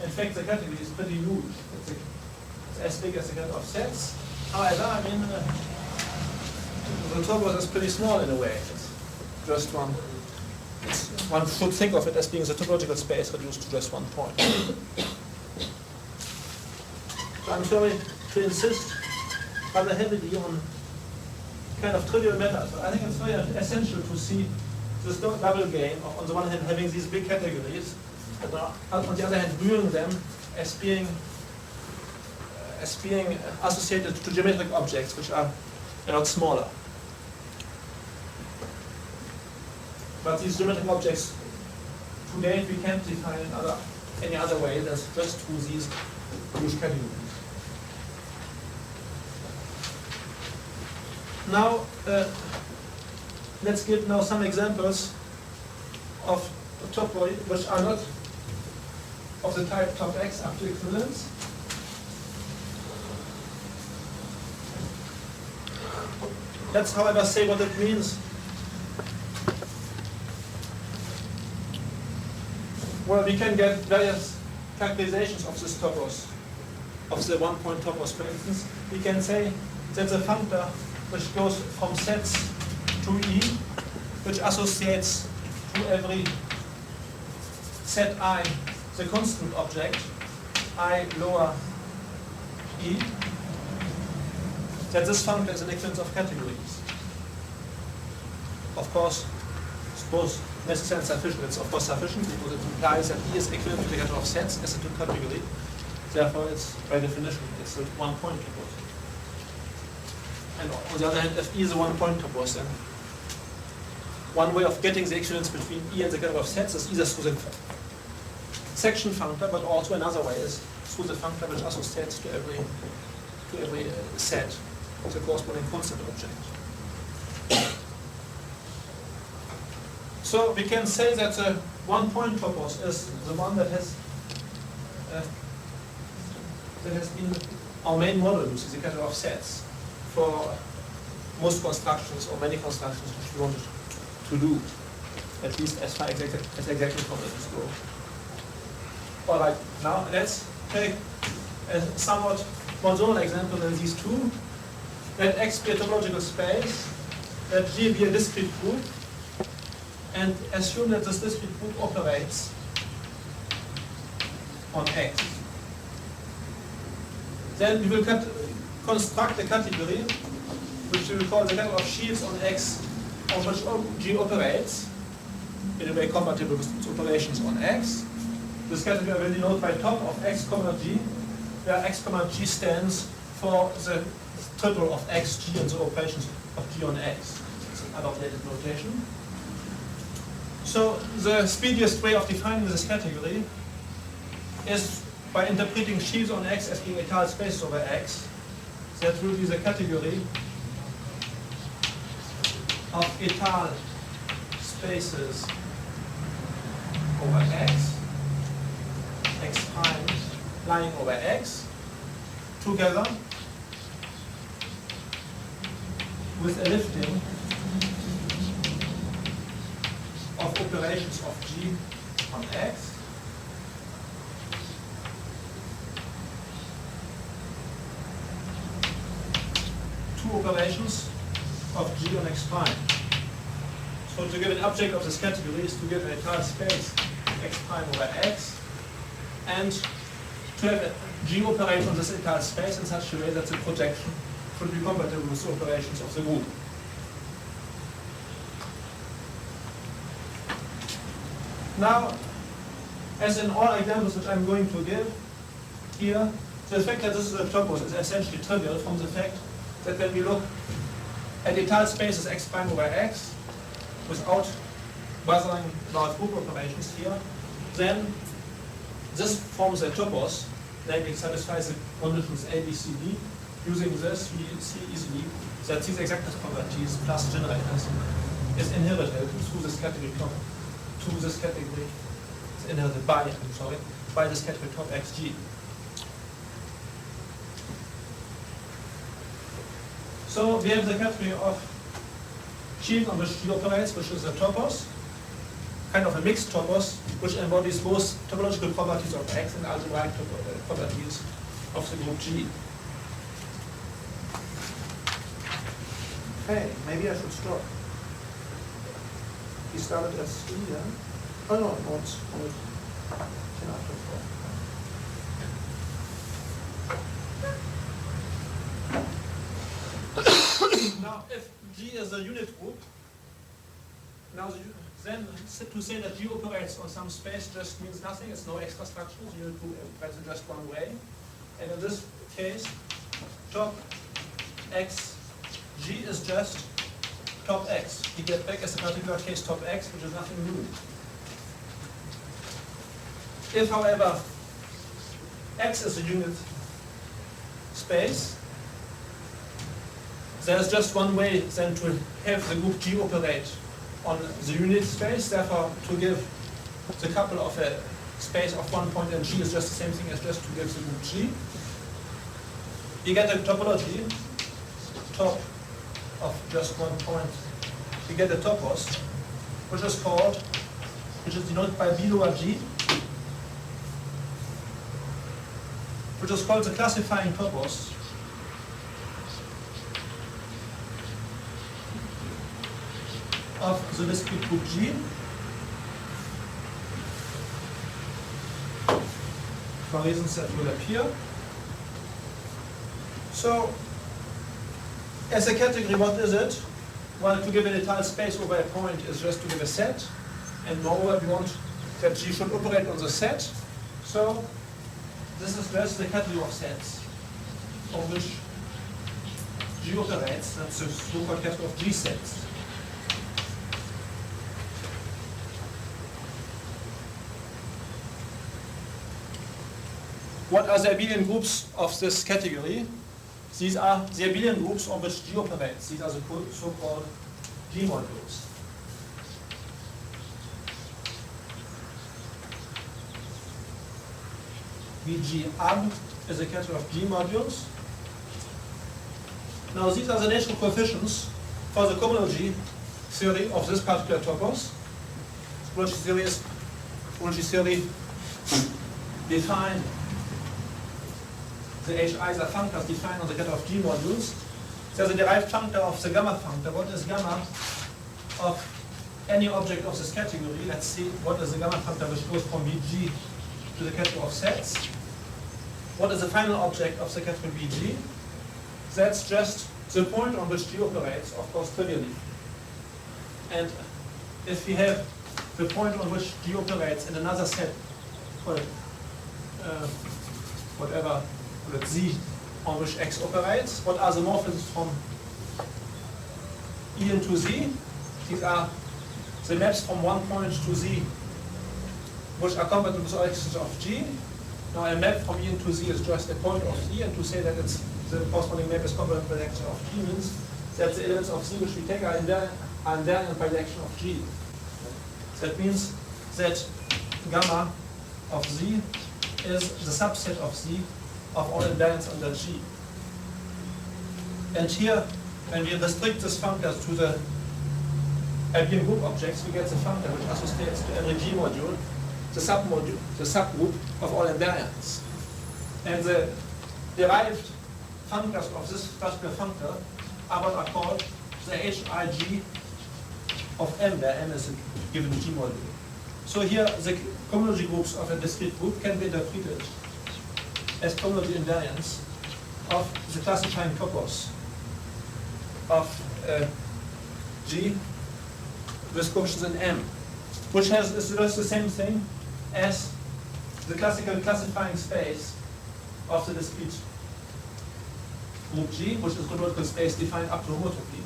In fact, the category is pretty huge. It's as big as the category of sets. However, I mean, the topos is pretty small in a way. It's just one. One should think of it as being the topological space reduced to just 1 point. So I'm sorry to insist rather heavily on kind of trivial matters, but I think it's very essential to see this double game of, on the one hand, having these big categories, but on the other hand, viewing them as being associated to geometric objects, which are a lot smaller. But these geometric objects, to date, we can't define in any other way than just through these huge categories. Now, let's give now some examples of topoi which are not of the type top X up to equivalence. Let's, however, say what it means. Well, we can get various characterizations of this topos, of the 1 point topos, for instance. We can say that the functor which goes from sets to E, which associates to every set I the constant object I lower E, that this functor is an equivalence of categories. Of course, suppose necessary and sufficient. It's of course sufficient because it implies that E is equivalent to the category of sets as a two category. Therefore, it's by definition it's a one-point topos. And on the other hand, if E is a one-point topos, then one way of getting the equivalence between E and the category of sets is either through the section functor, but also another way is through the functor which associates to every set the corresponding constant object. So we can say that the one-point topos is the one that has been our main model using the category of sets for most constructions or many constructions which we wanted to do, at least as far as exactly properties go. All right, now let's take a somewhat more general example than these two. Let X be a topological space, let G be a discrete group, and assume that this discrete group operates on X. Then we will construct a category which we will call the category of sheaves on X, on which G operates in a way compatible with its operations on X. This category will denote by top of X, G, where X, G stands for the triple of X, G, and the operations of G on X. It's an adopted notation. So the speediest way of defining this category is by interpreting sheaves on X as being étale spaces over X. That will be the category of étale spaces over X, X prime lying over X, together with a lifting of operations of G on X two operations of G on X prime. So to give an object of this category is to give an entire space X prime over X, and to have a G operate on this entire space in such a way that the projection should be compatible with the operations of the group. Now, as in all examples which I'm going to give here, the fact that this is a topos is essentially trivial from the fact that when we look at étale spaces X prime over X, without bothering about group operations here, then this forms a topos, namely satisfies the conditions A, B, C, D. Using this, we see easily that these exactness properties plus generators is inherited through this category top. To this category, it's inherited by, by this category top xg. So we have the category of sheaves on which G operates, which is a topos, kind of a mixed topos, which embodies both topological properties of X and algebraic properties of the group G. Okay, maybe I should stop. We started at 3, yeah? Oh no, it's only 10 after 4. Now, if G is a unit group, now then to say that G operates on some space just means nothing. It's no extra structure. The unit group operates in just one way. And in this case, top X G is just top X. We get back as a particular case top X, which is nothing new. If, however, X is a unit space, there's just one way then to have the group G operate on the unit space. Therefore, to give the couple of a space of one point and G is just the same thing as just to give the group G. You get a topology, top of just one point. You get a topos, which is denoted by B lower G, which is called the classifying topos of the discrete group G. For reasons that will appear. So, as a category, what is it? Well, to give an entire space over a point is just to give a set, and moreover, we want that G should operate on the set. So, this is just the category of sets on which G operates. That's the so-called category of G sets. What are the abelian groups of this category? These are the abelian groups on which G operates. These are the so-called G modules. Vg ab is a category of G modules. Now these are the natural coefficients for the cohomology theory of this particular topos. Cohomology theory defined the HIs are functors defined on the category of G modules. There's a derived functor of the gamma functor. What is gamma of any object of this category? Let's see what is the gamma functor which goes from Vg to the category of sets. What is the final object of the category Vg? That's just the point on which G operates, of course, trivially. And if we have the point on which G operates in another set, well, whatever, let's Z, on which X operates, what are the morphisms from E into Z? These are the maps from one point to Z, which are compatible with all axes of G. Now a map from E into Z is just a point of E, and to say that it's the corresponding map is compatible with the axis of G means that the elements of Z which we take are invariant by the action of G. That means that gamma of Z is the subset of Z of all invariants under G. And here, when we restrict this functor to the abelian group objects, we get the functor which associates to every G module the subgroup of all invariants. And the derived functors of this particular functor are what are called the HIG of M, where M is a given G module. So here, the cohomology groups of a discrete group can be interpreted as cohomology invariants of the classifying topos of G with coefficients in M, which is just the same thing as the classical classifying space of the discrete group G, which is the homological space defined up to homotopy.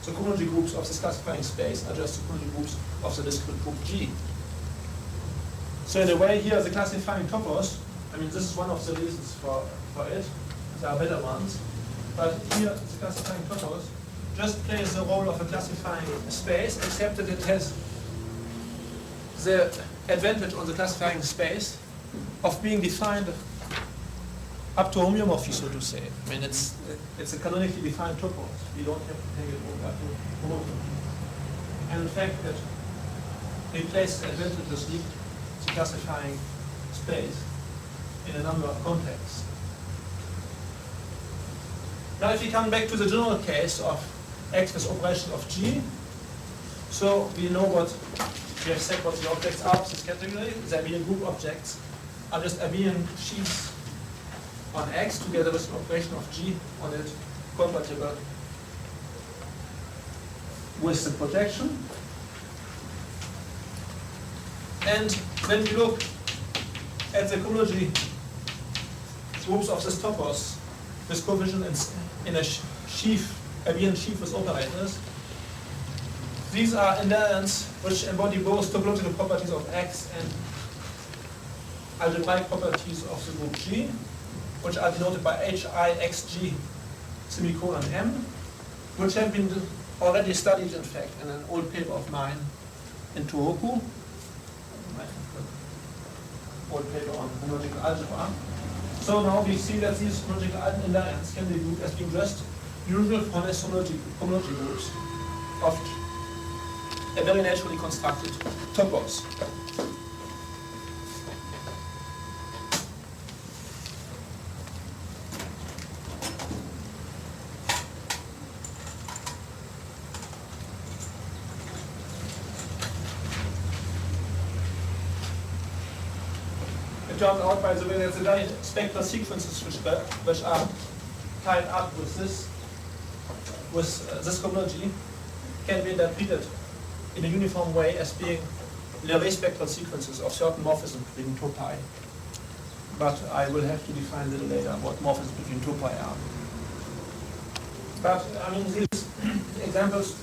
So cohomology groups of this classifying space are just the cohomology groups of the discrete group G. So in a way here, the classifying topos, I mean, this is one of the reasons for it. There are better ones. But here, the classifying topos just plays the role of a classifying space, except that it has the advantage on the classifying space of being defined up to homeomorphy, so to say. I mean, it's a canonically defined topos. We don't have to take it over to homomorphy. And the fact that it places advantageously the classifying space in a number of contexts. Now if we come back to the general case of X with operation of G, so we know what we have said what the objects are of this category. The abelian group objects are just abelian sheaves on X together with an operation of G on it compatible with the projection. And when we look at the cohomology groups of this topos with coefficient in a sheaf, abelian sheaf with operators, these are invariants which embody both topological properties of X and algebraic properties of the group G, which are denoted by HIXG semicolon M, which have been already studied, in fact, in an old paper of mine in Tohoku, old paper on homological algebra. So now we see that these homological invariants can be viewed as being just usual honest homology groups of a very naturally constructed topos. turned out, by the way, that the spectral sequences which are tied up with this cohomology can be interpreted in a uniform way as being Lawvere spectral sequences of certain morphisms between topi. But I will have to define a little later what morphisms between topi are. But I mean, these examples.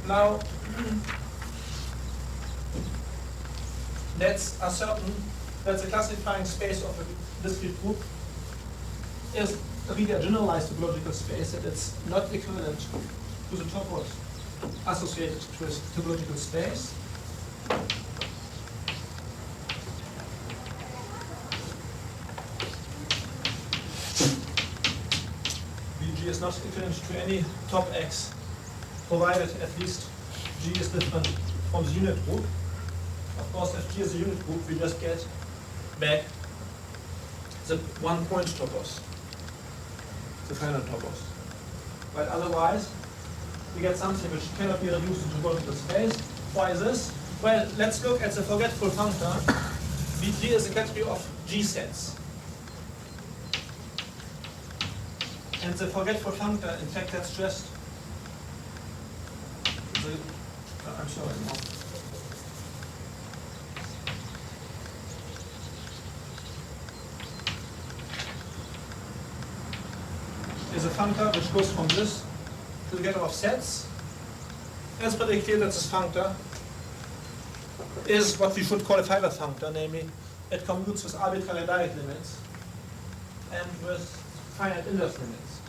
Now, let's ascertain that the classifying space of a discrete group is really a generalized topological space, that it's not equivalent to the topos associated with topological space. Vg is not equivalent to any top x, provided at least G is different from the unit group. Of course, if G is a unit group, we just get back the one-point topos, the final topos. But otherwise, we get something which cannot be reduced to topological space. Why is this? Well, let's look at the forgetful functor. Vg is a category of G sets. And the forgetful functor, in fact, that's just I'm sorry, no. Is a functor which goes from this to the getter of sets. It's pretty clear that this functor is what we should call a fiber functor, namely it commutes with arbitrary direct limits and with finite inverse limits.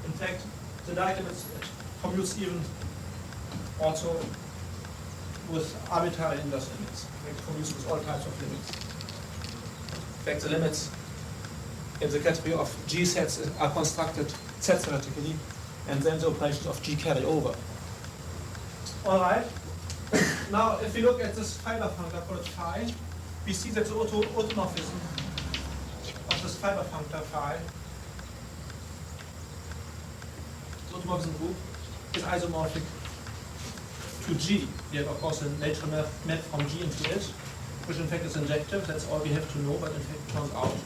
In fact, the direct limits commutes even also with arbitrary inverse limits. It commutes with all types of limits. In fact, the limits in the category of G sets are constructed set theoretically, and then the operations of G carry over. All right. Now, if we look at this fiber functor called phi, we see that the automorphism of this fiber functor phi, the automorphism group, is isomorphic to G. We have, of course, a lateral map from G into it, which in fact is injective. That's all we have to know, but in fact it turns out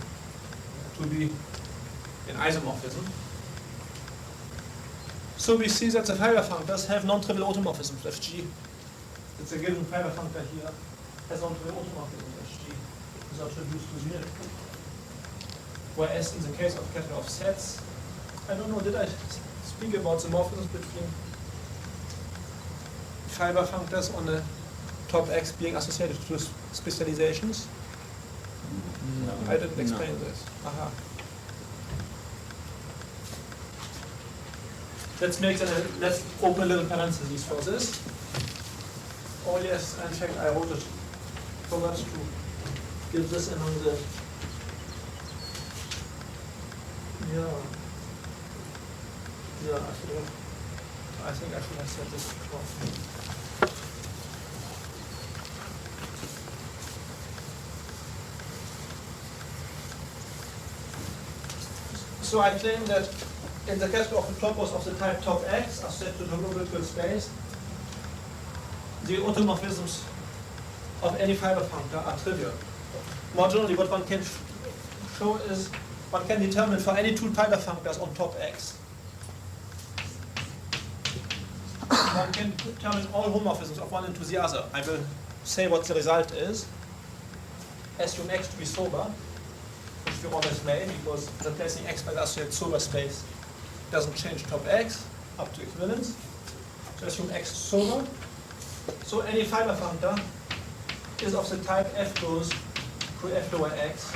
to be an isomorphism. So we see that the fiber functors have non-trivial automorphisms with G. It's a given fiber functor here has non-trivial automorphisms with G without reduced to the unit group. Whereas in the case of category of sets, I don't know, did I speak about the morphisms between fiber functors on the top X being associated to specializations? No. I didn't explain this. Aha. Let's open a little parentheses for this. Oh yes, in fact I wrote it. Forgot to give this among the I forgot. I think I should have said this before. So I claim that in the case of the topos of the type top X are set to topological space, the automorphisms of any fiber functor are trivial. More generally, what one can show is one can determine for any two fiber functors on top X. One can determine all homomorphisms of one into the other. I will say what the result is. Assume X to be sober, which we always may, because replacing X by the associated sober space doesn't change top X up to equivalence. So assume X sober. So any fiber functor is of the type F goes to F lower X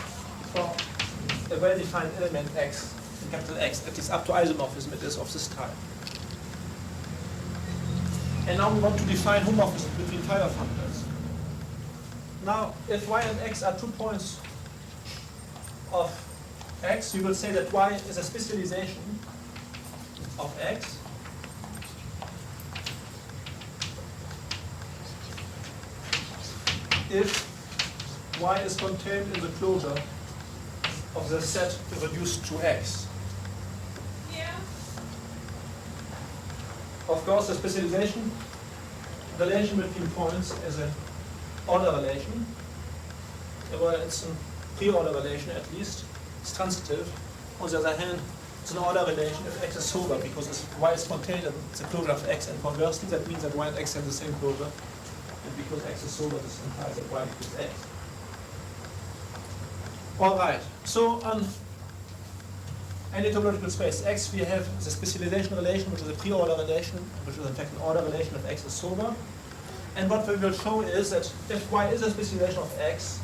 for a well-defined element X, capital X, that is up to isomorphism, it is of this type. And now we want to define homomorphism between fiber functors. Now, if Y and X are 2 points of X, we will say that Y is a specialization of X. if y is contained in the closure of the set reduced to x. Of course, the specialization relation between points is an order relation. Well, it's a pre-order relation at least. It's transitive. On the other hand, it's an order relation if x is sober, because y is contained in the closure of x, and conversely, that means that y and x have the same closure. And because x is sober, this implies that y equals x. All right. So on any topological space X, we have the specialization relation, which is a pre-order relation, which is in fact an order relation if X is sober. And what we will show is that if Y is a specialization of X,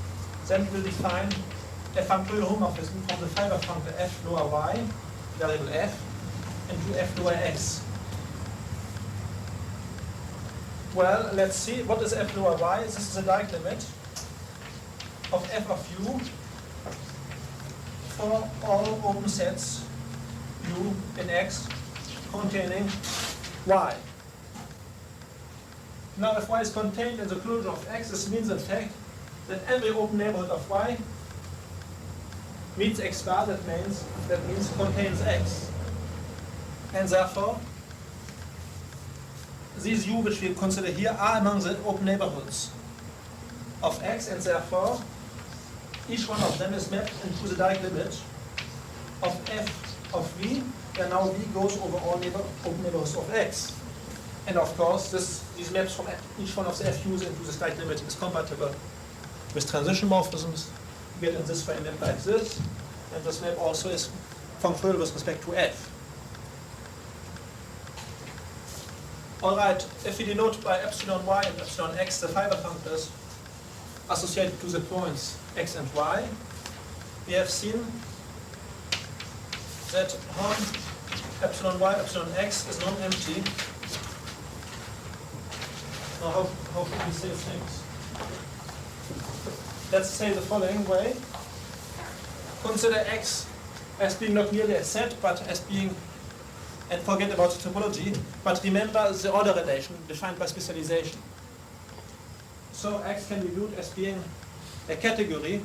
then we will define a functorial homomorphism from the fiber functor f lower y, variable f, into f lower x. Well, let's see. What is f lower y? This is the direct limit of f of u for all open sets u in X containing y. Now, if y is contained in the closure of X, this means in fact that every open neighborhood of y meets X bar. That means contains X, and therefore these u which we consider here are among the open neighborhoods of X, and therefore each one of them is mapped into the direct limit of f of v, and now v goes over all open neighborhoods of X. And of course, these maps from each one of the FUs into this direct limit is compatible with transition morphisms. We get in this way a map like this, and this map also is functorial with respect to f. All right, if we denote by epsilon y and epsilon x the fiber functors associated to the points x and y, we have seen that Horn epsilon y, epsilon x is non-empty. Now, how can we say things? Let's say the following way. Consider x as being not merely a set, but as being, and forget about the topology, but remember the order relation defined by specialization. So x can be viewed as being a category,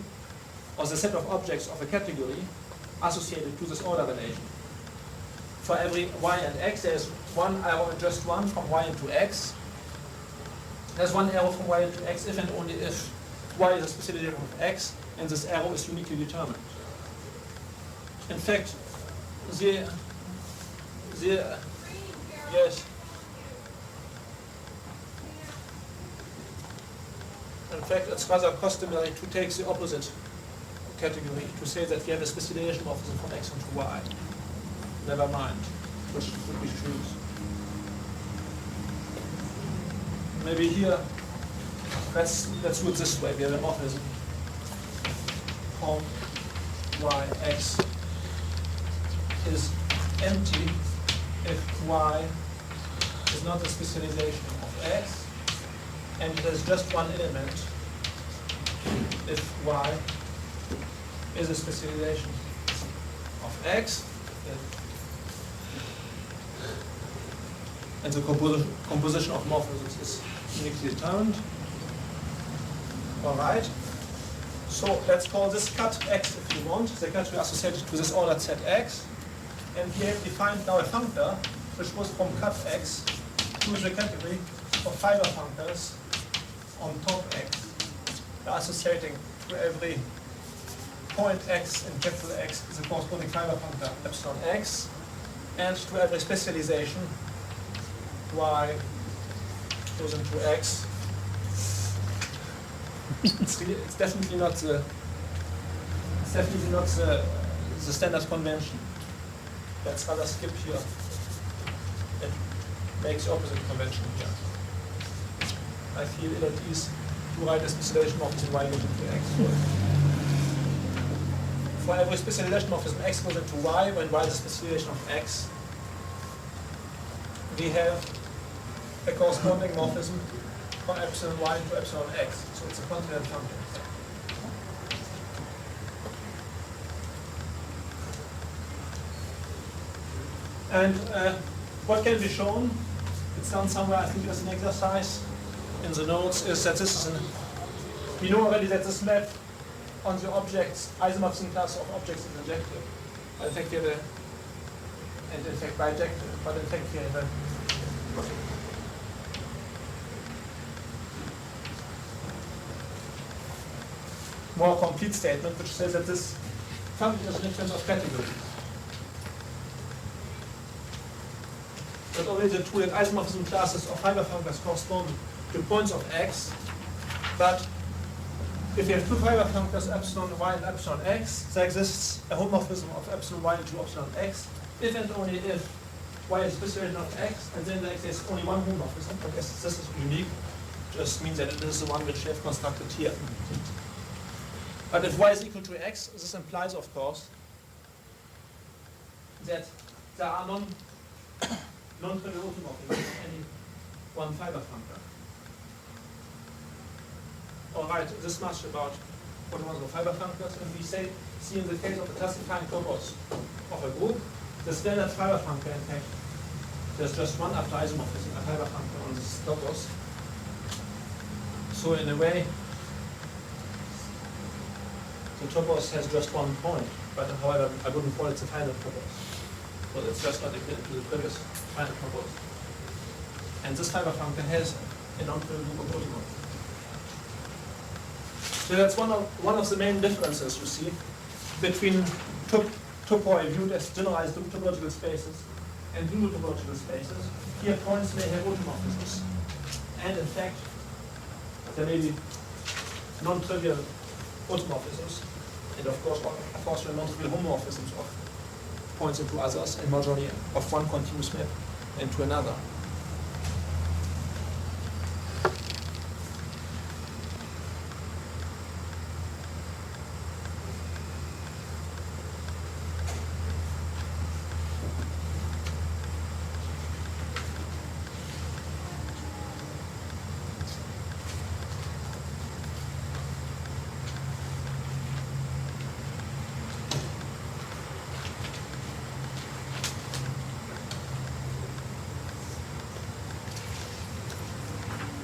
or the set of objects of a category associated to this order relation. For every y and x, there is one arrow and just one from y into x. There's one arrow from y into x if and only if y is a specialization of x, and this arrow is uniquely determined. In fact, yes. In fact, it's rather customary to take the opposite category, to say that we have a specialization morphism from x into y. Never mind, which would we choose? Maybe here, let's do it this way. We have a morphism from y, x is empty if y is not a specialization of x, and there's just one element if y is a specialization of x, and the composition of morphisms is uniquely determined. All right. So let's call this cut x if you want. The cut we associated to this ordered set x, and we have defined now a functor which goes from cut x to the category of fiber functors on top x. We're associating to every point x in capital X is a corresponding fiber functor epsilon x, and to every specialization y goes into x. It's definitely not the standard convention. Let's rather skip here. It makes the opposite convention here. I feel ill at ease to write a specialization morphism y goes into x. So for every specialization morphism x goes into y, when y is a specialization of x, we have a corresponding morphism from epsilon y into epsilon x. So it's a continuant function. And what can be shown, it's done somewhere, I think as an exercise in the notes, is that this is we know already that this map on the objects, isomorphism class of objects is injective. But in fact, we have a, and in fact bijective, but in fact we have a more complete statement which says that this function is in terms of categories. That only the two isomorphism classes of fiber functors correspond to points of x, but if you have two fiber functors epsilon y and epsilon x, there exists a homomorphism of epsilon y into epsilon x, if and only if y is specified of x, and then there exists only one homomorphism. I guess this is unique, just means that it is the one which we have constructed here. But if y is equal to x, this implies, of course, that there are non-trivial homomorphisms of any one fiber functor. All right, this much about automorphism of fiber functors. And we see in the case of the classifying topos of a group, the standard fiber functor, in fact, there's just one after isomorphism, a fiber functor on this topos. So in a way, the topos has just one point, but however, I wouldn't call it the final topos. So it's just not equivalent to the previous final topos. And this fiber functor has a non-trivial group of automorphisms. So that's one of the main differences you see between topoi viewed as generalized topological spaces and dual topological spaces. Here points may have automorphisms. And in fact, there may be non-trivial automorphisms, and of course non-trivial homomorphisms of points into others, and majority of one continuous map into another.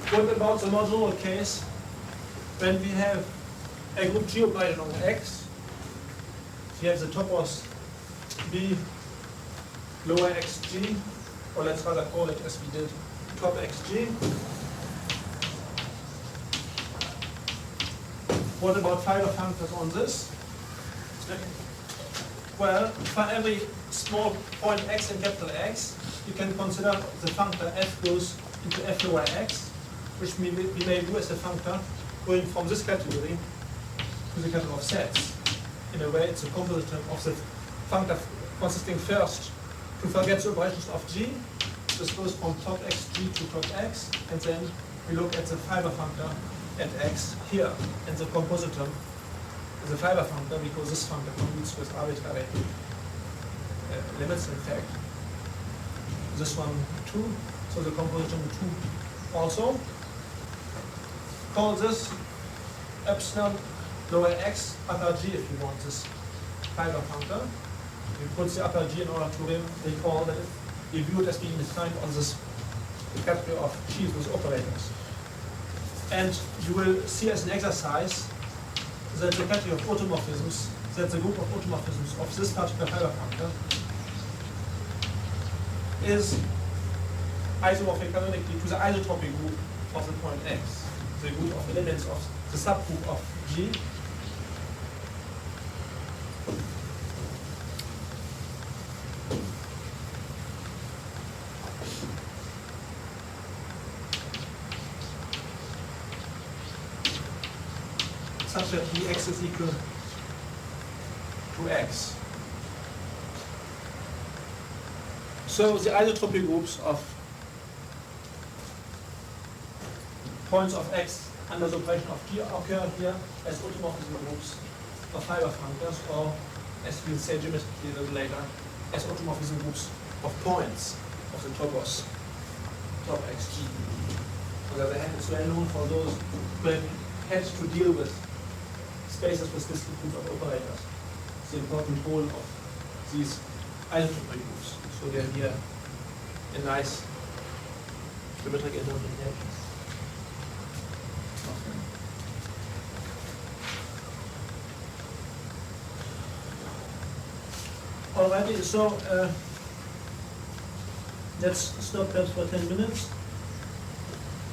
What about the more general case when we have a group G operated on X? We have the topos B lower xg, or let's rather call it as we did top xg. What about fiber functors on this? Well, for every small point x in capital X, you can consider the functor f goes into f lower x, which we may do as a functor going from this category to the category of sets. In a way, it's a composition of the functor consisting first to forget the operations of G. This goes from top xg to top x, and then we look at the fiber functor at x here, and the compositum is a fiber functor because this functor commutes with arbitrary limits, in fact. This one 2, so the compositum 2 also. Call this epsilon lower x upper g if you want this fiber functor. You put the upper g in order to recall that we view it as being defined on this category of g's with operators. And you will see as an exercise that the category of automorphisms, that the group of automorphisms of this particular fiber functor is isomorphic canonically to the isotropic group of the point x, the group of elements of the subgroup of G. Such that Dx is equal to x. So the isotropic groups of points of x under the operation of G occur here as automorphism groups of fiber functors, or as we'll say geometrically a little later, as automorphism groups of points of the topos, top xg. On the other hand, it's well known for those who have had to deal with spaces with discrete groups of operators. It's the important role of these isotropic groups. So we have here a nice geometric interpretation. Alrighty, so let's stop perhaps for 10 minutes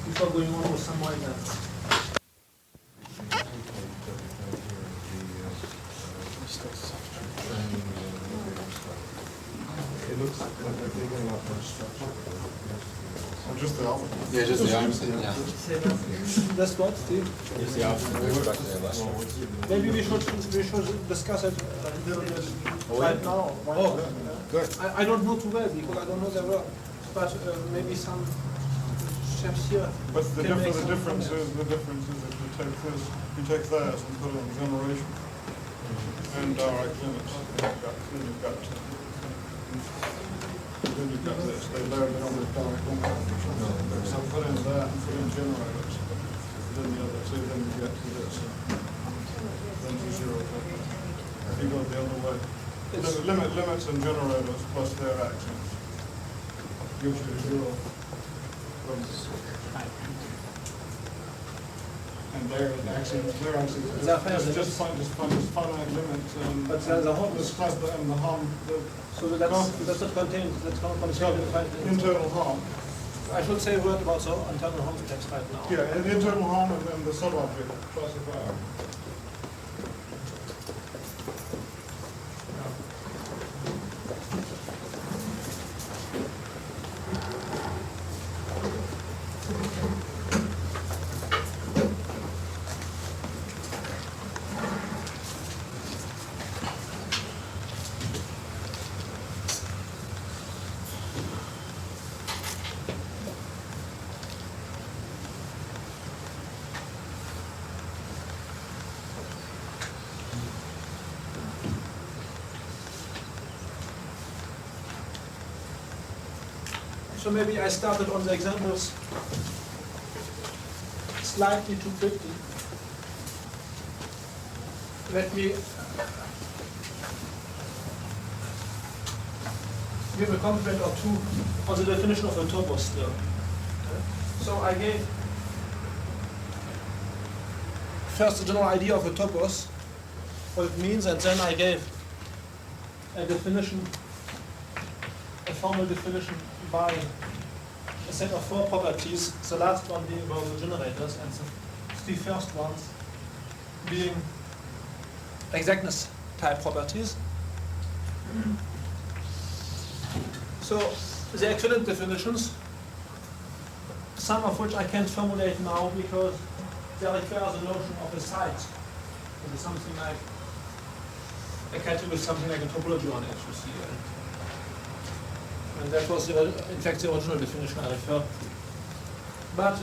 before going on with some more examples. It looks like they're digging up their structure. Or just the alpha. Yeah, just the opposite, yeah. That's what, Steve? Just the opposite. Maybe we should discuss it a little bit right now. Oh, good. I don't know too well because I don't know their work, but maybe some chefs here. But the can make some difference comments. is that you take theirs and put it in generation and direct limits. Then you've got this. They don't have direct limits. So put in that and put in generators. Then the other two, then you get to this. Then to zero. If you go the other way. Limits and generators plus their actions gives you zero. And their actions just finite limits and But there's a whole- plus and the harm, So that's not contained. That's not contained. internal harm. I should say a word about the internal home text right now. Yeah, and the internal harm and then the sub-object classifier. So maybe I started on the examples slightly too quickly. Let me give a comment or two on the definition of a topos still. So I gave first the general idea of a topos, what it means, and then I gave a definition, a formal definition by a set of 4 properties, the last one being about the generators, and the 3 first ones being exactness type properties. So the excellent definitions, some of which I can't formulate now because they require the notion of a site. It is something like a category, something like a topology on it, you see. And that was, in fact, the original definition I referred to. But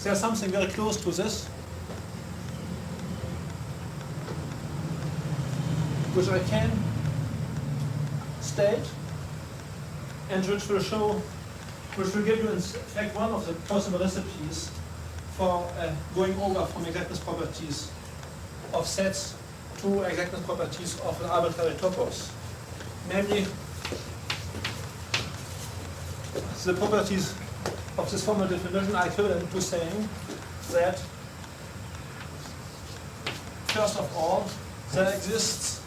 there's something very close to this, which I can state, and which will show, which will give you, in fact, one of the possible recipes for going over from exactness properties of sets to exactness properties of an arbitrary topos. Namely, the properties of this formal definition are equivalent to saying that, first of all, there exists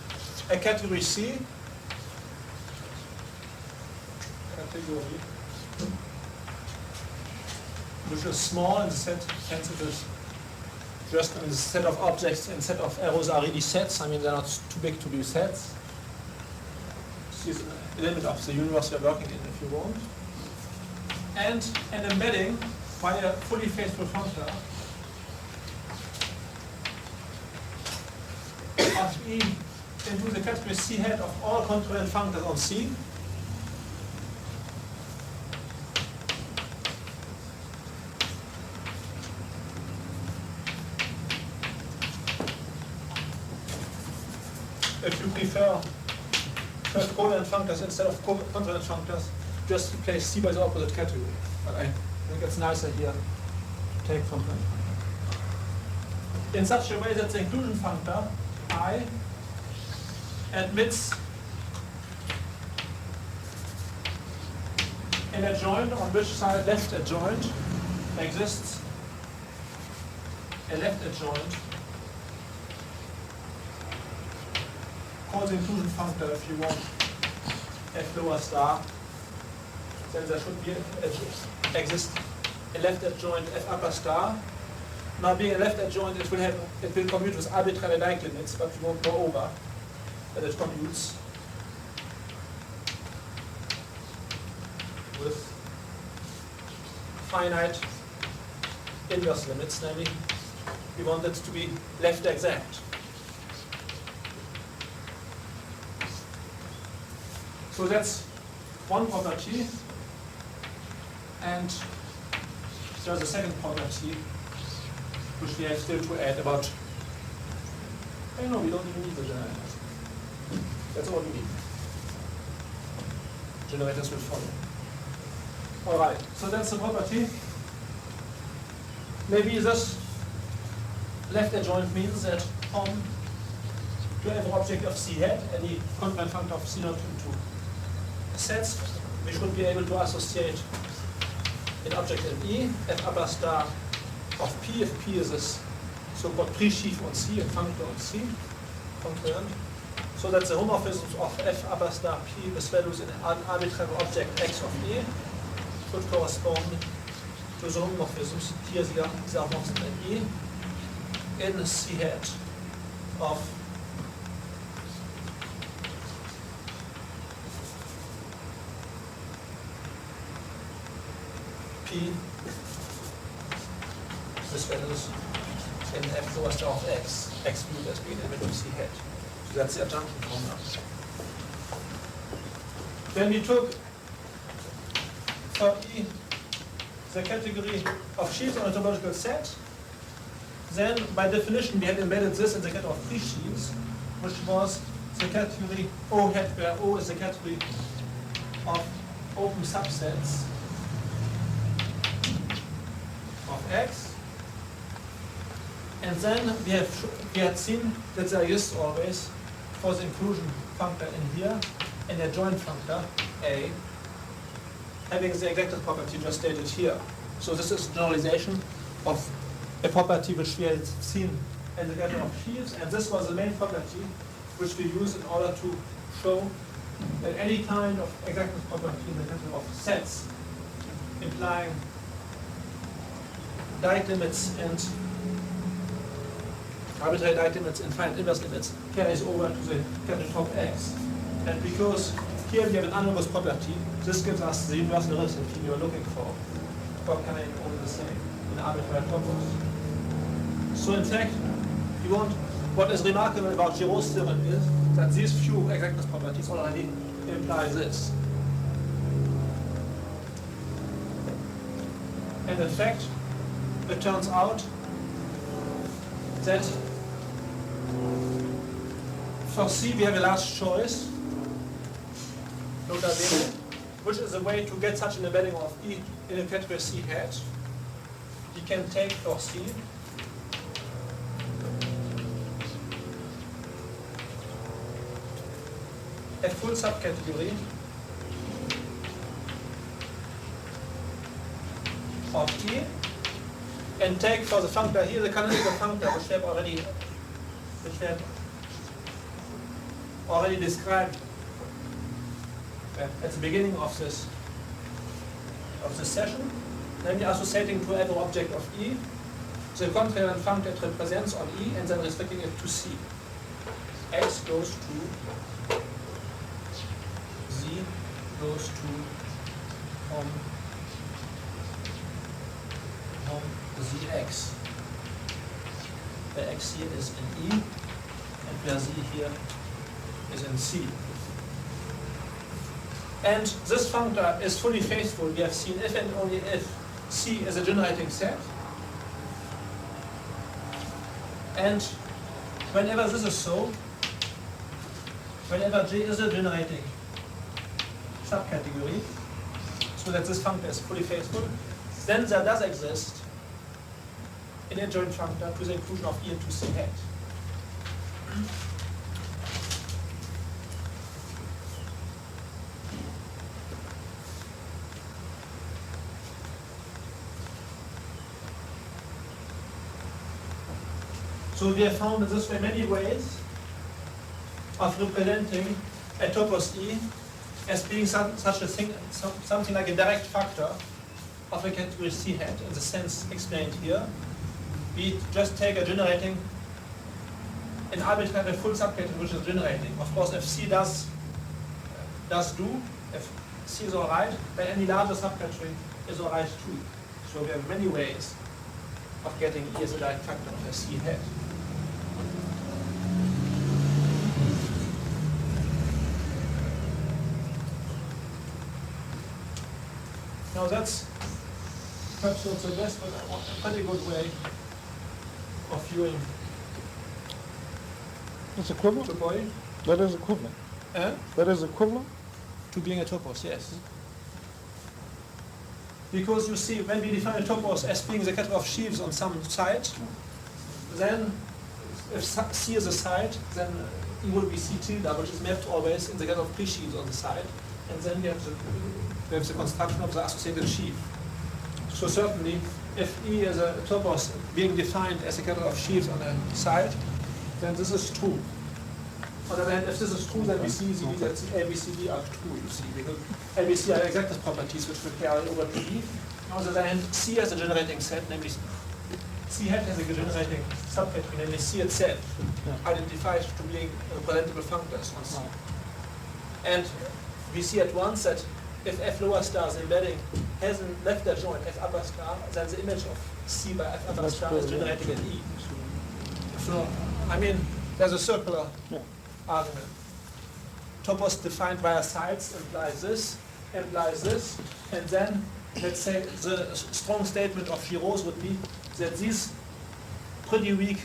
a category C, which is small in the sense it is just in the set of objects and set of arrows are really sets. I mean, they're not too big to be sets. This is an element of the universe we're working in, if you want. And an embedding by a fully faithful functor of E into the category C head of all concurrent functors on C. If you prefer first covariant functors instead of concurrent functors, just replace C by the opposite category. But I think it's nicer here to take from them. In such a way that the inclusion functor, I, admits an adjoint on which side left adjoint exists a left adjoint called the inclusion functor if you want. F lower star, then there should be exist a left adjoint F upper star. Now being a left adjoint, it will commute with arbitrary Dieck limits, but we won't go over that it commutes with finite inverse limits, namely we want it to be left exact. So that's one property, and there's a second property which we have still to add about. No, we don't even need the generators. That's all we need. Generators will follow. Alright, so that's the property. Maybe this left adjoint means that on to every object of C hat, any concurrent functor of C naught into sets, we should be able to associate an object in E, F upper star of P, if P is this so-called pre-sheaf on C, a functor on C, concurrent, so that the homomorphisms of F upper star P with values in an arbitrary object X of E should correspond to the homomorphisms, here they are not in E, in C hat of P with values in F lower star of X, X viewed as being an element of C hat. So that's the adjunction formula. Then we took for E the category of sheaves on a topological set. Then by definition we had embedded this in the category of pre-sheaves, which was the category O hat, where O is the category of open subsets of X. And then we had seen that there is always, for the inclusion functor in here, an adjoint functor, A, having the exact property just stated here. So this is a generalization of a property which we had seen in the category of sheaves, and this was the main property which we used in order to show that any kind of exactness property in the category of sets implying Dieck limits and arbitrary Dieck limits and finite inverse limits carries over to the category top X. And because here we have an analogous property, this gives us the universal relativity we are looking for coming over the same in arbitrary topos. So in fact, we want, what is remarkable about Giraud's theorem is that these few exactness properties already imply this. And in fact, it turns out that for C we have a large choice, nota bene, which is a way to get such an embedding of E in a category C hat. We can take for C a full subcategory of E and take for the functor here the canonical functor which we have already described at the beginning of this session, namely associating to every object of E the contrariant functor it represents on E and then restricting it to C. X goes to Z goes to Zx, where X here is in E and where Z here is in C. And this functor is fully faithful, we have seen, if and only if C is a generating set. And whenever this is so, whenever J is a generating subcategory, so that this functor is fully faithful, then there does exist an adjoint functor to the inclusion of E into C hat. So we have found in this way many ways of representing a topos E as being such a thing, something like a direct factor of a category C hat in the sense explained here. We just take a generating, an arbitrary full subcategory which is generating. Of course, if C does do, if C is alright, then any larger subcategory is alright too. So we have many ways of getting E as a direct factor of a C hat. Now that's perhaps not the best, but a pretty good way of viewing It's equivalent? the body. That is equivalent. That is equivalent? To being a topos, yes. Because you see, when we define a topos as being the category of sheaves on some site, then if C is a site, then E will be C tilde, which is mapped always in the category of pre-sheaves on the site. And then we have the construction of the associated sheaf. So certainly, if E is a topos being defined as a category of sheaves on a site, then this is true. On the other hand, if this is true, then we see that ABCD are true, you see, because ABC are exactness properties which will carry over to E. On the other hand, C has a generating set, namely C hat has a generating subcategory, namely C itself, identified to being representable functors on C. And we see at once that if F lower star's embedding has a left adjoint F upper star, then the image of C by F upper star is generating in E. So, I mean, there's a circular argument. Topos defined via sites implies this, and then, let's say, the strong statement of Giraud's would be that these pretty weak,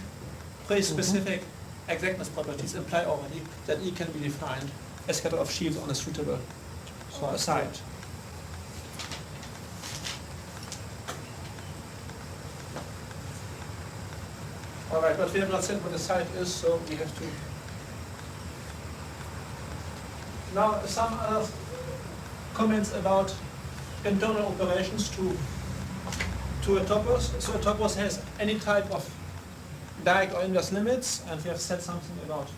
pretty specific exactness properties imply already that E can be defined as category of sheaves on a suitable site. All right, but we have not said what the site is, so we have to. Now, some other comments about internal operations to a topos. So a topos has any type of direct or inverse limits, and we have said something about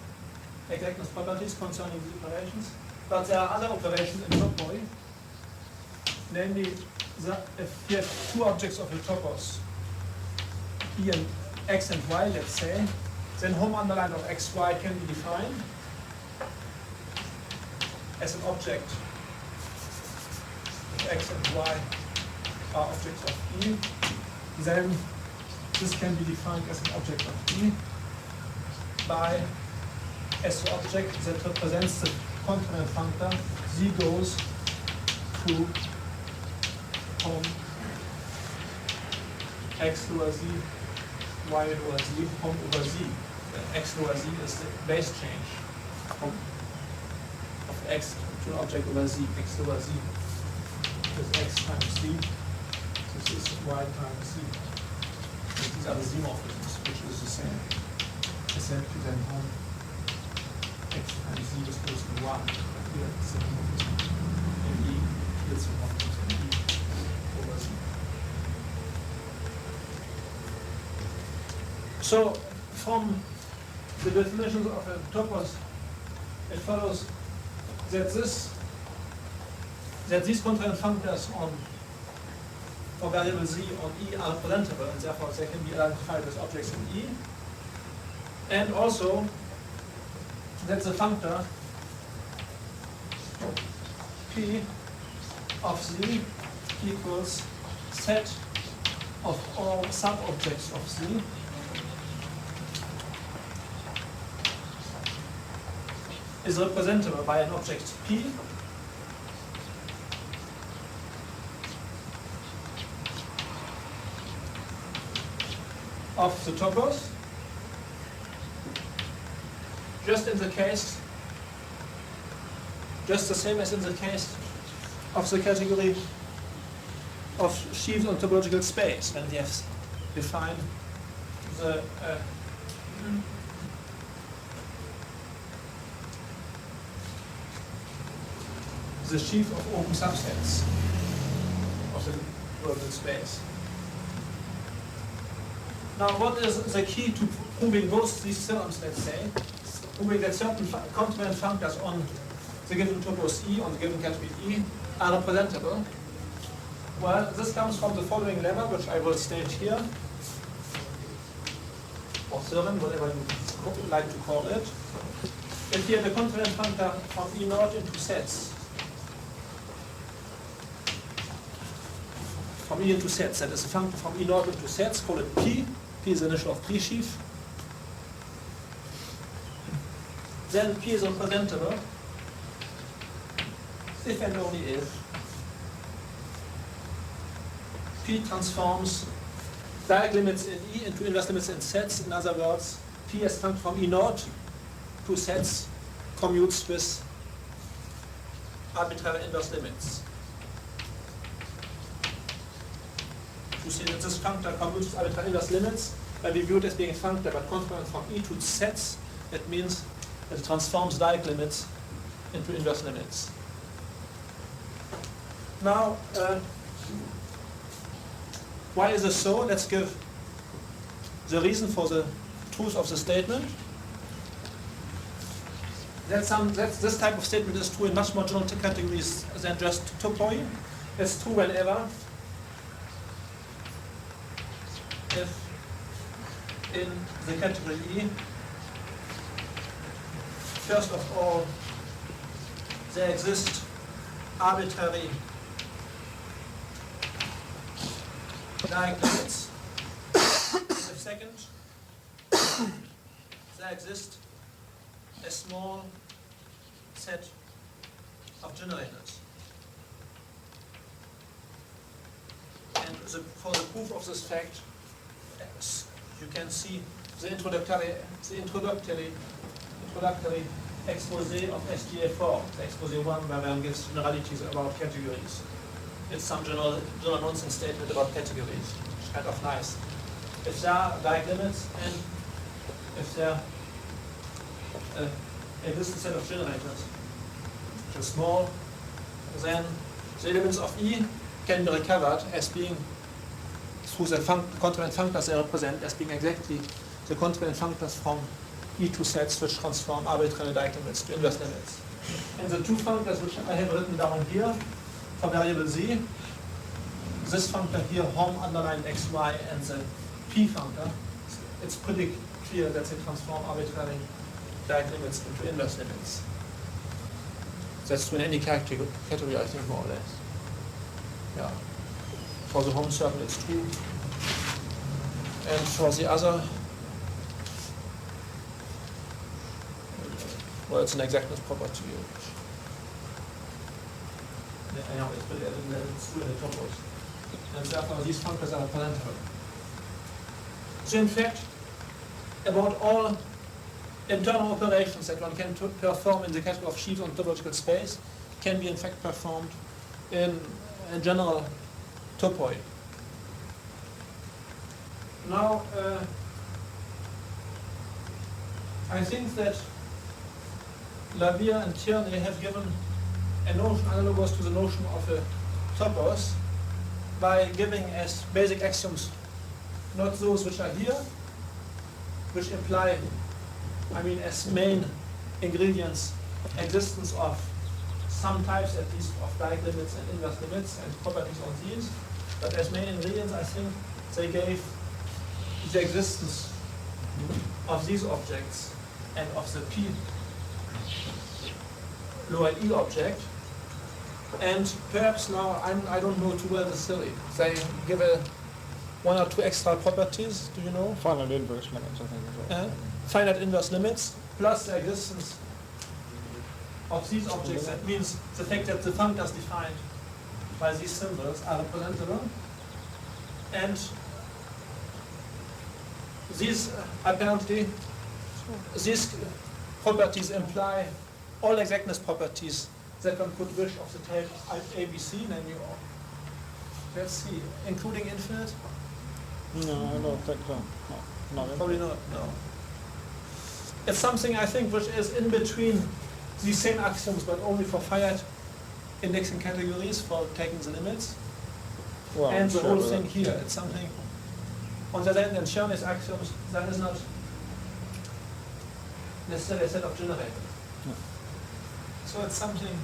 exactness properties concerning these operations. But there are other operations in topoi, namely, if you have two objects of a topos, E and X and Y, let's say, then home underline of XY can be defined as an object if X and Y are objects of E. Then this can be defined as an object of E by as the object that represents the complement functor Z goes to home X lower Z, Y lower Z, home over Z. The X lower Z is the base change of X to an object over Z, X lower Z is X times Z, this is Y times Z. And these are the Z morphisms, which is the same. Essentially then home X times Z just goes to 1. Here it's the morphism in E, here it's the morphism in E over Z. So from the definitions of a topos, it follows that these constraint functors for variable Z on E are representable, and therefore they can be identified as objects in E. And also that the functor P of Z equals set of all sub-objects of Z is representable by an object P of the topos, just the same as in the case of the category of sheaves on topological space, when we have defined the sheaf of open subsets of the world space. Now, what is the key to proving both these terms, let's say? Proving that certain complement functors on the given topos E on the given category E are representable? Well, this comes from the following lemma, which I will state here, or theorem, whatever you like to call it. If you have a confident functor from E naught into sets, from E into sets, that is a functor from E naught into sets, call it P. P is the initial of P-sheaf. Then P is representable if and only if P transforms direct limits in E into inverse limits in sets. In other words, P as functor from E naught to sets commutes with arbitrary inverse limits. To say that this functor commutes with arbitrary inverse limits, when we view it as being a functor but consequent from E to sets, it means that it transforms direct limits into inverse limits. Now, why is this so? Let's give the reason for the truth of the statement. This type of statement is true in much more general categories than just topoi. It's true whenever, if in the category E, first of all, there exist arbitrary direct limits. If second, there exists a small set of generators. And for the proof of this fact, you can see the introductory expose of SGA4, the expose 1, where one gives generalities about categories. It's some general nonsense statement about categories, which is kind of nice. If there are direct limits and if there exists a set of generators, which is small, then the elements of E can be recovered as being, through the controlling functors they represent, as being exactly the controlling functors from E2 sets which transform arbitrary direct limits to inverse limits. And the two functors which I have written down here for variable z, this functor here, hom underlined xy, and the p functor, it's pretty clear that they transform arbitrary direct limits into inverse limits. That's true in any category, I think, more or less. Yeah. For the home circle, it's true. And for the other, well, it's an exactness property. I know it's true in the topos. And therefore, these functors are representable. So, in fact, about all internal operations that one can perform in the category of sheaves on topological space can be, in fact, performed in a general topoi. Now, I think that Lawvere and Tierney have given a notion analogous to the notion of a topos by giving as basic axioms not those which are here, which imply, as main ingredients, existence of some types at least of direct limits and inverse limits and properties on these, but as main ingredients I think they gave the existence of these objects and of the P lower E object. And perhaps now, I don't know too well the theory. They give one or two extra properties, do you know? Finite inverse limits, I think, as well. Finite inverse limits, plus the existence of these objects. That means the fact that the functors defined by these symbols are representable. And these, apparently, these properties imply all exactness properties that one could wish of the type ABC, namely, let's see, including infinite? No, I don't think so. No, Probably not, no. It's something, I think, which is in between these same axioms, but only for finite indexing categories, for taking the limits, well, and the sure, whole but thing here. It's something, on the other hand, in Tierney's axioms, that is not necessarily a set of generators. No. So it's something.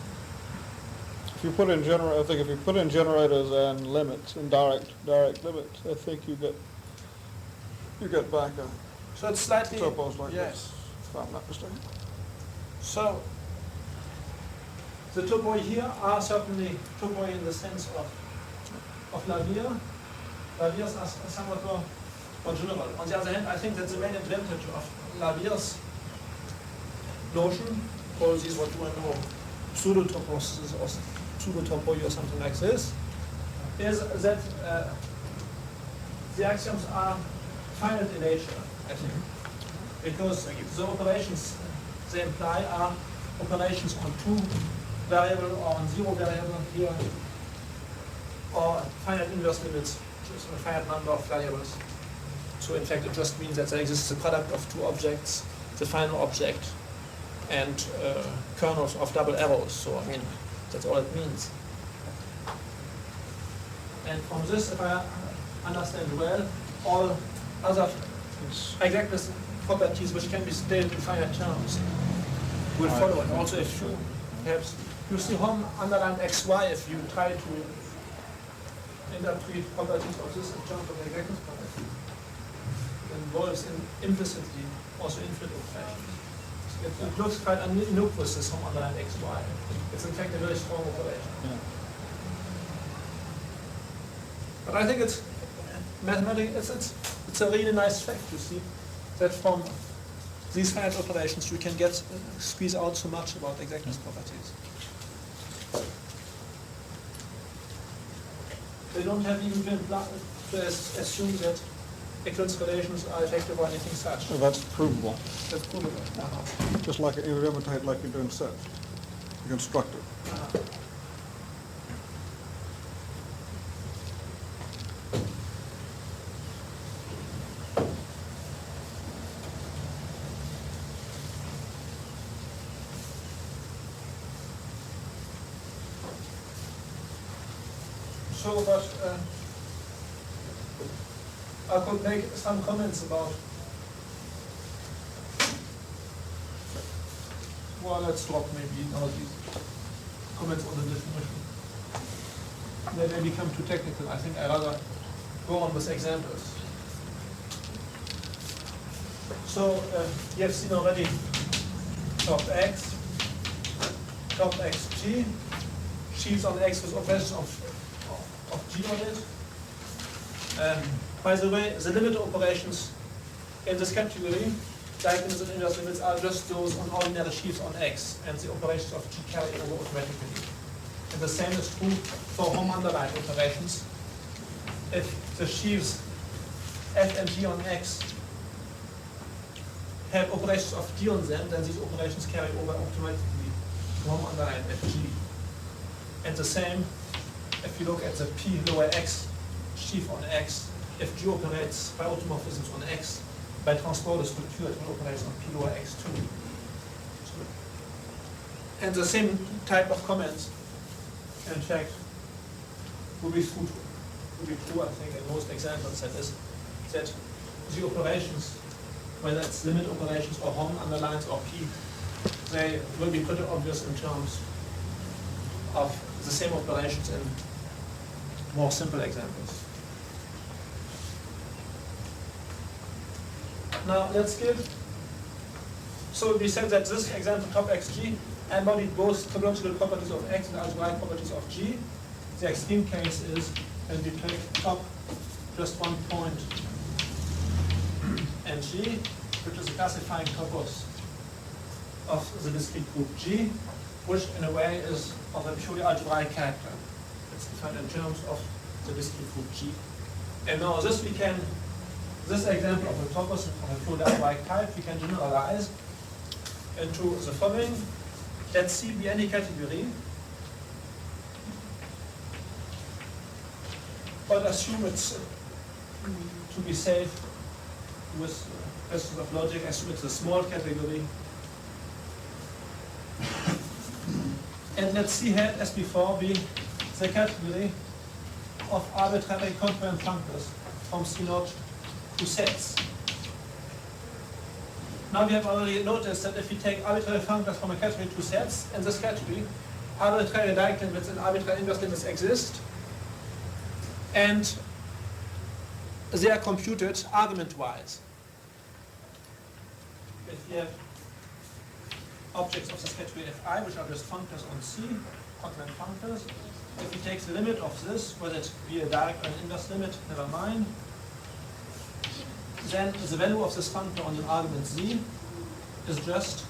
If you put in I think if you put in generators and limits and direct limits, I think you get back a So it's slightly. topos like yes. this, if I'm not mistaken. So the topoi here are certainly topoi in the sense of Lawvere. Lawvere's are somewhat more general. On the other hand, I think that the main advantage of Lawvere's notion, or this what you know, pseudotopos or pseudotopoi or something like this, is that the axioms are finite in nature, I think. Because the operations they imply are operations on 2 variable or on 0 variable here, or finite inverse limits, just a finite number of variables. So in fact it just means that there exists a product of 2 objects, the final object, and kernels of double arrows. So I mean, that's all it means. And from this, if I understand well, all other exactness properties which can be stated in finite terms will follow. And also if you perhaps you see Hom underline xy, if you try to interpret properties of this in terms of exactness property, it involves implicitly also infinite operations. It looks quite innocuous, this Hom underline xy. It's in fact a very strong operation. Yeah. But I think it's mathematically, it's a really nice fact to see that from these finite operations you can squeeze out so much about exactness properties. They don't have even been to assume that equivalence relations are effective or anything such. So that's provable. That's provable. Just like you would imitate like you do in set. You construct it. So, but I could make some comments about. Well, let's drop maybe now these comments on the definition. They may become too technical. I think I rather go on with examples. So you have seen already top x, top xg, sheaves on x with operations of G on it. By the way, the limit operations in this category, diagonals and inverse limits, are just those on ordinary sheaves on X, and the operations of G carry over automatically. And the same is true for Hom underline operations. If the sheaves F and G on X have operations of G on them, then these operations carry over automatically to Hom underline FG. And the same if you look at the P lower X sheaf on X, if G operates by automorphisms on X, by transport structure it will operate on P lower X too. And the same type of comments, in fact, would be true, I think, in most examples, that is, that the operations, whether it's limit operations or Hom underlines or P, they will be pretty obvious in terms of the same operations in more simple examples. Now let's give, so we said that this example top xg embodied both topological properties of x and algebraic properties of g. The extreme case is when we take top just one point and g, which is a classifying topos of the discrete group g, which in a way is of a purely algebraic character. It's defined in terms of the discrete group G. And now this example of a topos of a purely algebraic type, we can generalize into the following. Let C be any category, but assume it's, to be safe with questions of logic, assume it's a small category. And let C have, as before, be the category of arbitrary concurrent functors from C0 to sets. Now we have already noticed that if we take arbitrary functors from a category to sets, in this category, arbitrary direct limits and arbitrary inverse limits exist, and they are computed argument-wise. If we have objects of this category Fi, which are just functors on C, congruent functors, if we take the limit of this, whether it be a direct or an inverse limit, never mind, then the value of this functor on the argument Z is just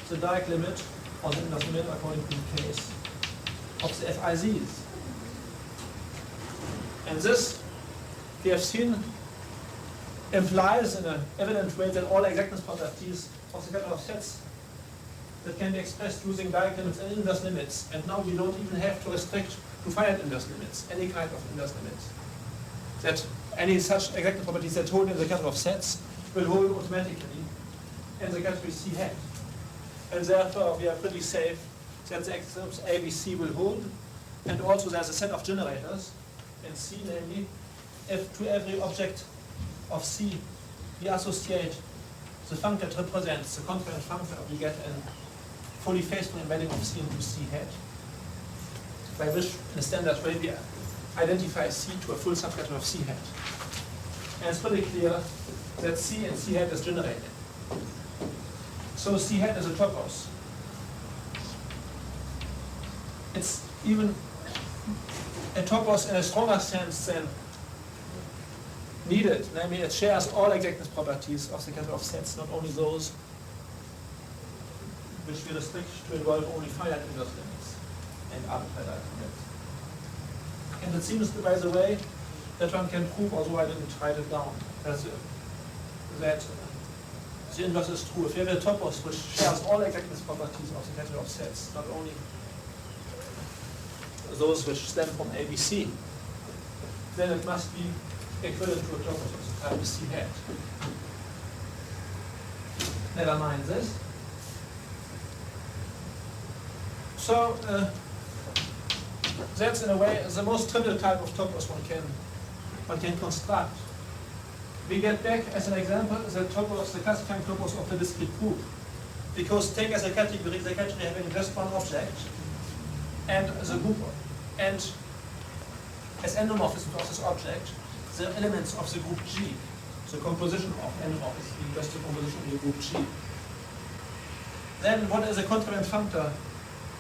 the direct limit or the inverse limit according to the case of the FIZs. And this, we have seen, implies in an evident way that all exactness properties of the category of sets that can be expressed using direct limits and inverse limits. And now we don't even have to restrict to finite inverse limits, any kind of inverse limits. That any such exactness properties that hold in the category of sets will hold automatically in the category C hat. And therefore we are pretty safe that the axioms A, B, C will hold. And also there's a set of generators in C, namely, if to every object of C we associate the functor that represents the congruent functor, we get a fully faithful embedding of C into C hat, by which in a standard way we identify C to a full subcategory of C hat. And it's pretty clear that C and C hat is generated. So C hat is a topos. It's even a topos in a stronger sense than needed. Namely, it shares all exactness properties of the category of sets, not only those which we restrict to involve only finite inverse limits and arbitrary direct limits. And it seems, by the way, that one can prove, although I didn't write it down, that the inverse is true. If you have a topos which shares all exactness properties of the category of sets, not only those which stem from ABC, then it must be equivalent to a topos of the type C hat. Never mind this. So that's in a way the most trivial type of topos one can construct. We get back as an example the topos, the classifying topos of the discrete group. Because take as a category the category having just one object and the group, and as endomorphisms of this object, the elements of the group G, the composition of endomorphisms being just the composition of the group G. Then what is a congruent functor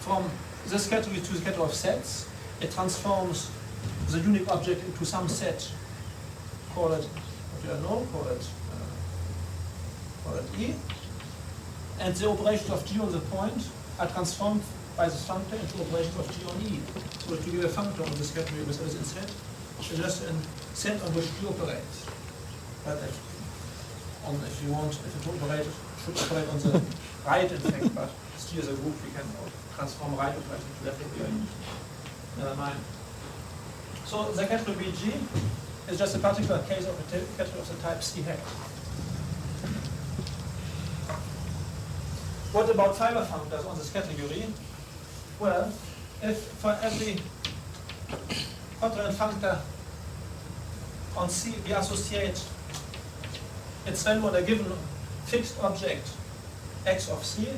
from this category to the category of sets? It transforms the unique object into some set. Call it, what do you know? Call it E. And the operations of G on the point are transformed by this functor into operations of G on E. So to give a functor on this category with this set, it's just a set on which G operates. But if you want, if it operates, it should operate on the right, in fact, but G is a group, we can transform right operation to left operation. Never mind. So the category G is just a particular case of a category of the type C hat. What about fiber functors on this category? Well, if for every congruent functor on C we associate its value on a given fixed object x of C,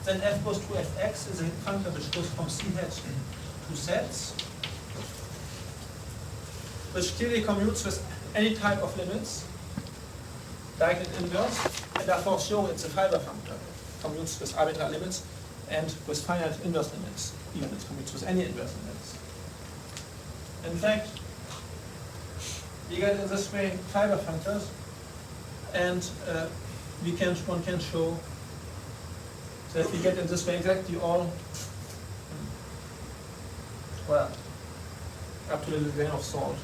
then f goes to fx is a functor which goes from C hat to sets, which clearly commutes with any type of limits, direct and inverse, and therefore show it's a fiber functor. Commutes with arbitrary limits and with finite inverse limits, even it commutes with any inverse limits. In fact, we get in this way fiber functors, and one can show that we get in this way exactly all, well, up to a little grain of salt.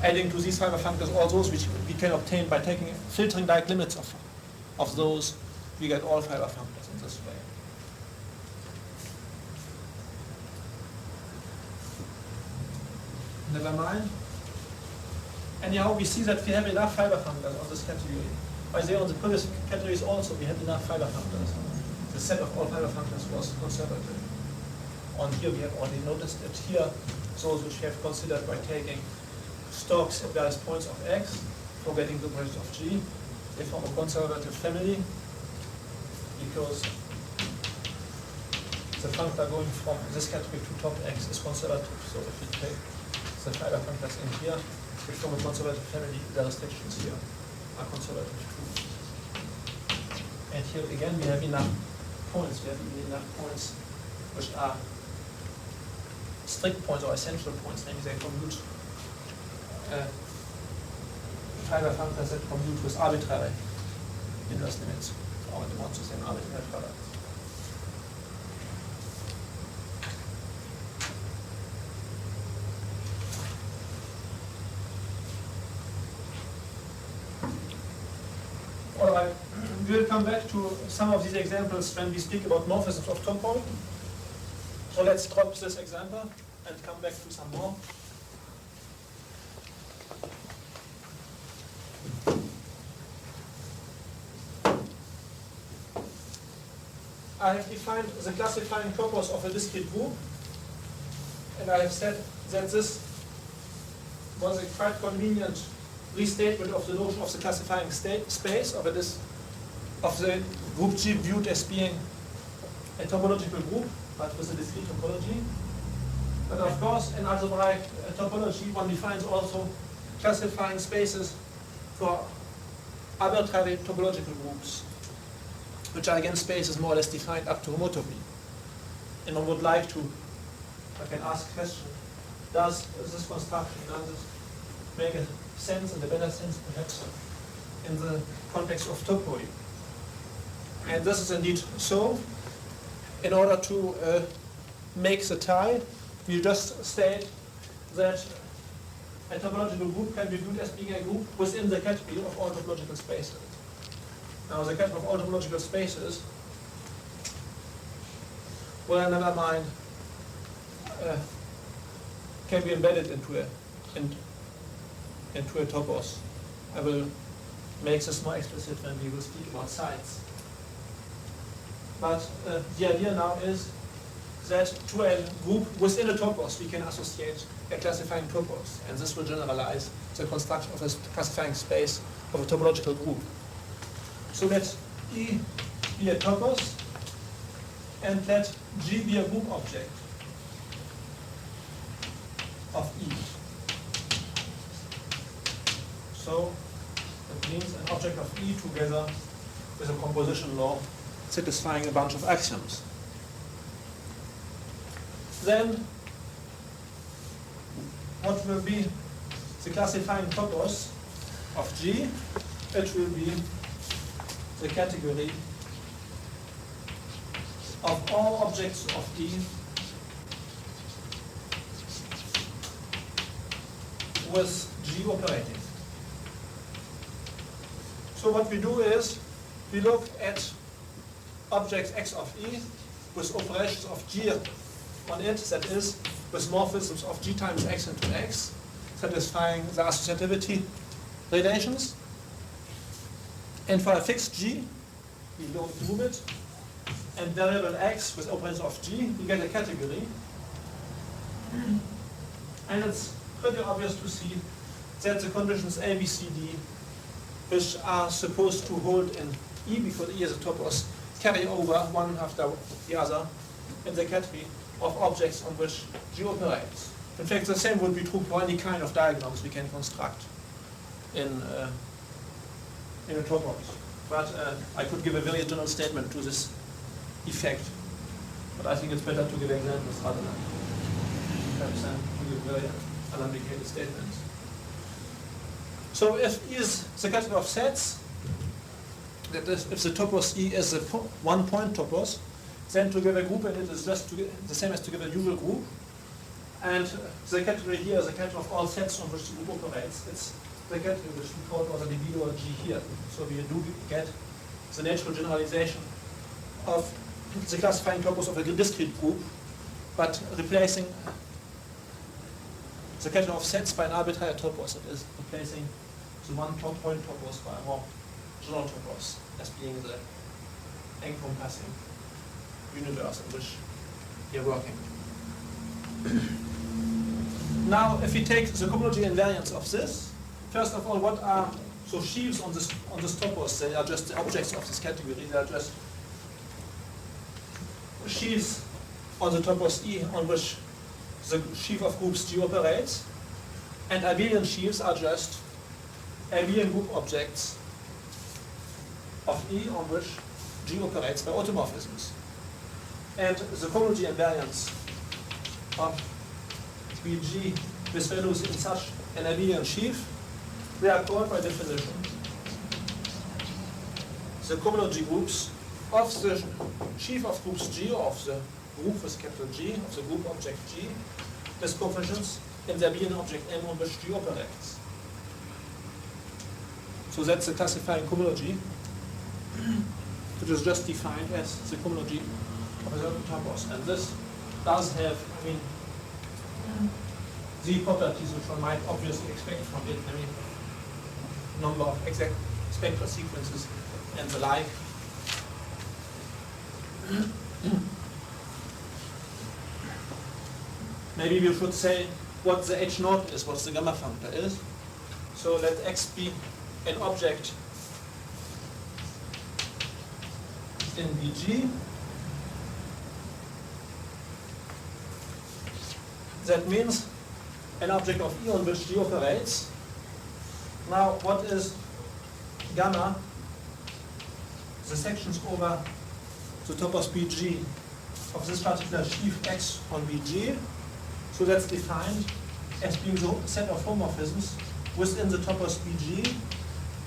Adding to these fiber functors all those which we can obtain by taking filtering direct limits of those, we get all fiber functors in this way. Never mind. Anyhow, we see that we have enough fiber functors on this category. By the way, on the previous categories also we had enough fiber functors. The set of all fiber functors was conservative. On here we have already noticed it. Here, those which we have considered by taking stocks at various points of x, forgetting the operations of G, they form a conservative family because the functor going from this category to top X is conservative. So if we take the fiber functors in here, which form a conservative family, the restrictions here are conservative too. And here again we have enough points. We have even enough points which are strict points or essential points, namely they commute fiber functors that commute with arbitrary inverse limits, or the ones with an arbitrary product. All right, we'll come back to some of these examples when we speak about morphisms of topoi. So let's drop this example and come back to some more. I have defined the classifying topos of a discrete group, and I have said that this was a quite convenient restatement of the notion of the classifying space of the group G viewed as being a topological group, but with a discrete topology. But of course, in algebraic topology, one defines also classifying spaces for arbitrary topological groups, which are again spaces more or less defined up to homotopy. And one would like to, I can ask a question, does this construction, does this make a sense, and a better sense perhaps, in the context of topoi? And this is indeed so. In order to make the tie, we just state that a topological group can be viewed as being a group within the category of all topological spaces. Now the category of all topological spaces, well, never mind, can be embedded into a topos. I will make this more explicit when we will speak about sites. But the idea now is that to a group within a topos we can associate a classifying topos, and this will generalize the construction of a classifying space of a topological group. So let E be a topos, and let G be a group object of E. So that means an object of E together with a composition law satisfying a bunch of axioms. Then what will be the classifying topos of G? It will be the category of all objects of E with G operating. So what we do is we look at objects X of E with operations of G on it, that is, with morphisms of G times X into X, satisfying the associativity relations. And for a fixed G, we don't move it, and variable X with operations of G, we get a category. And it's pretty obvious to see that the conditions A, B, C, D, which are supposed to hold in E, because E is a topos, carry over one after the other in the category of objects on which G operates. In fact, the same would be true for any kind of diagrams we can construct in a topos. But I could give a very general statement to this effect. But I think it's better to give examples rather than perhaps to give very unambiguous statements. So if E is the category of sets, that is, if the topos E is a one-point topos, then to give a group in it is just the same as to give a usual group. And the category here is the category of all sets on which the group operates. It's the category which we call also libido G here. So we do get the natural generalization of the classifying topos of a discrete group, but replacing the category of sets by an arbitrary topos. It is replacing the one-point topos by a more general topos as being the encompassing universe in which we are working. Now, if we take the cohomology invariants of this, first of all, what are So sheaves on this topos, they are just the objects of this category. They are just sheaves on the topos E on which the sheaf of groups G operates, and abelian sheaves are just abelian group objects of E on which G operates by automorphisms. And the cohomology invariants of BG with values in such an abelian sheaf, they are called by definition the cohomology groups of the sheaf of groups G, or of the group with capital G, of the group object G, with coefficients in the abelian object M on which G operates. So that's the classifying cohomology, which is just defined as the cohomology of a certain topos. And this does have, the properties which one might obviously expect from it, number of exact spectral sequences and the like. Maybe we should say what the H naught is, what the gamma functor is. So let X be an object in BG. That means an object of E on which G operates. Now, what is gamma? The sections over the topos BG of this particular sheaf X on BG. So that's defined as being the set of homomorphisms within the topos BG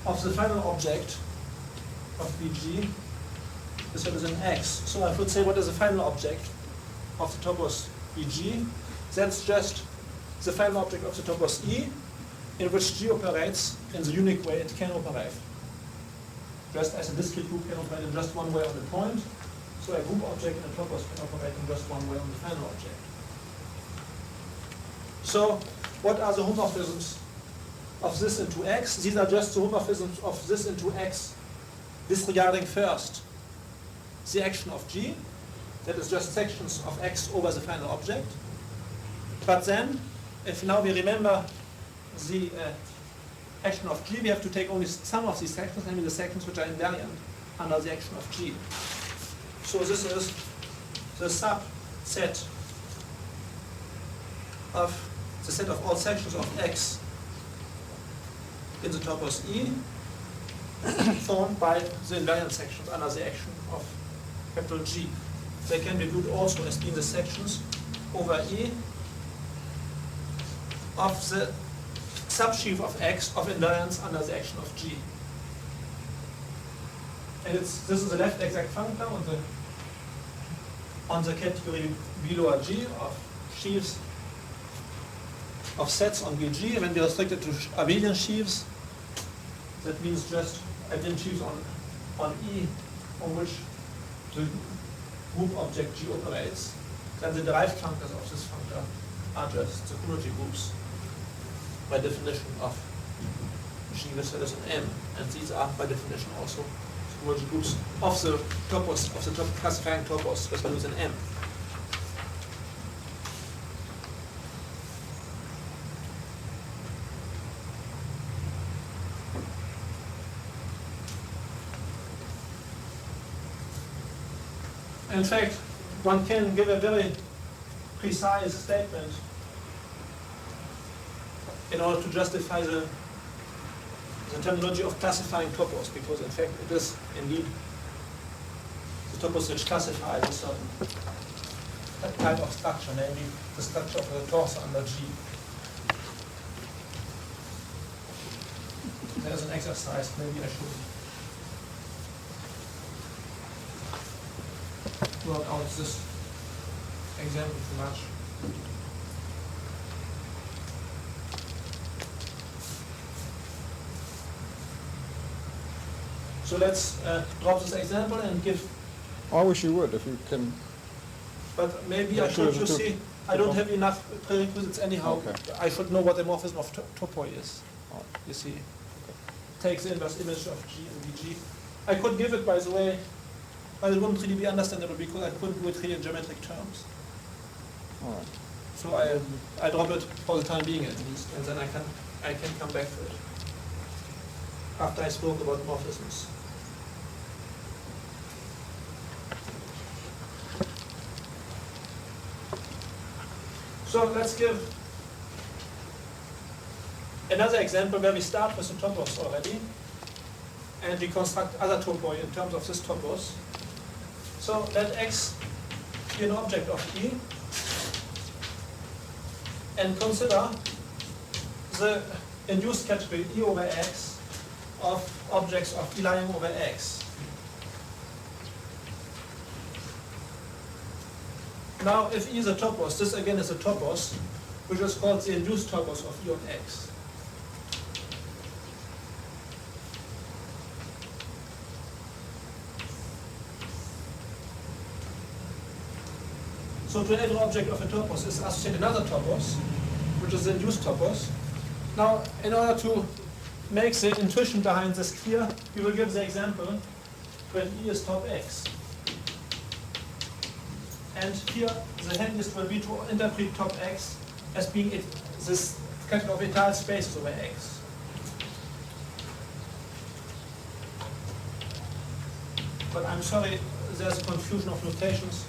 of the final object of BG. This is an X. So I would say, what is the final object of the topos BG? That's just the final object of the topos E, in which G operates in the unique way it can operate. Just as a discrete group can operate in just one way on the point, so a group object in a topos can operate in just one way on the final object. So, what are the homomorphisms of this into X? These are just the homomorphisms of this into X, disregarding first the action of G, that is just sections of X over the final object. But then, if now we remember the action of G, we have to take only some of these sections, namely the sections which are invariant under the action of G. So this is the subset of the set of all sections of X in the topos E, formed by the invariant sections under the action of capital G. They can be viewed also as being the sections over E of the subsheaf of X of invariance under the action of G. And this is the left exact functor on the category below G of sheaves of sets on BG. When we restrict it to abelian sheaves, that means just abelian sheaves on E on which the group object G operates. Then the derived functors of this functor are just the cohomology groups by definition of G with values in M, and these are by definition also the cohomology groups of the topos, of the classifying topos with values in M. In fact, one can give a very precise statement in order to justify the terminology of classifying topos, because in fact it is indeed the topos which classifies a certain type of structure, namely the structure of the torso under G. There's an exercise, maybe I should work out this example too much. So let's drop this example and give. I wish you would, if you can. But maybe Yeah, I should, sure, you sure. see, I don't have enough prerequisites anyhow. Okay. I should know what the morphism of topoi is. Oh. You see, takes the inverse image of G and BG. I could give it, by the way, but it wouldn't really be understandable because I couldn't do it really in geometric terms. All right. So I drop it for the time being at least, and then I can come back to it. after I spoke about morphisms. So let's give another example where we start with the topos already, and we construct other topoi in terms of this topos. So let X be an object of E, and consider the induced category E over X of objects of E lying over X. Now, if E is a topos, this again is a topos, which is called the induced topos of E of X. So to every object of a topos is associated another topos, which is the induced topos. Now, in order to make the intuition behind this clear, we will give the example when E is top X. And here the handiest will be to interpret top X as being this category of entire spaces over X. But I'm sorry, there's a confusion of notations.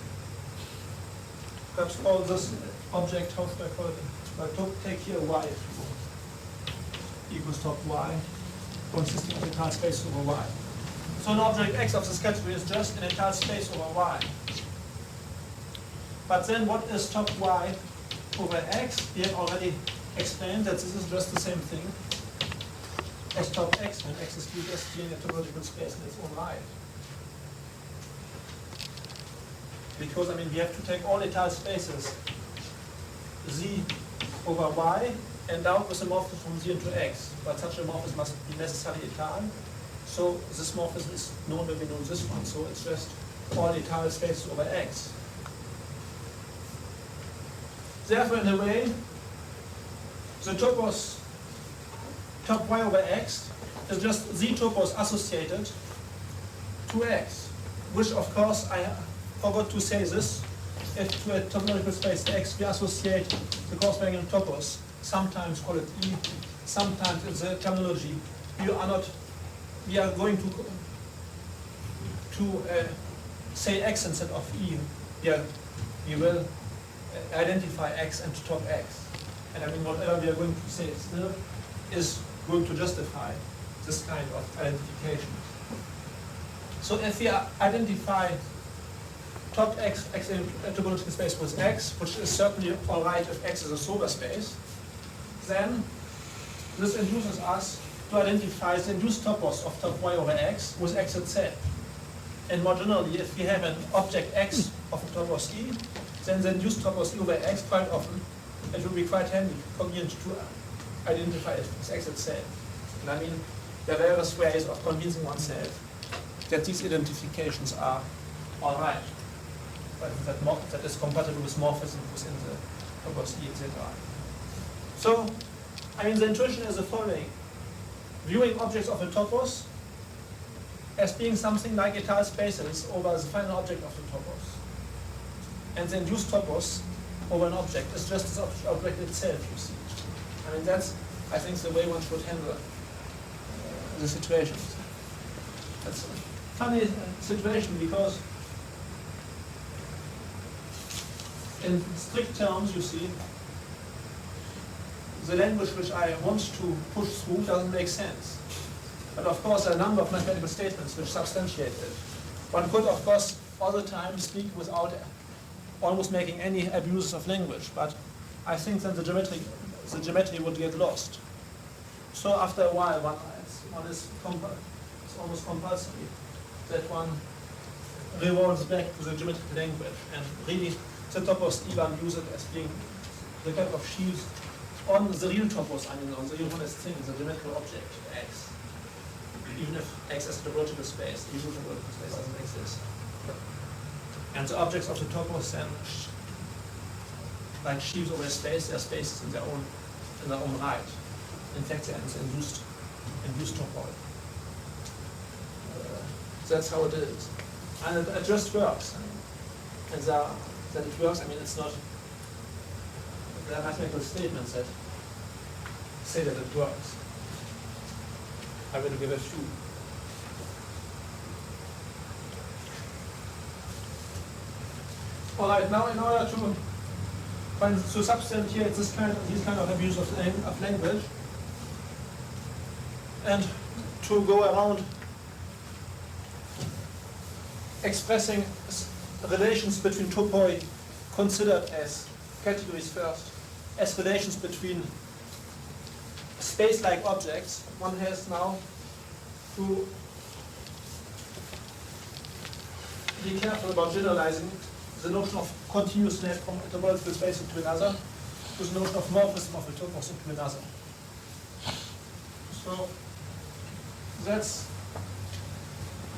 Perhaps call this object, how should I call it? Take here Y if you want. Equals top Y, consisting of entire space over Y. So an object X of this category is just an entire space over Y. But then what is top Y over X? We have already explained that this is just the same thing as top X when X is viewed as being a topological space in its own right. Because, I mean, we have to take all entire spaces Z over Y and out with a morphism from Z into X. But such a morphism must be necessarily entire. So this morphism is known when we know this one. So it's just all entire spaces over X. Therefore, in a way, the topos top Y over X is just Z topos associated to X, which of course I forgot to say this. If to a topological space X we associate the corresponding topos, sometimes call it E, sometimes in the terminology we are going to say X instead of E. We will identify X and top X. And I mean, whatever we are going to say still is going to justify this kind of identification. So if we identify top X in a topological space with X, which is certainly all right if X is a sober space, then this induces us to identify the induced topos of top Y over X with X itself. And more generally, if we have an object X of a topos E, then the induced topos E over X, quite often, it will be quite handy, convenient to identify it as X itself. And I mean, there are various ways of convincing oneself that these identifications are all right, but that is compatible with morphism within the topos E, etc. So, I mean, the intuition is the following. Viewing objects of a topos as being something like entire spaces over the final object of the topos. And the induced topos over an object is just this object itself, you see. I mean, that's, I think, the way one should handle the situation. That's a funny situation because in strict terms, you see, the language which I want to push through doesn't make sense. But of course, there are a number of mathematical statements which substantiate it. One could, of course, all the time speak without almost making any abuses of language, but I think then the geometry would get lost. So after a while, it's almost compulsory that one revolves back to the geometrical language, and really the topos even use it as being the kind of shield on the real topos, I mean on the real honest thing, the geometrical object, X. Even if X is a topological space, the usual topological space doesn't exist. And the objects of the topos then, like sheaves over a space, they are spaces in their own right. In fact, they are induced topoi. That's how it is. And it just works. I mean, and that it works, I mean, it's not, there are mathematical statements that say that it works. I will give a few. All right, now in order to substantiate these kind of abuse of language, and to go around expressing relations between topoi considered as categories first, as relations between space-like objects, one has now to be careful about generalizing the notion of continuous map from a topological space into another to the notion of morphism of a topos into another. So that's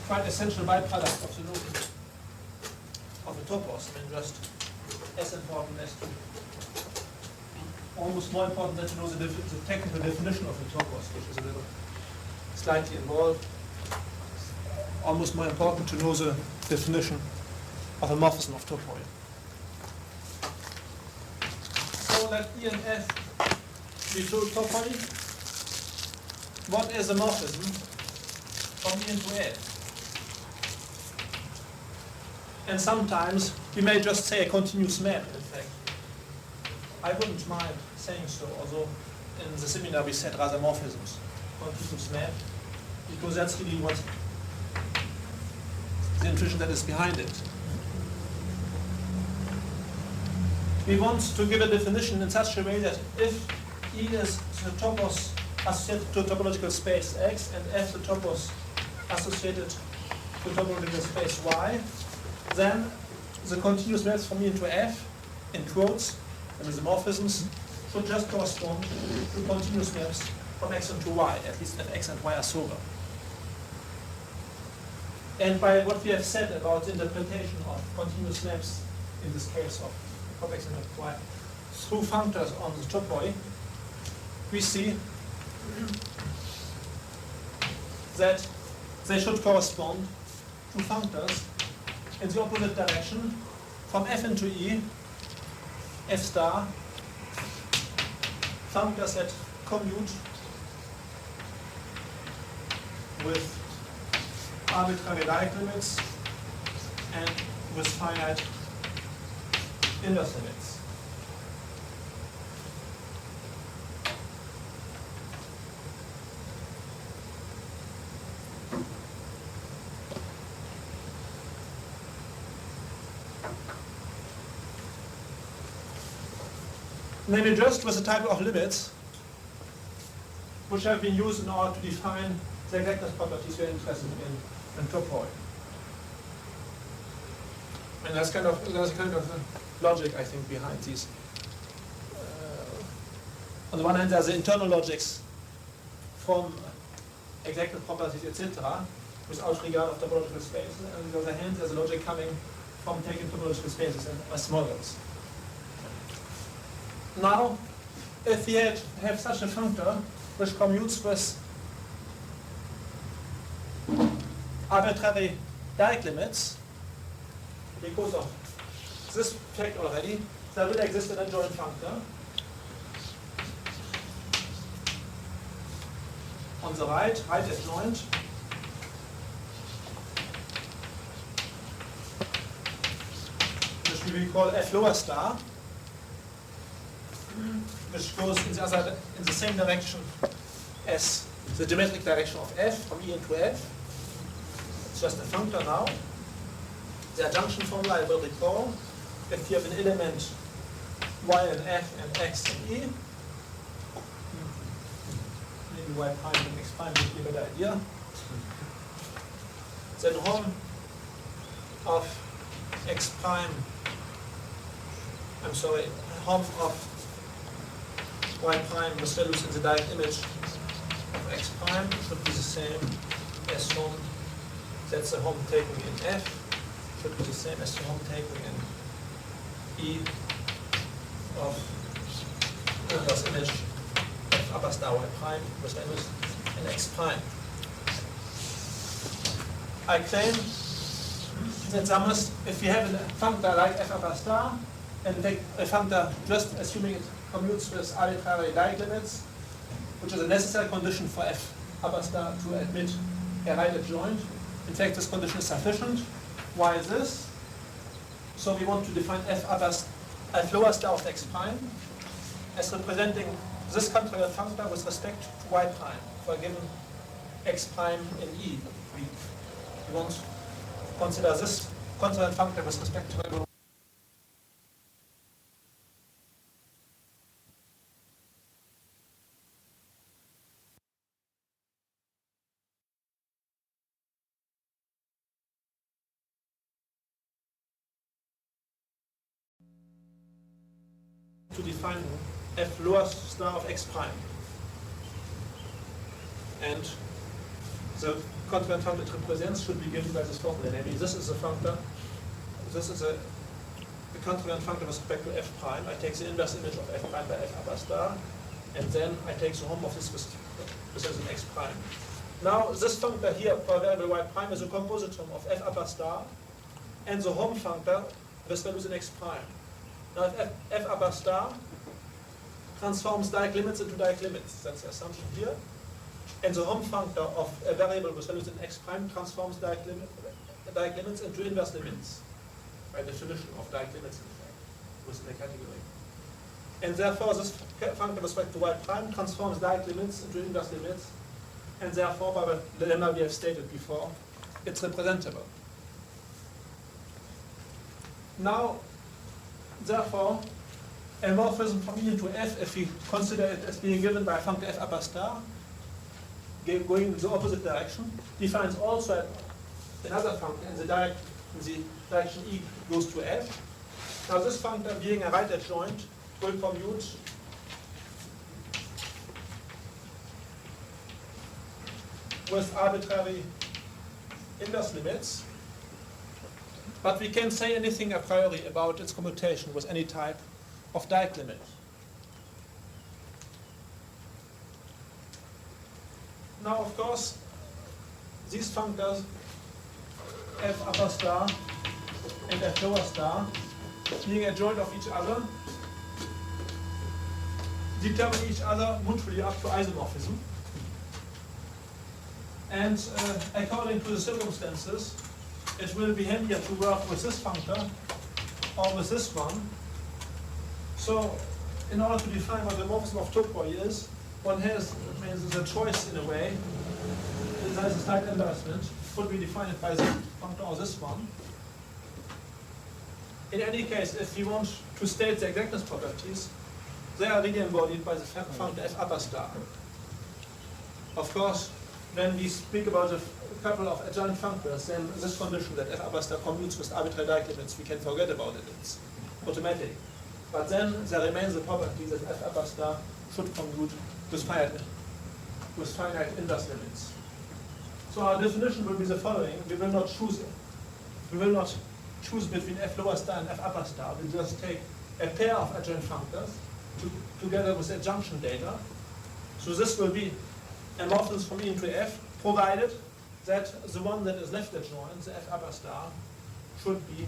quite essential byproduct of the notion of a topos. I mean, just as important as to, almost more important than to know the technical definition of a topos, which is a little slightly involved. Almost more important to know the definition of a morphism of topoi. So let E and F be two topoi. What is a morphism from E into F? And sometimes we may just say a continuous map, in fact. I wouldn't mind saying so, although in the seminar we said rather morphisms, continuous map, because that's really what the intuition that is behind it. We want to give a definition in such a way that if E is the topos associated to a topological space X and F the topos associated to a topological space Y, then the continuous maps from E into F, in quotes, and the morphisms, should just correspond to continuous maps from X into Y, at least if X and Y are sober. And by what we have said about the interpretation of continuous maps, in this case of X and Y, through functors on the topoi, we see that they should correspond to functors in the opposite direction from F into E, F star, functors that commute with arbitrary Dirac limits and with finite inverse limits. Namely, just with the type of limits which have been used in order to define the exactness properties we are interested in topoi. And there's a kind of logic, I think, behind these. On the one hand, there's the internal logics from exactness properties, etc., without regard of topological spaces. And on the other hand, there's a logic coming from taking topological spaces as models. Now, if we have such a functor which commutes with arbitrary Dirac limits, because of this fact already, there will exist an adjoint functor on the right adjoint, which we will call F lower star, which goes in the same direction as the geometric direction of F from E into F. It's just a functor now. The adjunction formula I will recall. If you have an element Y in F and X in E, maybe Y prime and X prime would be a better idea. Then home of X prime, home of Y prime was still in the direct image of X prime should be the same as home. That's the home taken in F. Should be the same as the home taken in E of inverse image of upper star Y prime with image in X prime. I claim that if we have a functor like F upper star and take a functor just assuming it commutes with arbitrary Dirac limits, which is a necessary condition for F upper star to admit a right adjoint. In fact, this condition is sufficient. Why is this? So we want to define f lower star of x prime as representing this contrarian functor with respect to y prime for a given x prime in E. We want to consider this contrarian functor with respect to to define f lower star of x prime. And the contrarian functor it represents should be given by this formula. Namely, this is a functor, this is a contrarian functor with respect to f prime. I take the inverse image of f prime by f upper star, and then I take the home of this with an x prime. Now, this functor here for variable y prime is a compositum of f upper star and the home functor with values in x prime. Now, if f upper star transforms Dirac limits into Dirac limits, that's the assumption here, and the home functor of a variable with values in x prime transforms Dirac limits into inverse limits, by definition of Dirac limits, in fact, within a category. And therefore, this functor with respect to y prime transforms Dirac limits into inverse limits, and therefore, by the lemma we have stated before, it's representable. Now, therefore, a morphism from E into F, if we consider it as being given by a functor f upper star, going in the opposite direction, defines also another functor in the direction E goes to F. Now this functor, being a right adjoint, will commute with arbitrary inverse limits. But we can't say anything a priori about its commutation with any type of Dirac limit. Now, of course, these functors, f upper star and f lower star, being adjoint of each other, determine each other mutually up to isomorphism. And according to the circumstances, it will be handier to work with this functor or with this one. So, in order to define what the morphism of topoi is, one has the choice in a way. There is a slight embarrassment. Could we define it by this functor or this one? In any case, if we want to state the exactness properties, they are really embodied by the functor f upper star. Of course, when we speak about a couple of adjoint functors, then this condition that f upper star commutes with arbitrary Dirac limits, we can forget about it. It's automatic. But then there remains the property that f upper star should commute with finite inverse limits. So our definition will be the following: we will not choose between f lower star and f upper star. We just take a pair of adjoint functors together with adjunction data. So this will be a morphism from E into F, provided that the one that is left adjoint, the f upper star, should be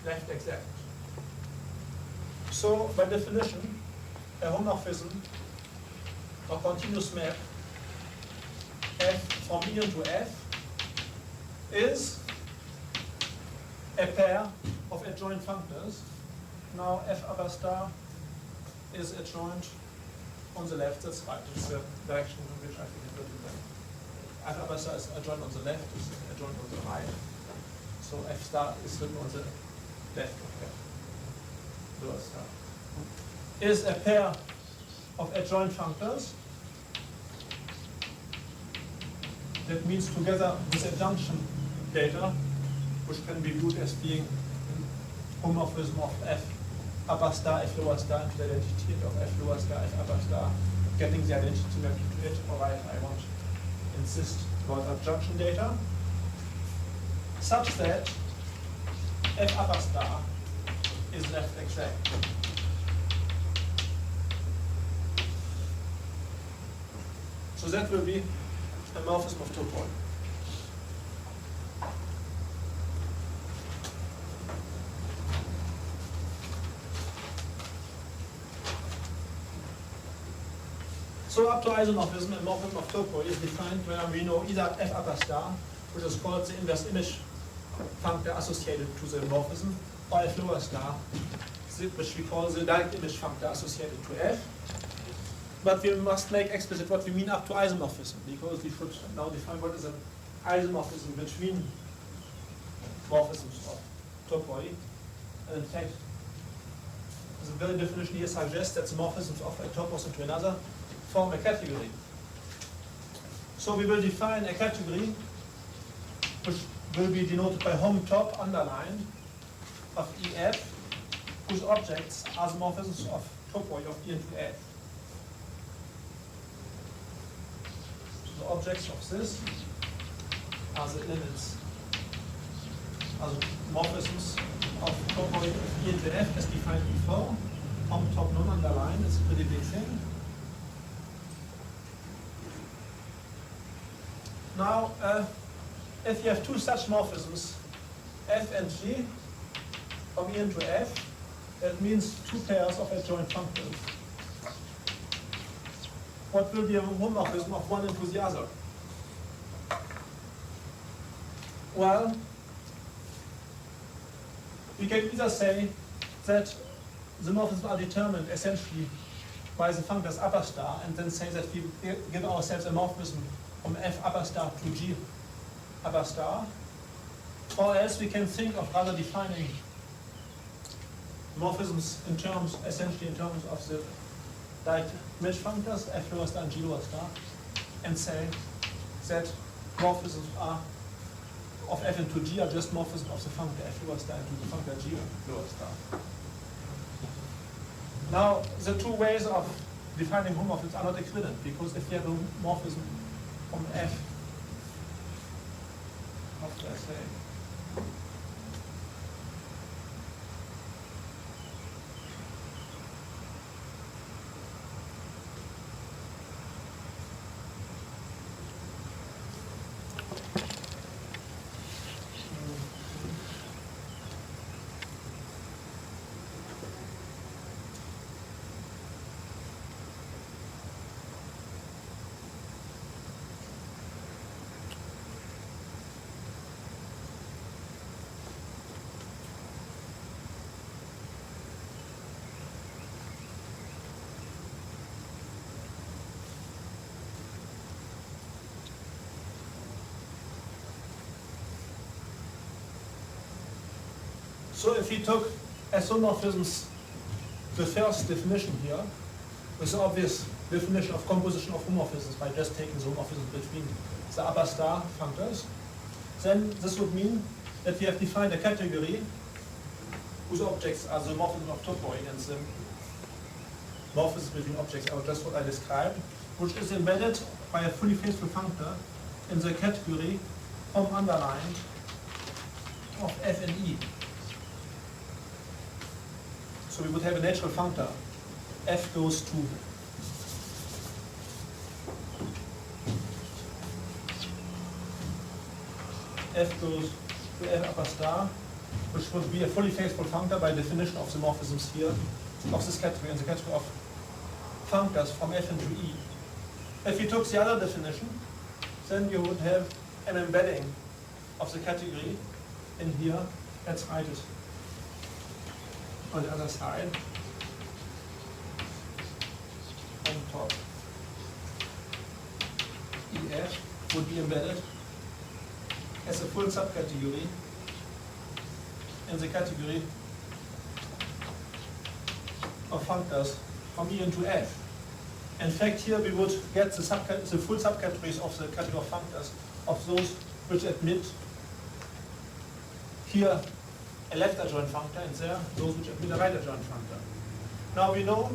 left exact. So by definition, a homomorphism or continuous map f from E into F is a pair of adjoint functors. Now f upper star is adjoint on the left, that's right, it's the direction in which I think it will be done. F upper star is adjoint on the left, is adjoint on the right. So f star is written on the left of f lower star. Is a pair of adjoint functors. That means together with adjunction data, which can be viewed as being homomorphism of f upper star, f lower star, into the identity of f lower star, f upper star, getting the identity mapped to it. Alright, I want to insist about adjunction data, such that f upper star is left exact. So that will be a morphism of topoi. So up to isomorphism, a morphism of topo is defined when we know either f upper star, which is called the inverse image functor associated to the morphism, or f lower star, which we call the direct image functor associated to f. But we must make explicit what we mean up to isomorphism, because we should now define what is an isomorphism between morphisms of topoi. And in fact, the very definition here suggests that the morphisms of a topos into another form a category. So we will define a category which will be denoted by hom top underline of EF, whose objects are the morphisms of topoi of E into F. So the objects of this are the elements, are the morphisms of topoi of E into F as defined before. Hom top non underline, it's a pretty big thing. Now, if you have two such morphisms, F and G, from E into F, that means two pairs of adjoint functors. What will be a homomorphism of one into the other? Well, we can either say that the morphisms are determined essentially by the functors upper star, and then say that we give ourselves a morphism from F upper star to G upper star, or else we can think of rather defining morphisms in terms, essentially in terms of the direct image functors, F lower star and G lower star, and say that morphisms are of F into G are just morphisms of the functor F lower star into the functor G lower star. Now, the two ways of defining homomorphisms are not equivalent, because if you have a morphism from F, how should I say? So if we took as homomorphisms the first definition here, with the obvious definition of composition of homomorphisms by just taking the homomorphisms between the upper star functors, then this would mean that we have defined a category whose objects are the morphism of topoi and the morphisms between objects are just what I described, which is embedded by a fully faithful functor in the category from underlined of F and E. So we would have a natural functor. F goes to F upper star, which would be a fully faithful functor by definition of the morphisms here of this category and the category of functors from F into E. If you took the other definition, then you would have an embedding of the category in here. Let's write it on the other side. On top, EF would be embedded as a full subcategory in the category of functors from E into F. In fact, here we would get the full subcategories of the category of functors of those which admit here a left adjoint functor and there those which admit a right adjoint functor. Now we know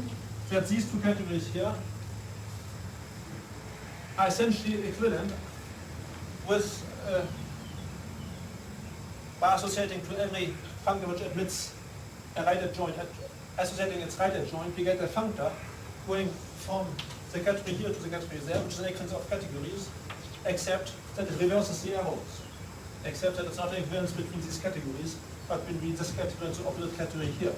that these two categories here are essentially equivalent with by associating to every functor which admits a right adjoint, associating its right adjoint, we get a functor going from the category here to the category there, which is an equivalence of categories, except that it reverses the arrows, except that it's not an equivalence between these categories, but between this category and the opposite category here.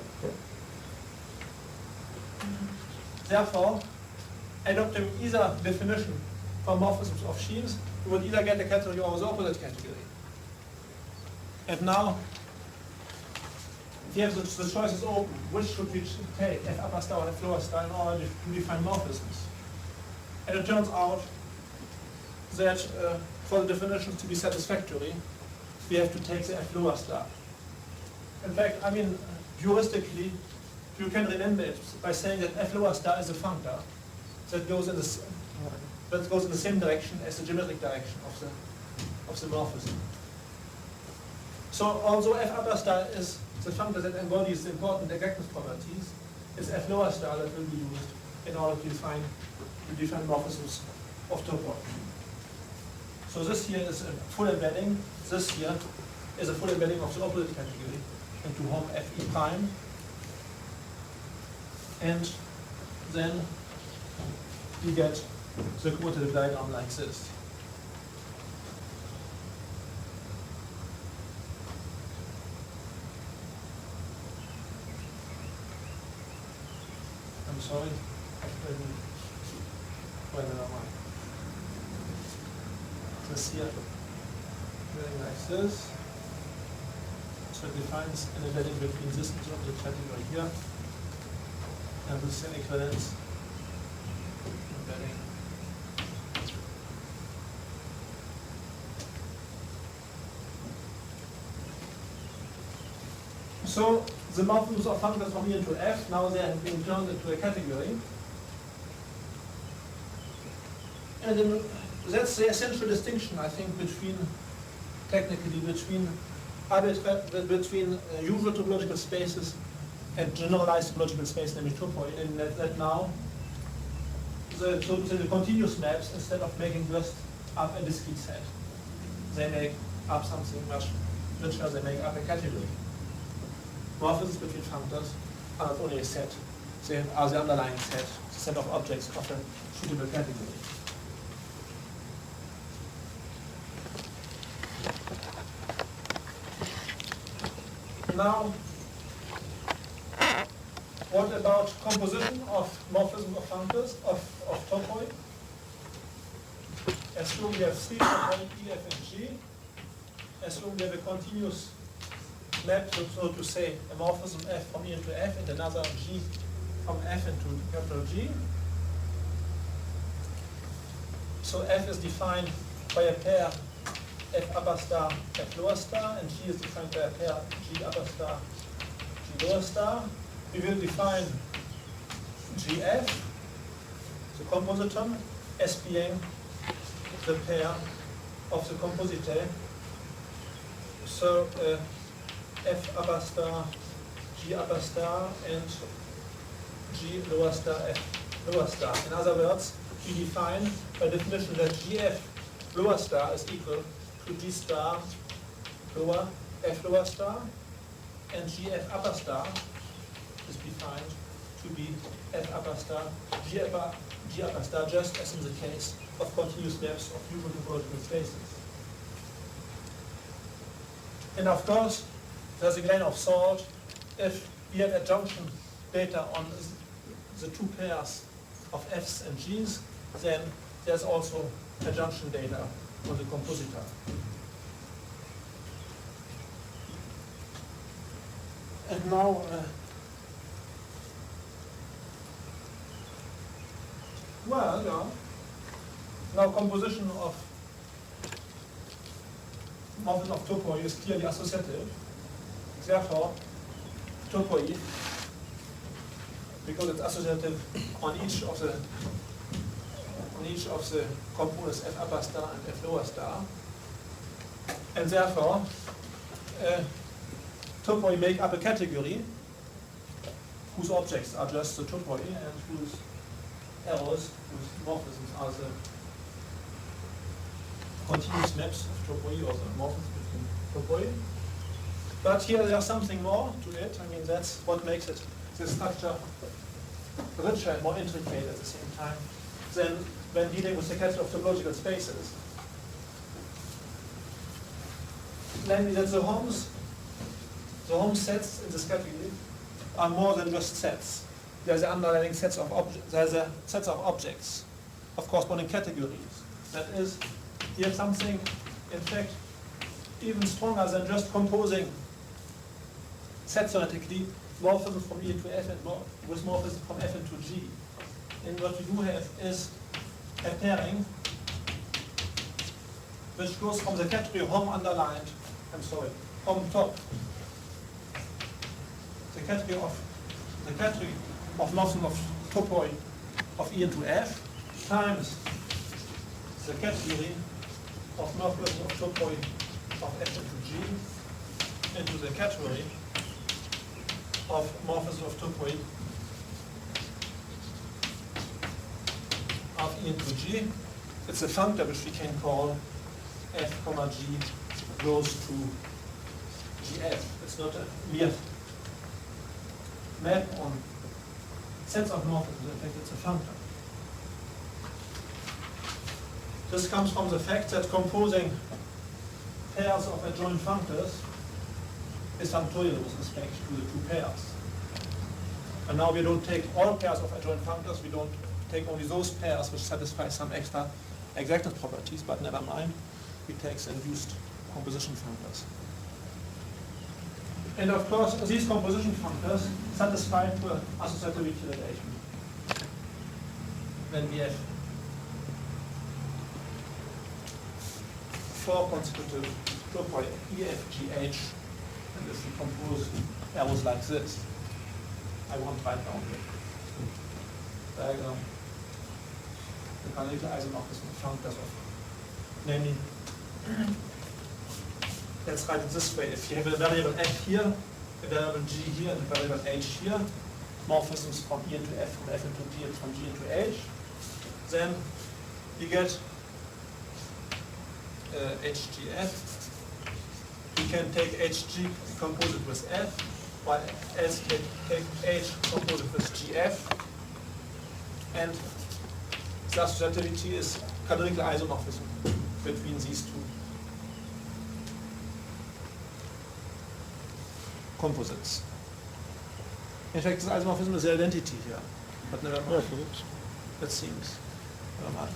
Therefore, adopting either definition for morphisms of sheaves, you would either get the category or the opposite category. And now, if you have the choices open, which should we take, F upper star or F lower star, in order to define morphisms? And it turns out that for the definitions to be satisfactory, we have to take the F lower star. In fact, I mean, heuristically, you can remember it by saying that F lower star is a functor that goes in the same direction as the geometric direction of the morphism. So although F upper star is the functor that embodies the important exactness properties, it's F lower star that will be used in order to define morphisms of topos. So this here is a full embedding. This here is a full embedding of the opposite category into Hom Fe prime. And then you get the commutative diagram like this. I'm sorry. Well, never mind. This here, going like this. So it defines an embedding between this and the category here. And this is an equivalence embedding. So the morphisms of functors from E into F, now they have been turned into a category. And then that's the essential distinction, I think, technically between usual topological spaces and generalized topological space, namely topoi, and that now the continuous maps, instead of making just up a discrete set, they make up something much richer, they make up a category. Morphisms between functors are not only a set, they are the underlying set, the set of objects of a suitable category. Now, what about composition of morphism of functors, of topoi? Assume we have three topoi, E, F, and G. Assume we have a continuous map, so to say, a morphism F from E into F and another G from F into capital G. So F is defined by a pair F upper star, F lower star, and G is defined by a pair G upper star, G lower star. We will define GF, the compositum, as being the pair of the compositae. So F upper star, G upper star, and G lower star, F lower star. In other words, we define by definition that GF lower star is equal to G star lower, F lower star, and GF upper star is defined to be F upper star, G upper star, just as in the case of continuous maps of usual topological spaces. And of course, there's a grain of salt if we have adjunction data on the two pairs of F's and G's, then there's also adjunction data on the compositor. And now, now composition of morphism of topoi is clearly associative. Therefore, topoi, because it's associative on each of the components F upper star and F lower star, and therefore topoi make up a category whose objects are just the topoi and whose arrows, whose morphisms are the continuous maps of topoi or the morphisms between topoi. But here there's something more to it. I mean, that's what makes it, this structure, richer and more intricate at the same time than when dealing with the category of topological spaces. Namely that the Hom sets in this category are more than just sets. there's the underlying sets of objects of corresponding categories. That is, here something, in fact, even stronger than just composing set theoretically morphisms from E into F and with morphisms from F into G. And what we do have is a pairing which goes from the category hom underlined, hom top, the category of morphism of topoi of E into F times the category of morphism of topoi of F into G into the category of morphism of topoi of E into G. It's a functor which we can call F, G goes to GF. It's not a mere map on sets of morphisms. In fact, it's a functor. This comes from the fact that composing pairs of adjoint functors is functorial with respect to the two pairs. And now we don't take all pairs of adjoint functors, we don't take only those pairs which satisfy some extra exactness properties, but never mind, we take the induced composition functors. And of course, these composition functors satisfy to associativity relation. When we have 4 consecutive topoi E, F, G, H, and if we compose arrows like this, I won't write down here. Diagram. The canonical isomorphism functors of, namely, let's write it this way. If you have a variable F here, a variable G here, and a variable H here, morphisms from E into F, from F into G, and from G into H, then you get HGF. We can take HG, compose it with F, while else take H, compose it with GF, and the associativity is canonical isomorphism between these two composites. In fact, this isomorphism is the identity here, but never mind. That seems, never mind.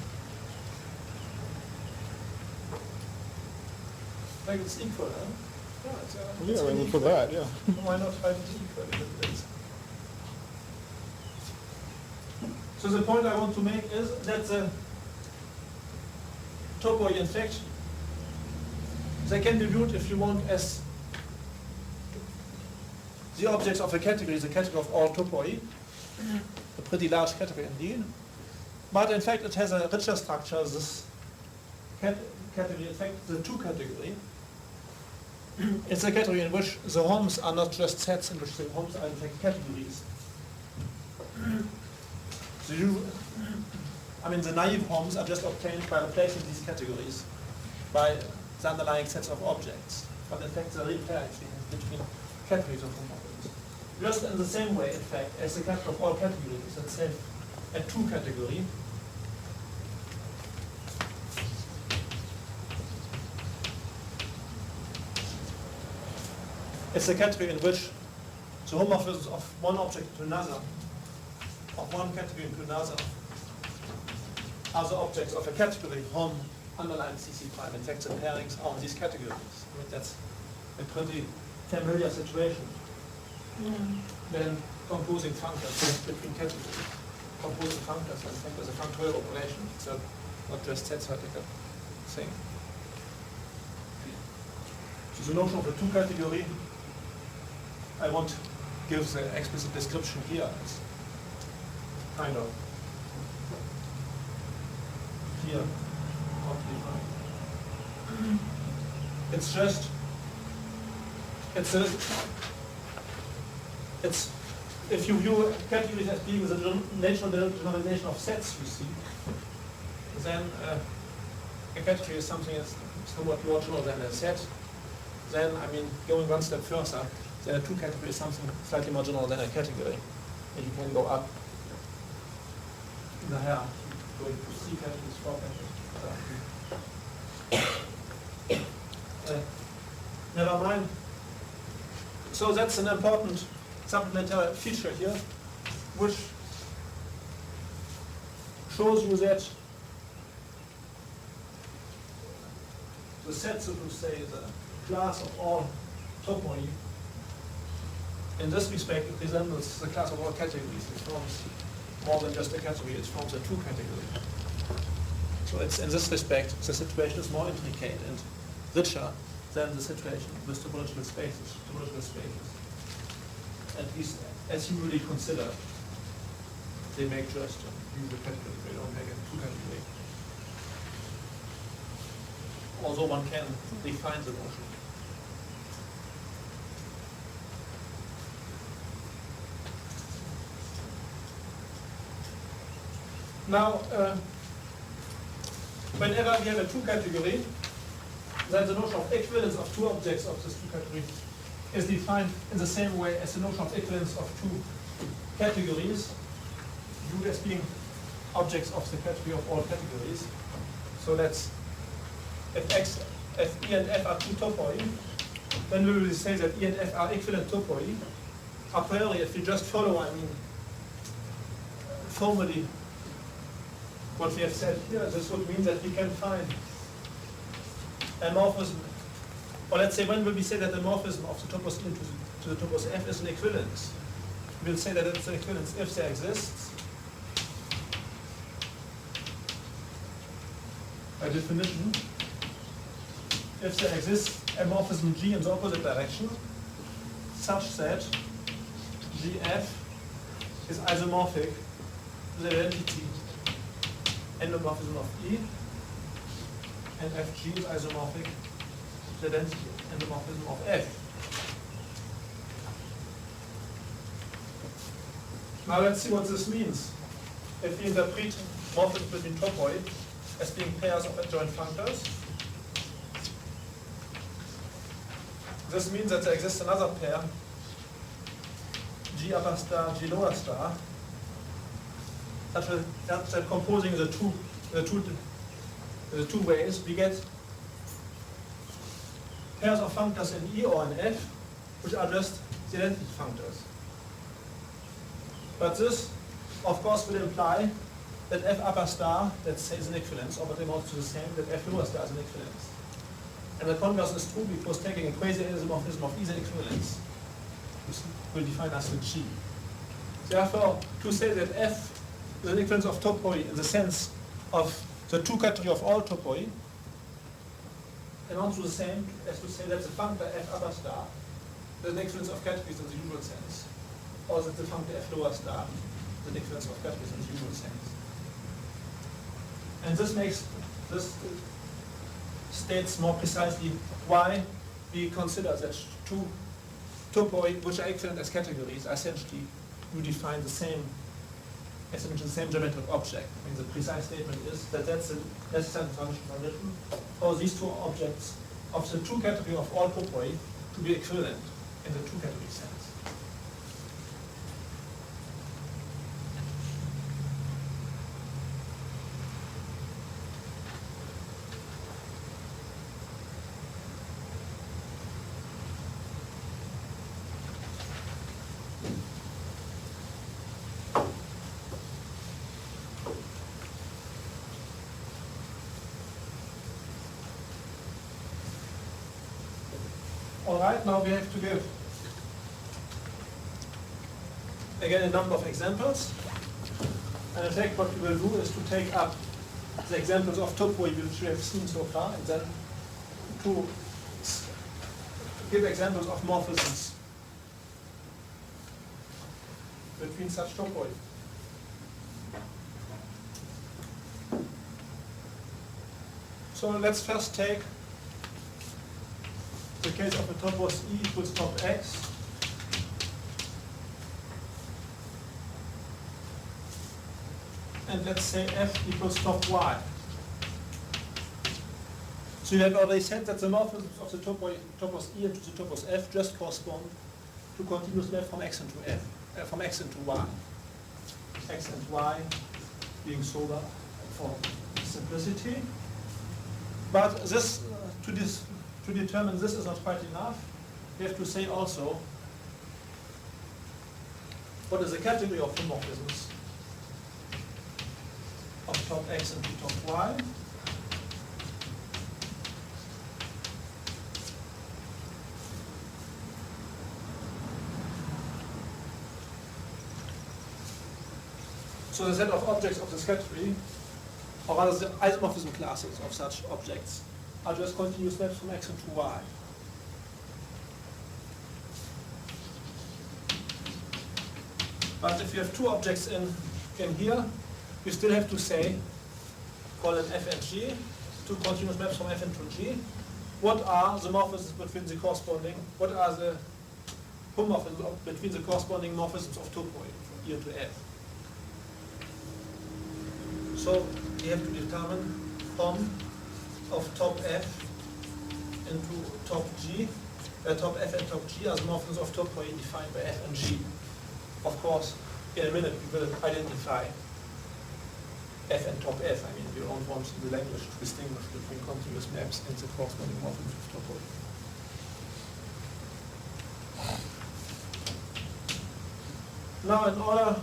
Like it's equal, huh? Yeah, it's for that, yeah. Why not write it equal if it is? So the point I want to make is that the topoi, in fact, they can be viewed, if you want, as the objects of a category, the category of all topoi, a pretty large category indeed. But in fact, it has a richer structure, this category, in fact, the two category. It's a category in which the homs are not just sets, in which the homs are in fact categories. The naive homs are just obtained by replacing these categories by the underlying sets of objects. But in fact, the real pair actually has between categories of homomorphisms. Just in the same way, in fact, as the category of all categories is itself a two category. It's a category in which the homomorphisms of one object to another, of one category to another, are the objects of a category hom underlined CC prime. In fact, the pairings are on these categories. That's a pretty familiar situation. Then composing functors between categories. Composing functors, in fact, is a functorial operation. It's not just set theoretical thing. So the notion of a two category, I won't give the explicit description here. It's kind of here. It's just, it's if you view categories as being the natural denomination of sets, you see, then a category is something that's somewhat more general than a set. Then, going one step further, then a two category is something slightly more general than a category. And you can go up in the hierarchy, going to 3 categories, 4 categories. Never mind. So that's an important supplementary feature here. which shows you that the set, so to say, the class of all topoi, in this respect, it resembles the class of all categories. It forms more than just a category, it forms a two category. So it's in this respect, the situation is more intricate and richer than the situation with topological spaces. At least as you really consider, they make just use a category, they don't make a two category. Although one can define the notion. Now, whenever we have a two category, then the notion of equivalence of two objects of this two category is defined in the same way as the notion of equivalence of two categories, viewed as being objects of the category of all categories. So that's if E and F are two topoi, then we will say that E and F are equivalent topoi. A priori, if we just follow, formally, what we have said here, this would mean that we can find a morphism, or let's say when will we say that the morphism of the topos E to the topos F is an equivalence? We'll say that it's an equivalence if there exists by definition, if there exists a morphism G in the opposite direction, such that GF is isomorphic to the identity endomorphism of E, and FG is isomorphic to the identity endomorphism of F. Now let's see what this means. If we interpret morphisms between topoi as being pairs of adjoint functors, this means that there exists another pair, G upper star, G lower star, such that composing the two ways, we get pairs of functors in E or in F, which are just the identity functors. But this, of course, will imply that F upper star, let's say, is an equivalence, or what amounts to the same, that F lower star is an equivalence. And the converse is true because taking a quasi-isomorphism of either equivalence will define us with G. Therefore, to say that F is an equivalence of topoi in the sense of the two category of all topoi amounts to the same as to say that the functor F upper star is an equivalence of categories in the usual sense, or that the functor F lower star is an equivalence of categories in the usual sense. And this states more precisely why we consider that two topoi which are equivalent as categories are essentially you define the same geometric object. I mean, the precise statement is that that's a necessary function for these two objects of the two category of all topoi to be equivalent in the two category sense. All right, now we have to give again a number of examples. And in fact, what we will do is to take up the examples of topoi which we have seen so far, and then to give examples of morphisms between such topoi. So let's first take the case of a topos E equals top X. And let's say F equals top Y. So you have already said that the morphisms of the topos E into the topos F just correspond to continuous length from X into F, from X into Y. X and Y being sober for simplicity. But this, to determine this is not quite enough. We have to say also what is the category of homomorphisms of top x and top y. So the set of objects of this category, or rather the isomorphism classes of such objects, are just continuous maps from x into y. But if you have two objects in here, you still have to say, call them f and g, two continuous maps from f into g. What are the morphisms between the corresponding, what are the homomorphisms between the corresponding morphisms of topoi from E into f? So we have to determine from of top f into top g, top f and top g as morphisms of topoi defined by f and g. Of course, in a minute we will identify f and top f. I mean, we don't want the language to distinguish between continuous maps and the corresponding morphisms of topoi. Now, in order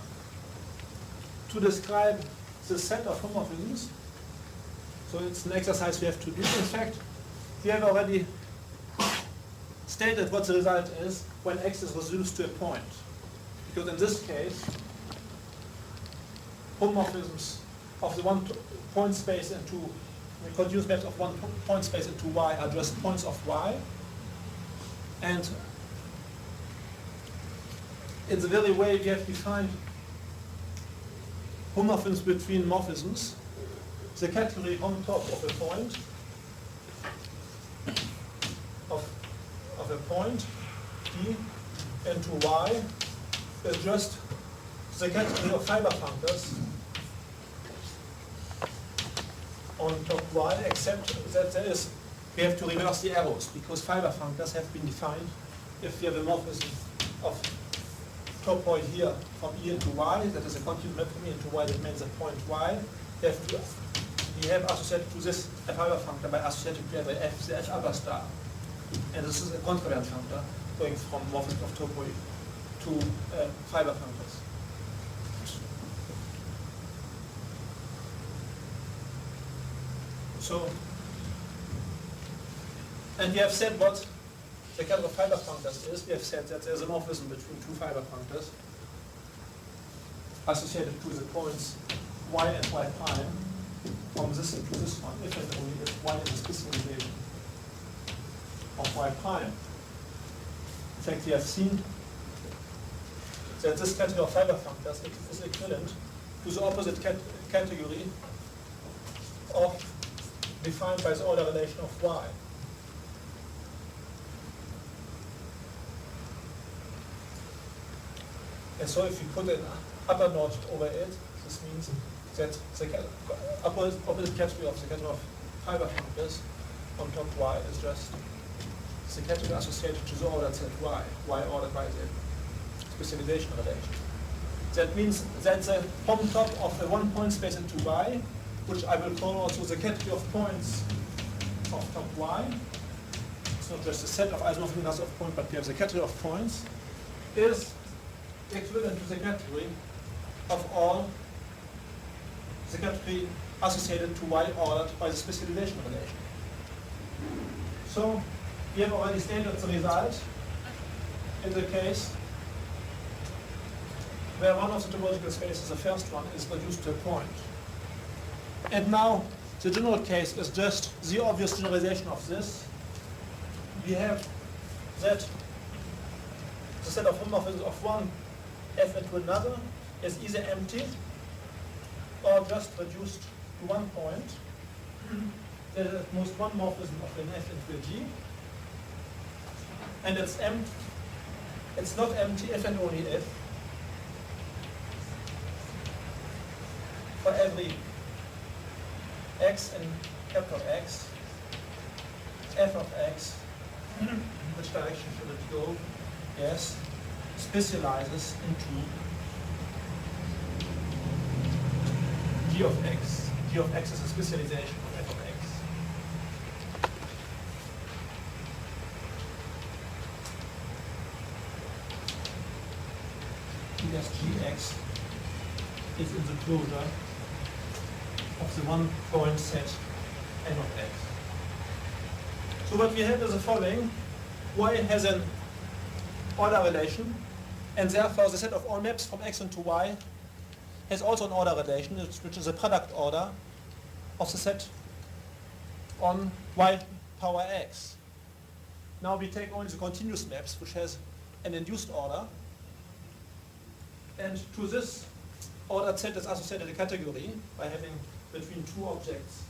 to describe the set of homomorphisms, so it's an exercise we have to do. In fact, we have already stated what the result is when x is reduced to a point. Because in this case, homomorphisms of the one point space into continuous maps of one point space into y are just points of y. And in the very way we have defined homomorphisms between morphisms, the category on top of a point of a point d into y is just the category of fiber functors on top y, except that we have to reverse the arrows because fiber functors have been defined if we have a morphism of topoi here from E into y, that is a continuous map from E into y, that means a point y. We have associated to this a fiber functor by associating to the f, the f upper star. And this is a contravariant functor going from morphism of topoi to fiber functors. So, and we have said what the category of fiber functors is. We have said that there's a morphism between two fiber functors associated to the points y and y prime from this into this one, if and only if y is a specialization of y prime. In fact, we have seen that this category of fiber functors is equivalent to the opposite category of defined by the order relation of y. And so if you put an upper notch over it, this means that the opposite category of the category of fiber functors on top y is just the category associated to the order set y, y ordered by the specialization relation. That means that the on top of a one point space into y, which I will call also the category of points of top y, it's not just a set of isomorphisms of points, but we have the category of points, is equivalent to the category of all the category associated to y ordered by the specialization relation. So we have already stated the result in the case where one of the topological spaces, the first one, is reduced to a point. And now the general case is just the obvious generalization of this. We have that the set of homomorphisms of one f into another is either empty or just reduced to one point. There is at most one morphism of an f into a g. And it's empty. It's not empty if and only if for every x in capital X, f of x, which direction should it go? Yes, specializes into g of x. G of x is a specialization of f of x. whereas Gx is in the closure of the one point set n of x. So what we have is the following. Y has an order relation, and therefore the set of all maps from x into y has also an order relation, which is a product order of the set on y power x. Now we take only the continuous maps, which has an induced order, and to this ordered set is associated a category by having between two objects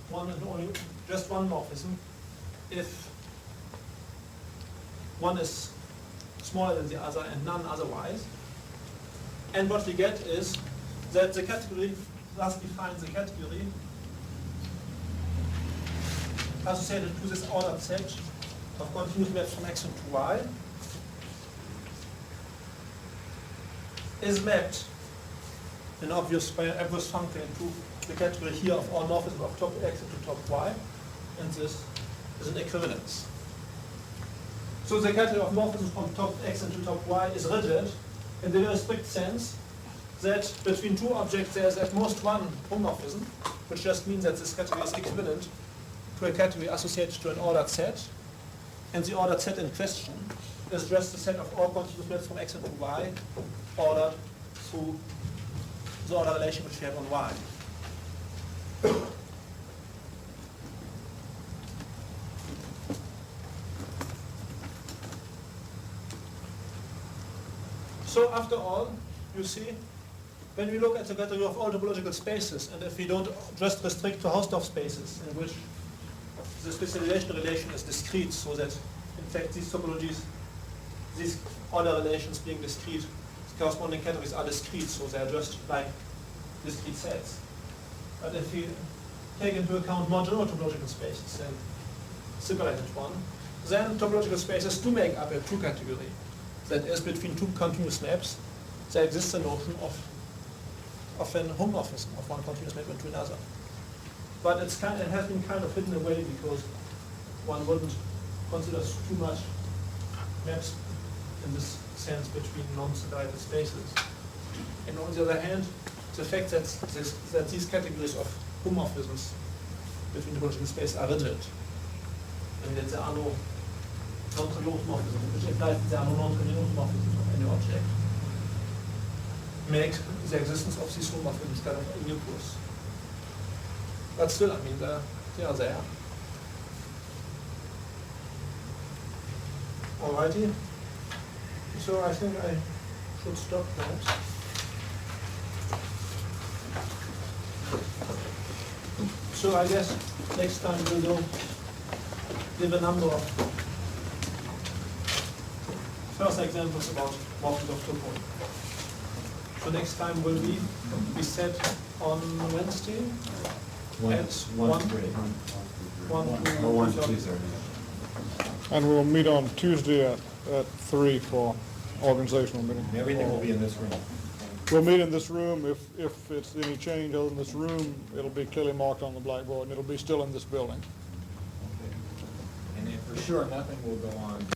one and only just one morphism if one is smaller than the other and none otherwise. And what we get is that the category thus defines the category associated to this ordered set of continuous maps from x into y is mapped in obvious by an obvious function into the category here of all morphisms of top x into top y, and this is an equivalence. So the category of morphisms from top x into top y is rigid in the very strict sense that between two objects there is at most one homomorphism, which just means that this category is equivalent to a category associated to an ordered set, and the ordered set in question is just the set of all continuous maps from x into y ordered through the order relation which we have on y. So after all, you see, when we look at the category of all topological spaces, and if we don't just restrict to Hausdorff spaces in which the specialization relation is discrete, so that in fact these topologies, these order relations being discrete, the corresponding categories are discrete, so they are just like discrete sets. But if we take into account more general topological spaces than separated one, then topological spaces do make up a true category. That is, between two continuous maps, there exists a notion of an homomorphism of one continuous map into another. But it has been kind of hidden away because one wouldn't consider too much maps in this sense between non-separated spaces. And on the other hand, the fact that these categories of homomorphisms between topological spaces are rigid, and that there are no non-trivial homomorphisms, which implies that there are no non-trivial homomorphisms of any object, makes the existence of these homomorphisms kind of ambiguous. But still, I mean, they are there. Alrighty. So I think I should stop that. So I guess next time we'll give a number of first examples about morphisms of topology. So next time will be set on Wednesday at 1:30. And we'll meet on Tuesday at 3 for organizational meeting. Everything will be in this room. We'll meet in this room. If it's any change other than this room, it'll be clearly marked on the blackboard, and it'll be still in this building. Okay. And then for sure, nothing will go on